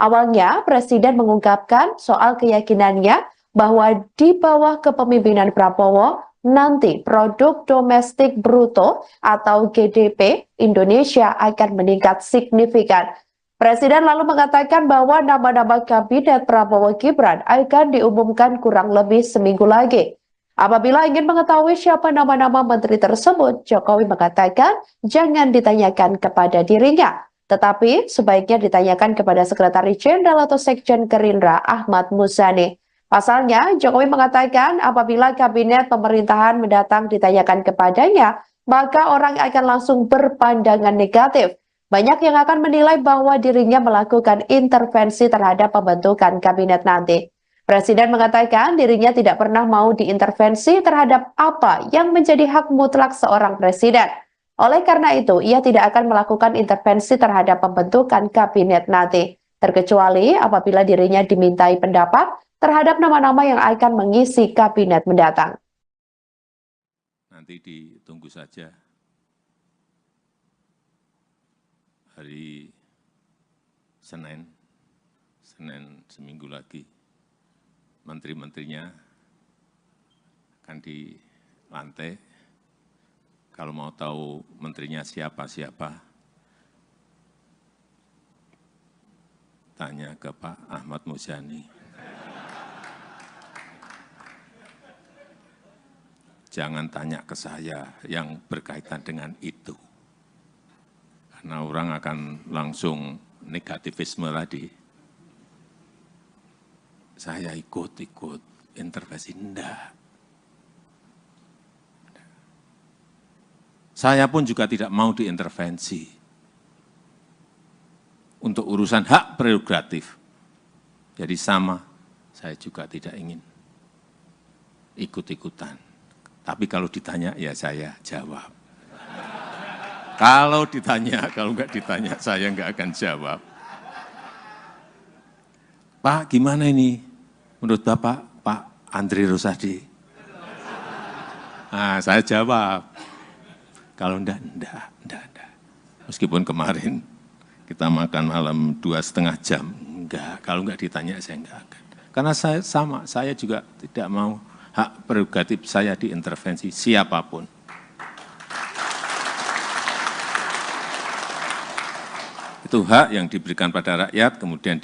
Awalnya, Presiden mengungkapkan soal keyakinannya bahwa di bawah kepemimpinan Prabowo, nanti produk domestik bruto atau GDP Indonesia akan meningkat signifikan. Presiden lalu mengatakan bahwa nama-nama kabinet Prabowo Gibran akan diumumkan kurang lebih seminggu lagi. Apabila ingin mengetahui siapa nama-nama menteri tersebut, Jokowi mengatakan jangan ditanyakan kepada dirinya, tetapi sebaiknya ditanyakan kepada Sekretaris Jenderal atau Sekjen Gerindra Ahmad Muzani. Pasalnya, Jokowi mengatakan apabila kabinet pemerintahan mendatang ditanyakan kepadanya, maka orang akan langsung berpandangan negatif. Banyak yang akan menilai bahwa dirinya melakukan intervensi terhadap pembentukan kabinet nanti. Presiden mengatakan dirinya tidak pernah mau diintervensi terhadap apa yang menjadi hak mutlak seorang presiden. Oleh karena itu, ia tidak akan melakukan intervensi terhadap pembentukan kabinet nanti, terkecuali apabila dirinya dimintai pendapat terhadap nama-nama yang akan mengisi kabinet mendatang. Nanti ditunggu saja hari Senin Senin seminggu lagi menteri-menterinya akan dilantik. Kalau mau tahu menterinya siapa-siapa, tanya ke Pak Ahmad Muzani. Jangan tanya ke saya yang berkaitan dengan itu. Karena orang akan langsung negativisme tadi. Saya ikut intervensi, enggak. Saya pun juga tidak mau diintervensi untuk urusan hak prerogatif. Jadi sama, saya juga tidak ingin ikut-ikutan. Tapi kalau ditanya, ya saya jawab. Kalau ditanya, kalau enggak ditanya, saya enggak akan jawab. Pak, gimana ini? Menurut Bapak, Pak Andri Rosadi? Nah, saya jawab. Kalau enggak. Meskipun kemarin kita makan malam 2,5 jam, enggak. Kalau enggak ditanya, saya enggak akan. Karena saya sama, saya juga tidak mau hak prerogatif saya diintervensi siapapun. Itu hak yang diberikan pada rakyat, kemudian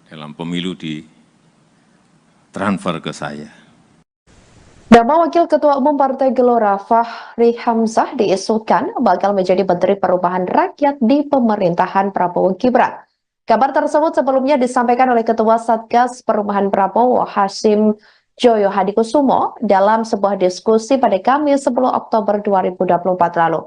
dalam pemilu ditransfer ke saya. Nama Wakil Ketua Umum Partai Gelora Fahri Hamzah diisukan bakal menjadi Menteri Perubahan Rakyat di pemerintahan Prabowo Gibran. Kabar tersebut sebelumnya disampaikan oleh Ketua Satgas Perubahan Prabowo Hasim Joyo Hadikusumo dalam sebuah diskusi pada Kamis 10 Oktober 2024 lalu.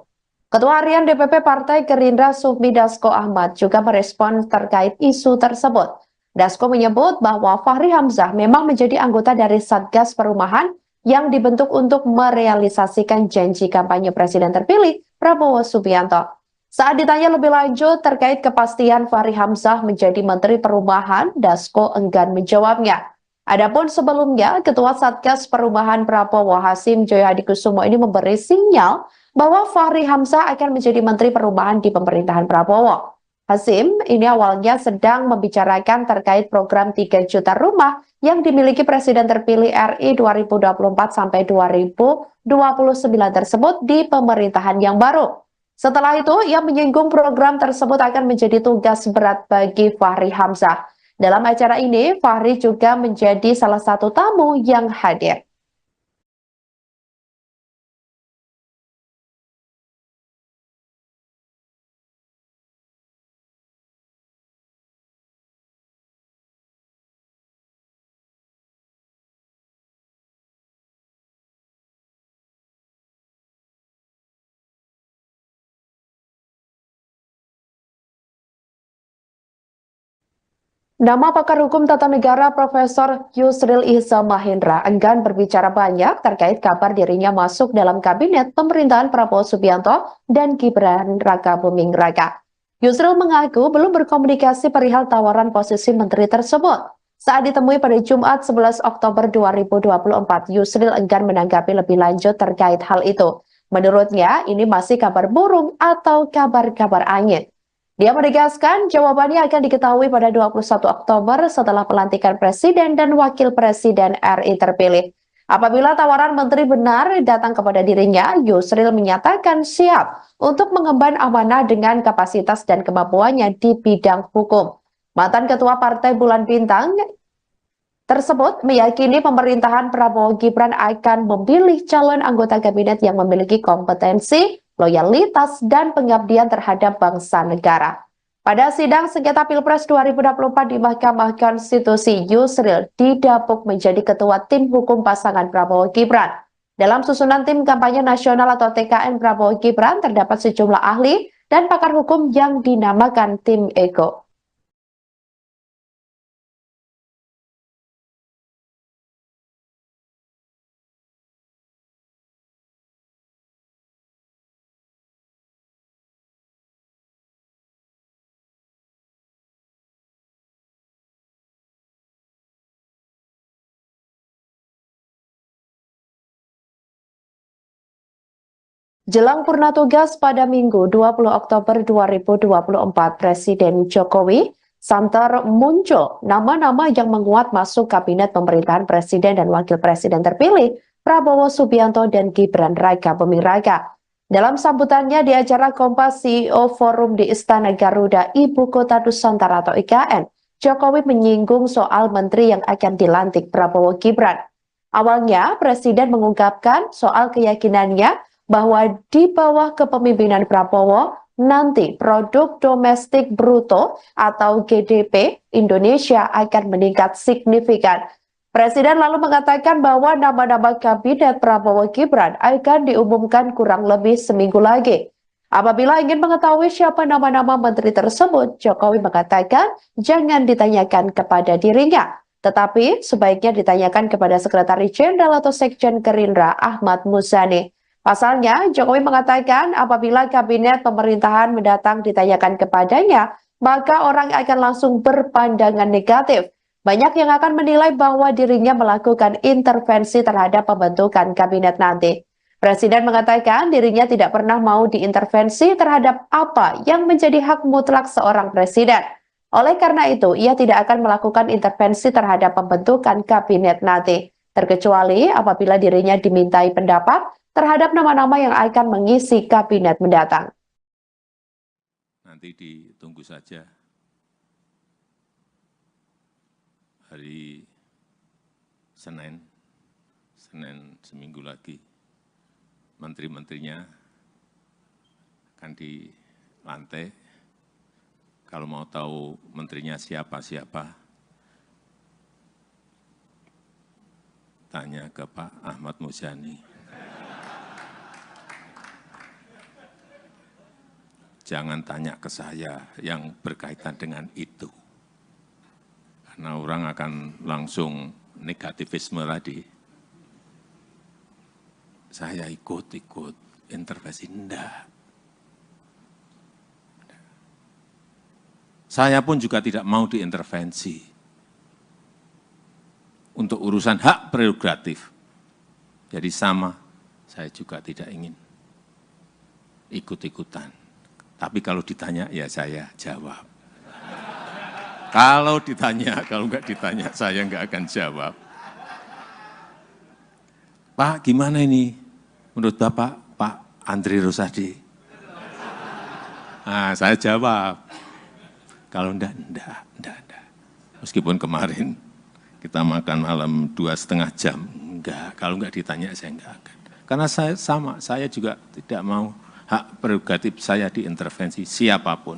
Ketua Harian DPP Partai Gerindra Sufmi Dasko Ahmad juga merespon terkait isu tersebut. Dasko menyebut bahwa Fahri Hamzah memang menjadi anggota dari Satgas Perubahan yang dibentuk untuk merealisasikan janji kampanye Presiden terpilih Prabowo Subianto. Saat ditanya lebih lanjut terkait kepastian Fahri Hamzah menjadi Menteri Perubahan, Dasko enggan menjawabnya. Adapun sebelumnya, Ketua Satgas Perubahan Prabowo Hasim Joyo Hadikusumo ini memberi sinyal bahwa Fahri Hamzah akan menjadi Menteri Perubahan di pemerintahan Prabowo. Hasim ini awalnya sedang membicarakan terkait program 3 juta rumah yang dimiliki Presiden terpilih RI 2024 sampai 2029 tersebut di pemerintahan yang baru. Setelah itu, ia menyinggung program tersebut akan menjadi tugas berat bagi Fahri Hamzah. Dalam acara ini, Fahri juga menjadi salah satu tamu yang hadir. Nama pakar hukum tata negara Profesor Yusril Ihza Mahendra enggan berbicara banyak terkait kabar dirinya masuk dalam kabinet pemerintahan Prabowo Subianto dan Gibran Rakabuming Raka. Yusril mengaku belum berkomunikasi perihal tawaran posisi menteri tersebut. Saat ditemui pada Jumat 11 Oktober 2024, Yusril enggan menanggapi lebih lanjut terkait hal itu. Menurutnya, ini masih kabar burung atau kabar-kabar angin. Dia menegaskan jawabannya akan diketahui pada 21 Oktober setelah pelantikan Presiden dan Wakil Presiden RI terpilih. Apabila tawaran menteri benar datang kepada dirinya, Yusril menyatakan siap untuk mengemban amanah dengan kapasitas dan kemampuannya di bidang hukum. Mantan Ketua Partai Bulan Bintang tersebut meyakini pemerintahan Prabowo Gibran akan memilih calon anggota kabinet yang memiliki kompetensi, loyalitas, dan pengabdian terhadap bangsa negara. Pada sidang sengketa Pilpres 2024 di Mahkamah Konstitusi, Yusril didapuk menjadi ketua tim hukum pasangan Prabowo Gibran. Dalam susunan tim kampanye nasional atau TKN Prabowo Gibran terdapat sejumlah ahli dan pakar hukum yang dinamakan tim Ego. Jelang purna tugas pada Minggu 20 Oktober 2024, Presiden Jokowi santer muncul nama-nama yang menguat masuk kabinet pemerintahan Presiden dan Wakil Presiden terpilih Prabowo Subianto dan Gibran Raka Buming Raka. Dalam sambutannya di acara Kompas CEO Forum di Istana Garuda, Ibu Kota Nusantara atau IKN, Jokowi menyinggung soal menteri yang akan dilantik Prabowo Gibran. Awalnya, Presiden mengungkapkan soal keyakinannya bahwa di bawah kepemimpinan Prabowo, nanti produk domestik bruto atau GDP Indonesia akan meningkat signifikan. Presiden lalu mengatakan bahwa nama-nama kabinet Prabowo Gibran akan diumumkan kurang lebih seminggu lagi. Apabila ingin mengetahui siapa nama-nama menteri tersebut, Jokowi mengatakan jangan ditanyakan kepada dirinya, tetapi sebaiknya ditanyakan kepada Sekretaris Jenderal atau Sekjen Gerindra Ahmad Muzani. Pasalnya, Jokowi mengatakan apabila kabinet pemerintahan mendatang ditanyakan kepadanya, maka orang akan langsung berpandangan negatif. Banyak yang akan menilai bahwa dirinya melakukan intervensi terhadap pembentukan kabinet nanti. Presiden mengatakan dirinya tidak pernah mau diintervensi terhadap apa yang menjadi hak mutlak seorang presiden. Oleh karena itu, ia tidak akan melakukan intervensi terhadap pembentukan kabinet nanti, terkecuali apabila dirinya dimintai pendapat terhadap nama-nama yang akan mengisi kabinet mendatang. Nanti ditunggu saja hari Senin seminggu lagi, menteri-menterinya akan dilantik. Kalau mau tahu menterinya siapa-siapa, tanya ke Pak Ahmad Muzani. Jangan tanya ke saya yang berkaitan dengan itu. Karena orang akan langsung negativisme tadi. Saya ikut intervensi, enggak. Saya pun juga tidak mau diintervensi untuk urusan hak prerogatif. Jadi sama, saya juga tidak ingin ikut-ikutan. Tapi kalau ditanya, ya saya jawab. Kalau ditanya, kalau enggak ditanya, saya enggak akan jawab. Pak, gimana ini? Menurut Bapak, Pak Andri Rosadi? Nah, saya jawab. Kalau enggak. Meskipun kemarin kita makan malam 2,5 jam. Enggak, kalau enggak ditanya, saya enggak akan. Karena saya sama, saya juga tidak mau hak prerogatif saya diintervensi siapapun.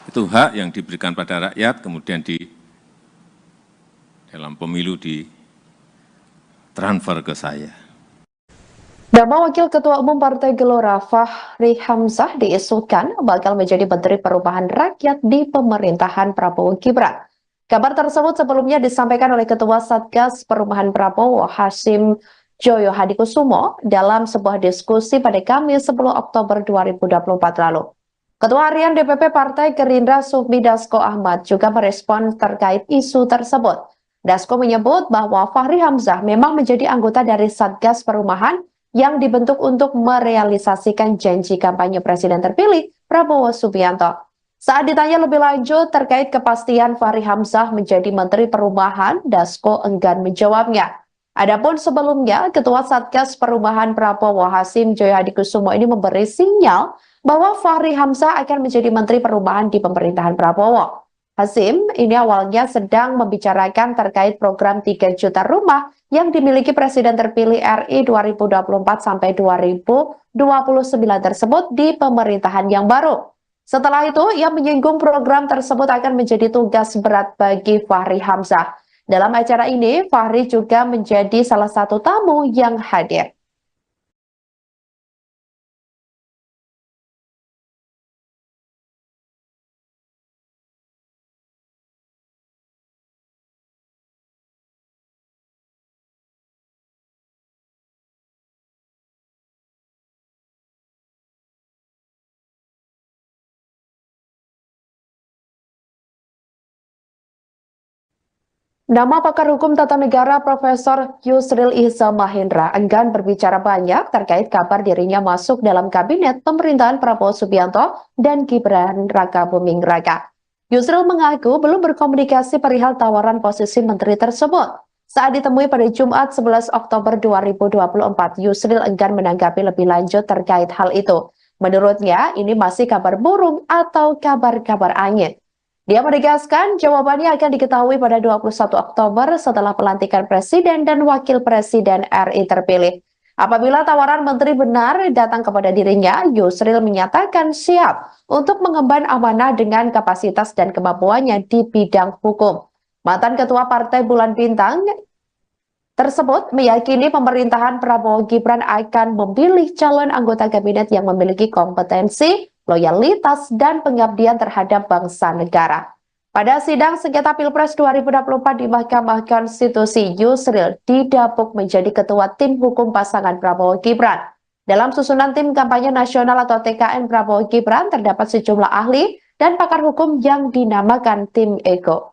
Itu hak yang diberikan pada rakyat, kemudian dalam pemilu ditransfer ke saya. Nama Wakil Ketua Umum Partai Gelora Fahri Hamzah diisukan bakal menjadi Menteri Perubahan Rakyat di pemerintahan Prabowo Gibran. Kabar tersebut sebelumnya disampaikan oleh Ketua Satgas Perubahan Prabowo Hasim Joyo Hadikusumo dalam sebuah diskusi pada Kamis 10 Oktober 2024 lalu. Ketua Harian DPP Partai Gerindra Sufmi Dasko Ahmad juga merespon terkait isu tersebut. Dasko menyebut bahwa Fahri Hamzah memang menjadi anggota dari Satgas Perumahan yang dibentuk untuk merealisasikan janji kampanye Presiden terpilih Prabowo Subianto. Saat ditanya lebih lanjut terkait kepastian Fahri Hamzah menjadi Menteri Perumahan, Dasko enggan menjawabnya. Adapun sebelumnya, Ketua Satgas Perumahan Prabowo Hasim Joyo Hadikusumo ini memberi sinyal bahwa Fahri Hamzah akan menjadi Menteri Perumahan di pemerintahan Prabowo. Hasim ini awalnya sedang membicarakan terkait program 3 juta rumah yang dimiliki Presiden terpilih RI 2024 sampai 2029 tersebut di pemerintahan yang baru. Setelah itu, ia menyinggung program tersebut akan menjadi tugas berat bagi Fahri Hamzah. Dalam acara ini, Fahri juga menjadi salah satu tamu yang hadir. Nama pakar hukum tata negara Profesor Yusril Iza Mahendra enggan berbicara banyak terkait kabar dirinya masuk dalam kabinet pemerintahan Prabowo Subianto dan Gibran Raka Buming Raka. Yusril mengaku belum berkomunikasi perihal tawaran posisi menteri tersebut. Saat ditemui pada Jumat 11 Oktober 2024, Yusril enggan menanggapi lebih lanjut terkait hal itu. Menurutnya, ini masih kabar burung atau kabar-kabar angin. Dia menegaskan jawabannya akan diketahui pada 21 Oktober setelah pelantikan Presiden dan Wakil Presiden RI terpilih. Apabila tawaran menteri benar datang kepada dirinya, Yusril menyatakan siap untuk mengemban amanah dengan kapasitas dan kemampuannya di bidang hukum. Mantan Ketua Partai Bulan Bintang tersebut meyakini pemerintahan Prabowo Gibran akan memilih calon anggota kabinet yang memiliki kompetensi, loyalitas, dan pengabdian terhadap bangsa negara. Pada sidang sengketa Pilpres 2024 di Mahkamah Konstitusi, Yusril didapuk menjadi ketua tim hukum pasangan Prabowo Gibran. Dalam susunan tim kampanye nasional atau TKN Prabowo Gibran terdapat sejumlah ahli dan pakar hukum yang dinamakan tim Ego.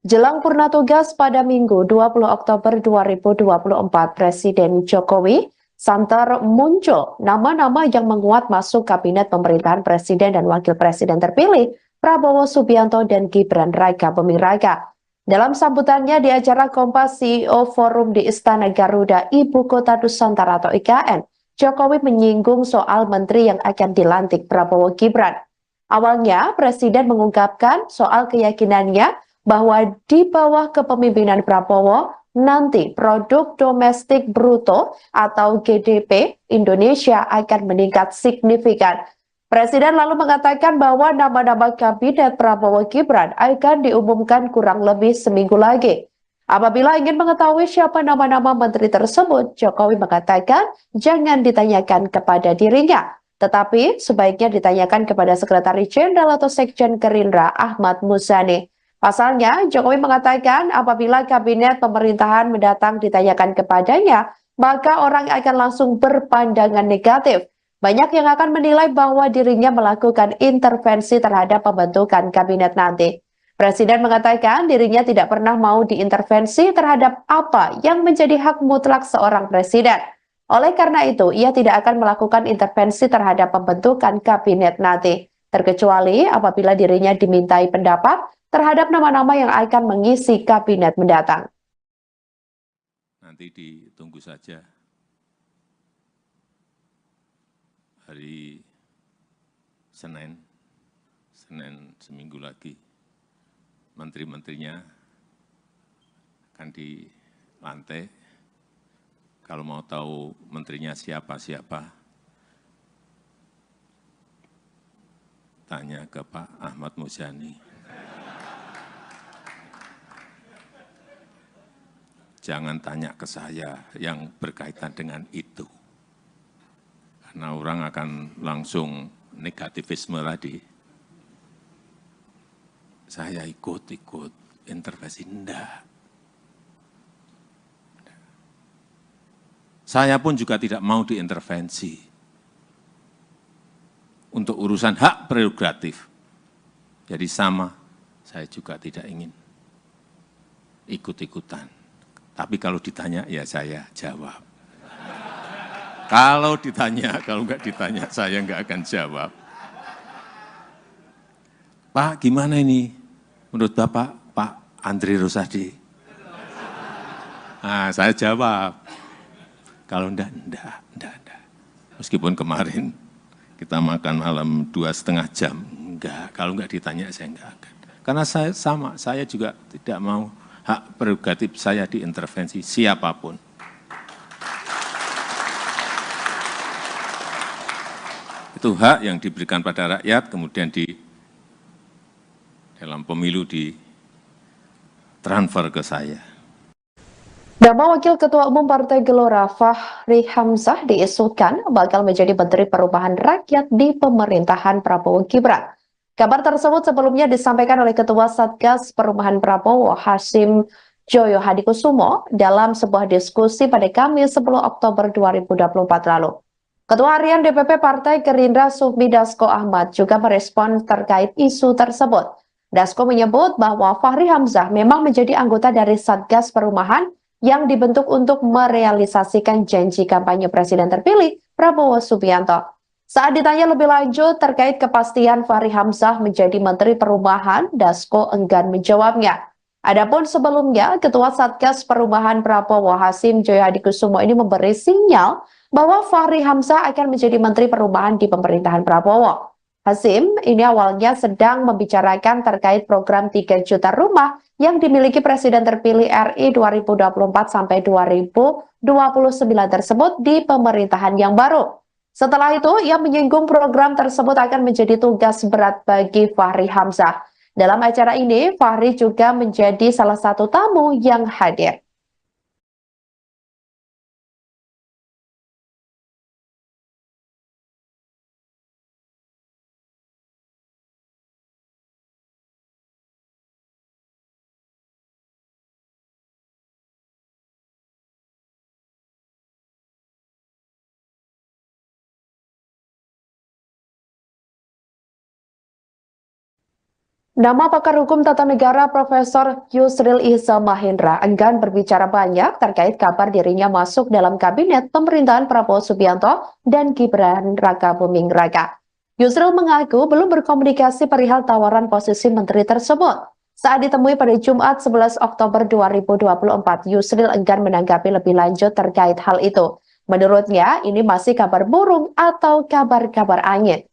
Jelang purna tugas pada Minggu 20 Oktober 2024, Presiden Jokowi santer muncul nama-nama yang menguat masuk kabinet pemerintahan Presiden dan Wakil Presiden terpilih Prabowo Subianto dan Gibran Raka Buming Raka. Dalam sambutannya di acara Kompas CEO Forum di Istana Garuda, Ibu Kota Nusantara atau IKN, Jokowi menyinggung soal menteri yang akan dilantik Prabowo Gibran. Awalnya, Presiden mengungkapkan soal keyakinannya bahwa di bawah kepemimpinan Prabowo, nanti produk domestik bruto atau GDP Indonesia akan meningkat signifikan. Presiden lalu mengatakan bahwa nama-nama kabinet Prabowo Gibran akan diumumkan kurang lebih seminggu lagi. Apabila ingin mengetahui siapa nama-nama menteri tersebut, Jokowi mengatakan jangan ditanyakan kepada dirinya, tetapi sebaiknya ditanyakan kepada Sekretaris Jenderal atau Sekjen Gerindra Ahmad Muzani. Pasalnya, Jokowi mengatakan apabila kabinet pemerintahan mendatang ditanyakan kepadanya, maka orang akan langsung berpandangan negatif. Banyak yang akan menilai bahwa dirinya melakukan intervensi terhadap pembentukan kabinet nanti. Presiden mengatakan dirinya tidak pernah mau diintervensi terhadap apa yang menjadi hak mutlak seorang presiden. Oleh karena itu, ia tidak akan melakukan intervensi terhadap pembentukan kabinet nanti, terkecuali apabila dirinya dimintai pendapat terhadap nama-nama yang akan mengisi kabinet mendatang. Nanti ditunggu saja hari Senin seminggu lagi, menteri-menterinya akan dilantik. Kalau mau tahu menterinya siapa-siapa, tanya ke Pak Ahmad Muzani. Jangan tanya ke saya yang berkaitan dengan itu. Karena orang akan langsung negativisme tadi. Saya ikut intervensi, enggak. Saya pun juga tidak mau diintervensi untuk urusan hak prerogatif. Jadi sama, saya juga tidak ingin ikut-ikutan. Tapi kalau ditanya, ya saya jawab. Kalau ditanya, kalau enggak ditanya, saya enggak akan jawab. Pak, gimana ini? Menurut Bapak, Pak Andri Rosadi? Nah, saya jawab. Kalau enggak. Meskipun kemarin kita makan malam 2,5 jam. Enggak, kalau enggak ditanya, saya enggak akan. Karena saya sama, saya juga tidak mau hak prerogatif saya diintervensi siapapun. Itu hak yang diberikan pada rakyat, kemudian dalam pemilu ditransfer ke saya. Nama Wakil Ketua Umum Partai Gelora Fahri Hamzah diisukan bakal menjadi Menteri Perubahan Rakyat di pemerintahan Prabowo Gibran. Kabar tersebut sebelumnya disampaikan oleh Ketua Satgas Perubahan Prabowo Hasyim Joyo Hadikusumo dalam sebuah diskusi pada Kamis 10 Oktober 2024 lalu. Ketua Harian DPP Partai Gerindra Sufmi Dasko Ahmad juga merespon terkait isu tersebut. Dasko menyebut bahwa Fahri Hamzah memang menjadi anggota dari Satgas Perumahan yang dibentuk untuk merealisasikan janji kampanye Presiden terpilih Prabowo Subianto. Saat ditanya lebih lanjut terkait kepastian Fahri Hamzah menjadi Menteri Perumahan, Dasko enggan menjawabnya. Adapun sebelumnya, Ketua Satgas Perumahan Prabowo Hasyim Joyo Hadikusumo ini memberi sinyal bahwa Fahri Hamzah akan menjadi Menteri Perumahan di pemerintahan Prabowo. Hasyim ini awalnya sedang membicarakan terkait program 3 juta rumah yang dimiliki Presiden terpilih RI 2024 sampai 2029 tersebut di pemerintahan yang baru. Setelah itu, ia menyinggung program tersebut akan menjadi tugas berat bagi Fahri Hamzah. Dalam acara ini, Fahri juga menjadi salah satu tamu yang hadir. Nama pakar hukum tata negara Profesor Yusril Iza Mahendra enggan berbicara banyak terkait kabar dirinya masuk dalam kabinet pemerintahan Prabowo Subianto dan Gibran Raka Buming Raka. Yusril mengaku belum berkomunikasi perihal tawaran posisi menteri tersebut. Saat ditemui pada Jumat 11 Oktober 2024, Yusril enggan menanggapi lebih lanjut terkait hal itu. Menurutnya, ini masih kabar burung atau kabar-kabar angin.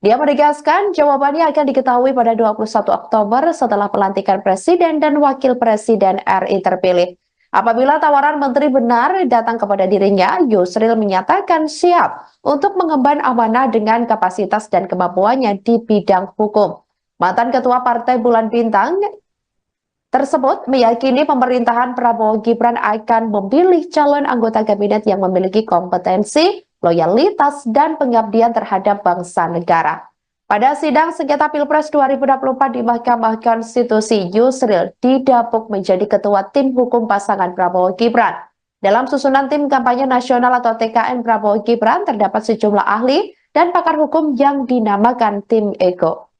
Dia menegaskan jawabannya akan diketahui pada 21 Oktober setelah pelantikan Presiden dan Wakil Presiden RI terpilih. Apabila tawaran menteri benar datang kepada dirinya, Yusril menyatakan siap untuk mengemban amanah dengan kapasitas dan kemampuannya di bidang hukum. Mantan Ketua Partai Bulan Bintang tersebut meyakini pemerintahan Prabowo Gibran akan memilih calon anggota kabinet yang memiliki kompetensi, loyalitas, dan pengabdian terhadap bangsa negara. Pada sidang sengketa Pilpres 2024 di Mahkamah Konstitusi, Yusril didapuk menjadi ketua tim hukum pasangan Prabowo Gibran. Dalam susunan tim kampanye nasional atau TKN Prabowo Gibran terdapat sejumlah ahli dan pakar hukum yang dinamakan tim Ego.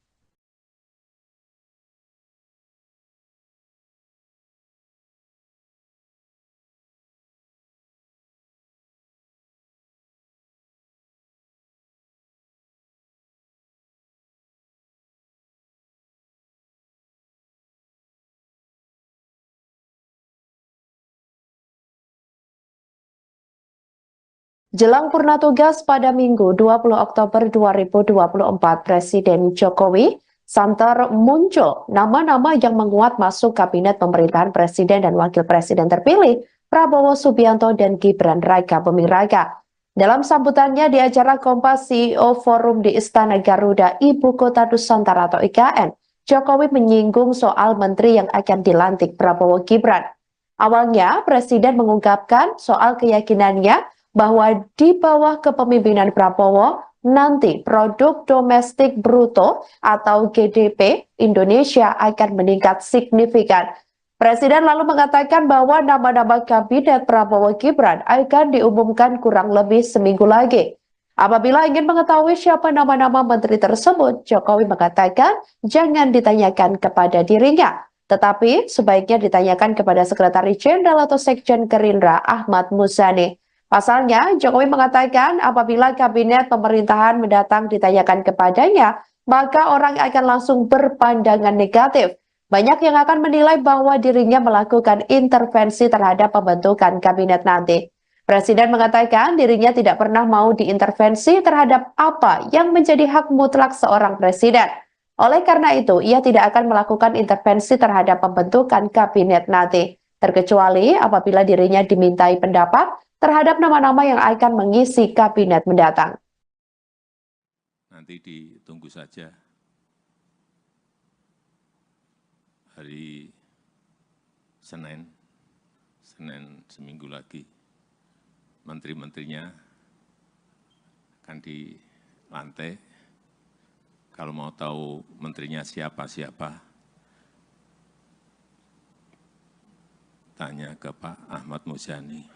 Jelang purna tugas pada Minggu 20 Oktober 2024, Presiden Jokowi santer muncul nama-nama yang menguat masuk kabinet pemerintahan Presiden dan Wakil Presiden terpilih Prabowo Subianto dan Gibran Raka Buming Raka. Dalam sambutannya di acara Kompas CEO Forum di Istana Garuda, Ibu Kota Nusantara atau IKN, Jokowi menyinggung soal menteri yang akan dilantik Prabowo Gibran. Awalnya, Presiden mengungkapkan soal keyakinannya bahwa di bawah kepemimpinan Prabowo, nanti produk domestik bruto atau GDP Indonesia akan meningkat signifikan. Presiden lalu mengatakan bahwa nama-nama kabinet Prabowo Gibran akan diumumkan kurang lebih seminggu lagi. Apabila ingin mengetahui siapa nama-nama menteri tersebut, Jokowi mengatakan jangan ditanyakan kepada dirinya, tetapi sebaiknya ditanyakan kepada Sekretaris Jenderal atau Sekjen Gerindra Ahmad Muzani. Pasalnya, Jokowi mengatakan apabila kabinet pemerintahan mendatang ditanyakan kepadanya, maka orang akan langsung berpandangan negatif. Banyak yang akan menilai bahwa dirinya melakukan intervensi terhadap pembentukan kabinet nanti. Presiden mengatakan dirinya tidak pernah mau diintervensi terhadap apa yang menjadi hak mutlak seorang presiden. Oleh karena itu, ia tidak akan melakukan intervensi terhadap pembentukan kabinet nanti, terkecuali apabila dirinya dimintai pendapat terhadap nama-nama yang akan mengisi kabinet mendatang. Nanti ditunggu saja hari Senin Senin seminggu lagi menteri-menterinya akan dilantik. Kalau mau tahu menterinya siapa-siapa, tanya ke Pak Ahmad Muzani.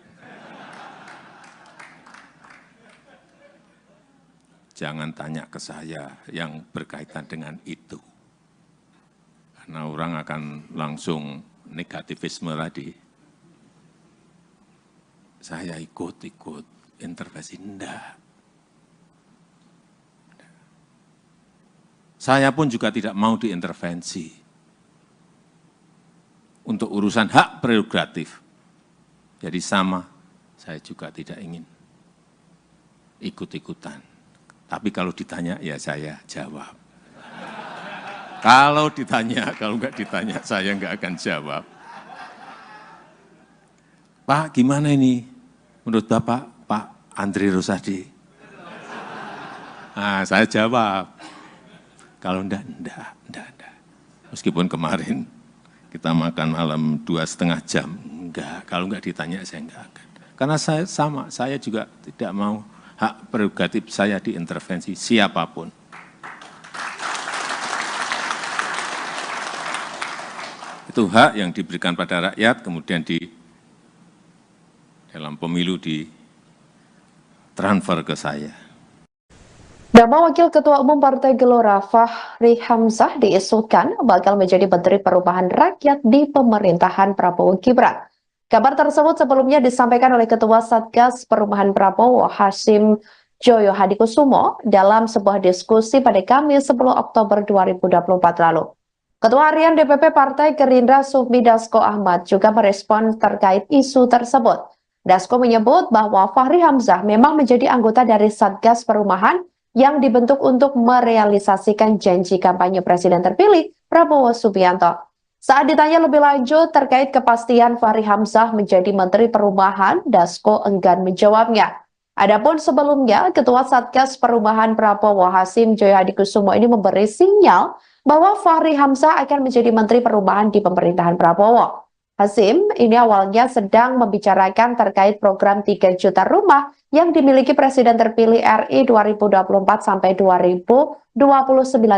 Jangan tanya ke saya yang berkaitan dengan itu. Karena orang akan langsung negativisme tadi. Saya ikut intervensi, enggak. Saya pun juga tidak mau diintervensi untuk urusan hak prerogatif. Jadi sama, saya juga tidak ingin ikut-ikutan. Tapi kalau ditanya, ya saya jawab. Kalau ditanya, kalau enggak ditanya, saya enggak akan jawab. Pak, gimana ini? Menurut Bapak, Pak Andri Rosadi? Nah, saya jawab. Kalau enggak. Meskipun kemarin kita makan malam 2,5 jam, enggak. Kalau enggak ditanya, saya enggak akan. Karena saya sama, saya juga tidak mau hak prerogatif saya diintervensi siapapun. Itu hak yang diberikan pada rakyat, kemudian dalam pemilu ditransfer ke saya. Nama Wakil Ketua Umum Partai Gelora Fahri Hamzah diisukan bakal menjadi Menteri Perubahan Rakyat di pemerintahan Prabowo Gibran. Kabar tersebut sebelumnya disampaikan oleh Ketua Satgas Perubahan Prabowo Hasyim Joyo Hadikusumo dalam sebuah diskusi pada Kamis 10 Oktober 2024 lalu. Ketua Harian DPP Partai Gerindra Sufmi Dasko Ahmad juga merespon terkait isu tersebut. Dasko menyebut bahwa Fahri Hamzah memang menjadi anggota dari Satgas Perubahan yang dibentuk untuk merealisasikan janji kampanye Presiden terpilih Prabowo Subianto. Saat ditanya lebih lanjut terkait kepastian Fahri Hamzah menjadi Menteri Perubahan, Dasko enggan menjawabnya. Adapun sebelumnya, Ketua Satgas Perubahan Prabowo Hasyim Joyo Hadikusumo ini memberi sinyal bahwa Fahri Hamzah akan menjadi Menteri Perubahan di pemerintahan Prabowo. Hasyim ini awalnya sedang membicarakan terkait program 3 juta rumah yang dimiliki Presiden terpilih RI 2024 sampai 2029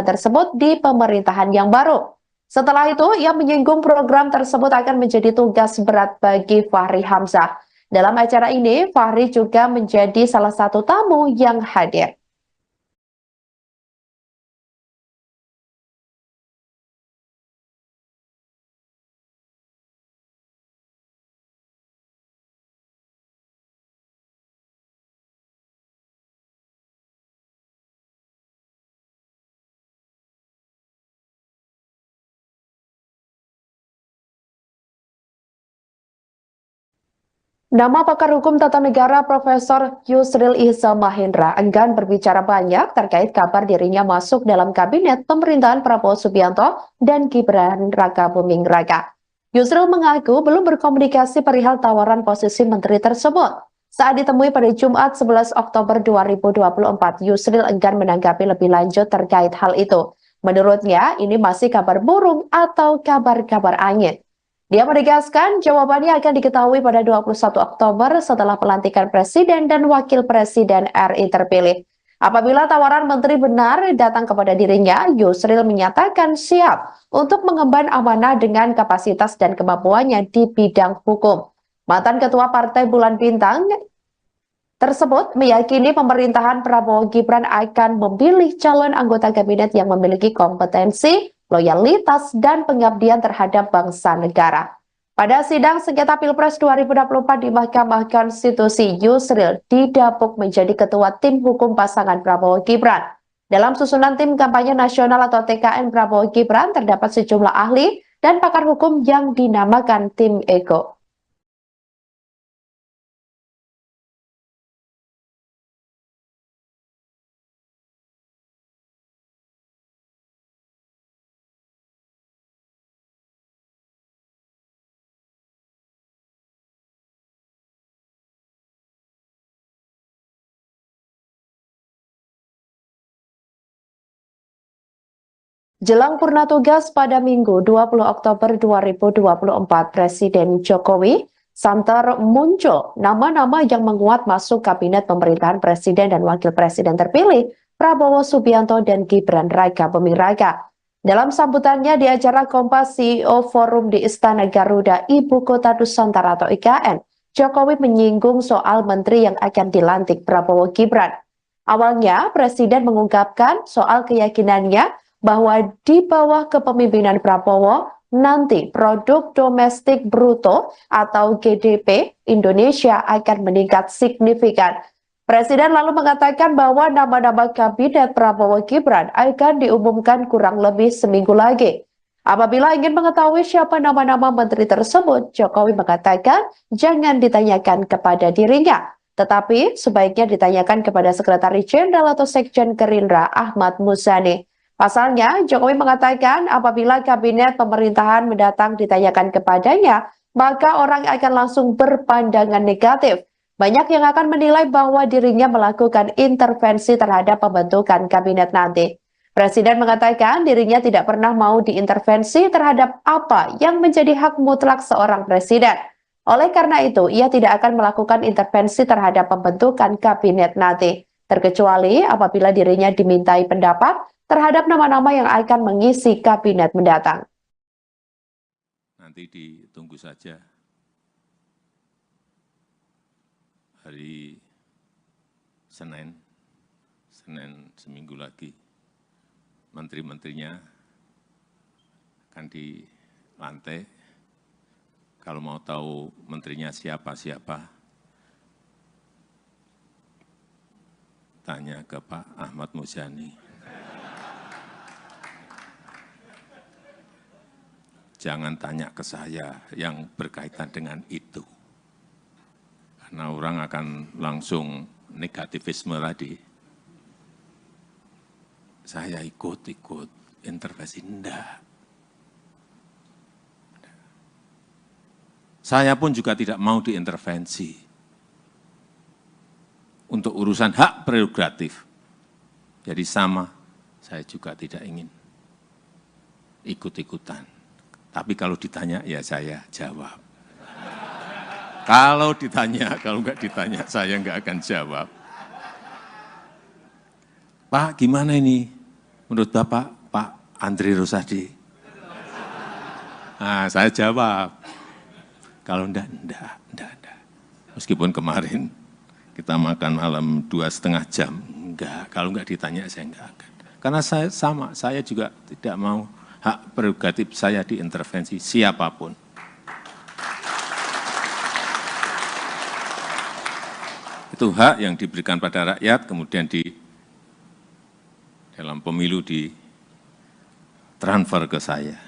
tersebut di pemerintahan yang baru. Setelah itu, ia menyinggung program tersebut akan menjadi tugas berat bagi Fahri Hamzah. Dalam acara ini, Fahri juga menjadi salah satu tamu yang hadir. Nama pakar hukum tata negara Profesor Yusril Ihza Mahendra enggan berbicara banyak terkait kabar dirinya masuk dalam kabinet pemerintahan Prabowo Subianto dan Gibran Rakabuming Raka. Yusril mengaku belum berkomunikasi perihal tawaran posisi menteri tersebut. Saat ditemui pada Jumat 11 Oktober 2024, Yusril enggan menanggapi lebih lanjut terkait hal itu. Menurutnya, ini masih kabar burung atau kabar-kabar angin. Dia menegaskan jawabannya akan diketahui pada 21 Oktober setelah pelantikan Presiden dan Wakil Presiden RI terpilih. Apabila tawaran menteri benar datang kepada dirinya, Yusril menyatakan siap untuk mengemban amanah dengan kapasitas dan kemampuannya di bidang hukum. Mantan Ketua Partai Bulan Bintang tersebut meyakini pemerintahan Prabowo Gibran akan memilih calon anggota kabinet yang memiliki kompetensi, loyalitas, dan pengabdian terhadap bangsa negara. Pada sidang sengketa Pilpres 2024 di Mahkamah Konstitusi, Yusril didapuk menjadi ketua tim hukum pasangan Prabowo Gibran. Dalam susunan tim kampanye nasional atau TKN Prabowo Gibran terdapat sejumlah ahli dan pakar hukum yang dinamakan tim Ego. Jelang purna tugas pada Minggu 20 Oktober 2024, Presiden Jokowi santer muncul nama-nama yang menguat masuk kabinet pemerintahan presiden dan wakil presiden terpilih Prabowo Subianto dan Gibran Raka Buming Raka. Dalam sambutannya di acara Kompas CEO Forum di Istana Garuda, Ibu Kota Nusantara atau IKN, Jokowi menyinggung soal menteri yang akan dilantik Prabowo Gibran. Awalnya, Presiden mengungkapkan soal keyakinannya bahwa di bawah kepemimpinan Prabowo, nanti produk domestik bruto atau GDP Indonesia akan meningkat signifikan. Presiden lalu mengatakan bahwa nama-nama kabinet Prabowo Gibran akan diumumkan kurang lebih seminggu lagi. Apabila ingin mengetahui siapa nama-nama menteri tersebut, Jokowi mengatakan jangan ditanyakan kepada dirinya, tetapi sebaiknya ditanyakan kepada Sekretaris Jenderal atau Sekjen Gerindra Ahmad Muzani. Pasalnya, Jokowi mengatakan apabila kabinet pemerintahan mendatang ditanyakan kepadanya, maka orang akan langsung berpandangan negatif. Banyak yang akan menilai bahwa dirinya melakukan intervensi terhadap pembentukan kabinet nanti. Presiden mengatakan dirinya tidak pernah mau diintervensi terhadap apa yang menjadi hak mutlak seorang presiden. Oleh karena itu, ia tidak akan melakukan intervensi terhadap pembentukan kabinet nanti, terkecuali apabila dirinya dimintai pendapat terhadap nama-nama yang akan mengisi kabinet mendatang. Nanti ditunggu saja hari Senin seminggu lagi, menteri-menterinya akan dilantik. Kalau mau tahu menterinya siapa-siapa, tanya ke Pak Ahmad Muzani. Jangan tanya ke saya yang berkaitan dengan itu. Karena orang akan langsung negativisme tadi. Saya ikut intervensi, enggak. Saya pun juga tidak mau diintervensi untuk urusan hak prerogatif. Jadi sama, saya juga tidak ingin ikut-ikutan. Tapi kalau ditanya, ya saya jawab. Kalau ditanya, kalau enggak ditanya, saya enggak akan jawab. Pak, gimana ini? Menurut Bapak, Pak Andri Rosadi? Nah, saya jawab. Kalau enggak. Meskipun kemarin kita makan malam 2,5 jam, enggak. Kalau enggak ditanya, saya enggak akan. Karena saya sama, saya juga tidak mau hak prerogatif saya diintervensi siapapun. Itu hak yang diberikan pada rakyat, kemudian dalam pemilu ditransfer ke saya.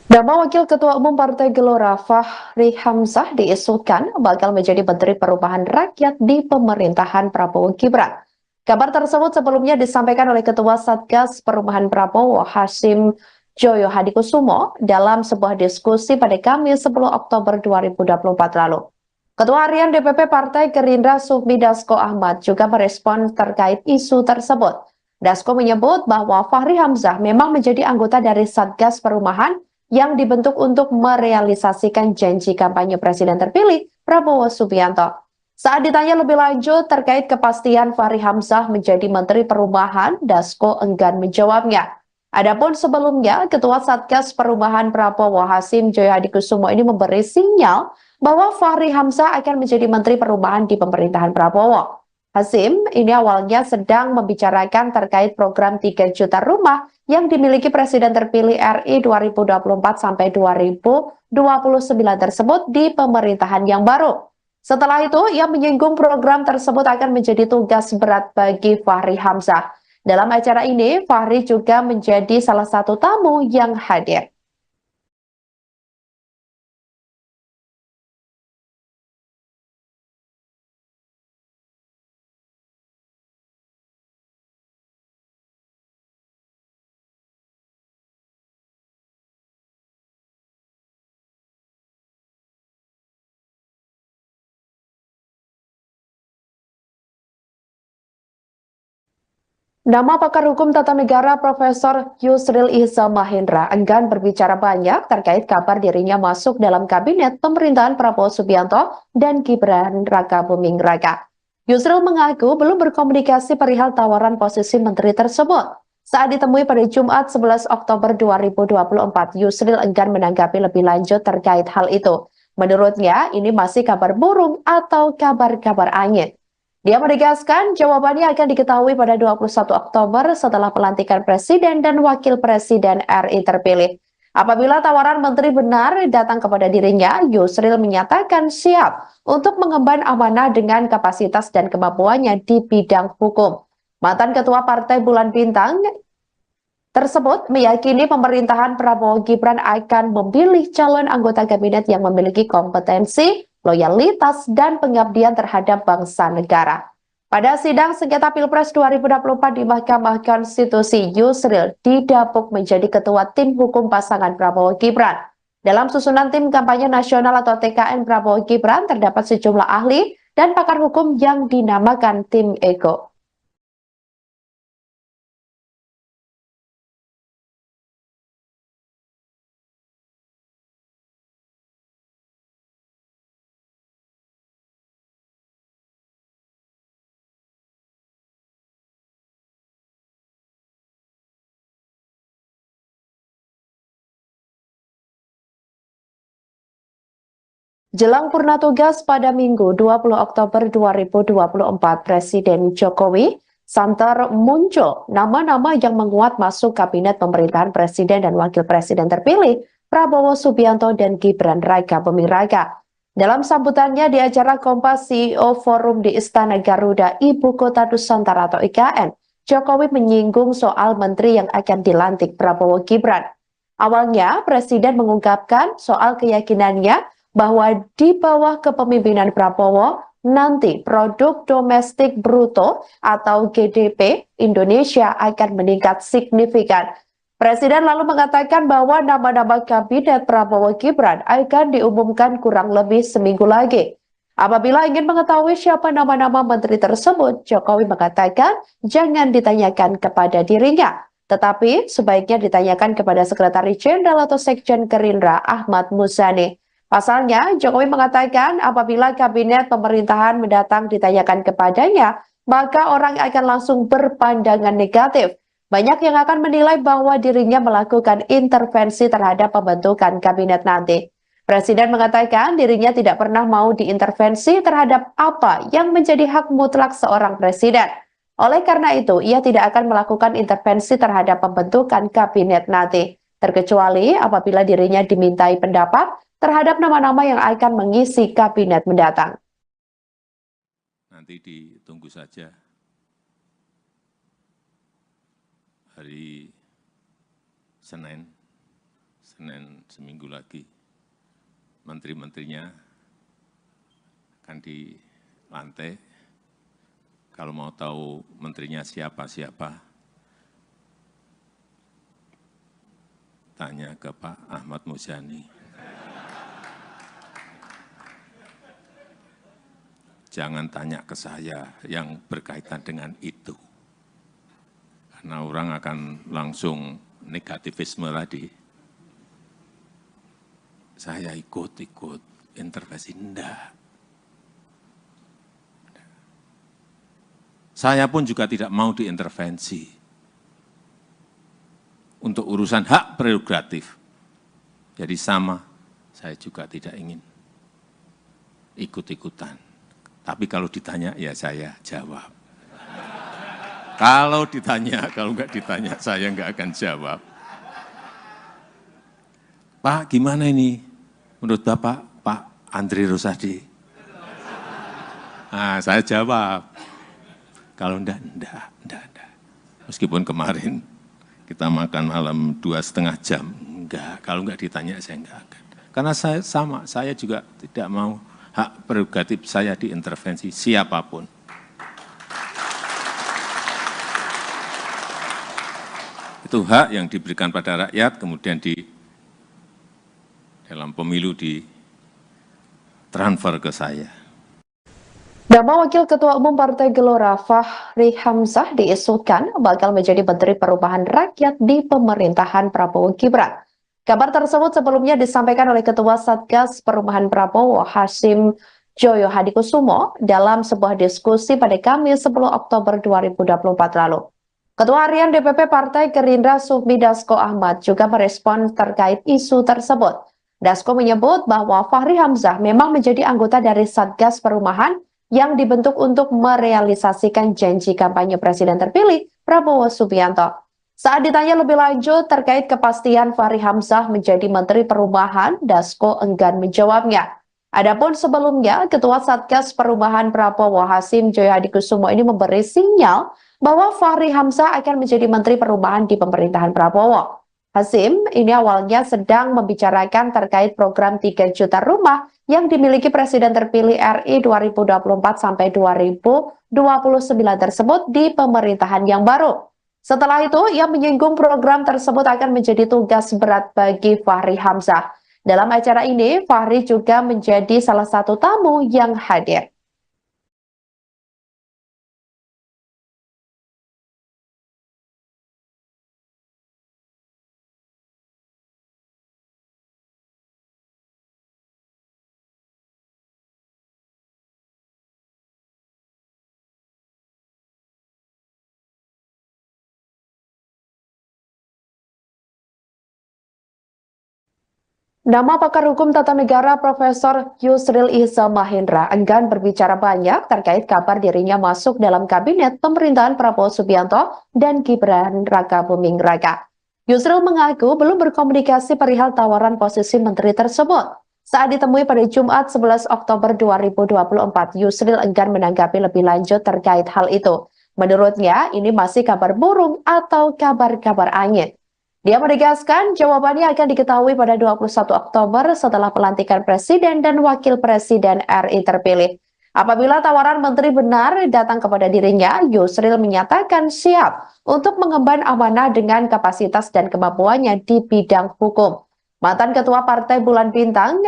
Nama Wakil Ketua Umum Partai Gelora Fahri Hamzah diisukan bakal menjadi Menteri Perubahan Rakyat di pemerintahan Prabowo Gibran. Kabar tersebut sebelumnya disampaikan oleh Ketua Satgas Perubahan Prabowo Hasim Joyo Hadikusumo dalam sebuah diskusi pada Kamis 10 Oktober 2024 lalu. Ketua Harian DPP Partai Gerindra Sufmi Dasko Ahmad juga merespon terkait isu tersebut. Dasko menyebut bahwa Fahri Hamzah memang menjadi anggota dari Satgas Perubahan yang dibentuk untuk merealisasikan janji kampanye Presiden terpilih Prabowo Subianto. Saat ditanya lebih lanjut terkait kepastian Fahri Hamzah menjadi Menteri Perubahan, Dasko enggan menjawabnya. Adapun sebelumnya, Ketua Satgas Perubahan Prabowo Hasim Joyo Hadikusumo ini memberi sinyal bahwa Fahri Hamzah akan menjadi Menteri Perubahan di pemerintahan Prabowo. Hasim ini awalnya sedang membicarakan terkait program 3 juta rumah yang dimiliki Presiden terpilih RI 2024 sampai 2029 tersebut di pemerintahan yang baru. Setelah itu, ia menyinggung program tersebut akan menjadi tugas berat bagi Fahri Hamzah. Dalam acara ini, Fahri juga menjadi salah satu tamu yang hadir. Nama pakar hukum tata negara Profesor Yusril Iza Mahendra enggan berbicara banyak terkait kabar dirinya masuk dalam kabinet pemerintahan Prabowo Subianto dan Gibran Rakabuming Raka. Yusril mengaku belum berkomunikasi perihal tawaran posisi menteri tersebut. Saat ditemui pada Jumat 11 Oktober 2024, Yusril enggan menanggapi lebih lanjut terkait hal itu. Menurutnya, ini masih kabar burung atau kabar-kabar angin. Dia menegaskan jawabannya akan diketahui pada 21 Oktober setelah pelantikan Presiden dan Wakil Presiden RI terpilih. Apabila tawaran menteri benar datang kepada dirinya, Yusril menyatakan siap untuk mengemban amanah dengan kapasitas dan kemampuannya di bidang hukum. Mantan Ketua Partai Bulan Bintang tersebut meyakini pemerintahan Prabowo Gibran akan memilih calon anggota kabinet yang memiliki kompetensi, loyalitas, dan pengabdian terhadap bangsa negara. Pada sidang sengketa Pilpres 2024 di Mahkamah Konstitusi, Yusril didapuk menjadi ketua tim hukum pasangan Prabowo Gibran. Dalam susunan tim kampanye nasional atau TKN Prabowo Gibran terdapat sejumlah ahli dan pakar hukum yang dinamakan tim Ego. Jelang purna tugas pada Minggu 20 Oktober 2024, Presiden Jokowi santer muncul nama-nama yang menguat masuk kabinet pemerintahan Presiden dan Wakil Presiden terpilih Prabowo Subianto dan Gibran Rakabuming Raka. Dalam sambutannya di acara Kompas CEO Forum di Istana Garuda, Ibu Kota Nusantara atau IKN, Jokowi menyinggung soal menteri yang akan dilantik Prabowo Gibran. Awalnya, Presiden mengungkapkan soal keyakinannya bahwa di bawah kepemimpinan Prabowo, nanti produk domestik bruto atau GDP Indonesia akan meningkat signifikan. Presiden lalu mengatakan bahwa nama-nama kabinet Prabowo Gibran akan diumumkan kurang lebih seminggu lagi. Apabila ingin mengetahui siapa nama-nama menteri tersebut, Jokowi mengatakan jangan ditanyakan kepada dirinya, tetapi sebaiknya ditanyakan kepada Sekretaris Jenderal atau Sekjen Gerindra Ahmad Muzani. Pasalnya, Jokowi mengatakan apabila kabinet pemerintahan mendatang ditanyakan kepadanya, maka orang akan langsung berpandangan negatif. Banyak yang akan menilai bahwa dirinya melakukan intervensi terhadap pembentukan kabinet nanti. Presiden mengatakan dirinya tidak pernah mau diintervensi terhadap apa yang menjadi hak mutlak seorang presiden. Oleh karena itu, ia tidak akan melakukan intervensi terhadap pembentukan kabinet nanti, terkecuali apabila dirinya dimintai pendapat terhadap nama-nama yang akan mengisi kabinet mendatang. Nanti ditunggu saja hari Senin seminggu lagi, menteri-menterinya akan dilantik. Kalau mau tahu menterinya siapa-siapa, tanya ke Pak Ahmad Muzani. Jangan tanya ke saya yang berkaitan dengan itu. Karena orang akan langsung negativisme tadi. Saya ikut intervensi, enggak. Saya pun juga tidak mau diintervensi. Untuk urusan hak prerogatif. Jadi sama, saya juga tidak ingin ikut-ikutan. Tapi kalau ditanya, ya saya jawab. Kalau ditanya, kalau enggak ditanya, saya enggak akan jawab. Pak, gimana ini? Menurut Bapak, Pak Andri Rosadi? Nah, saya jawab. Kalau enggak. Meskipun kemarin kita makan malam 2,5 jam. Enggak, kalau enggak ditanya, saya enggak akan. Karena saya sama, saya juga tidak mau hak prerogatif saya diintervensi siapapun. Itu hak yang diberikan pada rakyat, kemudian dalam pemilu ditransfer ke saya. Nama Wakil Ketua Umum Partai Gelora Fahri Hamzah diisukan bakal menjadi Menteri Perubahan Rakyat di pemerintahan Prabowo Gibran. Kabar tersebut sebelumnya disampaikan oleh Ketua Satgas Perubahan Prabowo Hasyim Joyo Hadikusumo dalam sebuah diskusi pada Kamis 10 Oktober 2024 lalu. Ketua Harian DPP Partai Gerindra Sufmi Dasko Ahmad juga merespon terkait isu tersebut. Dasko menyebut bahwa Fahri Hamzah memang menjadi anggota dari Satgas Perumahan yang dibentuk untuk merealisasikan janji kampanye Presiden terpilih Prabowo Subianto. Saat ditanya lebih lanjut terkait kepastian Fahri Hamzah menjadi Menteri Perubahan, Dasko enggan menjawabnya. Adapun sebelumnya, Ketua Satgas Perubahan Prabowo Hasyim Joyo Hadikusumo ini memberi sinyal bahwa Fahri Hamzah akan menjadi Menteri Perubahan di pemerintahan Prabowo. Hasyim ini awalnya sedang membicarakan terkait program 3 juta rumah yang dimiliki Presiden terpilih RI 2024 sampai 2029 tersebut di pemerintahan yang baru. Setelah itu, ia menyinggung program tersebut akan menjadi tugas berat bagi Fahri Hamzah. Dalam acara ini, Fahri juga menjadi salah satu tamu yang hadir. Nama pakar hukum tata negara Profesor Yusril Iza Mahendra enggan berbicara banyak terkait kabar dirinya masuk dalam kabinet pemerintahan Prabowo Subianto dan Gibran Raka Buming Raka. Yusril mengaku belum berkomunikasi perihal tawaran posisi menteri tersebut. Saat ditemui pada Jumat 11 Oktober 2024, Yusril enggan menanggapi lebih lanjut terkait hal itu. Menurutnya, ini masih kabar burung atau kabar-kabar angin. Dia menegaskan jawabannya akan diketahui pada 21 Oktober setelah pelantikan Presiden dan Wakil Presiden RI terpilih. Apabila tawaran menteri benar datang kepada dirinya, Yusril menyatakan siap untuk mengemban amanah dengan kapasitas dan kemampuannya di bidang hukum. Mantan Ketua Partai Bulan Bintang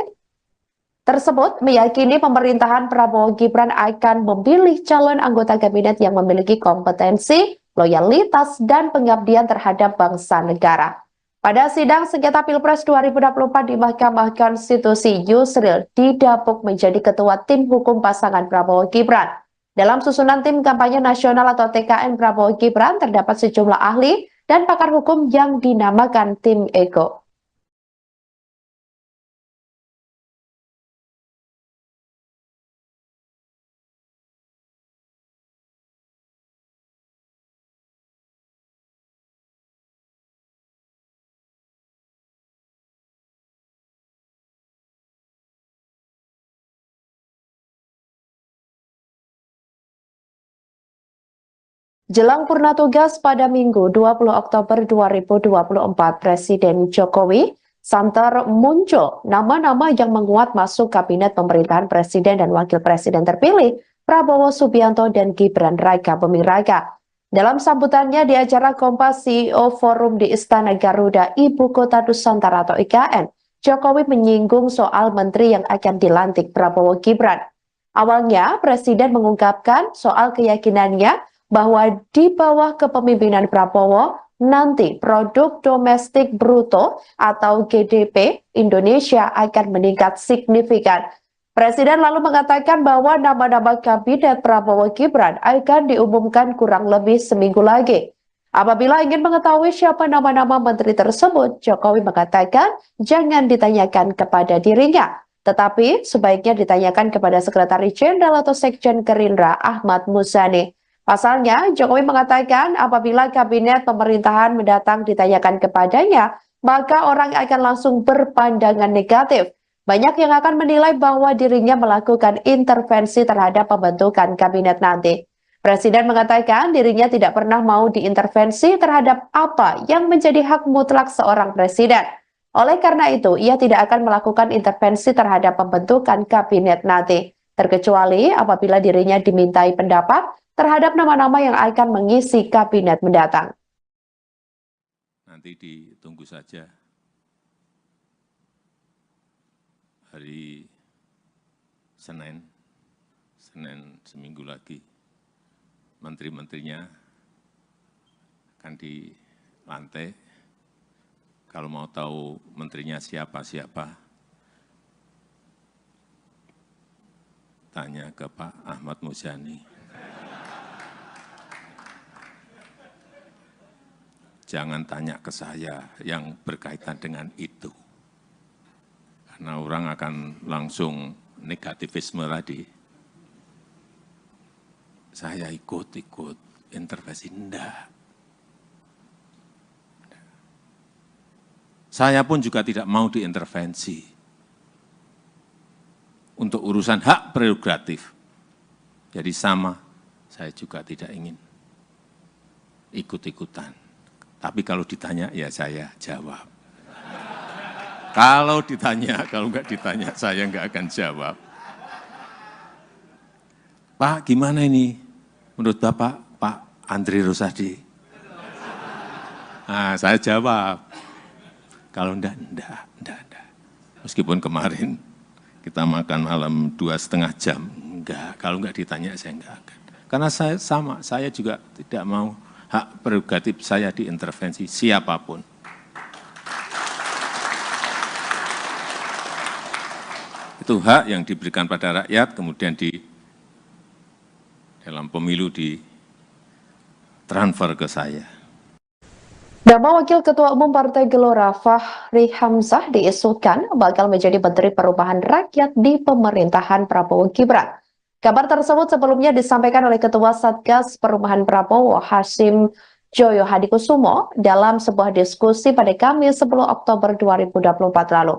tersebut meyakini pemerintahan Prabowo Gibran akan memilih calon anggota kabinet yang memiliki kompetensi, loyalitas, dan pengabdian terhadap bangsa negara. Pada sidang sengketa Pilpres 2024 di Mahkamah Konstitusi, Yusril didapuk menjadi ketua tim hukum pasangan Prabowo Gibran. Dalam susunan tim kampanye nasional atau TKN Prabowo Gibran terdapat sejumlah ahli dan pakar hukum yang dinamakan tim Ego. Jelang purna tugas pada Minggu 20 Oktober 2024, Presiden Jokowi santer muncul nama-nama yang menguat masuk kabinet pemerintahan Presiden dan Wakil Presiden terpilih Prabowo Subianto dan Gibran Raka Buming Raka. Dalam sambutannya di acara Kompas CEO Forum di Istana Garuda, Ibu Kota Nusantara atau IKN, Jokowi menyinggung soal menteri yang akan dilantik Prabowo Gibran. Awalnya, Presiden mengungkapkan soal keyakinannya bahwa di bawah kepemimpinan Prabowo, nanti produk domestik bruto atau GDP Indonesia akan meningkat signifikan. Presiden lalu mengatakan bahwa nama-nama kabinet Prabowo Gibran akan diumumkan kurang lebih seminggu lagi. Apabila ingin mengetahui siapa nama-nama menteri tersebut, Jokowi mengatakan jangan ditanyakan kepada dirinya, tetapi sebaiknya ditanyakan kepada Sekretaris Jenderal atau Sekjen Gerindra Ahmad Muzani. Pasalnya, Jokowi mengatakan apabila kabinet pemerintahan mendatang ditanyakan kepadanya, maka orang akan langsung berpandangan negatif. Banyak yang akan menilai bahwa dirinya melakukan intervensi terhadap pembentukan kabinet nanti. Presiden mengatakan dirinya tidak pernah mau diintervensi terhadap apa yang menjadi hak mutlak seorang presiden. Oleh karena itu, ia tidak akan melakukan intervensi terhadap pembentukan kabinet nanti, terkecuali apabila dirinya dimintai pendapat terhadap nama-nama yang akan mengisi kabinet mendatang. Nanti ditunggu saja hari Senin Senin seminggu lagi, menteri-menterinya akan dilantik. Kalau mau tahu menterinya siapa-siapa, tanya ke Pak Ahmad Muzani. Jangan tanya ke saya yang berkaitan dengan itu. Karena orang akan langsung negativisme tadi. Saya ikut intervensi, enggak. Saya pun juga tidak mau diintervensi untuk urusan hak prerogatif. Jadi sama, saya juga tidak ingin ikut-ikutan. Tapi kalau ditanya, ya saya jawab. Kalau ditanya, kalau enggak ditanya, saya enggak akan jawab. Pak, gimana ini? Menurut Bapak, Pak Andri Rosadi? Nah, saya jawab. Kalau enggak. Meskipun kemarin kita makan malam 2,5 jam, enggak. Kalau enggak ditanya, saya enggak akan. Karena saya sama, saya juga tidak mau hak prerogatif saya diintervensi siapapun. Itu hak yang diberikan pada rakyat, kemudian dalam pemilu ditransfer ke saya. Nama Wakil Ketua Umum Partai Gelora Fahri Hamzah diisukan bakal menjadi Menteri Perubahan Rakyat di pemerintahan Prabowo Gibran. Kabar tersebut sebelumnya disampaikan oleh Ketua Satgas Perubahan Prabowo Hasyim Joyo Hadikusumo dalam sebuah diskusi pada Kamis 10 Oktober 2024 lalu.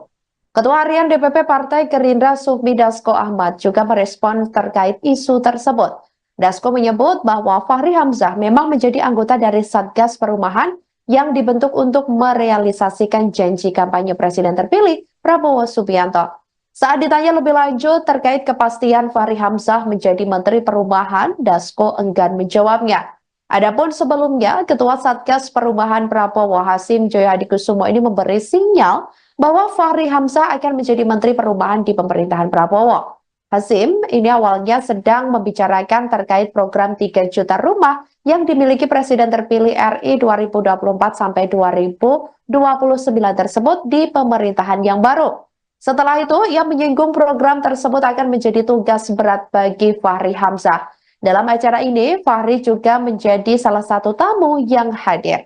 Ketua Harian DPP Partai Gerindra Sufmi Dasko Ahmad juga merespon terkait isu tersebut. Dasko menyebut bahwa Fahri Hamzah memang menjadi anggota dari Satgas Perubahan yang dibentuk untuk merealisasikan janji kampanye Presiden terpilih Prabowo Subianto. Saat ditanya lebih lanjut terkait kepastian Fahri Hamzah menjadi Menteri Perubahan, Dasko enggan menjawabnya. Adapun sebelumnya, Ketua Satgas Perubahan Prabowo Hasyim Joyo Hadikusumo ini memberi sinyal bahwa Fahri Hamzah akan menjadi Menteri Perubahan di pemerintahan Prabowo. Hasyim ini awalnya sedang membicarakan terkait program 3 juta rumah yang dimiliki Presiden terpilih RI 2024 sampai 2029 tersebut di pemerintahan yang baru. Setelah itu, ia menyinggung program tersebut akan menjadi tugas berat bagi Fahri Hamzah. Dalam acara ini, Fahri juga menjadi salah satu tamu yang hadir.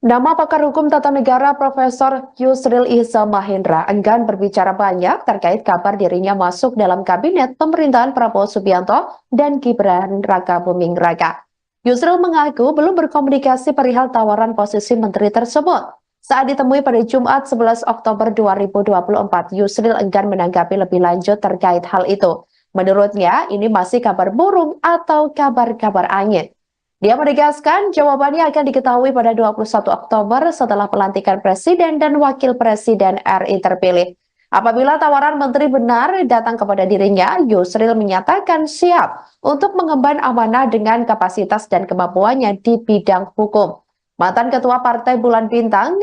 Nama pakar hukum tata negara Profesor Yusril Ihza Mahendra enggan berbicara banyak terkait kabar dirinya masuk dalam kabinet pemerintahan Prabowo Subianto dan Gibran Rakabuming Raka. Yusril mengaku belum berkomunikasi perihal tawaran posisi menteri tersebut. Saat ditemui pada Jumat 11 Oktober 2024, Yusril enggan menanggapi lebih lanjut terkait hal itu. Menurutnya, ini masih kabar burung atau kabar-kabar angin. Dia menegaskan jawabannya akan diketahui pada 21 Oktober setelah pelantikan Presiden dan Wakil Presiden RI terpilih. Apabila tawaran menteri benar datang kepada dirinya, Yusril menyatakan siap untuk mengemban amanah dengan kapasitas dan kemampuannya di bidang hukum. Mantan Ketua Partai Bulan Bintang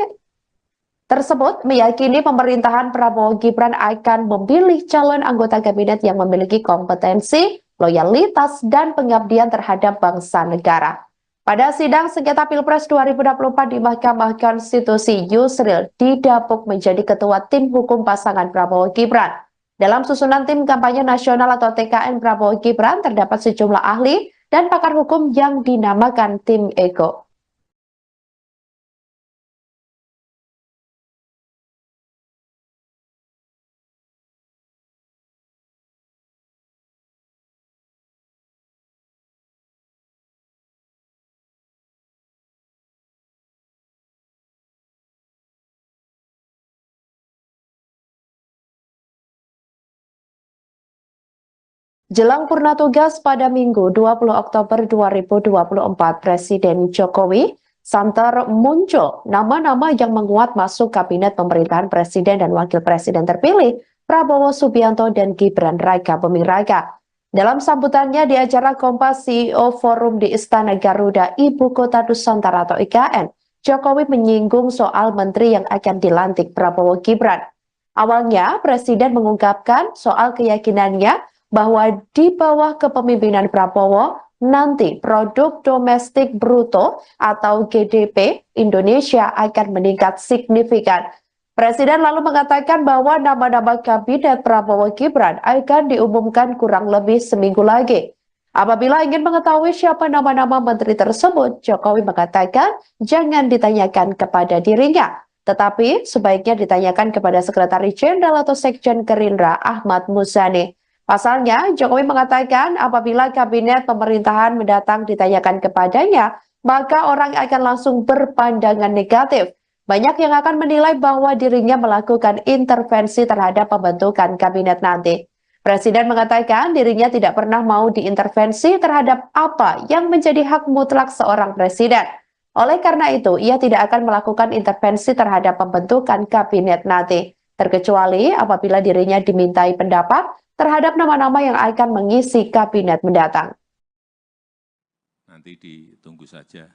tersebut meyakini pemerintahan Prabowo Gibran akan memilih calon anggota kabinet yang memiliki kompetensi, loyalitas, dan pengabdian terhadap bangsa negara. Pada sidang sengketa Pilpres 2024 di Mahkamah Konstitusi, Yusril didapuk menjadi ketua tim hukum pasangan Prabowo Gibran. Dalam susunan tim kampanye nasional atau TKN Prabowo Gibran terdapat sejumlah ahli dan pakar hukum yang dinamakan tim Ego. Jelang purna tugas pada Minggu 20 Oktober 2024, Presiden Jokowi santer muncul nama-nama yang menguat masuk kabinet pemerintahan Presiden dan Wakil Presiden terpilih Prabowo Subianto dan Gibran Raka Buming Raka. Dalam sambutannya di acara Kompas CEO Forum di Istana Garuda, Ibu Kota Nusantara atau IKN, Jokowi menyinggung soal menteri yang akan dilantik Prabowo Gibran. Awalnya, Presiden mengungkapkan soal keyakinannya bahwa di bawah kepemimpinan Prabowo, nanti produk domestik bruto atau GDP Indonesia akan meningkat signifikan. Presiden lalu mengatakan bahwa nama-nama kabinet Prabowo Gibran akan diumumkan kurang lebih seminggu lagi. Apabila ingin mengetahui siapa nama-nama menteri tersebut, Jokowi mengatakan jangan ditanyakan kepada dirinya, tetapi sebaiknya ditanyakan kepada Sekretaris Jenderal atau Sekjen Gerindra Ahmad Muzani. Pasalnya, Jokowi mengatakan apabila kabinet pemerintahan mendatang ditanyakan kepadanya, maka orang akan langsung berpandangan negatif. Banyak yang akan menilai bahwa dirinya melakukan intervensi terhadap pembentukan kabinet nanti. Presiden mengatakan dirinya tidak pernah mau diintervensi terhadap apa yang menjadi hak mutlak seorang presiden. Oleh karena itu, ia tidak akan melakukan intervensi terhadap pembentukan kabinet nanti, terkecuali apabila dirinya dimintai pendapat terhadap nama-nama yang akan mengisi kabinet mendatang. Nanti ditunggu saja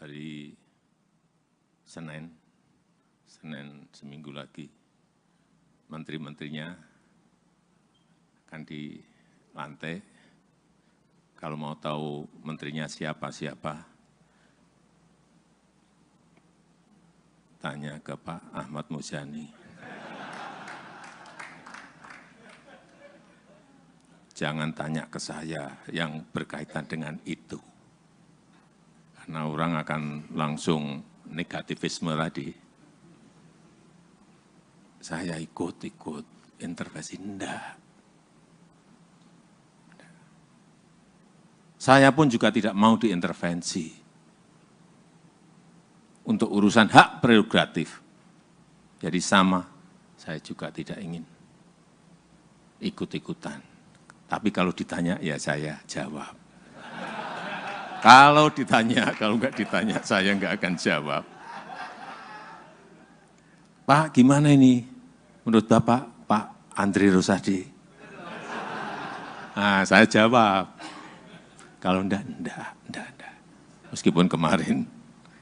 hari Senin seminggu lagi, menteri-menterinya akan dilantik. Kalau mau tahu menterinya siapa-siapa, tanya ke Pak Ahmad Muzani. Jangan tanya ke saya yang berkaitan dengan itu. Karena orang akan langsung negativisme tadi. Saya ikut intervensi, enggak. Saya pun juga tidak mau diintervensi untuk urusan hak prerogatif. Jadi sama, saya juga tidak ingin ikut-ikutan. Tapi kalau ditanya, ya saya jawab. Kalau ditanya, kalau enggak ditanya, saya enggak akan jawab. Pak, gimana ini? Menurut Bapak, Pak Andri Rosadi? Nah, saya jawab. Kalau enggak. Meskipun kemarin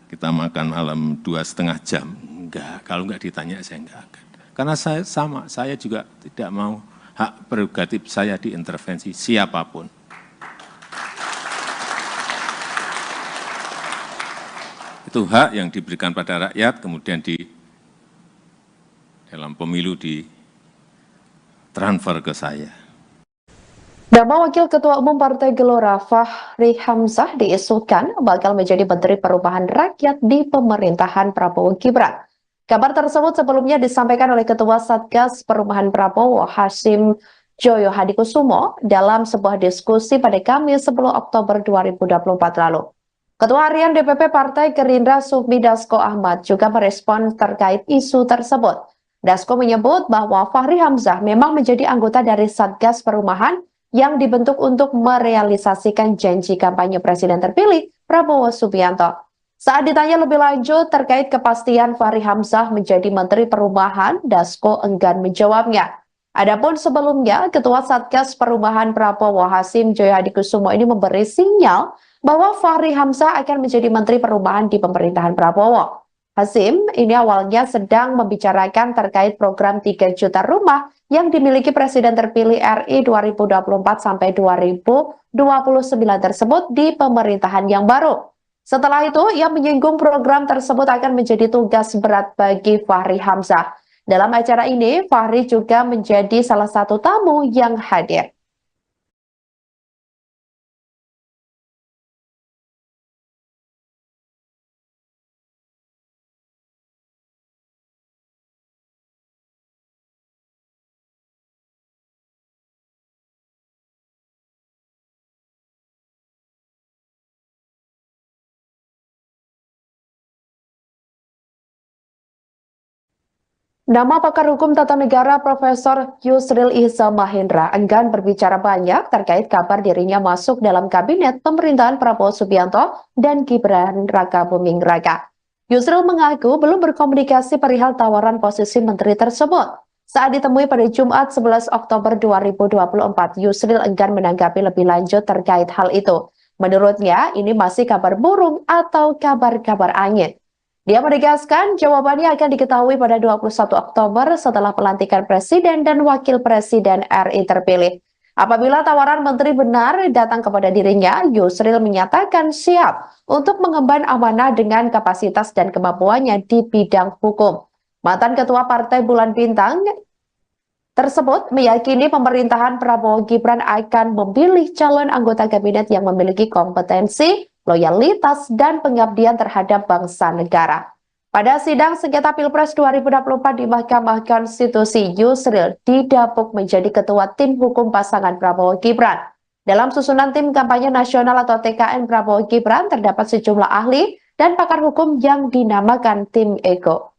kita makan malam 2,5 jam. Enggak, kalau enggak ditanya, saya enggak akan. Karena saya sama, saya juga tidak mau hak prerogatif saya diintervensi siapapun. Itu hak yang diberikan pada rakyat, kemudian dalam pemilu ditransfer ke saya. Nama Wakil Ketua Umum Partai Gelora Fahri Hamzah diisukan bakal menjadi Menteri Perubahan Rakyat di pemerintahan Prabowo Gibran. Kabar tersebut sebelumnya disampaikan oleh Ketua Satgas Perubahan Prabowo Hasyim Joyo Hadikusumo dalam sebuah diskusi pada Kamis 10 Oktober 2024 lalu. Ketua Harian DPP Partai Gerindra Sufmi Dasko Ahmad juga merespon terkait isu tersebut. Dasko menyebut bahwa Fahri Hamzah memang menjadi anggota dari Satgas Perumahan yang dibentuk untuk merealisasikan janji kampanye Presiden terpilih Prabowo Subianto. Saat ditanya lebih lanjut terkait kepastian Fahri Hamzah menjadi Menteri Perumahan, Dasko enggan menjawabnya. Adapun sebelumnya, Ketua Satgas Perumahan Prabowo Hasyim Joyo Hadikusumo ini memberi sinyal bahwa Fahri Hamzah akan menjadi Menteri Perumahan di pemerintahan Prabowo. Hasyim ini awalnya sedang membicarakan terkait program 3 juta rumah yang dimiliki Presiden terpilih RI 2024 sampai 2029 tersebut di pemerintahan yang baru. Setelah itu, ia menyinggung program tersebut akan menjadi tugas berat bagi Fahri Hamzah. Dalam acara ini, Fahri juga menjadi salah satu tamu yang hadir. Nama pakar hukum tata negara Profesor Yusril Iza Mahendra enggan berbicara banyak terkait kabar dirinya masuk dalam kabinet pemerintahan Prabowo Subianto dan Gibran Raka Buming Raka. Yusril mengaku belum berkomunikasi perihal tawaran posisi menteri tersebut. Saat ditemui pada Jumat 11 Oktober 2024, Yusril enggan menanggapi lebih lanjut terkait hal itu. Menurutnya, ini masih kabar burung atau kabar-kabar angin. Dia menegaskan jawabannya akan diketahui pada 21 Oktober setelah pelantikan Presiden dan Wakil Presiden RI terpilih. Apabila tawaran menteri benar datang kepada dirinya, Yusril menyatakan siap untuk mengemban amanah dengan kapasitas dan kemampuannya di bidang hukum. Mantan Ketua Partai Bulan Bintang tersebut meyakini pemerintahan Prabowo Gibran akan memilih calon anggota kabinet yang memiliki kompetensi, loyalitas, dan pengabdian terhadap bangsa negara. Pada sidang sengketa Pilpres 2024 di Mahkamah Konstitusi, Yusril didapuk menjadi ketua tim hukum pasangan Prabowo Gibran. Dalam susunan tim kampanye nasional atau TKN Prabowo Gibran terdapat sejumlah ahli dan pakar hukum yang dinamakan tim Ego.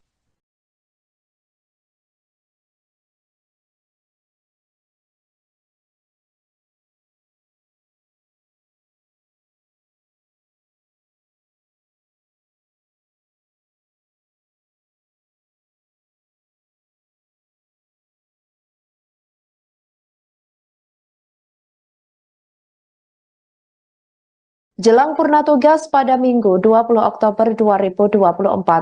Jelang purna tugas pada Minggu 20 Oktober 2024,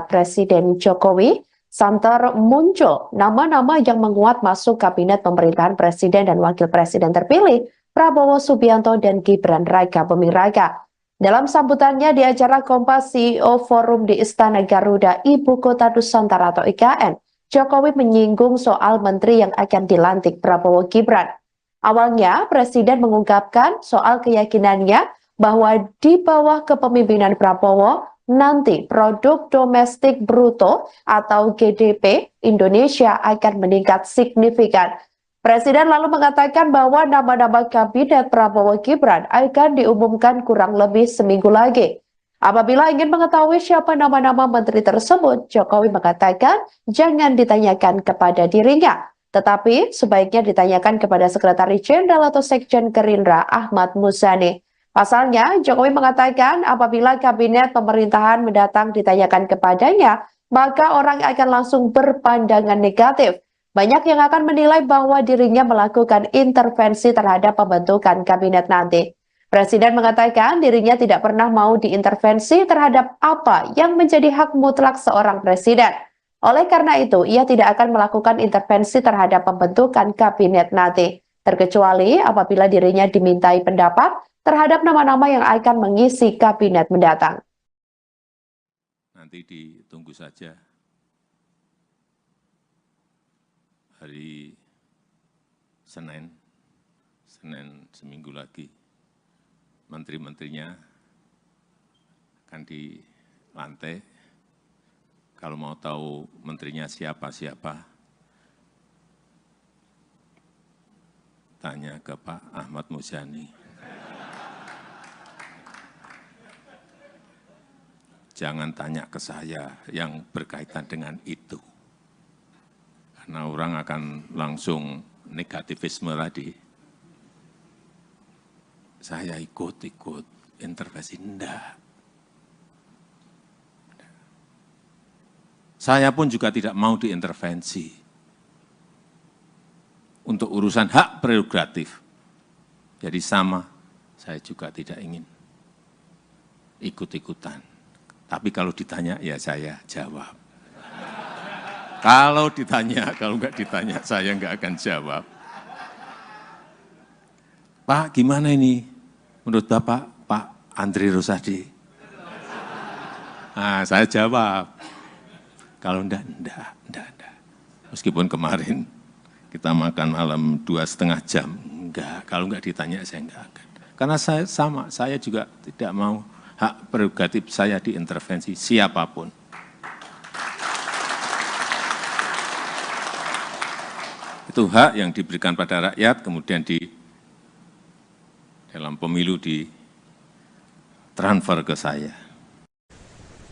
Presiden Jokowi santer muncul nama-nama yang menguat masuk kabinet pemerintahan Presiden dan Wakil Presiden terpilih Prabowo Subianto dan Gibran Raka Buming Raka. Dalam sambutannya di acara Kompas CEO Forum di Istana Garuda, Ibu Kota Nusantara atau IKN, Jokowi menyinggung soal menteri yang akan dilantik Prabowo Gibran. Awalnya, Presiden mengungkapkan soal keyakinannya bahwa di bawah kepemimpinan Prabowo, nanti produk domestik bruto atau GDP Indonesia akan meningkat signifikan. Presiden lalu mengatakan bahwa nama-nama kabinet Prabowo Gibran akan diumumkan kurang lebih seminggu lagi. Apabila ingin mengetahui siapa nama-nama menteri tersebut, Jokowi mengatakan jangan ditanyakan kepada dirinya, tetapi sebaiknya ditanyakan kepada Sekretaris Jenderal atau Sekjen Gerindra Ahmad Muzani. Pasalnya, Jokowi mengatakan apabila kabinet pemerintahan mendatang ditanyakan kepadanya, maka orang akan langsung berpandangan negatif. Banyak yang akan menilai bahwa dirinya melakukan intervensi terhadap pembentukan kabinet nanti. Presiden mengatakan dirinya tidak pernah mau diintervensi terhadap apa yang menjadi hak mutlak seorang presiden. Oleh karena itu, ia tidak akan melakukan intervensi terhadap pembentukan kabinet nanti, terkecuali apabila dirinya dimintai pendapat terhadap nama-nama yang akan mengisi kabinet mendatang. Nanti ditunggu saja hari Senin seminggu lagi, menteri-menterinya akan dilantik. Kalau mau tahu menterinya siapa-siapa, tanya ke Pak Ahmad Muzani. Jangan tanya ke saya yang berkaitan dengan itu. Karena orang akan langsung negativisme tadi. Saya ikut intervensi, enggak. Saya pun juga tidak mau diintervensi. Untuk urusan hak prerogatif. Jadi sama, saya juga tidak ingin ikut-ikutan. Tapi kalau ditanya, ya saya jawab. Kalau ditanya, kalau enggak ditanya, saya enggak akan jawab. Pak, gimana ini? Menurut Bapak, Pak Andri Rosadi? Nah, saya jawab. Kalau enggak. Meskipun kemarin kita makan malam 2,5 jam. Enggak, kalau enggak ditanya, saya enggak akan. Karena saya juga tidak mau hak prerogatif saya diintervensi siapapun. Itu hak yang diberikan pada rakyat, kemudian dalam pemilu ditransfer ke saya.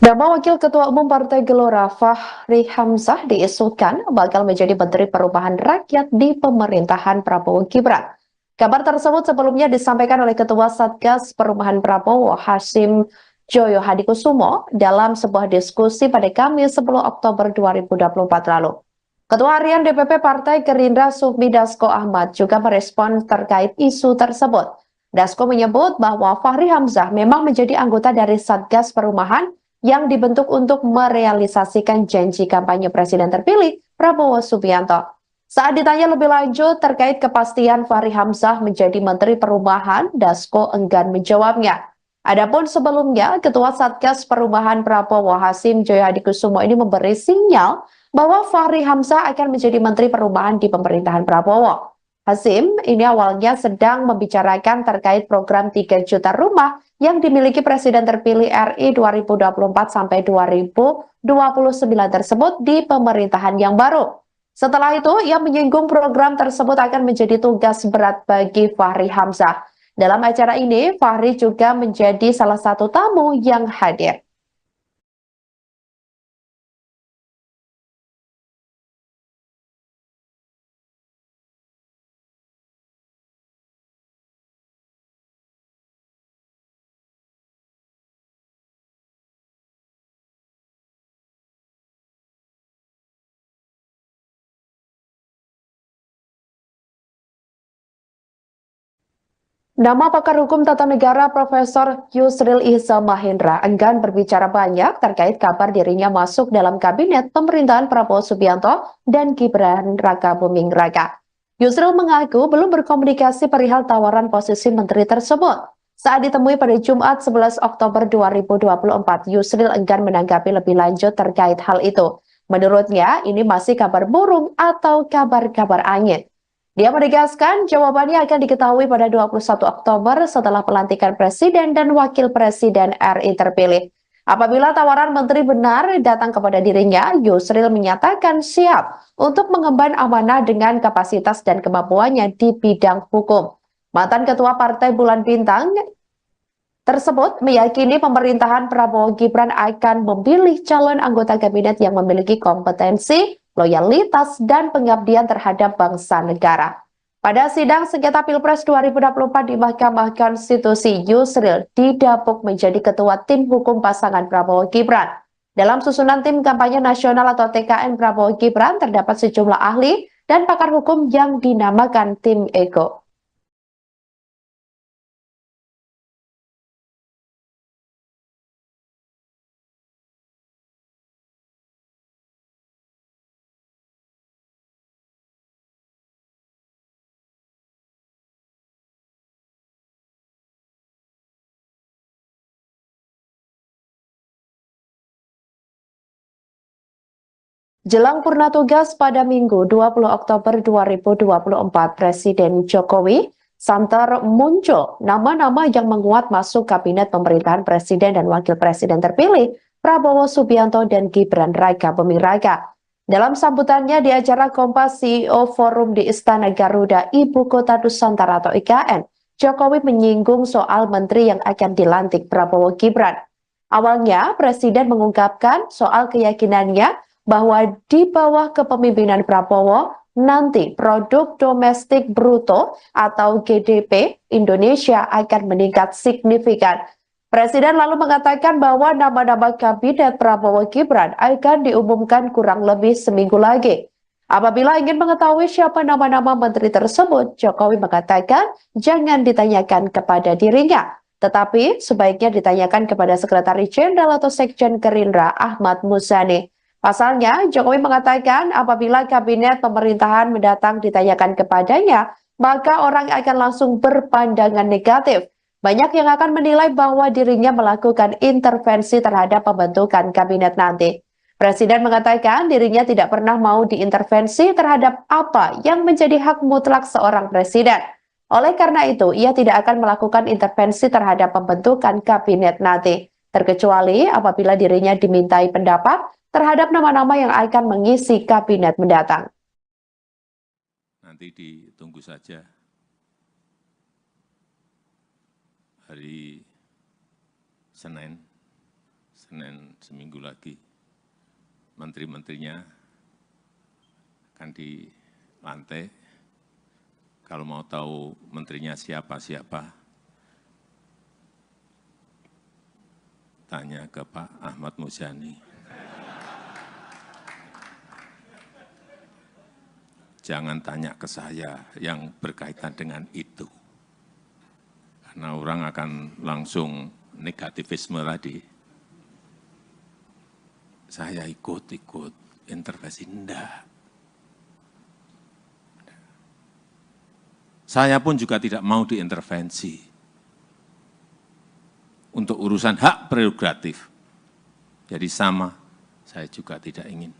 Nama Wakil Ketua Umum Partai Gelora Fahri Hamzah diisukan bakal menjadi Menteri Perubahan Rakyat di pemerintahan Prabowo Gibran. Kabar tersebut sebelumnya disampaikan oleh Ketua Satgas Perubahan Prabowo Hasyim Joyo Hadikusumo dalam sebuah diskusi pada Kamis 10 Oktober 2024 lalu. Ketua Harian DPP Partai Gerindra Sufmi Dasko Ahmad juga merespon terkait isu tersebut. Dasko menyebut bahwa Fahri Hamzah memang menjadi anggota dari Satgas Perumahan yang dibentuk untuk merealisasikan janji kampanye Presiden terpilih Prabowo Subianto. Saat ditanya lebih lanjut terkait kepastian Fahri Hamzah menjadi Menteri Perumahan, Dasko enggan menjawabnya. Adapun sebelumnya, Ketua Satgas Perumahan Prabowo Hasyim Joyo Hadikusumo ini memberi sinyal bahwa Fahri Hamzah akan menjadi Menteri Perumahan di pemerintahan Prabowo. Hasyim ini awalnya sedang membicarakan terkait program 3 juta rumah yang dimiliki Presiden terpilih RI 2024 sampai 2029 tersebut di pemerintahan yang baru. Setelah itu, ia menyinggung program tersebut akan menjadi tugas berat bagi Fahri Hamzah. Dalam acara ini, Fahri juga menjadi salah satu tamu yang hadir. Nama pakar hukum tata negara Profesor Yusril Ihza Mahendra enggan berbicara banyak terkait kabar dirinya masuk dalam kabinet pemerintahan Prabowo Subianto dan Gibran Raka Buming Raka. Yusril mengaku belum berkomunikasi perihal tawaran posisi menteri tersebut. Saat ditemui pada Jumat 11 Oktober 2024, Yusril enggan menanggapi lebih lanjut terkait hal itu. Menurutnya, ini masih kabar burung atau kabar-kabar angin. Dia menegaskan jawabannya akan diketahui pada 21 Oktober setelah pelantikan Presiden dan Wakil Presiden RI terpilih. Apabila tawaran menteri benar datang kepada dirinya, Yusril menyatakan siap untuk mengemban amanah dengan kapasitas dan kemampuannya di bidang hukum. Mantan Ketua Partai Bulan Bintang tersebut meyakini pemerintahan Prabowo Gibran akan memilih calon anggota kabinet yang memiliki kompetensi, loyalitas, dan pengabdian terhadap bangsa negara. Pada sidang sengketa Pilpres 2024 di Mahkamah Konstitusi, Yusril didapuk menjadi ketua tim hukum pasangan Prabowo Gibran. Dalam susunan tim kampanye nasional atau TKN Prabowo Gibran terdapat sejumlah ahli dan pakar hukum yang dinamakan tim Ego. Jelang purna tugas pada Minggu 20 Oktober 2024, Presiden Jokowi santer muncul nama-nama yang menguat masuk kabinet pemerintahan Presiden dan Wakil Presiden terpilih Prabowo Subianto dan Gibran Raka Buming Raka. Dalam sambutannya di acara Kompas CEO Forum di Istana Garuda, Ibu Kota Nusantara atau IKN, Jokowi menyinggung soal menteri yang akan dilantik Prabowo Gibran. Awalnya, Presiden mengungkapkan soal keyakinannya bahwa di bawah kepemimpinan Prabowo, nanti produk domestik bruto atau GDP Indonesia akan meningkat signifikan. Presiden lalu mengatakan bahwa nama-nama kabinet Prabowo Gibran akan diumumkan kurang lebih seminggu lagi. Apabila ingin mengetahui siapa nama-nama menteri tersebut, Jokowi mengatakan jangan ditanyakan kepada dirinya, tetapi sebaiknya ditanyakan kepada Sekretaris Jenderal atau Sekjen Gerindra Ahmad Muzani. Pasalnya, Jokowi mengatakan apabila kabinet pemerintahan mendatang ditanyakan kepadanya, maka orang akan langsung berpandangan negatif. Banyak yang akan menilai bahwa dirinya melakukan intervensi terhadap pembentukan kabinet nanti. Presiden mengatakan dirinya tidak pernah mau diintervensi terhadap apa yang menjadi hak mutlak seorang presiden. Oleh karena itu, ia tidak akan melakukan intervensi terhadap pembentukan kabinet nanti, terkecuali apabila dirinya dimintai pendapat terhadap nama-nama yang akan mengisi kabinet mendatang. Nanti ditunggu saja hari Senin Senin seminggu lagi menteri-menterinya akan dilantik. Kalau mau tahu menterinya siapa-siapa, tanya ke Pak Ahmad Muzani. Jangan tanya ke saya yang berkaitan dengan itu. Karena orang akan langsung negativisme tadi. Saya ikut intervensi, enggak. Saya pun juga tidak mau diintervensi untuk urusan hak prerogatif. Jadi sama, saya juga tidak ingin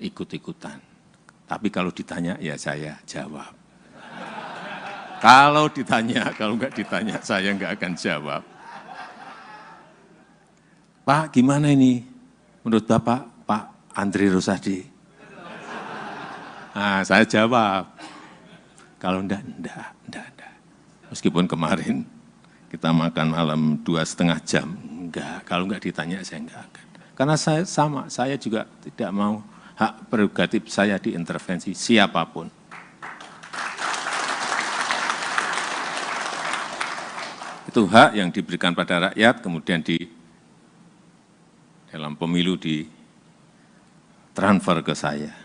ikut-ikutan. Tapi kalau ditanya, ya saya jawab. Kalau ditanya, kalau enggak ditanya, saya enggak akan jawab. Pak, gimana ini? Menurut Bapak, Pak Andri Rosadi? Nah, saya jawab. Kalau enggak. Meskipun kemarin kita makan malam 2,5 jam, enggak. Kalau enggak ditanya, saya enggak akan. Karena saya sama, saya juga tidak mau hak prerogatif saya diintervensi siapapun. Itu hak yang diberikan pada rakyat, kemudian dalam pemilu ditransfer ke saya.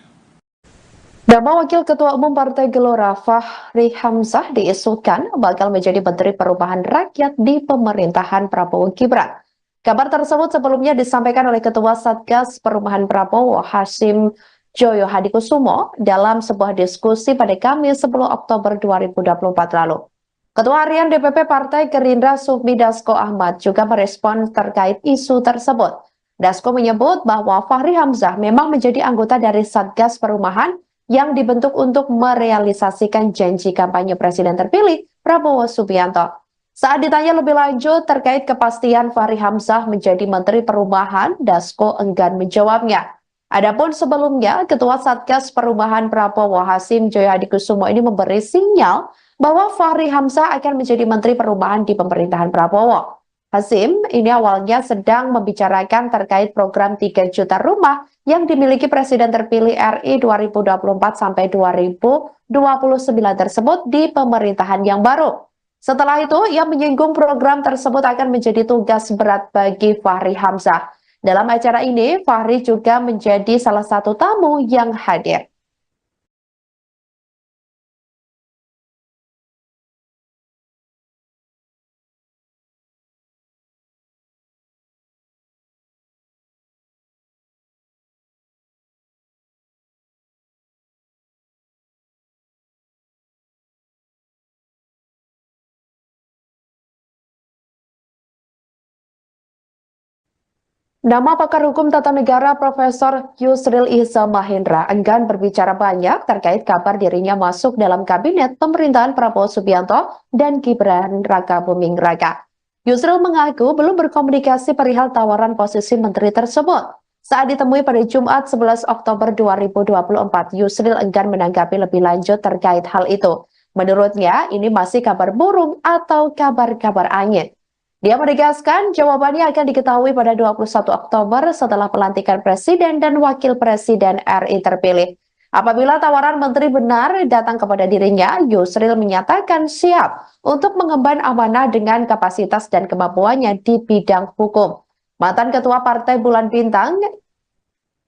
Nama Wakil Ketua Umum Partai Gelora Fahri Hamzah diisukan bakal menjadi Menteri Perubahan Rakyat di pemerintahan Prabowo Gibran. Kabar tersebut sebelumnya disampaikan oleh Ketua Satgas Perubahan Prabowo Hasyim Joyo Hadikusumo dalam sebuah diskusi pada Kamis 10 Oktober 2024 lalu. Ketua Harian DPP Partai Gerindra Sufmi Dasko Ahmad juga merespon terkait isu tersebut. Dasko menyebut bahwa Fahri Hamzah memang menjadi anggota dari Satgas Perubahan yang dibentuk untuk merealisasikan janji kampanye Presiden terpilih Prabowo Subianto. Saat ditanya lebih lanjut terkait kepastian Fahri Hamzah menjadi Menteri Perubahan, Dasko enggan menjawabnya. Adapun sebelumnya, Ketua Satgas Perubahan Prabowo Hasyim Joyo Hadikusumo ini memberi sinyal bahwa Fahri Hamzah akan menjadi Menteri Perubahan di pemerintahan Prabowo. Hasyim ini awalnya sedang membicarakan terkait program 3 juta rumah yang dimiliki Presiden terpilih RI 2024 sampai 2029 tersebut di pemerintahan yang baru. Setelah itu, ia menyinggung program tersebut akan menjadi tugas berat bagi Fahri Hamzah. Dalam acara ini, Fahri juga menjadi salah satu tamu yang hadir. Nama pakar hukum tata negara Profesor Yusril Ihza Mahendra enggan berbicara banyak terkait kabar dirinya masuk dalam kabinet pemerintahan Prabowo Subianto dan Gibran Rakabuming Raka. Yusril mengaku belum berkomunikasi perihal tawaran posisi menteri tersebut. Saat ditemui pada Jumat 11 Oktober 2024, Yusril enggan menanggapi lebih lanjut terkait hal itu. Menurutnya, ini masih kabar burung atau kabar-kabar angin. Dia menegaskan jawabannya akan diketahui pada 21 Oktober setelah pelantikan Presiden dan Wakil Presiden RI terpilih. Apabila tawaran menteri benar datang kepada dirinya, Yusril menyatakan siap untuk mengemban amanah dengan kapasitas dan kemampuannya di bidang hukum. Mantan Ketua Partai Bulan Bintang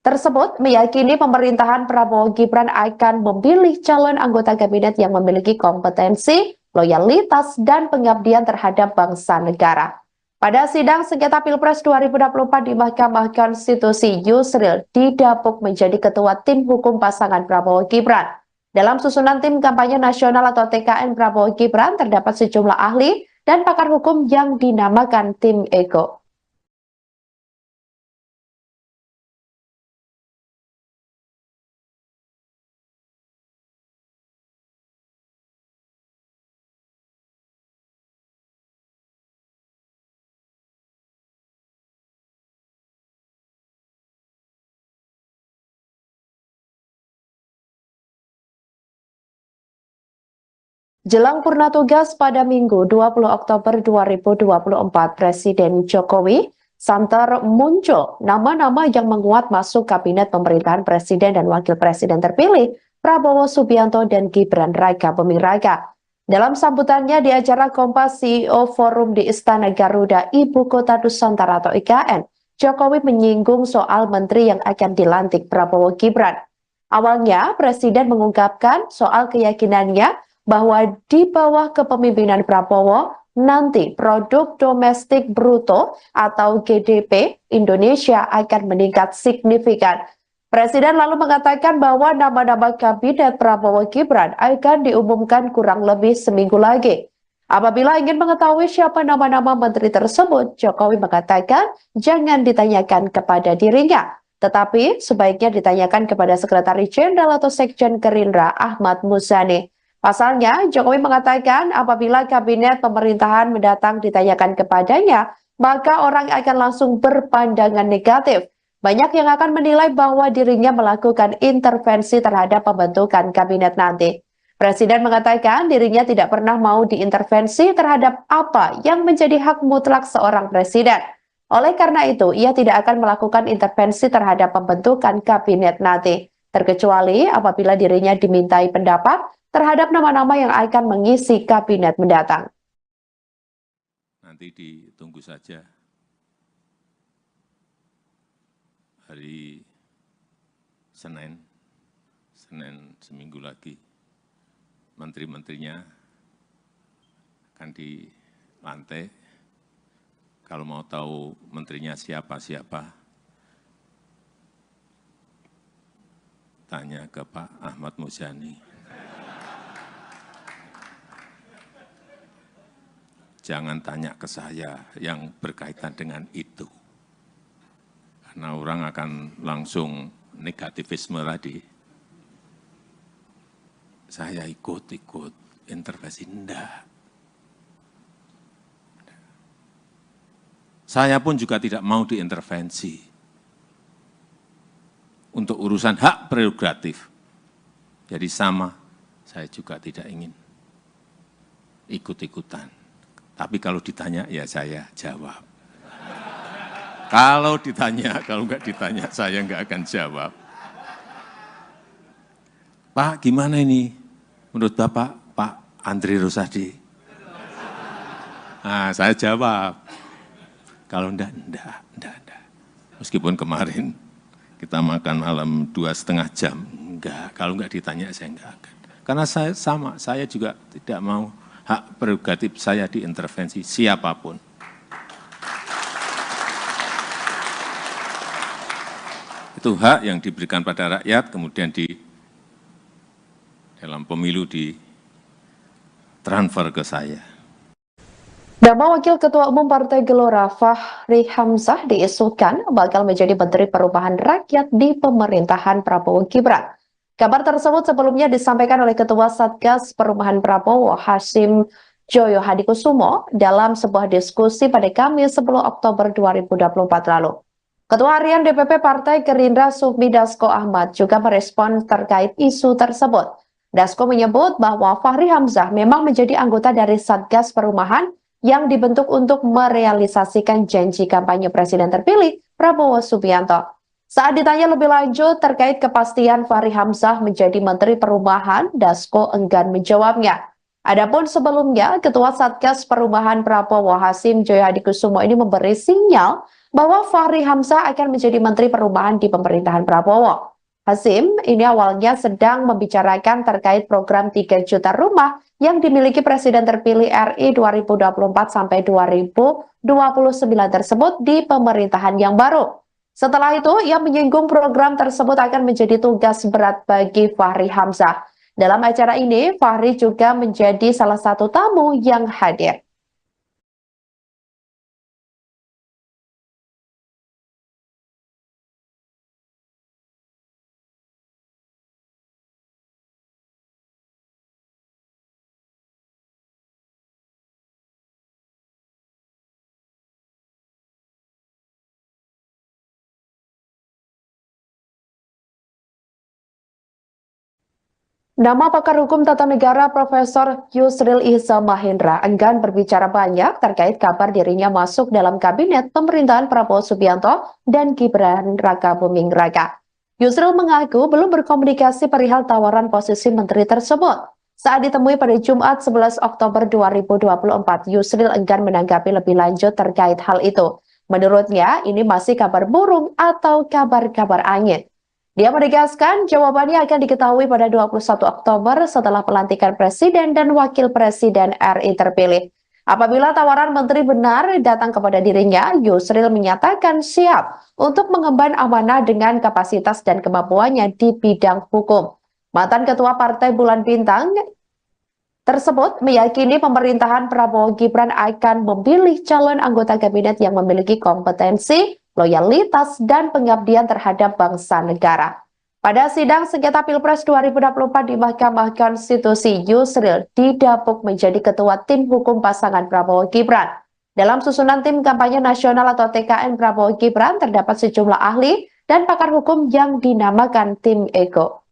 tersebut meyakini pemerintahan Prabowo Gibran akan memilih calon anggota kabinet yang memiliki kompetensi, loyalitas, dan pengabdian terhadap bangsa negara. Pada sidang sengketa Pilpres 2024 di Mahkamah Konstitusi, Yusril didapuk menjadi ketua tim hukum pasangan Prabowo Gibran. Dalam susunan tim kampanye nasional atau TKN Prabowo Gibran terdapat sejumlah ahli dan pakar hukum yang dinamakan tim Ego. Jelang purna tugas pada Minggu 20 Oktober 2024, Presiden Jokowi santer muncul nama-nama yang menguat masuk kabinet pemerintahan Presiden dan Wakil Presiden terpilih Prabowo Subianto dan Gibran Raka Buming Raka. Dalam sambutannya di acara Kompas CEO Forum di Istana Garuda, Ibu Kota Nusantara atau IKN, Jokowi menyinggung soal menteri yang akan dilantik Prabowo Gibran. Awalnya, Presiden mengungkapkan soal keyakinannya bahwa di bawah kepemimpinan Prabowo, nanti produk domestik bruto atau GDP Indonesia akan meningkat signifikan. Presiden lalu mengatakan bahwa nama-nama kabinet Prabowo Gibran akan diumumkan kurang lebih seminggu lagi. Apabila ingin mengetahui siapa nama-nama menteri tersebut, Jokowi mengatakan jangan ditanyakan kepada dirinya, tetapi sebaiknya ditanyakan kepada Sekretaris Jenderal atau Sekjen Gerindra Ahmad Muzani. Pasalnya, Jokowi mengatakan apabila kabinet pemerintahan mendatang ditanyakan kepadanya, maka orang akan langsung berpandangan negatif. Banyak yang akan menilai bahwa dirinya melakukan intervensi terhadap pembentukan kabinet nanti. Presiden mengatakan dirinya tidak pernah mau diintervensi terhadap apa yang menjadi hak mutlak seorang presiden. Oleh karena itu, ia tidak akan melakukan intervensi terhadap pembentukan kabinet nanti, terkecuali apabila dirinya dimintai pendapat terhadap nama-nama yang akan mengisi kabinet mendatang. Nanti ditunggu saja hari Senin seminggu lagi, menteri-menterinya akan dilantik. Kalau mau tahu menterinya siapa-siapa, tanya ke Pak Ahmad Muzani. Jangan tanya ke saya yang berkaitan dengan itu. Karena orang akan langsung negativisme tadi. Saya ikut intervensi, enggak. Saya pun juga tidak mau diintervensi untuk urusan hak prerogatif. Jadi sama, saya juga tidak ingin ikut-ikutan. Tapi kalau ditanya, ya saya jawab. Kalau ditanya, kalau enggak ditanya, saya enggak akan jawab. Pak, gimana ini? Menurut Bapak, Pak Andri Rosadi? Nah, saya jawab. Kalau enggak. Meskipun kemarin kita makan malam 2,5 jam, enggak. Kalau enggak ditanya, saya enggak akan. Karena saya sama, saya juga tidak mau hak prerogatif saya diintervensi siapapun. Itu hak yang diberikan pada rakyat, kemudian dalam pemilu ditransfer ke saya. Nama Wakil Ketua Umum Partai Gelora Fahri Hamzah diisukan bakal menjadi Menteri Perubahan Rakyat di pemerintahan Prabowo Gibran. Kabar tersebut sebelumnya disampaikan oleh Ketua Satgas Perubahan Prabowo Hasim Joyo Hadikusumo dalam sebuah diskusi pada Kamis 10 Oktober 2024 lalu. Ketua Harian DPP Partai Gerindra Sufmi Dasko Ahmad juga merespon terkait isu tersebut. Dasko menyebut bahwa Fahri Hamzah memang menjadi anggota dari Satgas Perubahan yang dibentuk untuk merealisasikan janji kampanye Presiden terpilih Prabowo Subianto. Saat ditanya lebih lanjut terkait kepastian Fahri Hamzah menjadi Menteri Perubahan, Dasko enggan menjawabnya. Adapun sebelumnya, Ketua Satgas Perubahan Prabowo Hasim Joyo Hadikusumo ini memberi sinyal bahwa Fahri Hamzah akan menjadi Menteri Perubahan di pemerintahan Prabowo. Hasim ini awalnya sedang membicarakan terkait program 3 juta rumah yang dimiliki Presiden terpilih RI 2024 sampai 2029 tersebut di pemerintahan yang baru. Setelah itu, ia menyinggung program tersebut akan menjadi tugas berat bagi Fahri Hamzah. Dalam acara ini, Fahri juga menjadi salah satu tamu yang hadir. Nama pakar hukum tata negara Profesor Yusril Iza Mahendra enggan berbicara banyak terkait kabar dirinya masuk dalam kabinet pemerintahan Prabowo Subianto dan Gibran Raka Buming Raka. Yusril mengaku belum berkomunikasi perihal tawaran posisi menteri tersebut. Saat ditemui pada Jumat 11 Oktober 2024, Yusril enggan menanggapi lebih lanjut terkait hal itu. Menurutnya, ini masih kabar burung atau kabar-kabar angin. Dia menegaskan jawabannya akan diketahui pada 21 Oktober setelah pelantikan Presiden dan Wakil Presiden RI terpilih. Apabila tawaran menteri benar datang kepada dirinya, Yusril menyatakan siap untuk mengemban amanah dengan kapasitas dan kemampuannya di bidang hukum. Mantan Ketua Partai Bulan Bintang tersebut meyakini pemerintahan Prabowo Gibran akan memilih calon anggota kabinet yang memiliki kompetensi, loyalitas, dan pengabdian terhadap bangsa negara. Pada sidang sengketa Pilpres 2024 di Mahkamah Konstitusi, Yusril didapuk menjadi ketua tim hukum pasangan Prabowo Gibran. Dalam susunan tim kampanye nasional atau TKN Prabowo Gibran terdapat sejumlah ahli dan pakar hukum yang dinamakan tim Ego.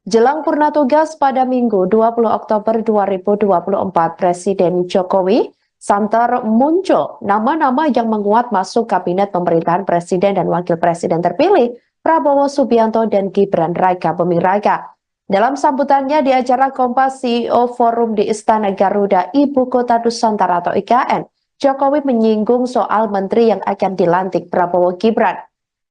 Jelang purna tugas pada Minggu 20 Oktober 2024, Presiden Jokowi santer muncul nama-nama yang menguat masuk kabinet pemerintahan Presiden dan Wakil Presiden terpilih Prabowo Subianto dan Gibran Raka Buming Raka. Dalam sambutannya di acara Kompas CEO Forum di Istana Garuda, Ibu Kota Nusantara atau IKN, Jokowi menyinggung soal menteri yang akan dilantik Prabowo Gibran.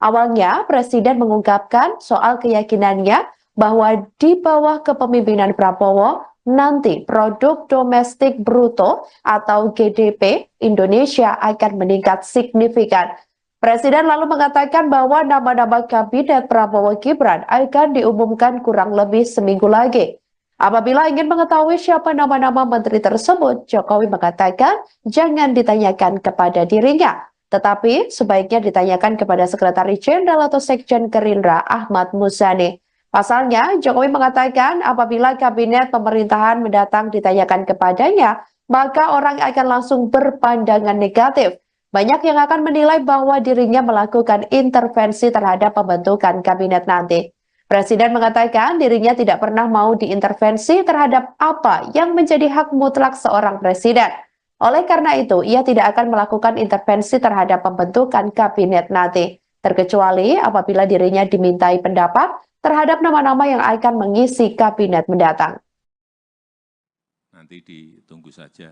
Awalnya, Presiden mengungkapkan soal keyakinannya bahwa di bawah kepemimpinan Prabowo, nanti produk domestik bruto atau GDP Indonesia akan meningkat signifikan. Presiden lalu mengatakan bahwa nama-nama kabinet Prabowo Gibran akan diumumkan kurang lebih seminggu lagi. Apabila ingin mengetahui siapa nama-nama menteri tersebut, Jokowi mengatakan jangan ditanyakan kepada dirinya, tetapi sebaiknya ditanyakan kepada Sekretaris Jenderal atau Sekjen Gerindra Ahmad Muzani. Pasalnya, Jokowi mengatakan apabila kabinet pemerintahan mendatang ditanyakan kepadanya, maka orang akan langsung berpandangan negatif. Banyak yang akan menilai bahwa dirinya melakukan intervensi terhadap pembentukan kabinet nanti. Presiden mengatakan dirinya tidak pernah mau diintervensi terhadap apa yang menjadi hak mutlak seorang presiden. Oleh karena itu, ia tidak akan melakukan intervensi terhadap pembentukan kabinet nanti, terkecuali apabila dirinya dimintai pendapat terhadap nama-nama yang akan mengisi kabinet mendatang. Nanti ditunggu saja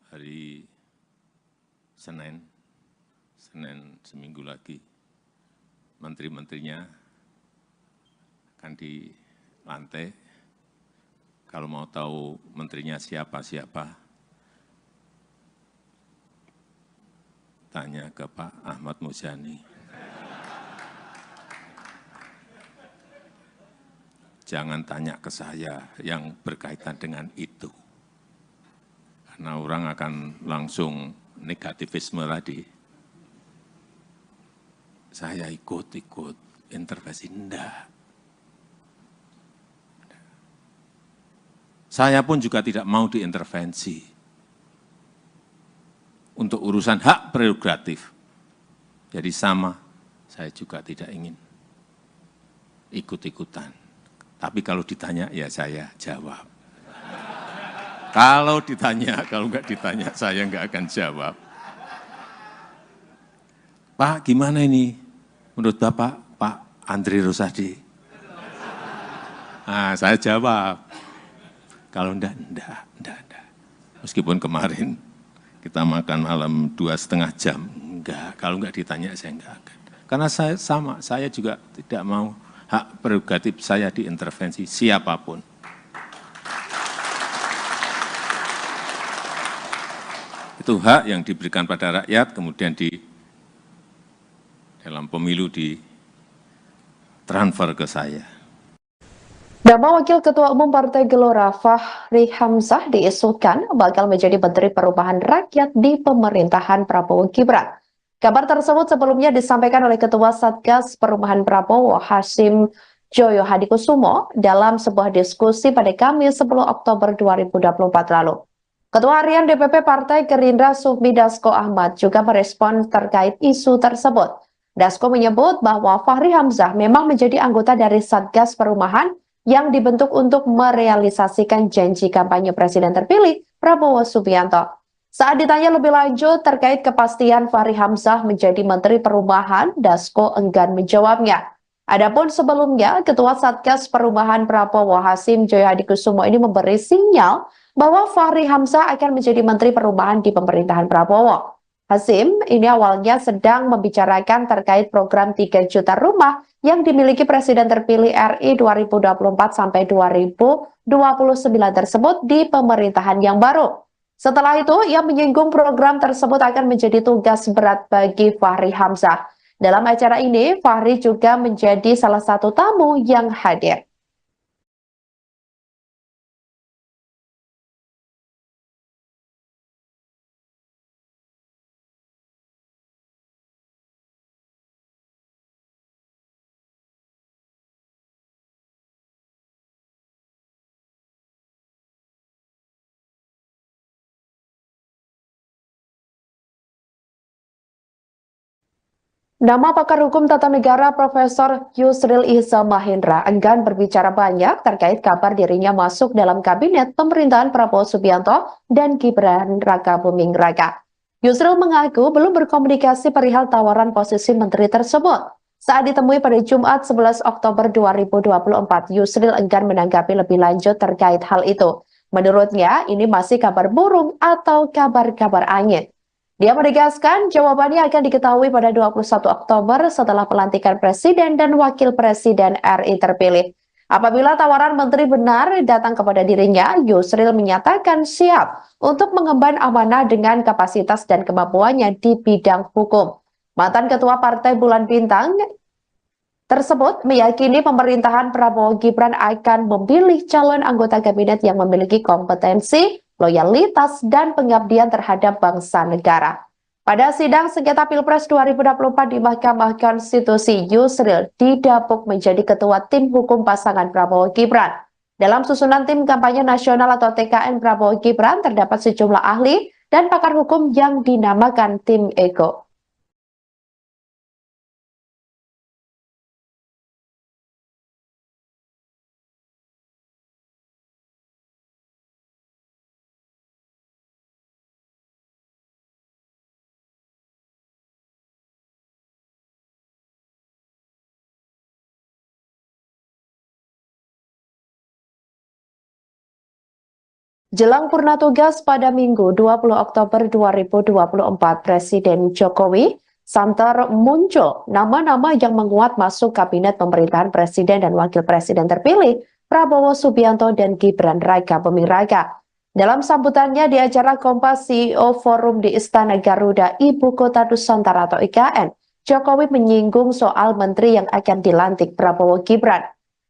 hari Senin seminggu lagi, menteri-menterinya akan dilantik. Kalau mau tahu menterinya siapa-siapa, tanya ke Pak Ahmad Muzani. Jangan tanya ke saya yang berkaitan dengan itu. Karena orang akan langsung negativisme tadi. Saya ikut intervensi, enggak. Saya pun juga tidak mau diintervensi. Untuk urusan hak prerogatif. Jadi sama, saya juga tidak ingin ikut-ikutan. Tapi kalau ditanya, ya saya jawab. Kalau ditanya, kalau enggak ditanya, saya enggak akan jawab. Pak, gimana ini? Menurut Bapak, Pak Andri Rosadi? Nah, saya jawab. Kalau enggak. Meskipun kemarin kita makan malam 2,5 jam. Enggak, kalau enggak ditanya, saya enggak akan. Karena saya sama, saya juga tidak mau hak prerogatif saya diintervensi siapapun. Itu hak yang diberikan pada rakyat, kemudian dalam pemilu ditransfer ke saya. Nama Wakil Ketua Umum Partai Gelora Fahri Hamzah diisukan bakal menjadi Menteri Perubahan Rakyat di pemerintahan Prabowo Gibran. Kabar tersebut sebelumnya disampaikan oleh Ketua Satgas Perubahan Prabowo Hasyim Joyo Hadikusumo dalam sebuah diskusi pada Kamis 10 Oktober 2024 lalu. Ketua Harian DPP Partai Gerindra Sufmi Dasko Ahmad juga merespon terkait isu tersebut. Dasko menyebut bahwa Fahri Hamzah memang menjadi anggota dari Satgas Perubahan yang dibentuk untuk merealisasikan janji kampanye Presiden terpilih Prabowo Subianto. Saat ditanya lebih lanjut terkait kepastian Fahri Hamzah menjadi Menteri Perubahan, Dasko enggan menjawabnya. Adapun sebelumnya, Ketua Satgas Perubahan Prabowo Hasyim Joyo Hadikusumo ini memberi sinyal bahwa Fahri Hamzah akan menjadi Menteri Perubahan di pemerintahan Prabowo. Hasyim ini awalnya sedang membicarakan terkait program 3 juta rumah yang dimiliki Presiden terpilih RI 2024 sampai 2029 tersebut di pemerintahan yang baru. Setelah itu, ia menyinggung program tersebut akan menjadi tugas berat bagi Fahri Hamzah. Dalam acara ini, Fahri juga menjadi salah satu tamu yang hadir. Nama pakar hukum tata negara Profesor Yusril Ihza Mahendra enggan berbicara banyak terkait kabar dirinya masuk dalam kabinet pemerintahan Prabowo Subianto dan Gibran Raka Buming Raka. Yusril mengaku belum berkomunikasi perihal tawaran posisi menteri tersebut. Saat ditemui pada Jumat 11 Oktober 2024, Yusril enggan menanggapi lebih lanjut terkait hal itu. Menurutnya, ini masih kabar burung atau kabar-kabar angin. Dia menegaskan jawabannya akan diketahui pada 21 Oktober setelah pelantikan Presiden dan Wakil Presiden RI terpilih. Apabila tawaran menteri benar datang kepada dirinya, Yusril menyatakan siap untuk mengemban amanah dengan kapasitas dan kemampuannya di bidang hukum. Mantan Ketua Partai Bulan Bintang tersebut meyakini pemerintahan Prabowo Gibran akan memilih calon anggota kabinet yang memiliki kompetensi, loyalitas, dan pengabdian terhadap bangsa negara. Pada sidang sengketa Pilpres 2024 di Mahkamah Konstitusi, Yusril didapuk menjadi ketua tim hukum pasangan Prabowo Gibran. Dalam susunan tim kampanye nasional atau TKN Prabowo Gibran terdapat sejumlah ahli dan pakar hukum yang dinamakan tim Ego. Jelang purna tugas pada Minggu 20 Oktober 2024, Presiden Jokowi santer muncul nama-nama yang menguat masuk kabinet pemerintahan Presiden dan Wakil Presiden terpilih Prabowo Subianto dan Gibran Raka Buming Raka. Dalam sambutannya di acara Kompas CEO Forum di Istana Garuda, Ibu Kota Nusantara atau IKN, Jokowi menyinggung soal menteri yang akan dilantik Prabowo Gibran.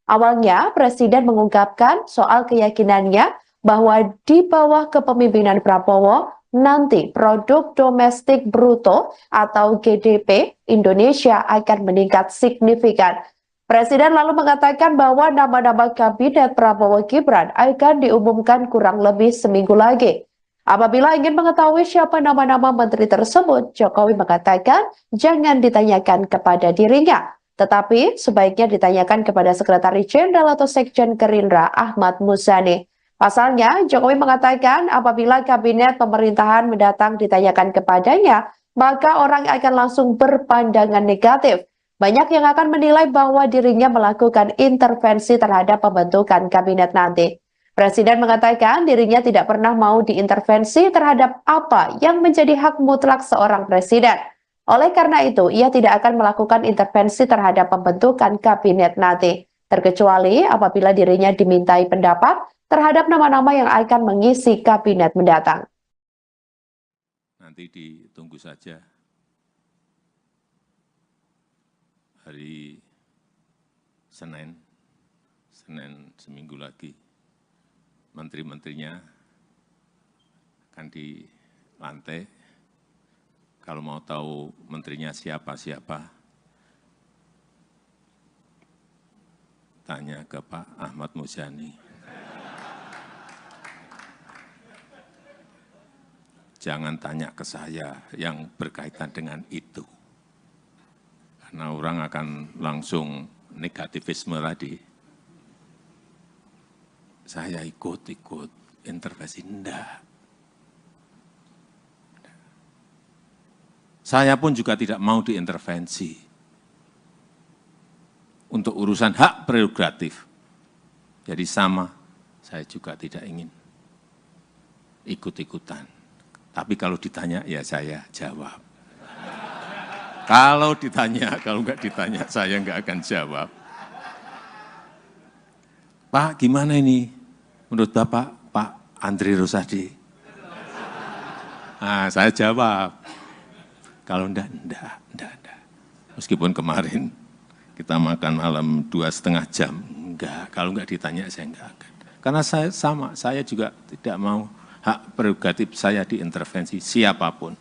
Awalnya, Presiden mengungkapkan soal keyakinannya bahwa di bawah kepemimpinan Prabowo, nanti produk domestik bruto atau GDP Indonesia akan meningkat signifikan. Presiden lalu mengatakan bahwa nama-nama kabinet Prabowo Gibran akan diumumkan kurang lebih seminggu lagi. Apabila ingin mengetahui siapa nama-nama menteri tersebut, Jokowi mengatakan jangan ditanyakan kepada dirinya, tetapi sebaiknya ditanyakan kepada Sekretaris Jenderal atau Sekjen Gerindra Ahmad Muzani. Pasalnya, Jokowi mengatakan apabila kabinet pemerintahan mendatang ditanyakan kepadanya, maka orang akan langsung berpandangan negatif. Banyak yang akan menilai bahwa dirinya melakukan intervensi terhadap pembentukan kabinet nanti. Presiden mengatakan dirinya tidak pernah mau diintervensi terhadap apa yang menjadi hak mutlak seorang presiden. Oleh karena itu, ia tidak akan melakukan intervensi terhadap pembentukan kabinet nanti, terkecuali apabila dirinya dimintai pendapat terhadap nama-nama yang akan mengisi kabinet mendatang. Nanti ditunggu saja hari Senin Senin seminggu lagi, menteri-menterinya akan dilantik. Kalau mau tahu menterinya siapa-siapa, tanya ke Pak Ahmad Muzani. Jangan tanya ke saya yang berkaitan dengan itu. Karena orang akan langsung negativisme tadi. Saya ikut intervensi, enggak. Saya pun juga tidak mau diintervensi untuk urusan hak prerogatif. Jadi sama, saya juga tidak ingin ikut-ikutan. Tapi kalau ditanya, ya saya jawab. Kalau ditanya, kalau enggak ditanya, saya enggak akan jawab. Pak, gimana ini? Menurut Bapak, Pak Andri Rosadi? Nah, saya jawab. Kalau enggak. Meskipun kemarin kita makan malam 2,5 jam, enggak. Kalau enggak ditanya, saya enggak akan. Karena saya sama, saya juga tidak mau hak prerogatif saya diintervensi siapapun.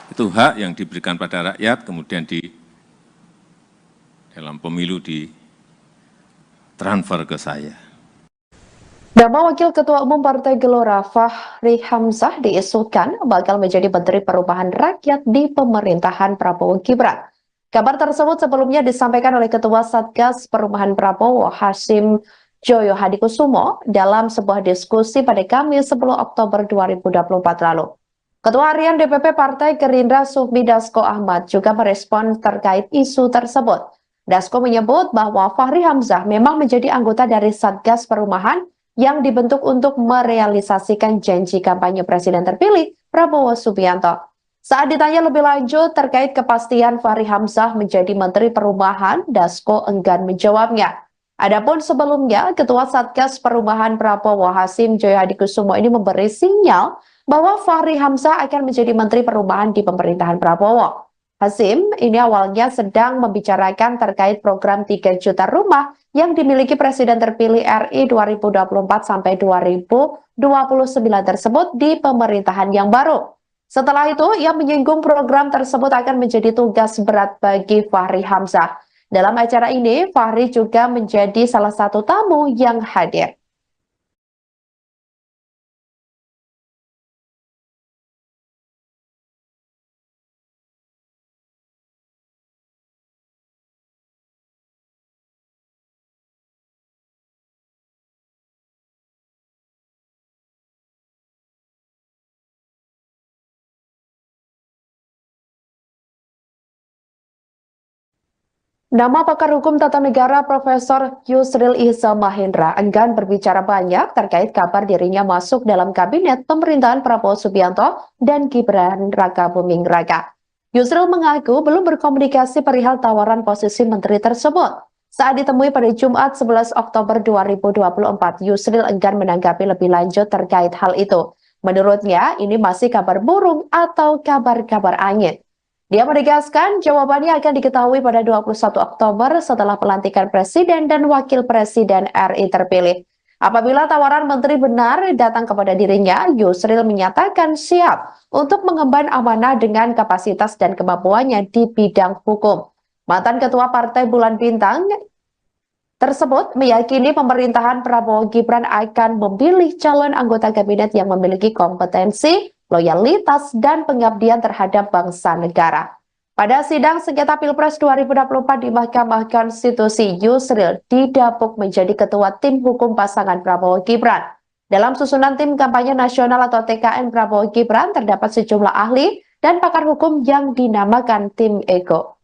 Itu hak yang diberikan pada rakyat, kemudian dalam pemilu ditransfer ke saya. Nama Wakil Ketua Umum Partai Gelora Fahri Hamzah diisukan bakal menjadi Menteri Perubahan Rakyat di pemerintahan Prabowo Gibran. Kabar tersebut sebelumnya disampaikan oleh Ketua Satgas Perubahan Prabowo Hasyim Joyo Hadikusumo dalam sebuah diskusi pada Kamis 10 Oktober 2024 lalu. Ketua Harian DPP Partai Gerindra Sufmi Dasko Ahmad juga merespon terkait isu tersebut. Dasko menyebut bahwa Fahri Hamzah memang menjadi anggota dari Satgas Perubahan yang dibentuk untuk merealisasikan janji kampanye Presiden terpilih Prabowo Subianto. Saat ditanya lebih lanjut terkait kepastian Fahri Hamzah menjadi Menteri Perubahan, Dasko enggan menjawabnya. Adapun sebelumnya, Ketua Satgas Perubahan Prabowo Hasyim Joyo Hadikusumo ini memberi sinyal bahwa Fahri Hamzah akan menjadi Menteri Perubahan di pemerintahan Prabowo. Hasyim ini awalnya sedang membicarakan terkait program 3 juta rumah yang dimiliki Presiden terpilih RI 2024 sampai 2029 tersebut di pemerintahan yang baru. Setelah itu, ia menyinggung program tersebut akan menjadi tugas berat bagi Fahri Hamzah. Dalam acara ini, Fahri juga menjadi salah satu tamu yang hadir. Nama pakar hukum tata negara Profesor Yusril Ihza Mahendra enggan berbicara banyak terkait kabar dirinya masuk dalam kabinet pemerintahan Prabowo Subianto dan Gibran Rakabuming Raka. Yusril mengaku belum berkomunikasi perihal tawaran posisi menteri tersebut. Saat ditemui pada Jumat 11 Oktober 2024, Yusril enggan menanggapi lebih lanjut terkait hal itu. Menurutnya, ini masih kabar burung atau kabar-kabar angin. Dia menegaskan jawabannya akan diketahui pada 21 Oktober setelah pelantikan Presiden dan Wakil Presiden RI terpilih. Apabila tawaran menteri benar datang kepada dirinya, Yusril menyatakan siap untuk mengemban amanah dengan kapasitas dan kemampuannya di bidang hukum. Mantan Ketua Partai Bulan Bintang tersebut meyakini pemerintahan Prabowo Gibran akan memilih calon anggota kabinet yang memiliki kompetensi, loyalitas, dan pengabdian terhadap bangsa negara. Pada sidang sengketa Pilpres 2024 di Mahkamah Konstitusi, Yusril didapuk menjadi ketua tim hukum pasangan Prabowo Gibran. Dalam susunan tim kampanye nasional atau TKN Prabowo Gibran terdapat sejumlah ahli dan pakar hukum yang dinamakan tim Ego.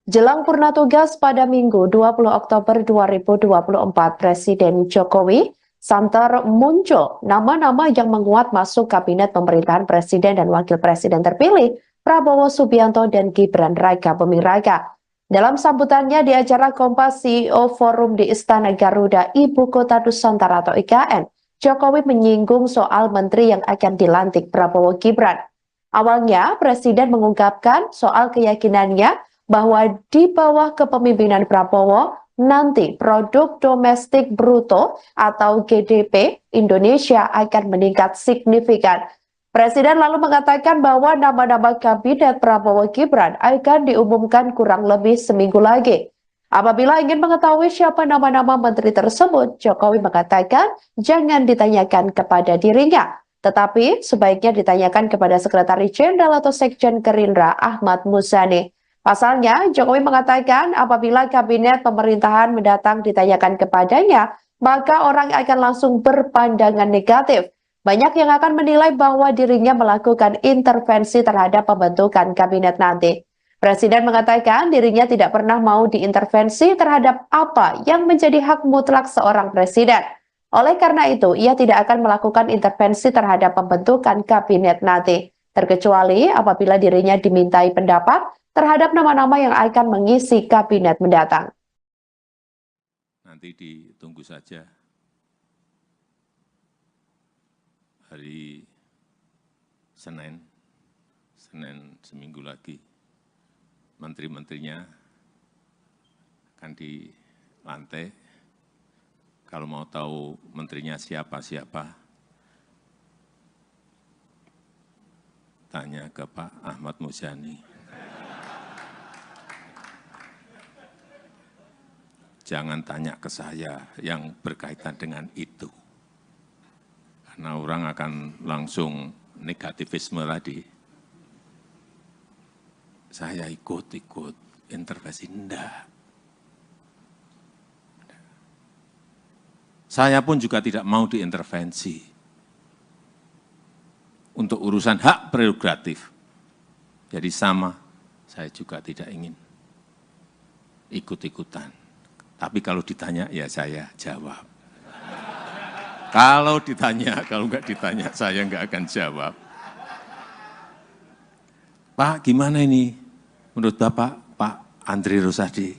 Jelang purna tugas pada Minggu 20 Oktober 2024, Presiden Jokowi santer muncul nama-nama yang menguat masuk kabinet pemerintahan Presiden dan Wakil Presiden terpilih Prabowo Subianto dan Gibran Raka Buming Raka. Dalam sambutannya di acara Kompas CEO Forum di Istana Garuda, Ibu Kota Nusantara atau IKN, Jokowi menyinggung soal menteri yang akan dilantik Prabowo Gibran. Awalnya, Presiden mengungkapkan soal keyakinannya bahwa di bawah kepemimpinan Prabowo, nanti produk domestik bruto atau GDP Indonesia akan meningkat signifikan. Presiden lalu mengatakan bahwa nama-nama kabinet Prabowo Gibran akan diumumkan kurang lebih seminggu lagi. Apabila ingin mengetahui siapa nama-nama menteri tersebut, Jokowi mengatakan jangan ditanyakan kepada dirinya, tetapi sebaiknya ditanyakan kepada Sekretaris Jenderal atau Sekjen Gerindra Ahmad Muzani. Pasalnya, Jokowi mengatakan apabila kabinet pemerintahan mendatang ditanyakan kepadanya, maka orang akan langsung berpandangan negatif. Banyak yang akan menilai bahwa dirinya melakukan intervensi terhadap pembentukan kabinet nanti. Presiden mengatakan dirinya tidak pernah mau diintervensi terhadap apa yang menjadi hak mutlak seorang presiden. Oleh karena itu, ia tidak akan melakukan intervensi terhadap pembentukan kabinet nanti, terkecuali apabila dirinya dimintai pendapat terhadap nama-nama yang akan mengisi kabinet mendatang. Nanti ditunggu saja hari Senin seminggu lagi, menteri-menterinya akan dilantik. Kalau mau tahu menterinya siapa-siapa, tanya ke Pak Ahmad Muzani. Jangan tanya ke saya yang berkaitan dengan itu. Karena orang akan langsung negativisme tadi. Saya ikut intervensi, enggak. Saya pun juga tidak mau diintervensi untuk urusan hak prerogatif. Jadi sama, saya juga tidak ingin ikut-ikutan. Tapi kalau ditanya, ya saya jawab. Kalau ditanya, kalau enggak ditanya, saya enggak akan jawab. Pak, gimana ini? Menurut Bapak, Pak Andri Rosadi?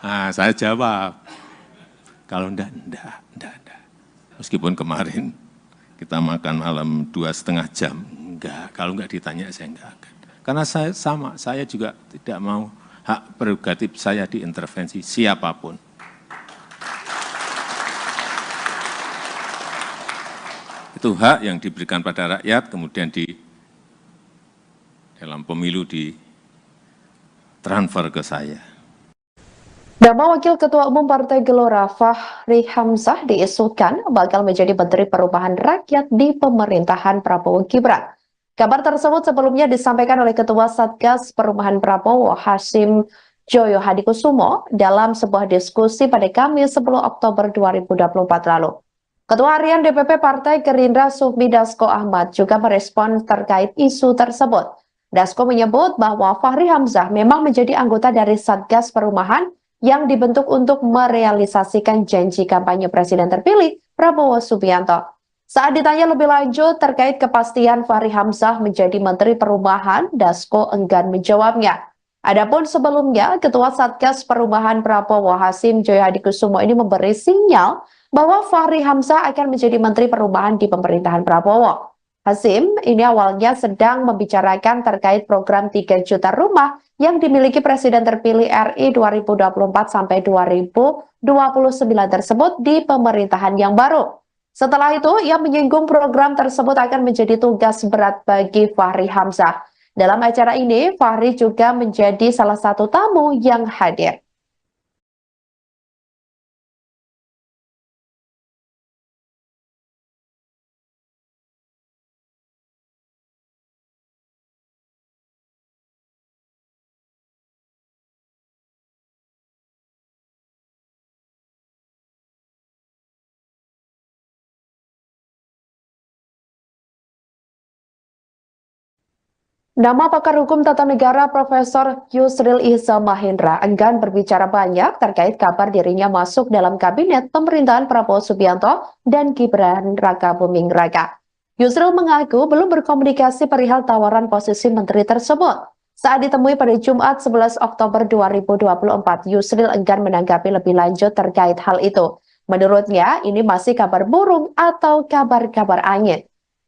Nah, saya jawab. Kalau enggak. Meskipun kemarin kita makan malam 2,5 jam, enggak. Kalau enggak ditanya, saya enggak akan. Karena saya sama, saya juga tidak mau hak prerogatif saya diintervensi siapapun. Itu hak yang diberikan pada rakyat, kemudian dalam pemilu ditransfer ke saya. Nama Wakil Ketua Umum Partai Gelora Fahri Hamzah diisukan bakal menjadi Menteri Perubahan Rakyat di pemerintahan Prabowo Gibran. Kabar tersebut sebelumnya disampaikan oleh Ketua Satgas Perubahan Prabowo Hasyim Joyo Hadikusumo dalam sebuah diskusi pada Kamis 10 Oktober 2024 lalu. Ketua Harian DPP Partai Gerindra Sufmi Dasko Ahmad juga merespon terkait isu tersebut. Dasko menyebut bahwa Fahri Hamzah memang menjadi anggota dari Satgas Perumahan yang dibentuk untuk merealisasikan janji kampanye Presiden terpilih Prabowo Subianto. Saat ditanya lebih lanjut terkait kepastian Fahri Hamzah menjadi Menteri Perumahan, Dasko enggan menjawabnya. Adapun sebelumnya, Ketua Satgas Perumahan Prabowo Hasyim Joyo Hadikusumo ini memberi sinyal bahwa Fahri Hamzah akan menjadi Menteri Perumahan di pemerintahan Prabowo. Hasyim ini awalnya sedang membicarakan terkait program 3 juta rumah yang dimiliki Presiden terpilih RI 2024 sampai 2029 tersebut di pemerintahan yang baru. Setelah itu, ia menyinggung program tersebut akan menjadi tugas berat bagi Fahri Hamzah. Dalam acara ini, Fahri juga menjadi salah satu tamu yang hadir. Nama pakar hukum tata negara Profesor Yusril Iza Mahendra enggan berbicara banyak terkait kabar dirinya masuk dalam kabinet pemerintahan Prabowo Subianto dan Gibran Raka Buming Raka. Yusril mengaku belum berkomunikasi perihal tawaran posisi menteri tersebut. Saat ditemui pada Jumat 11 Oktober 2024, Yusril enggan menanggapi lebih lanjut terkait hal itu. Menurutnya, ini masih kabar burung atau kabar-kabar angin.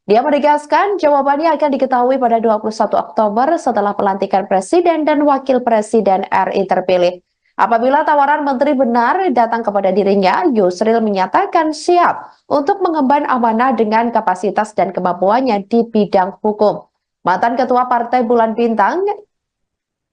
Dia menegaskan jawabannya akan diketahui pada 21 Oktober setelah pelantikan Presiden dan Wakil Presiden RI terpilih. Apabila tawaran menteri benar datang kepada dirinya, Yusril menyatakan siap untuk mengemban amanah dengan kapasitas dan kemampuannya di bidang hukum. Mantan Ketua Partai Bulan Bintang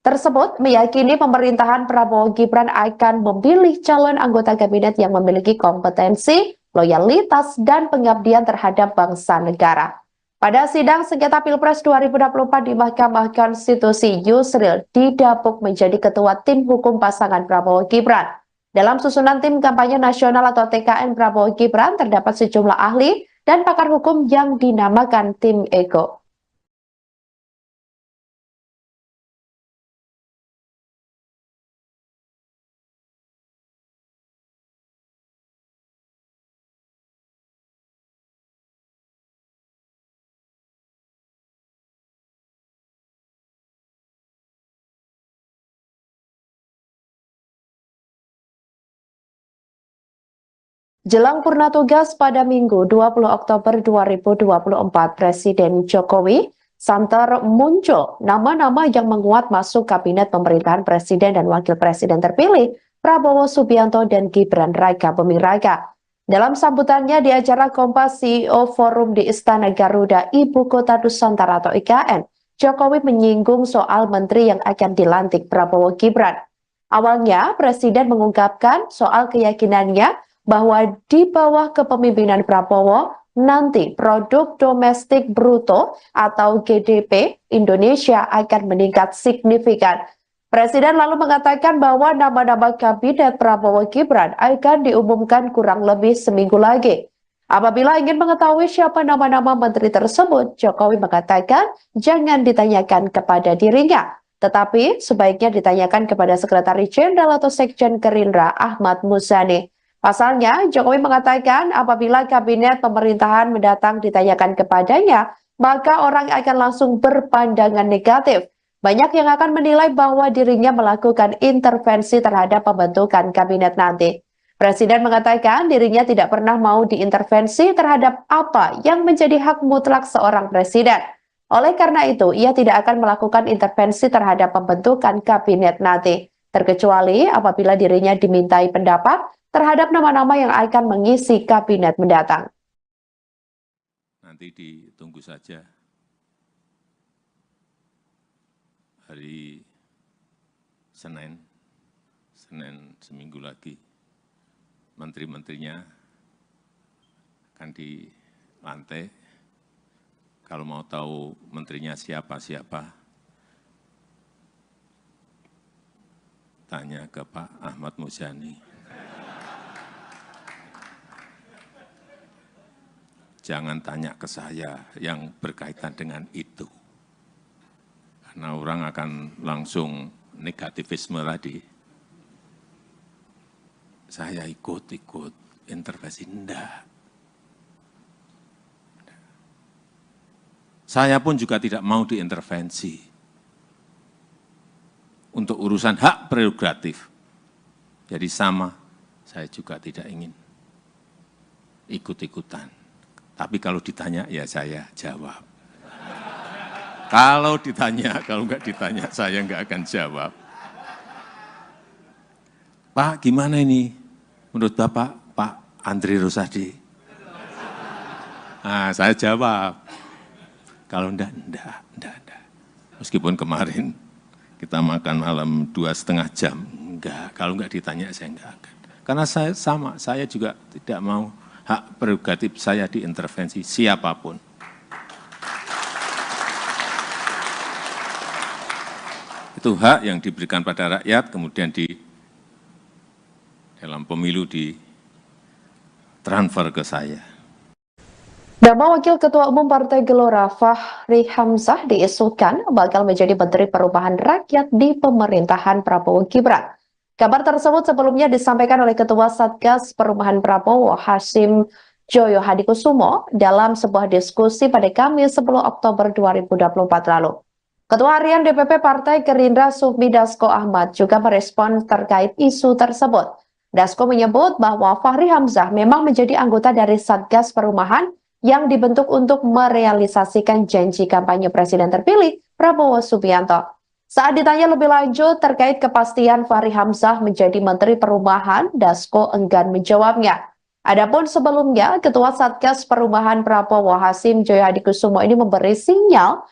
tersebut meyakini pemerintahan Prabowo Gibran akan memilih calon anggota kabinet yang memiliki kompetensi, loyalitas, dan pengabdian terhadap bangsa negara. Pada sidang sengketa Pilpres 2024 di Mahkamah Konstitusi, Yusril didapuk menjadi ketua tim hukum pasangan Prabowo Gibran. Dalam susunan tim kampanye nasional atau TKN Prabowo Gibran terdapat sejumlah ahli dan pakar hukum yang dinamakan tim Ego. Jelang purna tugas pada Minggu 20 Oktober 2024, Presiden Jokowi santer muncul nama-nama yang menguat masuk kabinet pemerintahan Presiden dan Wakil Presiden terpilih Prabowo Subianto dan Gibran Raka Buming Raka. Dalam sambutannya di acara Kompas CEO Forum di Istana Garuda, Ibu Kota Nusantara atau IKN, Jokowi menyinggung soal menteri yang akan dilantik Prabowo Gibran. Awalnya, Presiden mengungkapkan soal keyakinannya bahwa di bawah kepemimpinan Prabowo, nanti produk domestik bruto atau GDP Indonesia akan meningkat signifikan. Presiden lalu mengatakan bahwa nama-nama kabinet Prabowo Gibran akan diumumkan kurang lebih seminggu lagi. Apabila ingin mengetahui siapa nama-nama menteri tersebut, Jokowi mengatakan jangan ditanyakan kepada dirinya, tetapi sebaiknya ditanyakan kepada Sekretaris Jenderal atau Sekjen Gerindra Ahmad Muzani. Pasalnya, Jokowi mengatakan apabila kabinet pemerintahan mendatang ditanyakan kepadanya, maka orang akan langsung berpandangan negatif. Banyak yang akan menilai bahwa dirinya melakukan intervensi terhadap pembentukan kabinet nanti. Presiden mengatakan dirinya tidak pernah mau diintervensi terhadap apa yang menjadi hak mutlak seorang presiden. Oleh karena itu, ia tidak akan melakukan intervensi terhadap pembentukan kabinet nanti, terkecuali apabila dirinya dimintai pendapat terhadap nama-nama yang akan mengisi kabinet mendatang. Nanti ditunggu saja hari Senin seminggu lagi, menteri-menterinya akan dilantik. Kalau mau tahu menterinya siapa-siapa, tanya ke Pak Ahmad Muzani. Jangan tanya ke saya yang berkaitan dengan itu. Karena orang akan langsung negativisme tadi. Saya ikut intervensi, enggak. Saya pun juga tidak mau diintervensi. Untuk urusan hak prerogatif. Jadi sama, saya juga tidak ingin ikut-ikutan. Tapi kalau ditanya, ya saya jawab. Kalau ditanya, kalau enggak ditanya, saya enggak akan jawab. Pak, gimana ini? Menurut Bapak, Pak Andri Rosadi? Nah, saya jawab. Kalau enggak. Meskipun kemarin kita makan malam 2,5 jam. Enggak, kalau enggak ditanya, saya enggak akan. Karena saya juga tidak mau hak prerogatif saya diintervensi siapapun. Itu hak yang diberikan pada rakyat, kemudian dalam pemilu ditransfer ke saya. Nama Wakil Ketua Umum Partai Gelora Fahri Hamzah diisukan bakal menjadi Menteri Perubahan Rakyat di pemerintahan Prabowo Gibran. Kabar tersebut sebelumnya disampaikan oleh Ketua Satgas Perubahan Prabowo Hasyim Joyo Hadikusumo dalam sebuah diskusi pada Kamis 10 Oktober 2024 lalu. Ketua Harian DPP Partai Gerindra Sufmi Dasko Ahmad juga merespon terkait isu tersebut. Dasko menyebut bahwa Fahri Hamzah memang menjadi anggota dari Satgas Perubahan yang dibentuk untuk merealisasikan janji kampanye Presiden terpilih Prabowo Subianto. Saat ditanya lebih lanjut terkait kepastian Fahri Hamzah menjadi Menteri Perubahan, Dasko enggan menjawabnya. Adapun sebelumnya, Ketua Satgas Perubahan Prabowo Hasyim Joyo Hadikusumo ini memberi sinyal